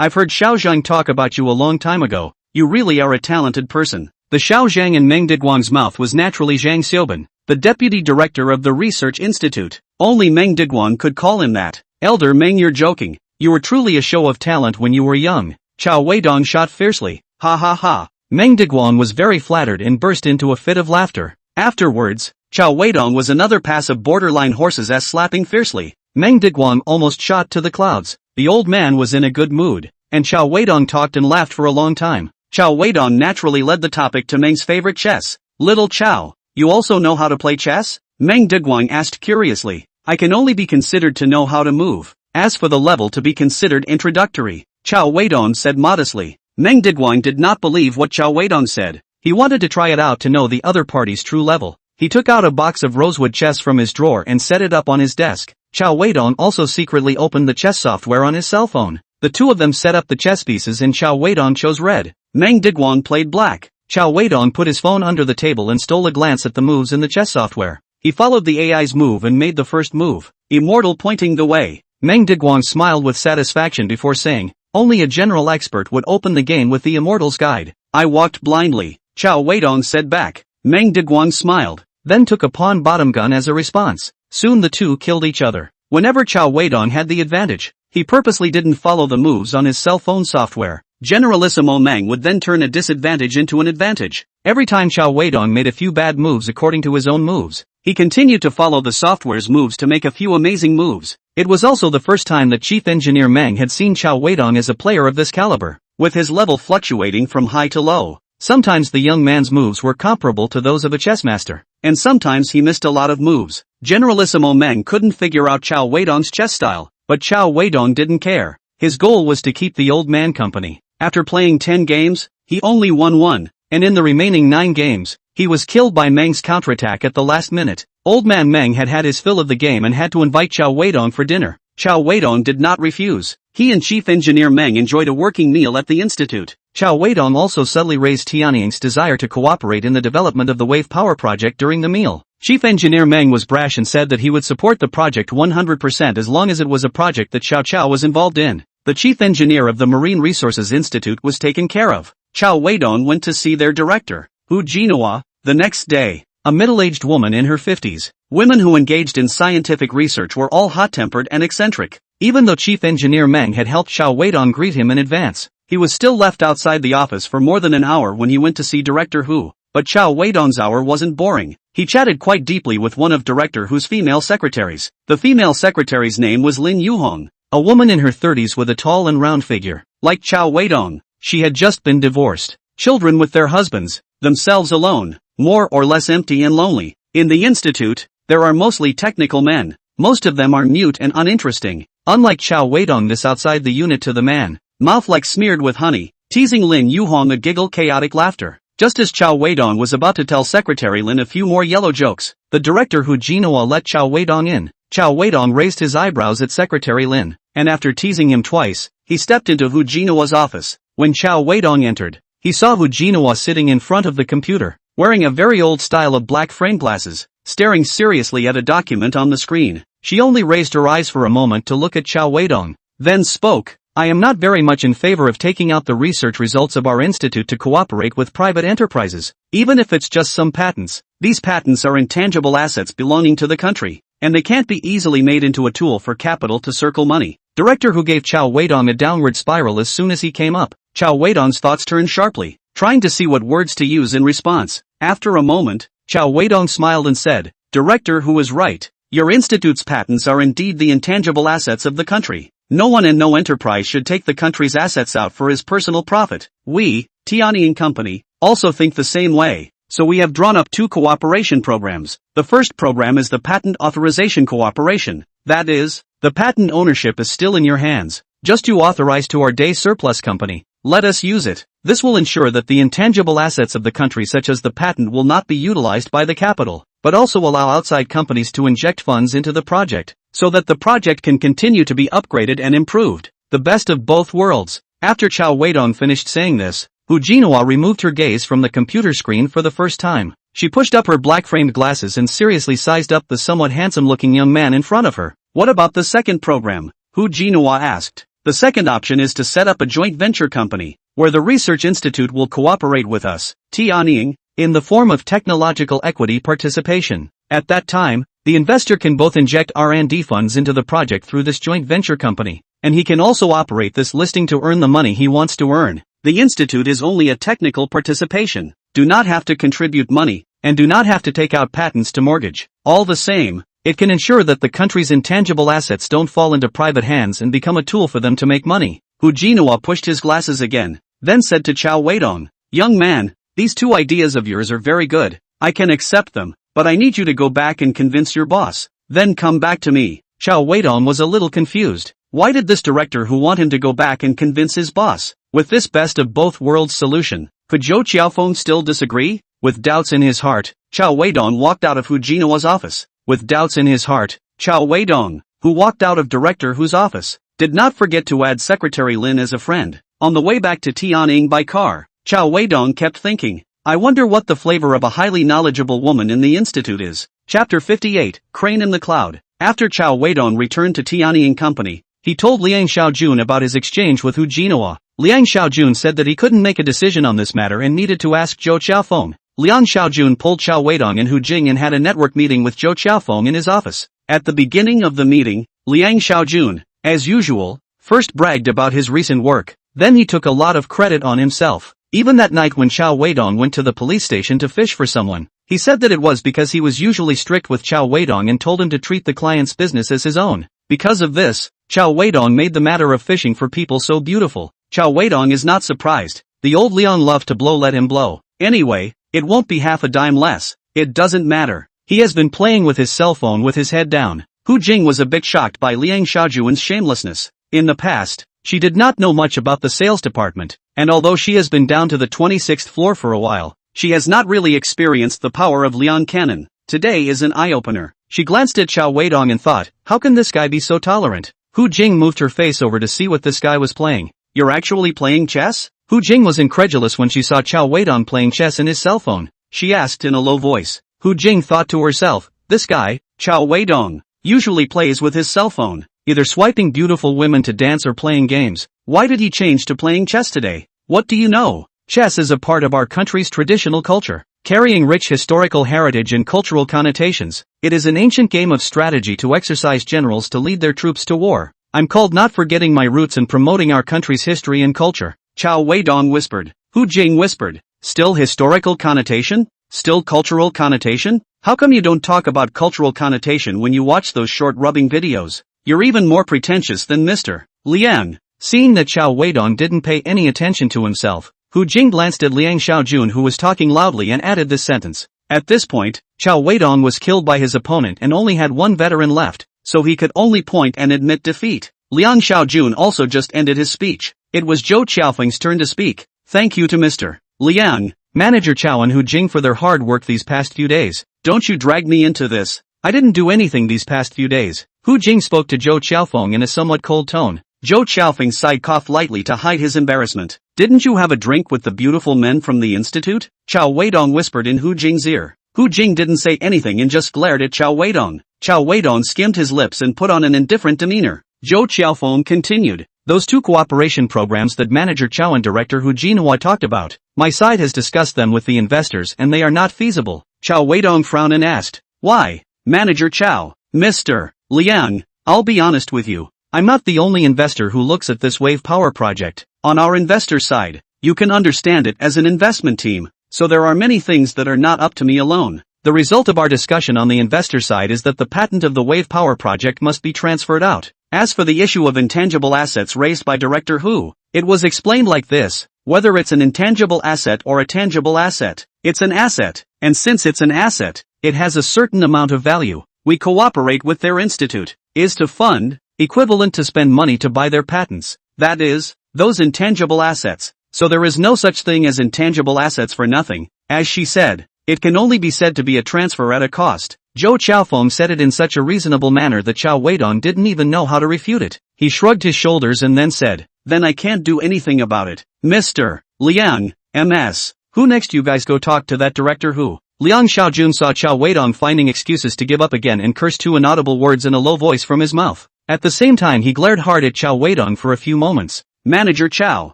I've heard Xiao Zhang talk about you a long time ago. You really are a talented person. The Xiao Zhang in Meng Diguang's mouth was naturally Zhang Xiaoban, the deputy director of the Research Institute. Only Meng Diguang could call him that. Elder Meng, you're joking. You were truly a show of talent when you were young. Cao Weidong shot fiercely. Ha ha ha. Meng Diguang was very flattered and burst into a fit of laughter. Afterwards, Cao Weidong was another pass of borderline horses ass slapping fiercely. Meng Diguang almost shot to the clouds. The old man was in a good mood, and Cao Weidong talked and laughed for a long time. Cao Weidong naturally led the topic to Meng's favorite chess. Little Cao, you also know how to play chess? Meng Diguang asked curiously. I can only be considered to know how to move. As for the level to be considered introductory, Cao Weidong said modestly. Meng Diguang did not believe what Cao Weidong said. He wanted to try it out to know the other party's true level. He took out a box of rosewood chess from his drawer and set it up on his desk. Cao Weidong also secretly opened the chess software on his cell phone. The two of them set up the chess pieces and Cao Weidong chose red. Meng Diguang played black. Cao Weidong put his phone under the table and stole a glance at the moves in the chess software. He followed the AI's move and made the first move, Immortal, pointing the way. Meng Diguang smiled with satisfaction before saying, only a general expert would open the game with the Immortal's guide. I walked blindly, Cao Weidong said back. Meng Diguang smiled, then took a pawn bottom gun as a response. Soon the two killed each other. Whenever Cao Weidong had the advantage, he purposely didn't follow the moves on his cell phone software. Generalissimo Meng would then turn a disadvantage into an advantage. Every time Cao Weidong made a few bad moves according to his own moves, he continued to follow the software's moves to make a few amazing moves. It was also the first time that Chief Engineer Meng had seen Cao Weidong as a player of this caliber, with his level fluctuating from high to low. Sometimes the young man's moves were comparable to those of a chess master, and sometimes he missed a lot of moves. Generalissimo Meng couldn't figure out Cao Weidong's chess style, but Cao Weidong didn't care. His goal was to keep the old man company. After playing 10 games, he only won 1, and in the remaining 9 games, he was killed by Meng's counterattack at the last minute. Old man Meng had had his fill of the game and had to invite Cao Weidong for dinner. Cao Weidong did not refuse. He and Chief Engineer Meng enjoyed a working meal at the institute. Cao Weidong also subtly raised Tianying's desire to cooperate in the development of the wave power project during the meal. Chief Engineer Meng was brash and said that he would support the project 100% as long as it was a project that Xiao Qiao was involved in. The chief engineer of the Marine Resources Institute was taken care of. Cao Weidong went to see their director, Hu Jinhua, the next day. A middle-aged woman in her 50s. Women who engaged in scientific research were all hot-tempered and eccentric. Even though Chief Engineer Meng had helped Cao Weidong greet him in advance, he was still left outside the office for more than an hour when he went to see Director Hu. But Cao Weidong's hour wasn't boring. He chatted quite deeply with one of Director Hu's female secretaries. The female secretary's name was Lin Yuhong, a woman in her 30s with a tall and round figure. Like Cao Weidong, she had just been divorced. Children with their husbands, themselves alone, more or less empty and lonely. In the institute, there are mostly technical men. Most of them are mute and uninteresting. Unlike Cao Weidong, this outside the unit to the man, mouth like smeared with honey, teasing Lin Yuhong a giggle chaotic laughter. Just as Cao Weidong was about to tell Secretary Lin a few more yellow jokes, the director Hu Jinhua let Cao Weidong in. Cao Weidong raised his eyebrows at Secretary Lin, and after teasing him twice, he stepped into Hu Jinhua's office. When Cao Weidong entered, he saw Hu Jinhua sitting in front of the computer, wearing a very old style of black frame glasses, staring seriously at a document on the screen. She only raised her eyes for a moment to look at Cao Weidong, then spoke. I am not very much in favor of taking out the research results of our institute to cooperate with private enterprises, even if it's just some patents. These patents are intangible assets belonging to the country, and they can't be easily made into a tool for capital to circle money. Director Hu gave Cao Weidong a downward spiral as soon as he came up. Cao Weidong's thoughts turned sharply, trying to see what words to use in response. After a moment, Cao Weidong smiled and said, Director Hu is right. Your institute's patents are indeed the intangible assets of the country. No one and no enterprise should take the country's assets out for his personal profit. We, Tianying Company, also think the same way. So we have drawn up 2 cooperation programs. The first program is the Patent Authorization Cooperation. That is, the patent ownership is still in your hands. Just you authorize to our day surplus company. Let us use it. This will ensure that the intangible assets of the country such as the patent will not be utilized by the capital, but also allow outside companies to inject funds into the project, so that the project can continue to be upgraded and improved. The best of both worlds. After Cao Weidong finished saying this, Hu Jinhua removed her gaze from the computer screen for the first time. She pushed up her black-framed glasses and seriously sized up the somewhat handsome-looking young man in front of her. What about the second program? Hu Jinhua asked. The second option is to set up a joint venture company, where the research institute will cooperate with us, Tianying, in the form of technological equity participation. At that time, the investor can both inject R&D funds into the project through this joint venture company, and he can also operate this listing to earn the money he wants to earn. The institute is only a technical participation, do not have to contribute money, and do not have to take out patents to mortgage. All the same, it can ensure that the country's intangible assets don't fall into private hands and become a tool for them to make money. Hu Jinhua pushed his glasses again, then said to Cao Weidong, Young man, these 2 ideas of yours are very good. I can accept them, but I need you to go back and convince your boss. Then come back to me. Cao Weidong was a little confused. Why did this director Hu want him to go back and convince his boss? With this best of both worlds solution, Could Zhou Qiaofeng still disagree? With doubts in his heart, Cao Weidong walked out of Hu Jina's office. With doubts in his heart, Cao Weidong, who walked out of Director Hu's office, did not forget to add Secretary Lin as a friend. On the way back to Tianjin by car, Cao Weidong kept thinking, I wonder what the flavor of a highly knowledgeable woman in the institute is. Chapter 58, Crane in the Cloud. After Cao Weidong returned to Tianjin Company, he told Liang Xiaojun about his exchange with Hu Jinawa. Liang Xiaojun said that he couldn't make a decision on this matter and needed to ask Zhou Qiaofeng. Liang Xiaojun pulled Cao Weidong and Hu Jing and had a network meeting with Zhou Qiaofeng in his office. At the beginning of the meeting, Liang Xiaojun, as usual, first bragged about his recent work, then he took a lot of credit on himself. Even that night when Cao Weidong went to the police station to fish for someone, he said that it was because he was usually strict with Cao Weidong and told him to treat the client's business as his own. Because of this, Cao Weidong made the matter of fishing for people so beautiful. Cao Weidong is not surprised. The old Liang loved to blow, let him blow. Anyway, it won't be half a dime less. It doesn't matter. He has been playing with his cell phone with his head down. Hu Jing was a bit shocked by Liang Xiaojun's shamelessness. In the past, she did not know much about the sales department, and although she has been down to the 26th floor for a while, she has not really experienced the power of Liang Cannon. Today is an eye-opener. She glanced at Cao Weidong and thought, how can this guy be so tolerant? Hu Jing moved her face over to see what this guy was playing. You're actually playing chess? Hu Jing was incredulous when she saw Cao Weidong playing chess in his cell phone. She asked in a low voice. Hu Jing thought to herself, this guy, Cao Weidong, usually plays with his cell phone, either swiping beautiful women to dance or playing games. Why did he change to playing chess today? What do you know? Chess is a part of our country's traditional culture, carrying rich historical heritage and cultural connotations. It is an ancient game of strategy to exercise generals to lead their troops to war. I'm called not forgetting my roots and promoting our country's history and culture. Cao Weidong whispered. Hu Jing whispered. Still historical connotation? Still cultural connotation? How come you don't talk about cultural connotation when you watch those short rubbing videos? You're even more pretentious than Mr. Liang. Seeing that Cao Weidong didn't pay any attention to himself, Hu Jing glanced at Liang Xiaojun, who was talking loudly, and added this sentence. At this point, Cao Weidong was killed by his opponent and only had one veteran left, so he could only point and admit defeat. Liang Xiaojun also just ended his speech. It was Zhou Qiaofeng's turn to speak. Thank you to Mr. Liang, Manager Cao and Hu Jing for their hard work these past few days. Don't you drag me into this. I didn't do anything these past few days. Hu Jing spoke to Zhou Qiaofeng in a somewhat cold tone. Zhou Qiaofeng's side coughed lightly to hide his embarrassment. Didn't you have a drink with the beautiful men from the institute? Cao Weidong whispered in Hu Jing's ear. Hu Jing didn't say anything and just glared at Cao Weidong. Cao Weidong skimmed his lips and put on an indifferent demeanor. Zhou Qiaofeng continued. Those two cooperation programs that Manager Cao and Director Hu Jinhua talked about, my side has discussed them with the investors and they are not feasible. Cao Weidong frowned and asked, why? Manager Cao, Mr. Liang, I'll be honest with you. I'm not the only investor who looks at this wave power project. On our investor side, you can understand it as an investment team, so there are many things that are not up to me alone. The result of our discussion on the investor side is that the patent of the wave power project must be transferred out. As for the issue of intangible assets raised by Director Hu, it was explained like this. Whether it's an intangible asset or a tangible asset, it's an asset, and since it's an asset, it has a certain amount of value. We cooperate with their institute, is to fund, equivalent to spend money to buy their patents, that is, those intangible assets. So there is no such thing as intangible assets for nothing. As she said, it can only be said to be a transfer at a cost. Zhou Qiaofeng said it in such a reasonable manner that Cao Weidong didn't even know how to refute it. He shrugged his shoulders and then said, then I can't do anything about it. Mr. Liang, MS. Who next? You guys go talk to that Director Hu. Liang Xiaojun saw Cao Weidong finding excuses to give up again and cursed two inaudible words in a low voice from his mouth. At the same time he glared hard at Cao Weidong for a few moments. Manager Cao,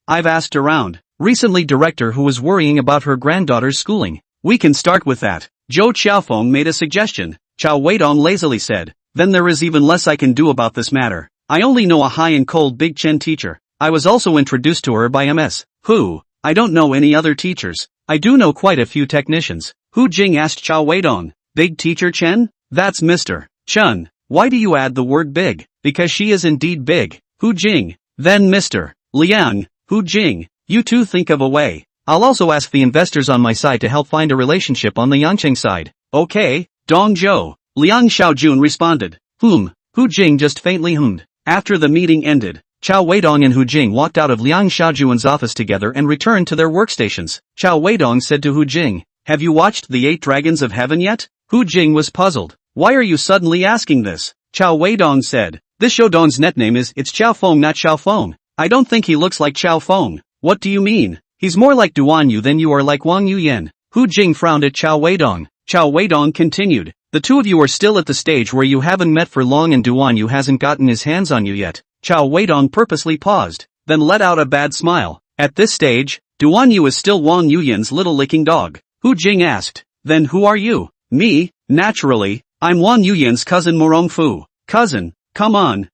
I've asked around. Recently Director Hu was worrying about her granddaughter's schooling. We can start with that. Zhou Qiaofeng made a suggestion. Cao Weidong lazily said, then there is even less I can do about this matter. I only know a high and cold Big Chen teacher. I was also introduced to her by MS. Hu. I don't know any other teachers. I do know quite a few technicians. Hu Jing asked Cao Weidong. Big teacher Chen? That's Mr. Chen. Why do you add the word big? Because she is indeed big. Hu Jing. Then Mr. Liang. Hu Jing. You two think of a way. I'll also ask the investors on my side to help find a relationship on the Yangcheng side. Okay, Dong Zhou. Liang Xiaojun responded. Hu Jing just faintly hummed. After the meeting ended, Cao Weidong and Hu Jing walked out of Liang Xiaojuan's office together and returned to their workstations. Cao Weidong said to Hu Jing, "Have you watched The Eight Dragons of Heaven yet?" Hu Jing was puzzled. "Why are you suddenly asking this?" Cao Weidong said. "This Shoudong's net name is It's Xiao Feng, not Xiao Feng. I don't think he looks like Xiao Feng." "What do you mean? He's more like Duan Yu than you are like Wang Yuyan." Hu Jing frowned at Cao Weidong. Cao Weidong continued. "The two of you are still at the stage where you haven't met for long and Duan Yu hasn't gotten his hands on you yet." Cao Weidong purposely paused, then let out a bad smile. "At this stage, Duan Yu is still Wang Yuyan's little licking dog." Hu Jing asked. "Then who are you?" "Me, naturally, I'm Wang Yuyan's cousin Morong Fu." "Cousin? Come on,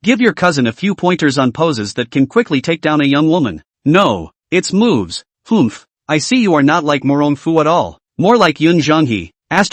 give your cousin a few pointers on poses that can quickly take down a young woman." "No, it's moves." "Humph, I see you are not like Morong Fu at all. More like Yun Zhanghe, ********. At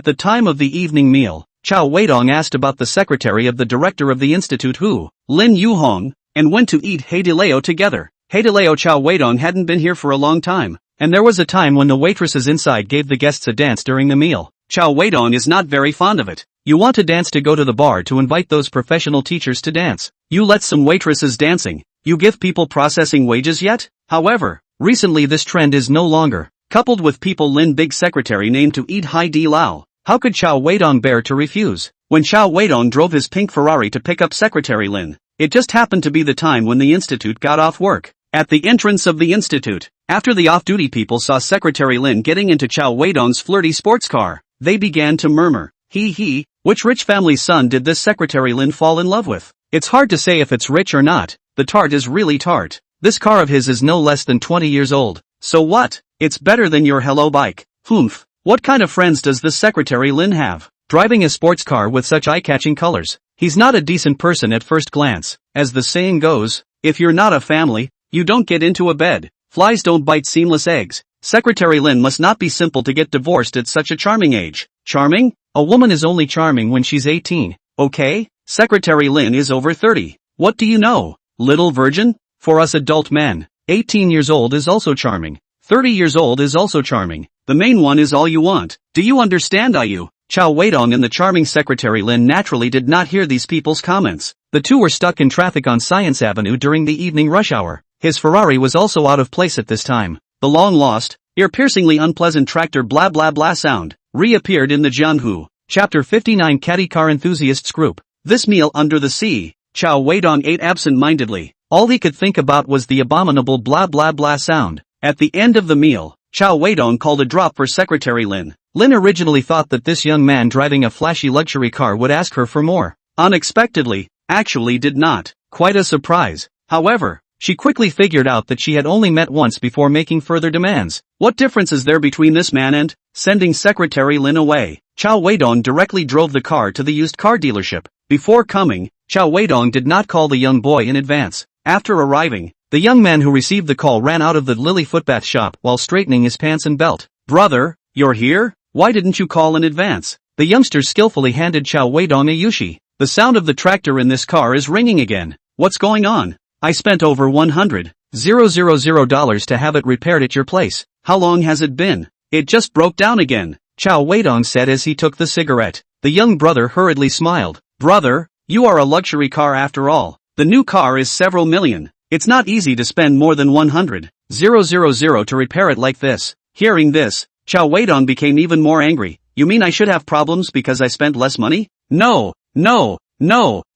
the time of the evening meal, Cao Weidong asked about the secretary of the director of the institute Hu, Lin Yuhong, and went to eat Heidileo together. Heidileo Cao Weidong hadn't been here for a long time, and there was a time when the waitresses inside gave the guests a dance during the meal. Cao Weidong is not very fond of it. You want to dance to go to the bar to invite those professional teachers to dance. You let some waitresses dancing. You give people processing wages yet? However, recently this trend is no longer. Coupled with people Lin big secretary named to eat Hai Di Lao. How could Cao Weidong bear to refuse? When Cao Weidong drove his pink Ferrari to pick up Secretary Lin, it just happened to be the time when the institute got off work. At the entrance of the institute, after the off-duty people saw Secretary Lin getting into Cao Weidong's flirty sports car, they began to murmur, "He, which rich family's son did this Secretary Lin fall in love with?" It's hard to say if it's rich or not. The tart is really tart. This car of his is no less than 20 years old. So what? It's better than your hello bike. Humph. What kind of friends does this Secretary Lin have? Driving a sports car with such eye-catching colors. He's not a decent person at first glance. As the saying goes, if you're not a family, you don't get into a bed. Flies don't bite seamless eggs. Secretary Lin must not be simple to get divorced at such a charming age. Charming? A woman is only charming when she's 18. Okay? Secretary Lin is over 30. What do you know? Little virgin? For us adult men, 18 years old is also charming. 30 years old is also charming. The main one is all you want. Do you understand, Ayu? Cao Weidong and the charming Secretary Lin naturally did not hear these people's comments. The two were stuck in traffic on Science Avenue during the evening rush hour. His Ferrari was also out of place at this time. The long-lost, ear-piercingly unpleasant tractor blah blah blah sound reappeared in the Jianhu. Chapter 59 Caddy Car Enthusiasts Group. This meal under the sea, Cao Weidong ate absent-mindedly. All he could think about was the abominable blah blah blah sound. At the end of the meal, Cao Weidong called a drop for Secretary Lin. Lin originally thought that this young man driving a flashy luxury car would ask her for more. Unexpectedly, actually did not. Quite a surprise. However, she quickly figured out that she had only met once before making further demands. What difference is there between this man and sending Secretary Lin away? Cao Weidong directly drove the car to the used car dealership. Before coming, Cao Weidong did not call the young boy in advance. After arriving, the young man who received the call ran out of the Lily footbath shop while straightening his pants and belt. "Brother, you're here? Why didn't you call in advance?" The youngster skillfully handed Cao Weidong a yushi. "The sound of the tractor in this car is ringing again. What's going on? I spent over $100,000 to have it repaired at your place. How long has it been? It just broke down again," Cao Weidong said as he took the cigarette. The young brother hurriedly smiled. "Brother, you are a luxury car after all. The new car is several million. It's not easy to spend more than $100,000 to repair it like this." Hearing this, Cao Weidong became even more angry. "You mean I should have problems because I spent less money?" No,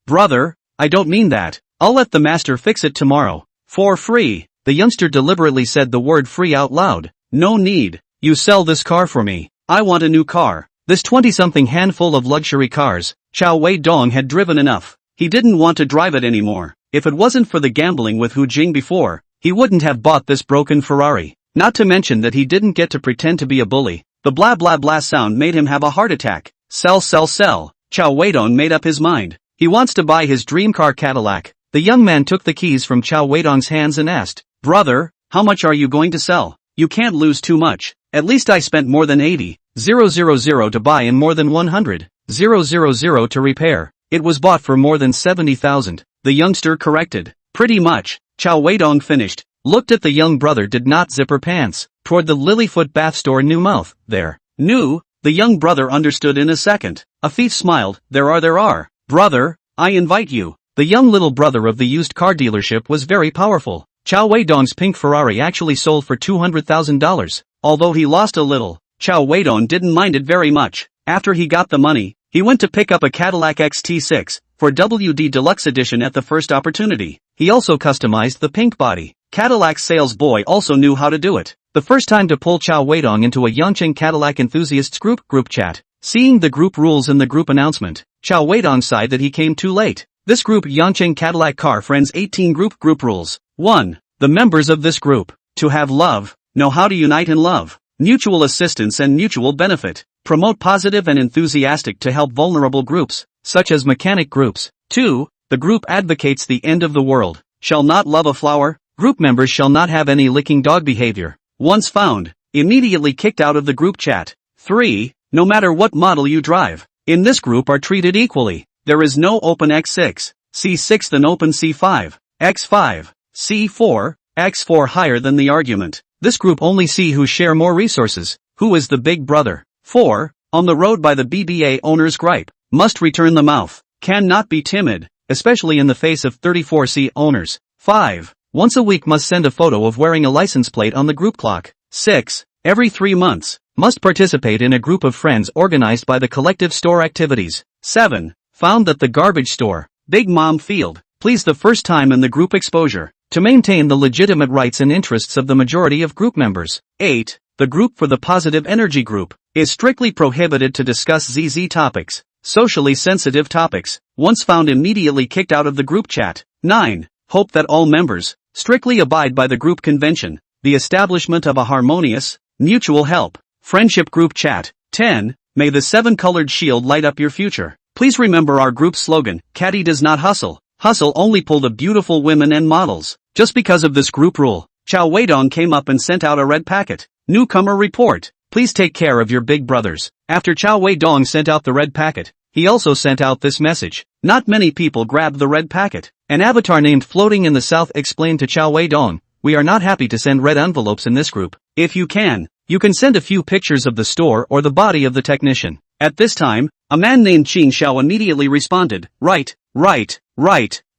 brother, I don't mean that. I'll let the master fix it tomorrow. For free." The youngster deliberately said the word free out loud. "No need. You sell this car for me. I want a new car." This 20-something handful of luxury cars, Cao Weidong had driven enough. He didn't want to drive it anymore. If it wasn't for the gambling with Hu Jing before, he wouldn't have bought this broken Ferrari. Not to mention that he didn't get to pretend to be a bully. The blah blah blah sound made him have a heart attack. Sell. Cao Weidong made up his mind. He wants to buy his dream car Cadillac. The young man took the keys from Cao Weidong's hands and asked, "Brother, how much are you going to sell? You can't lose too much. At least I spent more than $80,000 to buy and more than $100,000 to repair. It was bought for more than $70,000. The youngster corrected. "Pretty much." Cao Weidong finished, looked at the young brother, did not zip her pants. Toward the Lilyfoot bath store new mouth. "There." "New?" The young brother understood in a second. A thief smiled. There are. "Brother, I invite you. The young little brother of the used car dealership was very powerful. Cao Weidong's pink Ferrari actually sold for $200,000. Although he lost a little, Cao Weidong didn't mind it very much. After he got the money, he went to pick up a Cadillac XT6 for WD Deluxe Edition at the first opportunity. He also customized the pink body. Cadillac's sales boy also knew how to do it. The first time to pull Cao Weidong into a Yangcheng Cadillac enthusiasts group chat. Seeing the group rules in the group announcement, Cao Weidong sighed that he came too late. This group Yangcheng Cadillac Car Friends 18 group rules. 1. The members of this group, to have love, know how to unite in love, mutual assistance and mutual benefit, promote positive and enthusiastic to help vulnerable groups, such as mechanic groups. 2. The group advocates the end of the world, shall not love a flower, group members shall not have any licking dog behavior. Once found, immediately kicked out of the group chat. 3. No matter what model you drive, in this group are treated equally. There is no open X6, C6 than open C5, X5, C4, X4 higher than the argument. This group only see who share more resources, who is the big brother. 4. On the road by the BBA owner's gripe, must return the mouth, cannot be timid, especially in the face of 34C owners. 5. Once a week must send a photo of wearing a license plate on the group clock. 6. Every 3 months, must participate in a group of friends organized by the collective store activities. 7. Found that the garbage store, Big Mom Field, pleased the first time in the group exposure, to maintain the legitimate rights and interests of the majority of group members. 8. The group for the positive energy group, is strictly prohibited to discuss ZZ topics, socially sensitive topics, once found immediately kicked out of the group chat. 9. Hope that all members, strictly abide by the group convention, the establishment of a harmonious, mutual help, friendship group chat. 10. May the 7-colored shield light up your future. Please remember our group slogan, Caddy does not hustle. Hustle only pull the beautiful women and models. Just because of this group rule, Cao Weidong came up and sent out a red packet. Newcomer report. Please take care of your big brothers. After Cao Weidong sent out the red packet, he also sent out this message. Not many people grabbed the red packet. An avatar named Floating in the South explained to Cao Weidong, we are not happy to send red envelopes in this group. If you can send a few pictures of the store or the body of the technician. At this time, a man named Qing Xiao immediately responded, right.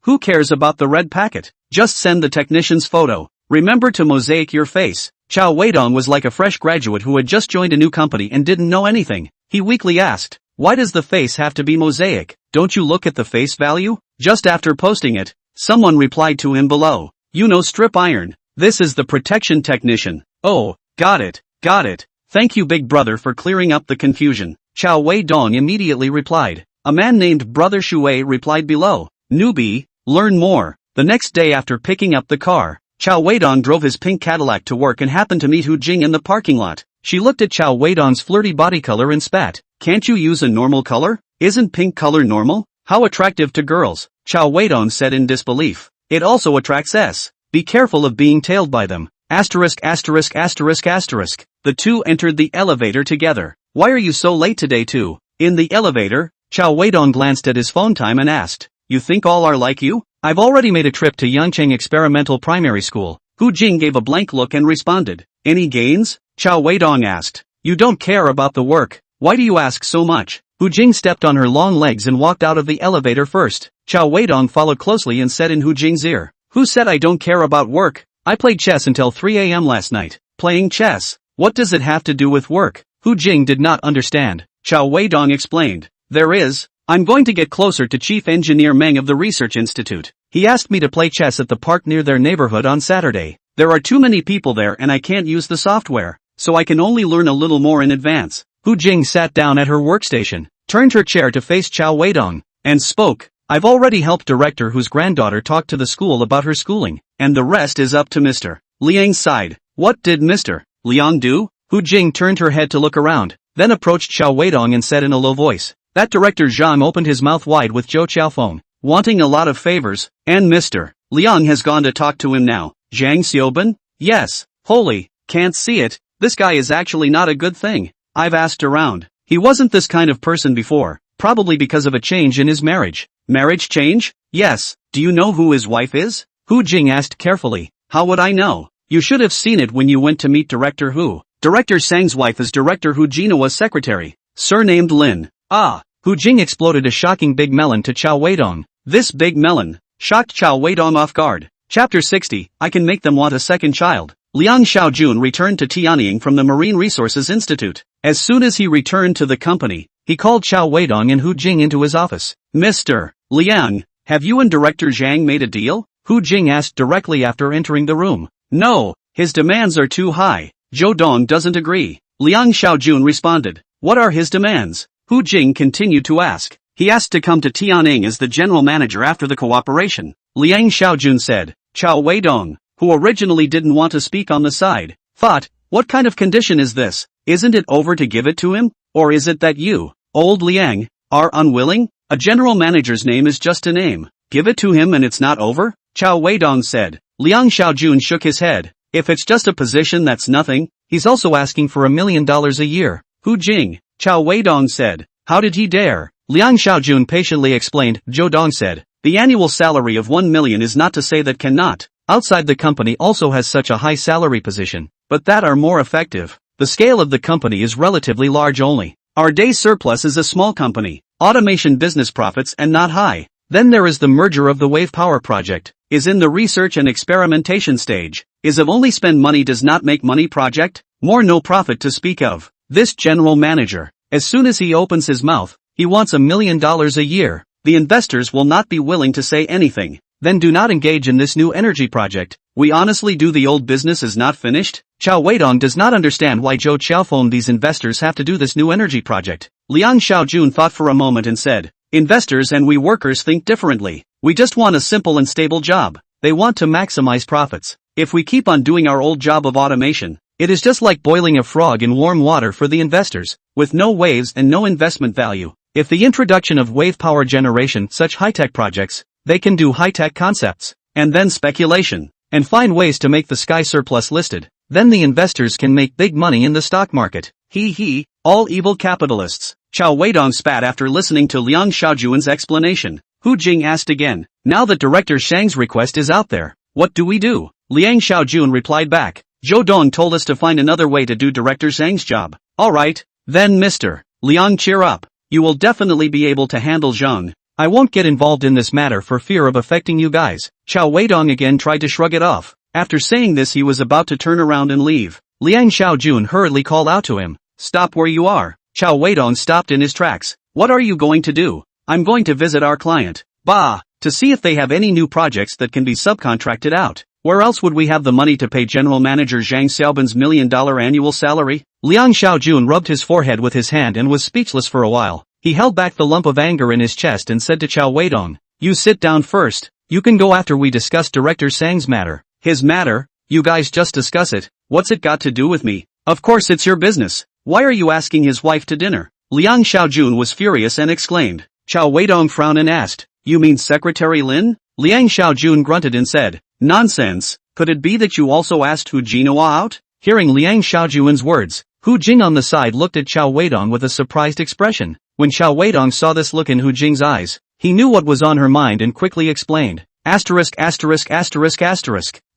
Who cares about the red packet? Just send the technician's photo. Remember to mosaic your face. Cao Weidong was like a fresh graduate who had just joined a new company and didn't know anything. He weakly asked, why does the face have to be mosaic? Don't you look at the face value? Just after posting it, someone replied to him below, strip iron. This is the protection technician. Oh, got it. Thank you big brother for clearing up the confusion. Cao Weidong immediately replied. A man named Brother Shui replied below, newbie, learn more. The next day after picking up the car, Cao Weidong drove his pink Cadillac to work and happened to meet Hu Jing in the parking lot. She looked at Cao Weidong's flirty body color and spat. Can't you use a normal color? Isn't pink color normal? How attractive to girls? Cao Weidong said in disbelief. It also attracts S. Be careful of being tailed by them. Asterisk. The two entered the elevator together. Why are you so late today too? In the elevator, Cao Weidong glanced at his phone time and asked, you think all are like you? I've already made a trip to Yangcheng Experimental Primary School. Hu Jing gave a blank look and responded. Any gains? Cao Weidong asked. You don't care about the work. Why do you ask so much? Hu Jing stepped on her long legs and walked out of the elevator first. Cao Weidong followed closely and said in Hu Jing's ear, who said I don't care about work? I played chess until 3 a.m. last night. Playing chess? What does it have to do with work? Hu Jing did not understand. Cao Weidong explained. There is. I'm going to get closer to Chief Engineer Meng of the Research Institute. He asked me to play chess at the park near their neighborhood on Saturday. There are too many people there and I can't use the software, so I can only learn a little more in advance. Hu Jing sat down at her workstation, turned her chair to face Cao Weidong, and spoke. I've already helped director whose granddaughter talked to the school about her schooling, and the rest is up to Mr. Liang sighed. What did Mr. Liang do? Hu Jing turned her head to look around, then approached Cao Weidong and said in a low voice. That director Zhang opened his mouth wide with Zhou Xiaofeng, wanting a lot of favors, and Mr. Liang has gone to talk to him now. Zhang Xiaoben? Yes. Holy, can't see it. This guy is actually not a good thing. I've asked around. He wasn't this kind of person before, probably because of a change in his marriage. Marriage change? Yes. Do you know who his wife is? Hu Jing asked carefully. How would I know? You should have seen it when you went to meet Director Hu. Director Sang's wife is Director Hu Jinawa's secretary, surnamed Lin. Ah, Hu Jing exploded a shocking big melon to Cao Weidong. This big melon shocked Cao Weidong off guard. Chapter 60, I can make them want a second child. Liang Xiaojun returned to Tianying from the Marine Resources Institute. As soon as he returned to the company, he called Cao Weidong and Hu Jing into his office. Mr. Liang, have you and Director Zhang made a deal? Hu Jing asked directly after entering the room. No, his demands are too high. Zhou Dong doesn't agree. Liang Xiaojun responded. What are his demands? Hu Jing continued to ask. He asked to come to Tianying as the general manager after the cooperation. Liang Xiaojun said. Cao Weidong, who originally didn't want to speak on the side, thought, what kind of condition is this? Isn't it over to give it to him? Or is it that you, old Liang, are unwilling? A general manager's name is just a name. Give it to him and it's not over? Cao Weidong said. Liang Xiaojun shook his head. If it's just a position that's nothing, he's also asking for $1 million a year. Hu Jing, Cao Weidong said. How did he dare? Liang Xiaojun patiently explained. Zhou Dong said. The annual salary of 1 million is not to say that cannot. Outside the company also has such a high salary position, but that are more effective. The scale of the company is relatively large only. Our day surplus is a small company. Automation business profits and not high. Then there is the merger of the wave power project. Is in the research and experimentation stage. Is of only spend money does not make money project. More no profit to speak of. This general manager, as soon as he opens his mouth, he wants $1 million a year. The investors will not be willing to say anything. Then do not engage in this new energy project. We honestly do the old business is not finished? Cao Weidong does not understand why Zhou Qiaophone these investors have to do this new energy project. Liang Xiaojun thought for a moment and said, investors and we workers think differently. We just want a simple and stable job. They want to maximize profits. If we keep on doing our old job of automation, it is just like boiling a frog in warm water for the investors, with no waves and no investment value. If the introduction of wave power generation such high-tech projects, they can do high-tech concepts, and then speculation, and find ways to make the sky surplus listed. Then the investors can make big money in the stock market. All evil capitalists. Cao Weidong spat after listening to Liang Xiaojun's explanation. Hu Jing asked again. Now that Director Zhang's request is out there, what do we do? Liang Xiaojun replied back. Zhou Dong told us to find another way to do Director Zhang's job. Alright, then Mr. Liang, cheer up. You will definitely be able to handle Zhang. I won't get involved in this matter for fear of affecting you guys. Cao Weidong again tried to shrug it off. After saying this he was about to turn around and leave. Liang Xiaojun hurriedly called out to him. Stop where you are. Cao Weidong stopped in his tracks. What are you going to do? I'm going to visit our client. Bah! To see if they have any new projects that can be subcontracted out. Where else would we have the money to pay General Manager Zhang Xiaobin's $1 million annual salary? Liang Xiaojun rubbed his forehead with his hand and was speechless for a while. He held back the lump of anger in his chest and said to Cao Weidong, you sit down first. You can go after we discuss Director Zhang's matter. His matter? You guys just discuss it. What's it got to do with me? Of course it's your business. Why are you asking his wife to dinner? Liang Xiaojun was furious and exclaimed. Cao Weidong frowned and asked, you mean Secretary Lin? Liang Xiaojun grunted and said, nonsense. Could it be that you also asked Hu Jinhua out? Hearing Liang Xiaojun's words, Hu Jing on the side looked at Cao Weidong with a surprised expression. When Cao Weidong saw this look in Hu Jing's eyes, he knew what was on her mind and quickly explained. Asterisk.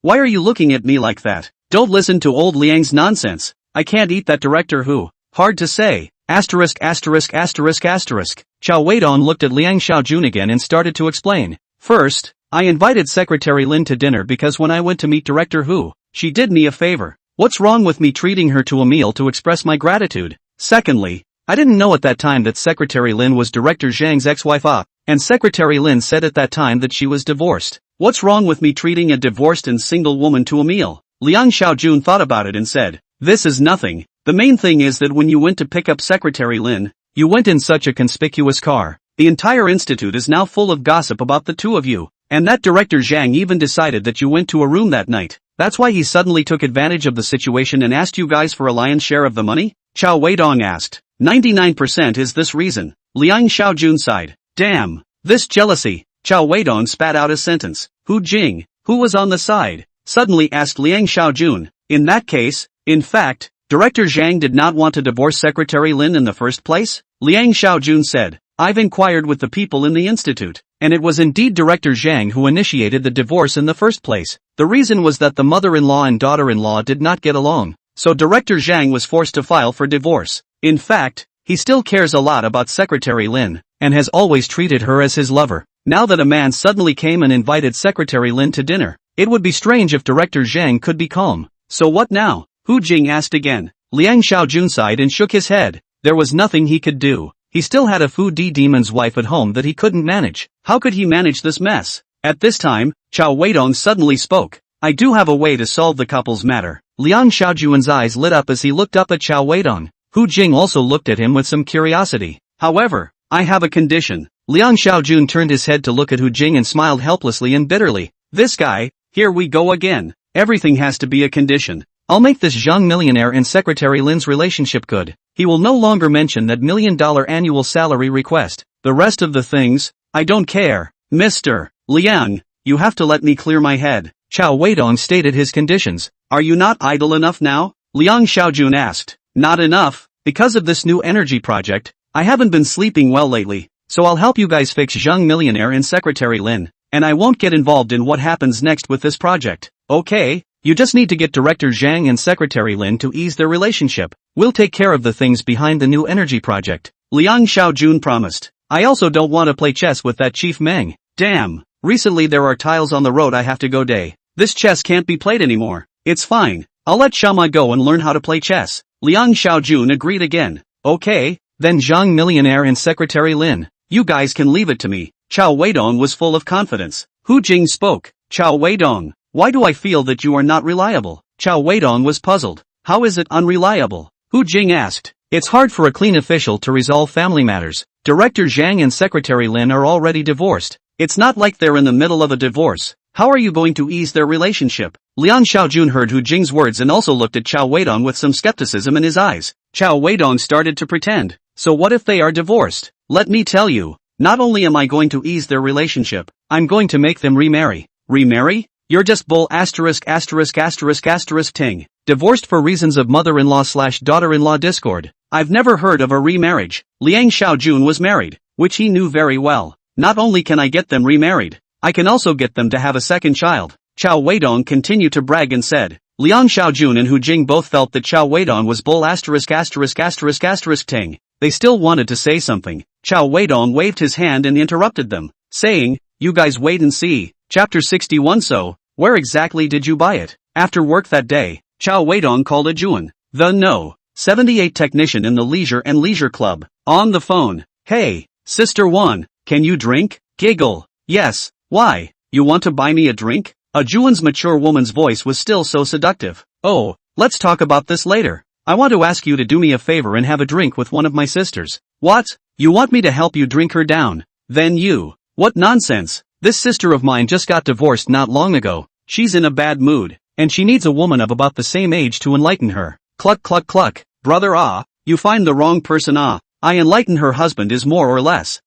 Why are you looking at me like that? Don't listen to old Liang's nonsense. I can't eat that Director Hu. Hard to say. Asterisk. Cao Weidong looked at Liang Xiaojun again and started to explain. First, I invited Secretary Lin to dinner because when I went to meet Director Hu, she did me a favor. What's wrong with me treating her to a meal to express my gratitude? Secondly, I didn't know at that time that Secretary Lin was Director Zhang's ex-wife and Secretary Lin said at that time that she was divorced. What's wrong with me treating a divorced and single woman to a meal? Liang Xiaojun thought about it and said, this is nothing. The main thing is that when you went to pick up Secretary Lin, you went in such a conspicuous car. The entire institute is now full of gossip about the two of you, and that Director Zhang even decided that you went to a room that night. That's why he suddenly took advantage of the situation and asked you guys for a lion's share of the money? Cao Weidong asked. 99% is this reason. Liang Xiaojun sighed. Damn. This jealousy. Cao Weidong spat out a sentence. Hu Jing, who was on the side, suddenly asked Liang Xiaojun. In that case, in fact, Director Zhang did not want to divorce Secretary Lin in the first place? Liang Xiaojun said. I've inquired with the people in the institute, and it was indeed Director Zhang who initiated the divorce in the first place. The reason was that the mother-in-law and daughter-in-law did not get along, so Director Zhang was forced to file for divorce. In fact, he still cares a lot about Secretary Lin, and has always treated her as his lover. Now that a man suddenly came and invited Secretary Lin to dinner, it would be strange if Director Zhang could be calm. So what now? Hu Jing asked again. Liang Xiaojun sighed and shook his head. There was nothing he could do. He still had a Fu Di demon's wife at home that he couldn't manage. How could he manage this mess? At this time, Cao Weidong suddenly spoke. I do have a way to solve the couple's matter. Liang Xiaojun's eyes lit up as he looked up at Cao Weidong. Hu Jing also looked at him with some curiosity. However, I have a condition. Liang Xiaojun turned his head to look at Hu Jing and smiled helplessly and bitterly. This guy, here we go again. Everything has to be a condition. I'll make this Zhang millionaire and Secretary Lin's relationship good. He will no longer mention that $1 million annual salary request. The rest of the things, I don't care. Mr. Liang, you have to let me clear my head. Cao Weidong stated his conditions. Are you not idle enough now? Liang Xiaojun asked. Not enough. Because of this new energy project, I haven't been sleeping well lately, so I'll help you guys fix Zhang millionaire and Secretary Lin, and I won't get involved in what happens next with this project. Okay? You just need to get Director Zhang and Secretary Lin to ease their relationship. We'll take care of the things behind the new energy project. Liang Xiaojun promised. I also don't want to play chess with that Chief Meng. Damn. Recently there are tiles on the road I have to go day. This chess can't be played anymore. It's fine. I'll let Shama go and learn how to play chess. Liang Xiaojun agreed again. Okay, then Zhang millionaire and Secretary Lin. You guys can leave it to me. Cao Weidong was full of confidence. Hu Jing spoke. Cao Weidong. Why do I feel that you are not reliable? Cao Weidong was puzzled. How is it unreliable? Hu Jing asked. It's hard for a clean official to resolve family matters. Director Zhang and Secretary Lin are already divorced. It's not like they're in the middle of a divorce. How are you going to ease their relationship? Liang Xiaojun heard Hu Jing's words and also looked at Cao Weidong with some skepticism in his eyes. Cao Weidong started to pretend. So what if they are divorced? Let me tell you, not only am I going to ease their relationship, I'm going to make them remarry. Remarry? You're just bull ting. Divorced for reasons of mother-in-law/daughter-in-law discord. I've never heard of a remarriage. Liang Xiaojun was married, which he knew very well. Not only can I get them remarried, I can also get them to have a second child. Cao Weidong continued to brag and said. Liang Xiaojun and Hu Jing both felt that Cao Weidong was bull ting. They still wanted to say something. Cao Weidong waved his hand and interrupted them, saying, you guys wait and see. Chapter 61. So, where exactly did you buy it? After work that day, Cao Weidong called a Juan, the No. 78 technician in the Leisure Club, on the phone. Hey, Sister Wan, can you drink? Giggle. Yes, why? You want to buy me a drink? A Juan's mature woman's voice was still so seductive. Oh, let's talk about this later. I want to ask you to do me a favor and have a drink with one of my sisters. What? You want me to help you drink her down? Then you. What nonsense. This sister of mine just got divorced not long ago. She's in a bad mood, and she needs a woman of about the same age to enlighten her. Cluck cluck cluck. Brother you find the wrong person I enlighten her husband is more or less.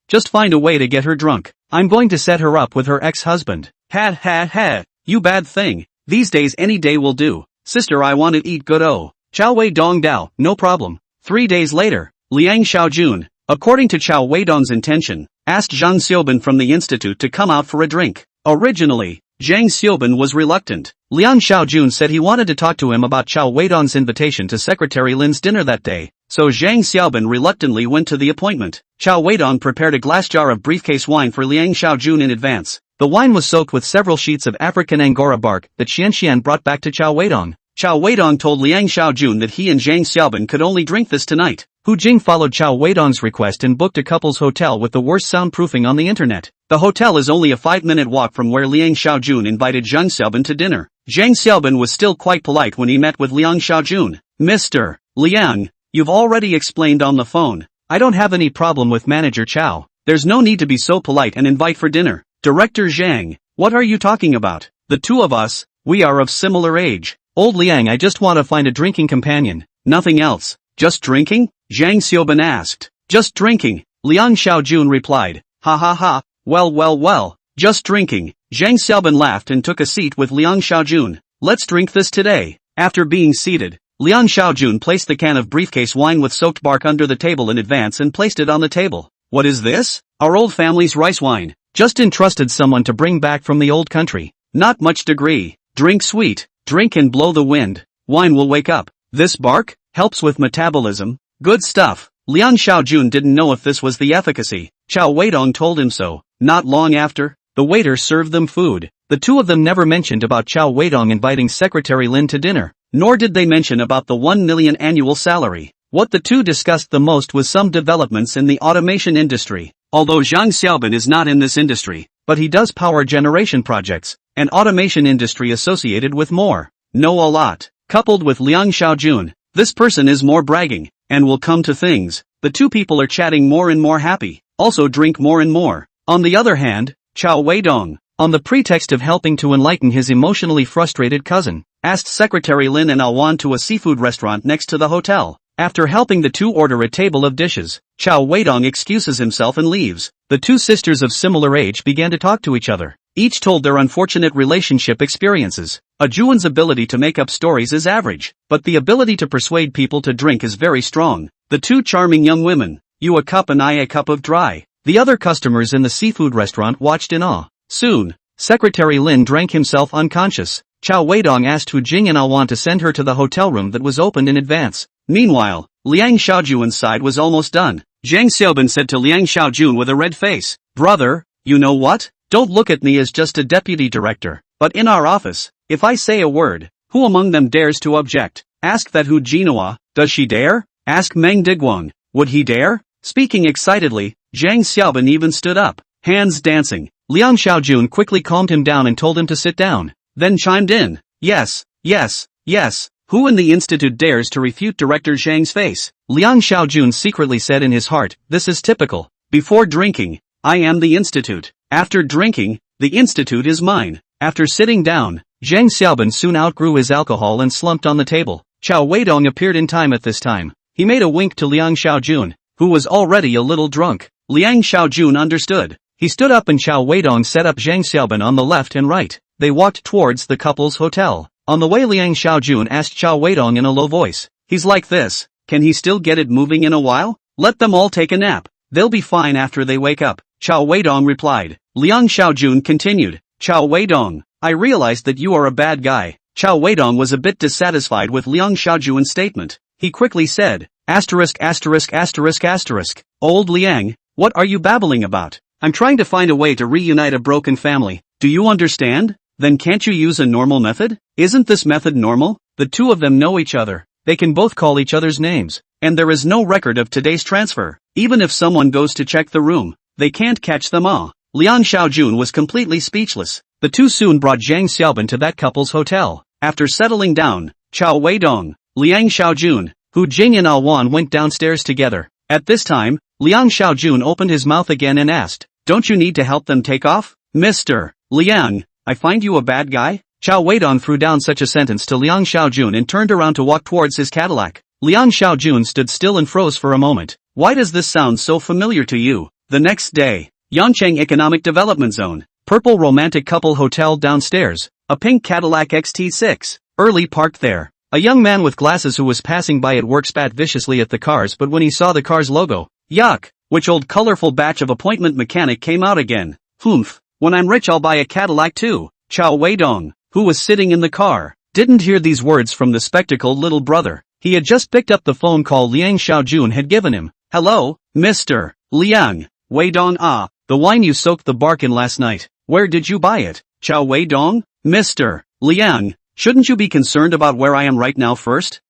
Just find a way to get her drunk. I'm going to set her up with her ex-husband. Ha, you bad thing. These days any day will do. Sister I want to eat good Cao Weidong Dao, no problem. 3 days later, Liang Xiaojun, according to Cao Weidong's intention, asked Zhang Xiaobin from the institute to come out for a drink. Originally, Zhang Xiaobin was reluctant. Liang Xiaojun said he wanted to talk to him about Cao Weidong's invitation to Secretary Lin's dinner that day, so Zhang Xiaobin reluctantly went to the appointment. Cao Weidong prepared a glass jar of briefcase wine for Liang Xiaojun in advance. The wine was soaked with several sheets of African Angora bark that Xianxian brought back to Cao Weidong. Cao Weidong told Liang Xiaojun that he and Zhang Xiaobin could only drink this tonight. Hu Jing followed Cao Weidong's request and booked a couple's hotel with the worst soundproofing on the internet. The hotel is only a 5-minute walk from where Liang Xiaojun invited Zhang Xiaobin to dinner. Zhang Xiaobin was still quite polite when he met with Liang Xiaojun. Mr. Liang, you've already explained on the phone. I don't have any problem with Manager Cao. There's no need to be so polite and invite for dinner. Director Zhang, what are you talking about? The two of us, we are of similar age. Old Liang, I just want to find a drinking companion. Nothing else. Just drinking? Zhang Xiaobin asked. Just drinking, Liang Xiaojun replied. Ha. Well, just drinking. Zhang Xiaobin laughed and took a seat with Liang Xiaojun. Let's drink this today. After being seated, Liang Xiaojun placed the can of briefcase wine with soaked bark under the table in advance and placed it on the table. What is this? Our old family's rice wine. Just entrusted someone to bring back from the old country. Not much degree. Drink sweet. Drink and blow the wind. Wine will wake up. This bark helps with metabolism. Good stuff. Liang Xiaojun didn't know if this was the efficacy. Cao Weidong told him so. Not long after, the waiter served them food. The two of them never mentioned about Cao Weidong inviting Secretary Lin to dinner, nor did they mention about the 1 million annual salary. What the two discussed the most was some developments in the automation industry. Although Zhang Xiaobin is not in this industry, but he does power generation projects, and automation industry associated with more. Know a lot. Coupled with Liang Xiaojun, this person is more bragging, and will come to things. The two people are chatting more and more happy, also drink more and more. On the other hand, Cao Weidong, on the pretext of helping to enlighten his emotionally frustrated cousin, asked Secretary Lin and Alwan to a seafood restaurant next to the hotel. After helping the two order a table of dishes, Cao Weidong excuses himself and leaves. The two sisters of similar age began to talk to each other. Each told their unfortunate relationship experiences. A Juan's ability to make up stories is average, but the ability to persuade people to drink is very strong. The two charming young women, you a cup and I a cup of dry. The other customers in the seafood restaurant watched in awe. Soon, Secretary Lin drank himself unconscious. Cao Weidong asked Hu Jing and Alwan to send her to the hotel room that was opened in advance. Meanwhile, Liang Xiaojun's side was almost done. Zhang Xiaobin said to Liang Xiaojun with a red face, "Brother, you know what? Don't look at me as just a deputy director, but in our office, if I say a word, who among them dares to object? Ask that Hu Jinhua, does she dare? Ask Meng Diguang, would he dare?" Speaking excitedly, Zhang Xiaobin even stood up, hands dancing. Liang Xiaojun quickly calmed him down and told him to sit down, then chimed in, "Yes, yes, yes. Who in the institute dares to refute Director Zhang's face?" Liang Xiaojun secretly said in his heart, "This is typical. Before drinking, I am the institute. After drinking, the institute is mine." After sitting down, Zhang Xiaobin soon outgrew his alcohol and slumped on the table. Cao Weidong appeared in time at this time. He made a wink to Liang Xiaojun, who was already a little drunk. Liang Xiaojun understood. He stood up and Cao Weidong set up Zhang Xiaobin on the left and right. They walked towards the couple's hotel. On the way Liang Xiaojun asked Cao Weidong in a low voice, "He's like this, can he still get it moving in a while? Let them all take a nap. They'll be fine after they wake up." Cao Weidong replied. Liang Xiaojun continued, "Cao Weidong, I realized that you are a bad guy." Cao Weidong was a bit dissatisfied with Liang Xiaojun's statement. He quickly said, "Asterisk asterisk asterisk asterisk. Old Liang, what are you babbling about? I'm trying to find a way to reunite a broken family. Do you understand? Then can't you use a normal method? Isn't this method normal? The two of them know each other. They can both call each other's names. And there is no record of today's transfer. Even if someone goes to check the room, they can't catch them all." Liang Xiaojun was completely speechless. The two soon brought Zhang Xiaobin to that couple's hotel. After settling down, Cao Weidong, Liang Xiaojun, Hu Jing and Alwan went downstairs together. At this time, Liang Xiaojun opened his mouth again and asked, "Don't you need to help them take off? Mr. Liang, I find you a bad guy?" Cao Weidong threw down such a sentence to Liang Xiaojun and turned around to walk towards his Cadillac. Liang Xiaojun stood still and froze for a moment. "Why does this sound so familiar to you?" The next day, Yancheng Economic Development Zone, purple romantic couple hotel downstairs, a pink Cadillac XT6, early parked there. A young man with glasses who was passing by at work spat viciously at the cars, but when he saw the car's logo, yuck, which old colorful batch of appointment mechanic came out again. "Humph, when I'm rich I'll buy a Cadillac too." Cao Weidong, who was sitting in the car, didn't hear these words from the spectacled little brother. He had just picked up the phone call Liang Xiaojun had given him. "Hello, Mr. Liang Weidong. Ah, the wine you soaked the bark in last night. Where did you buy it?" "Cao Weidong? Mr. Liang, shouldn't you be concerned about where I am right now first?"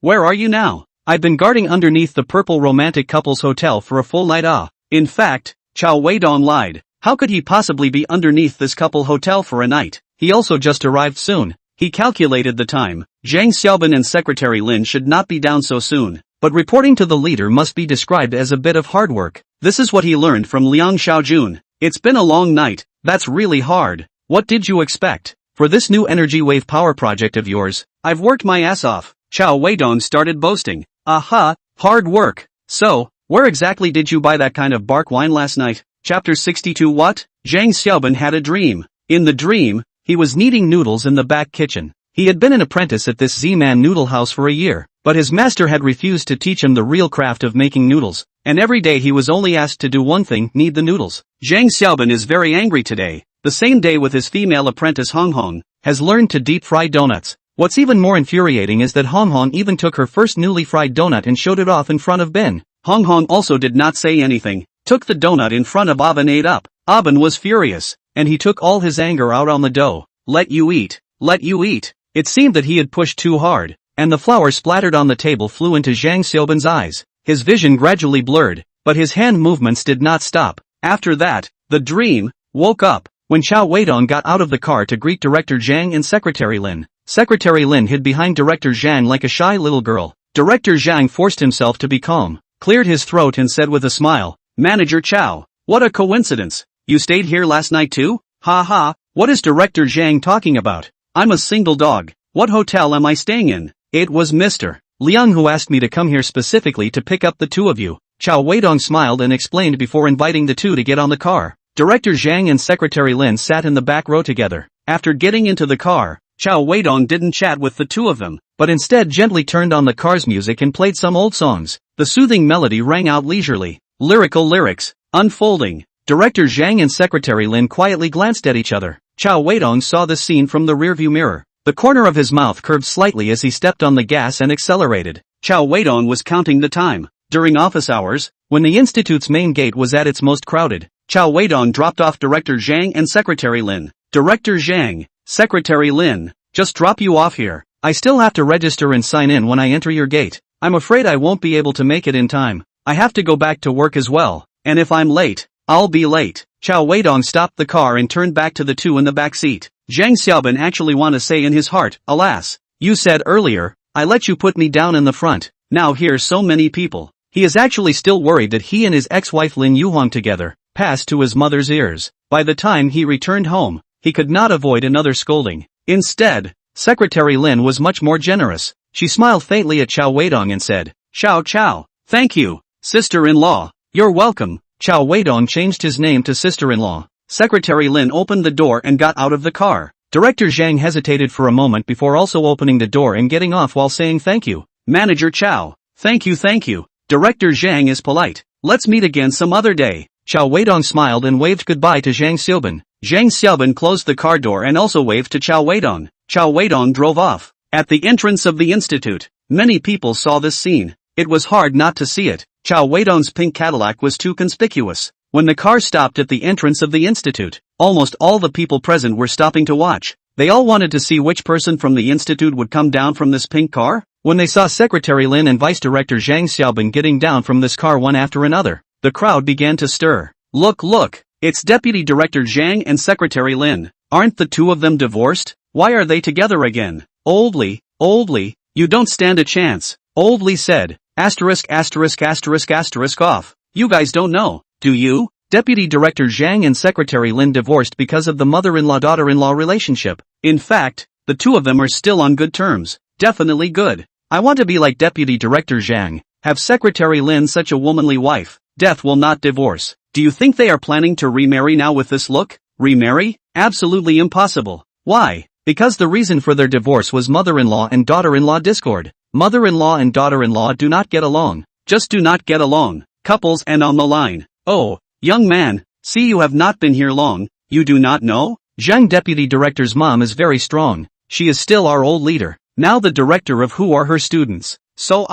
Where are you now?" "I've been guarding underneath the purple romantic couple's hotel for a full night." In fact, Cao Weidong lied. How could he possibly be underneath this couple hotel for a night? He also just arrived soon. He calculated the time. Zhang Xiaobin and Secretary Lin should not be down so soon. But reporting to the leader must be described as a bit of hard work. This is what he learned from Liang Xiaojun. "It's been a long night. That's really hard. What did you expect? For this new energy wave power project of yours, I've worked my ass off." Cao Weidong started boasting. "Aha, hard work. So, where exactly did you buy that kind of bark wine last night?" Chapter 62. What? Zhang Xiaobin had a dream. In the dream, he was kneading noodles in the back kitchen. He had been an apprentice at this Z-Man noodle house for a year, but his master had refused to teach him the real craft of making noodles, and every day he was only asked to do one thing, knead the noodles. Zhang Xiaobin is very angry today. The same day with his female apprentice Hong Hong, has learned to deep fry donuts. What's even more infuriating is that Hong Hong even took her first newly fried donut and showed it off in front of Ben. Hong Hong also did not say anything, took the donut in front of Ab and ate up. Aben was furious, and he took all his anger out on the dough. Let you eat. Let you eat. It seemed that he had pushed too hard, and the flour splattered on the table flew into Zhang Xiaoban's eyes. His vision gradually blurred, but his hand movements did not stop. After that, the dream woke up when Cao Weidong got out of the car to greet Director Zhang and Secretary Lin. Secretary Lin hid behind Director Zhang like a shy little girl. Director Zhang forced himself to be calm, cleared his throat and said with a smile, "Manager Cao, what a coincidence. You stayed here last night too? Ha ha, what is Director Zhang talking about? I'm a single dog. What hotel am I staying in? It was Mr. Liang who asked me to come here specifically to pick up the two of you." Cao Weidong smiled and explained before inviting the two to get on the car. Director Zhang and Secretary Lin sat in the back row together. After getting into the car, Cao Weidong didn't chat with the two of them, but instead gently turned on the car's music and played some old songs. The soothing melody rang out leisurely. Lyrical lyrics, unfolding. Director Zhang and Secretary Lin quietly glanced at each other. Cao Weidong saw the scene from the rearview mirror. The corner of his mouth curved slightly as he stepped on the gas and accelerated. Cao Weidong was counting the time. During office hours, when the institute's main gate was at its most crowded, Cao Weidong dropped off Director Zhang and Secretary Lin. Director Zhang, Secretary Lin, just drop you off here. I still have to register and sign in when I enter your gate. I'm afraid I won't be able to make it in time. I have to go back to work as well, and if I'm late, I'll be late. Cao Weidong stopped the car and turned back to the two in the back seat. Zhang Xiaoban actually wanted to say in his heart, alas, you said earlier, I let you put me down in the front. Now here's so many people. He is actually still worried that he and his ex-wife Lin Yuhong together passed to his mother's ears. By the time he returned home, he could not avoid another scolding. Instead, Secretary Lin was much more generous. She smiled faintly at Cao Weidong and said, Cao, thank you, sister-in-law. You're welcome. Cao Weidong changed his name to sister-in-law. Secretary Lin opened the door and got out of the car. Director Zhang hesitated for a moment before also opening the door and getting off while saying thank you. Manager Cao, thank you. Director Zhang is polite. Let's meet again some other day. Cao Weidong smiled and waved goodbye to Zhang Xiaoban. Zhang Xiaoban closed the car door and also waved to Cao Weidong. Cao Weidong drove off. At the entrance of the institute, many people saw this scene. It was hard not to see it. Cao Weidong's pink Cadillac was too conspicuous. When the car stopped at the entrance of the institute, almost all the people present were stopping to watch. They all wanted to see which person from the institute would come down from this pink car. When they saw Secretary Lin and Vice Director Zhang Xiaoban getting down from this car one after another, the crowd began to stir. Look, it's Deputy Director Zhang and Secretary Lin. Aren't the two of them divorced? Why are they together again? Old Li, you don't stand a chance. Old Li said, off. You guys don't know, do you? Deputy Director Zhang and Secretary Lin divorced because of the mother-in-law-daughter-in-law relationship. In fact, the two of them are still on good terms. Definitely good. I want to be like Deputy Director Zhang, have Secretary Lin such a womanly wife. Death will not divorce. Do you think they are planning to remarry now with this look? Remarry? Absolutely impossible. Why? Because the reason for their divorce was mother-in-law and daughter-in-law discord. Mother-in-law and daughter-in-law do not get along. Just do not get along. Couples and on the line. Oh, young man, see you have not been here long. You do not know? Zhang Deputy Director's mom is very strong. She is still our old leader. Now the director of who are her students. So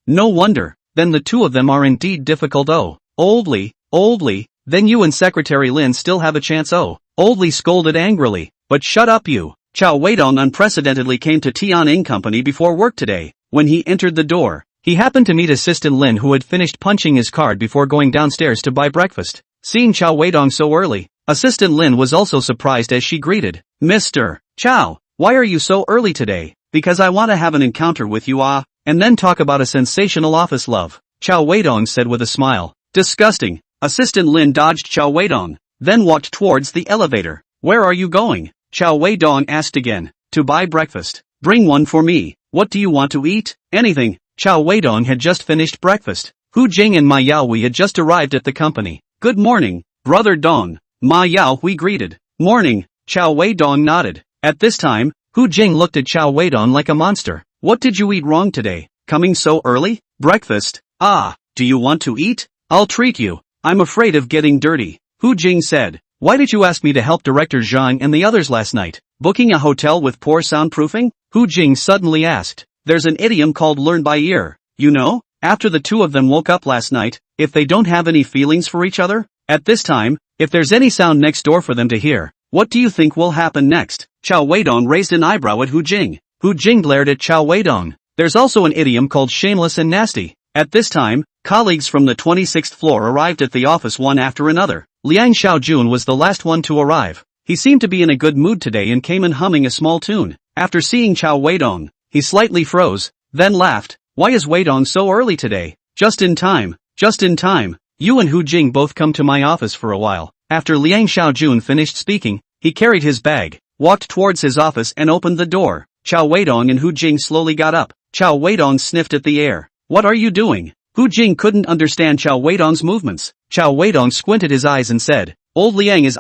no wonder. Then the two of them are indeed difficult. Old Li, then you and Secretary Lin still have a chance. Old Li scolded angrily. But shut up you. Cao Weidong unprecedentedly came to Tianning Company before work today. When he entered the door, he happened to meet Assistant Lin who had finished punching his card before going downstairs to buy breakfast. Seeing Cao Weidong so early, Assistant Lin was also surprised as she greeted. Mr. Cao, why are you so early today? Because I want to have an encounter with you and then talk about a sensational office love. Cao Weidong said with a smile. Disgusting. Assistant Lin dodged Cao Weidong, then walked towards the elevator. Where are you going? Cao Weidong asked again. To buy breakfast. Bring one for me. What do you want to eat? Anything. Cao Weidong had just finished breakfast. Hu Jing and Ma Yaohui had just arrived at the company. Good morning, Brother Dong. Ma Yaohui greeted. Morning. Cao Weidong nodded. At this time, Hu Jing looked at Cao Weidong like a monster. What did you eat wrong today? Coming so early? Breakfast? Do you want to eat? I'll treat you. I'm afraid of getting dirty. Hu Jing said. Why did you ask me to help Director Zhang and the others last night? Booking a hotel with poor soundproofing? Hu Jing suddenly asked. There's an idiom called learn by ear. You know? after the two of them woke up last night, if they don't have any feelings for each other? At this time, if there's any sound next door for them to hear, what do you think will happen next? Cao Weidong raised an eyebrow at Hu Jing. Hu Jing glared at Cao Weidong. There's also an idiom called shameless and nasty. At this time, colleagues from the 26th floor arrived at the office one after another. Liang Xiaojun was the last one to arrive. He seemed to be in a good mood today and came in humming a small tune. After seeing Cao Weidong, he slightly froze, then laughed. Why is Weidong so early today? Just in time, just in time. You and Hu Jing both come to my office for a while. After Liang Xiaojun finished speaking, he carried his bag, walked towards his office and opened the door. Cao Weidong and Hu Jing slowly got up. Cao Weidong sniffed at the air. What are you doing? Hu Jing couldn't understand Cao Weidong's movements. Cao Weidong squinted his eyes and said, Old Liang is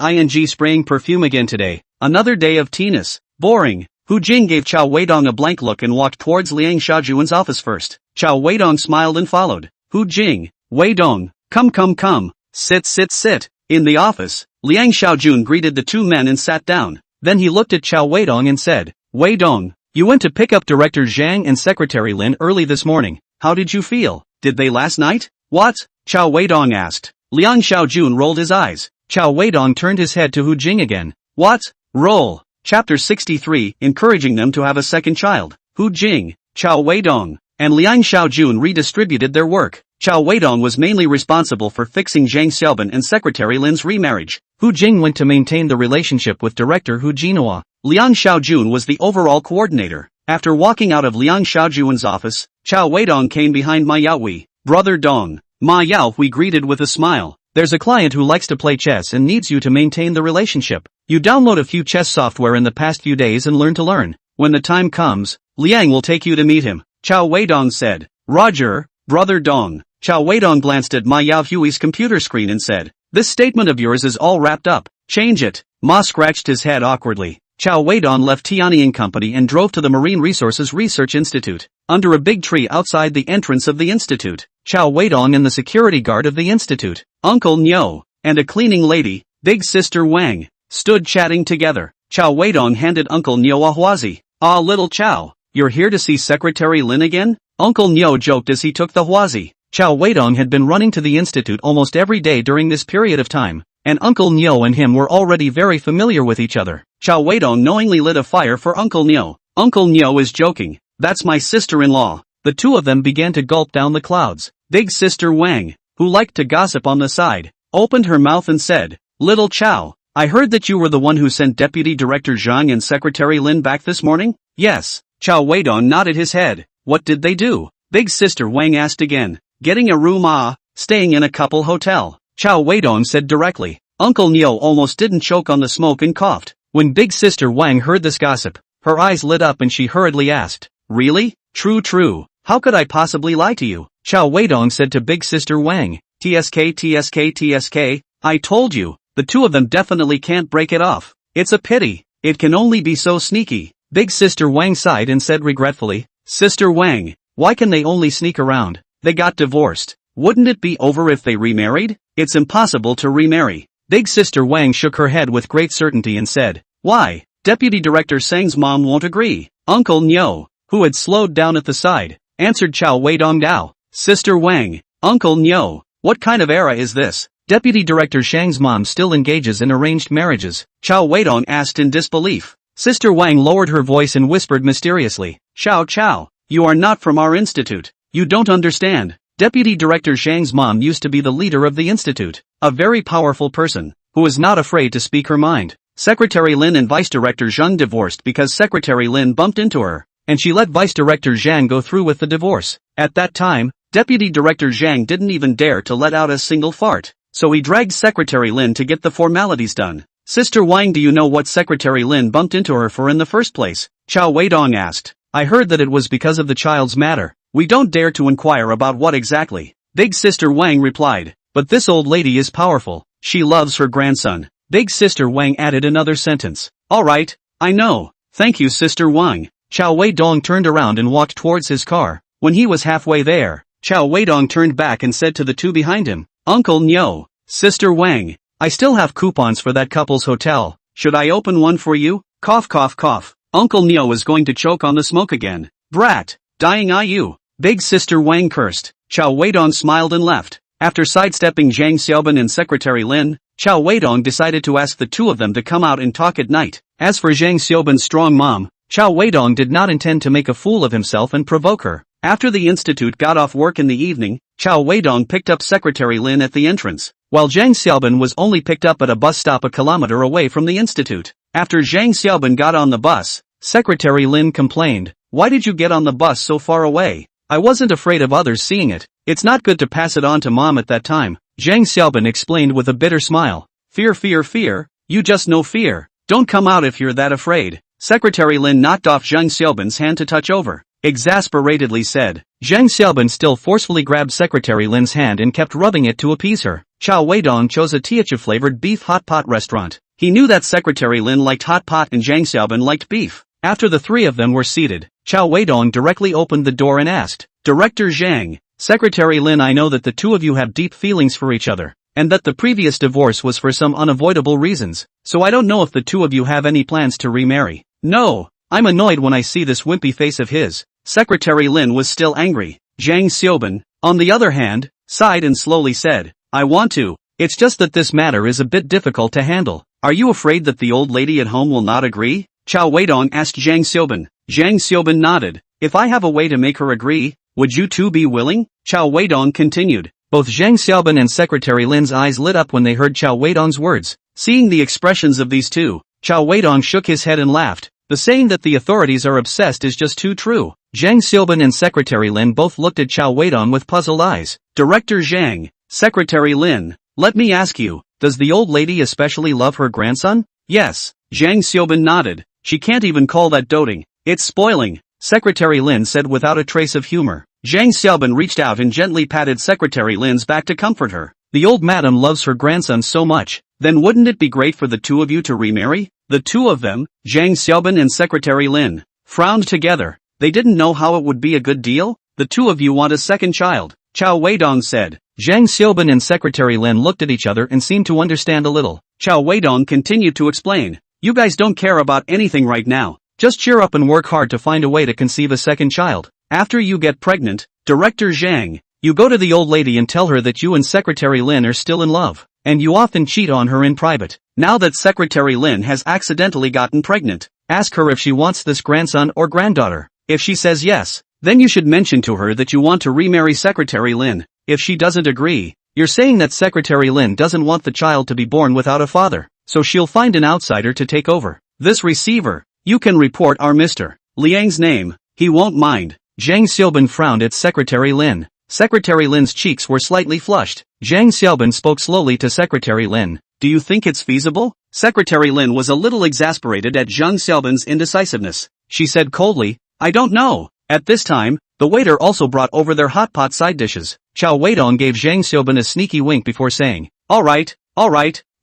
spraying perfume again today. Another day of teeness. Boring. Hu Jing gave Cao Weidong a blank look and walked towards Liang Xiaojun's office first. Cao Weidong smiled and followed. Hu Jing, Weidong, come. Sit. In the office, Liang Xiaojun greeted the two men and sat down. Then he looked at Cao Weidong and said, Weidong, you went to pick up Director Zhang and Secretary Lin early this morning. How did you feel? Did they last night? What? Cao Weidong asked. Liang Xiaojun rolled his eyes. Cao Weidong turned his head to Hu Jing again. What? Roll. Chapter 63, encouraging them to have a second child. Hu Jing, Cao Weidong, and Liang Xiaojun redistributed their work. Cao Weidong was mainly responsible for fixing Zhang Xiaoban and Secretary Lin's remarriage. Hu Jing went to maintain the relationship with director Hu Jinhua. Liang Xiaojun was the overall coordinator. After walking out of Liang Xiaojun's office, Cao Weidong came behind Ma Yaohui. Brother Dong. Ma Yaohui greeted with a smile. There's a client who likes to play chess and needs you to maintain the relationship. You download a few chess software in the past few days and learn to learn. When the time comes, Liang will take you to meet him. Cao Weidong said. Roger, Brother Dong. Cao Weidong glanced at Ma Yaohui's computer screen and said, This statement of yours is all wrapped up. Change it. Ma scratched his head awkwardly. Cao Weidong left Tianyi & Company and drove to the Marine Resources Research Institute. Under a big tree outside the entrance of the institute, Cao Weidong and the security guard of the institute, Uncle Niu, and a cleaning lady, Big Sister Wang, stood chatting together. Cao Weidong handed Uncle Niu a huazi. Ah, little Cao, you're here to see Secretary Lin again? Uncle Niu joked as he took the huazi. Cao Weidong had been running to the institute almost every day during this period of time, and Uncle Niu and him were already very familiar with each other. Cao Weidong knowingly lit a fire for Uncle Niu. Uncle Niu is joking. That's my sister-in-law. The two of them began to gulp down the clouds. Big Sister Wang, who liked to gossip on the side, opened her mouth and said, Little Cao, I heard that you were the one who sent Deputy Director Zhang and Secretary Lin back this morning? Yes. Cao Weidong nodded his head. What did they do? Big Sister Wang asked again. Getting a room staying in a couple hotel. Cao Weidong said directly. Uncle Niu almost didn't choke on the smoke and coughed. When Big Sister Wang heard this gossip, her eyes lit up and she hurriedly asked, Really? True. How could I possibly lie to you? Cao Weidong said to Big Sister Wang, TSK, I told you, the two of them definitely can't break it off. It's a pity, it can only be so sneaky. Big Sister Wang sighed and said regretfully, Sister Wang, why can they only sneak around? They got divorced. Wouldn't it be over if they remarried? It's impossible to remarry. Big Sister Wang shook her head with great certainty and said, Why? Deputy Director Sang's mom won't agree. Uncle Niu, who had slowed down at the side, answered Cao Weidong Dao. Sister Wang, Uncle Niu, what kind of era is this? Deputy Director Shang's mom still engages in arranged marriages. Cao Weidong asked in disbelief. Sister Wang lowered her voice and whispered mysteriously, Cao, you are not from our institute. You don't understand. Deputy Director Zhang's mom used to be the leader of the institute, a very powerful person, who was not afraid to speak her mind. Secretary Lin and Vice Director Zhang divorced because Secretary Lin bumped into her, and she let Vice Director Zhang go through with the divorce. At that time, Deputy Director Zhang didn't even dare to let out a single fart, so he dragged Secretary Lin to get the formalities done. Sister Wang, do you know what Secretary Lin bumped into her for in the first place? Cao Weidong asked. I heard that it was because of the child's matter. We don't dare to inquire about what exactly. Big Sister Wang replied. But this old lady is powerful. She loves her grandson. Big Sister Wang added another sentence. Alright, I know. Thank you, Sister Wang. Cao Weidong turned around and walked towards his car. When he was halfway there, Cao Weidong turned back and said to the two behind him, Uncle Niu, Sister Wang, I still have coupons for that couple's hotel. Should I open one for you? Cough. Uncle Niu was going to choke on the smoke again. Brat. Dying IU. Big Sister Wang cursed. Cao Weidong smiled and left. After sidestepping Zhang Xiaoban and Secretary Lin, Cao Weidong decided to ask the two of them to come out and talk at night. As for Zhang Xiaoban's strong mom, Cao Weidong did not intend to make a fool of himself and provoke her. After the institute got off work in the evening, Cao Weidong picked up Secretary Lin at the entrance, while Zhang Xiaoban was only picked up at a bus stop a kilometer away from the institute. After Zhang Xiaoban got on the bus, Secretary Lin complained, "Why did you get on the bus so far away? I wasn't afraid of others seeing it. It's not good to pass it on to mom at that time." Zhang Xiaoban explained with a bitter smile. "Fear, fear, fear, you just know fear. Don't come out if you're that afraid." Secretary Lin knocked off Zhang Xiaoban's hand to touch over. Exasperatedly said. Zhang Xiaoban still forcefully grabbed Secretary Lin's hand and kept rubbing it to appease her. Cao Weidong chose a teochew-flavored beef hot pot restaurant. He knew that Secretary Lin liked hot pot and Zhang Xiaoban liked beef. After the three of them were seated, Cao Weidong directly opened the door and asked, "Director Zhang, Secretary Lin, I know that the two of you have deep feelings for each other, and that the previous divorce was for some unavoidable reasons, so I don't know if the two of you have any plans to remarry." "No, I'm annoyed when I see this wimpy face of his." Secretary Lin was still angry. Zhang Xiaoban, on the other hand, sighed and slowly said, "I want to. It's just that this matter is a bit difficult to handle." "Are you afraid that the old lady at home will not agree?" Cao Weidong asked Zhang Xiaoban. Zhang Xiaoban nodded. "If I have a way to make her agree, would you two be willing?" Cao Weidong continued. Both Zhang Xiaoban and Secretary Lin's eyes lit up when they heard Cao Weidong's words. Seeing the expressions of these two, Cao Weidong shook his head and laughed. The saying that the authorities are obsessed is just too true. Zhang Xiaoban and Secretary Lin both looked at Cao Weidong with puzzled eyes. "Director Zhang, Secretary Lin, let me ask you, does the old lady especially love her grandson?" "Yes." Zhang Xiaoban nodded. "She can't even call that doting. It's spoiling," Secretary Lin said without a trace of humor. Zhang Xiaoban reached out and gently patted Secretary Lin's back to comfort her. "The old madam loves her grandson so much, then wouldn't it be great for the two of you to remarry?" The two of them, Zhang Xiaoban and Secretary Lin, frowned together. They didn't know how it would be a good deal. "The two of you want a second child," Cao Weidong said. Zhang Xiaoban and Secretary Lin looked at each other and seemed to understand a little. Cao Weidong continued to explain. "You guys don't care about anything right now. Just cheer up and work hard to find a way to conceive a second child. After you get pregnant, Director Zhang, you go to the old lady and tell her that you and Secretary Lin are still in love, and you often cheat on her in private. Now that Secretary Lin has accidentally gotten pregnant, ask her if she wants this grandson or granddaughter. If she says yes, then you should mention to her that you want to remarry Secretary Lin. If she doesn't agree, you're saying that Secretary Lin doesn't want the child to be born without a father, so she'll find an outsider to take over. This receiver, you can report our Mr. Liang's name, he won't mind." Zhang Xiaoban frowned at Secretary Lin. Secretary Lin's cheeks were slightly flushed. Zhang Xiaoban spoke slowly to Secretary Lin. "Do you think it's feasible?" Secretary Lin was a little exasperated at Zhang Xiaoban's indecisiveness. She said coldly, "I don't know." At this time, the waiter also brought over their hot pot side dishes. Cao Weidong gave Zhang Xiaoban a sneaky wink before saying, all right,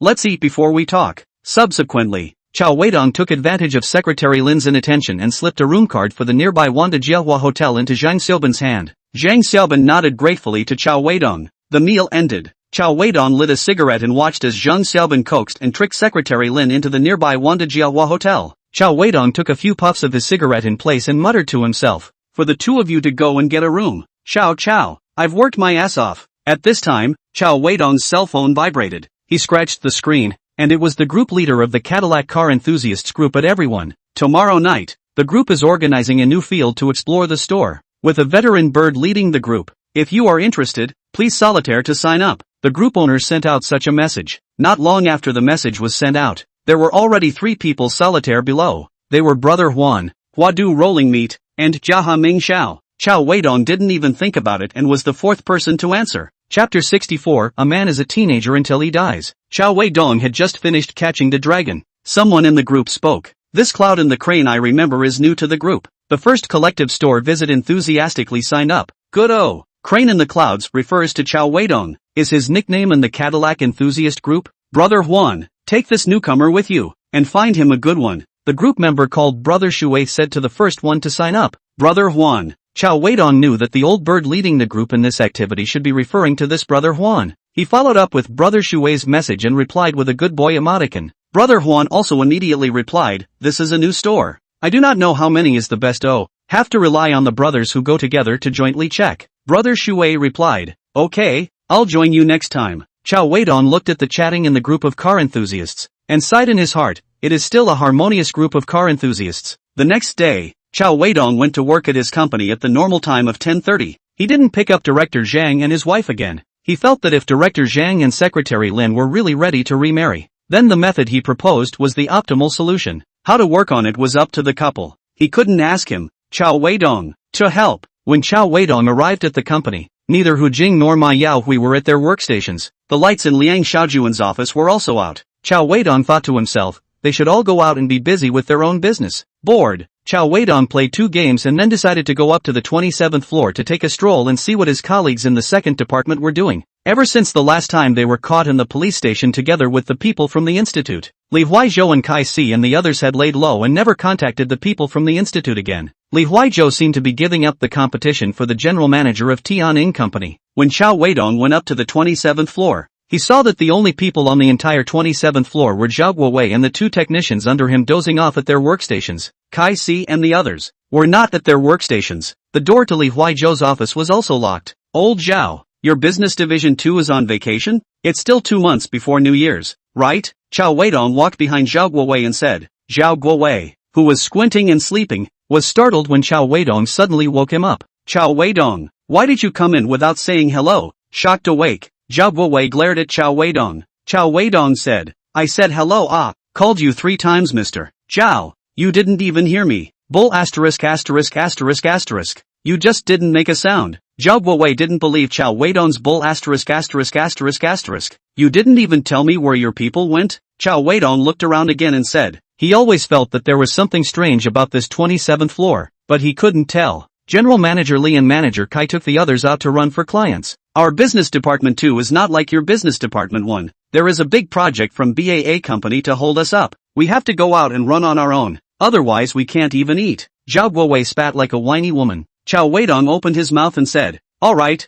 let's eat before we talk." Subsequently, Cao Weidong took advantage of Secretary Lin's inattention and slipped a room card for the nearby Wanda Jiahua Hotel into Zhang Xiaoban's hand. Zhang Xiaoban nodded gratefully to Cao Weidong. The meal ended. Cao Weidong lit a cigarette and watched as Zhang Xiaoban coaxed and tricked Secretary Lin into the nearby Wanda Jiahua Hotel. Cao Weidong took a few puffs of his cigarette in place and muttered to himself, "For the two of you to go and get a room. Ciao, I've worked my ass off." At this time, Cao Weidong's cell phone vibrated. He scratched the screen, and it was the group leader of the Cadillac car enthusiasts group at Everyone. "Tomorrow night, the group is organizing a new field to explore the store, with a veteran bird leading the group. If you are interested, please solitaire to sign up." The group owner sent out such a message. Not long after the message was sent out, there were already 3 people solitaire below. They were Brother Huan, Huadu Rolling Meat, and Jaha Ming Xiao. Cao Weidong didn't even think about it and was the 4th person to answer. Chapter 64, A man is a teenager until he dies. Cao Weidong had just finished catching the dragon. Someone in the group spoke. "This Cloud in the Crane I remember is new to the group. The first collective store visit enthusiastically signed up. Good oh. Crane in the Clouds refers to Cao Weidong. Is his nickname in the Cadillac enthusiast group? Brother Huan, take this newcomer with you, and find him a good one." The group member called Brother Shui said to the first one to sign up. Brother Huan. Cao Weidong knew that the old bird leading the group in this activity should be referring to this Brother Huan. He followed up with Brother Shui's message and replied with a good boy emoticon. Brother Huan also immediately replied, "This is a new store. I do not know how many is the best oh, Have to rely on the brothers who go together to jointly check. Brother Shui replied, okay, I'll join you next time. Cao Weidong looked at the chatting in the group of car enthusiasts, and sighed in his heart, it is still a harmonious group of car enthusiasts. The next day, Cao Weidong went to work at his company at the normal time of 10:30. He didn't pick up Director Zhang and his wife again. He felt that if Director Zhang and Secretary Lin were really ready to remarry, then the method he proposed was the optimal solution. How to work on it was up to the couple. He couldn't ask him, Cao Weidong, to help. When Cao Weidong arrived at the company, neither Hu Jing nor Ma Yaohui were at their workstations. The lights in Liang Xiaojuan's office were also out. Cao Weidong thought to himself, they should all go out and be busy with their own business. Bored, Cao Weidong played 2 games and then decided to go up to the 27th floor to take a stroll and see what his colleagues in the second department were doing. Ever since the last time they were caught in the police station together with the people from the institute, Li Huaizhou and Kai Si and the others had laid low and never contacted the people from the institute again. Li Huaizhou seemed to be giving up the competition for the general manager of Tianing Company. When Cao Weidong went up to the 27th floor, he saw that the only people on the entire 27th floor were Zhao Guowei and the 2 technicians under him dozing off at their workstations. Kai Si and the others were not at their workstations. The door to Li Huaizhou's office was also locked. Old Zhao, your business division 2 is on vacation? It's still 2 months before New Year's, right? Cao Weidong walked behind Zhao Guowei and said. Zhao Guowei, who was squinting and sleeping, was startled when Cao Weidong suddenly woke him up. Cao Weidong, why did you come in without saying hello? Shocked awake, Zhao Guowei glared at Cao Weidong. Cao Weidong said, I said hello called you 3 times Mr. Zhao, you didn't even hear me. Bull asterisk asterisk asterisk asterisk, you just didn't make a sound. Zhao Guowei didn't believe Cao Weidong's bull asterisk asterisk asterisk asterisk. You didn't even tell me where your people went? Cao Weidong looked around again and said, he always felt that there was something strange about this 27th floor, but he couldn't tell. General Manager Li and Manager Kai took the others out to run for clients. Our business department 2 is not like your business department 1. There is a big project from BAA company to hold us up. We have to go out and run on our own. Otherwise we can't even eat. Zhao Guowei spat like a whiny woman. Cao Weidong opened his mouth and said, alright,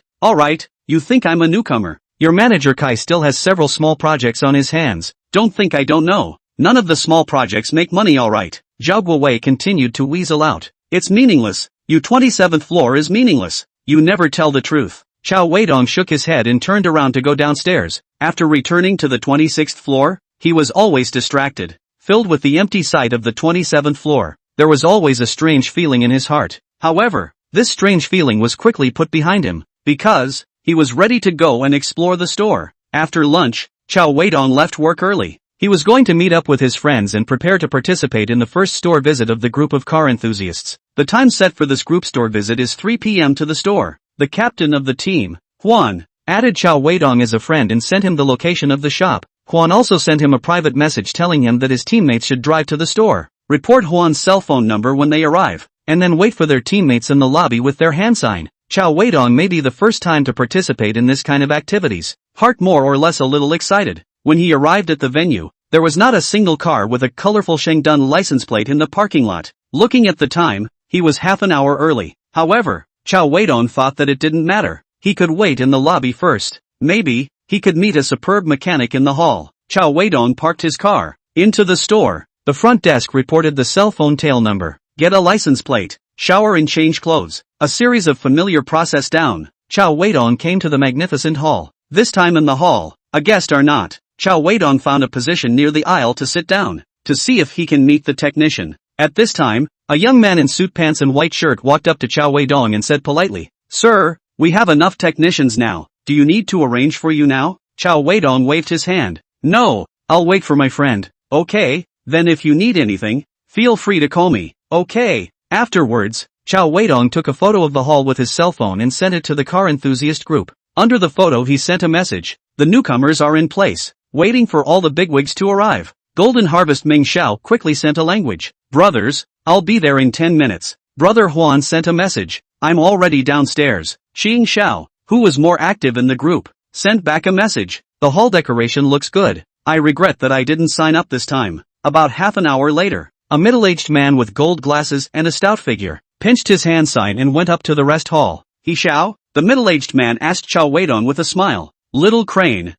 you think I'm a newcomer. Your manager Kai still has several small projects on his hands. Don't think I don't know. None of the small projects make money alright. Zhao Guowei continued to weasel out. It's meaningless. Your 27th floor is meaningless. You never tell the truth. Cao Weidong shook his head and turned around to go downstairs. After returning to the 26th floor, he was always distracted. Filled with the empty sight of the 27th floor, there was always a strange feeling in his heart. However, this strange feeling was quickly put behind him, because he was ready to go and explore the store. After lunch, Cao Weidong left work early. He was going to meet up with his friends and prepare to participate in the first store visit of the group of car enthusiasts. The time set for this group store visit is 3 p.m. to the store. The captain of the team, Huan, added Cao Weidong as a friend and sent him the location of the shop. Huan also sent him a private message telling him that his teammates should drive to the store, report Huan's cell phone number when they arrive, and then wait for their teammates in the lobby with their hand sign. Cao Weidong may be the first time to participate in this kind of activities. Heart more or less a little excited. When he arrived at the venue, there was not a single car with a colorful Shengdun license plate in the parking lot. Looking at the time, he was half an hour early. However, Cao Weidong thought that it didn't matter. He could wait in the lobby first. Maybe he could meet a superb mechanic in the hall. Cao Weidong parked his car. Into the store. The front desk reported the cell phone tail number. Get a license plate. Shower and change clothes. A series of familiar process down. Cao Weidong came to the magnificent hall. This time in the hall, a guest or not, Cao Weidong found a position near the aisle to sit down, to see if he can meet the technician. At this time, a young man in suit pants and white shirt walked up to Cao Weidong and said politely, Sir, we have enough technicians now. Do you need to arrange for you now? Cao Weidong waved his hand. No, I'll wait for my friend. Okay, then if you need anything, feel free to call me. Okay. Afterwards, Cao Weidong took a photo of the hall with his cell phone and sent it to the car enthusiast group. Under the photo he sent a message. The newcomers are in place, waiting for all the bigwigs to arrive. Golden Harvest Ming Xiao quickly sent a language. Brothers, I'll be there in 10 minutes. Brother Huan sent a message. I'm already downstairs. Xing Xiao, who was more active in the group, sent back a message. The hall decoration looks good. I regret that I didn't sign up this time. About half an hour later, a middle-aged man with gold glasses and a stout figure pinched his hand sign and went up to the rest hall. He Xiao? The middle-aged man asked Cao Weidong with a smile. Little Crane,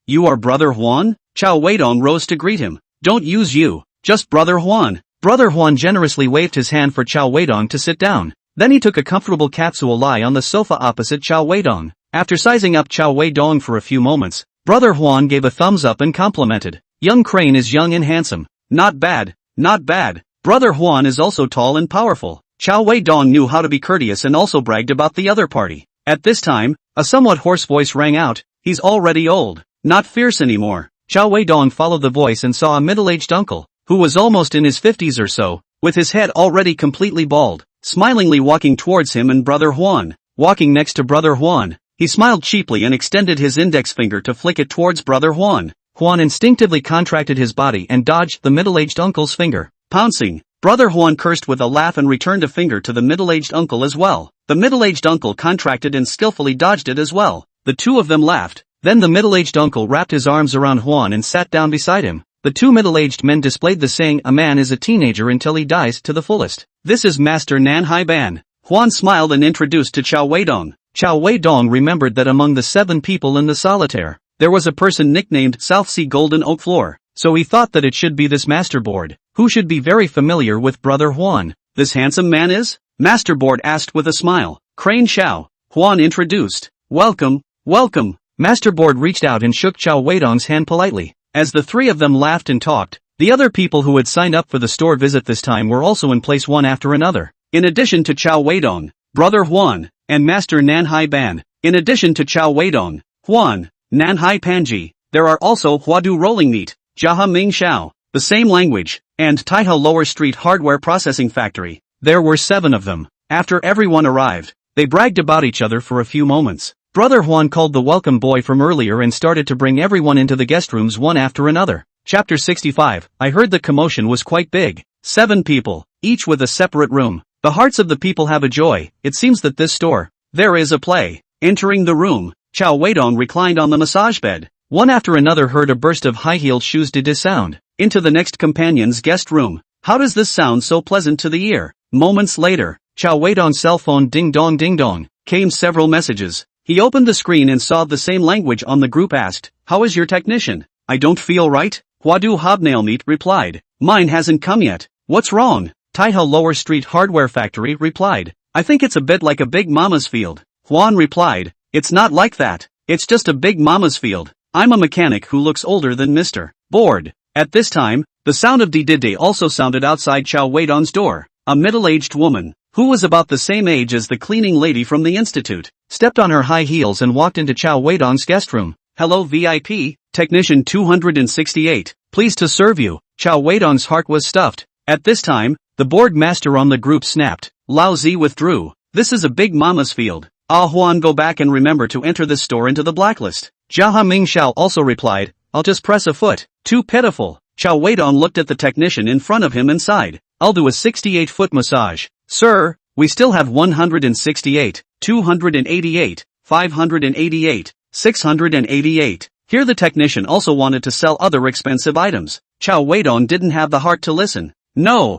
you are Brother Huan? Cao Weidong rose to greet him. Don't use you, just Brother Huan. Brother Huan generously waved his hand for Cao Weidong to sit down. Then he took a comfortable capsule lie on the sofa opposite Cao Weidong. After sizing up Cao Weidong for a few moments, Brother Huan gave a thumbs up and complimented. Young Crane is young and handsome. Not bad, not bad. Brother Huan is also tall and powerful. Cao Weidong knew how to be courteous and also bragged about the other party. At this time, a somewhat hoarse voice rang out, he's already old, not fierce anymore. Cao Weidong followed the voice and saw a middle-aged uncle, who was almost in his 50s or so, with his head already completely bald, smilingly walking towards him and Brother Huan. Walking next to Brother Huan, he smiled cheaply and extended his index finger to flick it towards Brother Huan. Huan instinctively contracted his body and dodged the middle-aged uncle's finger. Pouncing, Brother Huan cursed with a laugh and returned a finger to the middle-aged uncle as well. The middle-aged uncle contracted and skillfully dodged it as well. The two of them laughed. Then the middle-aged uncle wrapped his arms around Huan and sat down beside him. The two middle-aged men displayed the saying, a man is a teenager until he dies, to the fullest. This is Master Nanhai Ban. Huan smiled and introduced to Cao Weidong. Cao Weidong remembered that among the 7 people in the solitaire, there was a person nicknamed South Sea Golden Oak Floor, so he thought that it should be this Masterboard, who should be very familiar with Brother Huan. This handsome man is? Masterboard asked with a smile. Crane Xiao. Huan introduced. Welcome, welcome. Masterboard reached out and shook Cao Weidong's hand politely. As the three of them laughed and talked, the other people who had signed up for the store visit this time were also in place one after another. In addition to Cao Weidong, Brother Huan, and Master Nanhai Ban. In addition to Cao Weidong, Huan, Nanhai Panji, there are also Huadu Rolling Meat, Jaha Ming Xiao, the same language, and Taiha Lower Street Hardware Processing Factory. There were 7 of them. After everyone arrived, they bragged about each other for a few moments. Brother Huan called the welcome boy from earlier and started to bring everyone into the guest rooms one after another. Chapter 65. I heard the commotion was quite big. 7 people, each with a separate room. The hearts of the people have a joy. It seems that this store, there is a play. Entering the room, Cao Weidong reclined on the massage bed. One after another heard a burst of high-heeled shoes did sound. Into the next companion's guest room. How does this sound so pleasant to the ear? Moments later, Cao Weidong's cell phone ding dong, came several messages. He opened the screen and saw the same language on the group asked, how is your technician? I don't feel right. Huadu Hobnail Meat replied, mine hasn't come yet. What's wrong? Taiha Lower Street Hardware Factory replied, I think it's a bit like a big mama's field. Huan replied, it's not like that. It's just a big mama's field. I'm a mechanic who looks older than Mr. Board. At this time, the sound of didide also sounded outside Cao Weidong's door. A middle-aged woman, who was about the same age as the cleaning lady from the institute, stepped on her high heels and walked into Cao Weidong's guest room. Hello VIP, Technician 268, pleased to serve you. Cao Weidong's heart was stuffed. At this time, the board master on the group snapped. Lao Zi withdrew. This is a big mama's field. Ah Huan, go back and remember to enter this store into the blacklist. Jaha Ming Xiao also replied, I'll just press a foot. Too pitiful. Cao Weidong looked at the technician in front of him and sighed. I'll do a 68-foot massage. Sir, we still have 168, 288, 588, 688. Here the technician also wanted to sell other expensive items. Cao Weidong didn't have the heart to listen. No,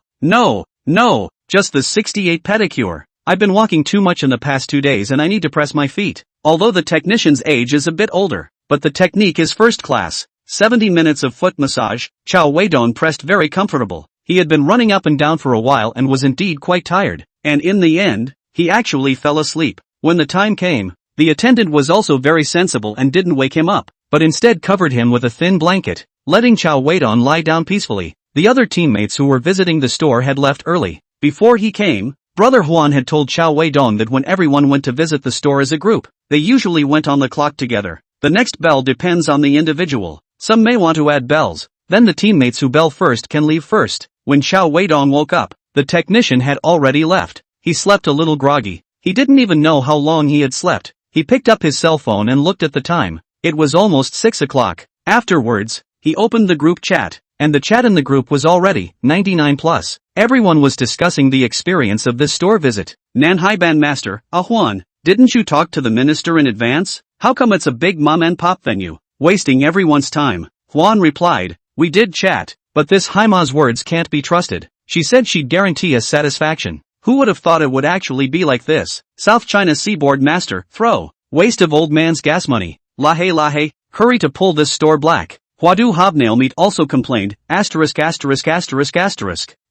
just the 68 pedicure. I've been walking too much in the past 2 days and I need to press my feet. Although the technician's age is a bit older, but the technique is first class. 70 minutes of foot massage. Cao Weidong pressed very comfortable. He had been running up and down for a while and was indeed quite tired, and in the end, he actually fell asleep. When the time came, the attendant was also very sensible and didn't wake him up, but instead covered him with a thin blanket, letting Cao Weidong lie down peacefully. The other teammates who were visiting the store had left early. Before he came, Brother Huan had told Cao Weidong that when everyone went to visit the store as a group, they usually went on the clock together. The next bell depends on the individual. Some may want to add bells, then the teammates who bell first can leave first. When Cao Weidong woke up, the technician had already left. He slept a little groggy. He didn't even know how long he had slept. He picked up his cell phone and looked at the time. It was almost 6 o'clock. Afterwards, he opened the group chat, and the chat in the group was already 99 plus. Everyone was discussing the experience of this store visit. Nanhai Ban Master, Huan, didn't you talk to the minister in advance? How come it's a big mom and pop venue, wasting everyone's time? Huan replied, we did chat, but this Haima's words can't be trusted. She said she'd guarantee us satisfaction. Who would have thought it would actually be like this? South China Seaboard Master, throw. Waste of old man's gas money. Lahe, hurry to pull this store black. Huadu Hobnailmeat also complained, ********.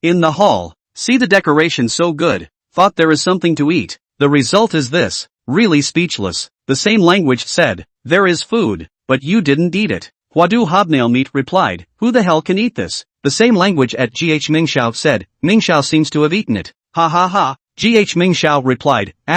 In the hall. See the decoration so good. Thought there is something to eat. The result is this. Really speechless. The same language said, there is food, but you didn't eat it. Huadu Hobnailmeat replied, who the hell can eat this? The same language at GH Mingxiao said, Mingxiao seems to have eaten it. Ha ha ha. GH Mingxiao replied, ********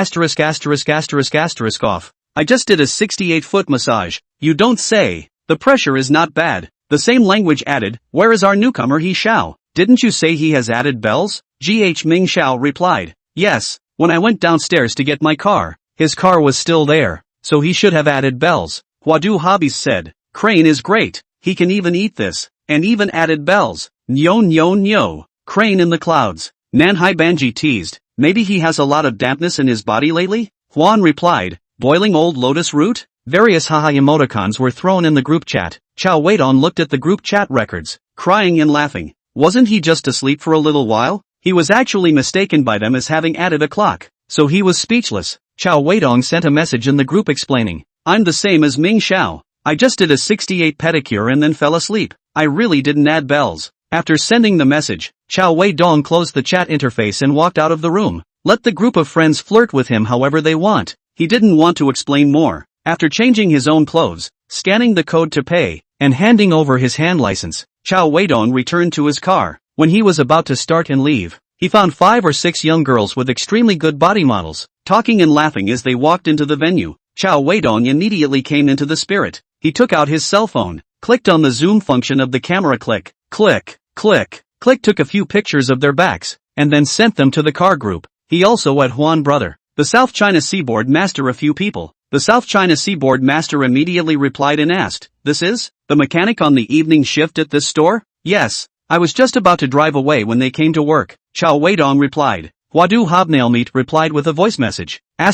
off. I just did a 68-foot massage. You don't say. The pressure is not bad. The same language added, where is our newcomer He Xiao? Didn't you say he has added bells? GH Mingxiao replied, yes, when I went downstairs to get my car. His car was still there, so he should have added bells. Huadu Hobbies said, Crane is great, he can even eat this, and even added bells. Nyo nyo nyo. Crane in the clouds. Nanhai Banji teased, maybe he has a lot of dampness in his body lately? Huan replied, boiling old lotus root? Various haha emoticons were thrown in the group chat. Cao Weidong looked at the group chat records, crying and laughing. Wasn't he just asleep for a little while? He was actually mistaken by them as having added a clock, so he was speechless. Cao Weidong sent a message in the group explaining, I'm the same as Ming Xiao. I just did a 68 pedicure and then fell asleep. I really didn't add bells. After sending the message, Cao Weidong closed the chat interface and walked out of the room. Let the group of friends flirt with him however they want. He didn't want to explain more. After changing his own clothes, scanning the code to pay, and handing over his hand license, Cao Weidong returned to his car. When he was about to start and leave, he found 5 or 6 young girls with extremely good body models, talking and laughing as they walked into the venue. Cao Weidong immediately came into the spirit. He took out his cell phone, clicked on the zoom function of the camera, click, took a few pictures of their backs, and then sent them to the car group. He also had Huan brother, the South China Seaboard Master, a few people. The South China Seaboard Master immediately replied and asked, this is the mechanic on the evening shift at this store? Yes, I was just about to drive away when they came to work. Cao Weidong replied. Huadu Hobnailmeat replied with a voice message, **********.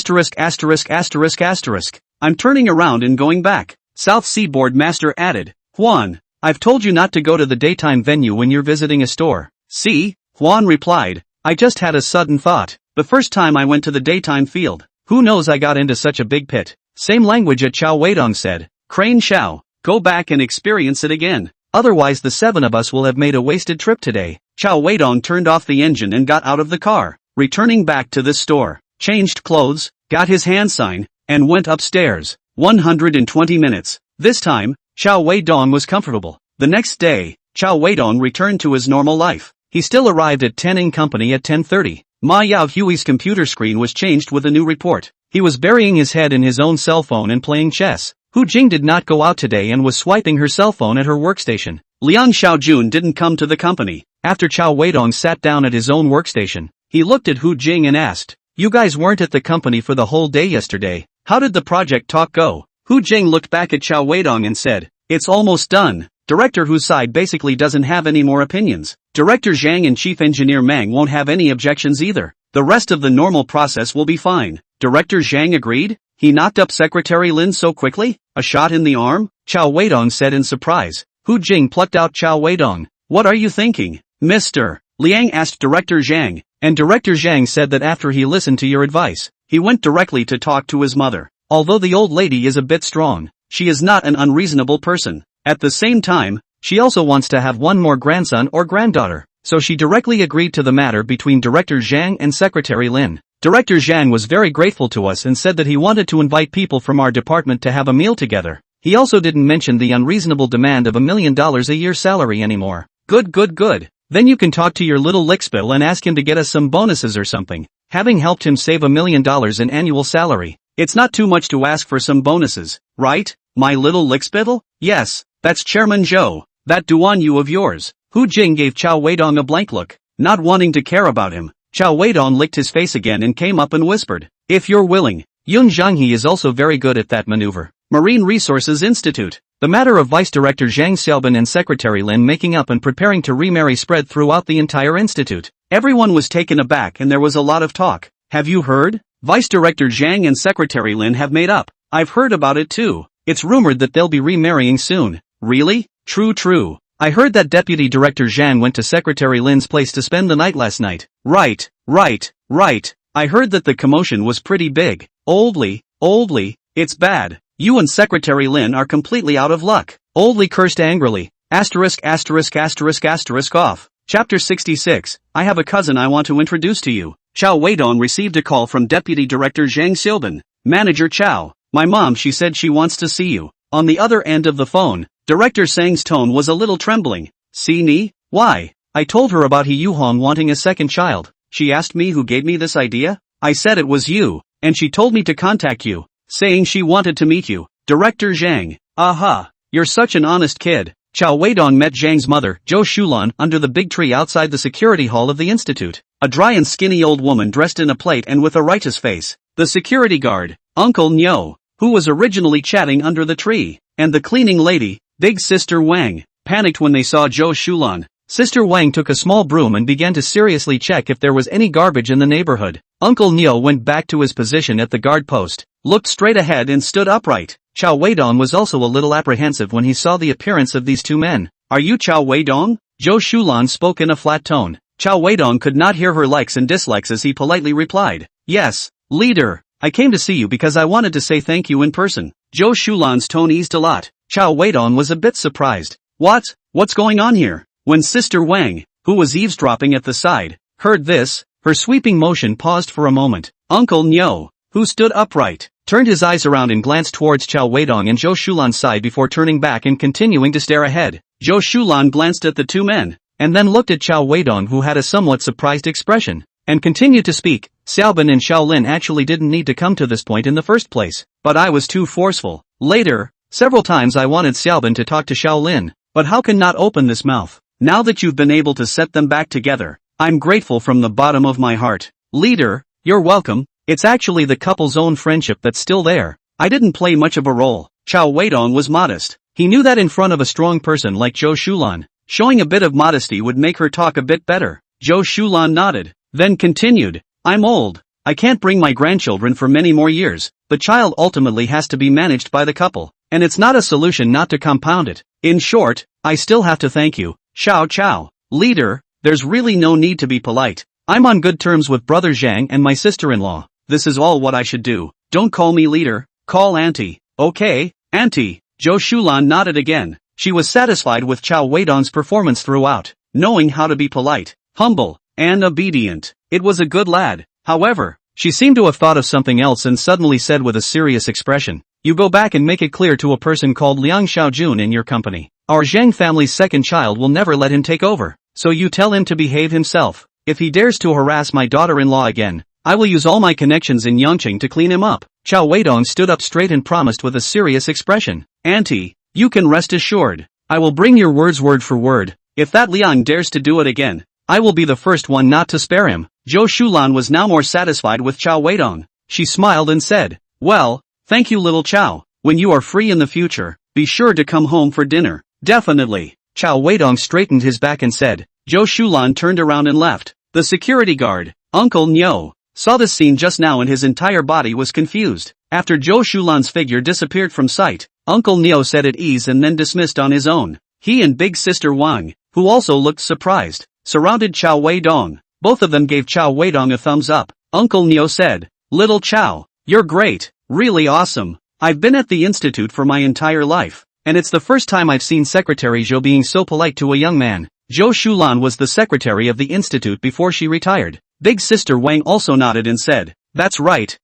I'm turning around and going back. South Seaboard Master added, Huan, I've told you not to go to the daytime venue when you're visiting a store. See? Huan replied, I just had a sudden thought. The first time I went to the daytime field, who knows, I got into such a big pit. Same language at Cao Weidong said, Crane Xiao, go back and experience it again. Otherwise the 7 of us will have made a wasted trip today. Cao Weidong turned off the engine and got out of the car, returning back to this store, changed clothes, got his hand sign, and went upstairs. 120 minutes. This time, Cao Weidong was comfortable. The next day, Cao Weidong returned to his normal life. He still arrived at 10 in company at 10:30. Ma Yao Hui's computer screen was changed with a new report. He was burying his head in his own cell phone and playing chess. Hu Jing did not go out today and was swiping her cell phone at her workstation. Liang Xiaojun didn't come to the company. After Cao Weidong sat down at his own workstation, he looked at Hu Jing and asked, you guys weren't at the company for the whole day yesterday. How did the project talk go? Hu Jing looked back at Cao Weidong and said, it's almost done. Director Hu's side basically doesn't have any more opinions. Director Zhang and Chief Engineer Mang won't have any objections either. The rest of the normal process will be fine. Director Zhang agreed? He knocked up Secretary Lin so quickly? A shot in the arm? Cao Weidong said in surprise. Hu Jing plucked out Cao Weidong. What are you thinking, Mr. Liang asked Director Zhang, and Director Zhang said that after he listened to your advice, he went directly to talk to his mother. Although the old lady is a bit strong, she is not an unreasonable person. At the same time, she also wants to have one more grandson or granddaughter, so she directly agreed to the matter between Director Zhang and Secretary Lin. Director Zhang was very grateful to us and said that he wanted to invite people from our department to have a meal together. He also didn't mention the unreasonable demand of $1 million a year salary anymore. Good. Then you can talk to your little lickspill and ask him to get us some bonuses or something. Having helped him save $1 million in annual salary, it's not too much to ask for some bonuses, right, my little lickspittle? Yes, that's Chairman Zhou, that Duan Yu of yours. Hu Jing gave Cao Weidong a blank look, not wanting to care about him. Cao Weidong licked his face again and came up and whispered, if you're willing. Yun Zhanghe is also very good at that maneuver. Marine Resources Institute. The matter of Vice Director Zhang Xiaobin and Secretary Lin making up and preparing to remarry spread throughout the entire institute. Everyone was taken aback and there was a lot of talk. Have you heard? Vice Director Zhang and Secretary Lin have made up. I've heard about it too. It's rumored that they'll be remarrying soon. Really? True. I heard that Deputy Director Zhang went to Secretary Lin's place to spend the night last night. Right. I heard that the commotion was pretty big. Oldly, it's bad. You and Secretary Lin are completely out of luck. Oldly cursed angrily. Asterisk asterisk asterisk asterisk off. Chapter 66, I have a cousin I want to introduce to you. Cao Weidong received a call from Deputy Director Zhang Xiaoban. Manager Cao, my mom, she said she wants to see you. On the other end of the phone, Director Zhang's tone was a little trembling. See me? Why? I told her about He Yuhong wanting a second child. She asked me who gave me this idea. I said it was you, and she told me to contact you, saying she wanted to meet you. Director Zhang, aha, you're such an honest kid. Cao Weidong met Zhang's mother, Zhou Shulan, under the big tree outside the security hall of the institute. A dry and skinny old woman dressed in a plate and with a righteous face. The security guard, Uncle Nyo, who was originally chatting under the tree, and the cleaning lady, Big Sister Wang, panicked when they saw Zhou Shulan. Sister Wang took a small broom and began to seriously check if there was any garbage in the neighborhood. Uncle Nyo went back to his position at the guard post, looked straight ahead and stood upright. Cao Weidong was also a little apprehensive when he saw the appearance of these two men. Are you Cao Weidong? Zhou Shulan spoke in a flat tone. Cao Weidong could not hear her likes and dislikes as he politely replied. Yes, leader. I came to see you because I wanted to say thank you in person. Zhou Shulan's tone eased a lot. Cao Weidong was a bit surprised. What's going on here? When Sister Wang, who was eavesdropping at the side, heard this, her sweeping motion paused for a moment. Uncle Nyo, who stood upright, turned his eyes around and glanced towards Cao Weidong and Zhou Shulan's side before turning back and continuing to stare ahead. Zhou Shulan glanced at the two men, and then looked at Cao Weidong, who had a somewhat surprised expression, and continued to speak. Xiaoban and Shaolin actually didn't need to come to this point in the first place, but I was too forceful. Later, several times I wanted Xiaoban to talk to Shaolin, but how can not open this mouth? Now that you've been able to set them back together, I'm grateful from the bottom of my heart. Leader, you're welcome. It's actually the couple's own friendship that's still there. I didn't play much of a role. Cao Weidong was modest. He knew that in front of a strong person like Zhou Shulan, showing a bit of modesty would make her talk a bit better. Zhou Shulan nodded, then continued. I'm old. I can't bring my grandchildren for many more years. The child ultimately has to be managed by the couple, and it's not a solution not to compound it. In short, I still have to thank you. Cao. Leader, there's really no need to be polite. I'm on good terms with Brother Zhang and my sister-in-law. This is all what I should do. Don't call me leader, call auntie. Okay, auntie. Zhou Shulan nodded again. She was satisfied with Cao Weidong's performance throughout, knowing how to be polite, humble, and obedient. It was a good lad. However, she seemed to have thought of something else and suddenly said with a serious expression, you go back and make it clear to a person called Liang Xiaojun in your company. Our Zhang family's second child will never let him take over, so you tell him to behave himself. If he dares to harass my daughter-in-law again, I will use all my connections in Yangqing to clean him up. Cao Weidong stood up straight and promised with a serious expression. Auntie, you can rest assured. I will bring your words word for word. If that Liang dares to do it again, I will be the first one not to spare him. Zhou Shulan was now more satisfied with Cao Weidong. She smiled and said, well, thank you little Cao. When you are free in the future, be sure to come home for dinner. Definitely. Cao Weidong straightened his back and said. Zhou Shulan turned around and left. The security guard, Uncle Nyo, saw this scene just now and his entire body was confused. After Zhou Shulan's figure disappeared from sight, Uncle Nyo said at ease and then dismissed on his own. He and Big Sister Wang, who also looked surprised, surrounded Cao Weidong. Both of them gave Cao Weidong a thumbs up. Uncle Nyo said, little Cao, you're great, really awesome. I've been at the institute for my entire life, and it's the first time I've seen Secretary Zhou being so polite to a young man. Zhou Shulan was the secretary of the institute before she retired. Big Sister Wang also nodded and said, that's right.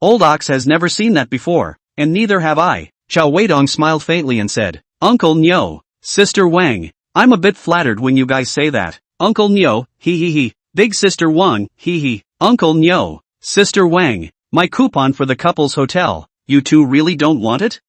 Old Ox has never seen that before, and neither have I. Cao Weidong smiled faintly and said, Uncle Nyo, Sister Wang, I'm a bit flattered when you guys say that. Uncle Nyo, he. Big Sister Wang, he. Uncle Nyo, Sister Wang, my coupon for the couple's hotel. You two really don't want it?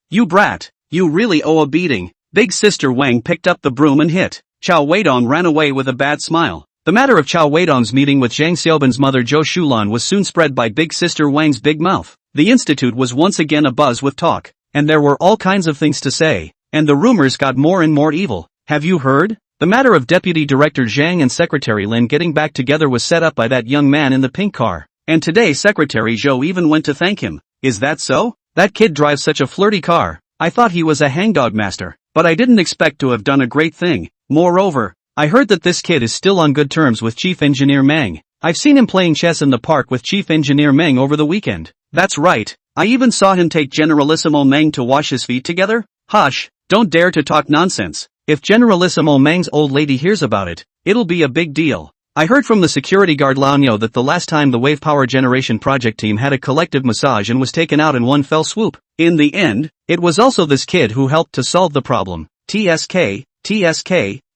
You brat, you really owe a beating. Big Sister Wang picked up the broom and hit. Cao Weidong ran away with a bad smile. The matter of Cao Weidong's meeting with Zhang Xiaoban's mother Zhou Shulan was soon spread by Big Sister Wang's big mouth. The institute was once again abuzz with talk, and there were all kinds of things to say, and the rumors got more and more evil. Have you heard? The matter of Deputy Director Zhang and Secretary Lin getting back together was set up by that young man in the pink car, and today Secretary Zhou even went to thank him. Is that so? That kid drives such a flirty car. I thought he was a hangdog master, but I didn't expect to have done a great thing. Moreover, I heard that this kid is still on good terms with Chief Engineer Meng. I've seen him playing chess in the park with Chief Engineer Meng over the weekend. That's right, I even saw him take Generalissimo Meng to wash his feet together. Hush, don't dare to talk nonsense. If Generalissimo Mang's old lady hears about it, it'll be a big deal. I heard from the security guard Lao that the last time the wave power generation project team had a collective massage and was taken out in one fell swoop. In the end, it was also this kid who helped to solve the problem. TSK,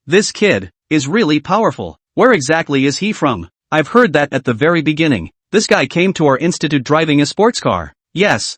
this kid is really powerful. Where exactly is he from? I've heard that at the very beginning. This guy came to our institute driving a sports car. Yes,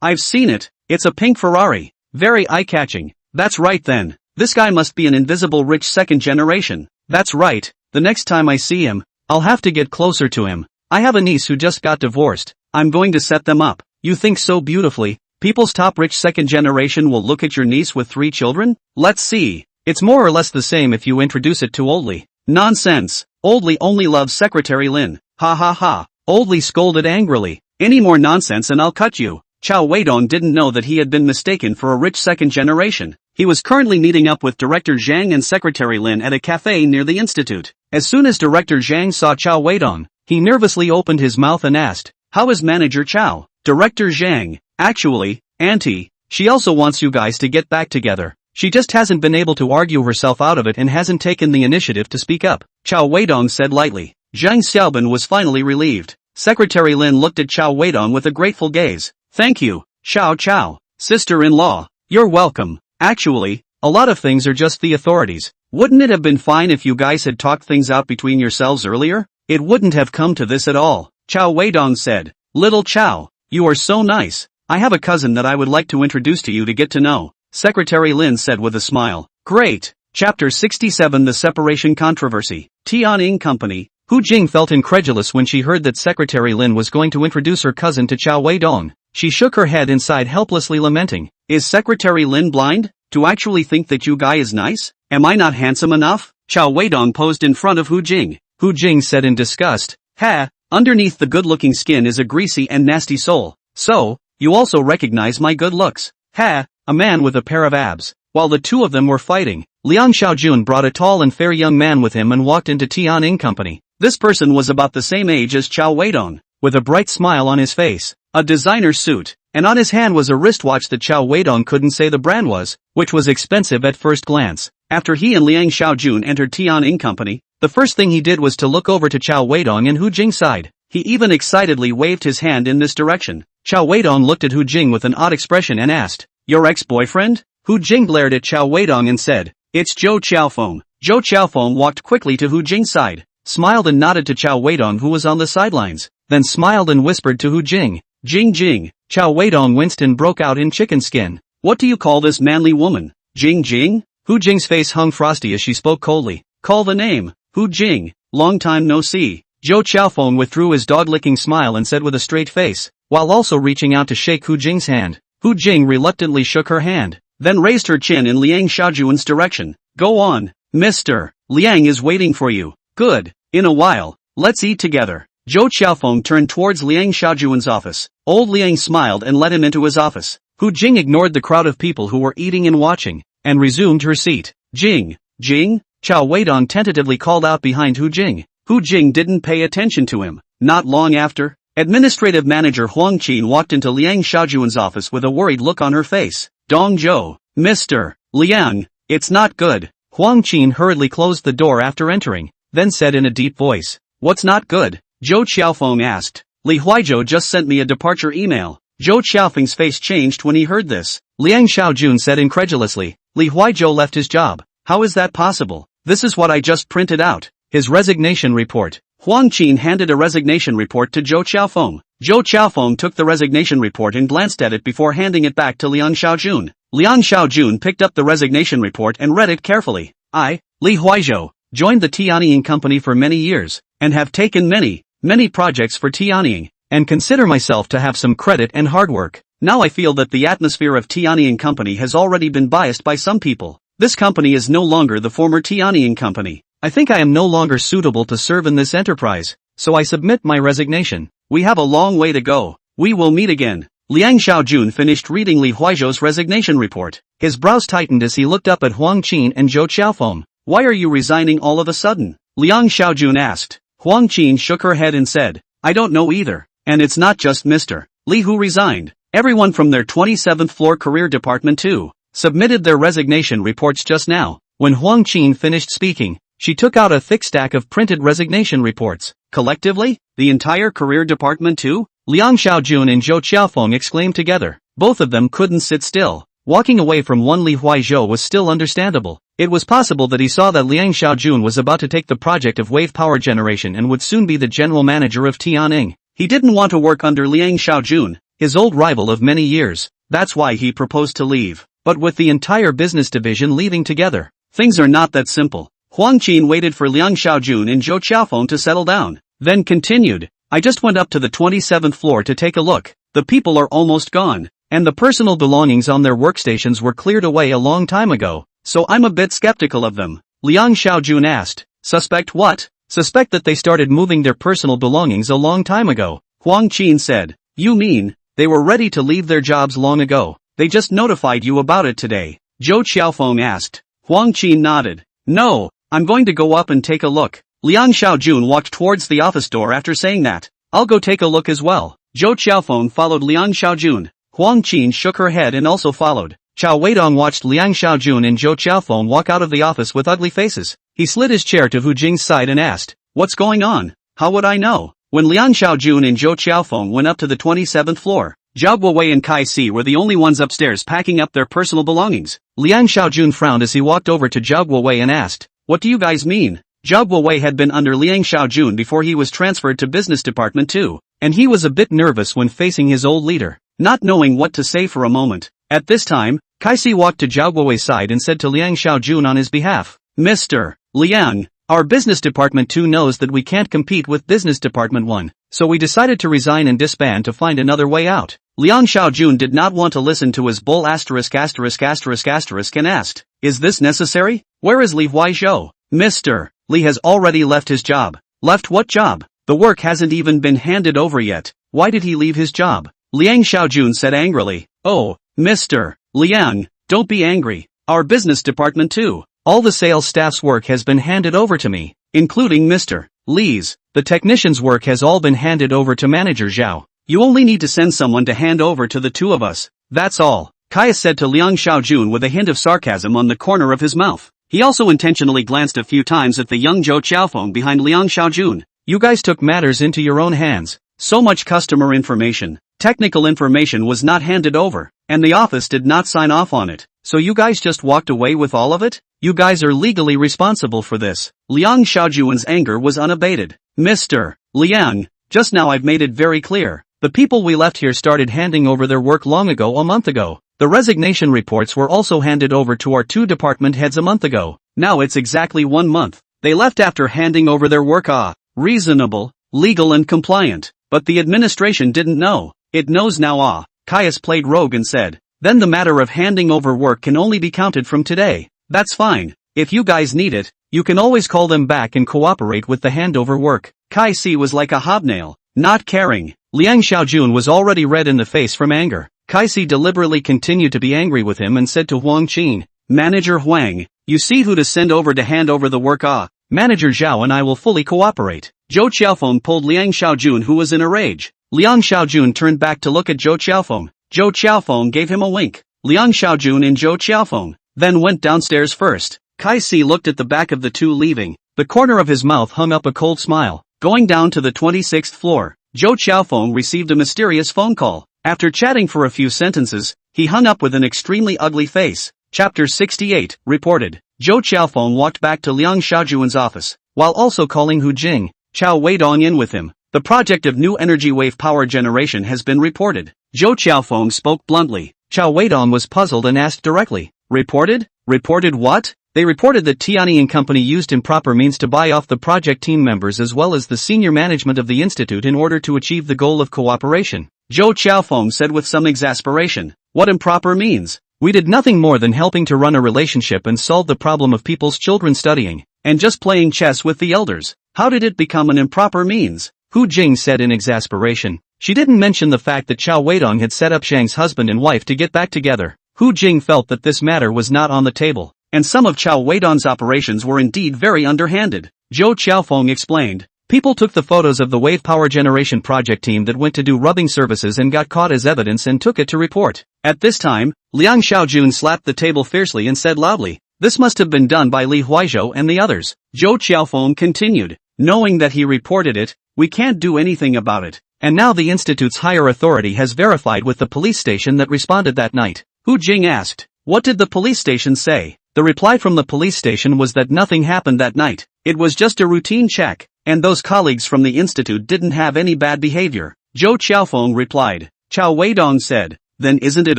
I've seen it. It's a pink Ferrari. Very eye-catching. That's right then. This guy must be an invisible rich second generation. That's right. The next time I see him, I'll have to get closer to him. I have a niece who just got divorced. I'm going to set them up. You think so beautifully. People's top rich second generation will look at your niece with 3 children? Let's see. It's more or less the same if you introduce it to Oldly. Nonsense. Oldly only loves Secretary Lin. Ha ha ha. Oldly scolded angrily. Any more nonsense and I'll cut you. Cao Weidong didn't know that he had been mistaken for a rich second generation. He was currently meeting up with Director Zhang and Secretary Lin at a cafe near the institute. As soon as Director Zhang saw Cao Weidong, he nervously opened his mouth and asked, "How is Manager Cao?" Director Zhang, "Actually, Auntie, she also wants you guys to get back together. She just hasn't been able to argue herself out of it and hasn't taken the initiative to speak up," Cao Weidong said lightly. Zhang Xiaoban was finally relieved. Secretary Lin looked at Cao Weidong with a grateful gaze. "Thank you, Cao, sister-in-law. You're welcome. Actually, a lot of things are just the authorities. Wouldn't it have been fine if you guys had talked things out between yourselves earlier? It wouldn't have come to this at all," Cao Weidong said. "Little Cao, you are so nice. I have a cousin that I would like to introduce to you to get to know," Secretary Lin said with a smile. Great. Chapter 67 The Separation Controversy. Tianying Company. Hu Jing felt incredulous when she heard that Secretary Lin was going to introduce her cousin to Cao Weidong. She shook her head inside helplessly lamenting. Is Secretary Lin blind? To actually think that you guy is nice? Am I not handsome enough? Cao Weidong posed in front of Hu Jing. Hu Jing said in disgust. Ha, underneath the good-looking skin is a greasy and nasty soul. So, you also recognize my good looks. Ha, a man with a pair of abs. While the two of them were fighting, Liang Xiaojun brought a tall and fair young man with him and walked into Tianying Company. This person was about the same age as Cao Weidong, with a bright smile on his face, a designer suit, and on his hand was a wristwatch that Cao Weidong couldn't say the brand was, which was expensive at first glance. After he and Liang Xiaojun entered Tianying Company, the first thing he did was to look over to Cao Weidong and Hu Jing's side. He even excitedly waved his hand in this direction. Cao Weidong looked at Hu Jing with an odd expression and asked, "Your ex-boyfriend?" Hu Jing glared at Cao Weidong and said, "It's Zhou Qiaofeng." Zhou Qiaofeng walked quickly to Hu Jing's side, smiled and nodded to Cao Weidong who was on the sidelines, then smiled and whispered to Hu Jing, Jing. Cao Weidong winced and broke out in chicken skin. "What do you call this manly woman? Jing? Hu Jing's face hung frosty as she spoke coldly. "Call the name, Hu Jing, long time no see." Zhou Qiaofeng withdrew his dog-licking smile and said with a straight face, while also reaching out to shake Hu Jing's hand. Hu Jing reluctantly shook her hand, then raised her chin in Liang Xiaojun's direction. "Go on, mister. Liang is waiting for you." "Good. In a while, let's eat together." Zhou Qiaofeng turned towards Liang Xiaojun's office. Old Liang smiled and led him into his office. Hu Jing ignored the crowd of people who were eating and watching, and resumed her seat. Jing? Cao Weidong tentatively called out behind Hu Jing. Hu Jing didn't pay attention to him. Not long after, Administrative Manager Huang Qin walked into Liang Xiaojun's office with a worried look on her face. "Dong Zhou, Mr. Liang, it's not good." Huang Qin hurriedly closed the door after entering, then said in a deep voice, "What's not good?" Zhou Qiaofeng asked. "Li Huizhou just sent me a departure email." Zhou Qiaofeng's face changed when he heard this. Liang Xiaojun said incredulously, "Li Huizhou left his job. How is that possible?" "This is what I just printed out. His resignation report." Huang Qin handed a resignation report to Zhou Qiaofeng. Zhou Qiaofeng took the resignation report and glanced at it before handing it back to Liang Xiaojun. Liang Xiaojun picked up the resignation report and read it carefully. "I, Li Huizhou, joined the Tianying Company for many years, and have taken many projects for Tianying, and consider myself to have some credit and hard work. Now I feel that the atmosphere of Tianying Company has already been biased by some people. This company is no longer the former Tianying Company. I think I am no longer suitable to serve in this enterprise, so I submit my resignation. We have a long way to go. We will meet again." Liang Xiaojun finished reading Li Huizhou's resignation report. His brows tightened as he looked up at Huang Qin and Zhou Qiaofeng. "Why are you resigning all of a sudden?" Liang Xiaojun asked. Huang Qin shook her head and said, "I don't know either. And it's not just Mr. Li who resigned. Everyone from their 27th floor career department too submitted their resignation reports just now. When Huang Qin finished speaking, she took out a thick stack of printed resignation reports. Collectively, the entire career department too? Liang Xiaojun and Zhou Qiaofeng exclaimed together. Both of them couldn't sit still. Walking away from one Li Huaizhou was still understandable. It was possible that he saw that Liang Xiaojun was about to take the project of wave power generation and would soon be the general manager of Tianning. He didn't want to work under Liang Xiaojun, his old rival of many years. That's why he proposed to leave. But with the entire business division leaving together, things are not that simple. Huang Qin waited for Liang Xiaojun and Zhou Qiaofeng to settle down, then continued. I just went up to the 27th floor to take a look. The people are almost gone, and the personal belongings on their workstations were cleared away a long time ago, so I'm a bit skeptical of them. Liang Xiaojun asked. Suspect what? Suspect that they started moving their personal belongings a long time ago. Huang Qin said. You mean, they were ready to leave their jobs long ago? They just notified you about it today? Zhou Qiaofeng asked. Huang Qin nodded. No, I'm going to go up and take a look. Liang Xiaojun walked towards the office door after saying that. I'll go take a look as well. Zhou Qiaofeng followed Liang Xiaojun. Huang Qin shook her head and also followed. Cao Weidong watched Liang Xiaojun and Zhou Qiaofeng walk out of the office with ugly faces. He slid his chair to Hu Jing's side and asked, What's going on? How would I know? When Liang Xiaojun and Zhou Qiaofeng went up to the 27th floor, Zhao Guowei and Kai Si were the only ones upstairs packing up their personal belongings. Liang Xiaojun frowned as he walked over to Zhao Guowei and asked, What do you guys mean? Zhao Guowei had been under Liang Xiaojun before he was transferred to business department too, and he was a bit nervous when facing his old leader, not knowing what to say for a moment. At this time, Kai Si walked to Zhao Guowei's side and said to Liang Xiaojun on his behalf, Mr. Liang, our business department 2 knows that we can't compete with business department 1, so we decided to resign and disband to find another way out. Liang Xiaojun did not want to listen to his bull **** and asked, Is this necessary? Where is Li Huaizhou? Mr. Li has already left his job. Left what job? The work hasn't even been handed over yet. Why did he leave his job? Liang Xiaojun said angrily. Oh, Mr. Liang, don't be angry. Our business department too. All the sales staff's work has been handed over to me, including Mr. Li's. The technicians' work has all been handed over to Manager Zhao. You only need to send someone to hand over to the two of us. That's all. Kai said to Liang Xiaojun with a hint of sarcasm on the corner of his mouth. He also intentionally glanced a few times at the young Zhou Qiaofeng behind Liang Xiaojun. You guys took matters into your own hands. So much customer information, technical information was not handed over, and the office did not sign off on it. So you guys just walked away with all of it? You guys are legally responsible for this. Liang Xiaojun's anger was unabated. Mr. Liang, just now I've made it very clear. The people we left here started handing over their work long ago, a month ago. The resignation reports were also handed over to our 2 department heads a month ago. Now it's exactly 1 month. They left after handing over their work. Reasonable, legal and compliant. But the administration didn't know. It knows now. Caius played rogue and said. Then the matter of handing over work can only be counted from today. That's fine. If you guys need it, you can always call them back and cooperate with the handover work. Kai Si was like a hobnail, not caring. Liang Xiaojun was already red in the face from anger. Kai Si deliberately continued to be angry with him and said to Huang Qin, Manager Huang, you see who to send over to hand over the work. Manager Zhao and I will fully cooperate. Zhou Qiaofeng pulled Liang Xiaojun, who was in a rage. Liang Xiaojun turned back to look at Zhou Qiaofeng. Zhou Qiaofeng gave him a wink. Liang Xiaojun and Zhou Qiaofeng then went downstairs first. Kai Si looked at the back of the two leaving. The corner of his mouth hung up a cold smile. Going down to the 26th floor, Zhou Qiaofeng received a mysterious phone call. After chatting for a few sentences, he hung up with an extremely ugly face. Chapter 68, reported. Zhou Qiaofeng walked back to Liang Xiaojun's office, while also calling Hu Jing, Cao Weidong in with him. The project of new energy wave power generation has been reported. Zhou Qiaofeng spoke bluntly. Cao Weidong was puzzled and asked directly, Reported? Reported what? They reported that Tianning Company used improper means to buy off the project team members as well as the senior management of the institute in order to achieve the goal of cooperation. Zhou Qiaofeng said with some exasperation. What improper means? We did nothing more than helping to run a relationship and solve the problem of people's children studying, and just playing chess with the elders. How did it become an improper means? Hu Jing said in exasperation. She didn't mention the fact that Cao Weidong had set up Zhang's husband and wife to get back together. Hu Jing felt that this matter was not on the table, and some of Cao Weidong's operations were indeed very underhanded. Zhou Qiaofeng explained. People took the photos of the wave power generation project team that went to do rubbing services and got caught as evidence and took it to report. At this time, Liang Xiaojun slapped the table fiercely and said loudly, "This must have been done by Li Huaizhou and the others." Zhou Qiaofeng continued, "Knowing that he reported it, we can't do anything about it. And now the institute's higher authority has verified with the police station that responded that night." Hu Jing asked, "What did the police station say?" The reply from the police station was that nothing happened that night. It was just a routine check, and those colleagues from the institute didn't have any bad behavior. Zhou Qiaofeng replied. Cao Weidong said, "Then isn't it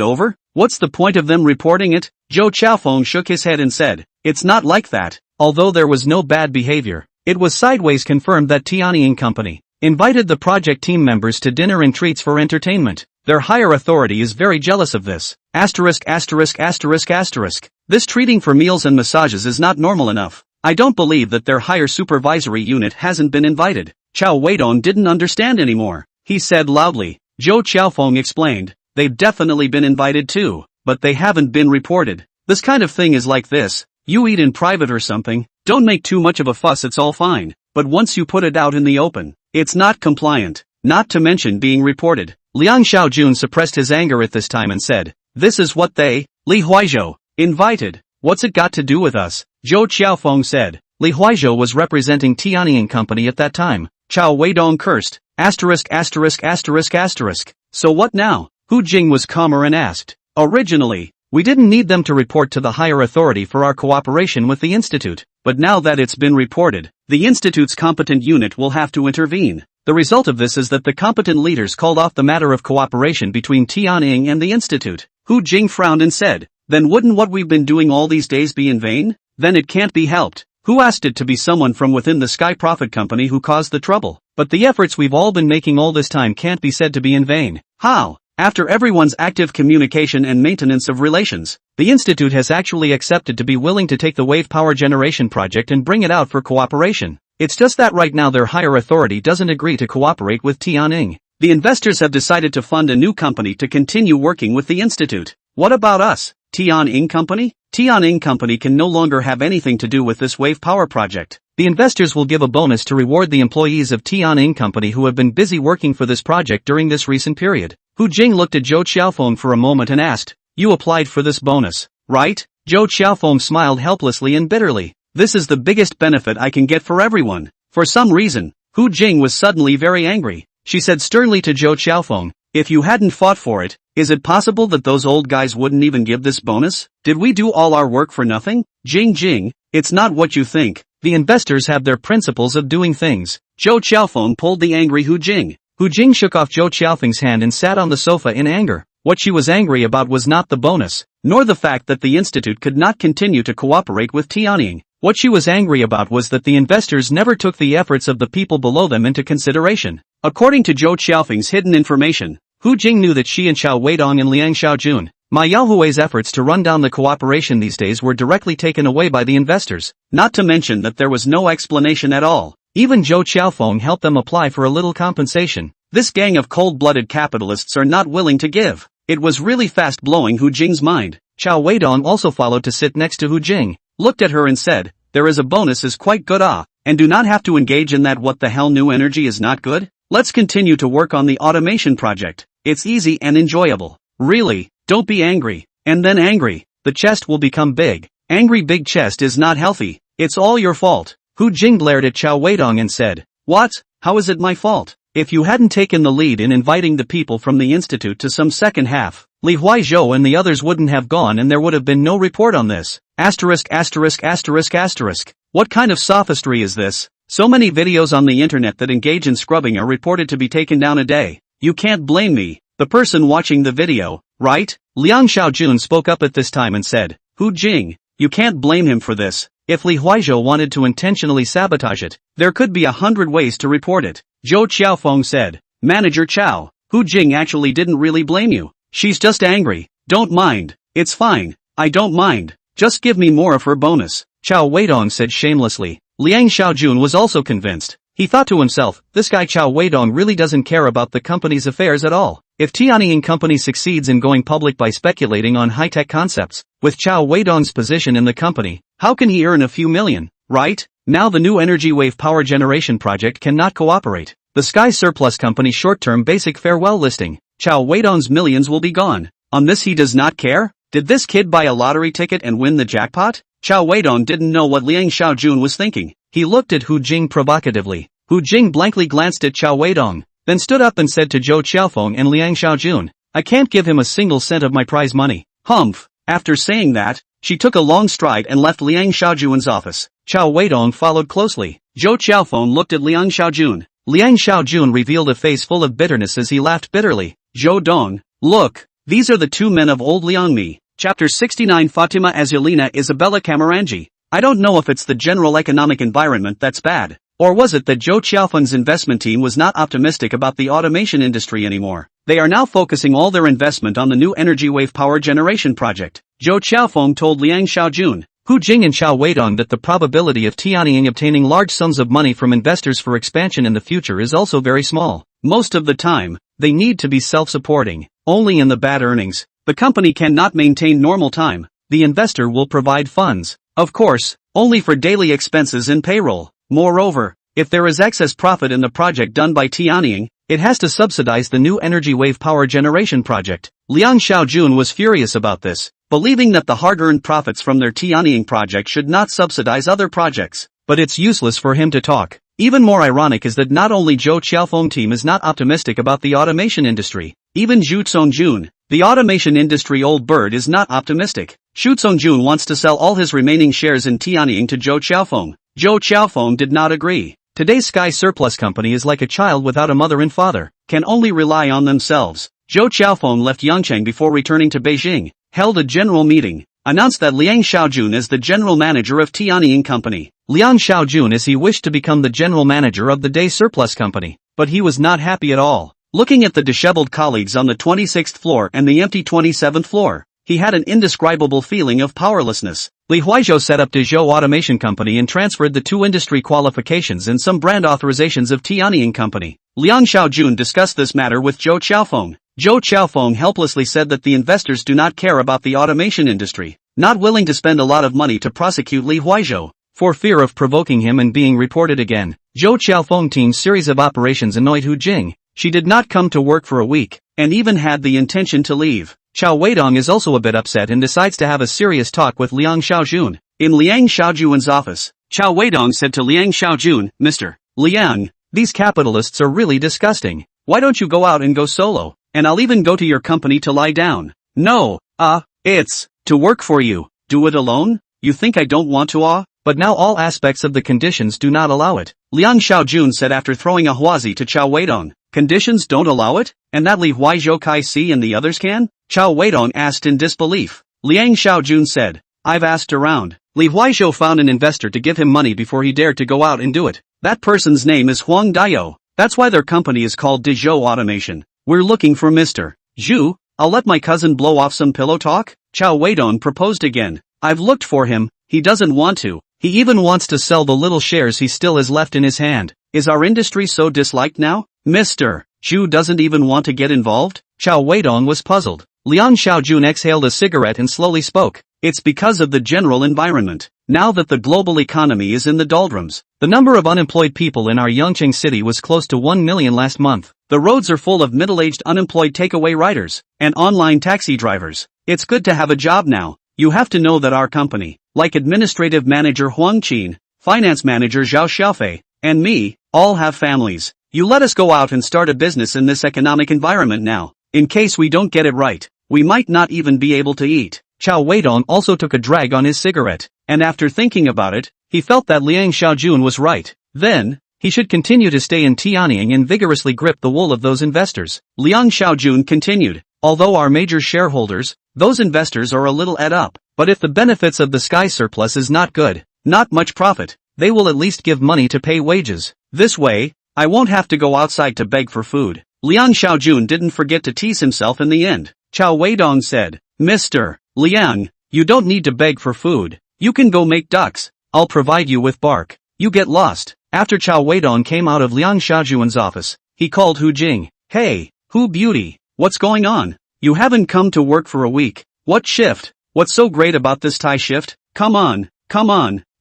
over? What's the point of them reporting it?" Zhou Qiaofeng shook his head and said, "It's not like that. Although there was no bad behavior, it was sideways confirmed that Tianying Company invited the project team members to dinner and treats for entertainment. Their higher authority is very jealous of this. This treating for meals and massages is not normal enough. I don't believe that their higher supervisory unit hasn't been invited." Cao Weidong didn't understand anymore. He said loudly. Zhou Qiaofeng explained, "They've definitely been invited too, but they haven't been reported. This kind of thing is like this. You eat in private or something, don't make too much of a fuss, it's all fine. But once you put it out in the open, it's not compliant, not to mention being reported." Liang Xiaojun suppressed his anger at this time and said, "This is what they, Li Huaizhou, invited. What's it got to do with us?" Zhou Qiaofeng said. Li Huaizhou was representing Tianying Company at that time. Cao Weidong cursed. So what now? Hu Jing was calmer and asked. "Originally, we didn't need them to report to the higher authority for our cooperation with the institute, but now that it's been reported, the institute's competent unit will have to intervene. The result of this is that the competent leaders called off the matter of cooperation between Tianying and the institute." Hu Jing frowned and said, "Then wouldn't what we've been doing all these days be in vain? Then it can't be helped. Who asked it to be someone from within the Sky Profit Company who caused the trouble? But the efforts we've all been making all this time can't be said to be in vain. How? After everyone's active communication and maintenance of relations, the institute has actually accepted to be willing to take the wave power generation project and bring it out for cooperation. It's just that right now their higher authority doesn't agree to cooperate with Tianying. The investors have decided to fund a new company to continue working with the institute. What about us? Tianying Company? Tianying Company can no longer have anything to do with this wave power project. The investors will give a bonus to reward the employees of Tianying Company who have been busy working for this project during this recent period." Hu Jing looked at Zhou Qiaofeng for a moment and asked, "You applied for this bonus, right?" Zhou Qiaofeng smiled helplessly and bitterly. "This is the biggest benefit I can get for everyone." For some reason, Hu Jing was suddenly very angry. She said sternly to Zhou Qiaofeng, "If you hadn't fought for it, is it possible that those old guys wouldn't even give this bonus? Did we do all our work for nothing?" Jing, it's not what you think. The investors have their principles of doing things." Zhou Qiaofeng pulled the angry Hu Jing. Hu Jing shook off Zhou Qiaofeng's hand and sat on the sofa in anger. What she was angry about was not the bonus, nor the fact that the institute could not continue to cooperate with Tianying. What she was angry about was that the investors never took the efforts of the people below them into consideration. According to Zhou Qiaofeng's hidden information, Hu Jing knew that she and Cao Weidong and Liang Xiaojun, Ma Yaohui's efforts to run down the cooperation these days were directly taken away by the investors, not to mention that there was no explanation at all. Even Zhou Qiaofeng helped them apply for a little compensation. This gang of cold-blooded capitalists are not willing to give. It was really fast blowing Hu Jing's mind. Cao Weidong also followed to sit next to Hu Jing, looked at her and said, "There is a bonus is quite good and do not have to engage in that what the hell new energy is not good? Let's continue to work on the automation project. It's easy and enjoyable. Really, don't be angry, and then angry. The chest will become big. Angry big chest is not healthy. It's all your fault." Hu Jing glared at Cao Weidong and said, "What? How is it my fault? If you hadn't taken the lead in inviting the people from the institute to some second half, Li Huaizhou and the others wouldn't have gone and there would have been no report on this. What kind of sophistry is this? So many videos on the internet that engage in scrubbing are reported to be taken down a day. You can't blame me, the person watching the video, right?" Liang Xiaojun spoke up at this time and said, "Hu Jing, you can't blame him for this. If Li Huaizhou wanted to intentionally sabotage it, there could be 100 ways to report it." Zhou Qiaofeng said, "Manager Cao, Hu Jing actually didn't really blame you. She's just angry. Don't mind. It's fine. I don't mind. Just give me more of her bonus." Cao Weidong said shamelessly. Liang Xiaojun was also convinced. He thought to himself, this guy Cao Weidong really doesn't care about the company's affairs at all. If Tianying Company succeeds in going public by speculating on high-tech concepts, with Cao Weidong's position in the company, how can he earn a few million? right? Now the new energy wave power generation project cannot cooperate. The Sky Surplus Company short-term basic farewell listing. Cao Weidong's millions will be gone. On this he does not care? Did this kid buy a lottery ticket and win the jackpot? Cao Weidong didn't know what Liang Xiaojun was thinking. He looked at Hu Jing provocatively. Hu Jing blankly glanced at Cao Weidong, then stood up and said to Zhou Qiaofeng and Liang Xiaojun, I can't give him a single cent of my prize money. Humph. After saying that, she took a long stride and left Liang Xiaojun's office. Cao Weidong followed closely. Zhou Qiaofeng looked at Liang Xiaojun. Liang Xiaojun revealed a face full of bitterness as he laughed bitterly. Zhou Dong, look, these are the two men of old Liangmi. Chapter 69 Fatima Azulina Isabella Camarangi. I don't know if it's the general economic environment that's bad, or was it that Zhou Qiaofeng's investment team was not optimistic about the automation industry anymore. They are now focusing all their investment on the new energy wave power generation project. Zhou Qiaofeng told Liang Xiaojun, Hu Jing and Cao Weidong that the probability of Tianying obtaining large sums of money from investors for expansion in the future is also very small. Most of the time, they need to be self-supporting. Only in the bad earnings, the company cannot maintain normal time. The investor will provide funds, of course, only for daily expenses and payroll. Moreover, if there is excess profit in the project done by Tianying, it has to subsidize the new energy wave power generation project. Liang Xiaojun was furious about this, believing that the hard-earned profits from their Tianying project should not subsidize other projects. But it's useless for him to talk. Even more ironic is that not only Zhou Qiaofeng team is not optimistic about the automation industry, even Zhu Zongjun, the automation industry old bird, is not optimistic. Zhu Zongjun wants to sell all his remaining shares in Tianying to Zhou Qiaofeng. Zhou Qiaofeng did not agree. Today's Sky Surplus Company is like a child without a mother and father, can only rely on themselves. Zhou Qiaofeng left Yangcheng before returning to Beijing, held a general meeting, announced that Liang Xiaojun is the general manager of Tianying Company. Liang Xiaojun as he wished to become the general manager of the Day Surplus Company, but he was not happy at all. Looking at the disheveled colleagues on the 26th floor and the empty 27th floor, he had an indescribable feeling of powerlessness. Li Huizhou set up Dezhou Automation Company and transferred the two industry qualifications and some brand authorizations of Tianying Company. Liang Xiaojun discussed this matter with Zhou Qiaofeng. Zhou Qiaofeng helplessly said that the investors do not care about the automation industry, not willing to spend a lot of money to prosecute Li Huizhou, for fear of provoking him and being reported again. Zhou Qiaofeng team's series of operations annoyed Hu Jing. She did not come to work for a week, and even had the intention to leave. Cao Weidong is also a bit upset and decides to have a serious talk with Liang Xiaojun. In Liang Xiaojun's office, Cao Weidong said to Liang Xiaojun, Mr. Liang, these capitalists are really disgusting. Why don't you go out and go solo, and I'll even go to your company to lie down. No, it's to work for you. Do it alone? You think I don't want to? But now all aspects of the conditions do not allow it. Liang Xiaojun said after throwing a huazi to Cao Weidong. Conditions don't allow it? And that Li Huizhou Kai Si and the others can? Cao Weidong asked in disbelief. Liang Xiaojun said, I've asked around. Li Huizhou found an investor to give him money before he dared to go out and do it. That person's name is Huang Dayou. That's why their company is called Dezhou Automation. We're looking for Mr. Zhu. I'll let my cousin blow off some pillow talk? Cao Weidong proposed again. I've looked for him, he doesn't want to. He even wants to sell the little shares he still has left in his hand. Is our industry so disliked now? Mr. Zhu doesn't even want to get involved? Cao Weidong was puzzled. Liang Xiaojun exhaled a cigarette and slowly spoke. It's because of the general environment. Now that the global economy is in the doldrums, the number of unemployed people in our Yangcheng city was close to 1 million last month. The roads are full of middle-aged unemployed takeaway riders and online taxi drivers. It's good to have a job now. You have to know that our company, like administrative manager Huang Qin, finance manager Zhao Xiaofei, and me, all have families. You let us go out and start a business in this economic environment now. In case we don't get it right, we might not even be able to eat. Cao Weidong also took a drag on his cigarette, and after thinking about it, he felt that Liang Xiaojun was right. Then, he should continue to stay in Tianying and vigorously grip the wool of those investors. Liang Xiaojun continued, although our major shareholders, those investors are a little ed up, but if the benefits of the Sky Surplus is not good, not much profit, they will at least give money to pay wages. This way, I won't have to go outside to beg for food. Liang Xiaojun didn't forget to tease himself in the end. Cao Weidong said, Mr. Liang, you don't need to beg for food. You can go make ducks. I'll provide you with bark. You get lost. After Cao Weidong came out of Liang Xiaojun's office, he called Hu Jing. Hey, Hu Beauty, what's going on? You haven't come to work for a week. What shift? What's so great about this Thai shift? Come on,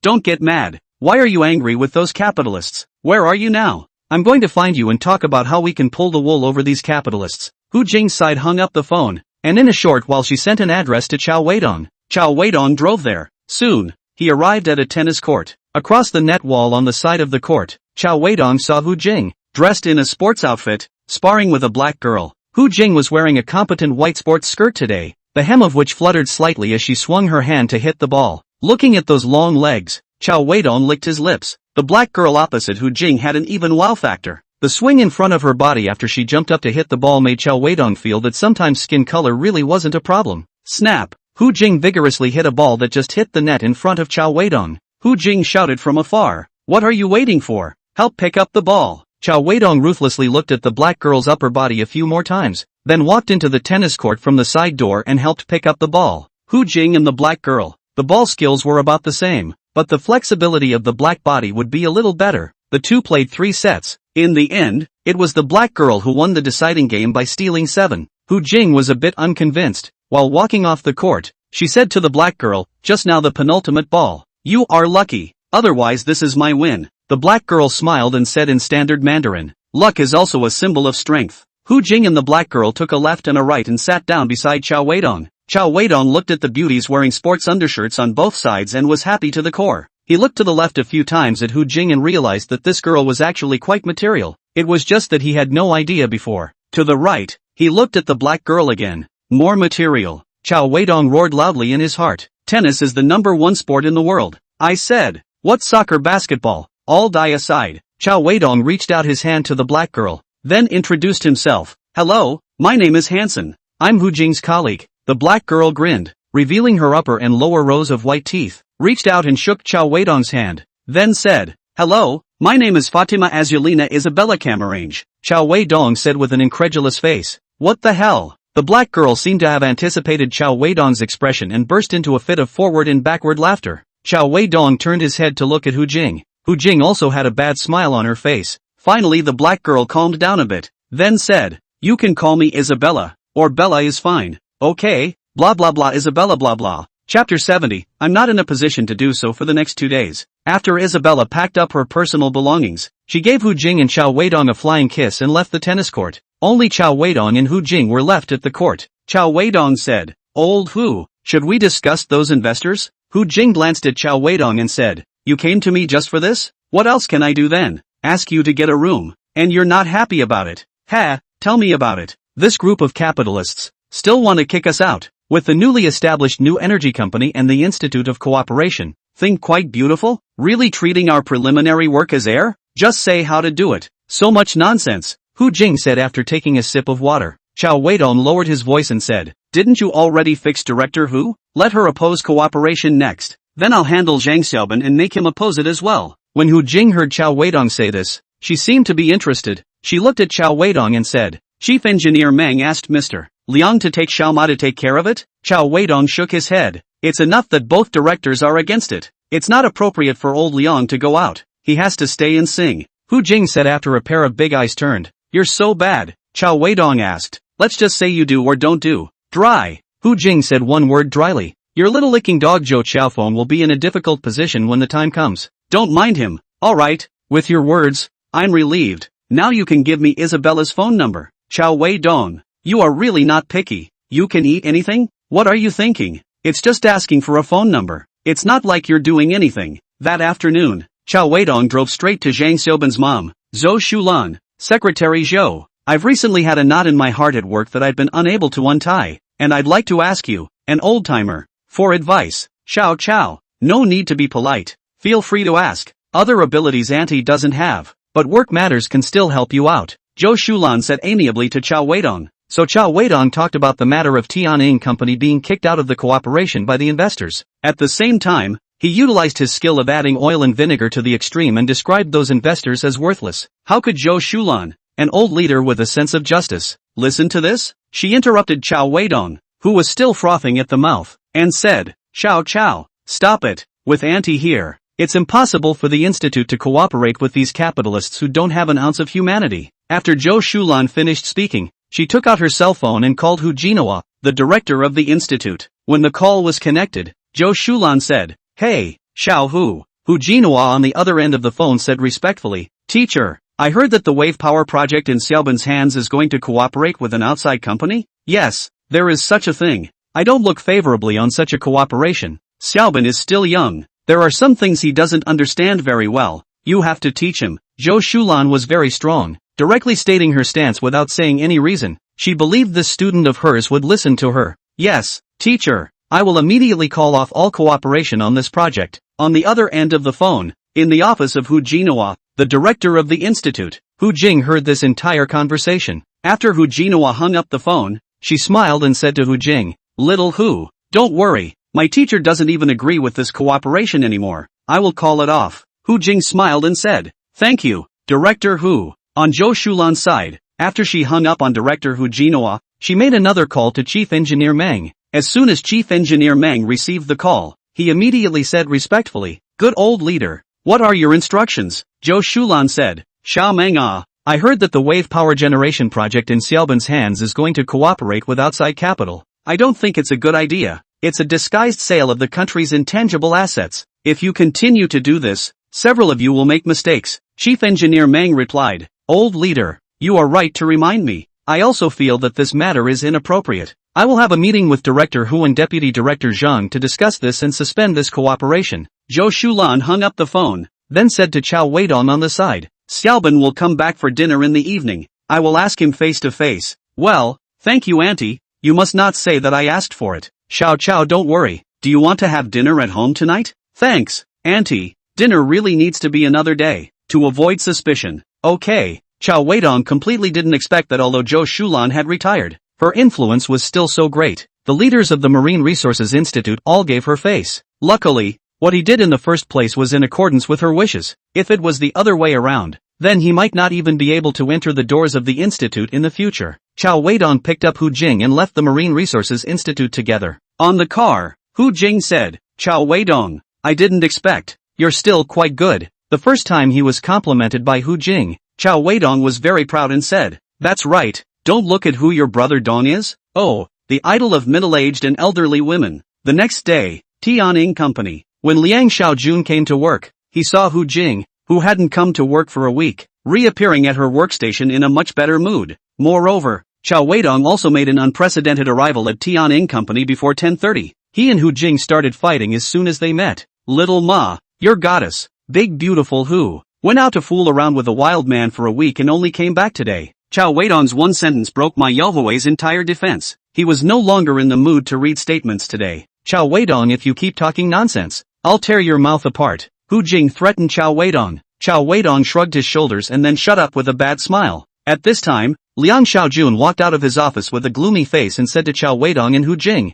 don't get mad. Why are you angry with those capitalists? Where are you now? I'm going to find you and talk about how we can pull the wool over these capitalists. Hu Jing's side hung up the phone, and in a short while she sent an address to Cao Weidong. Cao Weidong drove there. Soon, he arrived at a tennis court. Across the net wall on the side of the court, Cao Weidong saw Hu Jing, dressed in a sports outfit, sparring with a black girl. Hu Jing was wearing a competent white sports skirt today, the hem of which fluttered slightly as she swung her hand to hit the ball. Looking at those long legs, Cao Weidong licked his lips. The black girl opposite Hu Jing had an even wow factor. The swing in front of her body after she jumped up to hit the ball made Cao Weidong feel that sometimes skin color really wasn't a problem. Snap! Hu Jing vigorously hit a ball that just hit the net in front of Cao Weidong. Hu Jing shouted from afar, "What are you waiting for? Help pick up the ball." Cao Weidong ruthlessly looked at the black girl's upper body a few more times, then walked into the tennis court from the side door and helped pick up the ball. Hu Jing and the black girl, the ball skills were about the same, but the flexibility of the black body would be a little better. The two played 3 sets. In the end, it was the black girl who won the deciding game by stealing 7. Hu Jing was a bit unconvinced. While walking off the court, she said to the black girl, "Just now the penultimate ball. You are lucky, otherwise this is my win." The black girl smiled and said in standard Mandarin, "Luck is also a symbol of strength." Hu Jing and the black girl took a left and a right and sat down beside Cao Weidong. Cao Weidong looked at the beauties wearing sports undershirts on both sides and was happy to the core. He looked to the left a few times at Hu Jing and realized that this girl was actually quite material. It was just that he had no idea before. To the right, he looked at the black girl again. More material. Cao Weidong roared loudly in his heart. "Tennis is the #1 sport in the world." I said. "What soccer, basketball? All die aside." Cao Weidong reached out his hand to the black girl, then introduced himself. "Hello, my name is Hansen. I'm Hu Jing's colleague." The black girl grinned, revealing her upper and lower rows of white teeth, reached out and shook Cao Weidong's hand, then said, "Hello, my name is Fatima Azulina Isabella Camarange." Cao Weidong said with an incredulous face. "What the hell?" The black girl seemed to have anticipated Cao Weidong's expression and burst into a fit of forward and backward laughter. Cao Weidong turned his head to look at Hu Jing. Hu Jing also had a bad smile on her face. Finally the black girl calmed down a bit, then said, "You can call me Isabella, or Bella is fine. Okay, blah blah blah Isabella blah blah." Chapter 70, I'm not in a position to do so for the next 2 days. After Isabella packed up her personal belongings, she gave Hu Jing and Cao Weidong a flying kiss and left the tennis court. Only Cao Weidong and Hu Jing were left at the court. Cao Weidong said, "Old Hu, should we discuss those investors?" Hu Jing glanced at Cao Weidong and said, "You came to me just for this? What else can I do then? Ask you to get a room, and you're not happy about it? Ha, tell me about it." This group of capitalists still want to kick us out. With the newly established new energy company and the Institute of Cooperation, think quite beautiful? Really treating our preliminary work as air? Just say how to do it. So much nonsense, Hu Jing said after taking a sip of water. Cao Weidong lowered his voice and said, "Didn't you already fix Director Hu? Let her oppose cooperation next. Then I'll handle Zhang Xiaoban and make him oppose it as well." When Hu Jing heard Cao Weidong say this, she seemed to be interested. She looked at Cao Weidong and said, "Chief Engineer Meng asked Mr. Liang to take Xiaoma to take care of it?" Cao Weidong shook his head. "It's enough that both directors are against it. It's not appropriate for old Liang to go out. He has to stay and sing." Hu Jing said after a pair of big eyes turned. "You're so bad." Cao Weidong asked. "Let's just say you do or don't do." "Dry." Hu Jing said one word dryly. "Your little licking dog Zhou Xiaofeng will be in a difficult position when the time comes. Don't mind him, alright? With your words, I'm relieved. Now you can give me Isabella's phone number." Cao Weidong, you are really not picky. You can eat anything? What are you thinking? It's just asking for a phone number. It's not like you're doing anything. That afternoon, Cao Weidong drove straight to Zhang Xiaoban's mom, Zhou Shulan. "Secretary Zhou, I've recently had a knot in my heart at work that I've been unable to untie, and I'd like to ask you, an old-timer, for advice." "Xiao Chao, no need to be polite. Feel free to ask. Other abilities Auntie doesn't have, but work matters can still help you out," Zhou Shulan said amiably to Cao Weidong. So Cao Weidong talked about the matter of Tianning Company being kicked out of the cooperation by the investors. At the same time, he utilized his skill of adding oil and vinegar to the extreme and described those investors as worthless. How could Zhou Shulan, an old leader with a sense of justice, listen to this? She interrupted Cao Weidong, who was still frothing at the mouth, and said, "Xiao Chao, stop it. With Auntie here, it's impossible for the Institute to cooperate with these capitalists who don't have an ounce of humanity." After Zhou Shulan finished speaking, she took out her cell phone and called Hu Jinawa, the director of the institute. When the call was connected, Zhou Shulan said, "Hey, Xiao Hu, Hu Jinhua on the other end of the phone said respectfully, "Teacher, I heard that the wave power project in Xiaoban's hands is going to cooperate with an outside company? Yes, there is such a thing. I don't look favorably on such a cooperation. Xiaoban is still young. There are some things he doesn't understand very well. You have to teach him." Zhou Shulan was very strong, directly stating her stance without saying any reason. She believed this student of hers would listen to her. "Yes, teacher, I will immediately call off all cooperation on this project." On the other end of the phone, in the office of Hu Jinhua, the director of the institute, Hu Jing heard this entire conversation. After Hu Jinhua hung up the phone, she smiled and said to Hu Jing, "Little Hu, don't worry, my teacher doesn't even agree with this cooperation anymore. I will call it off." Hu Jing smiled and said, "Thank you, Director Hu." On Zhou Shulan's side, after she hung up on Director Hu Jinhua, she made another call to Chief Engineer Meng. As soon as Chief Engineer Meng received the call, he immediately said respectfully, "Good old leader, what are your instructions?" Zhou Shulan said, "Xiao Meng I heard that the wave power generation project in Xiaoban's hands is going to cooperate with outside capital. I don't think it's a good idea. It's a disguised sale of the country's intangible assets. If you continue to do this, several of you will make mistakes." Chief Engineer Meng replied, "Old leader, you are right to remind me. I also feel that this matter is inappropriate. I will have a meeting with Director Hu and Deputy Director Zhang to discuss this and suspend this cooperation." Zhou Shulan hung up the phone, then said to Cao Weidong on the side, "Xiaoban will come back for dinner in the evening. I will ask him face to face." "Well, thank you auntie, you must not say that I asked for it." Xiao, don't worry, do you want to have dinner at home tonight?" "Thanks, auntie, dinner really needs to be another day, to avoid suspicion." "Okay." Cao Weidong completely didn't expect that although Zhou Shulan had retired, her influence was still so great. The leaders of the Marine Resources Institute all gave her face. Luckily, what he did in the first place was in accordance with her wishes. If it was the other way around, then he might not even be able to enter the doors of the institute in the future. Cao Weidong picked up Hu Jing and left the Marine Resources Institute together. On the car, Hu Jing said, "Cao Weidong, I didn't expect. You're still quite good." The first time he was complimented by Hu Jing, Cao Weidong was very proud and said, "That's right, don't look at who your brother Dong is. Oh, the idol of middle-aged and elderly women." The next day, Tianing Company. When Liang Xiaojun came to work, he saw Hu Jing, who hadn't come to work for a week, reappearing at her workstation in a much better mood. Moreover, Cao Weidong also made an unprecedented arrival at Tianing Company before 10:30. He and Hu Jing started fighting as soon as they met. "Little Ma, your goddess, big beautiful Hu, went out to fool around with a wild man for a week and only came back today." Cao Weidong's one sentence broke Ma Yelhui's entire defense. He was no longer in the mood to read statements today. "Cao Weidong, if you keep talking nonsense, I'll tear your mouth apart." Hu Jing threatened Cao Weidong. Cao Weidong shrugged his shoulders and then shut up with a bad smile. At this time, Liang Xiaojun walked out of his office with a gloomy face and said to Cao Weidong and Hu Jing,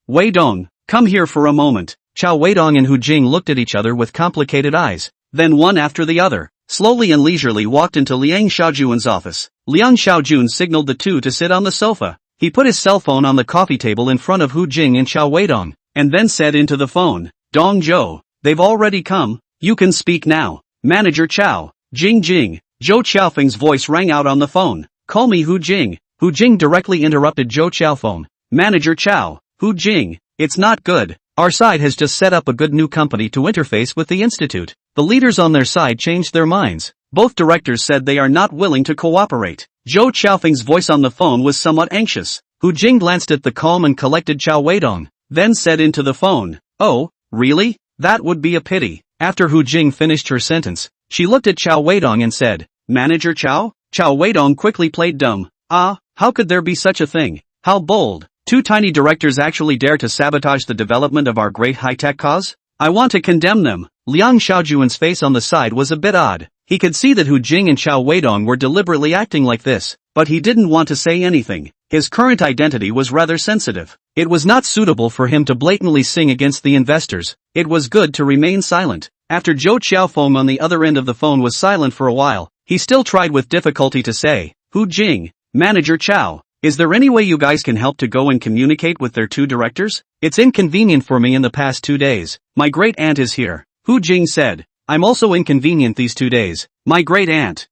"Weidong, come here for a moment." Cao Weidong and Hu Jing looked at each other with complicated eyes. Then one after the other, slowly and leisurely walked into Liang Xiaojun's office. Liang Xiaojun signaled the two to sit on the sofa. He put his cell phone on the coffee table in front of Hu Jing and Cao Weidong, and then said into the phone, "Dong Zhou, they've already come, you can speak now." "Manager Cao." "Jing." Zhou Qiaofeng's voice rang out on the phone. "Call me Hu Jing." Hu Jing directly interrupted Zhou Qiaofeng. "Manager Cao, Hu Jing, it's not good. Our side has just set up a good new company to interface with the institute." The leaders on their side changed their minds. Both directors said they are not willing to cooperate. Zhou Qiaofeng's voice on the phone was somewhat anxious. Hu Jing glanced at the calm and collected Cao Weidong, then said into the phone, "Oh, really? That would be a pity." After Hu Jing finished her sentence, she looked at Cao Weidong and said, "Manager Cao?" Cao Weidong quickly played dumb. How could there be such a thing? How bold. Two tiny directors actually dare to sabotage the development of our great high-tech cause? I want to condemn them. Liang Xiaojun's face on the side was a bit odd. He could see that Hu Jing and Cao Weidong were deliberately acting like this, but he didn't want to say anything. His current identity was rather sensitive. It was not suitable for him to blatantly sing against the investors. It was good to remain silent. After Zhou Qiaofeng on the other end of the phone was silent for a while, he still tried with difficulty to say, "Hu Jing, Manager Cao, is there any way you guys can help to go and communicate with their two directors? It's inconvenient for me in the past 2 days. My great aunt is here." Hu Jing said, "I'm also inconvenient these 2 days. My great aunt,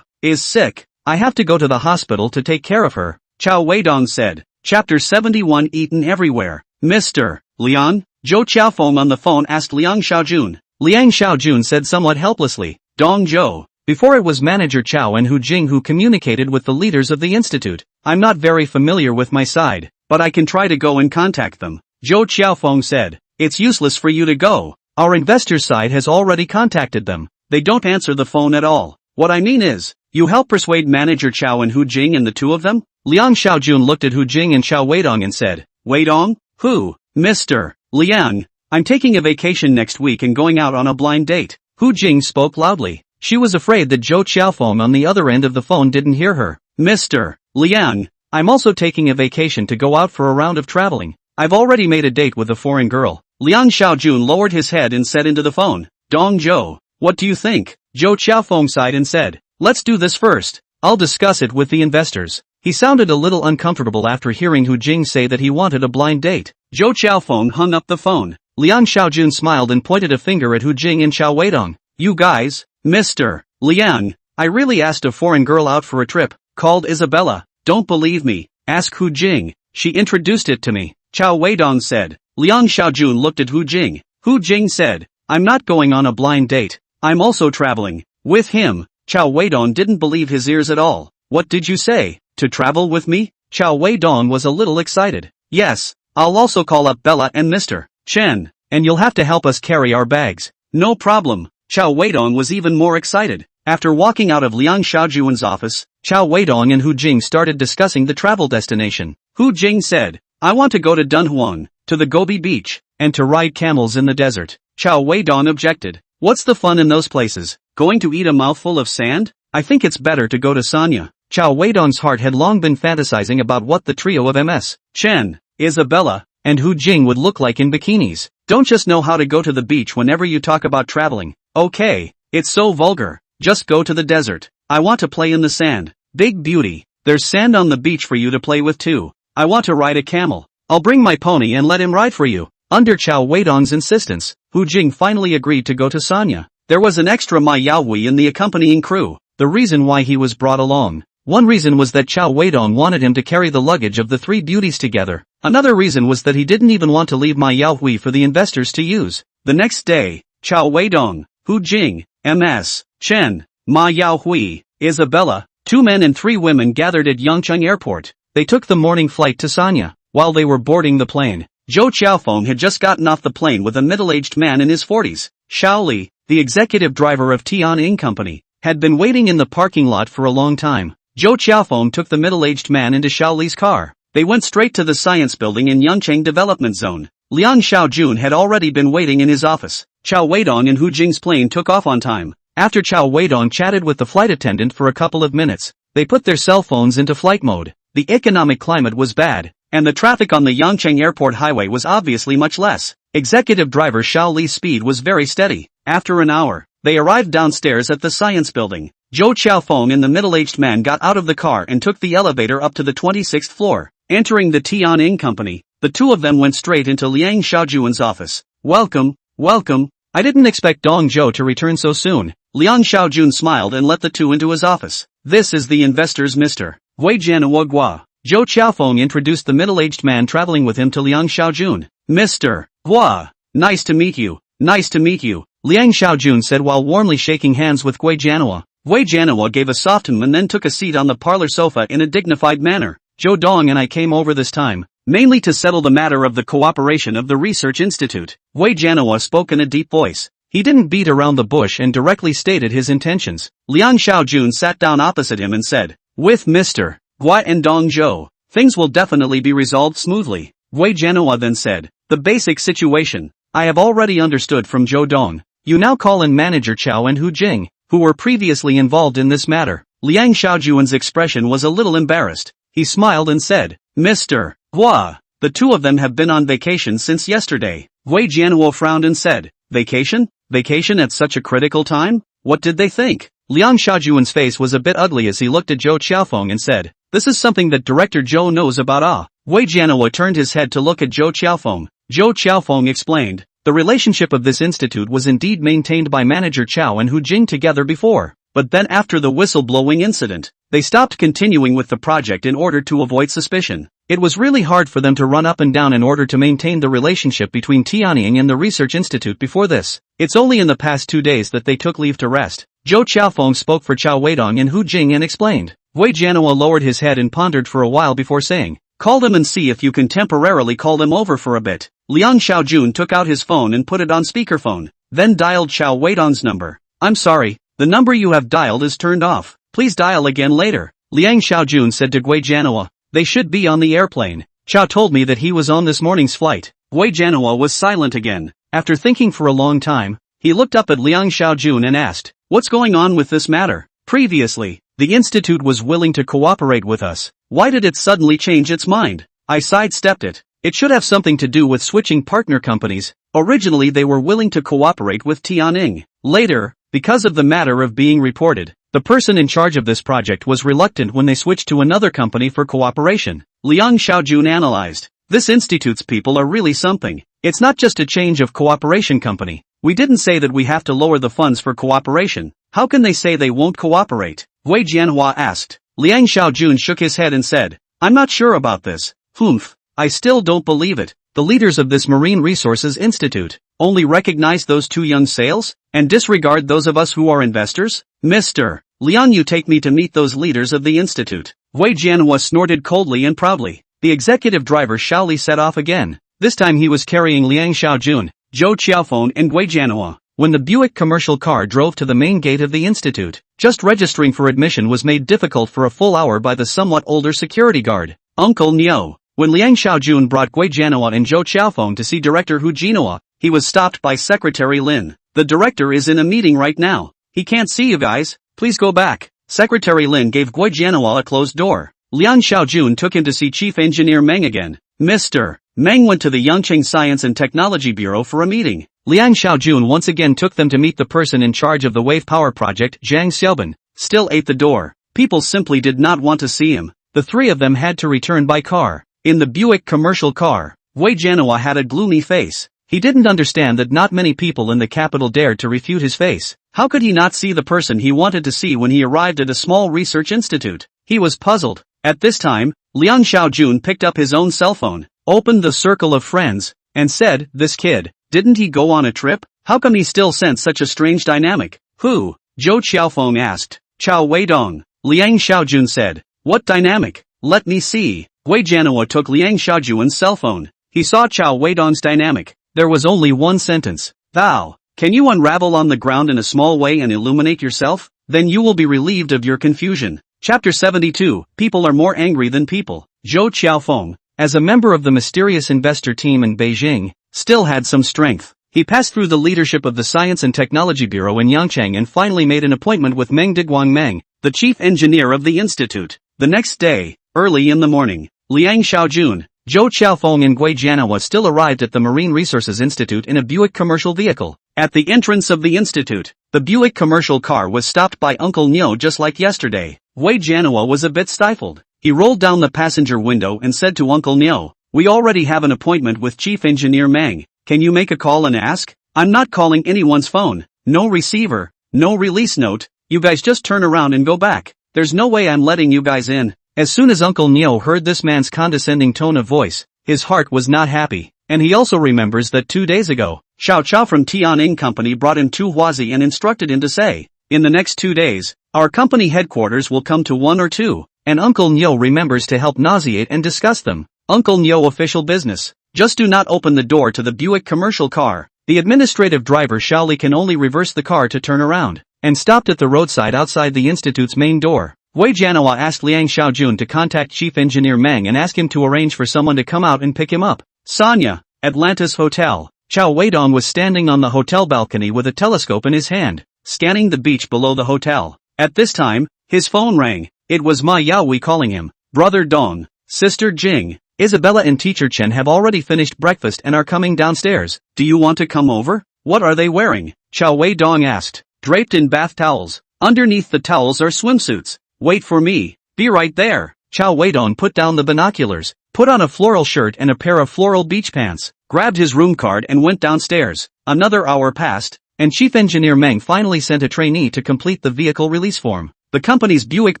is sick. I have to go to the hospital to take care of her." Cao Weidong said, Chapter 71 Eaten Everywhere. "Mr. Liang?" Zhou Qiaofeng on the phone asked Liang Xiaojun. Liang Xiaojun said somewhat helplessly. Dong Zhou. Before it was Manager Cao and Hu Jing who communicated with the leaders of the institute. I'm not very familiar with my side, but I can try to go and contact them. Zhou Qiaofeng said. It's useless for you to go. Our investors' side has already contacted them. They don't answer the phone at all. What I mean is, you help persuade Manager Cao and Hu Jing and the two of them? Liang Xiaojun looked at Hu Jing and Cao Weidong and said. Weidong? Who? Mr. Liang. I'm taking a vacation next week and going out on a blind date. Hu Jing spoke loudly. She was afraid that Zhou Qiaofeng on the other end of the phone didn't hear her. Mr. Liang, I'm also taking a vacation to go out for a round of traveling. I've already made a date with a foreign girl. Liang Xiaojun lowered his head and said into the phone. Dong Zhou, what do you think? Zhou Qiaofeng sighed and said. Let's do this first. I'll discuss it with the investors. He sounded a little uncomfortable after hearing Hu Jing say that he wanted a blind date. Zhou Qiaofeng hung up the phone. Liang Xiaojun smiled and pointed a finger at Hu Jing and Cao Weidong. You guys? Mr. Liang, I really asked a foreign girl out for a trip, called Isabella. Don't believe me? Ask Hu Jing. She introduced it to me. Cao Weidong said. Liang Xiaojun looked at Hu Jing. Hu Jing said, I'm not going on a blind date. I'm also traveling. With him. Cao Weidong didn't believe his ears at all. What did you say? To travel with me? Cao Weidong was a little excited. Yes, I'll also call up Bella and Mr. Chen, and you'll have to help us carry our bags. No problem. Cao Weidong was even more excited. After walking out of Liang Xiaojun's office, Cao Weidong and Hu Jing started discussing the travel destination. Hu Jing said, I want to go to Dunhuang, to the Gobi beach, and to ride camels in the desert. Cao Weidong objected. What's the fun in those places? Going to eat a mouthful of sand? I think it's better to go to Sanya. Cao Weidong's heart had long been fantasizing about what the trio of Ms. Chen, Isabella, and Hu Jing would look like in bikinis. Don't just know how to go to the beach whenever you talk about traveling. Okay, it's so vulgar. Just go to the desert. I want to play in the sand. Big beauty. There's sand on the beach for you to play with too. I want to ride a camel. I'll bring my pony and let him ride for you. Under Cao Weidong's insistence, Hu Jing finally agreed to go to Sanya. There was an extra Ma Yaohui in the accompanying crew. The reason why he was brought along. One reason was that Cao Weidong wanted him to carry the luggage of the three beauties together. Another reason was that he didn't even want to leave Ma Yaohui for the investors to use. The next day, Cao Weidong, Hu Jing, Ms. Chen, Ma Yaohui, Isabella, 2 men and 3 women gathered at Yangcheng Airport. They took the morning flight to Sanya. While they were boarding the plane, Zhou Qiaofeng had just gotten off the plane with a middle-aged man in his 40s. Xiao Li, the executive driver of Tianying Company, had been waiting in the parking lot for a long time. Zhou Qiaofeng took the middle-aged man into Xiao Li's car. They went straight to the science building in Yangcheng Development Zone. Liang Xiaojun had already been waiting in his office. Cao Weidong and Hu Jing's plane took off on time. After Cao Weidong chatted with the flight attendant for a couple of minutes, they put their cell phones into flight mode. The economic climate was bad, and the traffic on the Yangcheng Airport highway was obviously much less. Executive driver Xiao Li's speed was very steady. After an hour, they arrived downstairs at the science building. Zhou Qiaofeng and the middle-aged man got out of the car and took the elevator up to the 26th floor. Entering the Tianying Company, the two of them went straight into Liang Xiaojun's office. Welcome, welcome. I didn't expect Dong Zhou to return so soon. Liang Xiaojun smiled and let the two into his office. This is the investors Mr. Hui Jianhua Gua. Zhou Qiaofeng introduced the middle-aged man traveling with him to Liang Xiaojun. Mr. Hua, nice to meet you. Nice to meet you, Liang Xiaojun said while warmly shaking hands with Gui Jianhua. Gui Jianhua gave a soft and then took a seat on the parlor sofa in a dignified manner. Zhou Dong and I came over this time, mainly to settle the matter of the cooperation of the research institute. Gui Jianhua spoke in a deep voice. He didn't beat around the bush and directly stated his intentions. Liang Xiaojun sat down opposite him and said, with Mr. Gui and Dong Zhou, things will definitely be resolved smoothly. Gui Jianhua then said, the basic situation, I have already understood from Zhou Dong. You now call in Manager Cao and Hu Jing, who were previously involved in this matter. Liang Xiaojun's expression was a little embarrassed. He smiled and said, Mr. Hua, the two of them have been on vacation since yesterday. Gui Jianhua frowned and said, vacation? Vacation at such a critical time? What did they think? Liang Xiaojun's face was a bit ugly as he looked at Zhou Qiaofeng and said, this is something that Director Zhou knows about. Gui Jianhua turned his head to look at Zhou Qiaofeng. Zhou Qiaofeng explained, the relationship of this institute was indeed maintained by Manager Cao and Hu Jing together before, but then after the whistleblowing incident, They stopped continuing with the project in order to avoid suspicion. It was really hard for them to run up and down in order to maintain the relationship between Tianying and the research institute before this. It's only in the past 2 days that they took leave to rest. Zhou Qiaofeng spoke for Cao Weidong and Hu Jing and explained. Wei Jianhua lowered his head and pondered for a while before saying, "Call them and see if you can temporarily call them over for a bit." Liang Xiaojun took out his phone and put it on speakerphone, then dialed Cao Weidong's number. "I'm sorry, the number you have dialed is turned off. Please dial again later." Liang Xiaojun said to Wei Jianhua, "They should be on the airplane. Cao told me that he was on this morning's flight." Wei Jianhua was silent again. After thinking for a long time, he looked up at Liang Xiaojun and asked, "What's going on with this matter? Previously, the institute was willing to cooperate with us. Why did it suddenly change its mind?" I sidestepped it. It should have something to do with switching partner companies. Originally they were willing to cooperate with Tianying. Later, because of the matter of being reported, the person in charge of this project was reluctant when they switched to another company for cooperation. Liang Xiaojun analyzed. This institute's people are really something. It's not just a change of cooperation company. We didn't say that we have to lower the funds for cooperation. How can they say they won't cooperate? Wei Jianhua asked. Liang Xiaojun shook his head and said, "I'm not sure about this. Humph. I still don't believe it. The leaders of this Marine Resources Institute only recognize those 2 young sales and disregard those of us who are investors? Mr. Liang, you take me to meet those leaders of the institute." Wei Jianhua snorted coldly and proudly. The executive driver Shaoli set off again. This time he was carrying Liang Xiaojun, Zhou Qiaofeng and Wei Jianhua. When the Buick commercial car drove to the main gate of the institute, just registering for admission was made difficult for a full hour by the somewhat older security guard, Uncle Neo. When Liang Xiaojun brought Wei Jianhua and Zhou Qiaofeng to see Director Hu Jinhua, he was stopped by Secretary Lin. "The director is in a meeting right now. He can't see you guys. Please go back." Secretary Lin gave Wei Jianhua a closed door. Liang Xiaojun took him to see Chief Engineer Meng again. Mr. Meng went to the Yangcheng Science and Technology Bureau for a meeting. Liang Xiaojun once again took them to meet the person in charge of the wave power project, Zhang Xiaoban. Still ate the door. People simply did not want to see him. The 3 of them had to return by car. In the Buick commercial car, Wei Jianhua had a gloomy face. He didn't understand that not many people in the capital dared to refute his face. How could he not see the person he wanted to see when he arrived at a small research institute? He was puzzled. At this time, Liang Xiaojun picked up his own cell phone, opened the circle of friends, and said, "This kid, didn't he go on a trip? How come he still sensed such a strange dynamic?" "Who?" Zhou Qiaofeng asked. "Cao Weidong." Liang Xiaojun said. "What dynamic? Let me see." Wei Jianhua took Liang Xiaojun's cell phone. He saw Cao Weidong's dynamic. There was only one sentence. "Thou, can you unravel on the ground in a small way and illuminate yourself? Then you will be relieved of your confusion." Chapter 72, People are more angry than people. Zhou Qiaofeng, as a member of the mysterious investor team in Beijing, still had some strength. He passed through the leadership of the Science and Technology Bureau in Yangcheng and finally made an appointment with Meng Diguang Meng, the chief engineer of the institute. The next day, early in the morning, Liang Xiaojun, Zhou Qiaofeng and Wei Jianhua still arrived at the Marine Resources Institute in a Buick commercial vehicle. At the entrance of the institute, the Buick commercial car was stopped by Uncle Neo just like yesterday. Wei Jianhua was a bit stifled. He rolled down the passenger window and said to Uncle Neo, "We already have an appointment with Chief Engineer Meng. Can you make a call and ask? I'm not calling anyone's phone. No receiver, no release note. You guys just turn around and go back. There's no way I'm letting you guys in." As soon as Uncle Neo heard this man's condescending tone of voice, his heart was not happy, and he also remembers that 2 days ago, Xiao Chao from Tianying Company brought him to Huazi and instructed him to say, "In the next 2 days, our company headquarters will come to 1 or 2, and Uncle Neo remembers to help nauseate and discuss them. Uncle Neo official business. Just do not open the door to the Buick commercial car. The administrative driver Shaoli can only reverse the car to turn around, and stopped at the roadside outside the institute's main door. Wei Jianhua asked Liang Xiaojun to contact Chief Engineer Meng and ask him to arrange for someone to come out and pick him up. Sanya, Atlantis Hotel. Cao Weidong was standing on the hotel balcony with a telescope in his hand, scanning the beach below the hotel. At this time, his phone rang. It was Ma Yaoi calling him. "Brother Dong, Sister Jing, Isabella and Teacher Chen have already finished breakfast and are coming downstairs. Do you want to come over?" "What are they wearing?" Cao Weidong asked. "Draped in bath towels. Underneath the towels are swimsuits. Wait for me. Be right there." Cao Weidong put down the binoculars, put on a floral shirt and a pair of floral beach pants, grabbed his room card and went downstairs. Another hour passed, and Chief Engineer Meng finally sent a trainee to complete the vehicle release form. the company's Buick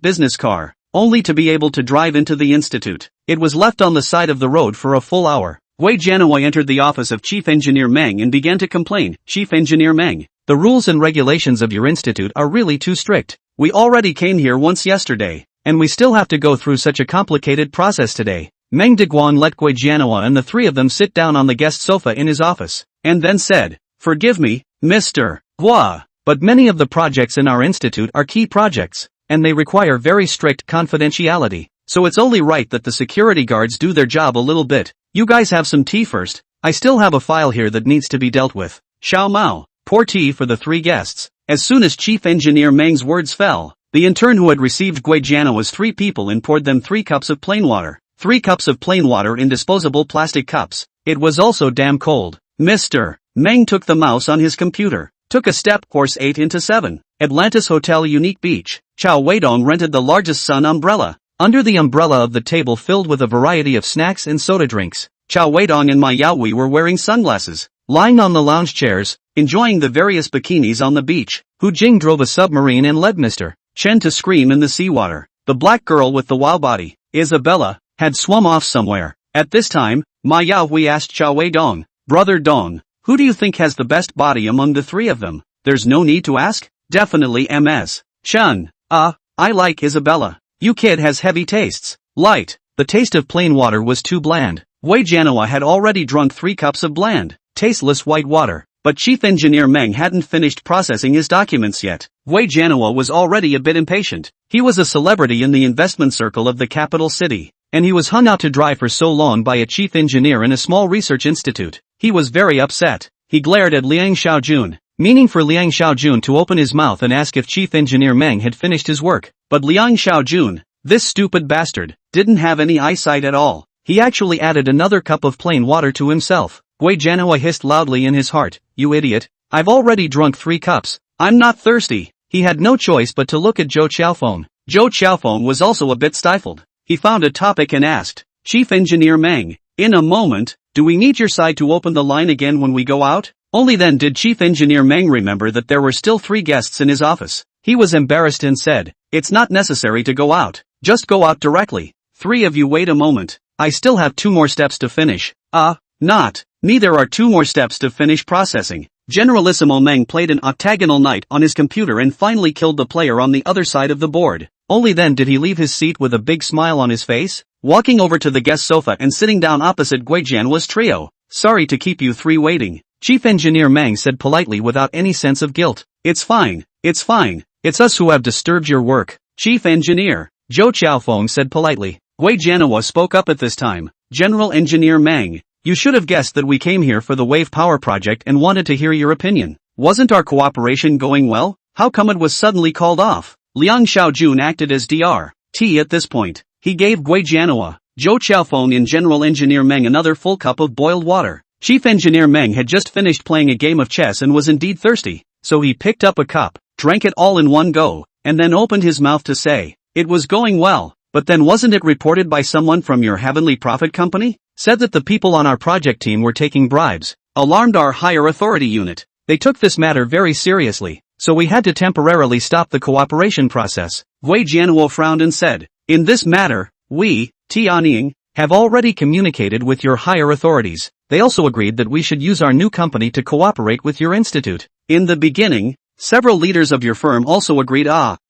business car, only to be able to drive into the institute. It was left on the side of the road for a full hour. Wei Jianhua entered the office of Chief Engineer Meng and began to complain. Chief Engineer Meng, the rules and regulations of your institute are really too strict. We already came here once yesterday, and we still have to go through such a complicated process today. Meng Deguan let Wei Jianhua and the three of them sit down on the guest sofa in his office, and then said, "Forgive me, Mr. Hua, but many of the projects in our institute are key projects, and they require very strict confidentiality, so it's only right that the security guards do their job a little bit. You guys have some tea first. I still have a file here that needs to be dealt with." Xiao Mao, pour tea for the three guests. As soon as Chief Engineer Meng's words fell, the intern who had received Wei Jianhua's three people and poured them 3 cups of plain water. 3 cups of plain water in disposable plastic cups. It was also damn cold. Mr. Meng took the mouse on his computer, took a step course 8 into 7. Atlantis Hotel Unique Beach. Cao Weidong rented the largest sun umbrella. Under the umbrella of the table filled with a variety of snacks and soda drinks, Cao Weidong and Ma Yaoi were wearing sunglasses, lying on the lounge chairs, enjoying the various bikinis on the beach. Hu Jing drove a submarine and led Mr. Chen to scream in the seawater. The black girl with the wow body, Isabella, had swum off somewhere. At this time, Ma Yaoi asked Cao Weidong, "Brother Dong, who do you think has the best body among the three of them?" "There's no need to ask. Definitely Ms. Chen. I like Isabella. You kid has heavy tastes. Light." The taste of plain water was too bland. Wei Jianhua had already drunk 3 cups of bland, tasteless white water, but Chief Engineer Meng hadn't finished processing his documents yet. Wei Jianhua was already a bit impatient. He was a celebrity in the investment circle of the capital city, and he was hung out to dry for so long by a chief engineer in a small research institute. He was very upset. He glared at Liang Xiaojun, meaning for Liang Xiaojun to open his mouth and ask if Chief Engineer Meng had finished his work. But Liang Xiaojun, this stupid bastard, didn't have any eyesight at all. He actually added another cup of plain water to himself. Wei Jianhua hissed loudly in his heart, "You idiot. I've already drunk 3 cups. I'm not thirsty." He had no choice but to look at Zhou Qiaofeng. Zhou Qiaofeng was also a bit stifled. He found a topic and asked, "Chief Engineer Meng, in a moment, do we need your side to open the line again when we go out?" Only then did Chief Engineer Meng remember that there were still 3 guests in his office. He was embarrassed and said, "It's not necessary to go out. Just go out directly. 3 of you wait a moment. I still have 2 more steps to finish." Neither are 2 more steps to finish processing. Generalissimo Meng played an octagonal knight on his computer and finally killed the player on the other side of the board. Only then did he leave his seat with a big smile on his face, walking over to the guest sofa and sitting down opposite Wei Jianhua's trio. "Sorry to keep you 3 waiting," Chief Engineer Meng said politely without any sense of guilt. It's fine. It's us who have disturbed your work." "Chief Engineer," Zhou Qiaofeng said politely. Wei Jianhua spoke up at this time. "General Engineer Meng, you should have guessed that we came here for the wave power project and wanted to hear your opinion. Wasn't our cooperation going well? How come it was suddenly called off?" Liang Xiaojun acted as Dr.T at this point. He gave Wei Jianhua, Zhou Qiaofeng and General Engineer Meng another full cup of boiled water. Chief Engineer Meng had just finished playing a game of chess and was indeed thirsty, so he picked up a cup, drank it all in one go, and then opened his mouth to say, "It was going well, but then wasn't it reported by someone from your Heavenly Prophet company? Said that the people on our project team were taking bribes, alarmed our higher authority unit. They took this matter very seriously, so we had to temporarily stop the cooperation process." Wei Jianhua frowned and said, "In this matter, we, Tianying, have already communicated with your higher authorities. They also agreed that we should use our new company to cooperate with your institute. In the beginning, several leaders of your firm also agreed.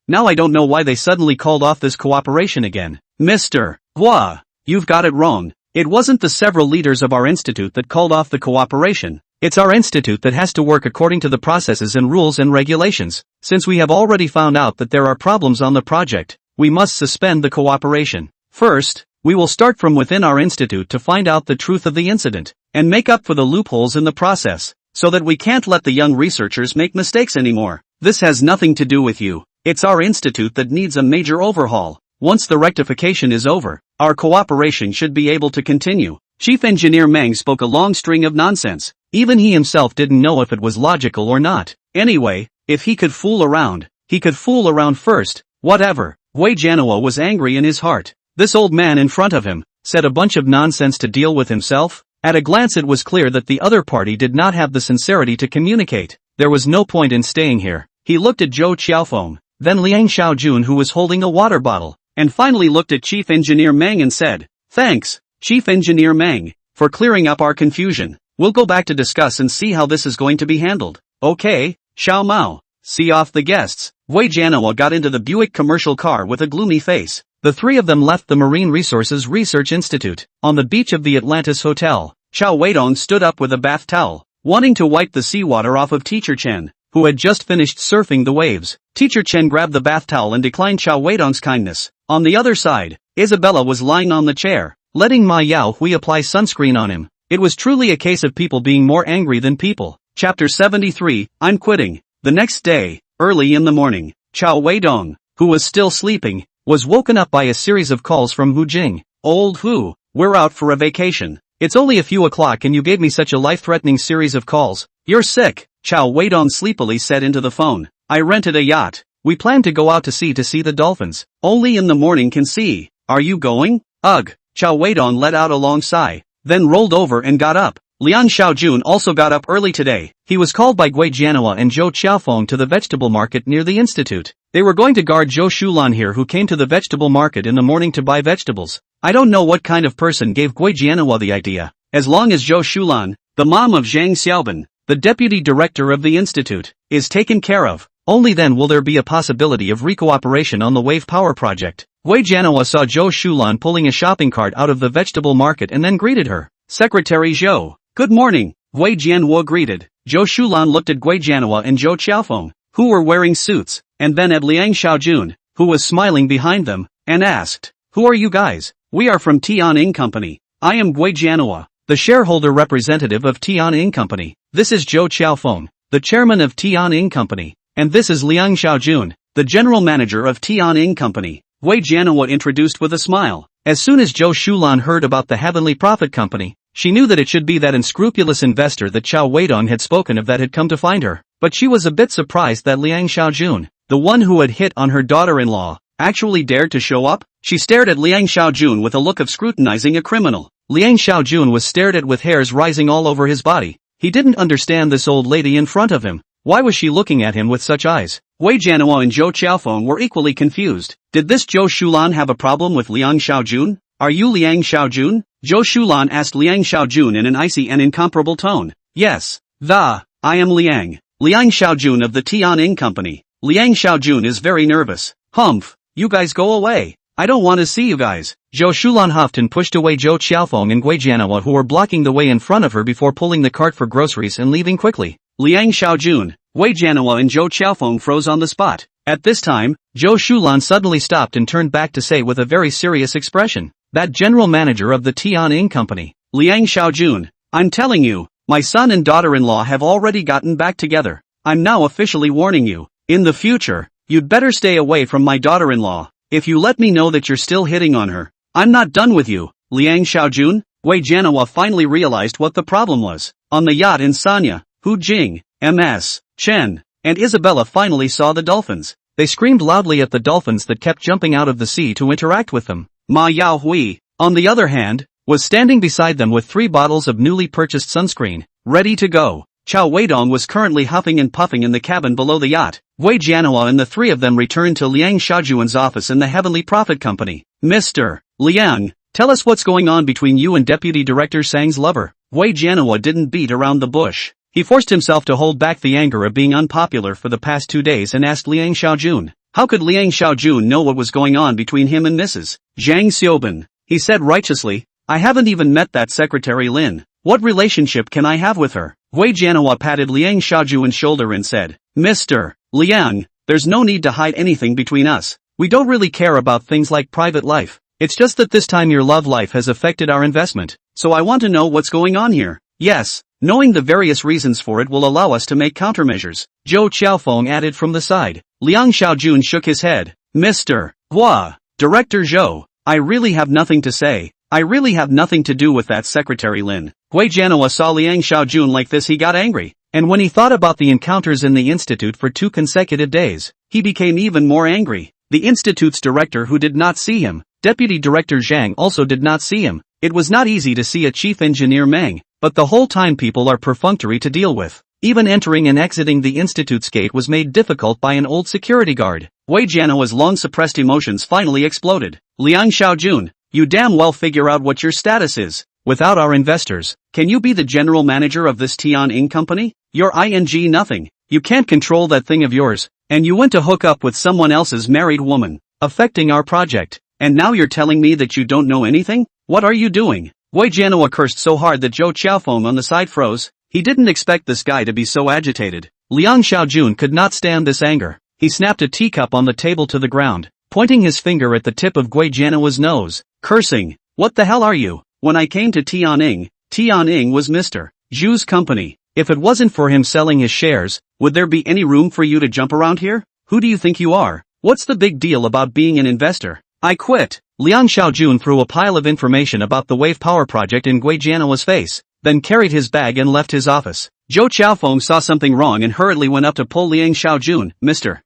Now I don't know why they suddenly called off this cooperation again." "Mr. Hua, you've got it wrong. It wasn't the several leaders of our institute that called off the cooperation. It's our institute that has to work according to the processes and rules and regulations. Since we have already found out that there are problems on the project, we must suspend the cooperation. First, we will start from within our institute to find out the truth of the incident, and make up for the loopholes in the process, so that we can't let the young researchers make mistakes anymore. This has nothing to do with you. It's our institute that needs a major overhaul. Once the rectification is over, our cooperation should be able to continue." Chief Engineer Meng spoke a long string of nonsense. Even he himself didn't know if it was logical or not. Anyway, if he could fool around, he could fool around first. Whatever. Wei Jianhua was angry in his heart. This old man in front of him said a bunch of nonsense to deal with himself. At a glance it was clear that the other party did not have the sincerity to communicate. There was no point in staying here. He looked at Zhou Qiaofeng. then Liang Xiaojun, who was holding a water bottle, and finally looked at Chief Engineer Meng and said, "Thanks, Chief Engineer Meng, for clearing up our confusion. We'll go back to discuss and see how this is going to be handled." "Okay, Xiao Mao. See off the guests." Wei Jianhua got into the Buick commercial car with a gloomy face. The three of them left the Marine Resources Research Institute. On the beach of the Atlantis Hotel, Cao Weidong stood up with a bath towel, wanting to wipe the seawater off of Teacher Chen, who had just finished surfing the waves. Teacher Chen grabbed the bath towel and declined Cao Weidong's kindness. On the other side, Isabella was lying on the chair, letting Ma Yaohui apply sunscreen on him. It was truly a case of people being more angry than people. Chapter 73, I'm quitting. The next day, early in the morning, Cao Weidong, who was still sleeping, was woken up by a series of calls from Hu Jing. "Old Hu, we're out for a vacation. It's only a few o'clock and you gave me such a life-threatening series of calls. You're sick," Cao Weidong sleepily said into the phone. "I rented a yacht. We plan to go out to sea to see the dolphins. Only in the morning can see. Are you going?" "Ugh." Cao Weidong let out a long sigh, then rolled over and got up. Liang Xiaojun also got up early today. He was called by Gui Jianhua and Zhou Qiaofeng to the vegetable market near the institute. They were going to guard Zhou Shulan here, who came to the vegetable market in the morning to buy vegetables. I don't know what kind of person gave Gui Jianhua the idea. As long as Zhou Shulan, the mom of Zhang Xiaoban, the deputy director of the institute, is taken care of, only then will there be a possibility of recooperation on the wave power project. Gui Jianhua saw Zhou Shulan pulling a shopping cart out of the vegetable market and then greeted her. "Secretary Zhou. Good morning," Gui Jianhua greeted. Zhou Shulan looked at Gui Jianhua and Zhou Qiaofeng, who were wearing suits, and then at Liang Xiaojun, who was smiling behind them, and asked, "Who are you guys?" "We are from Tian Company. I am Gui Jianhua, the shareholder representative of Tian Company. This is Zhou Qiaofeng, the chairman of Tian Company, and this is Liang Xiaojun, the general manager of Tian Company." Gui Jianhua introduced with a smile. As soon as Zhou Shulan heard about the Heavenly Prophet Company, she knew that it should be that unscrupulous investor that Cao Weidong had spoken of that had come to find her. But she was a bit surprised that Liang Xiaojun, the one who had hit on her daughter-in-law, actually dared to show up. She stared at Liang Xiaojun with a look of scrutinizing a criminal. Liang Xiaojun was stared at with hairs rising all over his body. He didn't understand this old lady in front of him. Why was she looking at him with such eyes? Gui Jianhua and Zhou Qiaofeng were equally confused. Did this Zhou Shulan have a problem with Liang Xiaojun? "Are you Liang Xiaojun?" Zhou Shulan asked Liang Xiaojun in an icy and incomparable tone. "Yes. I am Liang Xiaojun of the Tian Company." Liang Xiaojun is very nervous. "Humph, you guys go away. I don't want to see you guys." Zhou Shulan huffed and pushed away Zhou Qiaofeng and Gui Jianhua, who were blocking the way in front of her before pulling the cart for groceries and leaving quickly. Liang Xiaojun, Gui Jianhua and Zhou Qiaofeng froze on the spot. At this time, Zhou Shulan suddenly stopped and turned back to say with a very serious expression, "That general manager of the Tian Company, Liang Xiaojun, I'm telling you, my son and daughter-in-law have already gotten back together. I'm now officially warning you, in the future, you'd better stay away from my daughter-in-law. If you let me know that you're still hitting on her, I'm not done with you." Liang Xiaojun, Gui Jianhua finally realized what the problem was. On the yacht in Sanya, Hu Jing, M.S., Chen, and Isabella finally saw the dolphins. They screamed loudly at the dolphins that kept jumping out of the sea to interact with them. Ma Yaohui, on the other hand, was standing beside them with 3 bottles of newly purchased sunscreen, ready to go. Cao Weidong was currently huffing and puffing in the cabin below the yacht. Gui Jianhua and the 3 of them returned to Liang Xiaojun's office in the Heavenly Prophet Company. "Mr. Liang, tell us what's going on between you and Deputy Director Sang's lover." Gui Jianhua didn't beat around the bush. He forced himself to hold back the anger of being unpopular for the past 2 days and asked Liang Xiaojun. How could Liang Xiaojun know what was going on between him and Mrs. Zhang Xiaoban? He said righteously, "I haven't even met that Secretary Lin. What relationship can I have with her?" Gui Jianhua patted Liang Xiaojun's shoulder and said, "Mr. Liang, there's no need to hide anything between us. We don't really care about things like private life. It's just that this time your love life has affected our investment, so I want to know what's going on here. Yes, knowing the various reasons for it will allow us to make countermeasures." Zhou Qiaofeng added from the side. Liang Xiaojun shook his head. "Mr. Hua, Director Zhou, I really have nothing to say. I really have nothing to do with that Secretary Lin." Gui Jianhua saw Liang Xiaojun like this, he got angry, and when he thought about the encounters in the institute for 2 consecutive days, he became even more angry. The institute's director who did not see him, Deputy Director Zhang also did not see him. It was not easy to see a chief engineer Meng, but the whole time people are perfunctory to deal with. Even entering and exiting the institute's gate was made difficult by an old security guard. Wei Jianhua's long-suppressed emotions finally exploded. Liang Xiaojun, you damn well figure out what your status is. Without our investors, can you be the general manager of this Tianying company? You're ing nothing. You can't control that thing of yours. And you went to hook up with someone else's married woman, affecting our project. And now you're telling me that you don't know anything? What are you doing? Wei Jianhua cursed so hard that Zhou Qiaofeng on the side froze. He didn't expect this guy to be so agitated. Liang Xiaojun could not stand this anger. He snapped a teacup on the table to the ground, pointing his finger at the tip of Wei Jianhua's nose, cursing. What the hell are you? When I came to Tianying was Mr. Zhu's company. If it wasn't for him selling his shares, would there be any room for you to jump around here? Who do you think you are? What's the big deal about being an investor? I quit. Liang Xiaojun threw a pile of information about the wave power project in Wei Jianhua's face, then carried his bag and left his office. Zhou Qiaofeng saw something wrong and hurriedly went up to pull Liang Xiaojun. Mr.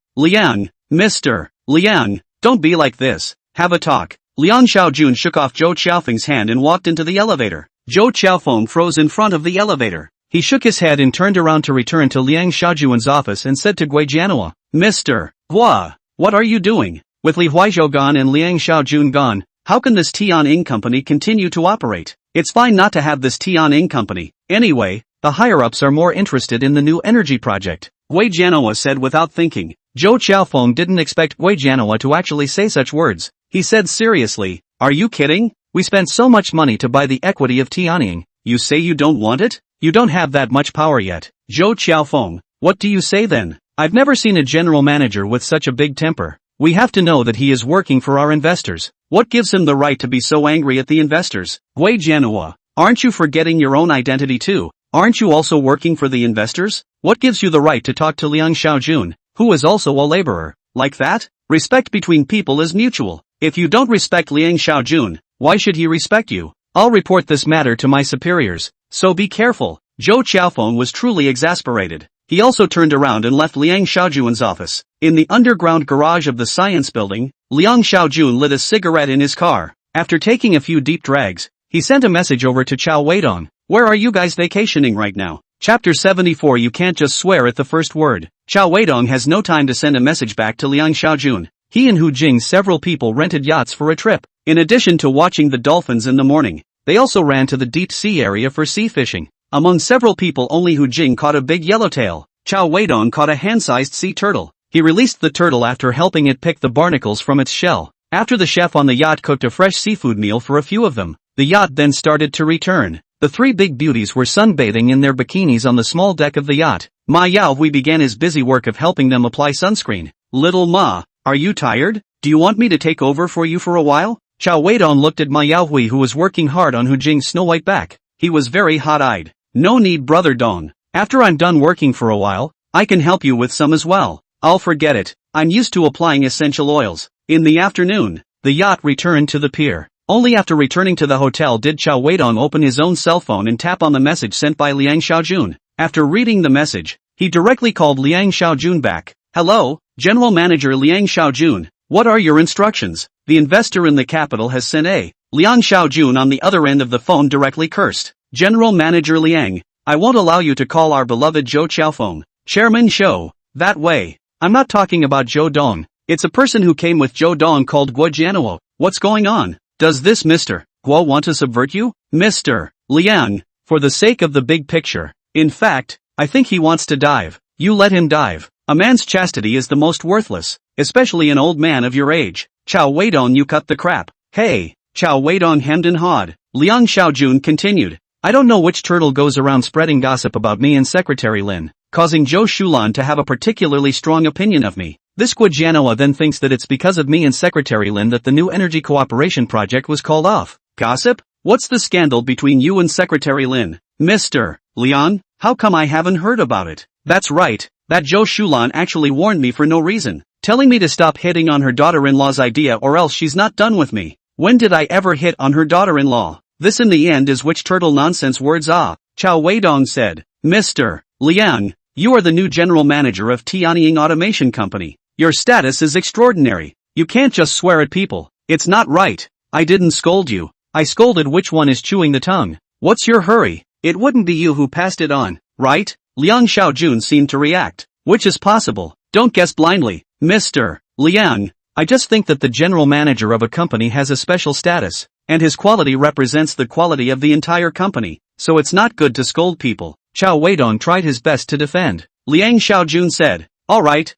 Liang, don't be like this. Have a talk. Liang Xiaojun shook off Zhou Qiaofeng's hand and walked into the elevator. Zhou Qiaofeng froze in front of the elevator. He shook his head and turned around to return to Liang Xiaojun's office and said to Wei Jianhua, Mr. Hua, what are you doing? With Li Huaizhou gone and Liang Xiaojun gone, how can this Tianying company continue to operate? It's fine not to have this Tianying company. Anyway, the higher-ups are more interested in the new energy project. Wei Jianhua said without thinking. Zhou Qiaofeng didn't expect Wei Jianhua to actually say such words. He said seriously, are you kidding? We spent so much money to buy the equity of Tianying. You say you don't want it? You don't have that much power yet. Zhou Qiaofeng, what do you say then? I've never seen a general manager with such a big temper. We have to know that he is working for our investors. What gives him the right to be so angry at the investors? Wei Jianhua, aren't you forgetting your own identity too? Aren't you also working for the investors? What gives you the right to talk to Liang Xiaojun, who is also a laborer? Like that? Respect between people is mutual. If you don't respect Liang Xiaojun, why should he respect you? I'll report this matter to my superiors, so be careful. Zhou Qiaofeng was truly exasperated. He also turned around and left Liang Xiaojun's office. In the underground garage of the science building, Liang Xiaojun lit a cigarette in his car. After taking a few deep drags, he sent a message over to Cao Weidong. Where are you guys vacationing right now? Chapter 74. You can't just swear at the first word. Cao Weidong has no time to send a message back to Liang Xiaojun. He and Hu Jing several people rented yachts for a trip. In addition to watching the dolphins in the morning, they also ran to the deep sea area for sea fishing. Among several people only Hu Jing caught a big yellowtail. Cao Weidong caught a hand-sized sea turtle. He released the turtle after helping it pick the barnacles from its shell. After the chef on the yacht cooked a fresh seafood meal for a few of them, the yacht then started to return. The three big beauties were sunbathing in their bikinis on the small deck of the yacht. Ma Yaohui began his busy work of helping them apply sunscreen. Little Ma, are you tired? Do you want me to take over for you for a while? Cao Weidong looked at Ma Yaohui, who was working hard on Hu Jing's snow-white back. He was very hot-eyed. No need, brother Dong. After I'm done working for a while, I can help you with some as well. I'll forget it. I'm used to applying essential oils. In the afternoon, the yacht returned to the pier. Only after returning to the hotel did Cao Weidong open his own cell phone and tap on the message sent by Liang Xiaojun. After reading the message, he directly called Liang Xiaojun back. Hello, General Manager Liang Xiaojun. What are your instructions? The investor in the capital has sent a. Liang Xiaojun on the other end of the phone directly cursed. General Manager Liang, I won't allow you to call our beloved Zhou Qiaofeng Chairman Zhou that way. I'm not talking about Zhou Dong. It's a person who came with Zhou Dong called Guo Jianhuo. What's going on? Does this Mr. Guo want to subvert you? Mr. Liang, for the sake of the big picture. In fact, I think he wants to dive. You let him dive. A man's chastity is the most worthless, especially an old man of your age. Cao Weidong, you cut the crap. Hey, Cao Weidong hemmed and hawed. Liang Xiaojun continued. I don't know which turtle goes around spreading gossip about me and Secretary Lin, causing Zhou Shulan to have a particularly strong opinion of me. This Guo Jianhua then thinks that it's because of me and Secretary Lin that the new energy cooperation project was called off. Gossip? What's the scandal between you and Secretary Lin? Mr. Liang, how come I haven't heard about it? That's right, that Zhou Shulan actually warned me for no reason, telling me to stop hitting on her daughter-in-law's idea or else she's not done with me. When did I ever hit on her daughter-in-law? This in the end is which turtle nonsense words ah? Cao Weidong said. Mr. Liang, you are the new general manager of Tianying Automation Company. Your status is extraordinary. You can't just swear at people. It's not right. I didn't scold you. I scolded which one is chewing the tongue. What's your hurry? It wouldn't be you who passed it on, right? Liang Xiaojun seemed to react. Which is possible. Don't guess blindly. Mr. Liang, I just think that the general manager of a company has a special status, and his quality represents the quality of the entire company, so it's not good to scold people. Cao Weidong tried his best to defend. Liang Xiaojun said, Alright,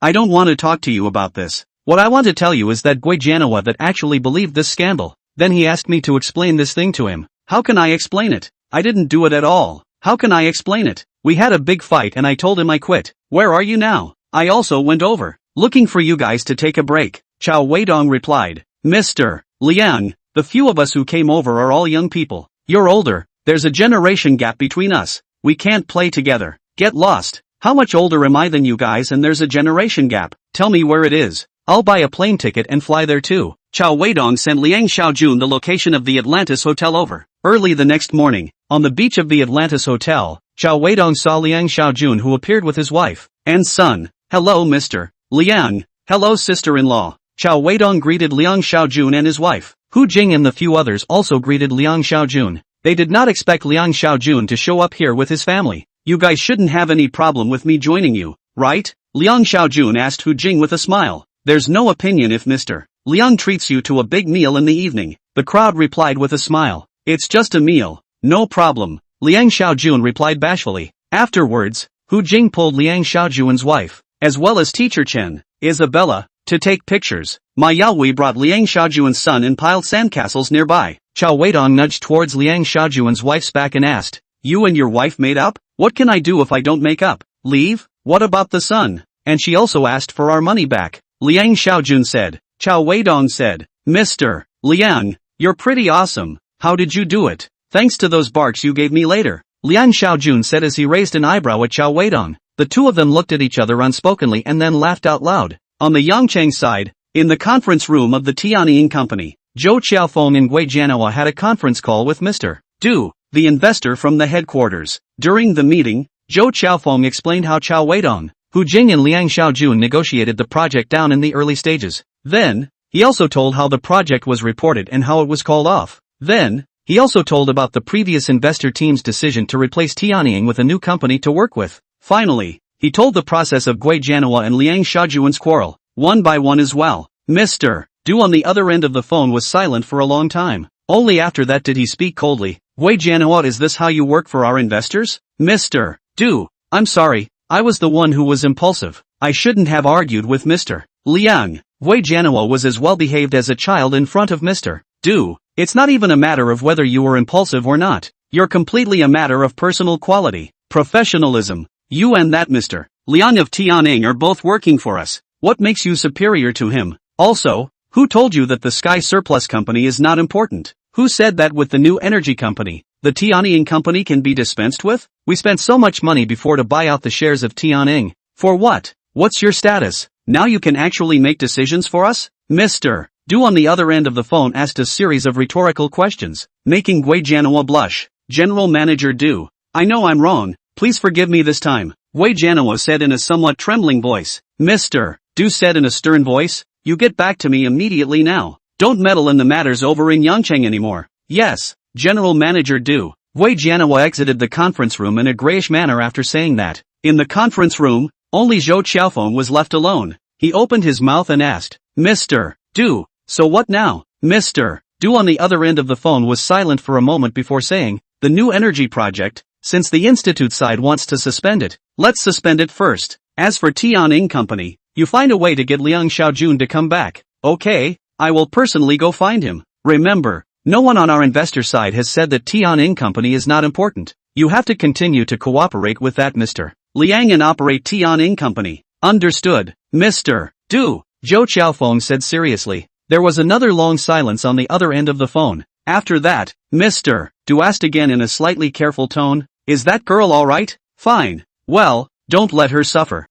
I don't want to talk to you about this. What I want to tell you is that Gui Jianhua that actually believed this scandal. Then he asked me to explain this thing to him. How can I explain it? I didn't do it at all. How can I explain it? We had a big fight and I told him I quit. Where are you now? I also went over, looking for you guys to take a break. Cao Weidong replied, Mr. Liang, the few of us who came over are all young people. You're older, there's a generation gap between us. We can't play together. Get lost. How much older am I than you guys and there's a generation gap? Tell me where it is. I'll buy a plane ticket and fly there too. Cao Weidong sent Liang Xiaojun the location of the Atlantis Hotel over. Early the next morning, on the beach of the Atlantis Hotel, Cao Weidong saw Liang Xiaojun who appeared with his wife and son. Hello Mr. Liang. Hello sister-in-law. Cao Weidong greeted Liang Xiaojun and his wife. Hu Jing and the few others also greeted Liang Xiaojun. They did not expect Liang Xiaojun to show up here with his family. You guys shouldn't have any problem with me joining you, right? Liang Xiaojun asked Hu Jing with a smile. There's no opinion if Mr. Liang treats you to a big meal in the evening. The crowd replied with a smile. It's just a meal. No problem. Liang Xiaojun replied bashfully. Afterwards, Hu Jing pulled Liang Xiaojun's wife, as well as teacher Chen, Isabella, to take pictures. Ma Yaohui brought Liang Xiaojun's son and piled sandcastles nearby. Cao Weidong nudged towards Liang Xiaojun's wife's back and asked, You and your wife made up? What can I do if I don't make up? Leave? What about the son? And she also asked for our money back. Liang Xiaojun said. Cao Weidong said, Mr. Liang, you're pretty awesome. How did you do it? Thanks to those barks you gave me later. Liang Xiaojun said as he raised an eyebrow at Cao Weidong. The two of them looked at each other unspokenly and then laughed out loud. On the Yangcheng side, in the conference room of the Tianying Company, Zhou Qiaofeng and Gui Jianhua had a conference call with Mr. Du, the investor from the headquarters. During the meeting, Zhou Qiaofeng explained how Cao Weidong, Hu Jing and Liang Xiaojun negotiated the project down in the early stages. Then, he also told how the project was reported and how it was called off. Then, he also told about the previous investor team's decision to replace Tianying with a new company to work with. Finally, he told the process of Gui Jianhua and Liang Xiaojun's quarrel, one by one as well. Mr. Du on the other end of the phone was silent for a long time. Only after that did he speak coldly. Gui Jianhua, is this how you work for our investors? Mr. Du, I'm sorry, I was the one who was impulsive. I shouldn't have argued with Mr. Liang. Gui Jianhua was as well behaved as a child in front of Mr. Du. It's not even a matter of whether you were impulsive or not. You're completely a matter of personal quality, professionalism. You and that Mr. Liang of Tianying are both working for us. What makes you superior to him? Also, who told you that the Sky Surplus Company is not important? Who said that with the new energy company, the Tianying Company can be dispensed with? We spent so much money before to buy out the shares of Tianying. For what? What's your status? Now you can actually make decisions for us? Mr. Du on the other end of the phone asked a series of rhetorical questions, making Gui Jianhua blush. General Manager Du, I know I'm wrong, please forgive me this time, Gui Jianhua said in a somewhat trembling voice. Mr. Du said in a stern voice, you get back to me immediately now. Don't meddle in the matters over in Yangcheng anymore. Yes, General Manager Du. Gui Jianhua exited the conference room in a grayish manner after saying that. In the conference room, only Zhou Qiaofeng was left alone. He opened his mouth and asked, Mr. Du, so what now? Mr. Du on the other end of the phone was silent for a moment before saying, the new energy project, since the institute side wants to suspend it, let's suspend it first. As for Tianying Company, you find a way to get Liang Xiaojun to come back. Okay, I will personally go find him. Remember, no one on our investor side has said that Tianying Company is not important. You have to continue to cooperate with that Mr. Liang and operate Tianying Company. Understood, Mr. Du, Zhou Qiaofeng said seriously. There was another long silence on the other end of the phone. After that, Mr. Du asked again in a slightly careful tone, is that girl alright? Fine. Well, don't let her suffer.